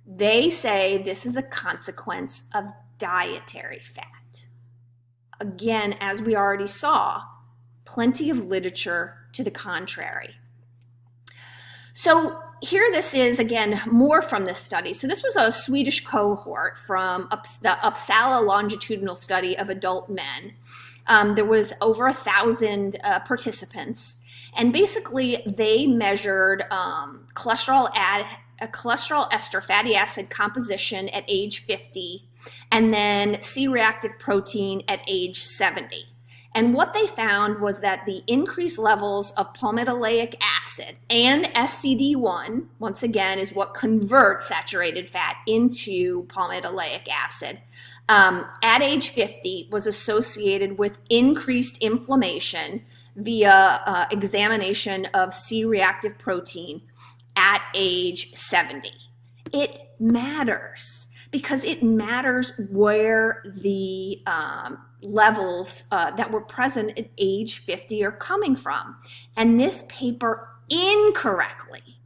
P: They say this is a consequence of dietary fat. Again, as we already saw, plenty of literature to the contrary. So here this is, again, more from this study. So this was a Swedish cohort from the Uppsala longitudinal study of adult men. There was over 1,000 participants, and basically they measured cholesterol ester fatty acid composition at age 50, and then C-reactive protein at age 70. And what they found was that the increased levels of palmitoleic acid and SCD1, once again, is what converts saturated fat into palmitoleic acid, at age 50 was associated with increased inflammation via examination of C-reactive protein at age 70. It matters because it matters where the levels that were present at age 50 are coming from. And this paper incorrectly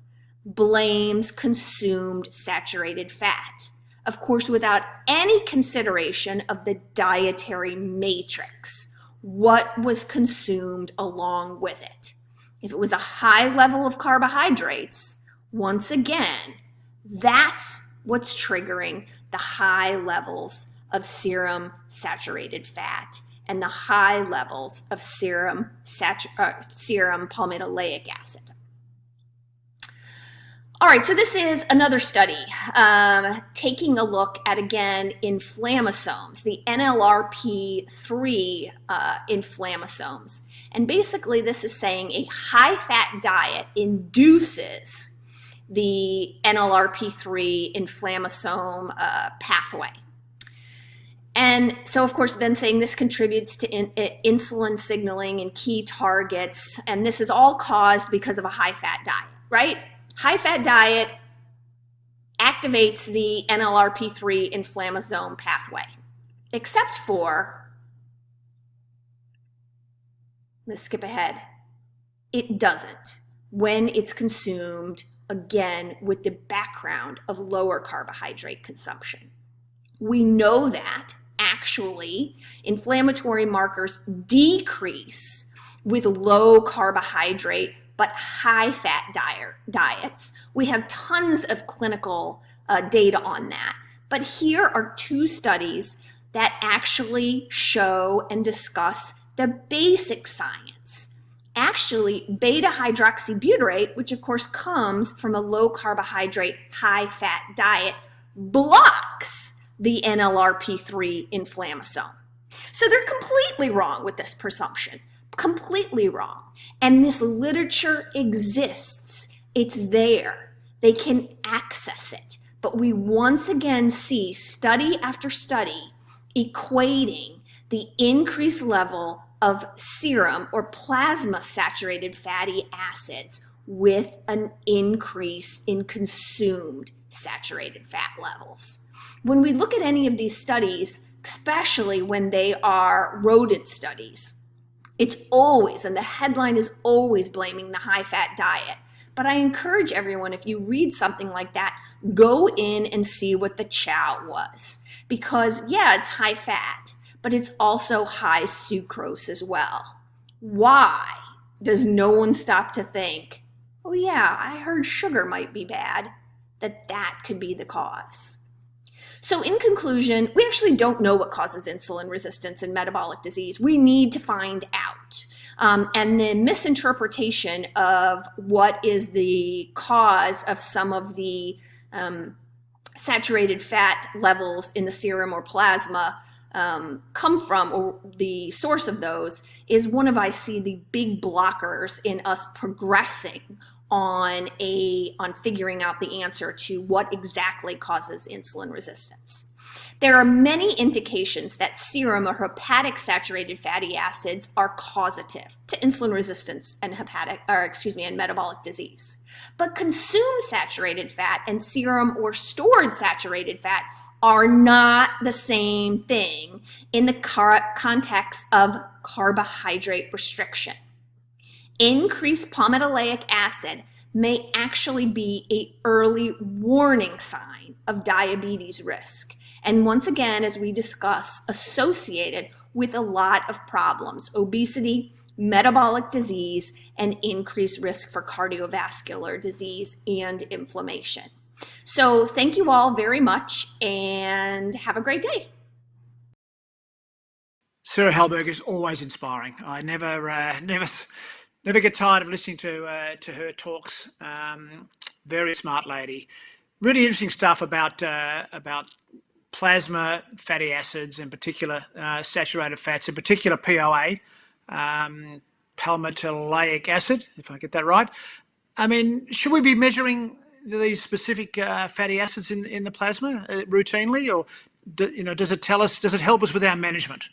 P: blames consumed saturated fat, of course, without any consideration of the dietary matrix, what was consumed along with it. If it was a high level of carbohydrates, once again, that's what's triggering the high levels of serum saturated fat and the high levels of serum palmitoleic acid. All right, so this is another study taking a look at, again, inflammasomes, the NLRP3 inflammasomes. And basically this is saying a high-fat diet induces the NLRP3 inflammasome pathway. And so, of course, then saying this contributes to insulin signaling in key targets, and this is all caused because of a high-fat diet, right? High-fat diet activates the NLRP3 inflammasome pathway, except for Let's skip ahead. It doesn't when it's consumed, again, with the background of lower carbohydrate consumption. We know that actually inflammatory markers decrease with low carbohydrate but high fat diets. We have tons of clinical data on that. But here are two studies that actually show and discuss the basic science. Actually, beta hydroxybutyrate, which of course comes from a low carbohydrate, high fat diet, blocks the NLRP3 inflammasome. So they're completely wrong with this presumption, completely wrong. And this literature exists. It's there. They can access it. But we once again see study after study equating the increased level of serum or plasma saturated fatty acids with an increase in consumed saturated fat levels. When we look at any of these studies, especially when they are rodent studies, it's always, and the headline is always blaming the high fat diet. But I encourage everyone, if you read something like that, go in and see what the chow was. Because yeah, it's high fat, but it's also high sucrose as well. Why does no one stop to think, oh yeah, I heard sugar might be bad, that could be the cause? So in conclusion, we actually don't know what causes insulin resistance and metabolic disease. We need to find out. And the misinterpretation of what is the cause of some of the saturated fat levels in the serum or plasma come from, or the source of those, is one of, I see, the big blockers in us progressing on figuring out the answer to what exactly causes insulin resistance. There are many indications that serum or hepatic saturated fatty acids are causative to insulin resistance and and metabolic disease. But consumed saturated fat and serum or stored saturated fat are not the same thing in the context of carbohydrate restriction. Increased palmitoleic acid may actually be an early warning sign of diabetes risk. And once again, as we discuss, associated with a lot of problems: obesity, metabolic disease, and increased risk for cardiovascular disease and inflammation. So thank you all very much and have a great day.
C: Sarah Hallberg is always inspiring. I never get tired of listening to her talks. Very smart lady. Really interesting stuff about plasma fatty acids, in particular saturated fats, in particular POA, palmitoleic acid, if I get that right. I mean, should we be measuring these specific fatty acids in the plasma routinely, or does it tell us? Does it help us with our management?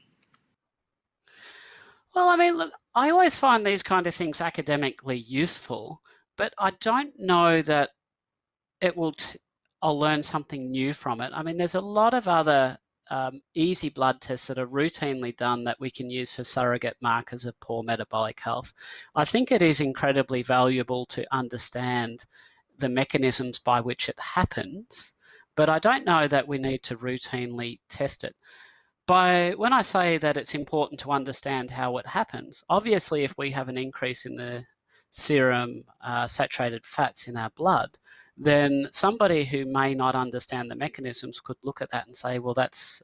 A: Well, I mean, look, I always find these kind of things academically useful, but I don't know that it will. I'll learn something new from it. I mean, there's a lot of other easy blood tests that are routinely done that we can use for surrogate markers of poor metabolic health. I think it is incredibly valuable to understand the mechanisms by which it happens, but I don't know that we need to routinely test it. When I say that it's important to understand how it happens, obviously if we have an increase in the serum saturated fats in our blood, then somebody who may not understand the mechanisms could look at that and say, well, that's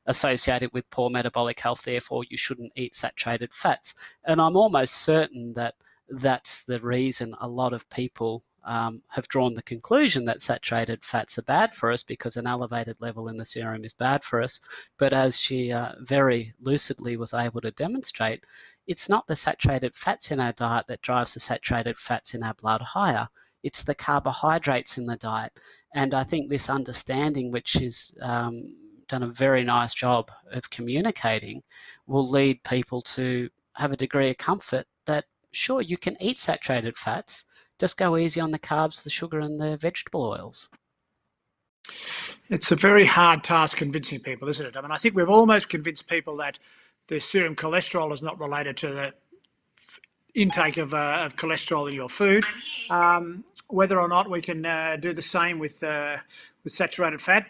A: associated with poor metabolic health, therefore you shouldn't eat saturated fats. And I'm almost certain that that's the reason a lot of people have drawn the conclusion that saturated fats are bad for us, because an elevated level in the serum is bad for us. But as she very lucidly was able to demonstrate, it's not the saturated fats in our diet that drives the saturated fats in our blood higher. It's the carbohydrates in the diet. And I think this understanding, which is done a very nice job of communicating, will lead people to have a degree of comfort that, sure, you can eat saturated fats, just go easy on the carbs, the sugar, and the vegetable oils.
C: It's a very hard task convincing people, isn't it? I mean, I think we've almost convinced people that their serum cholesterol is not related to intake of cholesterol in your food. Whether or not we can do the same with saturated fat,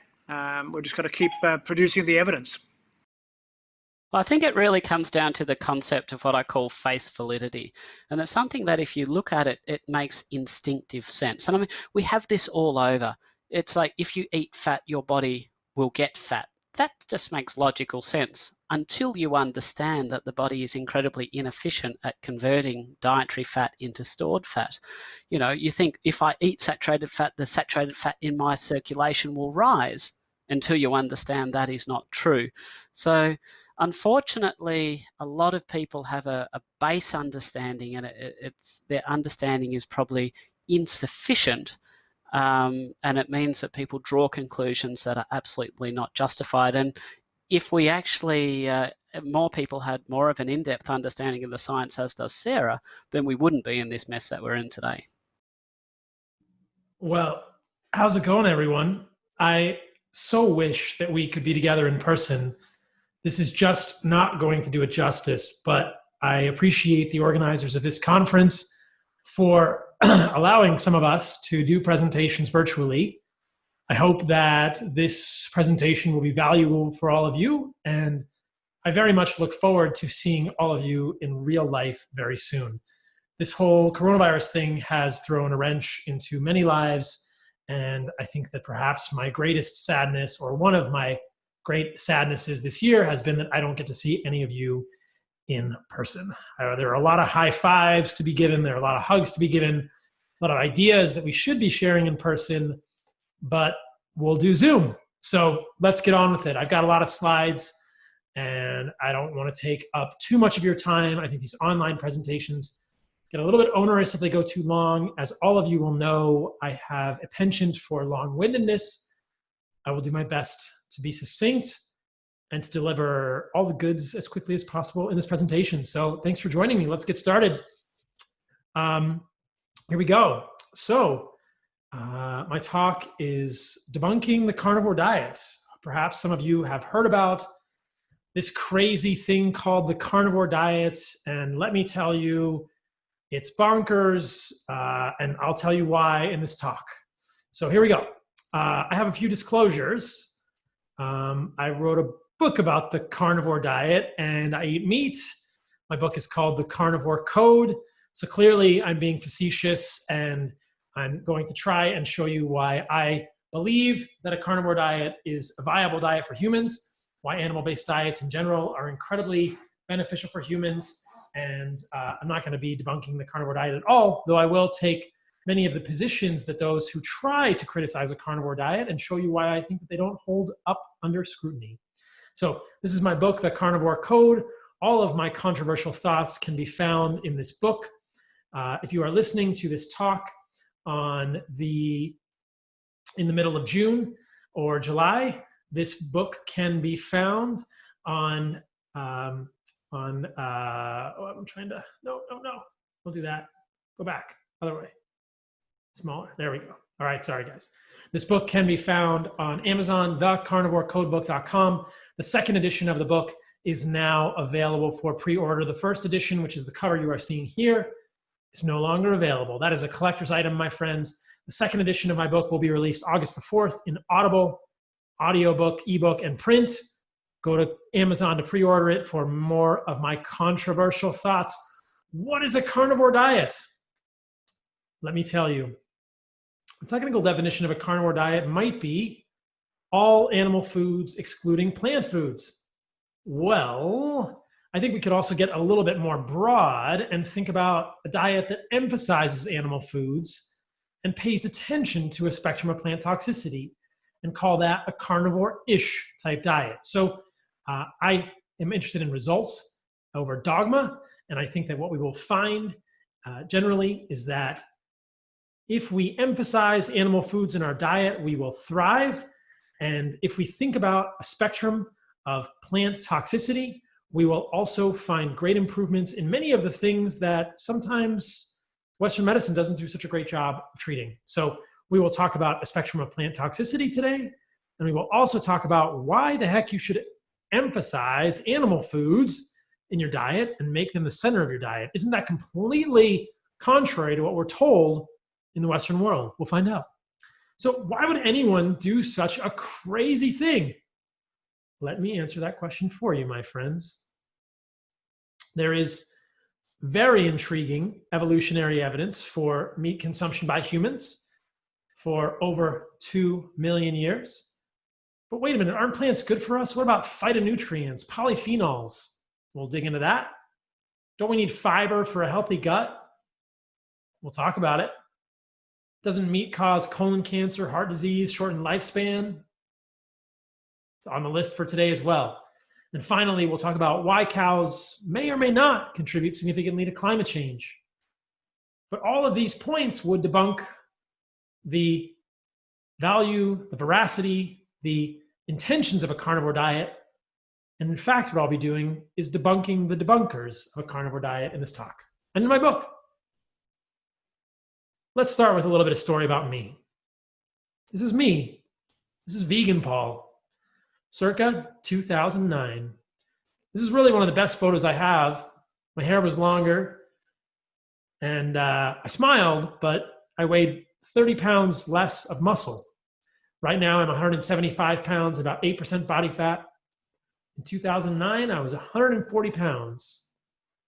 C: we've just got to keep producing the evidence.
A: Well, I think it really comes down to the concept of what I call face validity. And it's something that if you look at it, it makes instinctive sense. And I mean, we have this all over. It's like if you eat fat, your body will get fat. That just makes logical sense until you understand that the body is incredibly inefficient at converting dietary fat into stored fat. You know, you think if I eat saturated fat, the saturated fat in my circulation will rise, until you understand that is not true. So unfortunately, a lot of people have a base understanding, and their understanding is probably insufficient, and it means that people draw conclusions that are absolutely not justified. And if we actually, more people had more of an in-depth understanding of the science, as does Sarah, then we wouldn't be in this mess that we're in today.
Q: Well, how's it going, everyone? I so wish that we could be together in person. This is just not going to do it justice, but I appreciate the organizers of this conference for allowing some of us to do presentations virtually. I hope that this presentation will be valuable for all of you, and I very much look forward to seeing all of you in real life very soon. This whole coronavirus thing has thrown a wrench into many lives, and I think that perhaps my greatest sadness, or one of my great sadnesses this year, has been that I don't get to see any of you in person. There are a lot of high fives to be given. There are a lot of hugs to be given, a lot of ideas that we should be sharing in person, but we'll do Zoom. So let's get on with it. I've got a lot of slides, and I don't want to take up too much of your time. I think these online presentations get a little bit onerous if they go too long. As all of you will know, I have a penchant for long-windedness. I will do my best to be succinct and to deliver all the goods as quickly as possible in this presentation. So thanks for joining me. Let's get started. Here we go. So my talk is debunking the carnivore diet. Perhaps some of you have heard about this crazy thing called the carnivore diet, and let me tell you, it's bonkers, and I'll tell you why in this talk. So here we go. I have a few disclosures. I wrote a book about the carnivore diet, and I eat meat. My book is called The Carnivore Code. So clearly I'm being facetious, and I'm going to try and show you why I believe that a carnivore diet is a viable diet for humans, why animal-based diets in general are incredibly beneficial for humans. And I'm not going to be debunking the carnivore diet at all, though I will take many of the positions that those who try to criticize a carnivore diet and show you why I think that they don't hold up under scrutiny. So this is my book, The Carnivore Code. All of my controversial thoughts can be found in this book. If you are listening to this talk in the middle of June or July, this book can be found on I'm trying to, no, we'll do that. Go back, other way, smaller, there we go. All right, sorry guys. This book can be found on Amazon, thecarnivorecodebook.com. The second edition of the book is now available for pre-order. The first edition, which is the cover you are seeing here, is no longer available. That is a collector's item, my friends. The second edition of my book will be released August the 4th in Audible, audiobook, ebook, and print. Go to Amazon to pre-order it for more of my controversial thoughts. What is a carnivore diet? Let me tell you. The technical definition of a carnivore diet might be all animal foods excluding plant foods. Well, I think we could also get a little bit more broad and think about a diet that emphasizes animal foods and pays attention to a spectrum of plant toxicity, and call that a carnivore-ish type diet. So I am interested in results over dogma, and I think that what we will find generally is that if we emphasize animal foods in our diet, we will thrive. And if we think about a spectrum of plant toxicity, we will also find great improvements in many of the things that sometimes Western medicine doesn't do such a great job of treating. So we will talk about a spectrum of plant toxicity today, and we will also talk about why the heck you should emphasize animal foods in your diet and make them the center of your diet? Isn't that completely contrary to what we're told in the Western world? We'll find out. So why would anyone do such a crazy thing? Let me answer that question for you, my friends. There is very intriguing evolutionary evidence for meat consumption by humans for over 2 million years. But wait a minute, aren't plants good for us? What about phytonutrients, polyphenols? We'll dig into that. Don't we need fiber for a healthy gut? We'll talk about it. Doesn't meat cause colon cancer, heart disease, shortened lifespan? It's on the list for today as well. And finally, we'll talk about why cows may or may not contribute significantly to climate change. But all of these points would debunk the value, the veracity, the intentions of a carnivore diet. And in fact, what I'll be doing is debunking the debunkers of a carnivore diet in this talk and in my book. Let's start with a little bit of story about me. This is me. This is Vegan Paul, circa 2009. This is really one of the best photos I have. My hair was longer and I smiled, but I weighed 30 pounds less of muscle. Right now I'm 175 pounds, about 8% body fat. In 2009, I was 140 pounds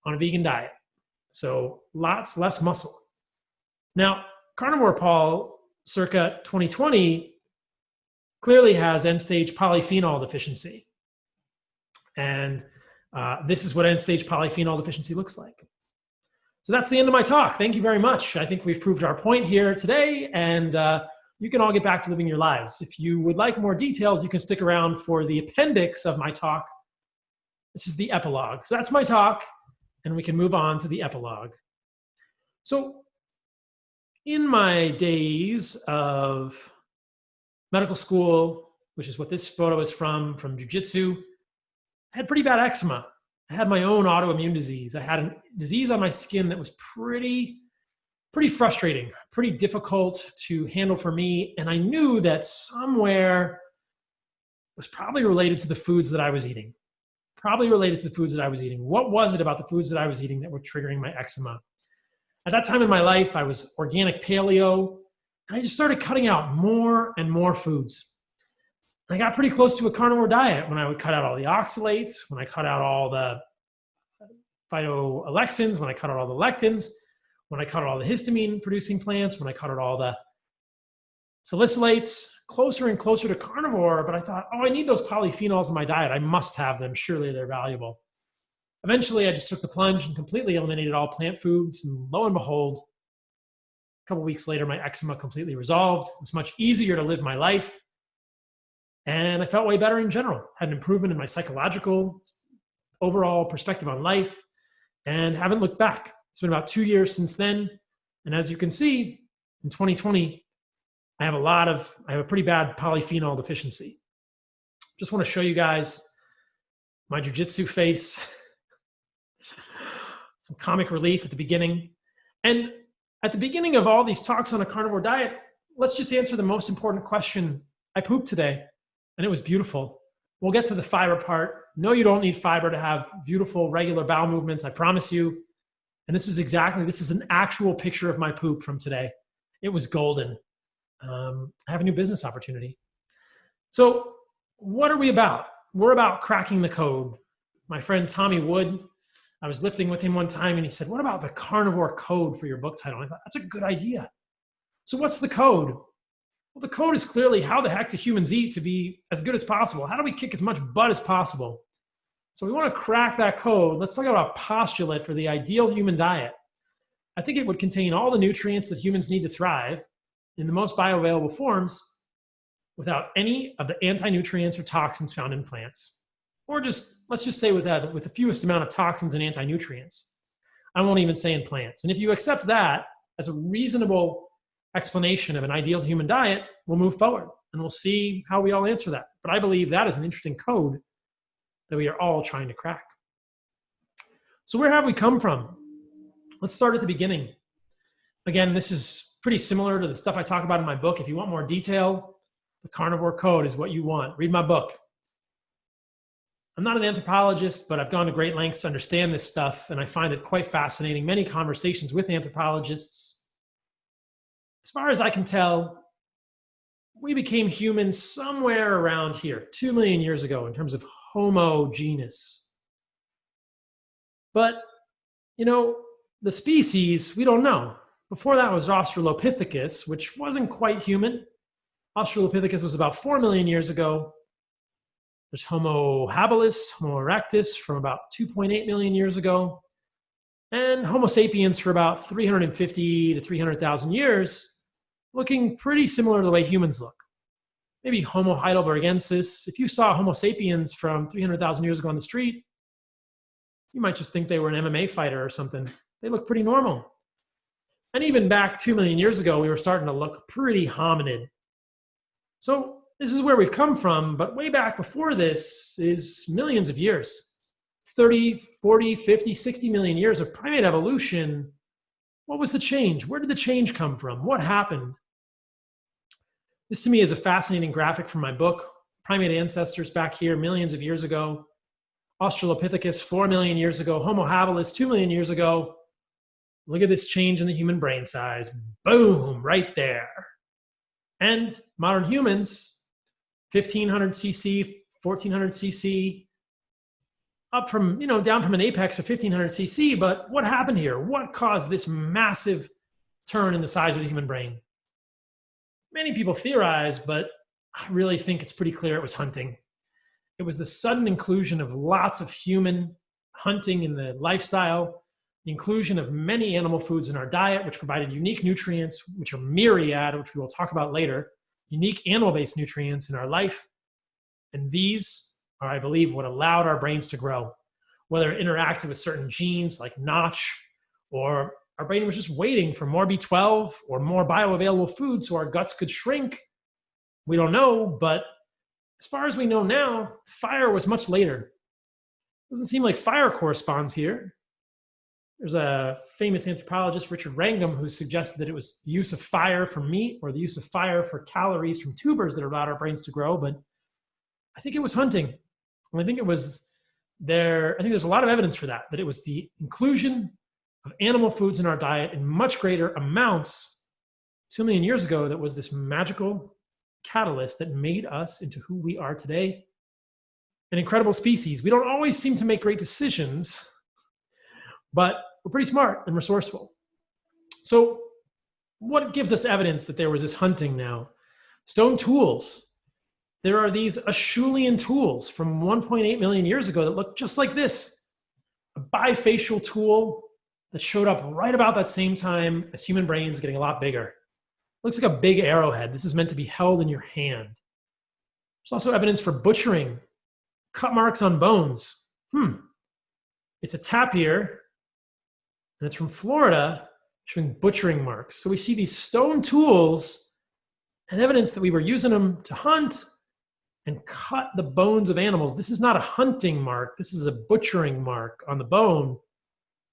Q: on a vegan diet. So lots less muscle. Now, Carnivore Paul, circa 2020, clearly has end-stage polyphenol deficiency. And this is what end-stage polyphenol deficiency looks like. So that's the end of my talk. Thank you very much. I think we've proved our point here today, and you can all get back to living your lives. If you would like more details, you can stick around for the appendix of my talk. This is the epilogue. So that's my talk, and we can move on to the epilogue. So in my days of medical school, which is what this photo is from jiu-jitsu, I had pretty bad eczema. I had my own autoimmune disease. I had a disease on my skin that was pretty frustrating, pretty difficult to handle for me. And I knew that somewhere it was probably related to the foods that I was eating. What was it about the foods that I was eating that were triggering my eczema? At that time in my life, I was organic paleo, and I just started cutting out more and more foods. I got pretty close to a carnivore diet when I would cut out all the oxalates, when I cut out all the phytoalexins, when I cut out all the lectins, when I cut out all the histamine-producing plants, when I cut out all the salicylates, closer and closer to carnivore. But I thought, oh, I need those polyphenols in my diet. I must have them. Surely they're valuable. Eventually, I just took the plunge and completely eliminated all plant foods. And lo and behold, a couple weeks later, my eczema completely resolved. It was much easier to live my life. And I felt way better in general. Had an improvement in my psychological overall perspective on life, and haven't looked back. It's been about 2 years since then. And as you can see, in 2020, I have a pretty bad polyphenol deficiency. Just want to show you guys my jiu-jitsu face. Some comic relief at the beginning. And at the beginning of all these talks on a carnivore diet, let's just answer the most important question. I pooped today, and it was beautiful. We'll get to the fiber part. No, you don't need fiber to have beautiful, regular bowel movements, I promise you. And this is an actual picture of my poop from today. It was golden. I have a new business opportunity. So what are we about? We're about cracking the code. My friend Tommy Wood, I was lifting with him one time and he said, what about the carnivore code for your book title? And I thought, that's a good idea. So what's the code? Well, the code is clearly how the heck do humans eat to be as good as possible? How do we kick as much butt as possible? So we want to crack that code. Let's talk about a postulate for the ideal human diet. I think it would contain all the nutrients that humans need to thrive in the most bioavailable forms without any of the anti-nutrients or toxins found in plants. Or let's just say with the fewest amount of toxins and anti-nutrients. I won't even say in plants. And if you accept that as a reasonable explanation of an ideal human diet, we'll move forward and we'll see how we all answer that. But I believe that is an interesting code that we are all trying to crack. So where have we come from? Let's start at the beginning. Again, this is pretty similar to the stuff I talk about in my book. If you want more detail, the carnivore code is what you want. Read my book. I'm not an anthropologist, but I've gone to great lengths to understand this stuff, and I find it quite fascinating. Many conversations with anthropologists. As far as I can tell, we became humans somewhere around here, 2 million years ago, in terms of Homo genus. But, the species, we don't know. Before that was Australopithecus, which wasn't quite human. Australopithecus was about 4 million years ago. There's Homo habilis, Homo erectus from about 2.8 million years ago, and Homo sapiens for about 350 to 300,000 years, looking pretty similar to the way humans look. Maybe Homo heidelbergensis. If you saw Homo sapiens from 300,000 years ago on the street, you might just think they were an MMA fighter or something. They look pretty normal. And even back 2 million years ago, we were starting to look pretty hominid. So this is where we've come from, but way back before this is millions of years. 30, 40, 50, 60 million years of primate evolution. What was the change? Where did the change come from? What happened? This to me is a fascinating graphic from my book, Primate Ancestors back here millions of years ago. Australopithecus 4 million years ago, Homo habilis 2 million years ago. Look at this change in the human brain size. Boom, right there. And modern humans, 1500 cc, 1400 cc, up from, down from an apex of 1500 cc. But what happened here? What caused this massive turn in the size of the human brain? Many people theorize, but I really think it's pretty clear it was hunting. It was the sudden inclusion of lots of human hunting in the lifestyle, the inclusion of many animal foods in our diet, which provided unique nutrients, which are myriad, which we will talk about later, unique animal-based nutrients in our life. And these are, I believe, what allowed our brains to grow, whether it interacted with certain genes like Notch, or our brain was just waiting for more B12 or more bioavailable food so our guts could shrink. We don't know, but as far as we know now, fire was much later. Doesn't seem like fire corresponds here. There's a famous anthropologist, Richard Wrangham, who suggested that it was the use of fire for meat or the use of fire for calories from tubers that allowed our brains to grow, but I think it was hunting. And I think it was there. I think there's a lot of evidence for that it was the inclusion of animal foods in our diet in much greater amounts 2 million years ago that was this magical catalyst that made us into who we are today. An incredible species. We don't always seem to make great decisions, but we're pretty smart and resourceful. So what gives us evidence that there was this hunting now? Stone tools. There are these Acheulean tools from 1.8 million years ago that look just like this. A bifacial tool that showed up right about that same time as human brains getting a lot bigger. Looks like a big arrowhead. This is meant to be held in your hand. There's also evidence for butchering, cut marks on bones. It's a tapir, and it's from Florida, showing butchering marks. So we see these stone tools and evidence that we were using them to hunt and cut the bones of animals. This is not a hunting mark. This is a butchering mark on the bone.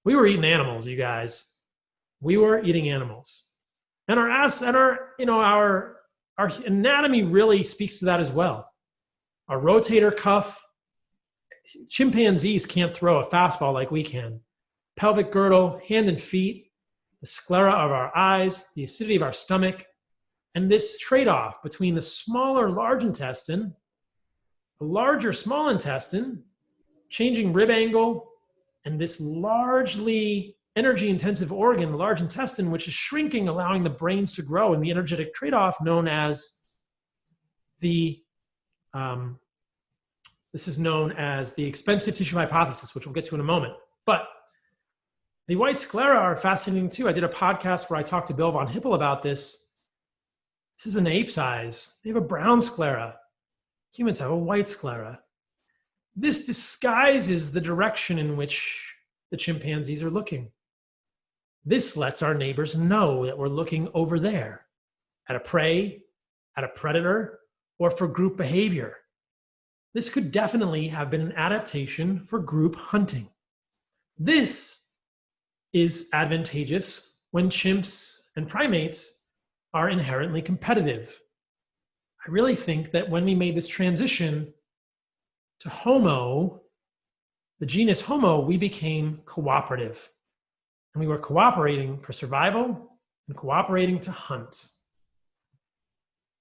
Q: We were eating animals, you guys. We were eating animals. And our anatomy really speaks to that as well. Our rotator cuff, chimpanzees can't throw a fastball like we can. Pelvic girdle, hand and feet, the sclera of our eyes, the acidity of our stomach, and this trade-off between the smaller large intestine, the larger small intestine, changing rib angle, and this largely energy-intensive organ, the large intestine, which is shrinking, allowing the brains to grow, and the energetic trade-off known as the this is known as the expensive tissue hypothesis, which we'll get to in a moment. But the white sclera are fascinating too. I did a podcast where I talked to Bill von Hippel about this. This is an ape's eyes. They have a brown sclera. Humans have a white sclera. This disguises the direction in which the chimpanzees are looking. This lets our neighbors know that we're looking over there at a prey, at a predator, or for group behavior. This could definitely have been an adaptation for group hunting. This is advantageous when chimps and primates are inherently competitive. I really think that when we made this transition, to Homo, the genus Homo, we became cooperative. And we were cooperating for survival and cooperating to hunt.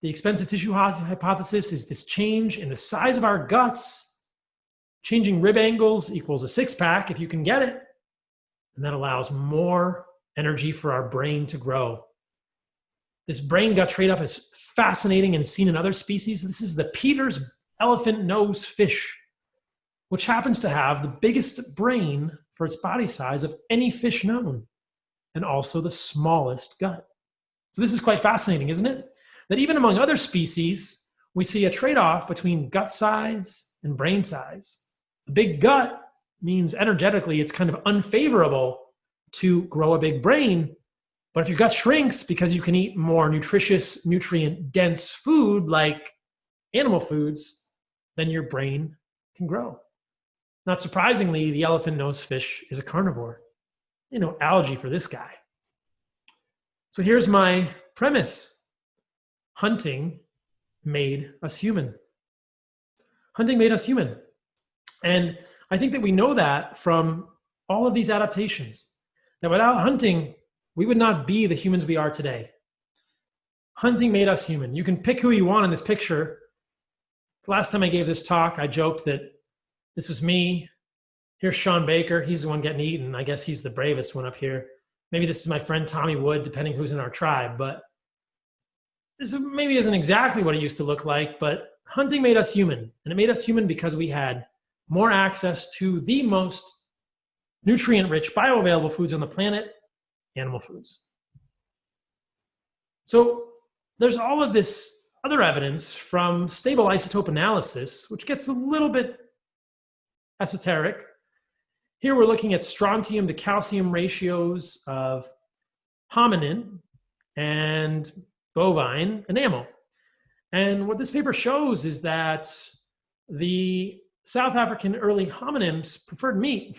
Q: The expensive tissue hypothesis is this change in the size of our guts. Changing rib angles equals a six-pack if you can get it. And that allows more energy for our brain to grow. This brain-gut trade-off is fascinating and seen in other species. This is the Peter's elephant nose fish, which happens to have the biggest brain for its body size of any fish known, and also the smallest gut. So this is quite fascinating, isn't it? That even among other species, we see a trade-off between gut size and brain size. A big gut means energetically it's kind of unfavorable to grow a big brain. But if your gut shrinks because you can eat more nutritious, nutrient-dense food like animal foods, then your brain can grow. Not surprisingly, the elephant nose fish is a carnivore. Algae for this guy. So here's my premise. Hunting made us human. Hunting made us human. And I think that we know that from all of these adaptations, that without hunting, we would not be the humans we are today. Hunting made us human. You can pick who you want in this picture. The last time I gave this talk, I joked that this was me. Here's Sean Baker. He's the one getting eaten. I guess he's the bravest one up here. Maybe this is my friend Tommy Wood, depending who's in our tribe. But this maybe isn't exactly what it used to look like, but hunting made us human. And it made us human because we had more access to the most nutrient-rich, bioavailable foods on the planet, animal foods. So there's all of this other evidence from stable isotope analysis, which gets a little bit esoteric. Here we're looking at strontium to calcium ratios of hominin and bovine enamel. And what this paper shows is that the South African early hominins preferred meat,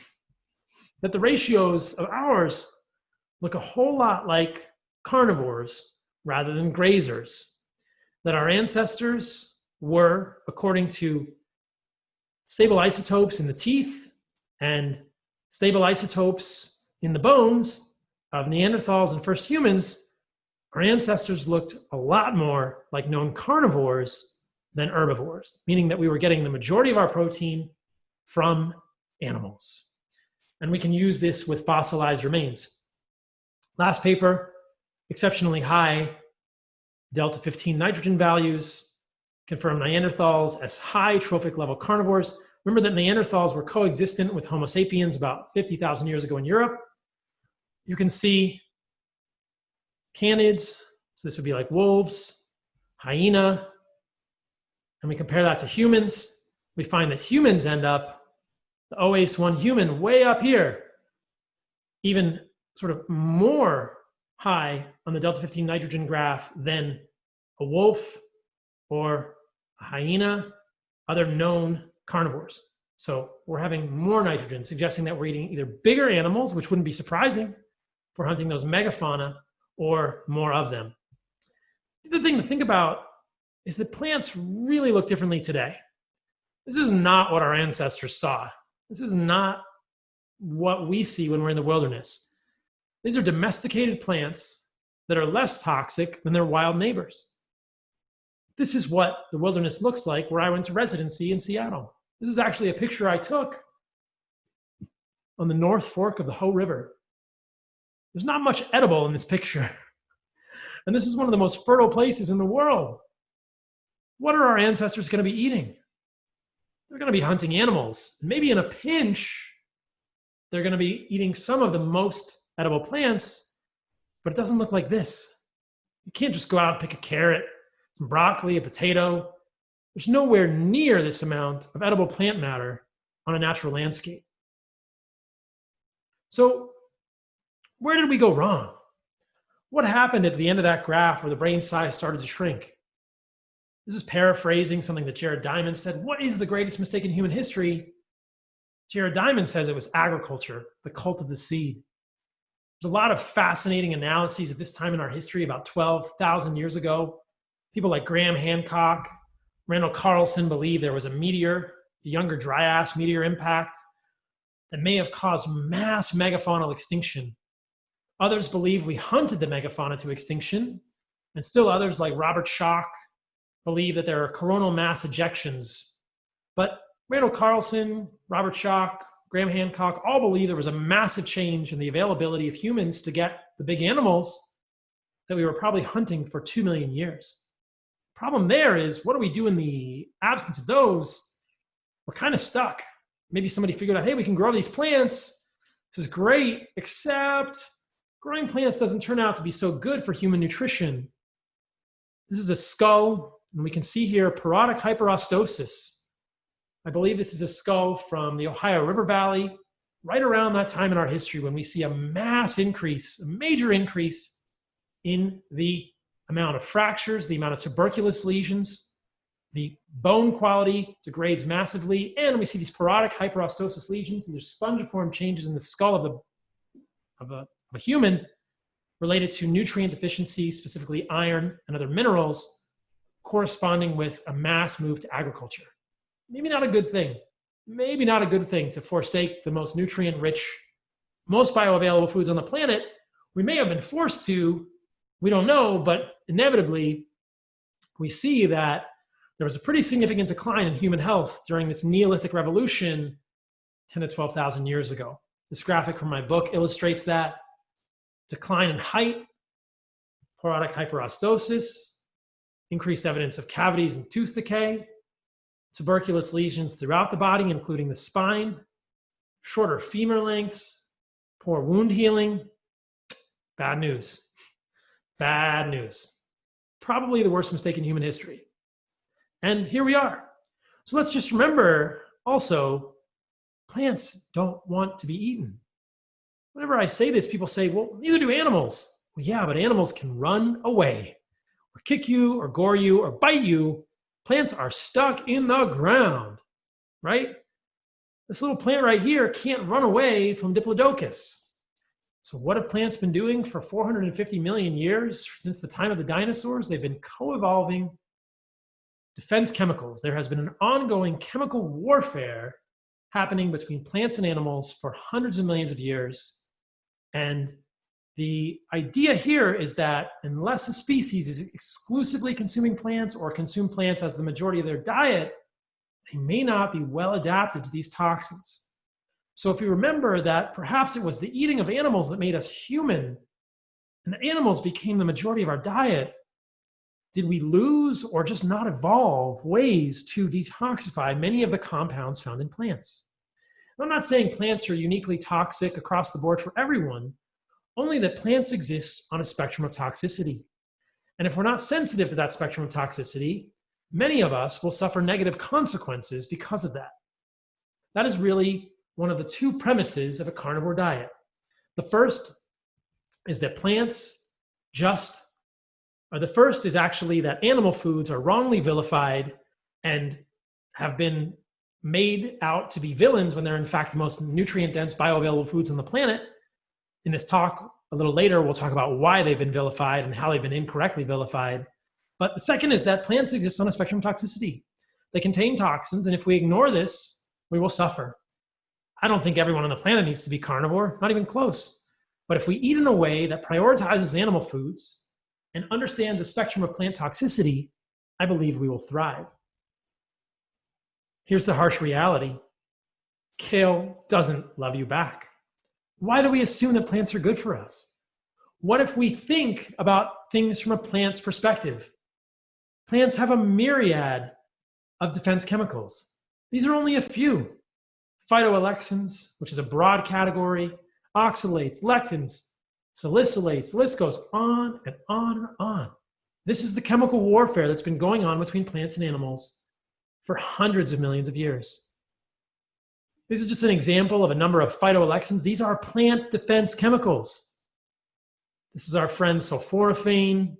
Q: that the ratios of ours look a whole lot like carnivores rather than grazers, that our ancestors were, according to stable isotopes in the teeth and stable isotopes in the bones of Neanderthals and first humans, our ancestors looked a lot more like known carnivores than herbivores, meaning that we were getting the majority of our protein from animals. And we can use this with fossilized remains. Last paper, exceptionally high delta 15 nitrogen values confirm Neanderthals as high trophic level carnivores. Remember that Neanderthals were coexistent with Homo sapiens about 50,000 years ago in Europe. You can see canids, so this would be like wolves, hyena, and we compare that to humans. We find that humans end up, the OASE1 human way up here, even sort of more high on the delta 15 nitrogen graph than a wolf or a hyena, other known carnivores. So we're having more nitrogen, suggesting that we're eating either bigger animals, which wouldn't be surprising if we're hunting those megafauna, or more of them. The thing to think about is that plants really look differently today. This is not what our ancestors saw. This is not what we see when we're in the wilderness. These are domesticated plants that are less toxic than their wild neighbors. This is what the wilderness looks like where I went to residency in Seattle. This is actually a picture I took on the North Fork of the Hoh River. There's not much edible in this picture. And this is one of the most fertile places in the world. What are our ancestors going to be eating? They're going to be hunting animals. Maybe in a pinch, they're going to be eating some of the most edible plants, but it doesn't look like this. You can't just go out and pick a carrot, some broccoli, a potato. There's nowhere near this amount of edible plant matter on a natural landscape. So where did we go wrong? What happened at the end of that graph where the brain size started to shrink? This is paraphrasing something that Jared Diamond said. What is the greatest mistake in human history? Jared Diamond says it was agriculture, the cult of the seed. There's a lot of fascinating analyses at this time in our history, about 12,000 years ago. People like Graham Hancock, Randall Carlson believe there was a meteor the Younger Dryas meteor impact that may have caused mass megafaunal extinction. Others believe we hunted the megafauna to extinction, and still others, like Robert Schoch, believe that there are coronal mass ejections. But Randall Carlson, Robert Schoch, Graham Hancock all believe there was a massive change in the availability of humans to get the big animals that we were probably hunting for 2 million years. Problem there is, what do we do in the absence of those? We're kind of stuck. Maybe somebody figured out, hey, we can grow these plants. This is great, except growing plants doesn't turn out to be so good for human nutrition. This is a skull, and we can see here parodic hyperostosis. I believe this is a skull from the Ohio River Valley, right around that time in our history when we see a mass increase, a major increase in the amount of fractures, the amount of tuberculous lesions, the bone quality degrades massively, and we see these parodic hyperostosis lesions, and there's spongiform changes in the skull of a human related to nutrient deficiency, specifically iron and other minerals, corresponding with a mass move to agriculture. Maybe not a good thing. Maybe not a good thing to forsake the most nutrient-rich, most bioavailable foods on the planet. We may have been forced to, we don't know, but inevitably we see that there was a pretty significant decline in human health during this Neolithic revolution 10 to 12,000 years ago. This graphic from my book illustrates that. Decline in height, parodic hyperostosis, increased evidence of cavities and tooth decay, tuberculous lesions throughout the body, including the spine, shorter femur lengths, poor wound healing. Bad news. Bad news. Probably the worst mistake in human history. And here we are. So let's just remember also, plants don't want to be eaten. Whenever I say this, people say, well, neither do animals. Well, yeah, but animals can run away or kick you or gore you or bite you. Plants are stuck in the ground, right? This little plant right here can't run away from Diplodocus. So what have plants been doing for 450 million years? Since the time of the dinosaurs, they've been co-evolving defense chemicals. There has been an ongoing chemical warfare happening between plants and animals for hundreds of millions of years. And the idea here is that unless a species is exclusively consuming plants or consume plants as the majority of their diet, they may not be well adapted to these toxins. So if you remember that perhaps it was the eating of animals that made us human, and the animals became the majority of our diet, did we lose or just not evolve ways to detoxify many of the compounds found in plants? I'm not saying plants are uniquely toxic across the board for everyone, only that plants exist on a spectrum of toxicity. And if we're not sensitive to that spectrum of toxicity, many of us will suffer negative consequences because of that. That is really one of the two premises of a carnivore diet. The first is that the first is actually that animal foods are wrongly vilified and have been made out to be villains when they're in fact the most nutrient-dense bioavailable foods on the planet. In this talk, a little later, we'll talk about why they've been vilified and how they've been incorrectly vilified. But the second is that plants exist on a spectrum of toxicity. They contain toxins, and if we ignore this, we will suffer. I don't think everyone on the planet needs to be carnivore, not even close. But if we eat in a way that prioritizes animal foods and understands the spectrum of plant toxicity, I believe we will thrive. Here's the harsh reality. Kale doesn't love you back. Why do we assume that plants are good for us? What if we think about things from a plant's perspective? Plants have a myriad of defense chemicals. These are only a few. Phytoalexins, which is a broad category, oxalates, lectins, salicylates, the list goes on and on and on. This is the chemical warfare that's been going on between plants and animals for hundreds of millions of years. This is just an example of a number of phytoalexins. These are plant defense chemicals. This is our friend sulforaphane.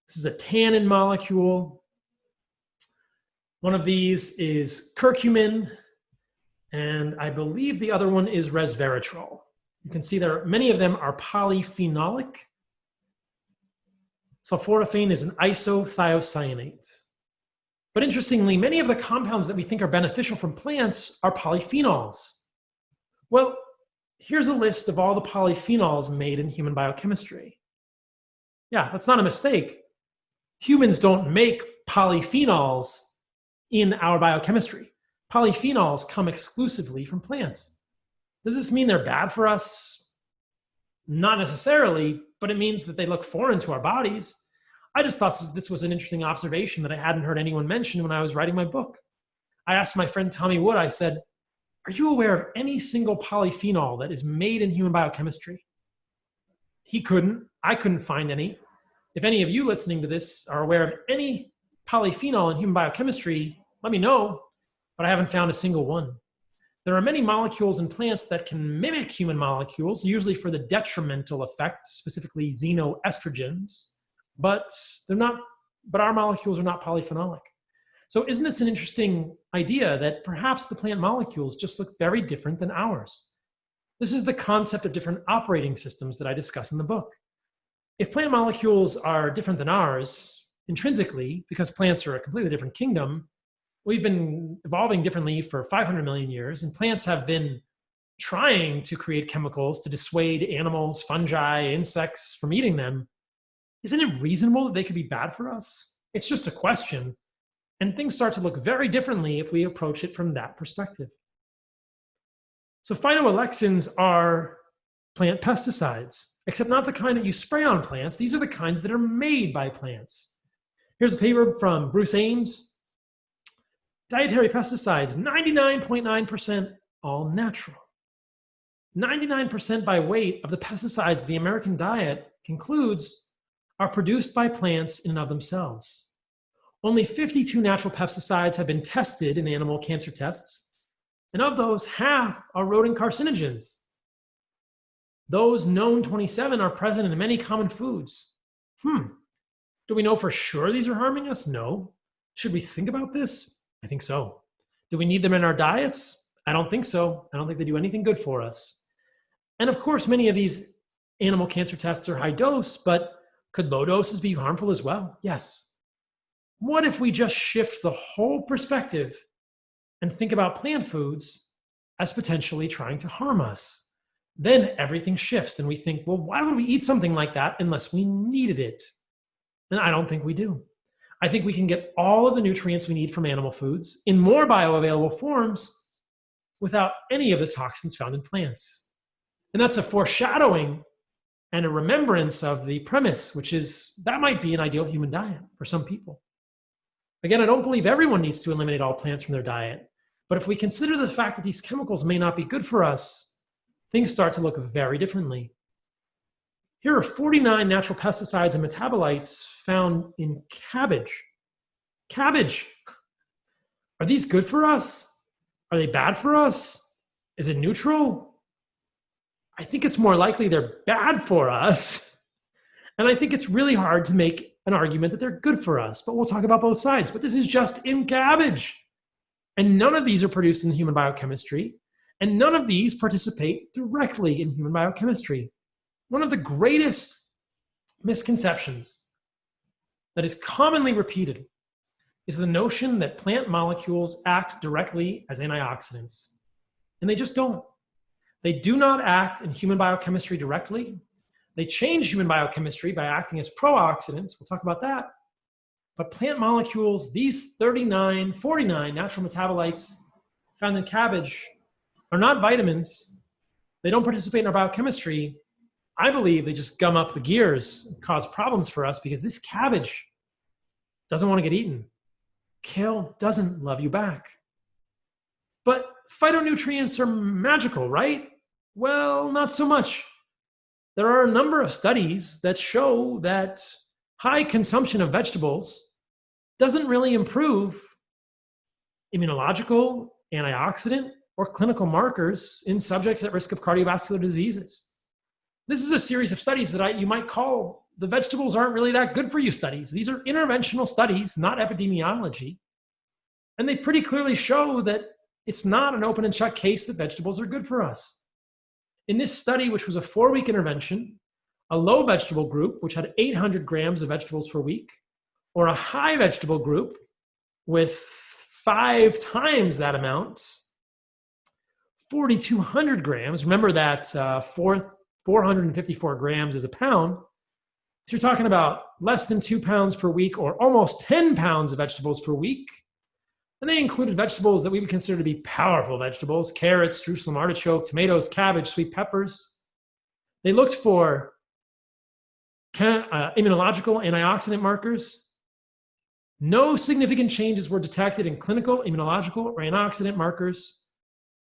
Q: This is a tannin molecule. One of these is curcumin, and I believe the other one is resveratrol. You can see many of them are polyphenolic. Sulforaphane is an isothiocyanate. But interestingly, many of the compounds that we think are beneficial from plants are polyphenols. Well, here's a list of all the polyphenols made in human biochemistry. Yeah, that's not a mistake. Humans don't make polyphenols in our biochemistry. Polyphenols come exclusively from plants. Does this mean they're bad for us? Not necessarily, but it means that they look foreign to our bodies. I just thought this was an interesting observation that I hadn't heard anyone mention when I was writing my book. I asked my friend Tommy Wood, I said, are you aware of any single polyphenol that is made in human biochemistry? He couldn't. I couldn't find any. If any of you listening to this are aware of any polyphenol in human biochemistry, let me know, but I haven't found a single one. There are many molecules in plants that can mimic human molecules, usually for the detrimental effect, specifically xenoestrogens, but our molecules are not polyphenolic. So isn't this an interesting idea that perhaps the plant molecules just look very different than ours? This is the concept of different operating systems that I discuss in the book. If plant molecules are different than ours intrinsically, because plants are a completely different kingdom, we've been evolving differently for 500 million years, and plants have been trying to create chemicals to dissuade animals, fungi, insects from eating them. Isn't it reasonable that they could be bad for us? It's just a question. And things start to look very differently if we approach it from that perspective. So phytoalexins are plant pesticides, except not the kind that you spray on plants. These are the kinds that are made by plants. Here's a paper from Bruce Ames. Dietary pesticides, 99.9% all natural. 99% by weight of the pesticides the American diet concludes are produced by plants in and of themselves. Only 52 natural pesticides have been tested in animal cancer tests, and of those, half are rodent carcinogens. Those known 27 are present in many common foods. Do we know for sure these are harming us? No. Should we think about this? I think so. Do we need them in our diets? I don't think so. I don't think they do anything good for us. And of course, many of these animal cancer tests are high dose, but could low doses be harmful as well? Yes. What if we just shift the whole perspective and think about plant foods as potentially trying to harm us? Then everything shifts and we think, well, why would we eat something like that unless we needed it? And I don't think we do. I think we can get all of the nutrients we need from animal foods in more bioavailable forms without any of the toxins found in plants. And that's a foreshadowing and a remembrance of the premise, which is that might be an ideal human diet for some people. Again, I don't believe everyone needs to eliminate all plants from their diet, but if we consider the fact that these chemicals may not be good for us, things start to look very differently. Here are 49 natural pesticides and metabolites found in cabbage. Cabbage. Are these good for us? Are they bad for us? Is it neutral? I think it's more likely they're bad for us. And I think it's really hard to make an argument that they're good for us, but we'll talk about both sides. But this is just in cabbage. And none of these are produced in human biochemistry, and none of these participate directly in human biochemistry. One of the greatest misconceptions that is commonly repeated is the notion that plant molecules act directly as antioxidants. And they just don't. They do not act in human biochemistry directly. They change human biochemistry by acting as pro-oxidants. We'll talk about that. But plant molecules, these 49 natural metabolites found in cabbage are not vitamins. They don't participate in our biochemistry. I believe they just gum up the gears and cause problems for us because this cabbage doesn't want to get eaten. Kale doesn't love you back. But phytonutrients are magical, right? Well, not so much. There are a number of studies that show that high consumption of vegetables doesn't really improve immunological, antioxidant, or clinical markers in subjects at risk of cardiovascular diseases. This is a series of studies that you might call the vegetables aren't really that good for you studies. These are interventional studies, not epidemiology. And they pretty clearly show that it's not an open and shut case that vegetables are good for us. In this study, which was a 4-week intervention, a low vegetable group, which had 800 grams of vegetables per week, or a high vegetable group, with 5 times that amount, 4,200 grams. Remember that 454 grams is a pound. So you're talking about less than 2 pounds per week, or almost 10 pounds of vegetables per week. And they included vegetables that we would consider to be powerful vegetables: carrots, Jerusalem artichoke, tomatoes, cabbage, sweet peppers. They looked for immunological antioxidant markers. No significant changes were detected in clinical, immunological, or antioxidant markers,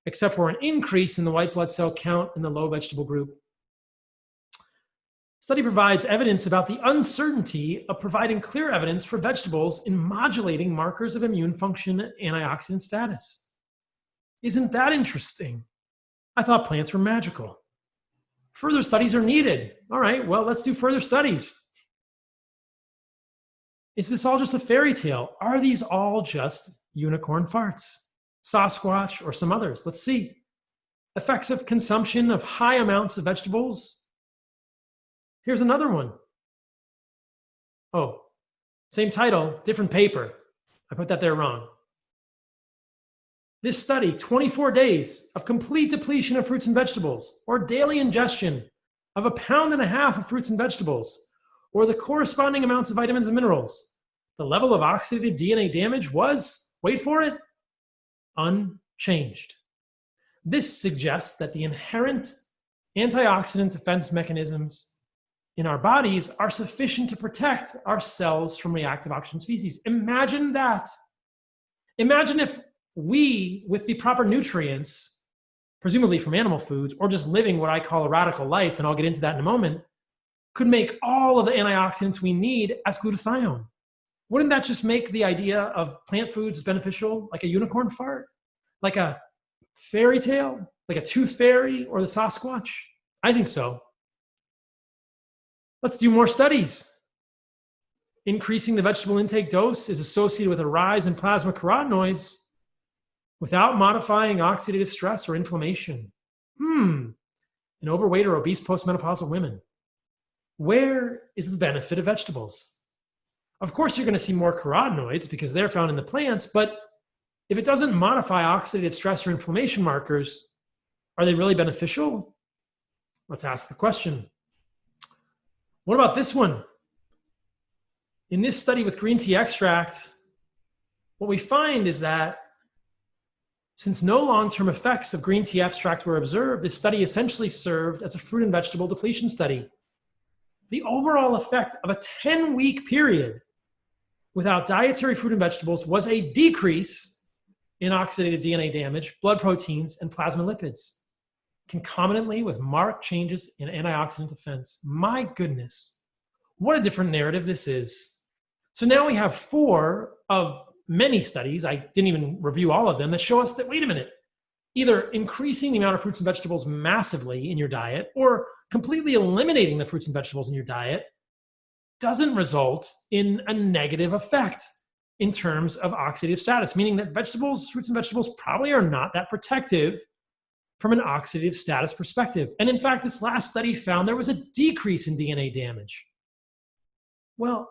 Q: except for an increase in the white blood cell count in the low vegetable group. Study provides evidence about the uncertainty of providing clear evidence for vegetables in modulating markers of immune function and antioxidant status. Isn't that interesting? I thought plants were magical. Further studies are needed. All right, well, let's do further studies. Is this all just a fairy tale? Are these all just unicorn farts, Sasquatch, or some others? Let's see. Effects of consumption of high amounts of vegetables. Here's another one. Oh, same title, different paper. I put that there wrong. This study, 24 days of complete depletion of fruits and vegetables, or daily ingestion of 1.5 pounds of fruits and vegetables, or the corresponding amounts of vitamins and minerals. The level of oxidative DNA damage was, wait for it, unchanged. This suggests that the inherent antioxidant defense mechanisms in our bodies are sufficient to protect our cells from reactive oxygen species. Imagine that. Imagine if we, with the proper nutrients, presumably from animal foods, or just living what I call a radical life, and I'll get into that in a moment, could make all of the antioxidants we need as glutathione. Wouldn't that just make the idea of plant foods beneficial, like a unicorn fart, like a fairy tale, like a tooth fairy or the Sasquatch? I think so. Let's do more studies. Increasing the vegetable intake dose is associated with a rise in plasma carotenoids without modifying oxidative stress or inflammation. In overweight or obese postmenopausal women. Where is the benefit of vegetables? Of course, you're going to see more carotenoids because they're found in the plants, but if it doesn't modify oxidative stress or inflammation markers, are they really beneficial? Let's ask the question. What about this one? In this study with green tea extract, what we find is that since no long-term effects of green tea extract were observed, this study essentially served as a fruit and vegetable depletion study. The overall effect of a 10-week period without dietary fruit and vegetables was a decrease in oxidative DNA damage, blood proteins, and plasma lipids, concomitantly with marked changes in antioxidant defense. My goodness, what a different narrative this is. So now we have 4 of many studies, I didn't even review all of them, that show us that, wait a minute, either increasing the amount of fruits and vegetables massively in your diet or completely eliminating the fruits and vegetables in your diet doesn't result in a negative effect in terms of oxidative status, meaning that vegetables, fruits and vegetables probably are not that protective from an oxidative status perspective. And in fact, this last study found there was a decrease in DNA damage. Well,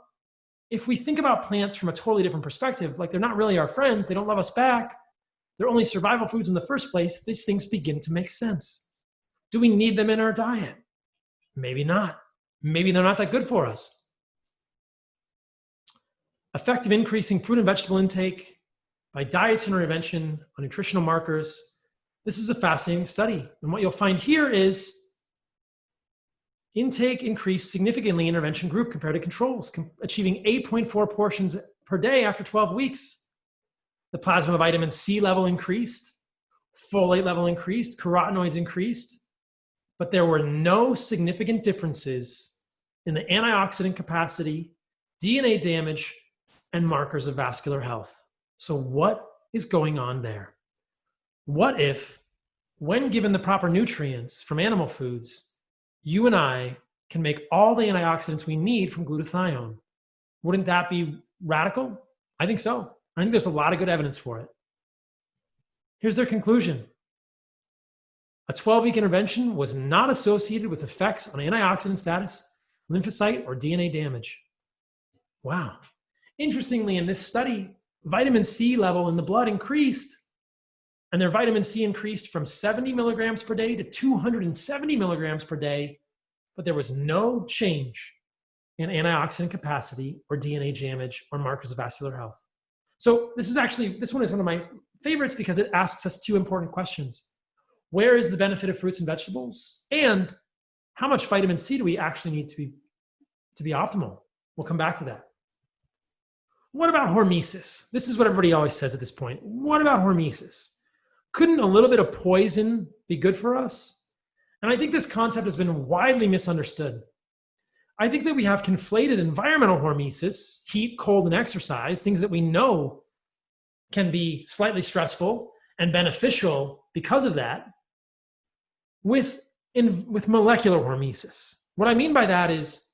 Q: if we think about plants from a totally different perspective, like they're not really our friends, they don't love us back, they're only survival foods in the first place, these things begin to make sense. Do we need them in our diet? Maybe not. Maybe they're not that good for us. Effective increasing fruit and vegetable intake by dietary intervention on nutritional markers. This is a fascinating study. And what you'll find here is intake increased significantly in intervention group compared to controls, achieving 8.4 portions per day after 12 weeks. The plasma vitamin C level increased, folate level increased, carotenoids increased, but there were no significant differences in the antioxidant capacity, DNA damage, and markers of vascular health. So what is going on there? What if, when given the proper nutrients from animal foods, you and I can make all the antioxidants we need from glutathione? Wouldn't that be radical? I think so. I think there's a lot of good evidence for it. Here's their conclusion. A 12-week intervention was not associated with effects on antioxidant status, lymphocyte, or DNA damage. Wow. Interestingly, in this study, vitamin C level in the blood increased, and their vitamin C increased from 70 milligrams per day to 270 milligrams per day, but there was no change in antioxidant capacity or DNA damage or markers of vascular health. So this one is one of my favorites because it asks us two important questions. Where is the benefit of fruits and vegetables? And how much vitamin C do we actually need to be optimal? We'll come back to that. What about hormesis? This is what everybody always says at this point. What about hormesis? Couldn't a little bit of poison be good for us? And I think this concept has been widely misunderstood. I think that we have conflated environmental hormesis, heat, cold, and exercise, things that we know can be slightly stressful and beneficial because of that, with molecular hormesis. What I mean by that is,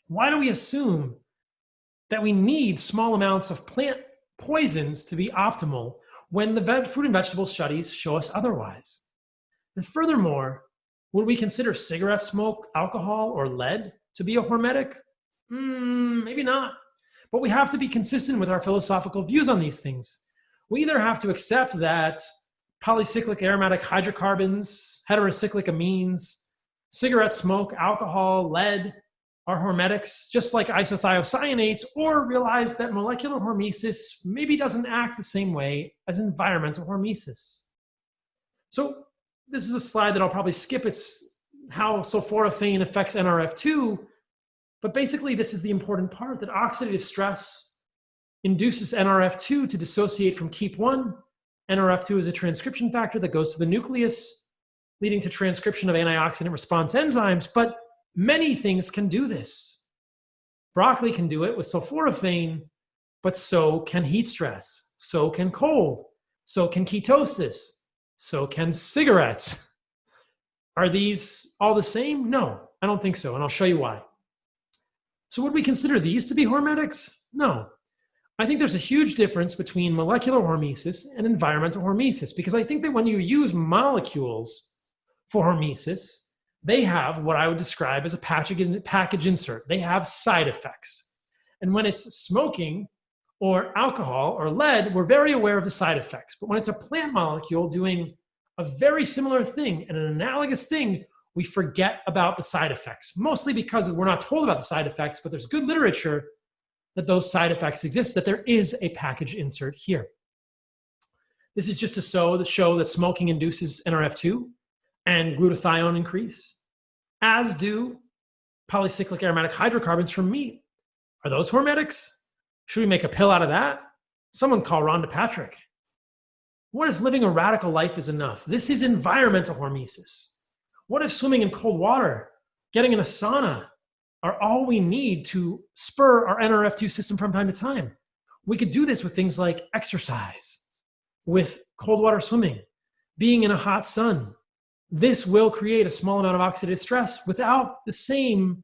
Q: why do we assume that we need small amounts of plant poisons to be optimal when the fruit and vegetable studies show us otherwise? And furthermore, would we consider cigarette smoke, alcohol, or lead to be a hormetic? Maybe not. But we have to be consistent with our philosophical views on these things. We either have to accept that polycyclic aromatic hydrocarbons, heterocyclic amines, cigarette smoke, alcohol, lead are hormetics, just like isothiocyanates, or realize that molecular hormesis maybe doesn't act the same way as environmental hormesis. So this is a slide that I'll probably skip. It's how sulforaphane affects NRF2, but basically this is the important part, that oxidative stress induces NRF2 to dissociate from KEAP1. NRF2 is a transcription factor that goes to the nucleus, leading to transcription of antioxidant response enzymes, but many things can do this. Broccoli can do it with sulforaphane, but so can heat stress, so can cold, so can ketosis, so can cigarettes. Are these all the same? No, I don't think so, and I'll show you why. So would we consider these to be hormetics? No. I think there's a huge difference between molecular hormesis and environmental hormesis, because I think that when you use molecules for hormesis, they have what I would describe as a package insert. They have side effects. And when it's smoking or alcohol or lead, we're very aware of the side effects. But when it's a plant molecule doing a very similar thing and an analogous thing, we forget about the side effects, mostly because we're not told about the side effects, but there's good literature that those side effects exist, that there is a package insert here. This is just to show that smoking induces NRF2 and glutathione increase, as do polycyclic aromatic hydrocarbons from meat. Are those hormetics? Should we make a pill out of that? Someone call Rhonda Patrick. What if living a radical life is enough? This is environmental hormesis. What if swimming in cold water, getting in a sauna, are all we need to spur our NRF2 system from time to time? We could do this with things like exercise, with cold water swimming, being in a hot sun. This will create a small amount of oxidative stress without the same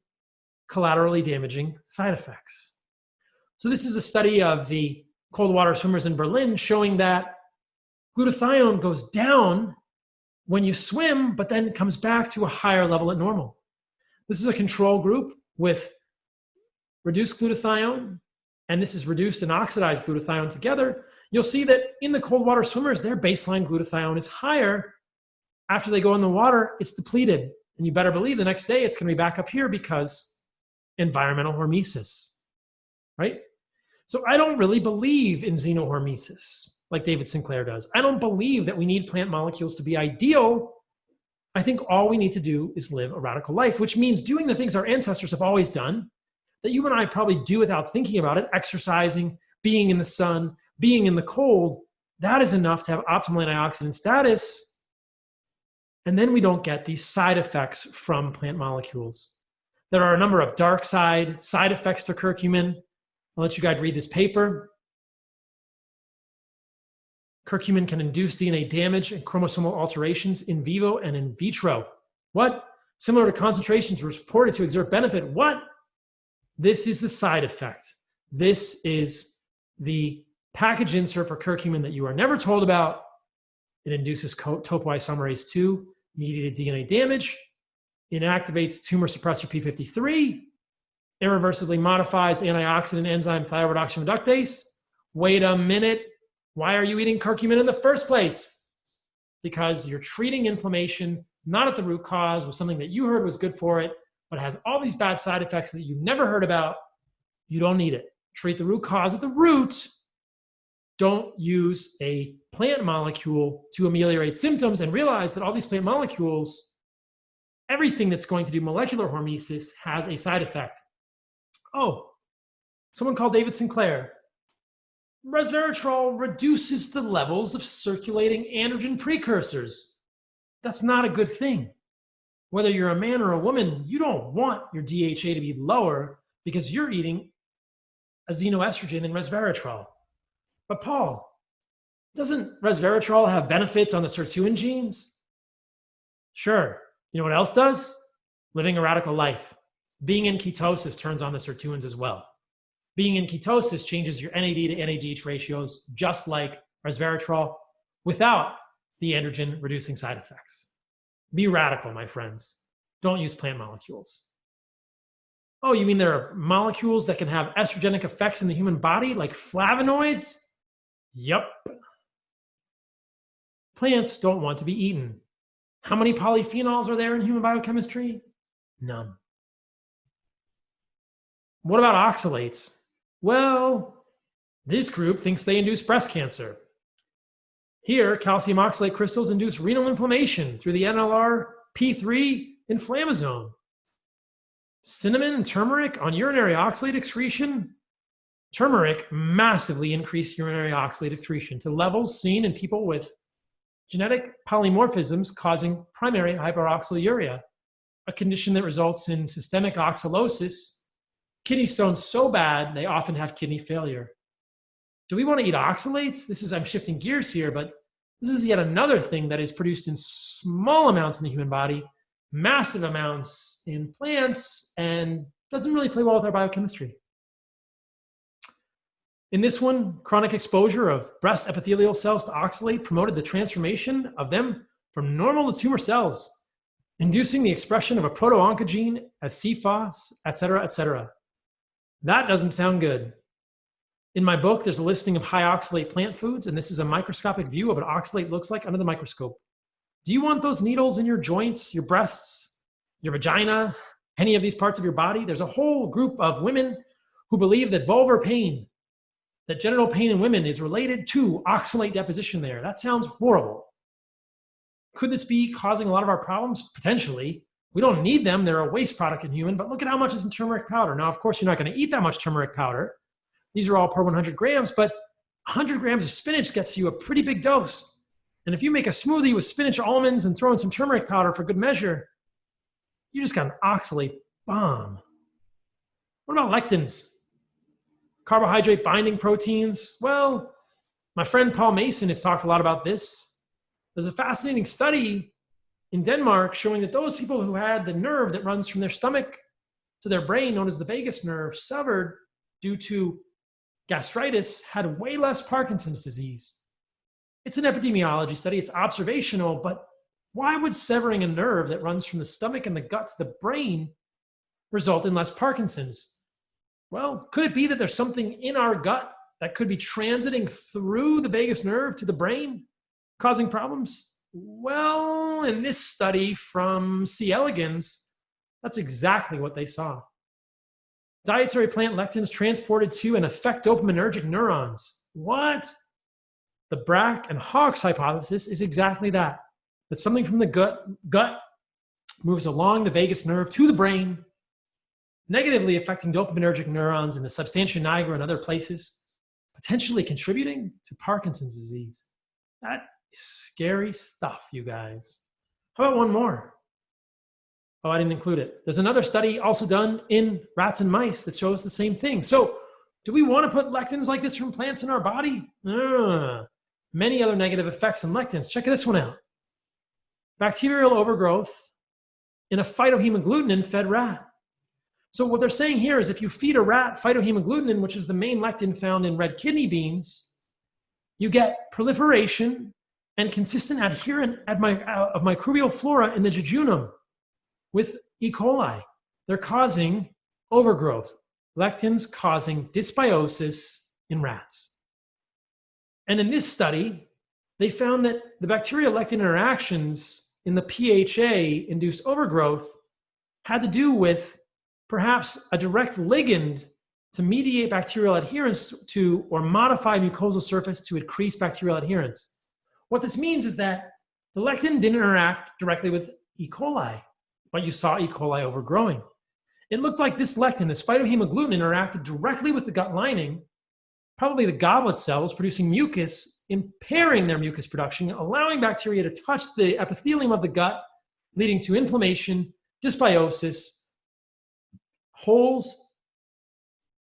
Q: collaterally damaging side effects. So this is a study of the cold water swimmers in Berlin showing that glutathione goes down when you swim, but then comes back to a higher level at normal. This is a control group with reduced glutathione, and this is reduced and oxidized glutathione together. You'll see that in the cold water swimmers, their baseline glutathione is higher. After they go in the water, it's depleted. And you better believe the next day it's going to be back up here because environmental hormesis, right? So I don't really believe in xenohormesis like David Sinclair does. I don't believe that we need plant molecules to be ideal. I think all we need to do is live a radical life, which means doing the things our ancestors have always done, that you and I probably do without thinking about it, exercising, being in the sun, being in the cold. That is enough to have optimal antioxidant status. And then we don't get these side effects from plant molecules. There are a number of dark side effects to curcumin. I'll let you guys read this paper. Curcumin can induce DNA damage and chromosomal alterations in vivo and in vitro. What? Similar to concentrations reported to exert benefit. What? This is the side effect. This is the package insert for curcumin that you are never told about. It induces topoisomerase 2 mediated DNA damage. It activates tumor suppressor P53. Irreversibly modifies antioxidant enzyme thyroid oxygen reductase. Wait a minute. Why are you eating curcumin in the first place? Because you're treating inflammation, not at the root cause with something that you heard was good for it, but has all these bad side effects that you've never heard about. You don't need it. Treat the root cause at the root. Don't use a plant molecule to ameliorate symptoms, and realize that all these plant molecules, everything that's going to do molecular hormesis has a side effect. Oh, someone called David Sinclair. Resveratrol reduces the levels of circulating androgen precursors. That's not a good thing. Whether you're a man or a woman, you don't want your DHA to be lower because you're eating a xenoestrogen in resveratrol. But Paul, doesn't resveratrol have benefits on the sirtuin genes? Sure. You know what else does? Living a radical life. Being in ketosis turns on the sirtuins as well. Being in ketosis changes your NAD to NADH ratios, just like resveratrol, without the androgen reducing side effects. Be radical, my friends. Don't use plant molecules. Oh, you mean there are molecules that can have estrogenic effects in the human body, like flavonoids? Yep. Plants don't want to be eaten. How many polyphenols are there in human biochemistry? None. What about oxalates? Well, this group thinks they induce breast cancer. Here, calcium oxalate crystals induce renal inflammation through the NLRP3 inflammasome. Cinnamon and turmeric on urinary oxalate excretion? Turmeric massively increased urinary oxalate excretion to levels seen in people with genetic polymorphisms causing primary hyperoxaluria, a condition that results in systemic oxalosis, kidney stones so bad they often have kidney failure. Do we want to eat oxalates? I'm shifting gears here, but this is yet another thing that is produced in small amounts in the human body, massive amounts in plants, and doesn't really play well with our biochemistry. In this one, chronic exposure of breast epithelial cells to oxalate promoted the transformation of them from normal to tumor cells, inducing the expression of a proto-oncogene as CFOS, etc., etc. That doesn't sound good. In my book, there's a listing of high oxalate plant foods, and this is a microscopic view of what oxalate looks like under the microscope. Do you want those needles in your joints, your breasts, your vagina, any of these parts of your body? There's a whole group of women who believe that vulvar pain, that genital pain in women is related to oxalate deposition there. That sounds horrible. Could this be causing a lot of our problems? Potentially. We don't need them. They're a waste product in human, but look at how much is in turmeric powder. Now, of course, you're not going to eat that much turmeric powder. These are all per 100 grams, but 100 grams of spinach gets you a pretty big dose. And if you make a smoothie with spinach, almonds, and throw in some turmeric powder for good measure, you just got an oxalate bomb. What about lectins? Carbohydrate binding proteins? Well, my friend Paul Mason has talked a lot about this. There's a fascinating study in Denmark showing that those people who had the nerve that runs from their stomach to their brain, known as the vagus nerve, severed due to gastritis, had way less Parkinson's disease. It's an epidemiology study, it's observational, but why would severing a nerve that runs from the stomach and the gut to the brain result in less Parkinson's? Well, could it be that there's something in our gut that could be transiting through the vagus nerve to the brain, causing problems? Well, in this study from C. elegans, that's exactly what they saw. Dietary plant lectins transported to and affect dopaminergic neurons. What? The Brack and Hawkes hypothesis is exactly that. That something from the gut moves along the vagus nerve to the brain, negatively affecting dopaminergic neurons in the substantia nigra and other places, potentially contributing to Parkinson's disease. That is scary stuff, you guys. How about one more? Oh, I didn't include it. There's another study also done in rats and mice that shows the same thing. So do we want to put lectins like this from plants in our body? Many other negative effects on lectins. Check this one out. Bacterial overgrowth in a phytohemagglutinin-fed rat. So what they're saying here is if you feed a rat phytohemagglutinin, which is the main lectin found in red kidney beans, you get proliferation and consistent adherent of microbial flora in the jejunum with E. coli. They're causing overgrowth. Lectins causing dysbiosis in rats. And in this study, they found that the bacteria-lectin interactions in the PHA-induced overgrowth had to do with perhaps a direct ligand to mediate bacterial adherence to or modify mucosal surface to increase bacterial adherence. What this means is that the lectin didn't interact directly with E. coli, but you saw E. coli overgrowing. It looked like this lectin, this phytohemagglutinin, interacted directly with the gut lining, probably the goblet cells producing mucus, impairing their mucus production, allowing bacteria to touch the epithelium of the gut, leading to inflammation, dysbiosis, holes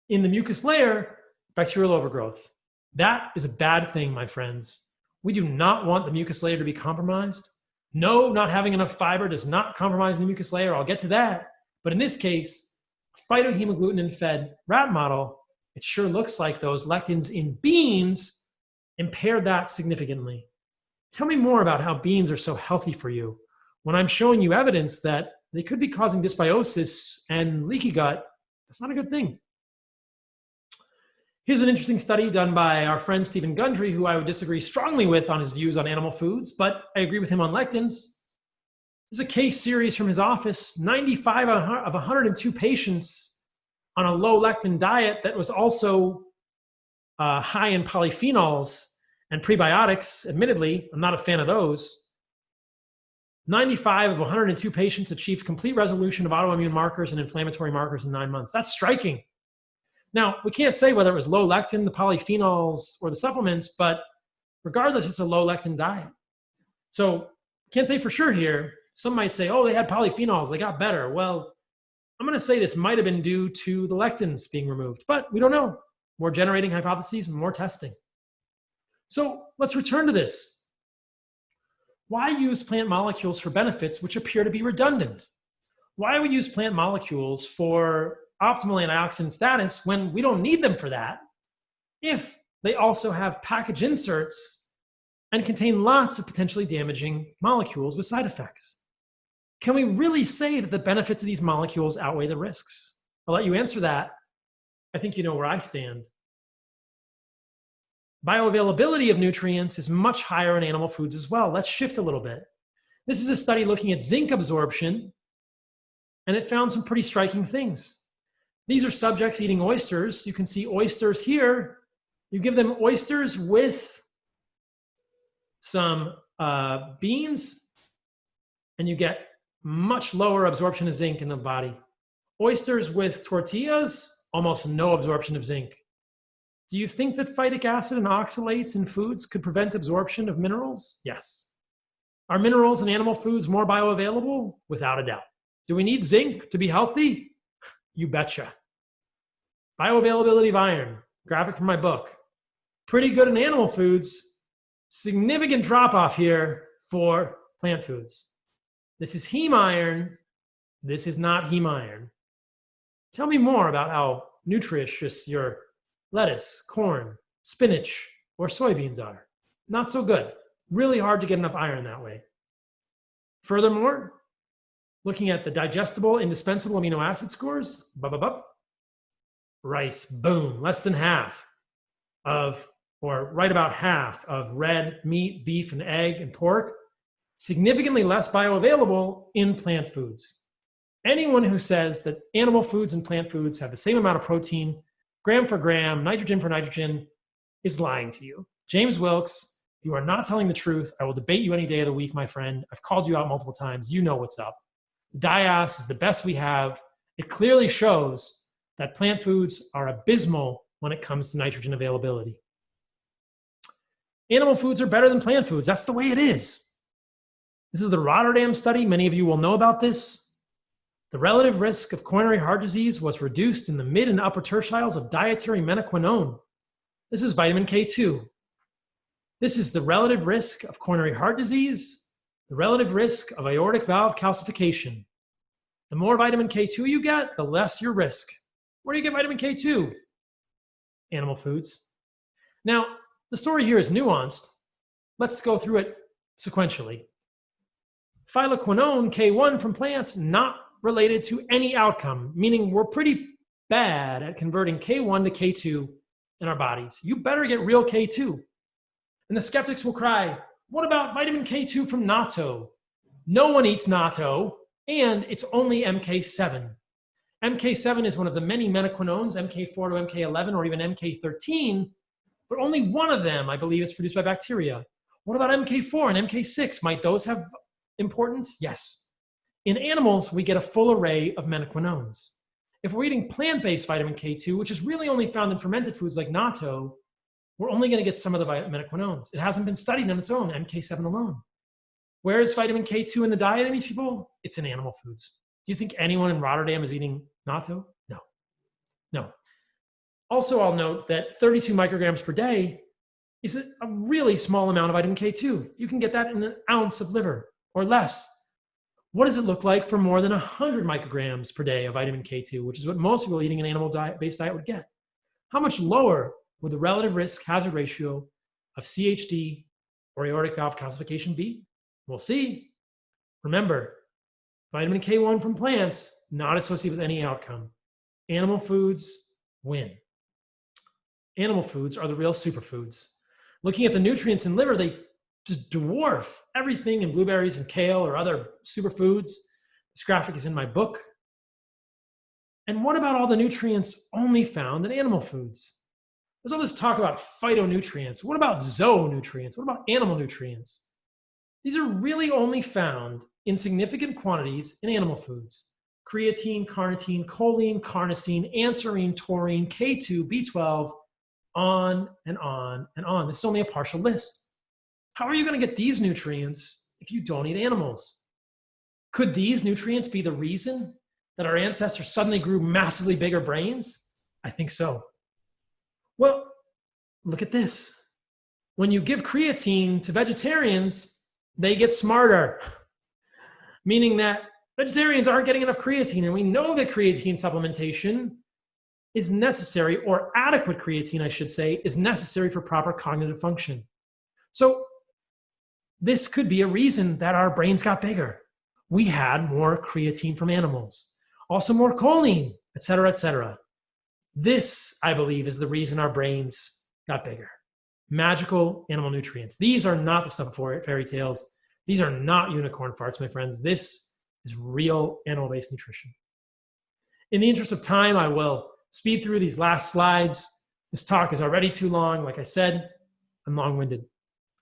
Q: in the mucus layer, bacterial overgrowth. That is a bad thing, my friends. We do not want the mucus layer to be compromised. No, not having enough fiber does not compromise the mucus layer. I'll get to that. But in this case, a phytohemagglutinin-fed rat model, it sure looks like those lectins in beans impaired that significantly. Tell me more about how beans are so healthy for you when I'm showing you evidence that they could be causing dysbiosis and leaky gut. That's not a good thing. Here's an interesting study done by our friend Stephen Gundry, who I would disagree strongly with on his views on animal foods, but I agree with him on lectins. This is a case series from his office, 95 of 102 patients on a low lectin diet that was also high in polyphenols and prebiotics. Admittedly, I'm not a fan of those. 95 of 102 patients achieved complete resolution of autoimmune markers and inflammatory markers in 9 months. That's striking. Now, we can't say whether it was low lectin, the polyphenols, or the supplements, but regardless, it's a low lectin diet. So can't say for sure here. Some might say, oh, they had polyphenols, they got better. Well, I'm going to say this might have been due to the lectins being removed, but we don't know. More generating hypotheses, more testing. So let's return to this. Why use plant molecules for benefits which appear to be redundant? Why do we use plant molecules for optimal antioxidant status when we don't need them for that, if they also have package inserts and contain lots of potentially damaging molecules with side effects? Can we really say that the benefits of these molecules outweigh the risks? I'll let you answer that. I think you know where I stand. Bioavailability of nutrients is much higher in animal foods as well. Let's shift a little bit. This is a study looking at zinc absorption, and it found some pretty striking things. These are subjects eating oysters. You can see oysters here. You give them oysters with some beans, and you get much lower absorption of zinc in the body. Oysters with tortillas, almost no absorption of zinc. Do you think that phytic acid and oxalates in foods could prevent absorption of minerals? Yes. Are minerals in animal foods more bioavailable? Without a doubt. Do we need zinc to be healthy? You betcha. Bioavailability of iron, graphic from my book. Pretty good in animal foods. Significant drop off here for plant foods. This is heme iron. This is not heme iron. Tell me more about how nutritious your lettuce, corn, spinach, or soybeans are. Not so good. Really hard to get enough iron that way. Furthermore, looking at the digestible, indispensable amino acid scores, rice, boom, less than half of, or right about half of red meat, beef, and egg, and pork, significantly less bioavailable in plant foods. Anyone who says that animal foods and plant foods have the same amount of protein, gram for gram, nitrogen for nitrogen, is lying to you. James Wilkes, you are not telling the truth. I will debate you any day of the week, my friend. I've called you out multiple times. You know what's up. DIAS is the best we have. It clearly shows that plant foods are abysmal when it comes to nitrogen availability. Animal foods are better than plant foods. That's the way it is. This is the Rotterdam study. Many of you will know about this. The relative risk of coronary heart disease was reduced in the mid and upper tertiles of dietary menaquinone. This is vitamin K2. This is the relative risk of coronary heart disease, the relative risk of aortic valve calcification. The more vitamin K2 you get, the less your risk. Where do you get vitamin K2? Animal foods. Now, the story here is nuanced. Let's go through it sequentially. Phyloquinone, K1 from plants, not related to any outcome, meaning we're pretty bad at converting K1 to K2 in our bodies. You better get real K2. And the skeptics will cry, what about vitamin K2 from natto? No one eats natto, and it's only MK7. MK7 is one of the many menaquinones, MK4 to MK11 or even MK13, but only one of them, I believe, is produced by bacteria. What about MK4 and MK6? Might those have importance? Yes. In animals, we get a full array of menaquinones. If we're eating plant-based vitamin K2, which is really only found in fermented foods like natto, we're only going to get some of the menaquinones. It hasn't been studied on its own, MK7 alone. Where is vitamin K2 in the diet of these people? It's in animal foods. Do you think anyone in Rotterdam is eating natto? No. No. Also, I'll note that 32 micrograms per day is a really small amount of vitamin K2. You can get that in an ounce of liver or less. What does it look like for more than 100 micrograms per day of vitamin K2, which is what most people eating an animal-based diet would get? How much lower would the relative risk hazard ratio of CHD or aortic valve calcification be? We'll see. Remember, vitamin K1 from plants, not associated with any outcome. Animal foods win. Animal foods are the real superfoods. Looking at the nutrients in liver, they just dwarf everything in blueberries and kale or other superfoods. This graphic is in my book. And what about all the nutrients only found in animal foods? There's all this talk about phytonutrients. What about zoonutrients? What about animal nutrients? These are really only found in significant quantities in animal foods. Creatine, carnitine, choline, carnosine, anserine, taurine, K2, B12, on and on and on. This is only a partial list. How are you going to get these nutrients if you don't eat animals? Could these nutrients be the reason that our ancestors suddenly grew massively bigger brains? I think so. Well, look at this. When you give creatine to vegetarians, they get smarter, meaning that vegetarians aren't getting enough creatine, and we know that creatine supplementation is necessary, or adequate creatine, I should say, is necessary for proper cognitive function. So this could be a reason that our brains got bigger. We had more creatine from animals, also more choline, et cetera, et cetera. This, I believe, is the reason our brains got bigger. Magical animal nutrients. These are not the stuff of fairy tales. These are not unicorn farts, my friends. This is real animal-based nutrition. In the interest of time, I will speed through these last slides. This talk is already too long. Like I said, I'm long-winded.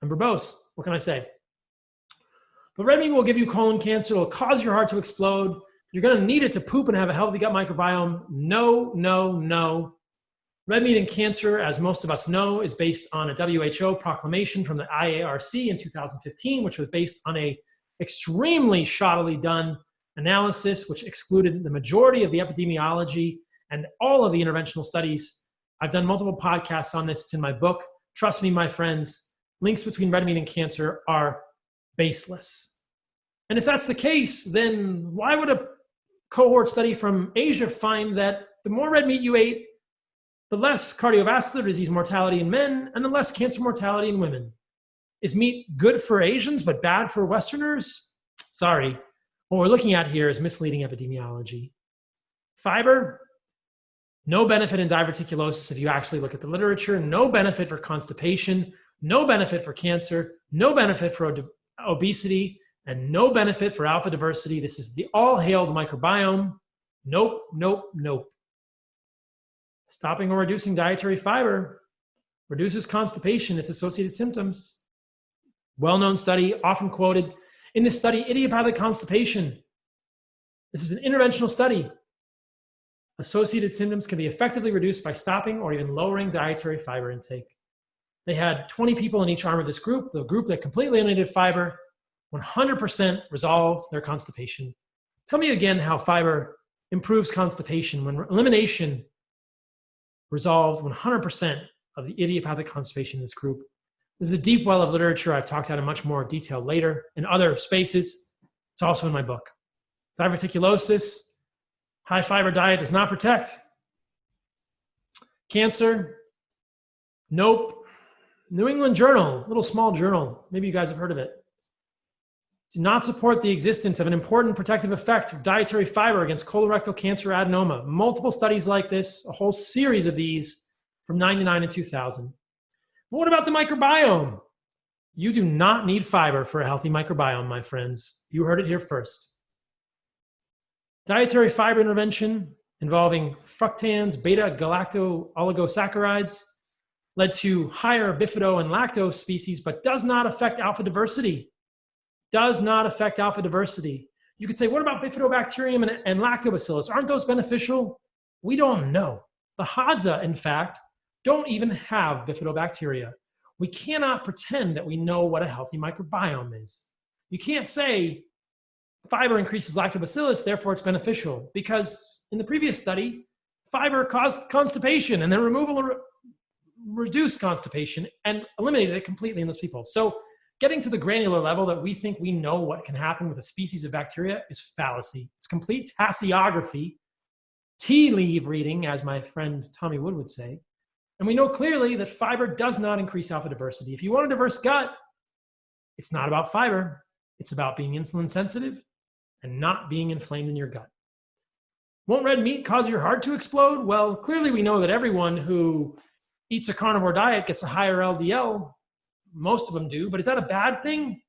Q: I'm verbose. What can I say? But red meat will give you colon cancer. It'll cause your heart to explode. You're going to need it to poop and have a healthy gut microbiome. No, no, no. Red meat and cancer, as most of us know, is based on a WHO proclamation from the IARC in 2015, which was based on a extremely shoddily done analysis, which excluded the majority of the epidemiology and all of the interventional studies. I've done multiple podcasts on this. It's in my book. Trust me, my friends, links between red meat and cancer are baseless. And if that's the case, then why would a cohort study from Asia find that the more red meat you ate, the less cardiovascular disease mortality in men and the less cancer mortality in women? Is meat good for Asians but bad for Westerners? Sorry. What we're looking at here is misleading epidemiology. Fiber, no benefit in diverticulosis if you actually look at the literature, no benefit for constipation, no benefit for cancer, no benefit for obesity, and no benefit for alpha diversity. This is the all-hailed microbiome. Nope, nope, nope. Stopping or reducing dietary fiber reduces constipation, its associated symptoms. Well-known study, often quoted. In this study, idiopathic constipation. This is an interventional study. Associated symptoms can be effectively reduced by stopping or even lowering dietary fiber intake. They had 20 people in each arm of this group. The group that completely eliminated fiber, 100% resolved their constipation. Tell me again how fiber improves constipation when elimination resolved 100% of the idiopathic constipation in this group. This is a deep well of literature I've talked about in much more detail later in other spaces. It's also in my book. Diverticulosis, high fiber diet does not protect. Cancer, nope. New England Journal, little small journal, maybe you guys have heard of it. Do not support the existence of an important protective effect of dietary fiber against colorectal cancer adenoma. Multiple studies like this, a whole series of these from 99 and 2000. But what about the microbiome? You do not need fiber for a healthy microbiome, my friends. You heard it here first. Dietary fiber intervention involving fructans, beta-galacto-oligosaccharides led to higher bifido and lactose species, but does not affect alpha diversity. Does not affect alpha diversity. You could say, what about bifidobacterium and lactobacillus? Aren't those beneficial? We don't know. The Hadza, in fact, don't even have bifidobacteria. We cannot pretend that we know what a healthy microbiome is. You can't say fiber increases lactobacillus, therefore it's beneficial, because in the previous study, fiber caused constipation, and then removal reduced constipation and eliminated it completely in those people. So getting to the granular level that we think we know what can happen with a species of bacteria is fallacy. It's complete tasseography, tea leaf reading, as my friend Tommy Wood would say. And we know clearly that fiber does not increase alpha diversity. If you want a diverse gut, it's not about fiber. It's about being insulin sensitive and not being inflamed in your gut. Won't red meat cause your heart to explode? Well, clearly we know that everyone who eats a carnivore diet gets a higher LDL. Most of them do, but is that a bad thing?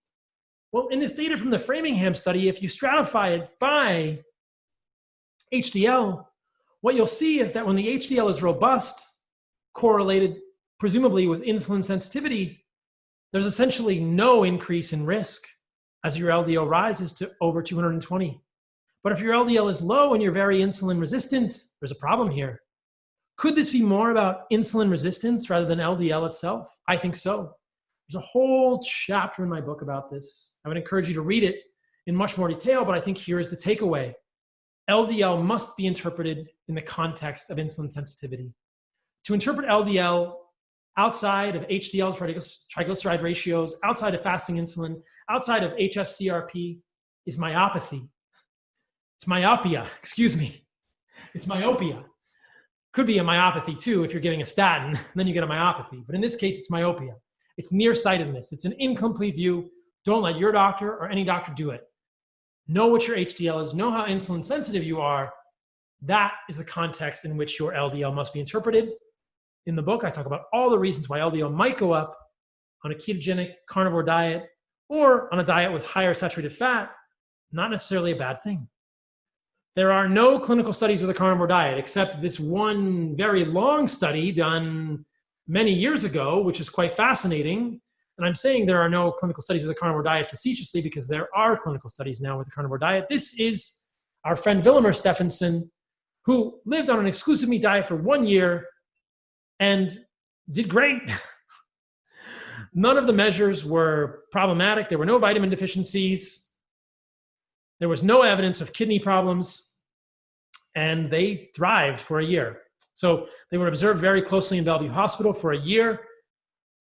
Q: Well, in this data from the Framingham study, if you stratify it by HDL, what you'll see is that when the HDL is robust, correlated presumably with insulin sensitivity, there's essentially no increase in risk as your LDL rises to over 220. But if your LDL is low and you're very insulin resistant, there's a problem here. Could this be more about insulin resistance rather than LDL itself? I think so. There's a whole chapter in my book about this. I would encourage you to read it in much more detail, but I think here is the takeaway. LDL must be interpreted in the context of insulin sensitivity. To interpret LDL outside of HDL triglyceride ratios, outside of fasting insulin, outside of HSCRP is myopathy. It's myopia, excuse me. It's myopia. Could be a myopathy too if you're giving a statin, then you get a myopathy. But in this case, it's myopia. It's nearsightedness. It's an incomplete view. Don't let your doctor or any doctor do it. Know what your HDL is. Know how insulin sensitive you are. That is the context in which your LDL must be interpreted. In the book, I talk about all the reasons why LDL might go up on a ketogenic carnivore diet or on a diet with higher saturated fat. Not necessarily a bad thing. There are no clinical studies with a carnivore diet except this one very long study done many years ago, which is quite fascinating. And I'm saying there are no clinical studies with a carnivore diet facetiously because there are clinical studies now with a carnivore diet. This is our friend Villemar Stephenson, who lived on an exclusive meat diet for 1 year and did great. None of the measures were problematic. There were no vitamin deficiencies. There was no evidence of kidney problems. And they thrived for a year. So they were observed very closely in Bellevue Hospital for a year.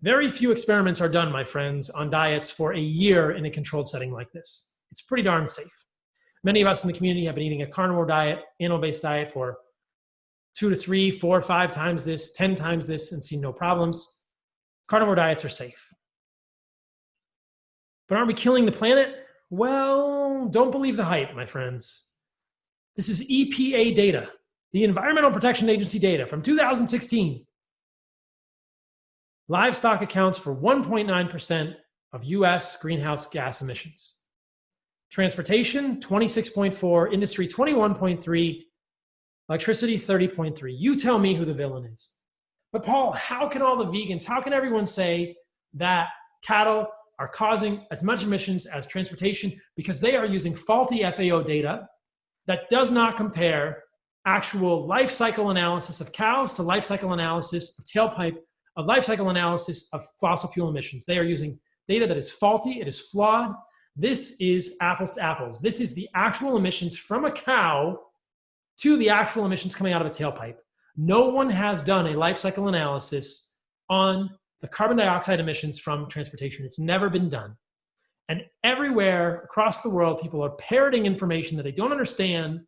Q: Very few experiments are done, my friends, on diets for a year in a controlled setting like this. It's pretty darn safe. Many of us in the community have been eating a carnivore diet, animal-based diet for 2 to 3, 4, 5 times this, 10 times this, and seen no problems. Carnivore diets are safe. But aren't we killing the planet? Well, don't believe the hype, my friends. This is EPA data, the Environmental Protection Agency data from 2016. Livestock accounts for 1.9% of US greenhouse gas emissions. Transportation, 26.4, industry, 21.3, electricity, 30.3. You tell me who the villain is. But Paul, how can all the vegans, how can everyone say that cattle are causing as much emissions as transportation? Because they are using faulty FAO data that does not compare actual life cycle analysis of cows to life cycle analysis of tailpipe, of life cycle analysis of fossil fuel emissions. They are using data that is faulty, it is flawed. This is apples to apples. This is the actual emissions from a cow to the actual emissions coming out of a tailpipe. No one has done a life cycle analysis on the carbon dioxide emissions from transportation. It's never been done. And everywhere across the world, people are parroting information that they don't understand.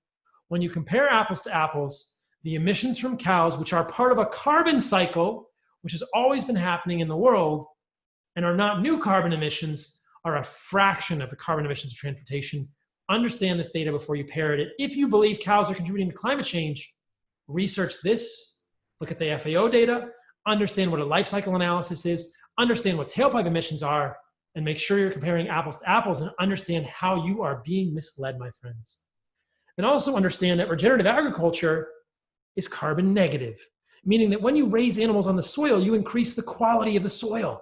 Q: When you compare apples to apples, the emissions from cows, which are part of a carbon cycle, which has always been happening in the world, and are not new carbon emissions, are a fraction of the carbon emissions of transportation. Understand this data before you parrot it. If you believe cows are contributing to climate change, research this, look at the FAO data, understand what a life cycle analysis is, understand what tailpipe emissions are, and make sure you're comparing apples to apples and understand how you are being misled, my friends. And also understand that regenerative agriculture is carbon negative, meaning that when you raise animals on the soil, you increase the quality of the soil.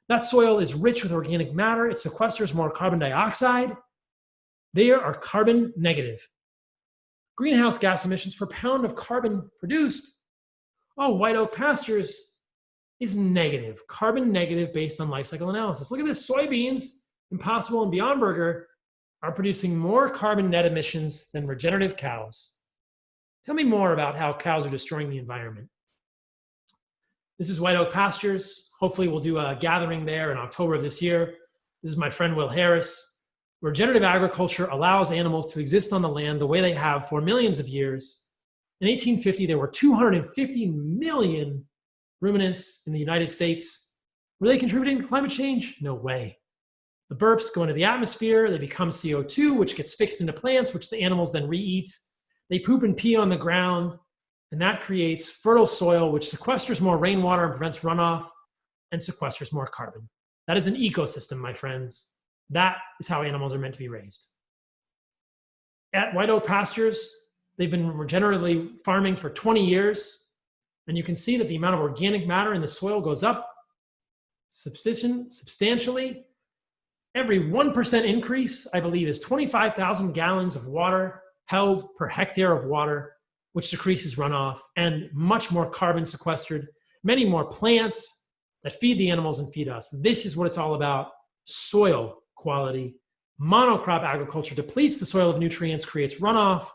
Q: That soil is rich with organic matter. It sequesters more carbon dioxide. They are carbon negative. Greenhouse gas emissions per pound of carbon produced, white oak pastures is negative, carbon negative based on life cycle analysis. Look at this, soybeans, Impossible and Beyond Burger are producing more carbon net emissions than regenerative cows. Tell me more about how cows are destroying the environment. This is White Oak Pastures. Hopefully we'll do a gathering there in October of this year. This is my friend Will Harris. Regenerative agriculture allows animals to exist on the land the way they have for millions of years. In 1850, there were 250 million ruminants in the United States. Were they contributing to climate change? No way. The burps go into the atmosphere, they become CO2, which gets fixed into plants, which the animals then re-eat. They poop and pee on the ground, and that creates fertile soil, which sequesters more rainwater and prevents runoff, and sequesters more carbon. That is an ecosystem, my friends. That is how animals are meant to be raised. At White Oak Pastures, they've been regeneratively farming for 20 years, and you can see that the amount of organic matter in the soil goes up substantially. Every 1% increase, I believe, is 25,000 gallons of water held per hectare of water, which decreases runoff, and much more carbon sequestered, many more plants that feed the animals and feed us. This is what it's all about: soil quality. Monocrop agriculture depletes the soil of nutrients, creates runoff,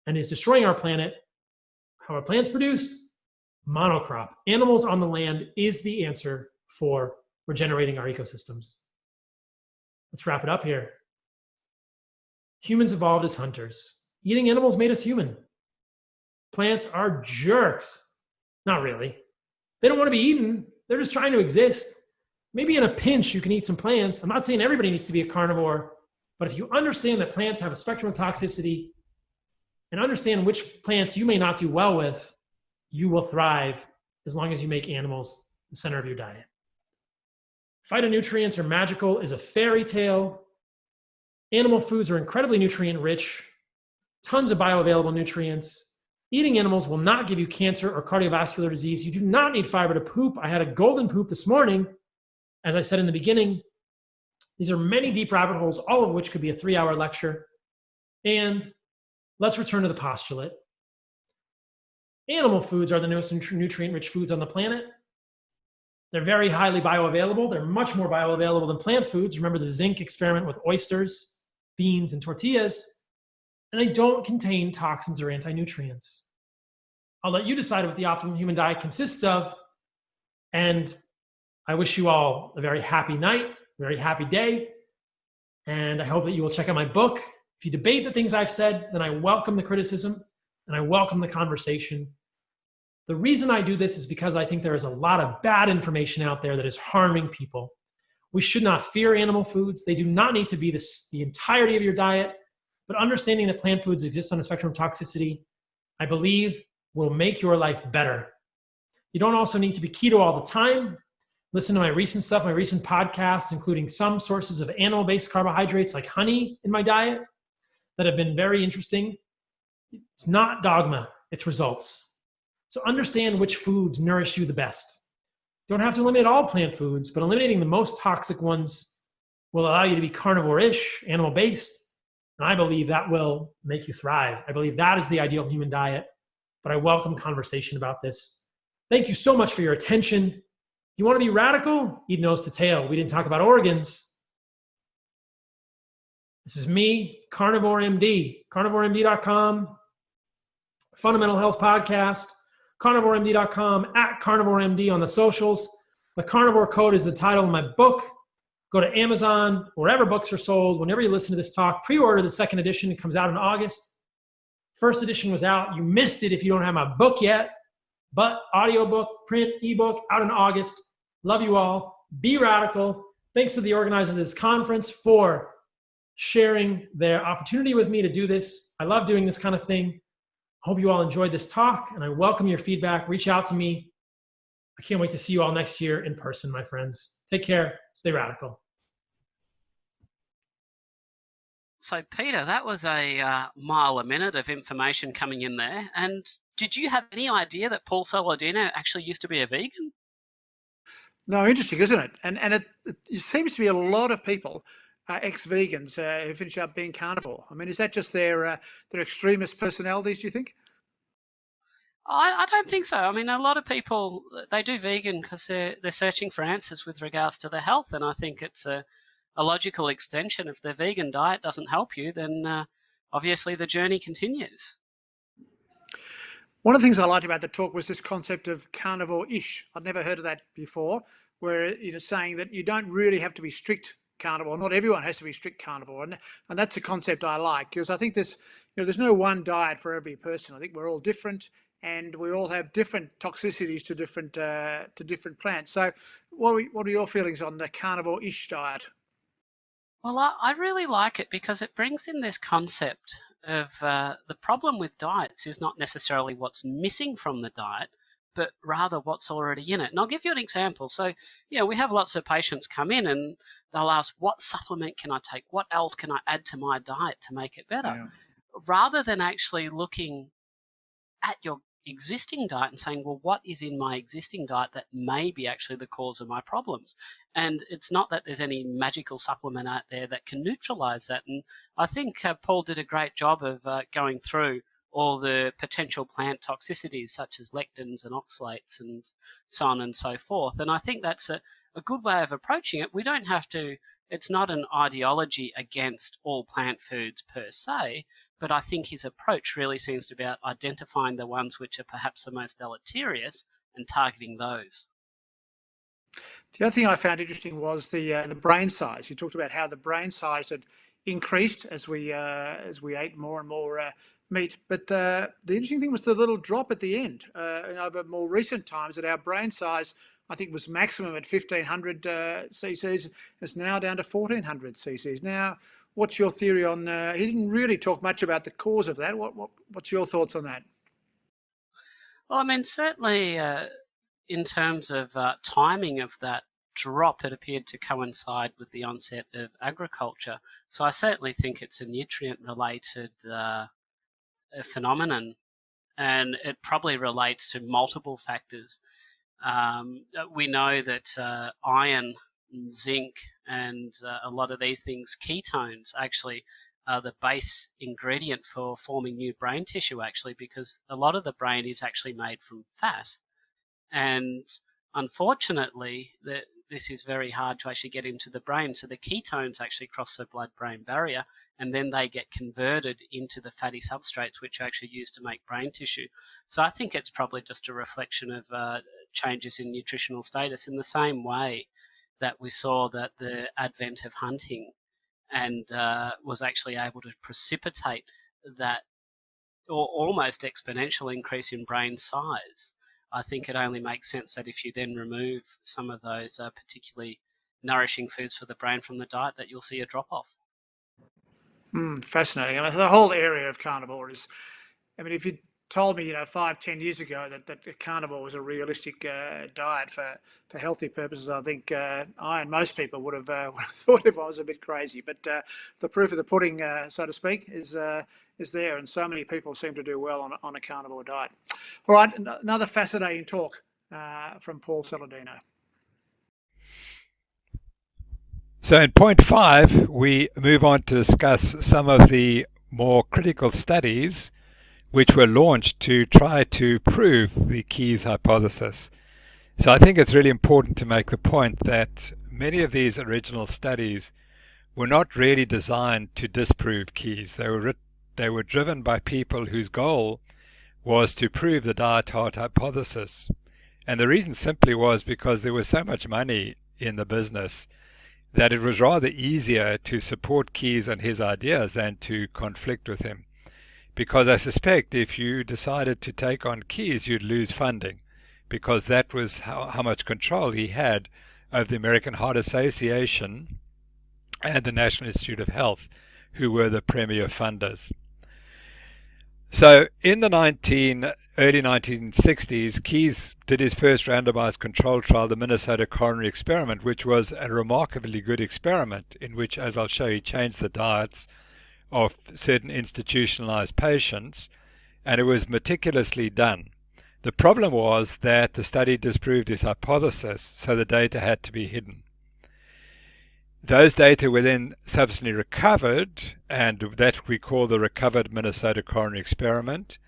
Q: and is destroying our planet. How are plants produced? Monocrop. Animals on the land is the answer for regenerating our ecosystems. Let's wrap it up here. Humans evolved as hunters. Eating animals made us human. Plants are jerks. Not really. They don't want to be eaten. They're just trying to exist. Maybe in a pinch, you can eat some plants. I'm not saying everybody needs to be a carnivore, but if you understand that plants have a spectrum of toxicity and understand which plants you may not do well with, you will thrive as long as you make animals the center of your diet. Phytonutrients are magical is a fairy tale. Animal foods are incredibly nutrient rich, tons of bioavailable nutrients. Eating animals will not give you cancer or cardiovascular disease. You do not need fiber to poop. I had a golden poop this morning. As I said in the beginning, these are many deep rabbit holes, all of which could be a 3-hour lecture. And let's return to the postulate. Animal foods are the most nutrient-rich foods on the planet. They're very highly bioavailable. They're much more bioavailable than plant foods. Remember the zinc experiment with oysters, beans, and tortillas. And they don't contain toxins or anti-nutrients. I'll let you decide what the optimal human diet consists of. And I wish you all a very happy night, a very happy day. And I hope that you will check out my book. If you debate the things I've said, then I welcome the criticism and I welcome the conversation. The reason I do this is because I think there is a lot of bad information out there that is harming people. We should not fear animal foods. They do not need to be the entirety of your diet, but understanding that plant foods exist on a spectrum of toxicity, I believe will make your life better. You don't also need to be keto all the time. Listen to my recent stuff, my recent podcasts, including some sources of animal-based carbohydrates like honey in my diet that have been very interesting. It's not dogma, it's results. So understand which foods nourish you the best. Don't have to eliminate all plant foods, but eliminating the most toxic ones will allow you to be carnivore-ish, animal-based, and I believe that will make you thrive. I believe that is the ideal human diet, but I welcome conversation about this. Thank you so much for your attention. You want to be radical? Eat nose to tail. We didn't talk about organs. This is me, Carnivore MD, carnivoremd.com, Fundamental Health Podcast, carnivoremd.com, @carnivoremd on the socials. The carnivore code is the title of my book. Go to Amazon, wherever books are sold. Whenever you listen to this talk, pre-order the second edition. It comes out in August. First edition was out. You missed it if you don't have my book yet. But audiobook, print, ebook, out in August. Love you all. Be radical. Thanks to the organizers of this conference for sharing their opportunity with me to do this. I love doing this kind of thing. Hope you all enjoyed this talk, and I welcome your feedback. Reach out to me. I can't wait to see you all next year in person, my friends. Take care. Stay radical.
A: So, Peter, that was a mile a minute of information coming in there. And did you have any idea that Paul Saladino actually used to be a vegan?
C: No, interesting, isn't it? And it seems to be a lot of people, ex-vegans, who finish up being carnivore. I mean, is that just their extremist personalities, do you think?
A: I don't think so. I mean, a lot of people, they do vegan because they're searching for answers with regards to their health, and I think it's a logical extension. If the vegan diet doesn't help you, then obviously the journey continues.
C: One of the things I liked about the talk was this concept of carnivore-ish. I'd never heard of that before, where saying that you don't really have to be strict carnivore. Not everyone has to be strict carnivore, and that's a concept I like, because I think there's no one diet for every person. I think we're all different, and we all have different toxicities to different plants. So, what are your feelings on the carnivore-ish diet?
A: Well, I really like it because it brings in this concept of the problem with diets is not necessarily what's missing from the diet, but rather what's already in it. And I'll give you an example. So, we have lots of patients come in and they'll ask, what supplement can I take? What else can I add to my diet to make it better?
C: Yeah.
A: Rather than actually looking at your existing diet and saying, well, what is in my existing diet that may be actually the cause of my problems? And it's not that there's any magical supplement out there that can neutralize that. And I think Paul did a great job of going through all the potential plant toxicities such as lectins and oxalates and so on and so forth. And I think that's a good way of approaching it. We don't have to, it's not an ideology against all plant foods per se, but I think his approach really seems to be about identifying the ones which are perhaps the most deleterious and targeting those.
C: The other thing I found interesting was the brain size. You talked about how the brain size had increased as we ate more and more meat, but the interesting thing was the little drop at the end. Over more recent times, that our brain size, I think, was maximum at 1,500 cc's. It's now down to 1,400 cc's. Now, what's your theory on? He didn't really talk much about the cause of that. What's your thoughts on that?
A: Well, I mean, certainly in terms of timing of that drop, it appeared to coincide with the onset of agriculture. So I certainly think it's a nutrient-related phenomenon, and it probably relates to multiple factors. We know that iron, zinc, and a lot of these things, ketones, actually are the base ingredient for forming new brain tissue, actually, because a lot of the brain is actually made from fat. And unfortunately, this is very hard to actually get into the brain. So the ketones actually cross the blood-brain barrier, and then they get converted into the fatty substrates, which are actually used to make brain tissue. So I think it's probably just a reflection of changes in nutritional status, in the same way that we saw that the advent of hunting and was actually able to precipitate that or almost exponential increase in brain size. I think it only makes sense that if you then remove some of those particularly nourishing foods for the brain from the diet, that you'll see a drop-off.
C: Fascinating. I mean, the whole area of carnivore is, I mean, if you told me, 5-10 years ago that carnivore was a realistic diet for healthy purposes, I think I and most people would have thought if I was a bit crazy. But the proof of the pudding, so to speak, is there, and so many people seem to do well on a carnivore diet. All right, another fascinating talk from Paul Saladino.
B: So in point 5, we move on to discuss some of the more critical studies which were launched to try to prove the Keyes hypothesis. So I think it's really important to make the point that many of these original studies were not really designed to disprove Keyes. They were driven by people whose goal was to prove the diet-heart hypothesis. And the reason simply was because there was so much money in the business that it was rather easier to support Keyes and his ideas than to conflict with him. Because I suspect if you decided to take on Keyes, you'd lose funding, because that was how much control he had over the American Heart Association and the National Institute of Health, who were the premier funders. So in the early 1960s, Keyes did his first randomized control trial, the Minnesota coronary experiment, which was a remarkably good experiment in which, as I'll show you, he changed the diets of certain institutionalized patients, and it was meticulously done. The problem was that the study disproved his hypothesis, so the data had to be hidden. Those data were then subsequently recovered, and that we call the recovered Minnesota coronary experiment.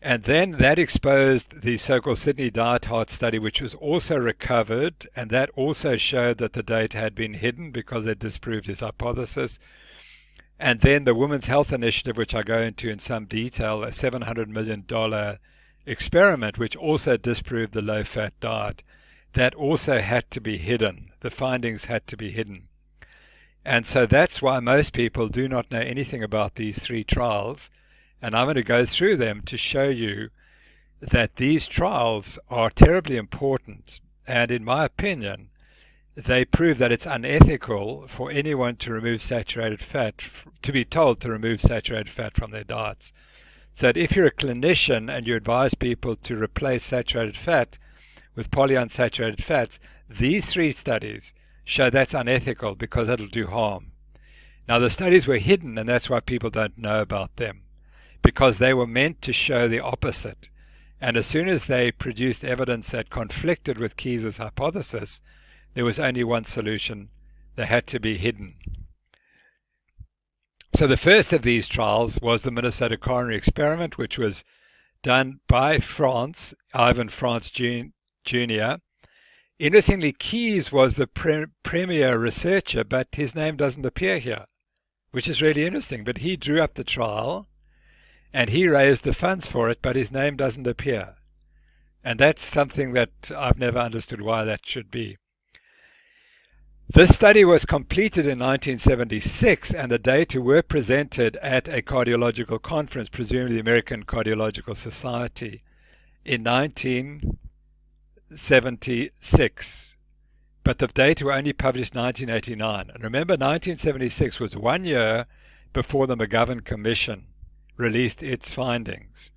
B: And then that exposed the so-called Sydney Diet Heart study, which was also recovered, and that also showed that the data had been hidden because it disproved his hypothesis. And then the Women's Health Initiative, which I go into in some detail, a $700 million experiment, which also disproved the low-fat diet. That also had to be hidden. The findings had to be hidden. And so that's why most people do not know anything about these three trials. And I'm going to go through them to show you that these trials are terribly important. And in my opinion, they prove that it's unethical for anyone to remove saturated fat, to be told to remove saturated fat from their diets. So that if you're a clinician and you advise people to replace saturated fat with polyunsaturated fats, these three studies show that's unethical because it'll do harm. Now, the studies were hidden, and that's why people don't know about them, because they were meant to show the opposite. And as soon as they produced evidence that conflicted with Keyes' hypothesis, there was only one solution: they had to be hidden. So the first of these trials was the Minnesota coronary experiment, which was done by Ivan France Jr. Interestingly, Keyes was the premier researcher, but his name doesn't appear here, which is really interesting. But he drew up the trial, and he raised the funds for it, but his name doesn't appear. And that's something that I've never understood why that should be. This study was completed in 1976, and the data were presented at a cardiological conference, presumably the American Cardiological Society, in 1976. But the data were only published in 1989. And remember, 1976 was 1 year before the McGovern Commission released its findings.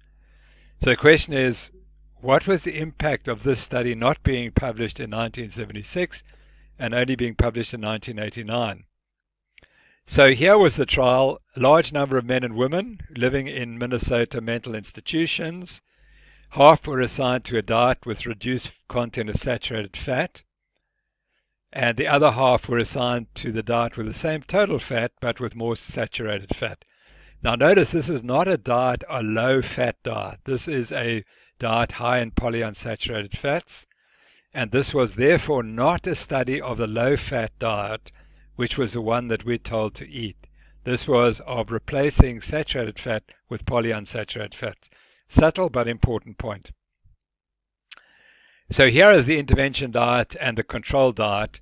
B: So the question is, what was the impact of this study not being published in 1976 and only being published in 1989? So here was the trial: a large number of men and women living in Minnesota mental institutions. Half were assigned to a diet with reduced content of saturated fat, and the other half were assigned to the diet with the same total fat but with more saturated fat. Now notice, this is not a diet, a low-fat diet. This is a diet high in polyunsaturated fats. And this was therefore not a study of the low-fat diet, which was the one that we're told to eat. This was of replacing saturated fat with polyunsaturated fats. Subtle but important point. So here is the intervention diet and the control diet,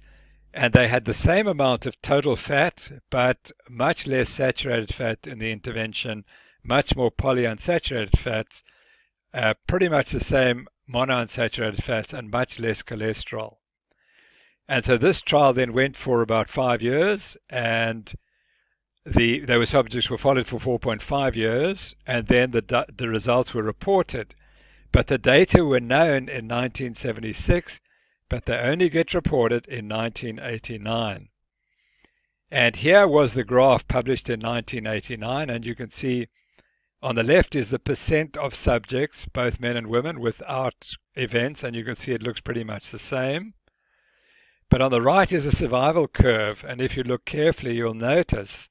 B: and they had the same amount of total fat, but much less saturated fat in the intervention, much more polyunsaturated fats, pretty much the same monounsaturated fats, and much less cholesterol. And so this trial then went for about 5 years, and subjects were followed for 4.5 years, and then the results were reported. But the data were known in 1976, but they only get reported in 1989. And here was the graph published in 1989, and you can see on the left is the percent of subjects, both men and women, without events, and you can see it looks pretty much the same. But on the right is a survival curve, and if you look carefully, you'll notice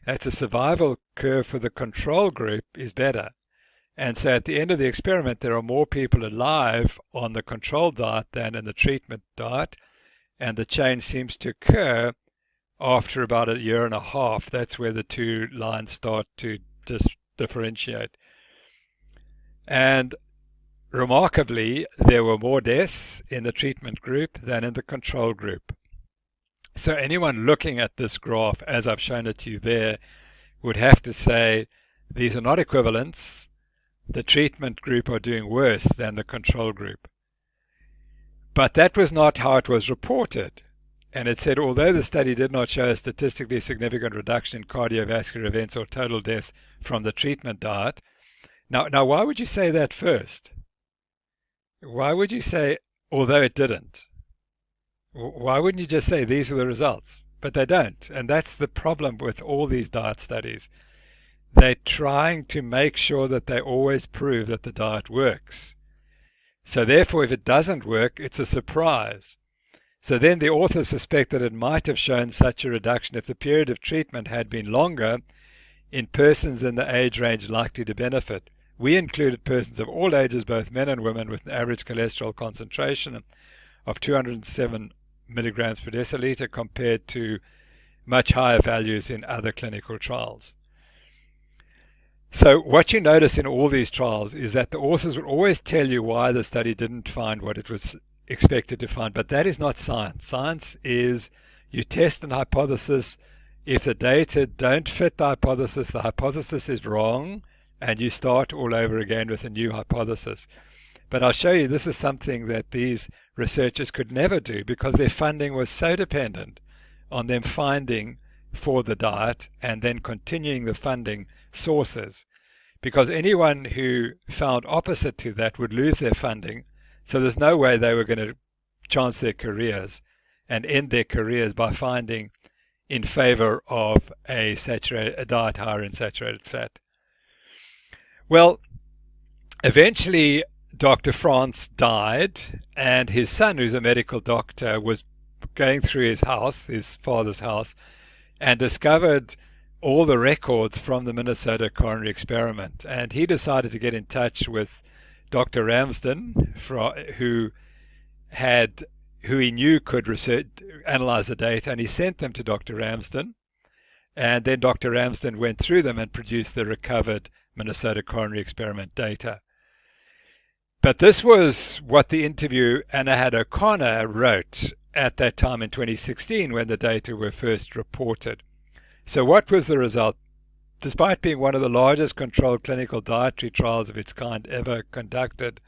B: that the survival curve for the control group is better. And so at the end of the experiment, there are more people alive on the control diet than in the treatment diet, and the change seems to occur after about a year and a half. That's where the two lines start to differentiate. And remarkably, there were more deaths in the treatment group than in the control group. So anyone looking at this graph, as I've shown it to you there, would have to say these are not equivalents. The treatment group are doing worse than the control group. But that was not how it was reported. And it said, although the study did not show a statistically significant reduction in cardiovascular events or total deaths from the treatment diet, Now, why would you say that first? Why would you say, although it didn't? Why wouldn't you just say these are the results? But they don't. And that's the problem with all these diet studies. They're trying to make sure that they always prove that the diet works. So therefore, if it doesn't work, it's a surprise. So then the authors suspect that it might have shown such a reduction if the period of treatment had been longer in persons in the age range likely to benefit. We included persons of all ages, both men and women, with an average cholesterol concentration of 207 milligrams per deciliter compared to much higher values in other clinical trials. So what you notice in all these trials is that the authors will always tell you why the study didn't find what it was expected to find, but that is not science. Science is you test an hypothesis. If the data don't fit the hypothesis is wrong, and you start all over again with a new hypothesis. But I'll show you this is something that these researchers could never do because their funding was so dependent on them finding for the diet and then continuing the funding sources. Because anyone who found opposite to that would lose their funding, so there's no way they were going to chance their careers and end their careers by finding in favor of a diet higher in saturated fat. Well, eventually Dr. France died, and his son, who's a medical doctor, was going through his house, his father's house, and discovered all the records from the Minnesota coronary experiment. And he decided to get in touch with Dr. Ramsden, who he knew could analyze the data, and he sent them to Dr. Ramsden. And then Dr. Ramsden went through them and produced the recovered Minnesota coronary experiment data. But this was what the interview Anahad O'Connor wrote at that time in 2016 when the data were first reported. So what was the result? Despite being one of the largest controlled clinical dietary trials of its kind ever conducted,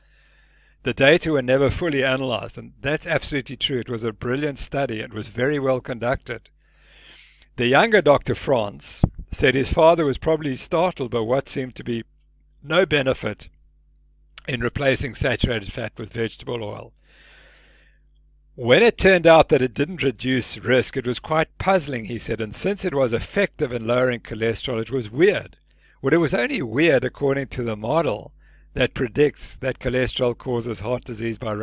B: the data were never fully analyzed, and that's absolutely true. It was a brilliant study. It was very well conducted. The younger Dr. France said his father was probably startled by what seemed to be no benefit in replacing saturated fat with vegetable oil. When it turned out that it didn't reduce risk, it was quite puzzling, he said, and since it was effective in lowering cholesterol, it was weird. Well, it was only weird according to the model that predicts that cholesterol causes heart disease by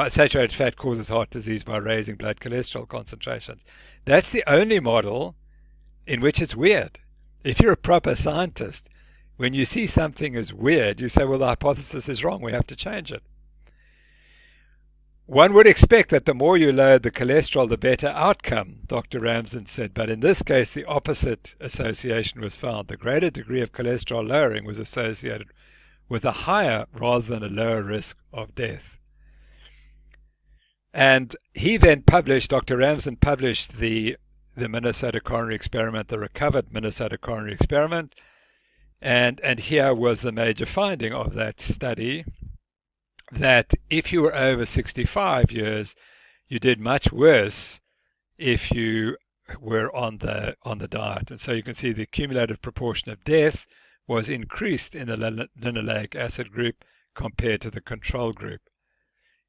B: saturated fat causes heart disease by raising blood cholesterol concentrations. That's the only model in which it's weird. If you're a proper scientist, when you see something as weird, you say, well, the hypothesis is wrong, we have to change it. One would expect that the more you lowered the cholesterol, the better outcome, Dr. Ramsden said, but in this case, the opposite association was found. The greater degree of cholesterol lowering was associated with a higher rather than a lower risk of death. And he then published, Dr. Ramsden published the Minnesota coronary experiment, the recovered Minnesota coronary experiment, and here was the major finding of that study, that if you were over 65 years, you did much worse if you were on the diet. And so you can see the cumulative proportion of deaths was increased in the linoleic acid group compared to the control group.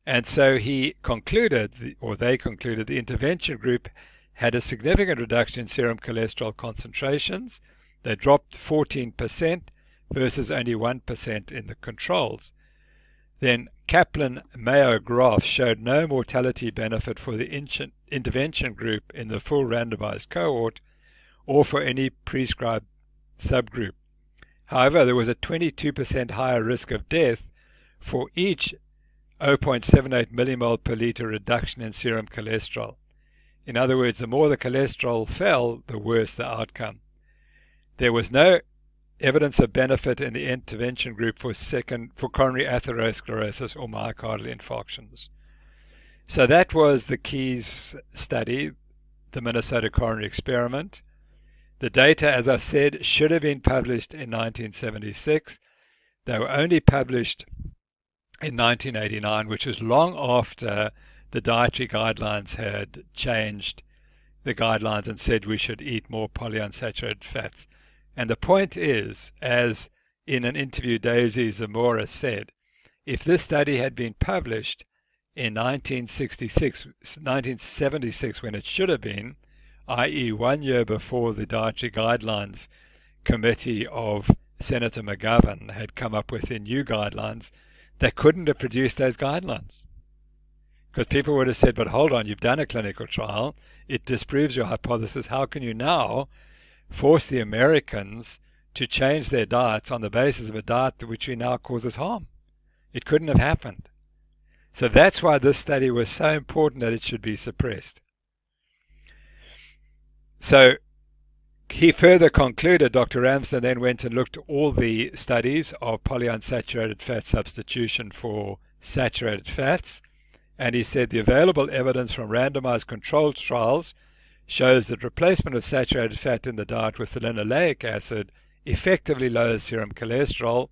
B: And so he concluded, or they concluded, the intervention group had a significant reduction in serum cholesterol concentrations. They dropped 14% versus only 1% in the controls. Then Kaplan-Mayo graph showed no mortality benefit for the intervention group in the full randomized cohort or for any prescribed subgroup. However, there was a 22% higher risk of death for each 0.78 millimole per liter reduction in serum cholesterol. In other words, the more the cholesterol fell, the worse the outcome. There was no evidence of benefit in the intervention group for coronary atherosclerosis or myocardial infarctions. So that was the Keys study, the Minnesota coronary experiment. The data, as I said, should have been published in 1976. They were only published in 1989, which was long after the dietary guidelines had changed the guidelines and said we should eat more polyunsaturated fats. And the point is, as in an interview Daisy Zamora said, if this study had been published in 1976 when it should have been, i.e. 1 year before the Dietary Guidelines Committee of Senator McGovern had come up with their new guidelines, they couldn't have produced those guidelines. Because people would have said, but hold on, you've done a clinical trial, it disproves your hypothesis, how can you now force the Americans to change their diets on the basis of a diet which we now causes harm? It couldn't have happened. So that's why this study was so important that it should be suppressed. So he further concluded, Dr. Ramsden then went and looked at all the studies of polyunsaturated fat substitution for saturated fats, and he said the available evidence from randomized controlled trials shows that replacement of saturated fat in the diet with linoleic acid effectively lowers serum cholesterol,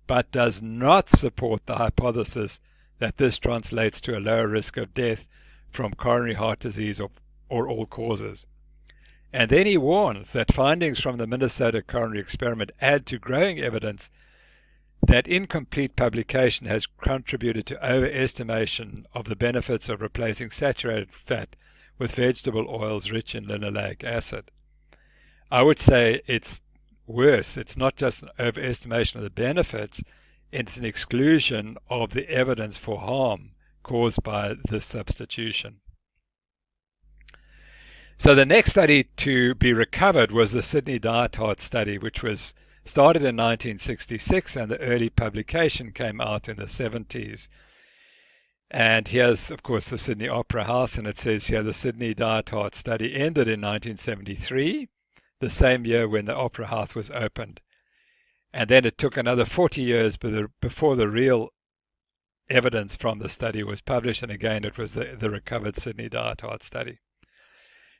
B: but does not support the hypothesis that this translates to a lower risk of death from coronary heart disease or all causes. And then he warns that findings from the Minnesota coronary experiment add to growing evidence that incomplete publication has contributed to overestimation of the benefits of replacing saturated fat with vegetable oils rich in linoleic acid. I would say it's worse. It's not just an overestimation of the benefits, it's an exclusion of the evidence for harm caused by this substitution. So the next study to be recovered was the Sydney Diet Heart study, which was started in 1966, and the early publication came out in the 70s. And here's, of course, the Sydney Opera House, and it says here the Sydney Diet Heart study ended in 1973, the same year when the Opera House was opened. And then it took another 40 years before the real evidence from the study was published, and again it was the recovered Sydney Diet Heart study.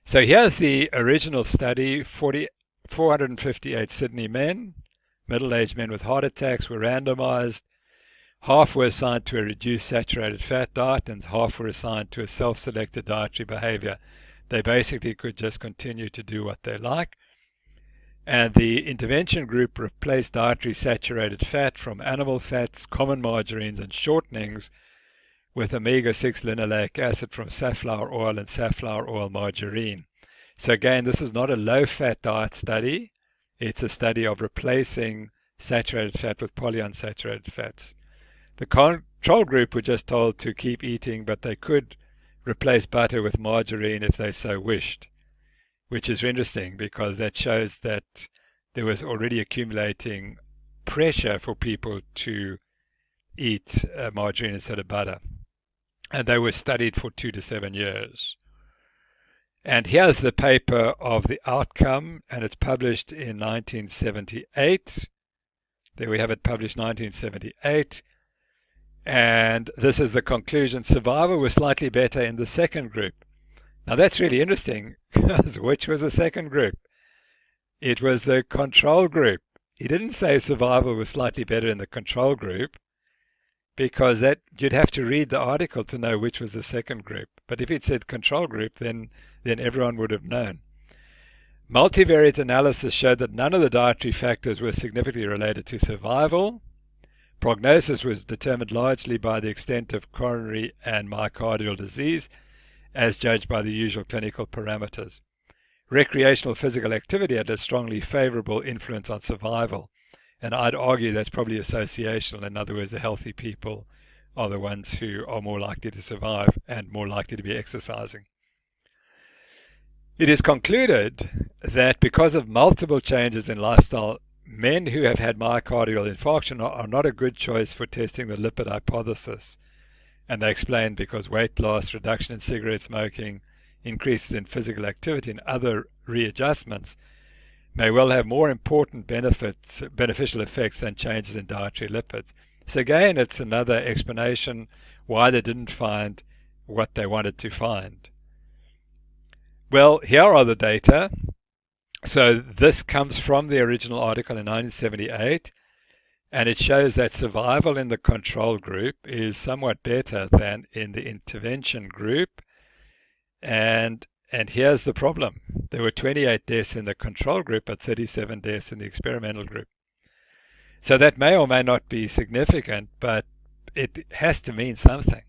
B: So here's the original study. 458 Sydney men, middle-aged men with heart attacks, were randomized. Half were assigned to a reduced saturated fat diet and half were assigned to a self-selected dietary behavior. They basically could just continue to do what they like. And the intervention group replaced dietary saturated fat from animal fats, common margarines and shortenings with omega-6 linoleic acid from safflower oil and safflower oil margarine. So again, this is not a low-fat diet study. It's a study of replacing saturated fat with polyunsaturated fats. The control group were just told to keep eating, but they could replace butter with margarine if they so wished, which is interesting because that shows that there was already accumulating pressure for people to eat margarine instead of butter. And they were studied for 2 to 7 years. And here's the paper of the outcome, and it's published in 1978. There we have it, published 1978. And this is the conclusion. Survival was slightly better in the second group. Now that's really interesting, because which was the second group? It was the control group. He didn't say survival was slightly better in the control group, because that you'd have to read the article to know which was the second group. But if it said control group, then everyone would have known. Multivariate analysis showed that none of the dietary factors were significantly related to survival. Prognosis was determined largely by the extent of coronary and myocardial disease, as judged by the usual clinical parameters. Recreational physical activity had a strongly favorable influence on survival. And I'd argue that's probably associational. In other words, the healthy people are the ones who are more likely to survive and more likely to be exercising. It is concluded that because of multiple changes in lifestyle, men who have had myocardial infarction are not a good choice for testing the lipid hypothesis. And they explained because weight loss, reduction in cigarette smoking, increases in physical activity and other readjustments may well have more important beneficial effects than changes in dietary lipids. So again, it's another explanation why they didn't find what they wanted to find. Well, here are the data. So this comes from the original article in 1978, and it shows that survival in the control group is somewhat better than in the intervention group. And here's the problem. There were 28 deaths in the control group, but 37 deaths in the experimental group. So that may or may not be significant, but it has to mean something.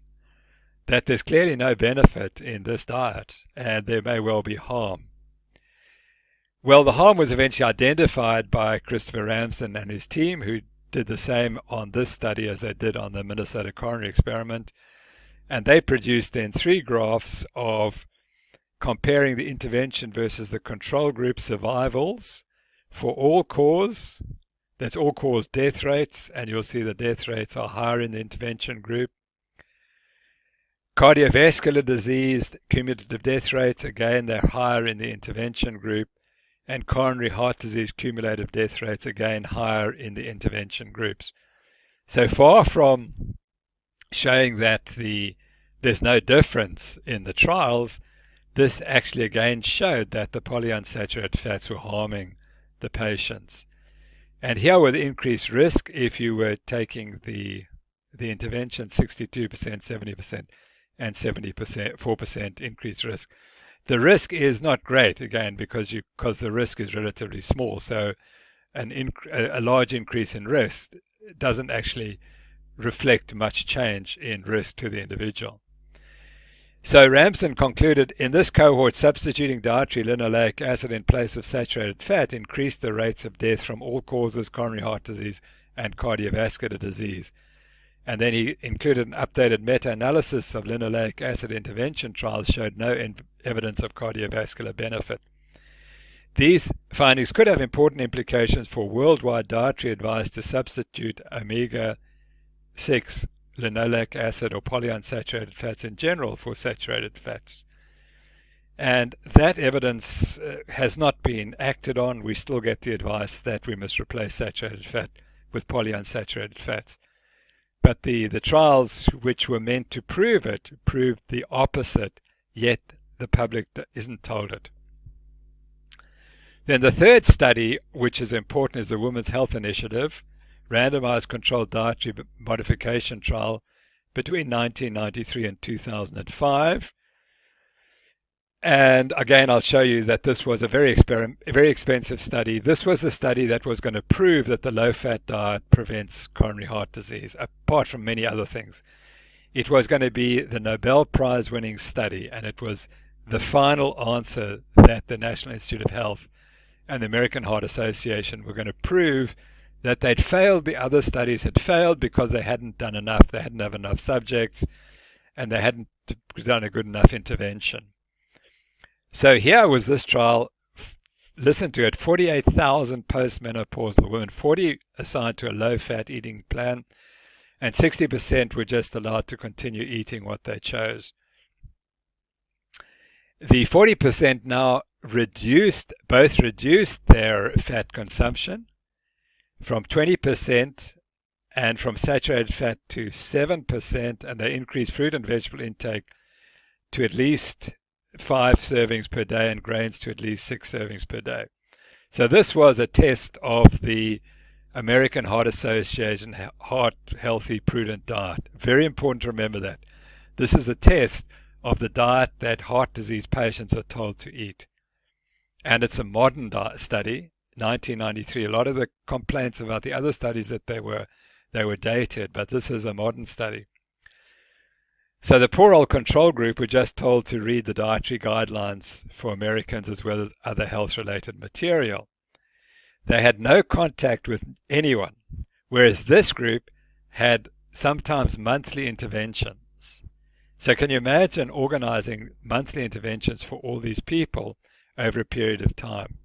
B: That there's clearly no benefit in this diet, and there may well be harm. Well, the harm was eventually identified by Christopher Ramsden and his team, who did the same on this study as they did on the Minnesota coronary experiment. And they produced then 3 graphs of comparing the intervention versus the control group survivals for all cause. That's all cause death rates, and you'll see the death rates are higher in the intervention group. Cardiovascular disease, cumulative death rates, again, they're higher in the intervention group. And coronary heart disease, cumulative death rates, again, higher in the intervention groups. So far from showing that there's no difference in the trials, this actually again showed that the polyunsaturated fats were harming the patients. And here with increased risk, if you were taking the intervention, 62%, 70%, and 4% increased risk. The risk is not great, again, because the risk is relatively small. So a large increase in risk doesn't actually reflect much change in risk to the individual. So Ramsden concluded, in this cohort, substituting dietary linoleic acid in place of saturated fat increased the rates of death from all causes, coronary heart disease and cardiovascular disease. And then he included an updated meta-analysis of linoleic acid intervention trials showed no evidence of cardiovascular benefit. These findings could have important implications for worldwide dietary advice to substitute omega-6 linoleic acid or polyunsaturated fats in general for saturated fats. And that evidence has not been acted on. We still get the advice that we must replace saturated fat with polyunsaturated fats. But the trials which were meant to prove it proved the opposite, yet the public isn't told it. Then the third study, which is important, is the Women's Health Initiative, randomized controlled dietary modification trial between 1993 and 2005. And again, I'll show you that this was a very expensive study. This was the study that was going to prove that the low-fat diet prevents coronary heart disease, apart from many other things. It was going to be the Nobel Prize-winning study, and it was the final answer that the National Institute of Health and the American Heart Association were going to prove that they'd failed. The other studies had failed because they hadn't done enough. They hadn't have enough subjects, and they hadn't done a good enough intervention. So here was this trial, listen to it, 48,000 postmenopausal women, 40 assigned to a low-fat eating plan, and 60% were just allowed to continue eating what they chose. The 40% now reduced their fat consumption from 20% and from saturated fat to 7%, and they increased fruit and vegetable intake to at least 5 servings per day and grains to at least 6 servings per day. So this was a test of the American Heart Association Heart Healthy Prudent Diet. Very important to remember that. This is a test of the diet that heart disease patients are told to eat. And it's a modern study, 1993. A lot of the complaints about the other studies that they were dated, but this is a modern study. So the poor old control group were just told to read the dietary guidelines for Americans as well as other health-related material. They had no contact with anyone, whereas this group had sometimes monthly interventions. So can you imagine organizing monthly interventions for all these people over a period of time?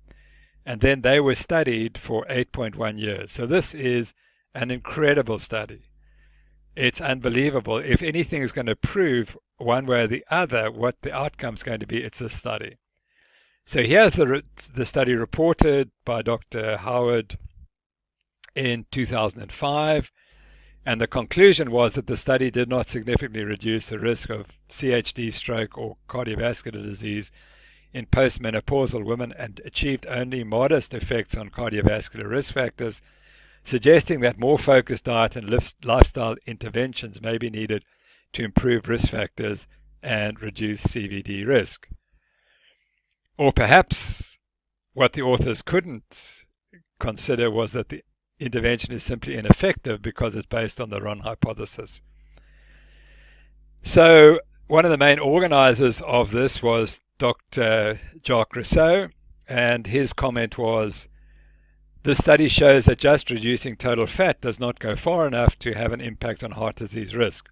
B: And then they were studied for 8.1 years. So this is an incredible study. It's unbelievable. If anything is going to prove one way or the other what the outcome is going to be, it's this study. So here's the study reported by Dr. Howard in 2005. And the conclusion was that the study did not significantly reduce the risk of CHD, stroke, or cardiovascular disease in postmenopausal women and achieved only modest effects on cardiovascular risk factors, suggesting that more focused diet and lifestyle interventions may be needed to improve risk factors and reduce CVD risk. Or perhaps what the authors couldn't consider was that the intervention is simply ineffective because it's based on the wrong hypothesis. So one of the main organizers of this was Dr. Jacques Rousseau, and his comment was, "This study shows that just reducing total fat does not go far enough to have an impact on heart disease risk.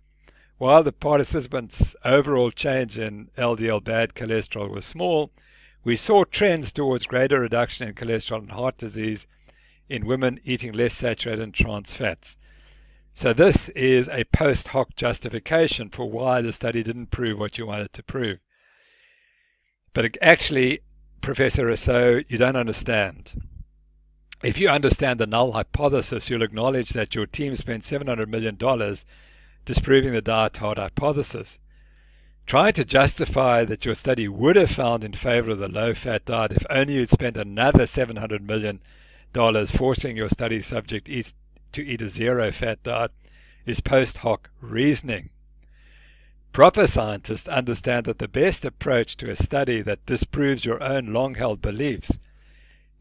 B: While the participants' overall change in LDL bad cholesterol was small, we saw trends towards greater reduction in cholesterol and heart disease in women eating less saturated and trans fats." So this is a post hoc justification for why the study didn't prove what you wanted to prove. But actually, Professor Rousseau, you don't understand. If you understand the null hypothesis, you'll acknowledge that your team spent $700 million disproving the diet-hard hypothesis. Trying to justify that your study would have found in favor of the low-fat diet if only you'd spent another $700 million forcing your study subject to eat a zero-fat diet is post hoc reasoning. Proper scientists understand that the best approach to a study that disproves your own long-held beliefs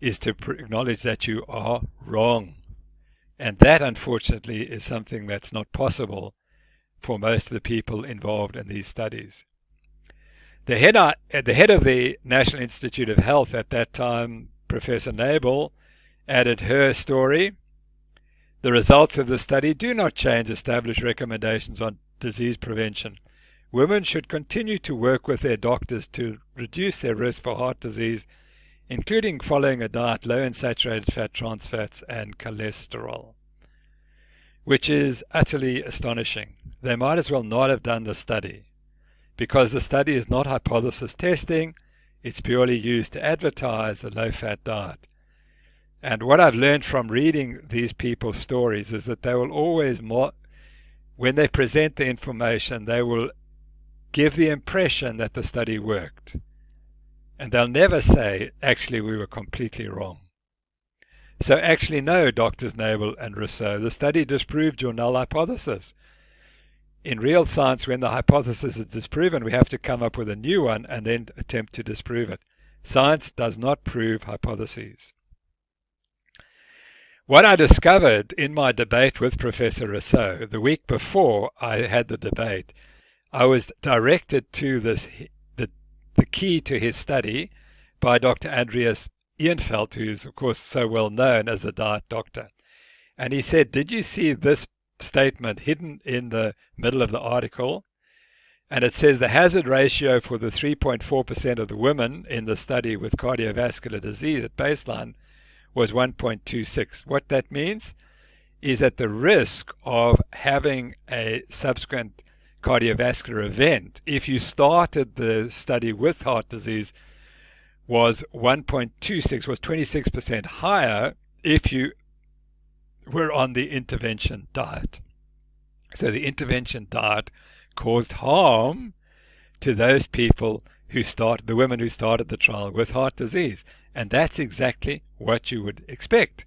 B: is to acknowledge that you are wrong. And that, unfortunately, is something that's not possible for most of the people involved in these studies. The head of the National Institute of Health at that time, Professor Nabel, added her story. "The results of the study do not change established recommendations on disease prevention. Women should continue to work with their doctors to reduce their risk for heart disease, including following a diet low in saturated fat, trans fats, and cholesterol." Which is utterly astonishing. They might as well not have done the study, because the study is not hypothesis testing, it's purely used to advertise the low-fat diet. And what I've learned from reading these people's stories is that they will always, when they present the information, they will give the impression that the study worked. And they'll never say, actually, we were completely wrong. So actually, no, Drs. Nabel and Rousseau, the study disproved your null hypothesis. In real science, when the hypothesis is disproven, we have to come up with a new one and then attempt to disprove it. Science does not prove hypotheses. What I discovered in my debate with Professor Rousseau, the week before I had the debate, I was directed to the key to his study by Dr. Andreas Ehrenfeld, who's of course so well known as the diet doctor. And he said, "Did you see this statement hidden in the middle of the article?" And it says the hazard ratio for the 3.4% of the women in the study with cardiovascular disease at baseline was 1.26. What that means is that the risk of having a subsequent cardiovascular event, if you started the study with heart disease, was 1.26, was 26% higher if you were on the intervention diet. So the intervention diet caused harm to those people the women who started the trial with heart disease. And that's exactly what you would expect.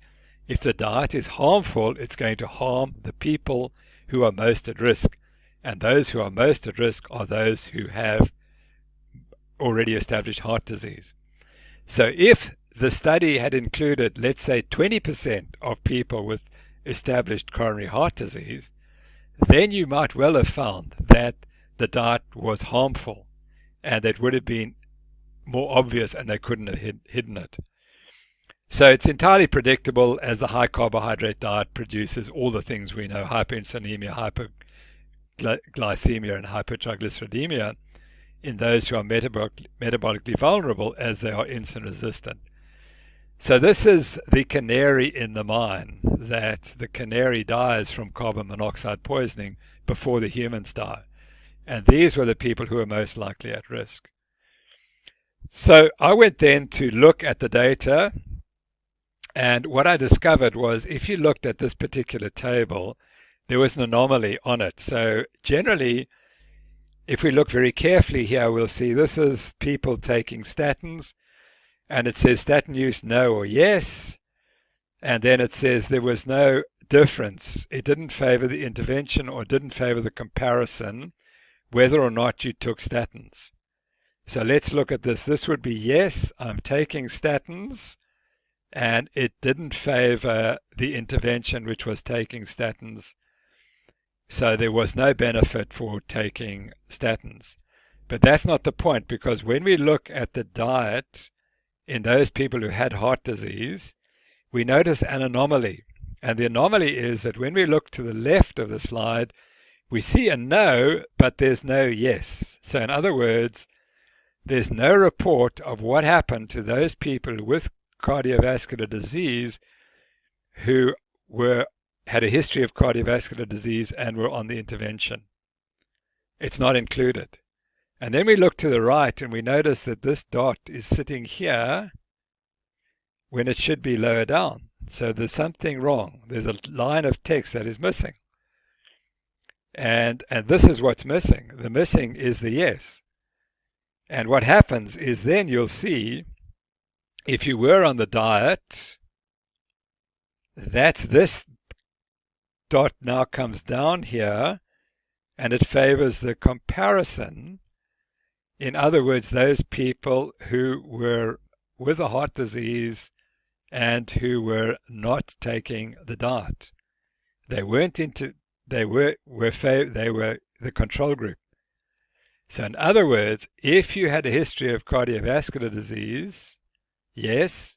B: If the diet is harmful, it's going to harm the people who are most at risk. And those who are most at risk are those who have already established heart disease. So if the study had included, let's say, 20% of people with established coronary heart disease, then you might well have found that the diet was harmful, and it would have been more obvious and they couldn't have hidden it. So it's entirely predictable, as the high carbohydrate diet produces all the things we know: hyperinsulinemia, hyperglycemia, and hypertriglyceridemia in those who are metabolically vulnerable, as they are insulin resistant. So this is the canary in the mine, that the canary dies from carbon monoxide poisoning before the humans die. And these were the people who were most likely at risk. So I went then to look at the data, and what I discovered was, if you looked at this particular table, there was an anomaly on it. So generally, if we look very carefully here, we'll see this is people taking statins, and it says statin use no or yes, and then it says there was no difference. It didn't favor the intervention or didn't favor the comparison whether or not you took statins. So let's look at this. This would be yes, I'm taking statins, and it didn't favor the intervention, which was taking statins. So there was no benefit for taking statins. But that's not the point, because when we look at the diet in those people who had heart disease, we notice an anomaly. And the anomaly is that when we look to the left of the slide, we see a no, but there's no yes. So in other words, there's no report of what happened to those people with cardiovascular disease who had a history of cardiovascular disease and were on the intervention. It's not included. And then we look to the right and we notice that this dot is sitting here when it should be lower down. So there's something wrong. There's a line of text that is missing. And this is what's missing. The missing is the yes. And what happens is then you'll see, if you were on the diet, that's this dot now comes down here, and it favors the comparison. In other words, those people who were with a heart disease and who were not taking the diet. They were the control group. So in other words, if you had a history of cardiovascular disease, yes,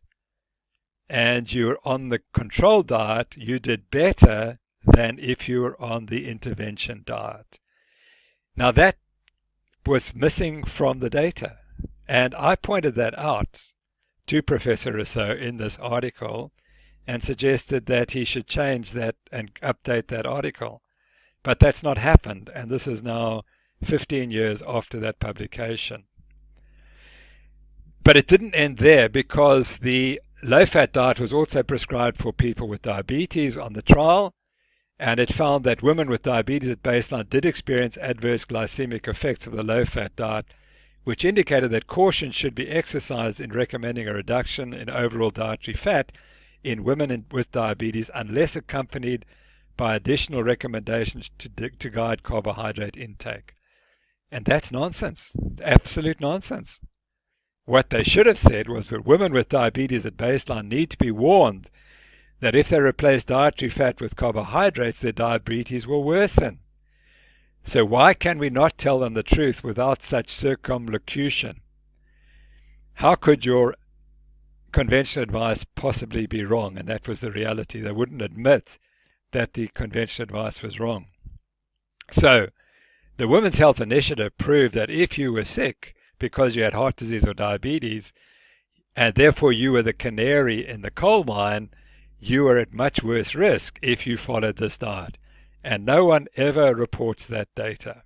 B: and you were on the control diet, you did better than if you were on the intervention diet. Now that was missing from the data, and I pointed that out to Professor Rousseau in this article and suggested that he should change that and update that article. But that's not happened, and this is now 15 years after that publication. But it didn't end there, because the low-fat diet was also prescribed for people with diabetes on the trial, and it found that women with diabetes at baseline did experience adverse glycemic effects of the low-fat diet, which indicated that caution should be exercised in recommending a reduction in overall dietary fat in women with diabetes unless accompanied by additional recommendations to guide carbohydrate intake. And that's nonsense, absolute nonsense. What they should have said was that women with diabetes at baseline need to be warned that if they replace dietary fat with carbohydrates, their diabetes will worsen. So why can we not tell them the truth without such circumlocution? How could your conventional advice possibly be wrong? And that was the reality. They wouldn't admit that the conventional advice was wrong. So the Women's Health Initiative proved that if you were sick because you had heart disease or diabetes, and therefore you were the canary in the coal mine, you were at much worse risk if you followed this diet. And no one ever reports that data.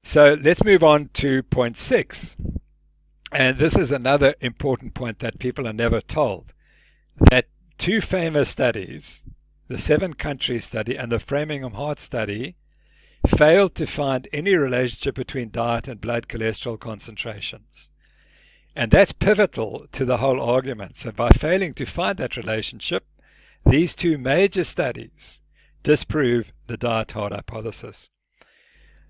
B: So let's move on to point 6. And this is another important point that people are never told. That two famous studies, the 7-country study and the Framingham Heart study, failed to find any relationship between diet and blood cholesterol concentrations. And that's pivotal to the whole argument. So by failing to find that relationship, these two major studies disprove the diet-hard hypothesis.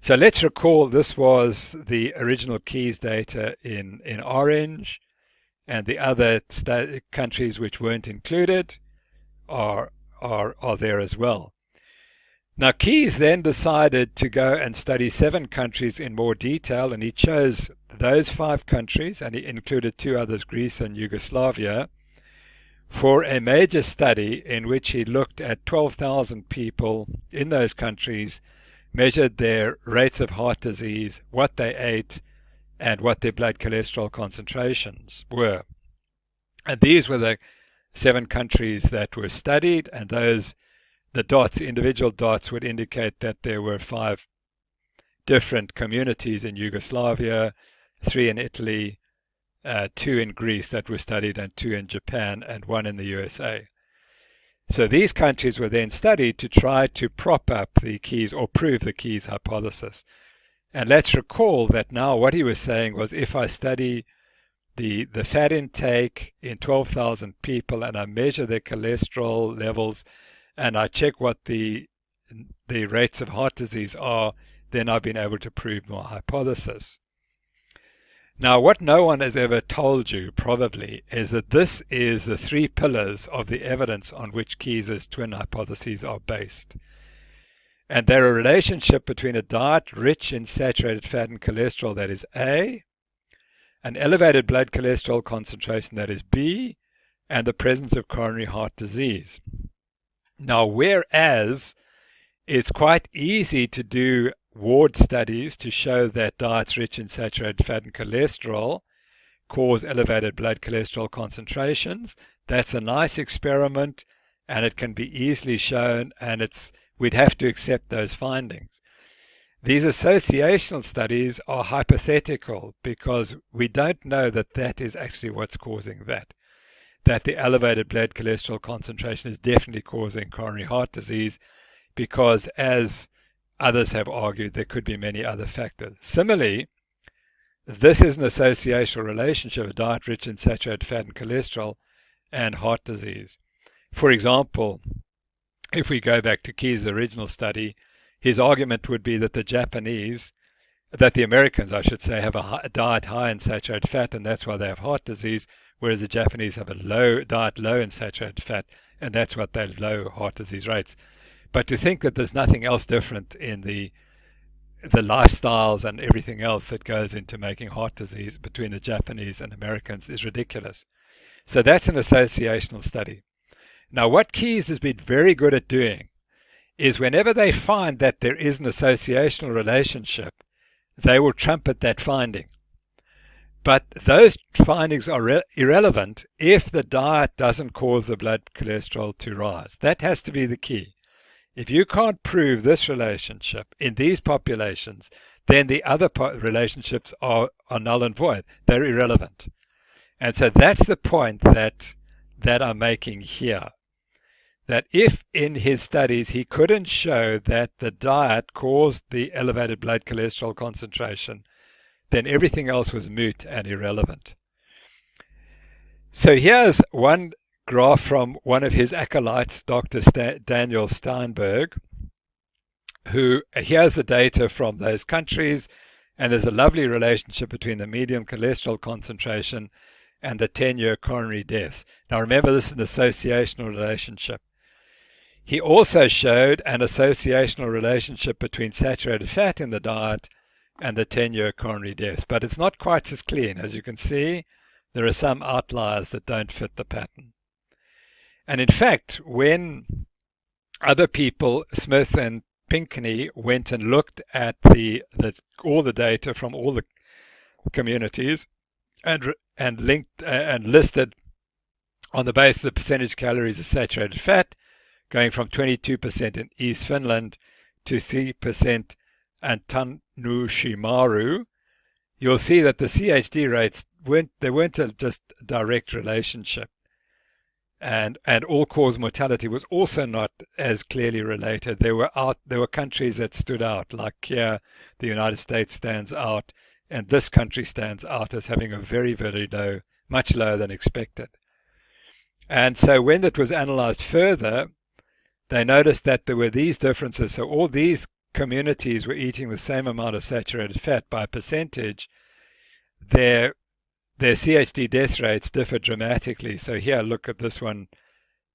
B: So let's recall this was the original Keyes data in orange, and the other countries which weren't included are there as well. Now Keyes then decided to go and study 7 countries in more detail, and he chose those 5 countries, and he included 2 others, Greece and Yugoslavia, for a major study in which he looked at 12,000 people in those countries, measured their rates of heart disease, what they ate, and what their blood cholesterol concentrations were. And these were the 7 countries that were studied, and the dots, individual dots, would indicate that there were 5 different communities in Yugoslavia, 3 in Italy, 2 in Greece that were studied, and 2 in Japan, and 1 in the USA. So these countries were then studied to try to prop up the Keyes, or prove the Keyes hypothesis. And let's recall that now what he was saying was, if I study the fat intake in 12,000 people and I measure their cholesterol levels and I check what the rates of heart disease are, then I've been able to prove my hypothesis. Now, what no one has ever told you, probably, is that this is the 3 pillars of the evidence on which Keyes' twin hypotheses are based. And they're a relationship between a diet rich in saturated fat and cholesterol, that is A, an elevated blood cholesterol concentration, that is B, and the presence of coronary heart disease. Now, whereas it's quite easy to do ward studies to show that diets rich in saturated fat and cholesterol cause elevated blood cholesterol concentrations, that's a nice experiment, and it can be easily shown, and we'd have to accept those findings. These associational studies are hypothetical because we don't know that that is actually what's causing that the elevated blood cholesterol concentration is definitely causing coronary heart disease, because as others have argued, there could be many other factors. Similarly, this is an associational relationship, a diet rich in saturated fat and cholesterol and heart disease. For example, if we go back to Keyes' original study, his argument would be that the Americans, I should say, have a diet high in saturated fat, and that's why they have heart disease, whereas the Japanese have a diet low in saturated fat, and that's what they have low heart disease rates. But to think that there's nothing else different in the lifestyles and everything else that goes into making heart disease between the Japanese and Americans is ridiculous. So that's an associational study. Now, what Keyes has been very good at doing is whenever they find that there is an associational relationship, they will trumpet that finding. But those findings are irrelevant if the diet doesn't cause the blood cholesterol to rise. That has to be the key. If you can't prove this relationship in these populations, then the other relationships are null and void. They're irrelevant. And so that's the point that I'm making here. That if in his studies he couldn't show that the diet caused the elevated blood cholesterol concentration, then everything else was moot and irrelevant. So here's one graph from one of his acolytes, Dr. Daniel Steinberg, who here's the data from those countries, and there's a lovely relationship between the median cholesterol concentration and the 10-year coronary deaths. Now remember, this is an associational relationship. He also showed an associational relationship between saturated fat in the diet and the 10-year coronary deaths, but it's not quite as clean. As you can see, there are some outliers that don't fit the pattern. And in fact, when other people, Smith and Pinkney, went and looked at all the data from all the communities and linked and listed on the basis of the percentage calories of saturated fat, going from 22% in East Finland to 3% in Tanushimaru, you'll see that the CHD rates weren't just a direct relationship. And all-cause mortality was also not as clearly related. There were countries that stood out, like here, the United States stands out, and this country stands out as having a very, very low, much lower than expected. And so when it was analyzed further, they noticed that there were these differences. So all these communities were eating the same amount of saturated fat by percentage. Their CHD death rates differ dramatically. So here, look at this one,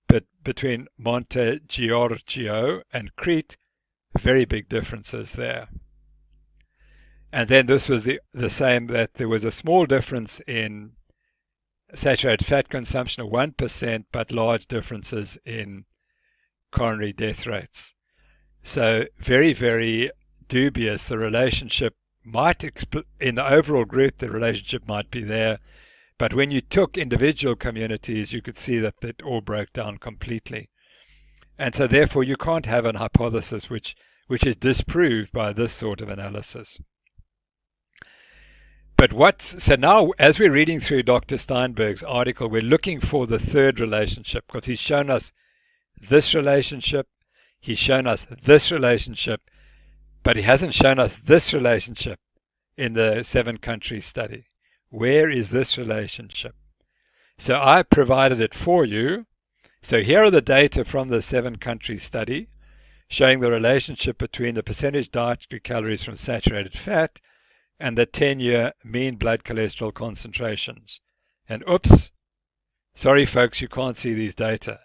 B: but between Monte Giorgio and Crete, very big differences there. And then this was the same, that there was a small difference in saturated fat consumption of 1%, but large differences in coronary death rates. So very, very dubious. The relationship might, in the overall group, the relationship might be there, but when you took individual communities, you could see that it all broke down completely. And so therefore you can't have an hypothesis which is disproved by this sort of analysis. But so now, as we're reading through Dr. Steinberg's article, we're looking for the third relationship, because he's shown us this relationship, he's shown us this relationship, but he hasn't shown us this relationship in the 7-country study. Where is this relationship? So I provided it for you. So here are the data from the 7-country study showing the relationship between the percentage dietary calories from saturated fat and the 10-year mean blood cholesterol concentrations. And oops, sorry folks, you can't see these data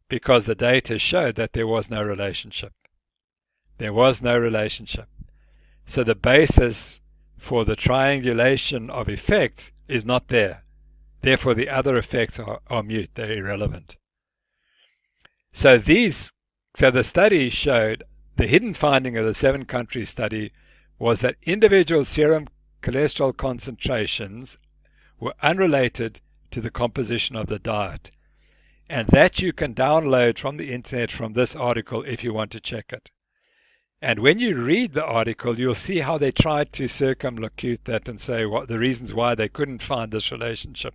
B: because the data showed that there was no relationship. There was no relationship. So the basis for the triangulation of effects is not there. Therefore, the other effects are mute, they're irrelevant. So the study showed, the hidden finding of the 7-country study was that individual serum cholesterol concentrations were unrelated to the composition of the diet. And that you can download from the internet from this article if you want to check it. And when you read the article, you'll see how they tried to circumlocute that and say what the reasons why they couldn't find this relationship.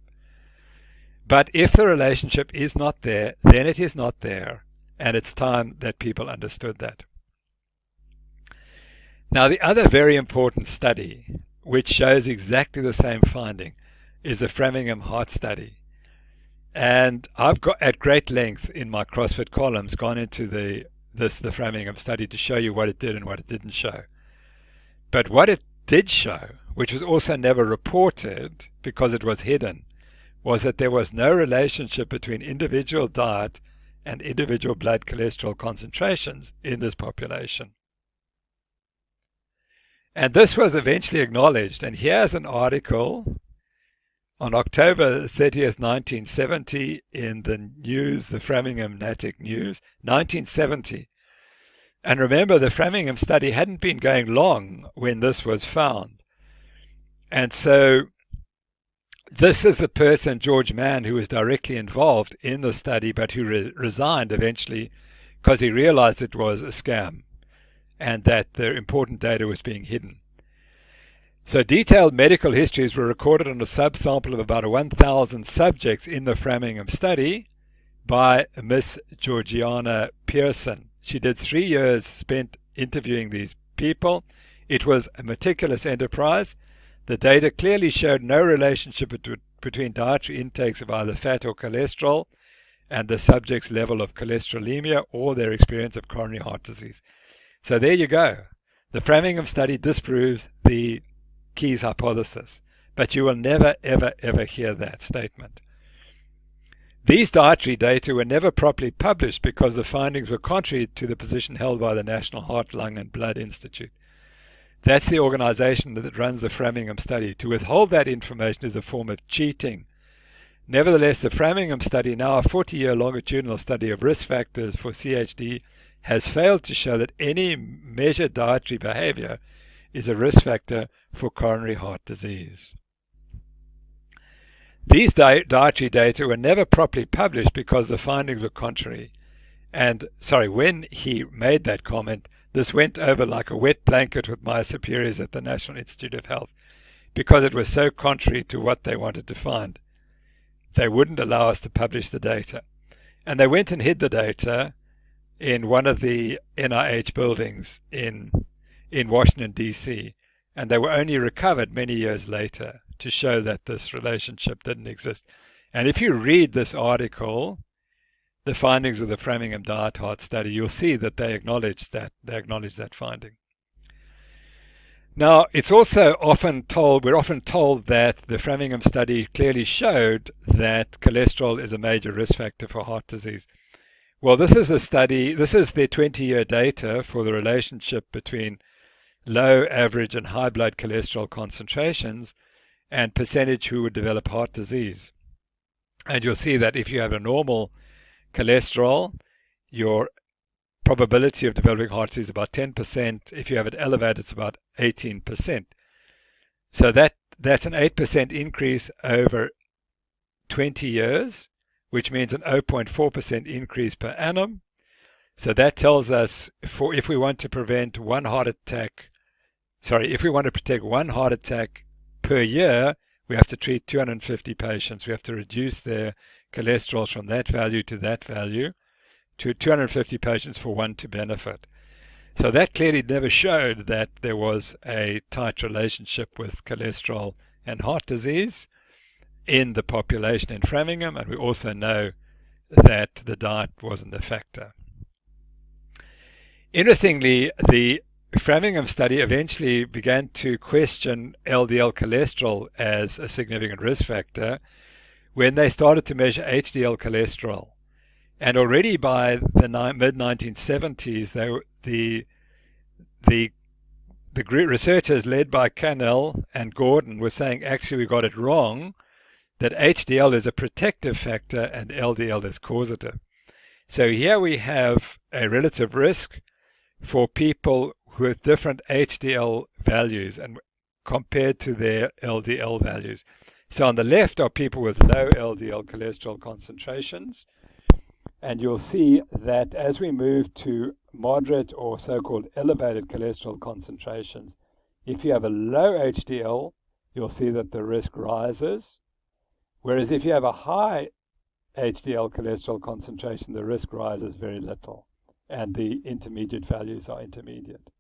B: But if the relationship is not there, then it is not there, and it's time that people understood that. Now, the other very important study, which shows exactly the same finding, is the Framingham Heart Study. And I've got at great length in my CrossFit columns gone into the Framingham study to show you what it did and what it didn't show. But what it did show, which was also never reported because it was hidden, was that there was no relationship between individual diet and individual blood cholesterol concentrations in this population. And this was eventually acknowledged. And here's an article on October 30th, 1970 in the news, the Framingham Natick News, 1970. And remember, the Framingham study hadn't been going long when this was found. And so this is the person, George Mann, who was directly involved in the study, but who resigned eventually because he realized it was a scam and that the important data was being hidden. So detailed medical histories were recorded on a subsample of about 1,000 subjects in the Framingham study by Miss Georgiana Pearson. She did 3 years spent interviewing these people. It was a meticulous enterprise. The data clearly showed no relationship between dietary intakes of either fat or cholesterol and the subject's level of cholesterolemia or their experience of coronary heart disease. So there you go. The Framingham study disproves the Keyes hypothesis, but you will never, ever, ever hear that statement. These dietary data were never properly published because the findings were contrary to the position held by the National Heart, Lung and Blood Institute. That's the organization that runs the Framingham study. To withhold that information is a form of cheating. Nevertheless, the Framingham study, now a 40-year longitudinal study of risk factors for CHD, has failed to show that any measured dietary behavior is a risk factor for coronary heart disease. These dietary data were never properly published because the findings were contrary. And, when he made that comment, this went over like a wet blanket with my superiors at the National Institute of Health because it was so contrary to what they wanted to find. They wouldn't allow us to publish the data. And they went and hid the data in one of the NIH buildings in Washington, D.C., and they were only recovered many years later to show that this relationship didn't exist. And if you read this article, the findings of the Framingham Diet Heart Study, you'll see that they acknowledge that finding. Now, it's also we're often told that the Framingham study clearly showed that cholesterol is a major risk factor for heart disease. Well, this is their 20-year data for the relationship between low, average, and high blood cholesterol concentrations and percentage who would develop heart disease. And you'll see that if you have a normal cholesterol, your probability of developing heart disease is about 10%. If you have it elevated, it's about 18%. So that's an 8% increase over 20 years, which means an 0.4% increase per annum. So that tells us if we want to protect one heart attack per year, we have to treat 250 patients. We have to reduce their cholesterol from that value to 250 patients for one to benefit. So that clearly never showed that there was a tight relationship with cholesterol and heart disease in the population in Framingham, and we also know that the diet wasn't a factor. Interestingly, the Framingham study eventually began to question LDL cholesterol as a significant risk factor when they started to measure HDL cholesterol. And already by the mid-1970s, the researchers led by Cannell and Gordon were saying, actually, we got it wrong, that HDL is a protective factor and LDL is causative. So here we have a relative risk for people with different HDL values and compared to their LDL values. So on the left are people with low LDL cholesterol concentrations, and you'll see that as we move to moderate or so-called elevated cholesterol concentrations, if you have a low HDL, you'll see that the risk rises, whereas if you have a high HDL cholesterol concentration, the risk rises very little, and the intermediate values are intermediate.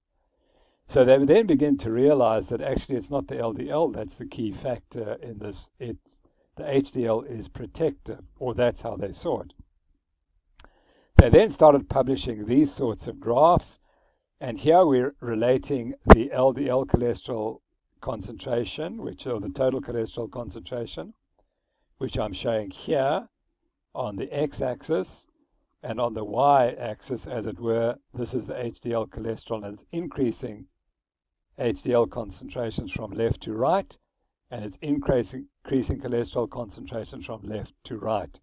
B: So they then begin to realize that actually it's not the LDL that's the key factor in this. The HDL is protective, or that's how they saw it. They then started publishing these sorts of graphs, and here we're relating the LDL cholesterol concentration, which are the total cholesterol concentration, which I'm showing here on the x-axis, and on the y-axis, as it were, this is the HDL cholesterol, and it's increasing HDL concentrations from left to right, and it's increasing cholesterol concentrations from left to right.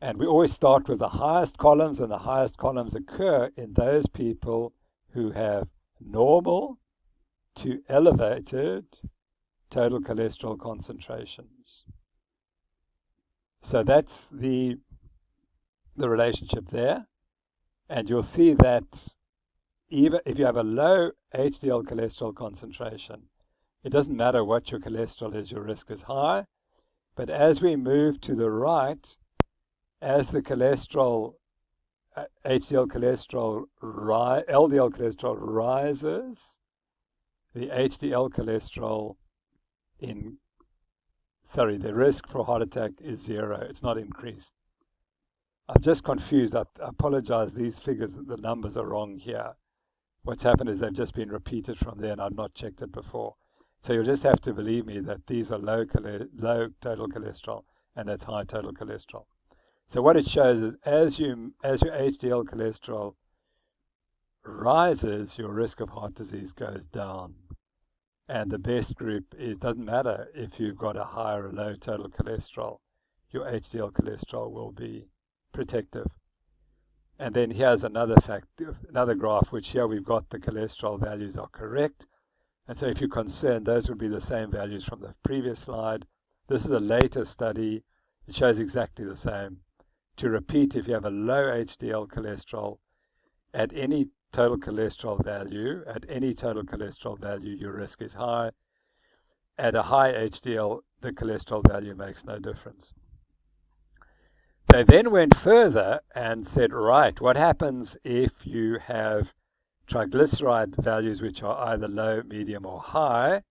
B: And we always start with the highest columns, and the highest columns occur in those people who have normal to elevated total cholesterol concentrations. So that's the relationship there. And you'll see that even if you have a low HDL cholesterol concentration, it doesn't matter what your cholesterol is, your risk is high. But as we move to the right, as the cholesterol, HDL cholesterol, LDL cholesterol rises, the HDL cholesterol the risk for heart attack is zero. It's not increased. I'm just confused. I apologize. These figures, the numbers are wrong here. What's happened is they've just been repeated from there, and I've not checked it before. So you'll just have to believe me that these are low total cholesterol, and that's high total cholesterol. So what it shows is as your HDL cholesterol rises, your risk of heart disease goes down. And the best group doesn't matter if you've got a high or a low total cholesterol, your HDL cholesterol will be protective. And then here's another graph, which here we've got the cholesterol values are correct. And so if you're concerned, those would be the same values from the previous slide. This is a later study. It shows exactly the same. To repeat, if you have a low HDL cholesterol, at any total cholesterol value, your risk is high. At a high HDL, the cholesterol value makes no difference. They then went further and said, right, what happens if you have triglyceride values which are either low, medium, or high,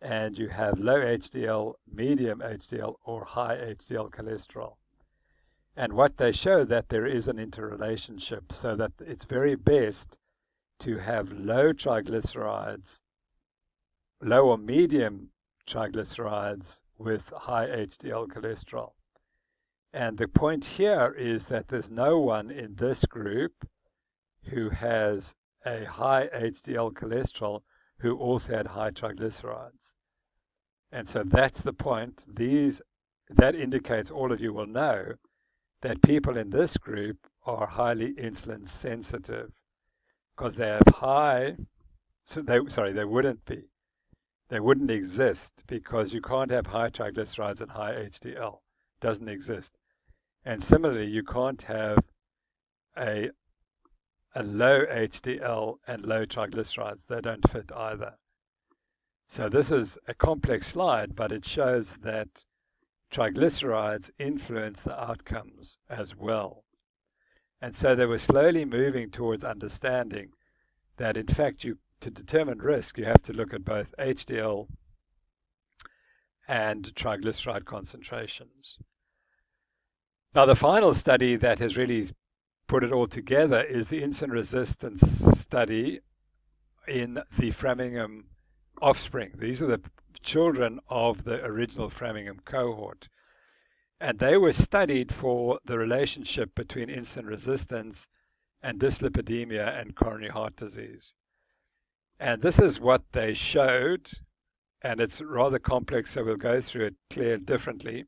B: and you have low HDL, medium HDL, or high HDL cholesterol? And what they show that there is an interrelationship, so that it's very best to have low triglycerides, low or medium triglycerides with high HDL cholesterol. And the point here is that there's no one in this group who has a high HDL cholesterol who also had high triglycerides. And so that's the point. That indicates, all of you will know, that people in this group are highly insulin sensitive because they have they wouldn't be. They wouldn't exist because you can't have high triglycerides and high HDL. It doesn't exist. And similarly, you can't have a low HDL and low triglycerides. They don't fit either. So this is a complex slide, but it shows that triglycerides influence the outcomes as well. And so they were slowly moving towards understanding that, in fact, to determine risk, you have to look at both HDL and triglyceride concentrations. Now, the final study that has really put it all together is the insulin resistance study in the Framingham offspring. These are the children of the original Framingham cohort. And they were studied for the relationship between insulin resistance and dyslipidemia and coronary heart disease. And this is what they showed, and it's rather complex, so we'll go through it clear differently.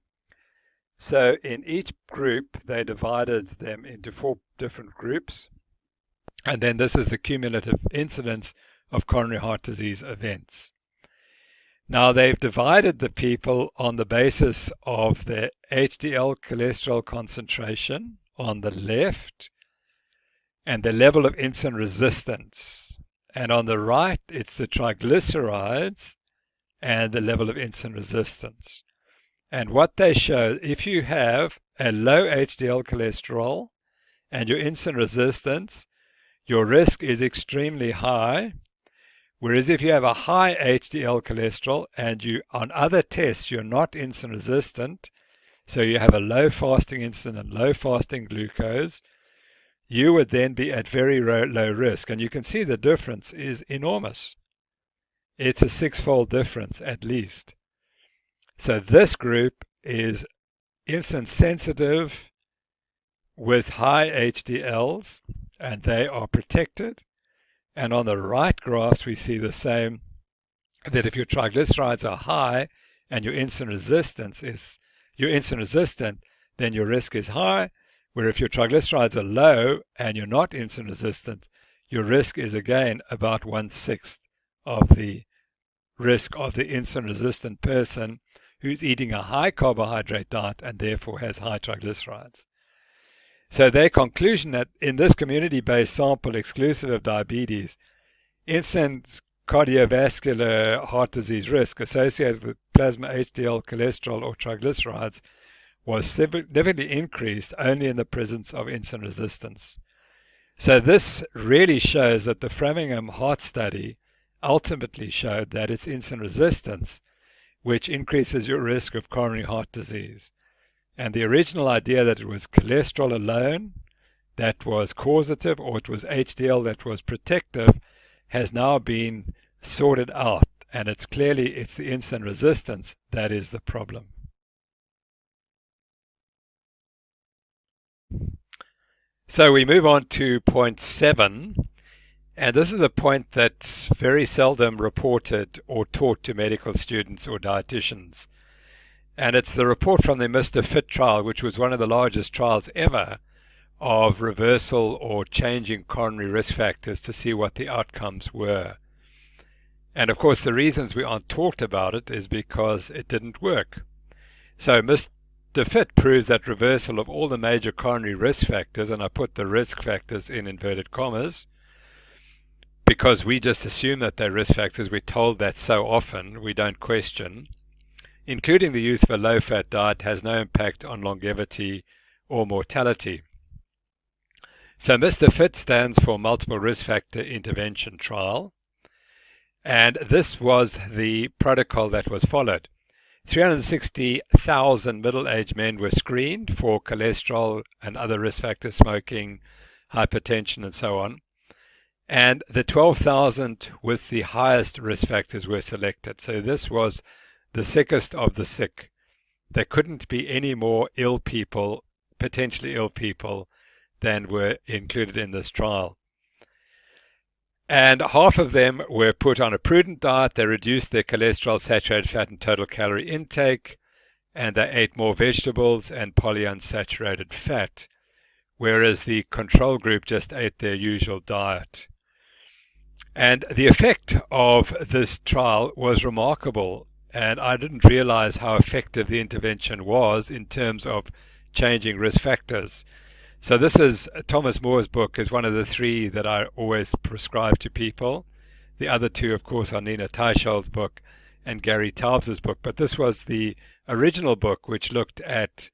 B: So in each group, they divided them into 4 different groups. And then this is the cumulative incidence of coronary heart disease events. Now, they've divided the people on the basis of their HDL cholesterol concentration on the left and the level of insulin resistance. And on the right, it's the triglycerides and the level of insulin resistance. And what they show, if you have a low HDL cholesterol and your insulin resistance, your risk is extremely high. Whereas if you have a high HDL cholesterol and you, on other tests, you're not insulin resistant, so you have a low fasting insulin and low fasting glucose, you would then be at very low risk. And you can see the difference is enormous. It's a 6-fold difference at least. So this group is insulin sensitive with high HDLs, and they are protected. And on the right graphs, we see the same, that if your triglycerides are high and you're insulin resistant, then your risk is high. Where if your triglycerides are low and you're not insulin resistant, your risk is again about 1/6 of the risk of the insulin resistant person who's eating a high carbohydrate diet and therefore has high triglycerides. So their conclusion that in this community-based sample exclusive of diabetes, incident cardiovascular heart disease risk associated with plasma HDL cholesterol or triglycerides was significantly increased only in the presence of insulin resistance. So this really shows that the Framingham heart study ultimately showed that it's insulin resistance which increases your risk of coronary heart disease. And the original idea that it was cholesterol alone that was causative, or it was HDL that was protective, has now been sorted out. And it's the insulin resistance that is the problem. So we move on to point 7. And this is a point that's very seldom reported or taught to medical students or dietitians. And it's the report from the Mr. Fit trial, which was one of the largest trials ever of reversal or changing coronary risk factors to see what the outcomes were. And of course, the reasons we aren't talked about it is because it didn't work. So Mr. Fit proves that reversal of all the major coronary risk factors, and I put the risk factors in inverted commas, because we just assume that they're risk factors. We're told that so often, we don't question. Including the use of a low-fat diet has no impact on longevity or mortality. So Mr. Fit stands for Multiple Risk Factor Intervention Trial, and this was the protocol that was followed. 360,000 middle-aged men were screened for cholesterol and other risk factors, smoking, hypertension, and so on. And the 12,000 with the highest risk factors were selected. So this was the sickest of the sick. There couldn't be any more ill people, potentially ill people, than were included in this trial. And half of them were put on a prudent diet. They reduced their cholesterol, saturated fat, and total calorie intake, and they ate more vegetables and polyunsaturated fat, whereas the control group just ate their usual diet. And the effect of this trial was remarkable. And I didn't realize how effective the intervention was in terms of changing risk factors. So this is Thomas Moore's book, is one of the 3 that I always prescribe to people. The other 2, of course, are Nina Teicholz's book and Gary Taubes' book. But this was the original book, which looked at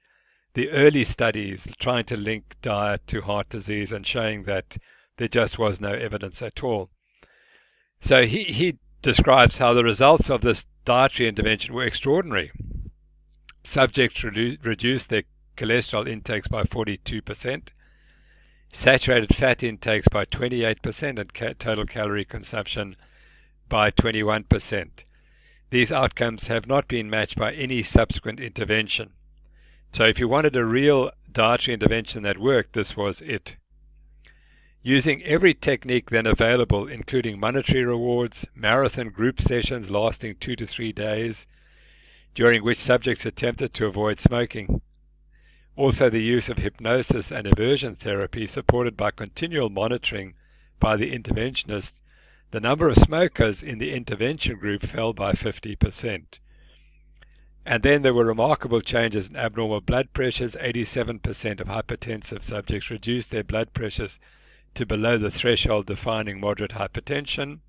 B: the early studies trying to link diet to heart disease and showing that there just was no evidence at all. So he describes how the results of this dietary intervention were extraordinary. Subjects reduced their cholesterol intakes by 42%. saturated fat intakes by 28%, and total calorie consumption by 21%. These outcomes have not been matched by any subsequent intervention. So if you wanted a real dietary intervention that worked, this was it. Using every technique then available, including monetary rewards, marathon group sessions lasting 2 to 3 days, during which subjects attempted to avoid smoking. Also the use of hypnosis and aversion therapy supported by continual monitoring by the interventionist, the number of smokers in the intervention group fell by 50%. And then there were remarkable changes in abnormal blood pressures. 87% of hypertensive subjects reduced their blood pressures to below the threshold defining moderate hypertension,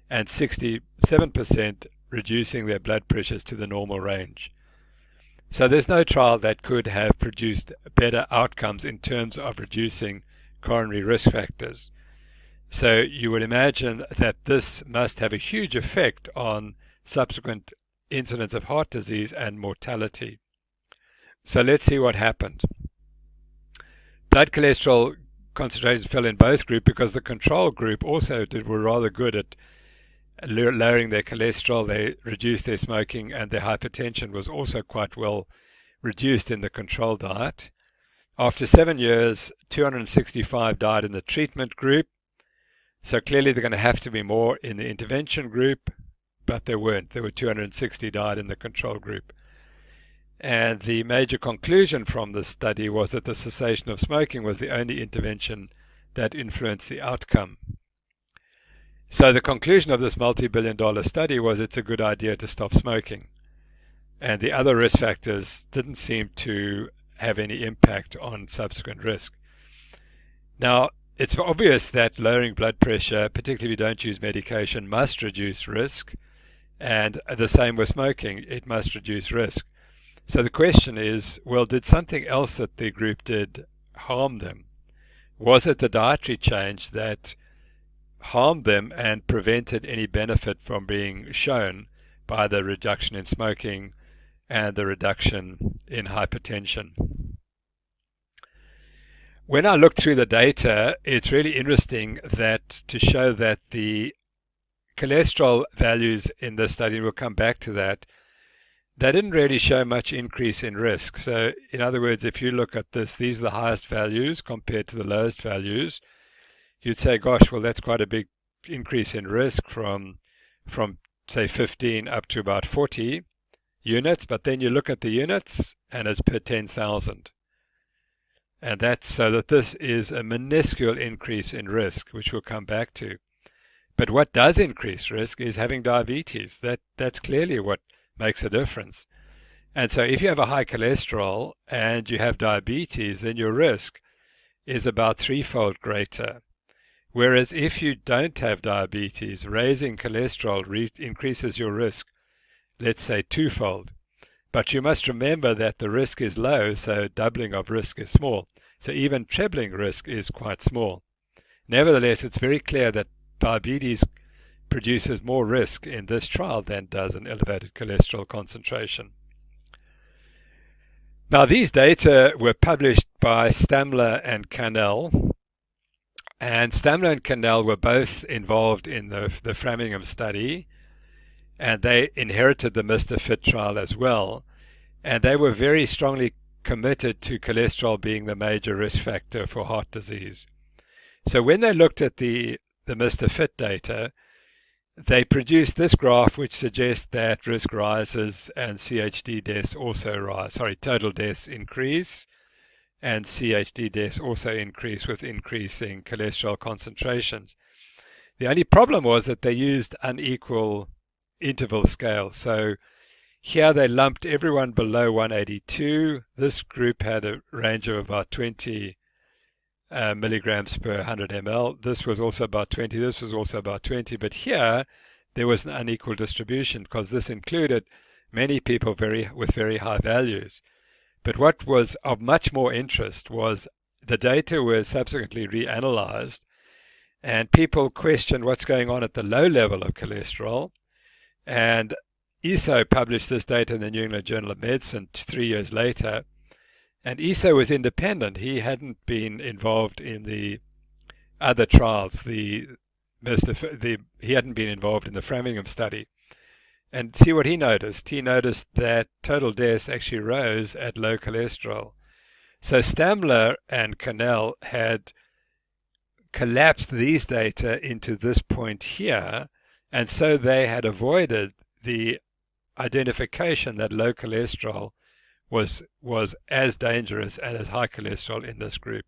B: and 67% reducing their blood pressures to the normal range. So there's no trial that could have produced better outcomes in terms of reducing coronary risk factors. So you would imagine that this must have a huge effect on subsequent incidence of heart disease and mortality. So let's see what happened. Blood cholesterol concentrations fell in both groups because the control group also were rather good at lowering their cholesterol. They reduced their smoking, and their hypertension was also quite well reduced in the control diet. After 7 years, 265 died in the treatment group. So clearly they're going to have to be more in the intervention group, but there weren't. There were 260 died in the control group. And the major conclusion from this study was that the cessation of smoking was the only intervention that influenced the outcome. So the conclusion of this multi-billion-dollar study was it's a good idea to stop smoking. And the other risk factors didn't seem to have any impact on subsequent risk. Now, it's obvious that lowering blood pressure, particularly if you don't use medication, must reduce risk. And the same with smoking, it must reduce risk. So the question is, well, did something else that the group did harm them? Was it the dietary change that harmed them and prevented any benefit from being shown by the reduction in smoking and the reduction in hypertension? When I looked through the data, it's really interesting that to show that the cholesterol values in this study, we'll come back to that, they didn't really show much increase in risk. So in other words, if you look at this, these are the highest values compared to the lowest values. You'd say, gosh, well, that's quite a big increase in risk from say 15 up to about 40 units. But then you look at the units and it's per 10,000. And that's so that this is a minuscule increase in risk, which we'll come back to. But what does increase risk is having diabetes. That's clearly what makes a difference. And so if you have a high cholesterol and you have diabetes, then your risk is about 3-fold greater. Whereas if you don't have diabetes, raising cholesterol increases your risk, let's say 2-fold. But you must remember that the risk is low, so doubling of risk is small. So even trebling risk is quite small. Nevertheless, it's very clear that diabetes produces more risk in this trial than does an elevated cholesterol concentration. Now, these data were published by Stamler and Cannell. And Stamler and Cannell were both involved in the Framingham study, and they inherited the Mr. Fit trial as well. And they were very strongly committed to cholesterol being the major risk factor for heart disease. So when they looked at the Mr. Fit data, they produced this graph which suggests that risk rises and CHD deaths also rise. Total deaths increase and CHD deaths also increase with increasing cholesterol concentrations. The only problem was that they used unequal interval scale. So here they lumped everyone below 182. This group had a range of about 20 milligrams per 100 ml. This was also about 20. This was also about 20. But here there was an unequal distribution because this included many people with very high values. But what was of much more interest was the data were subsequently reanalyzed, and people questioned what's going on at the low level of cholesterol. And ESO published this data in the New England Journal of Medicine 3 years later, And ESO was independent. He hadn't been involved in the other trials. He hadn't been involved in the Framingham study. And see what he noticed. He noticed that total deaths actually rose at low cholesterol. So Stamler and Cannell had collapsed these data into this point here, and so they had avoided the identification that low cholesterol was as dangerous and as high cholesterol in this group.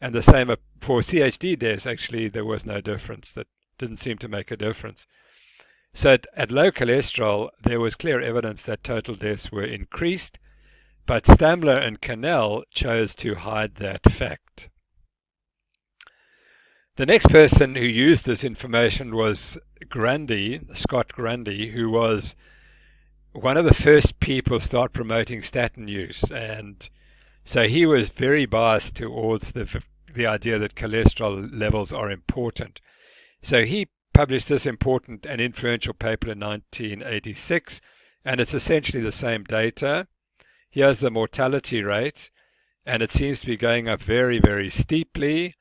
B: And the same for CHD deaths, actually, there was no difference. That didn't seem to make a difference. So at low cholesterol, there was clear evidence that total deaths were increased, but Stamler and Cannell chose to hide that fact. The next person who used this information was Scott Grundy, who was one of the first people to start promoting statin use. And so he was very biased towards the idea that cholesterol levels are important. So he published this important and influential paper in 1986, and it's essentially the same data. Here's the mortality rate, and it seems to be going up very, very steeply.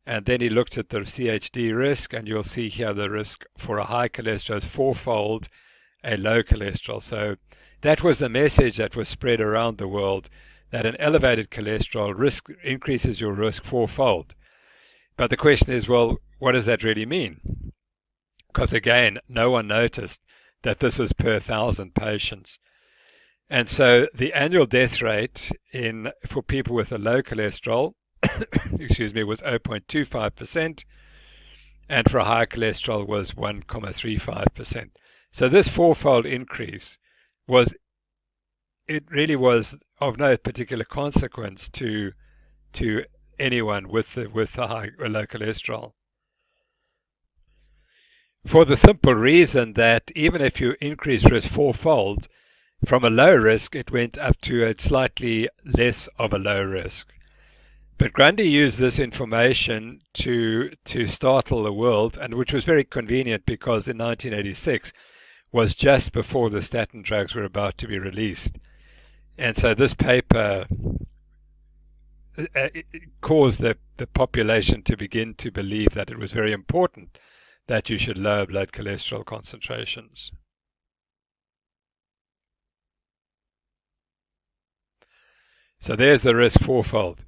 B: And then he looked at the CHD risk, and you'll see here the risk for a high cholesterol is fourfold a low cholesterol. So that was the message that was spread around the world, that an elevated cholesterol risk increases your risk fourfold. But the question is, well, what does that really mean? Because again, no one noticed that this was per 1,000 patients. And so the annual death rate for people with a low cholesterol excuse me, was 0.25%, and for a high cholesterol was 1.35%. So this fourfold increase really was of no particular consequence to anyone with the high or low cholesterol. For the simple reason that even if you increase risk fourfold, from a low risk it went up to a slightly less of a low risk. But Grundy used this information to startle the world, and which was very convenient because in 1986 was just before the statin drugs were about to be released. And so this paper caused the population to begin to believe that it was very important that you should lower blood cholesterol concentrations. So there's the risk fourfold.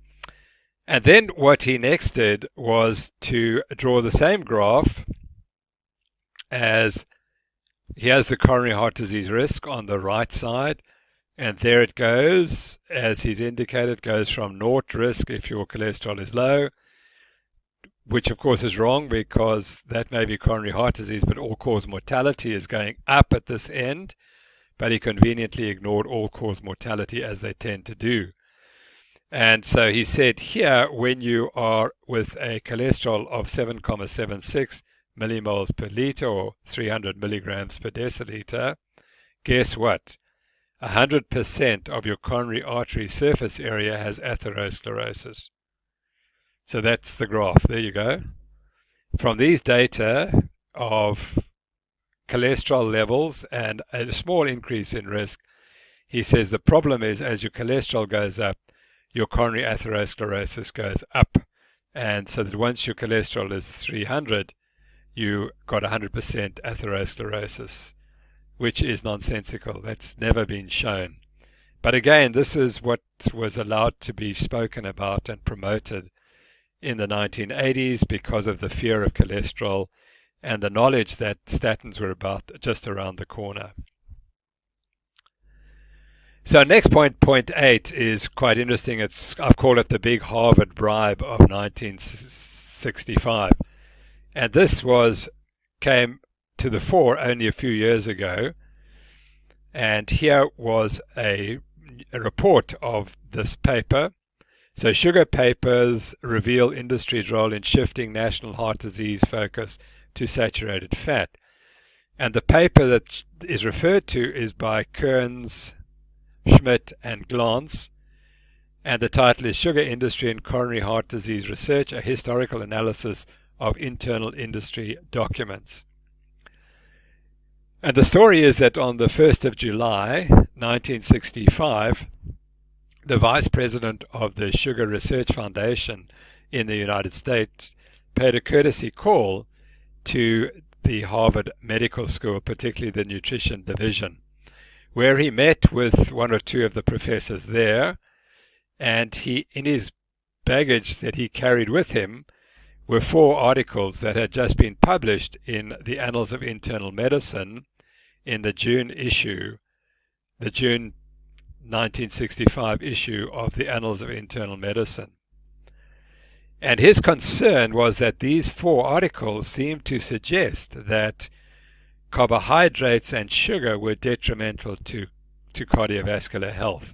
B: And then what he next did was to draw the same graph as he has the coronary heart disease risk on the right side. And there it goes, as he's indicated, goes from naught risk if your cholesterol is low, which of course is wrong because that may be coronary heart disease, but all-cause mortality is going up at this end. But he conveniently ignored all-cause mortality, as they tend to do. And so he said here, when you are with a cholesterol of 7.76 millimoles per liter or 300 milligrams per deciliter, guess what? 100% of your coronary artery surface area has atherosclerosis. So that's the graph. There you go. From these data of cholesterol levels and a small increase in risk, he says the problem is as your cholesterol goes up, your coronary atherosclerosis goes up. And so that once your cholesterol is 300, you got 100% atherosclerosis, which is nonsensical. That's never been shown. But again, this is what was allowed to be spoken about and promoted in the 1980s because of the fear of cholesterol and the knowledge that statins were about just around the corner. So next point, point 8, is quite interesting. I've called it the big Harvard bribe of 1965. And this came to the fore only a few years ago. And here was a report of this paper. So sugar papers reveal industry's role in shifting national heart disease focus to saturated fat. And the paper that is referred to is by Kearns, Schmidt and Glantz, and the title is Sugar Industry and Coronary Heart Disease Research, a Historical Analysis of Internal Industry Documents. And the story is that on the 1st of July 1965, the vice president of the Sugar Research Foundation in the United States, paid a courtesy call to the Harvard Medical School, particularly the nutrition division, where he met with one or two of the professors there, and he, in his baggage that he carried with him, were 4 articles that had just been published in the Annals of Internal Medicine in the June 1965 issue of the Annals of Internal Medicine. And his concern was that these 4 articles seemed to suggest that carbohydrates and sugar were detrimental to cardiovascular health.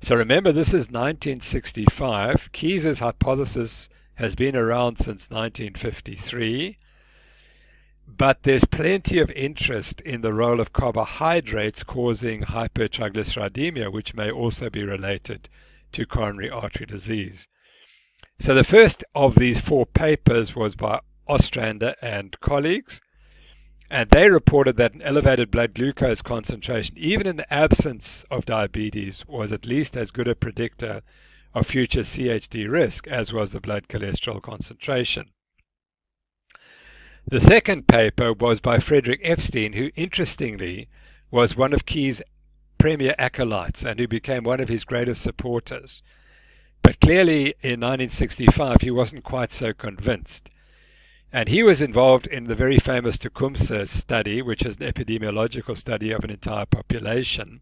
B: So remember, this is 1965. Keyes' hypothesis has been around since 1953, but there's plenty of interest in the role of carbohydrates causing hypertriglyceridemia, which may also be related to coronary artery disease. So the first of these 4 papers was by Ostrander and colleagues, and they reported that an elevated blood glucose concentration, even in the absence of diabetes, was at least as good a predictor of future CHD risk as was the blood cholesterol concentration. The second paper was by Frederick Epstein, who interestingly was one of Keyes' premier acolytes and who became one of his greatest supporters. But clearly in 1965 he wasn't quite so convinced. And he was involved in the very famous Tecumseh study, which is an epidemiological study of an entire population.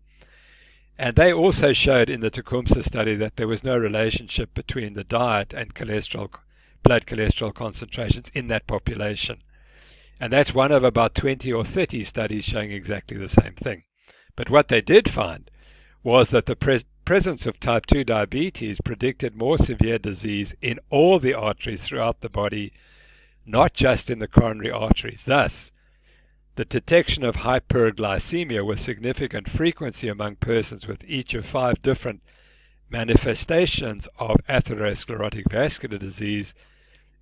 B: And they also showed in the Tecumseh study that there was no relationship between the diet and blood cholesterol concentrations in that population. And that's one of about 20 or 30 studies showing exactly the same thing. But what they did find was that the presence of type 2 diabetes predicted more severe disease in all the arteries throughout the body, not just in the coronary arteries. Thus, the detection of hyperglycemia with significant frequency among persons with each of 5 different manifestations of atherosclerotic vascular disease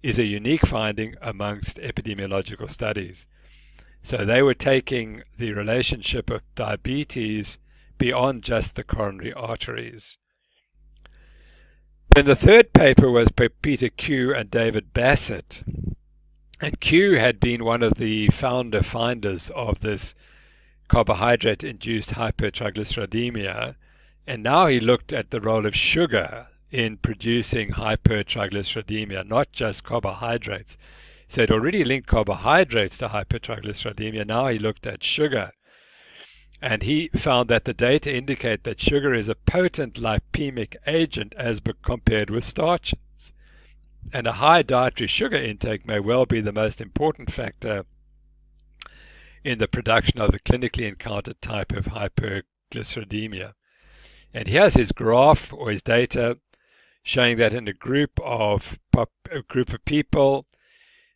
B: is a unique finding amongst epidemiological studies. So they were taking the relationship of diabetes beyond just the coronary arteries. Then the third paper was by Peter Q and David Bassett. And Q had been one of the finders of this carbohydrate-induced hypertriglyceridemia, and now he looked at the role of sugar in producing hypertriglyceridemia, not just carbohydrates. So he'd already linked carbohydrates to hypertriglyceridemia. Now he looked at sugar, and he found that the data indicate that sugar is a potent lipemic agent as compared with starches. And a high dietary sugar intake may well be the most important factor in the production of the clinically encountered type of hyperglyceridemia. And here's his graph or his data showing that in a group of people,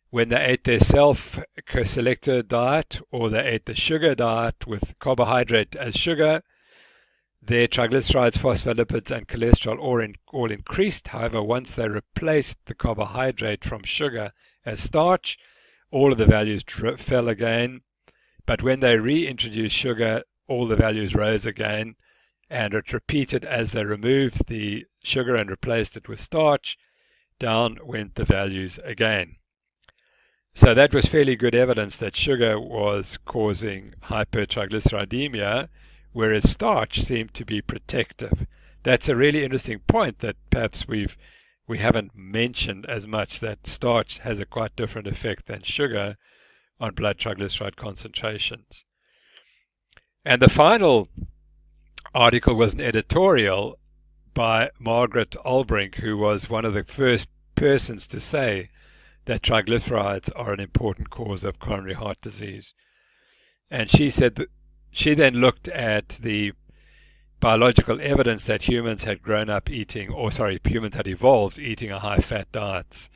B: when they ate their self-selected diet or they ate the sugar diet with carbohydrate as sugar, their triglycerides, phospholipids, and cholesterol all increased. However, once they replaced the carbohydrate from sugar as starch, all of the values fell again. But when they reintroduced sugar, all the values rose again. And it repeated as they removed the sugar and replaced it with starch, down went the values again. So that was fairly good evidence that sugar was causing hypertriglyceridemia, whereas starch seemed to be protective. That's a really interesting point that perhaps we haven't mentioned as much, that starch has a quite different effect than sugar on blood triglyceride concentrations. And the final article was an editorial by Margaret Olbrink, who was one of the first persons to say that triglycerides are an important cause of coronary heart disease. And she said that she then looked at the biological evidence that humans had humans had evolved eating a high-fat diets.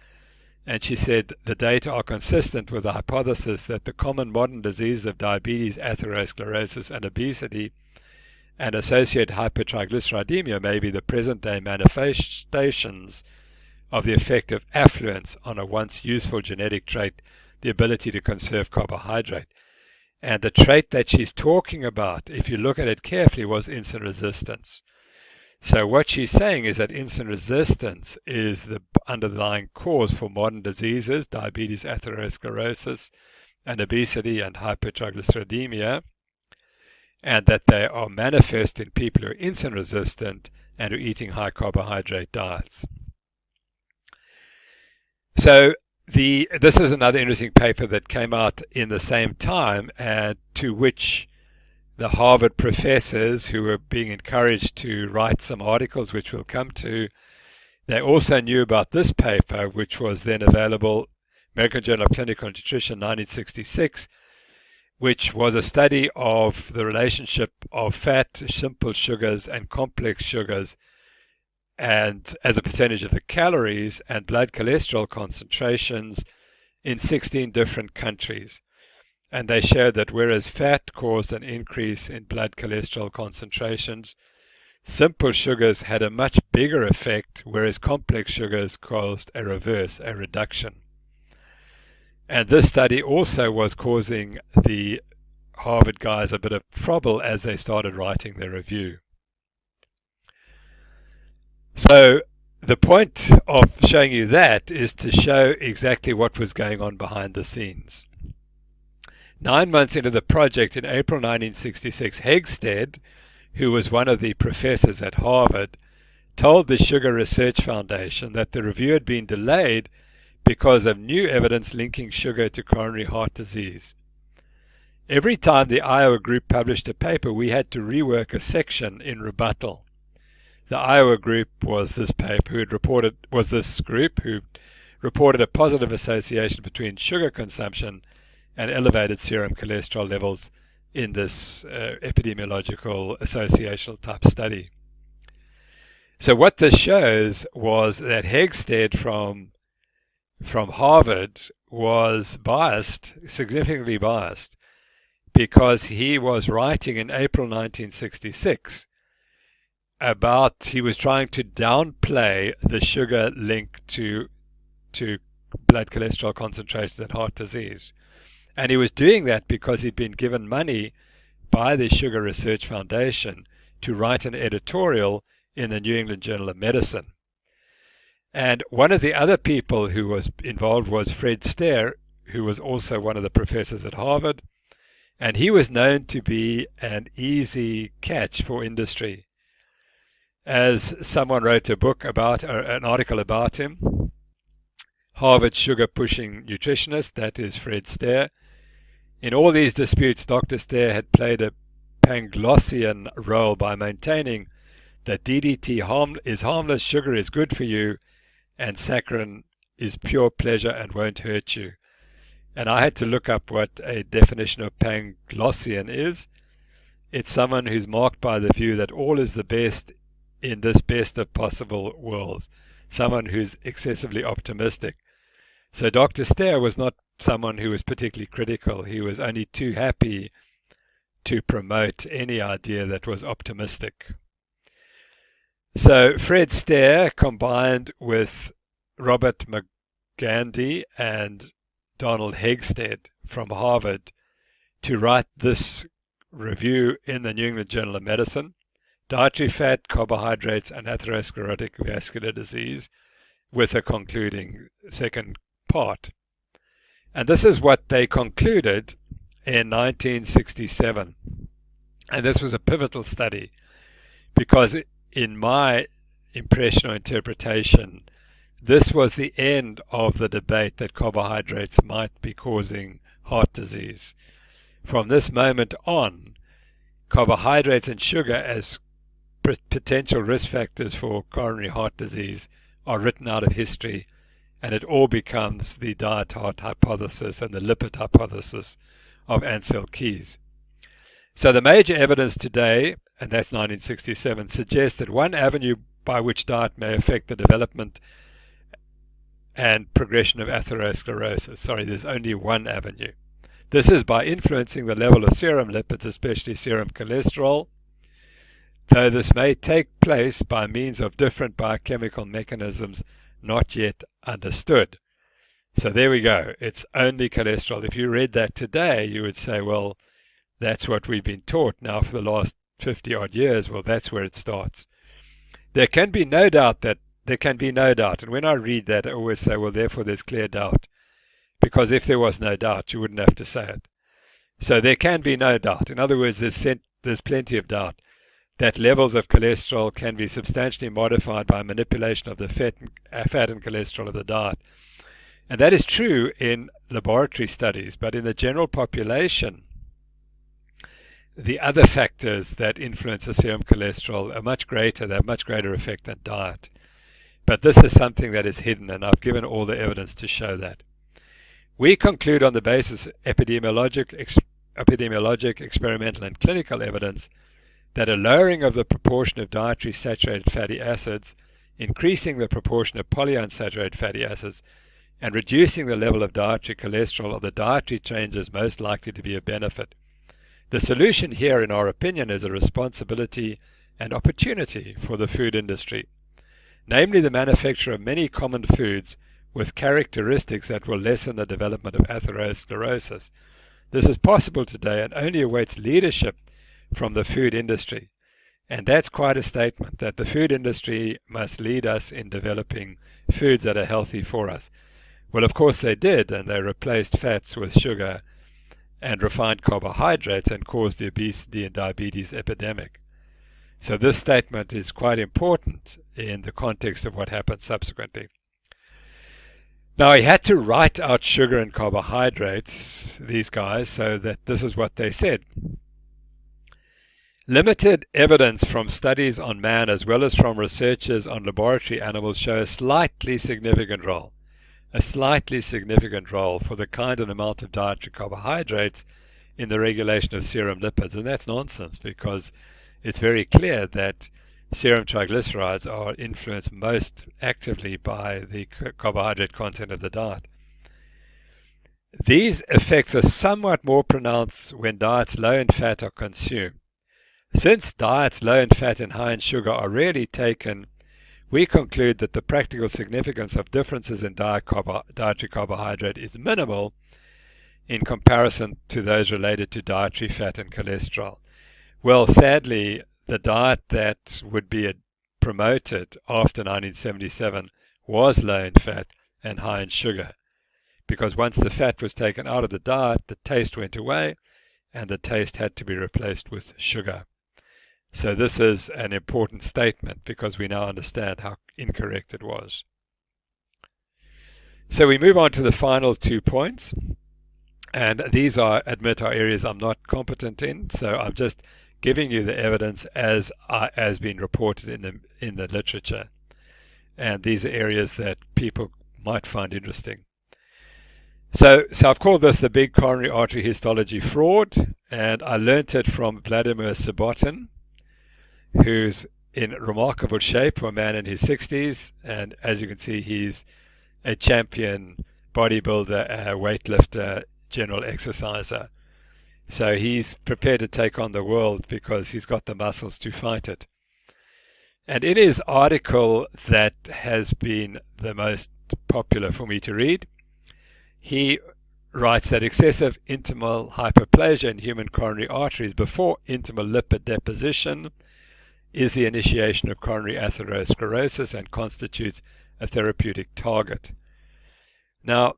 B: And she said the data are consistent with the hypothesis that the common modern diseases of diabetes, atherosclerosis, and obesity and associated hypertriglyceridemia may be the present-day manifestations of the effect of affluence on a once useful genetic trait, the ability to conserve carbohydrate. And the trait that she's talking about, if you look at it carefully, was insulin resistance. So what she's saying is that insulin resistance is the underlying cause for modern diseases, diabetes, atherosclerosis, and obesity and hypertriglyceridemia, and that they are manifest in people who are insulin resistant and who are eating high carbohydrate diets. So this is another interesting paper that came out in the same time, and to which the Harvard professors, who were being encouraged to write some articles, which we'll come to, they also knew about this paper, which was then available, American Journal of Clinical Nutrition, 1966, which was a study of the relationship of fat, simple sugars, and complex sugars, and as a percentage of the calories and blood cholesterol concentrations in 16 different countries. And they showed that whereas fat caused an increase in blood cholesterol concentrations, simple sugars had a much bigger effect, whereas complex sugars caused a reverse, a reduction. And this study also was causing the Harvard guys a bit of trouble as they started writing their review. So the point of showing you that is to show exactly what was going on behind the scenes. 9 months into the project, in April 1966, Hegsted, who was one of the professors at Harvard, told the Sugar Research Foundation that the review had been delayed because of new evidence linking sugar to coronary heart disease. Every time the Iowa group published a paper, we had to rework a section in rebuttal. The Iowa group was this group who reported a positive association between sugar consumption and elevated serum cholesterol levels in this epidemiological associational type study. So what this shows was that Hegsted from Harvard was biased, significantly biased, because he was writing in April 1966 he was trying to downplay the sugar link to blood cholesterol concentrations and heart disease. And he was doing that because he'd been given money by the Sugar Research Foundation to write an editorial in the New England Journal of Medicine. And one of the other people who was involved was Fred Stair, who was also one of the professors at Harvard. And he was known to be an easy catch for industry. As someone wrote an article about him, Harvard sugar-pushing nutritionist, that is Fred Stair. In all these disputes, Dr. Stair had played a Panglossian role by maintaining that DDT is harmless, sugar is good for you, and saccharin is pure pleasure and won't hurt you. And I had to look up what a definition of Panglossian is. It's someone who's marked by the view that all is the best in this best of possible worlds, someone who's excessively optimistic. So Dr. Stair was not someone who was particularly critical. He was only too happy to promote any idea that was optimistic. So Fred Stair combined with Robert McGandy and Donald Hegsted from Harvard to write this review in the New England Journal of Medicine, Dietary Fat, Carbohydrates, and Atherosclerotic Vascular Disease, with a concluding second part. And this is what they concluded in 1967. And this was a pivotal study because in my impression or interpretation, this was the end of the debate that carbohydrates might be causing heart disease. From this moment on, carbohydrates and sugar as potential risk factors for coronary heart disease are written out of history, and it all becomes the diet heart hypothesis and the lipid hypothesis of Ansel Keys. So the major evidence today, and that's 1967, suggests that one avenue by which diet may affect the development and progression of atherosclerosis. There's only one avenue. This is by influencing the level of serum lipids, especially serum cholesterol, though this may take place by means of different biochemical mechanisms not yet understood. So there we go. It's only cholesterol. If you read that today, you would say, well, that's what we've been taught now for the last 50-odd years. Well, that's where it starts. There can be no doubt that there can be no doubt. And when I read that, I always say, well, therefore there's clear doubt. Because if there was no doubt, you wouldn't have to say it. So there can be no doubt. In other words, there's plenty of doubt that levels of cholesterol can be substantially modified by manipulation of the fat and cholesterol of the diet. And that is true in laboratory studies, but in the general population, the other factors that influence the serum cholesterol are much greater. They have much greater effect than diet. But this is something that is hidden, and I've given all the evidence to show that. We conclude on the basis of epidemiologic, experimental, and clinical evidence that a lowering of the proportion of dietary saturated fatty acids, increasing the proportion of polyunsaturated fatty acids, and reducing the level of dietary cholesterol are the dietary changes most likely to be of benefit. The solution here, in our opinion, is a responsibility and opportunity for the food industry, namely the manufacture of many common foods with characteristics that will lessen the development of atherosclerosis. This is possible today and only awaits leadership from the food industry. And that's quite a statement, that the food industry must lead us in developing foods that are healthy for us. Well, of course they did, and they replaced fats with sugar and refined carbohydrates and caused the obesity and diabetes epidemic. So this statement is quite important in the context of what happened subsequently. Now, he had to write out sugar and carbohydrates, these guys, so that this is what they said. Limited evidence from studies on man as well as from researchers on laboratory animals show a slightly significant role for the kind and amount of dietary carbohydrates in the regulation of serum lipids. And that's nonsense, because it's very clear that serum triglycerides are influenced most actively by the carbohydrate content of the diet. These effects are somewhat more pronounced when diets low in fat are consumed. Since diets low in fat and high in sugar are rarely taken, we conclude that the practical significance of differences in dietary carbohydrate is minimal in comparison to those related to dietary fat and cholesterol. Well, sadly, the diet that would be promoted after 1977 was low in fat and high in sugar, because once the fat was taken out of the diet, the taste went away, and the taste had to be replaced with sugar. So this is an important statement, because we now understand how incorrect it was. So we move on to the final 2 points, and these are areas I'm not competent in, so I'm just giving you the evidence as been reported in the literature, and these are areas that people might find interesting. So I've called this the big coronary artery histology fraud, and I learnt it from Vladimir Subbotin, who's in remarkable shape for a man in his 60s, and as you can see, he's a champion bodybuilder, weightlifter, general exerciser. So he's prepared to take on the world because he's got the muscles to fight it. And in his article that has been the most popular for me to read, he writes that excessive intimal hyperplasia in human coronary arteries before intimal lipid deposition is the initiation of coronary atherosclerosis and constitutes a therapeutic target. Now,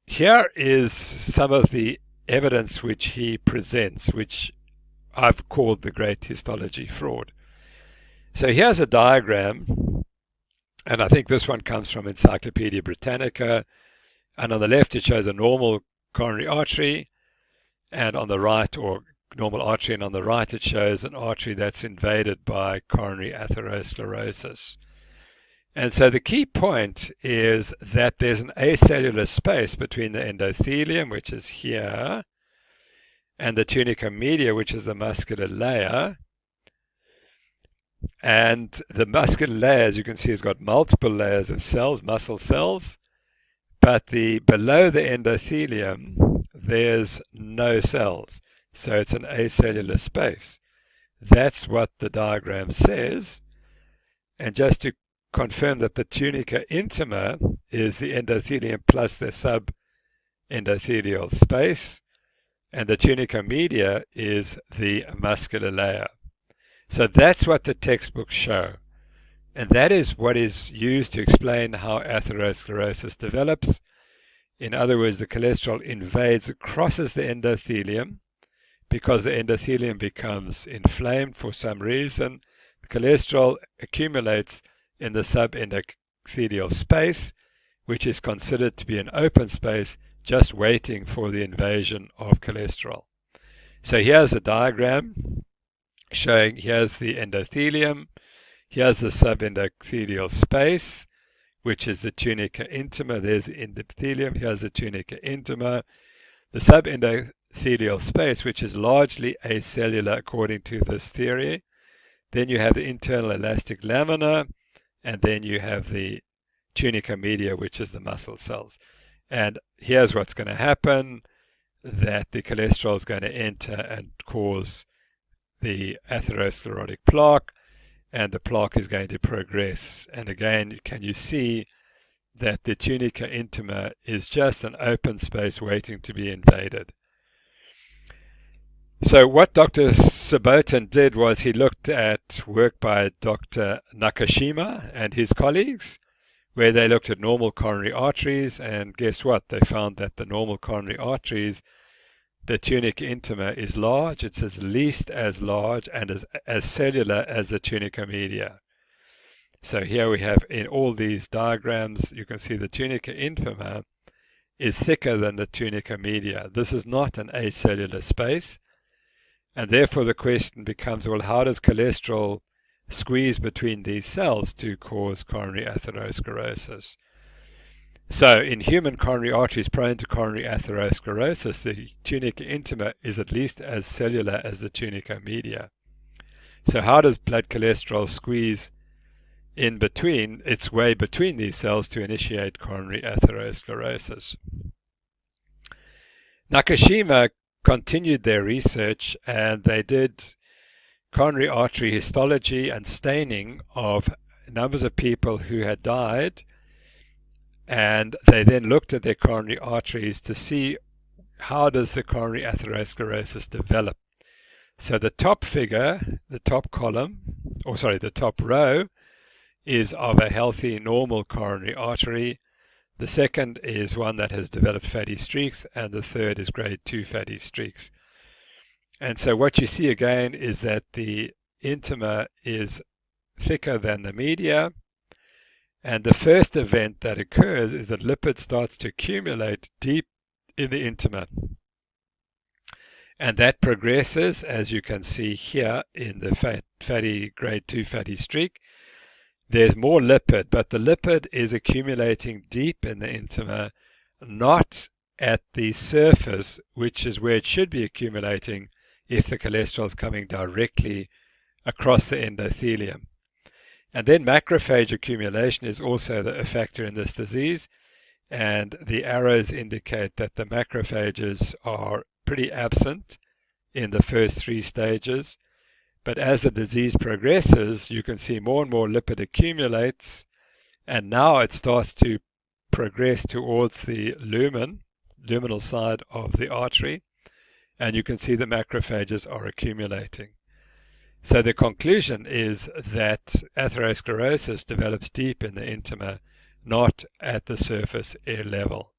B: here is some of the evidence which he presents, which I've called the great histology fraud. So here's a diagram, and I think this one comes from Encyclopedia Britannica, and on the left it shows a normal coronary artery, and on the right, or normal artery, and on the right it shows an artery that's invaded by coronary atherosclerosis. And so the key point is that there's an acellular space between the endothelium, which is here, and the tunica media, which is the muscular layer. And the muscular layer, as you can see, has got multiple layers of cells, muscle cells, but below the endothelium there's no cells. So it's an acellular space. That's what the diagram says. And just to confirm that the tunica intima is the endothelium plus the subendothelial space, and the tunica media is the muscular layer. So that's what the textbooks show. And that is what is used to explain how atherosclerosis develops. In other words, the cholesterol invades, crosses the endothelium. Because the endothelium becomes inflamed for some reason, the cholesterol accumulates in the subendothelial space, which is considered to be an open space just waiting for the invasion of cholesterol. So here's a diagram showing here's the endothelium, here's the subendothelial space, which is the tunica intima. There's the endothelium, here's the tunica intima. The subendothelial space, which is largely acellular according to this theory. Then you have the internal elastic lamina, and then you have the tunica media, which is the muscle cells. And here's what's going to happen, that the cholesterol is going to enter and cause the atherosclerotic plaque, and the plaque is going to progress. And again, can you see that the tunica intima is just an open space waiting to be invaded? So what Dr. Sabotin did was he looked at work by Dr. Nakashima and his colleagues, where they looked at normal coronary arteries, and guess what? They found that the normal coronary arteries, the tunica intima is large. It's at least as large and as cellular as the tunica media. So here we have in all these diagrams, you can see the tunica infima is thicker than the tunica media. This is not an acellular space. And therefore the question becomes, well, how does cholesterol squeeze between these cells to cause coronary atherosclerosis? So in human coronary arteries prone to coronary atherosclerosis, the tunica intima is at least as cellular as the tunica media. So how does blood cholesterol squeeze in between, its way between these cells to initiate coronary atherosclerosis? Nakashima continued their research, and they did coronary artery histology and staining of numbers of people who had died, and they then looked at their coronary arteries to see how does the coronary atherosclerosis develop. So the top figure, the top column, or sorry, the top row is of a healthy normal coronary artery. The second is one that has developed fatty streaks, and the third is grade 2 fatty streaks. And so what you see again is that the intima is thicker than the media, and the first event that occurs is that lipid starts to accumulate deep in the intima. And that progresses, as you can see here in the fatty grade 2 fatty streak. There's more lipid, but the lipid is accumulating deep in the intima, not at the surface, which is where it should be accumulating if the cholesterol is coming directly across the endothelium. And then macrophage accumulation is also a factor in this disease, and the arrows indicate that the macrophages are pretty absent in the first 3 stages. But as the disease progresses, you can see more and more lipid accumulates, and now it starts to progress towards the luminal side of the artery, and you can see the macrophages are accumulating. So the conclusion is that atherosclerosis develops deep in the intima, not at the surface air level.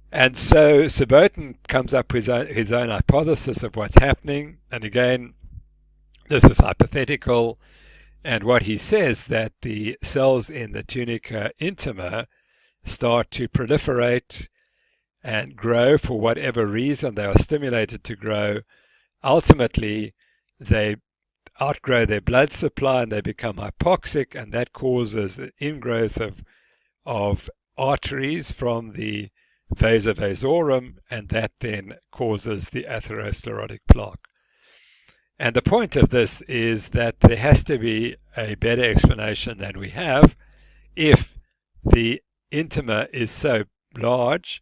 B: And so Sabotin comes up with his own hypothesis of what's happening, and again, this is hypothetical, and what he says that the cells in the tunica intima start to proliferate and grow for whatever reason. They are stimulated to grow. Ultimately, they outgrow their blood supply and they become hypoxic, and that causes the ingrowth of arteries from the vasa vasorum, and that then causes the atherosclerotic plaque. And the point of this is that there has to be a better explanation than we have if the intima is so large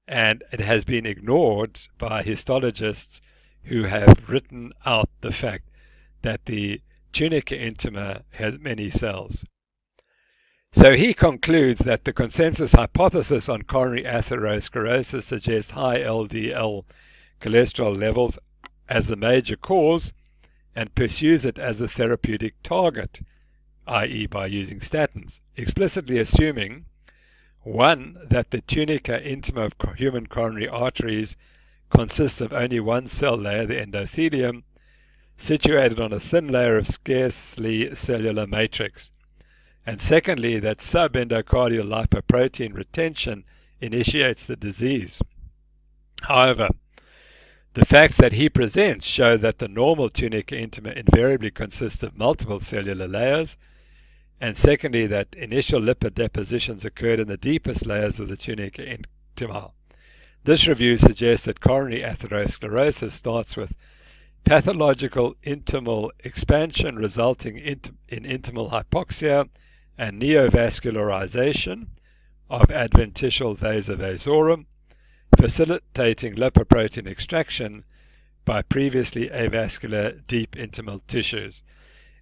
B: and it has been ignored by histologists who have written out the fact that the tunica intima has many cells. So he concludes that the consensus hypothesis on coronary atherosclerosis suggests high LDL cholesterol levels as the major cause, and pursues it as a therapeutic target i.e. by using statins, explicitly assuming, one, that the tunica intima of human coronary arteries consists of only one cell layer, the endothelium, situated on a thin layer of scarcely cellular matrix, and secondly, that subendocardial lipoprotein retention initiates the disease. However, the facts that he presents show that the normal tunica intima invariably consists of multiple cellular layers, and secondly, that initial lipid depositions occurred in the deepest layers of the tunica intima. This review suggests that coronary atherosclerosis starts with pathological intimal expansion resulting in intimal hypoxia and neovascularization of adventitial vasa vasorum, facilitating lipoprotein extraction by previously avascular deep intimal tissues.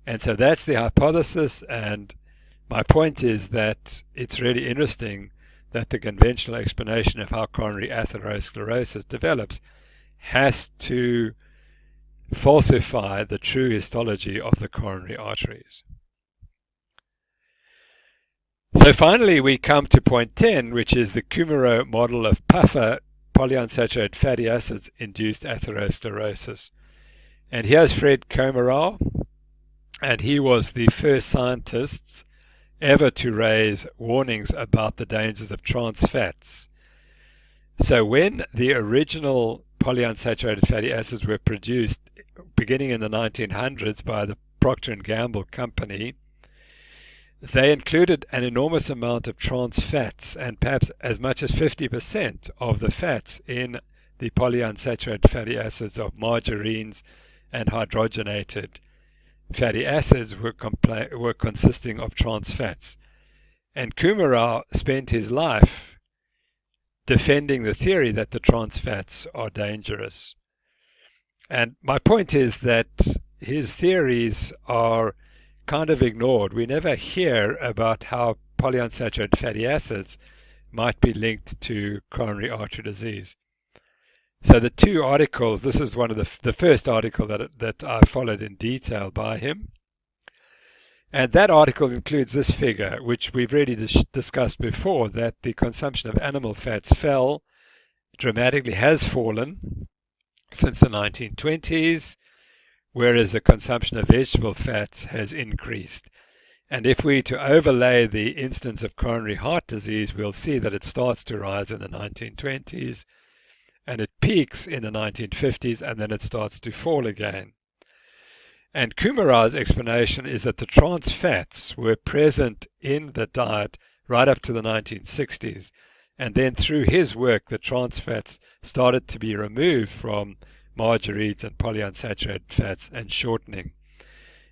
B: And so that's the hypothesis, and my point is that it's really interesting that the conventional explanation of how coronary atherosclerosis develops has to falsify the true histology of the coronary arteries. So finally we come to point 10, which is the Kummerow model of PUFA, polyunsaturated fatty acids induced atherosclerosis. And here's Fred Kummerow, and he was the first scientist ever to raise warnings about the dangers of trans fats. So when the original polyunsaturated fatty acids were produced beginning in the 1900s by the Procter & Gamble company, they included an enormous amount of trans fats, and perhaps as much as 50% of the fats in the polyunsaturated fatty acids of margarines and hydrogenated fatty acids were consisting of trans fats. And Kummerow spent his life defending the theory that the trans fats are dangerous. And my point is that his theories are kind of ignored. We never hear about how polyunsaturated fatty acids might be linked to coronary artery disease. So the two articles, this is one of the first article that I followed in detail by him. And that article includes this figure, which we've already discussed before, that the consumption of animal fats fell dramatically, has fallen since the 1920s, whereas the consumption of vegetable fats has increased. And if we to overlay the incidence of coronary heart disease, we'll see that it starts to rise in the 1920s, and it peaks in the 1950s, and then it starts to fall again. And Kummerow's explanation is that the trans fats were present in the diet right up to the 1960s, and then through his work the trans fats started to be removed from margarines and polyunsaturated fats and shortening.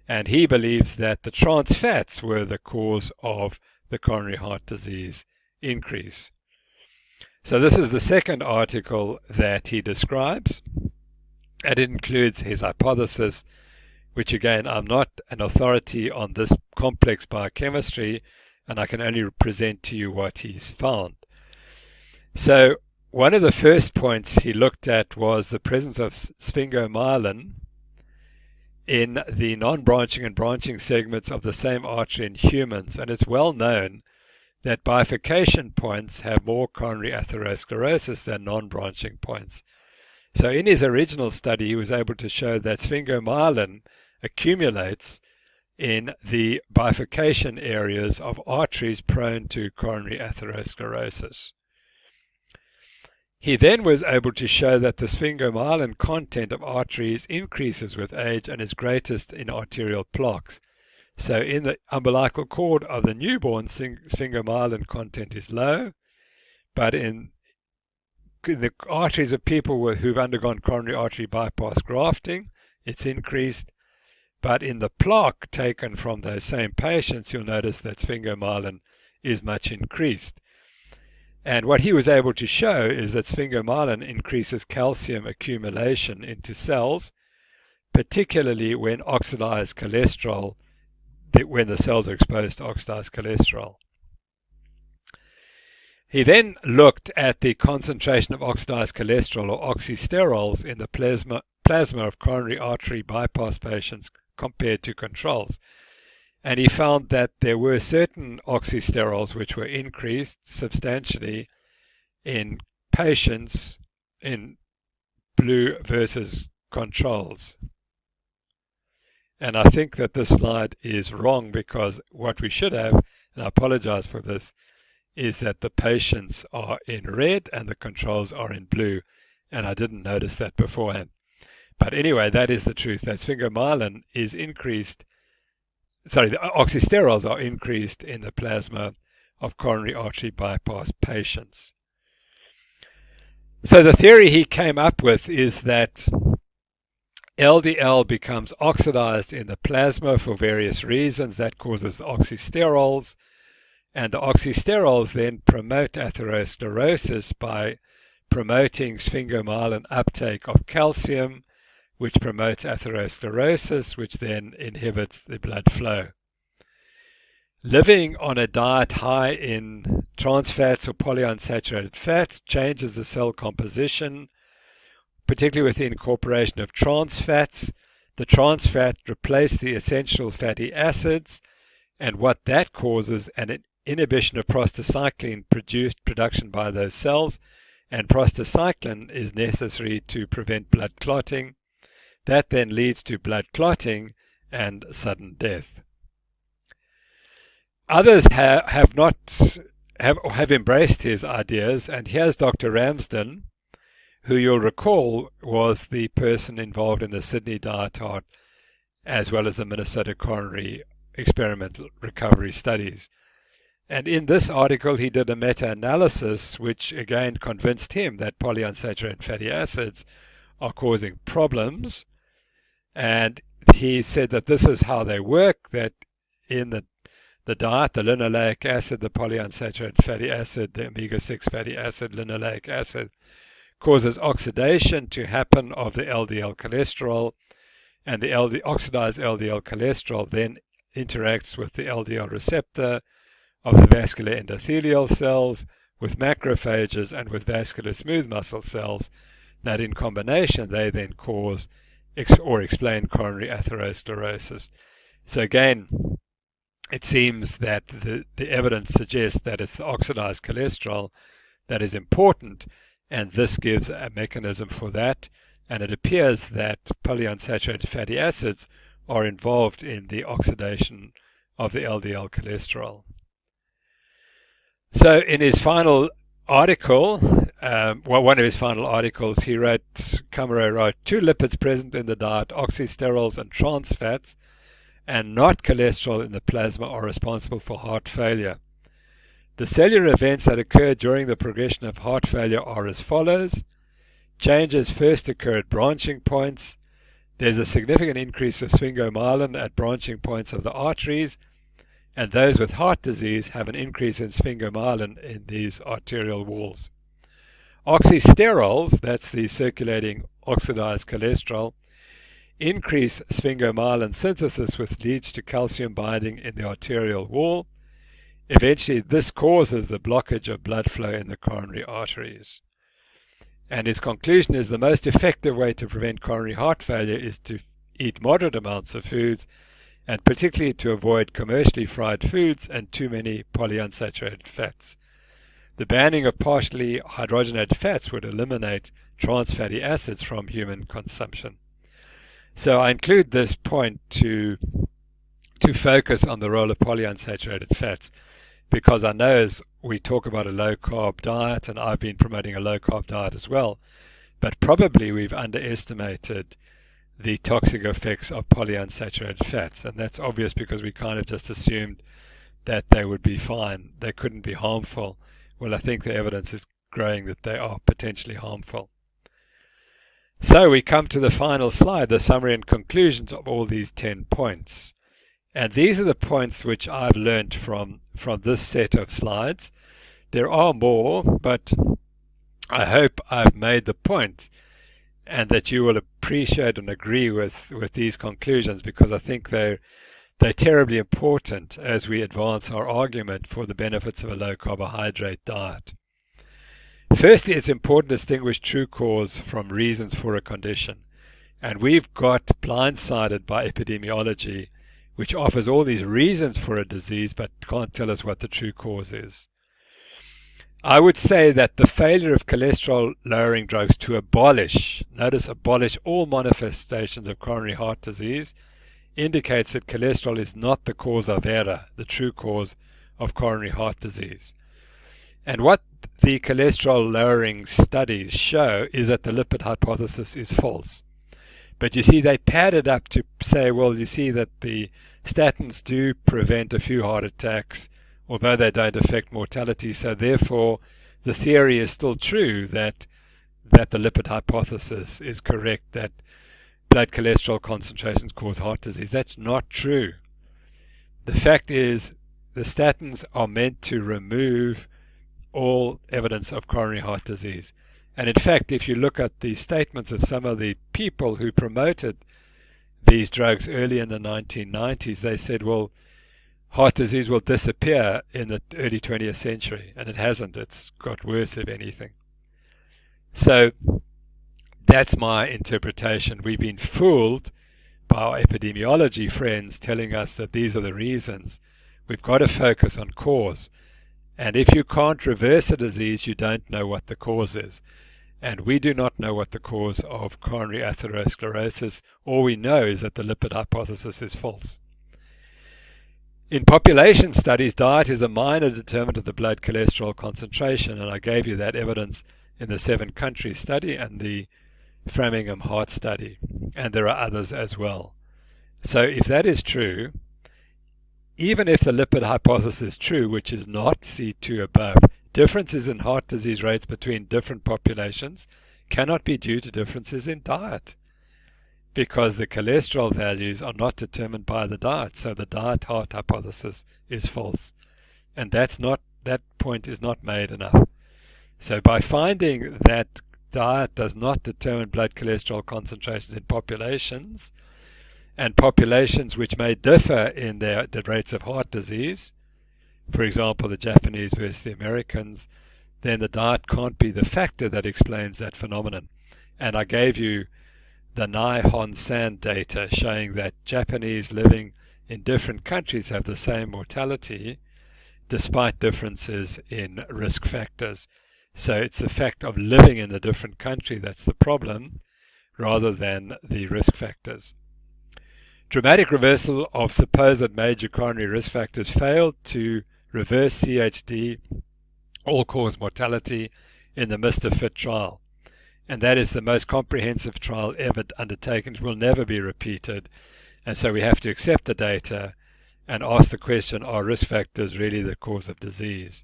B: And he believes that the trans fats were the cause of the coronary heart disease increase. So this is the second article that he describes, and it includes his hypothesis, which again, I'm not an authority on this complex biochemistry, and I can only present to you what he's found. So one of the first points he looked at was the presence of sphingomyelin in the non-branching and branching segments of the same artery in humans. And it's well known that bifurcation points have more coronary atherosclerosis than non-branching points. So in his original study, he was able to show that sphingomyelin accumulates in the bifurcation areas of arteries prone to coronary atherosclerosis. He then was able to show that the sphingomyelin content of arteries increases with age and is greatest in arterial plaques. So in the umbilical cord of the newborn, sphingomyelin content is low, but in the arteries of people who've undergone coronary artery bypass grafting, it's increased. But in the plaque taken from those same patients, you'll notice that sphingomyelin is much increased. And what he was able to show is that sphingomyelin increases calcium accumulation into cells, particularly when oxidized cholesterol, when the cells are exposed to oxidized cholesterol. He then looked at the concentration of oxidized cholesterol or oxysterols in the plasma of coronary artery bypass patients compared to controls. And he found that there were certain oxysterols which were increased substantially in patients in blue versus controls. And I think that this slide is wrong, because what we should have, and I apologize for this, is that the patients are in red and the controls are in blue. And I didn't notice that beforehand. But anyway, that is the truth, that sphingomyelin is increased, the oxysterols are increased in the plasma of coronary artery bypass patients. So the theory he came up with is that LDL becomes oxidized in the plasma for various reasons. That causes oxysterols, and the oxysterols then promote atherosclerosis by promoting sphingomyelin uptake of calcium, which promotes atherosclerosis, which then inhibits the blood flow. Living on a diet high in trans fats or polyunsaturated fats changes the cell composition, particularly with the incorporation of trans fats. The trans fat replace the essential fatty acids, and what that causes an inhibition of prostacyclin production by those cells, and prostacyclin is necessary to prevent blood clotting. That then leads to blood clotting and sudden death. Others have embraced his ideas, and here's Dr. Ramsden, who you'll recall was the person involved in the Sydney Diet-Hart as well as the Minnesota Coronary Experimental Recovery Studies. And in this article, he did a meta-analysis which again convinced him that polyunsaturated fatty acids are causing problems. And he said that this is how they work, that in the diet, the linoleic acid, the polyunsaturated fatty acid, the omega-6 fatty acid, linoleic acid, causes oxidation to happen of the LDL cholesterol, and the oxidized LDL cholesterol then interacts with the LDL receptor of the vascular endothelial cells, with macrophages, and with vascular smooth muscle cells, that in combination they then cause or explain coronary atherosclerosis. So again, it seems that the evidence suggests that it's the oxidized cholesterol that is important, and this gives a mechanism for that. And it appears that polyunsaturated fatty acids are involved in the oxidation of the LDL cholesterol. So in his final article, one of his final articles, Camero wrote, 2 lipids present in the diet, oxysterols and trans fats, and not cholesterol in the plasma, are responsible for heart failure. The cellular events that occur during the progression of heart failure are as follows. Changes first occur at branching points. There's a significant increase of sphingomyelin at branching points of the arteries, and those with heart disease have an increase in sphingomyelin in these arterial walls. Oxysterols, that's the circulating oxidized cholesterol, increase sphingomyelin synthesis, which leads to calcium binding in the arterial wall. Eventually, this causes the blockage of blood flow in the coronary arteries. And his conclusion is the most effective way to prevent coronary heart failure is to eat moderate amounts of foods, and particularly to avoid commercially fried foods and too many polyunsaturated fats. The banning of partially hydrogenated fats would eliminate trans fatty acids from human consumption. So I include this point to focus on the role of polyunsaturated fats, because I know as we talk about a low-carb diet, and I've been promoting a low-carb diet as well, but probably we've underestimated the toxic effects of polyunsaturated fats, and that's obvious because we kind of just assumed that they would be fine, they couldn't be harmful. Well, I think the evidence is growing that they are potentially harmful. So we come to the final slide, the summary and conclusions of all these 10 points. And these are the points which I've learned from this set of slides. There are more, but I hope I've made the point, and that you will appreciate and agree with these conclusions, because I think they're terribly important as we advance our argument for the benefits of a low carbohydrate diet. Firstly, it's important to distinguish true cause from reasons for a condition. And we've got blindsided by epidemiology which offers all these reasons for a disease but can't tell us what the true cause is. I would say that the failure of cholesterol-lowering drugs to abolish all manifestations of coronary heart disease indicates that cholesterol is not the causa vera, the true cause of coronary heart disease. And what the cholesterol-lowering studies show is that the lipid hypothesis is false. But you see, they pad it up to say, well, you see that the statins do prevent a few heart attacks, although they don't affect mortality. So therefore, the theory is still true that the lipid hypothesis is correct, that blood cholesterol concentrations cause heart disease. That's not true. The fact is, the statins are meant to remove all evidence of coronary heart disease. And in fact, if you look at the statements of some of the people who promoted these drugs early in the 1990s, they said, well, heart disease will disappear in the early 20th century, and it hasn't. It's got worse, if anything. So that's my interpretation. We've been fooled by our epidemiology friends telling us that these are the reasons. We've got to focus on cause. And if you can't reverse a disease, you don't know what the cause is. And we do not know what the cause of coronary atherosclerosis. All we know is that the lipid hypothesis is false. In population studies, diet is a minor determinant of the blood cholesterol concentration, and I gave you that evidence in the 7-country study and the Framingham Heart Study, and there are others as well. So if that is true, even if the lipid hypothesis is true, which is not C2 above, differences in heart disease rates between different populations cannot be due to differences in diet, because the cholesterol values are not determined by the diet. So the diet heart hypothesis is false. And that point is not made enough. So by finding that diet does not determine blood cholesterol concentrations in populations, and populations which may differ in the rates of heart disease, for example, the Japanese versus the Americans, then the diet can't be the factor that explains that phenomenon. And I gave you the Nihon San data showing that Japanese living in different countries have the same mortality despite differences in risk factors. So it's the fact of living in a different country that's the problem rather than the risk factors. Dramatic reversal of supposed major coronary risk factors failed to reverse CHD, all-cause mortality, in the Mr. Fit trial. And that is the most comprehensive trial ever undertaken. It will never be repeated. And so we have to accept the data and ask the question, are risk factors really the cause of disease?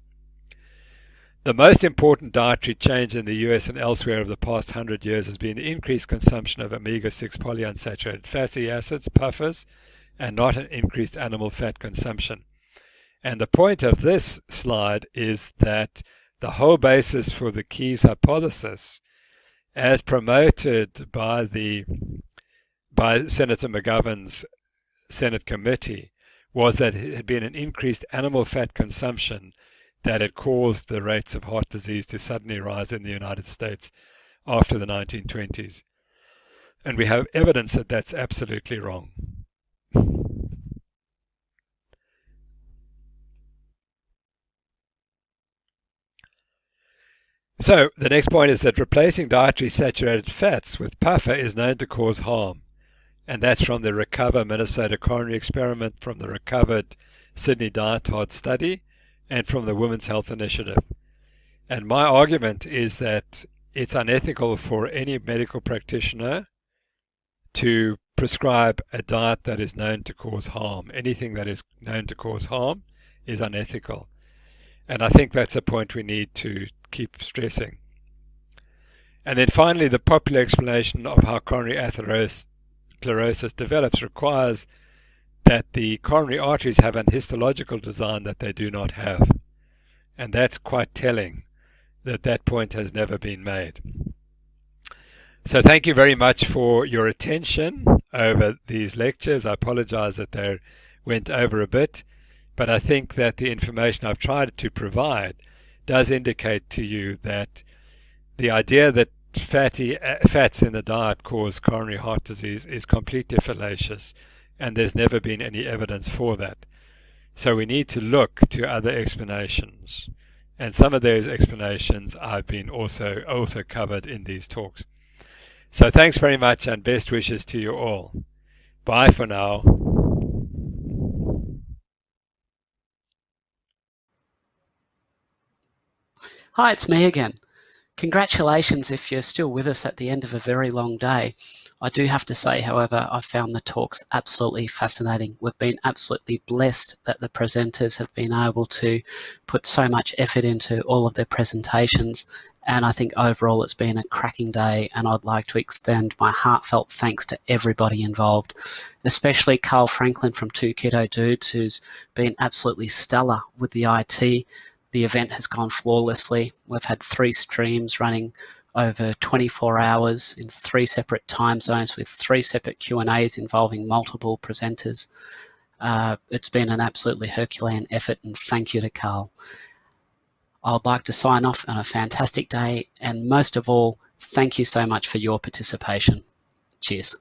B: The most important dietary change in the US and elsewhere over the past 100 years has been the increased consumption of omega-6 polyunsaturated fatty acids, PUFAs, and not an increased animal fat consumption. And the point of this slide is that the whole basis for the Keyes hypothesis, as promoted by Senator McGovern's Senate committee, was that it had been an increased animal fat consumption that had caused the rates of heart disease to suddenly rise in the United States after the 1920s. And we have evidence that that's absolutely wrong. So the next point is that replacing dietary saturated fats with PUFA is known to cause harm. And that's from the Recover Minnesota Coronary Experiment, from the Recovered Sydney Diet Heart Study, and from the Women's Health Initiative. And my argument is that it's unethical for any medical practitioner to prescribe a diet that is known to cause harm. Anything that is known to cause harm is unethical. And I think that's a point we need to keep stressing. And then finally, the popular explanation of how coronary atherosclerosis develops requires that the coronary arteries have an histological design that they do not have. And that's quite telling that that point has never been made. So thank you very much for your attention over these lectures. I apologize that they went over a bit, but I think that the information I've tried to provide does indicate to you that the idea that fats in the diet cause coronary heart disease is completely fallacious. and there's never been any evidence for that. So we need to look to other explanations. And some of those explanations I've been also covered in these talks. So thanks very much and best wishes to you all. Bye for now.
A: Hi, it's me again. Congratulations if you're still with us at the end of a very long day. I do have to say, however, I've found the talks absolutely fascinating. We've been absolutely blessed that the presenters have been able to put so much effort into all of their presentations, and I think overall it's been a cracking day, and I'd like to extend my heartfelt thanks to everybody involved, especially Carl Franklin from 2 Keto Dudes, who's been absolutely stellar with the IT. The event has gone flawlessly. We've had 3 streams running over 24 hours in 3 separate time zones with 3 separate Q&As involving multiple presenters. It's been an absolutely Herculean effort, and thank you to Carl. I'd like to sign off on a fantastic day, and most of all, thank you so much for your participation. Cheers.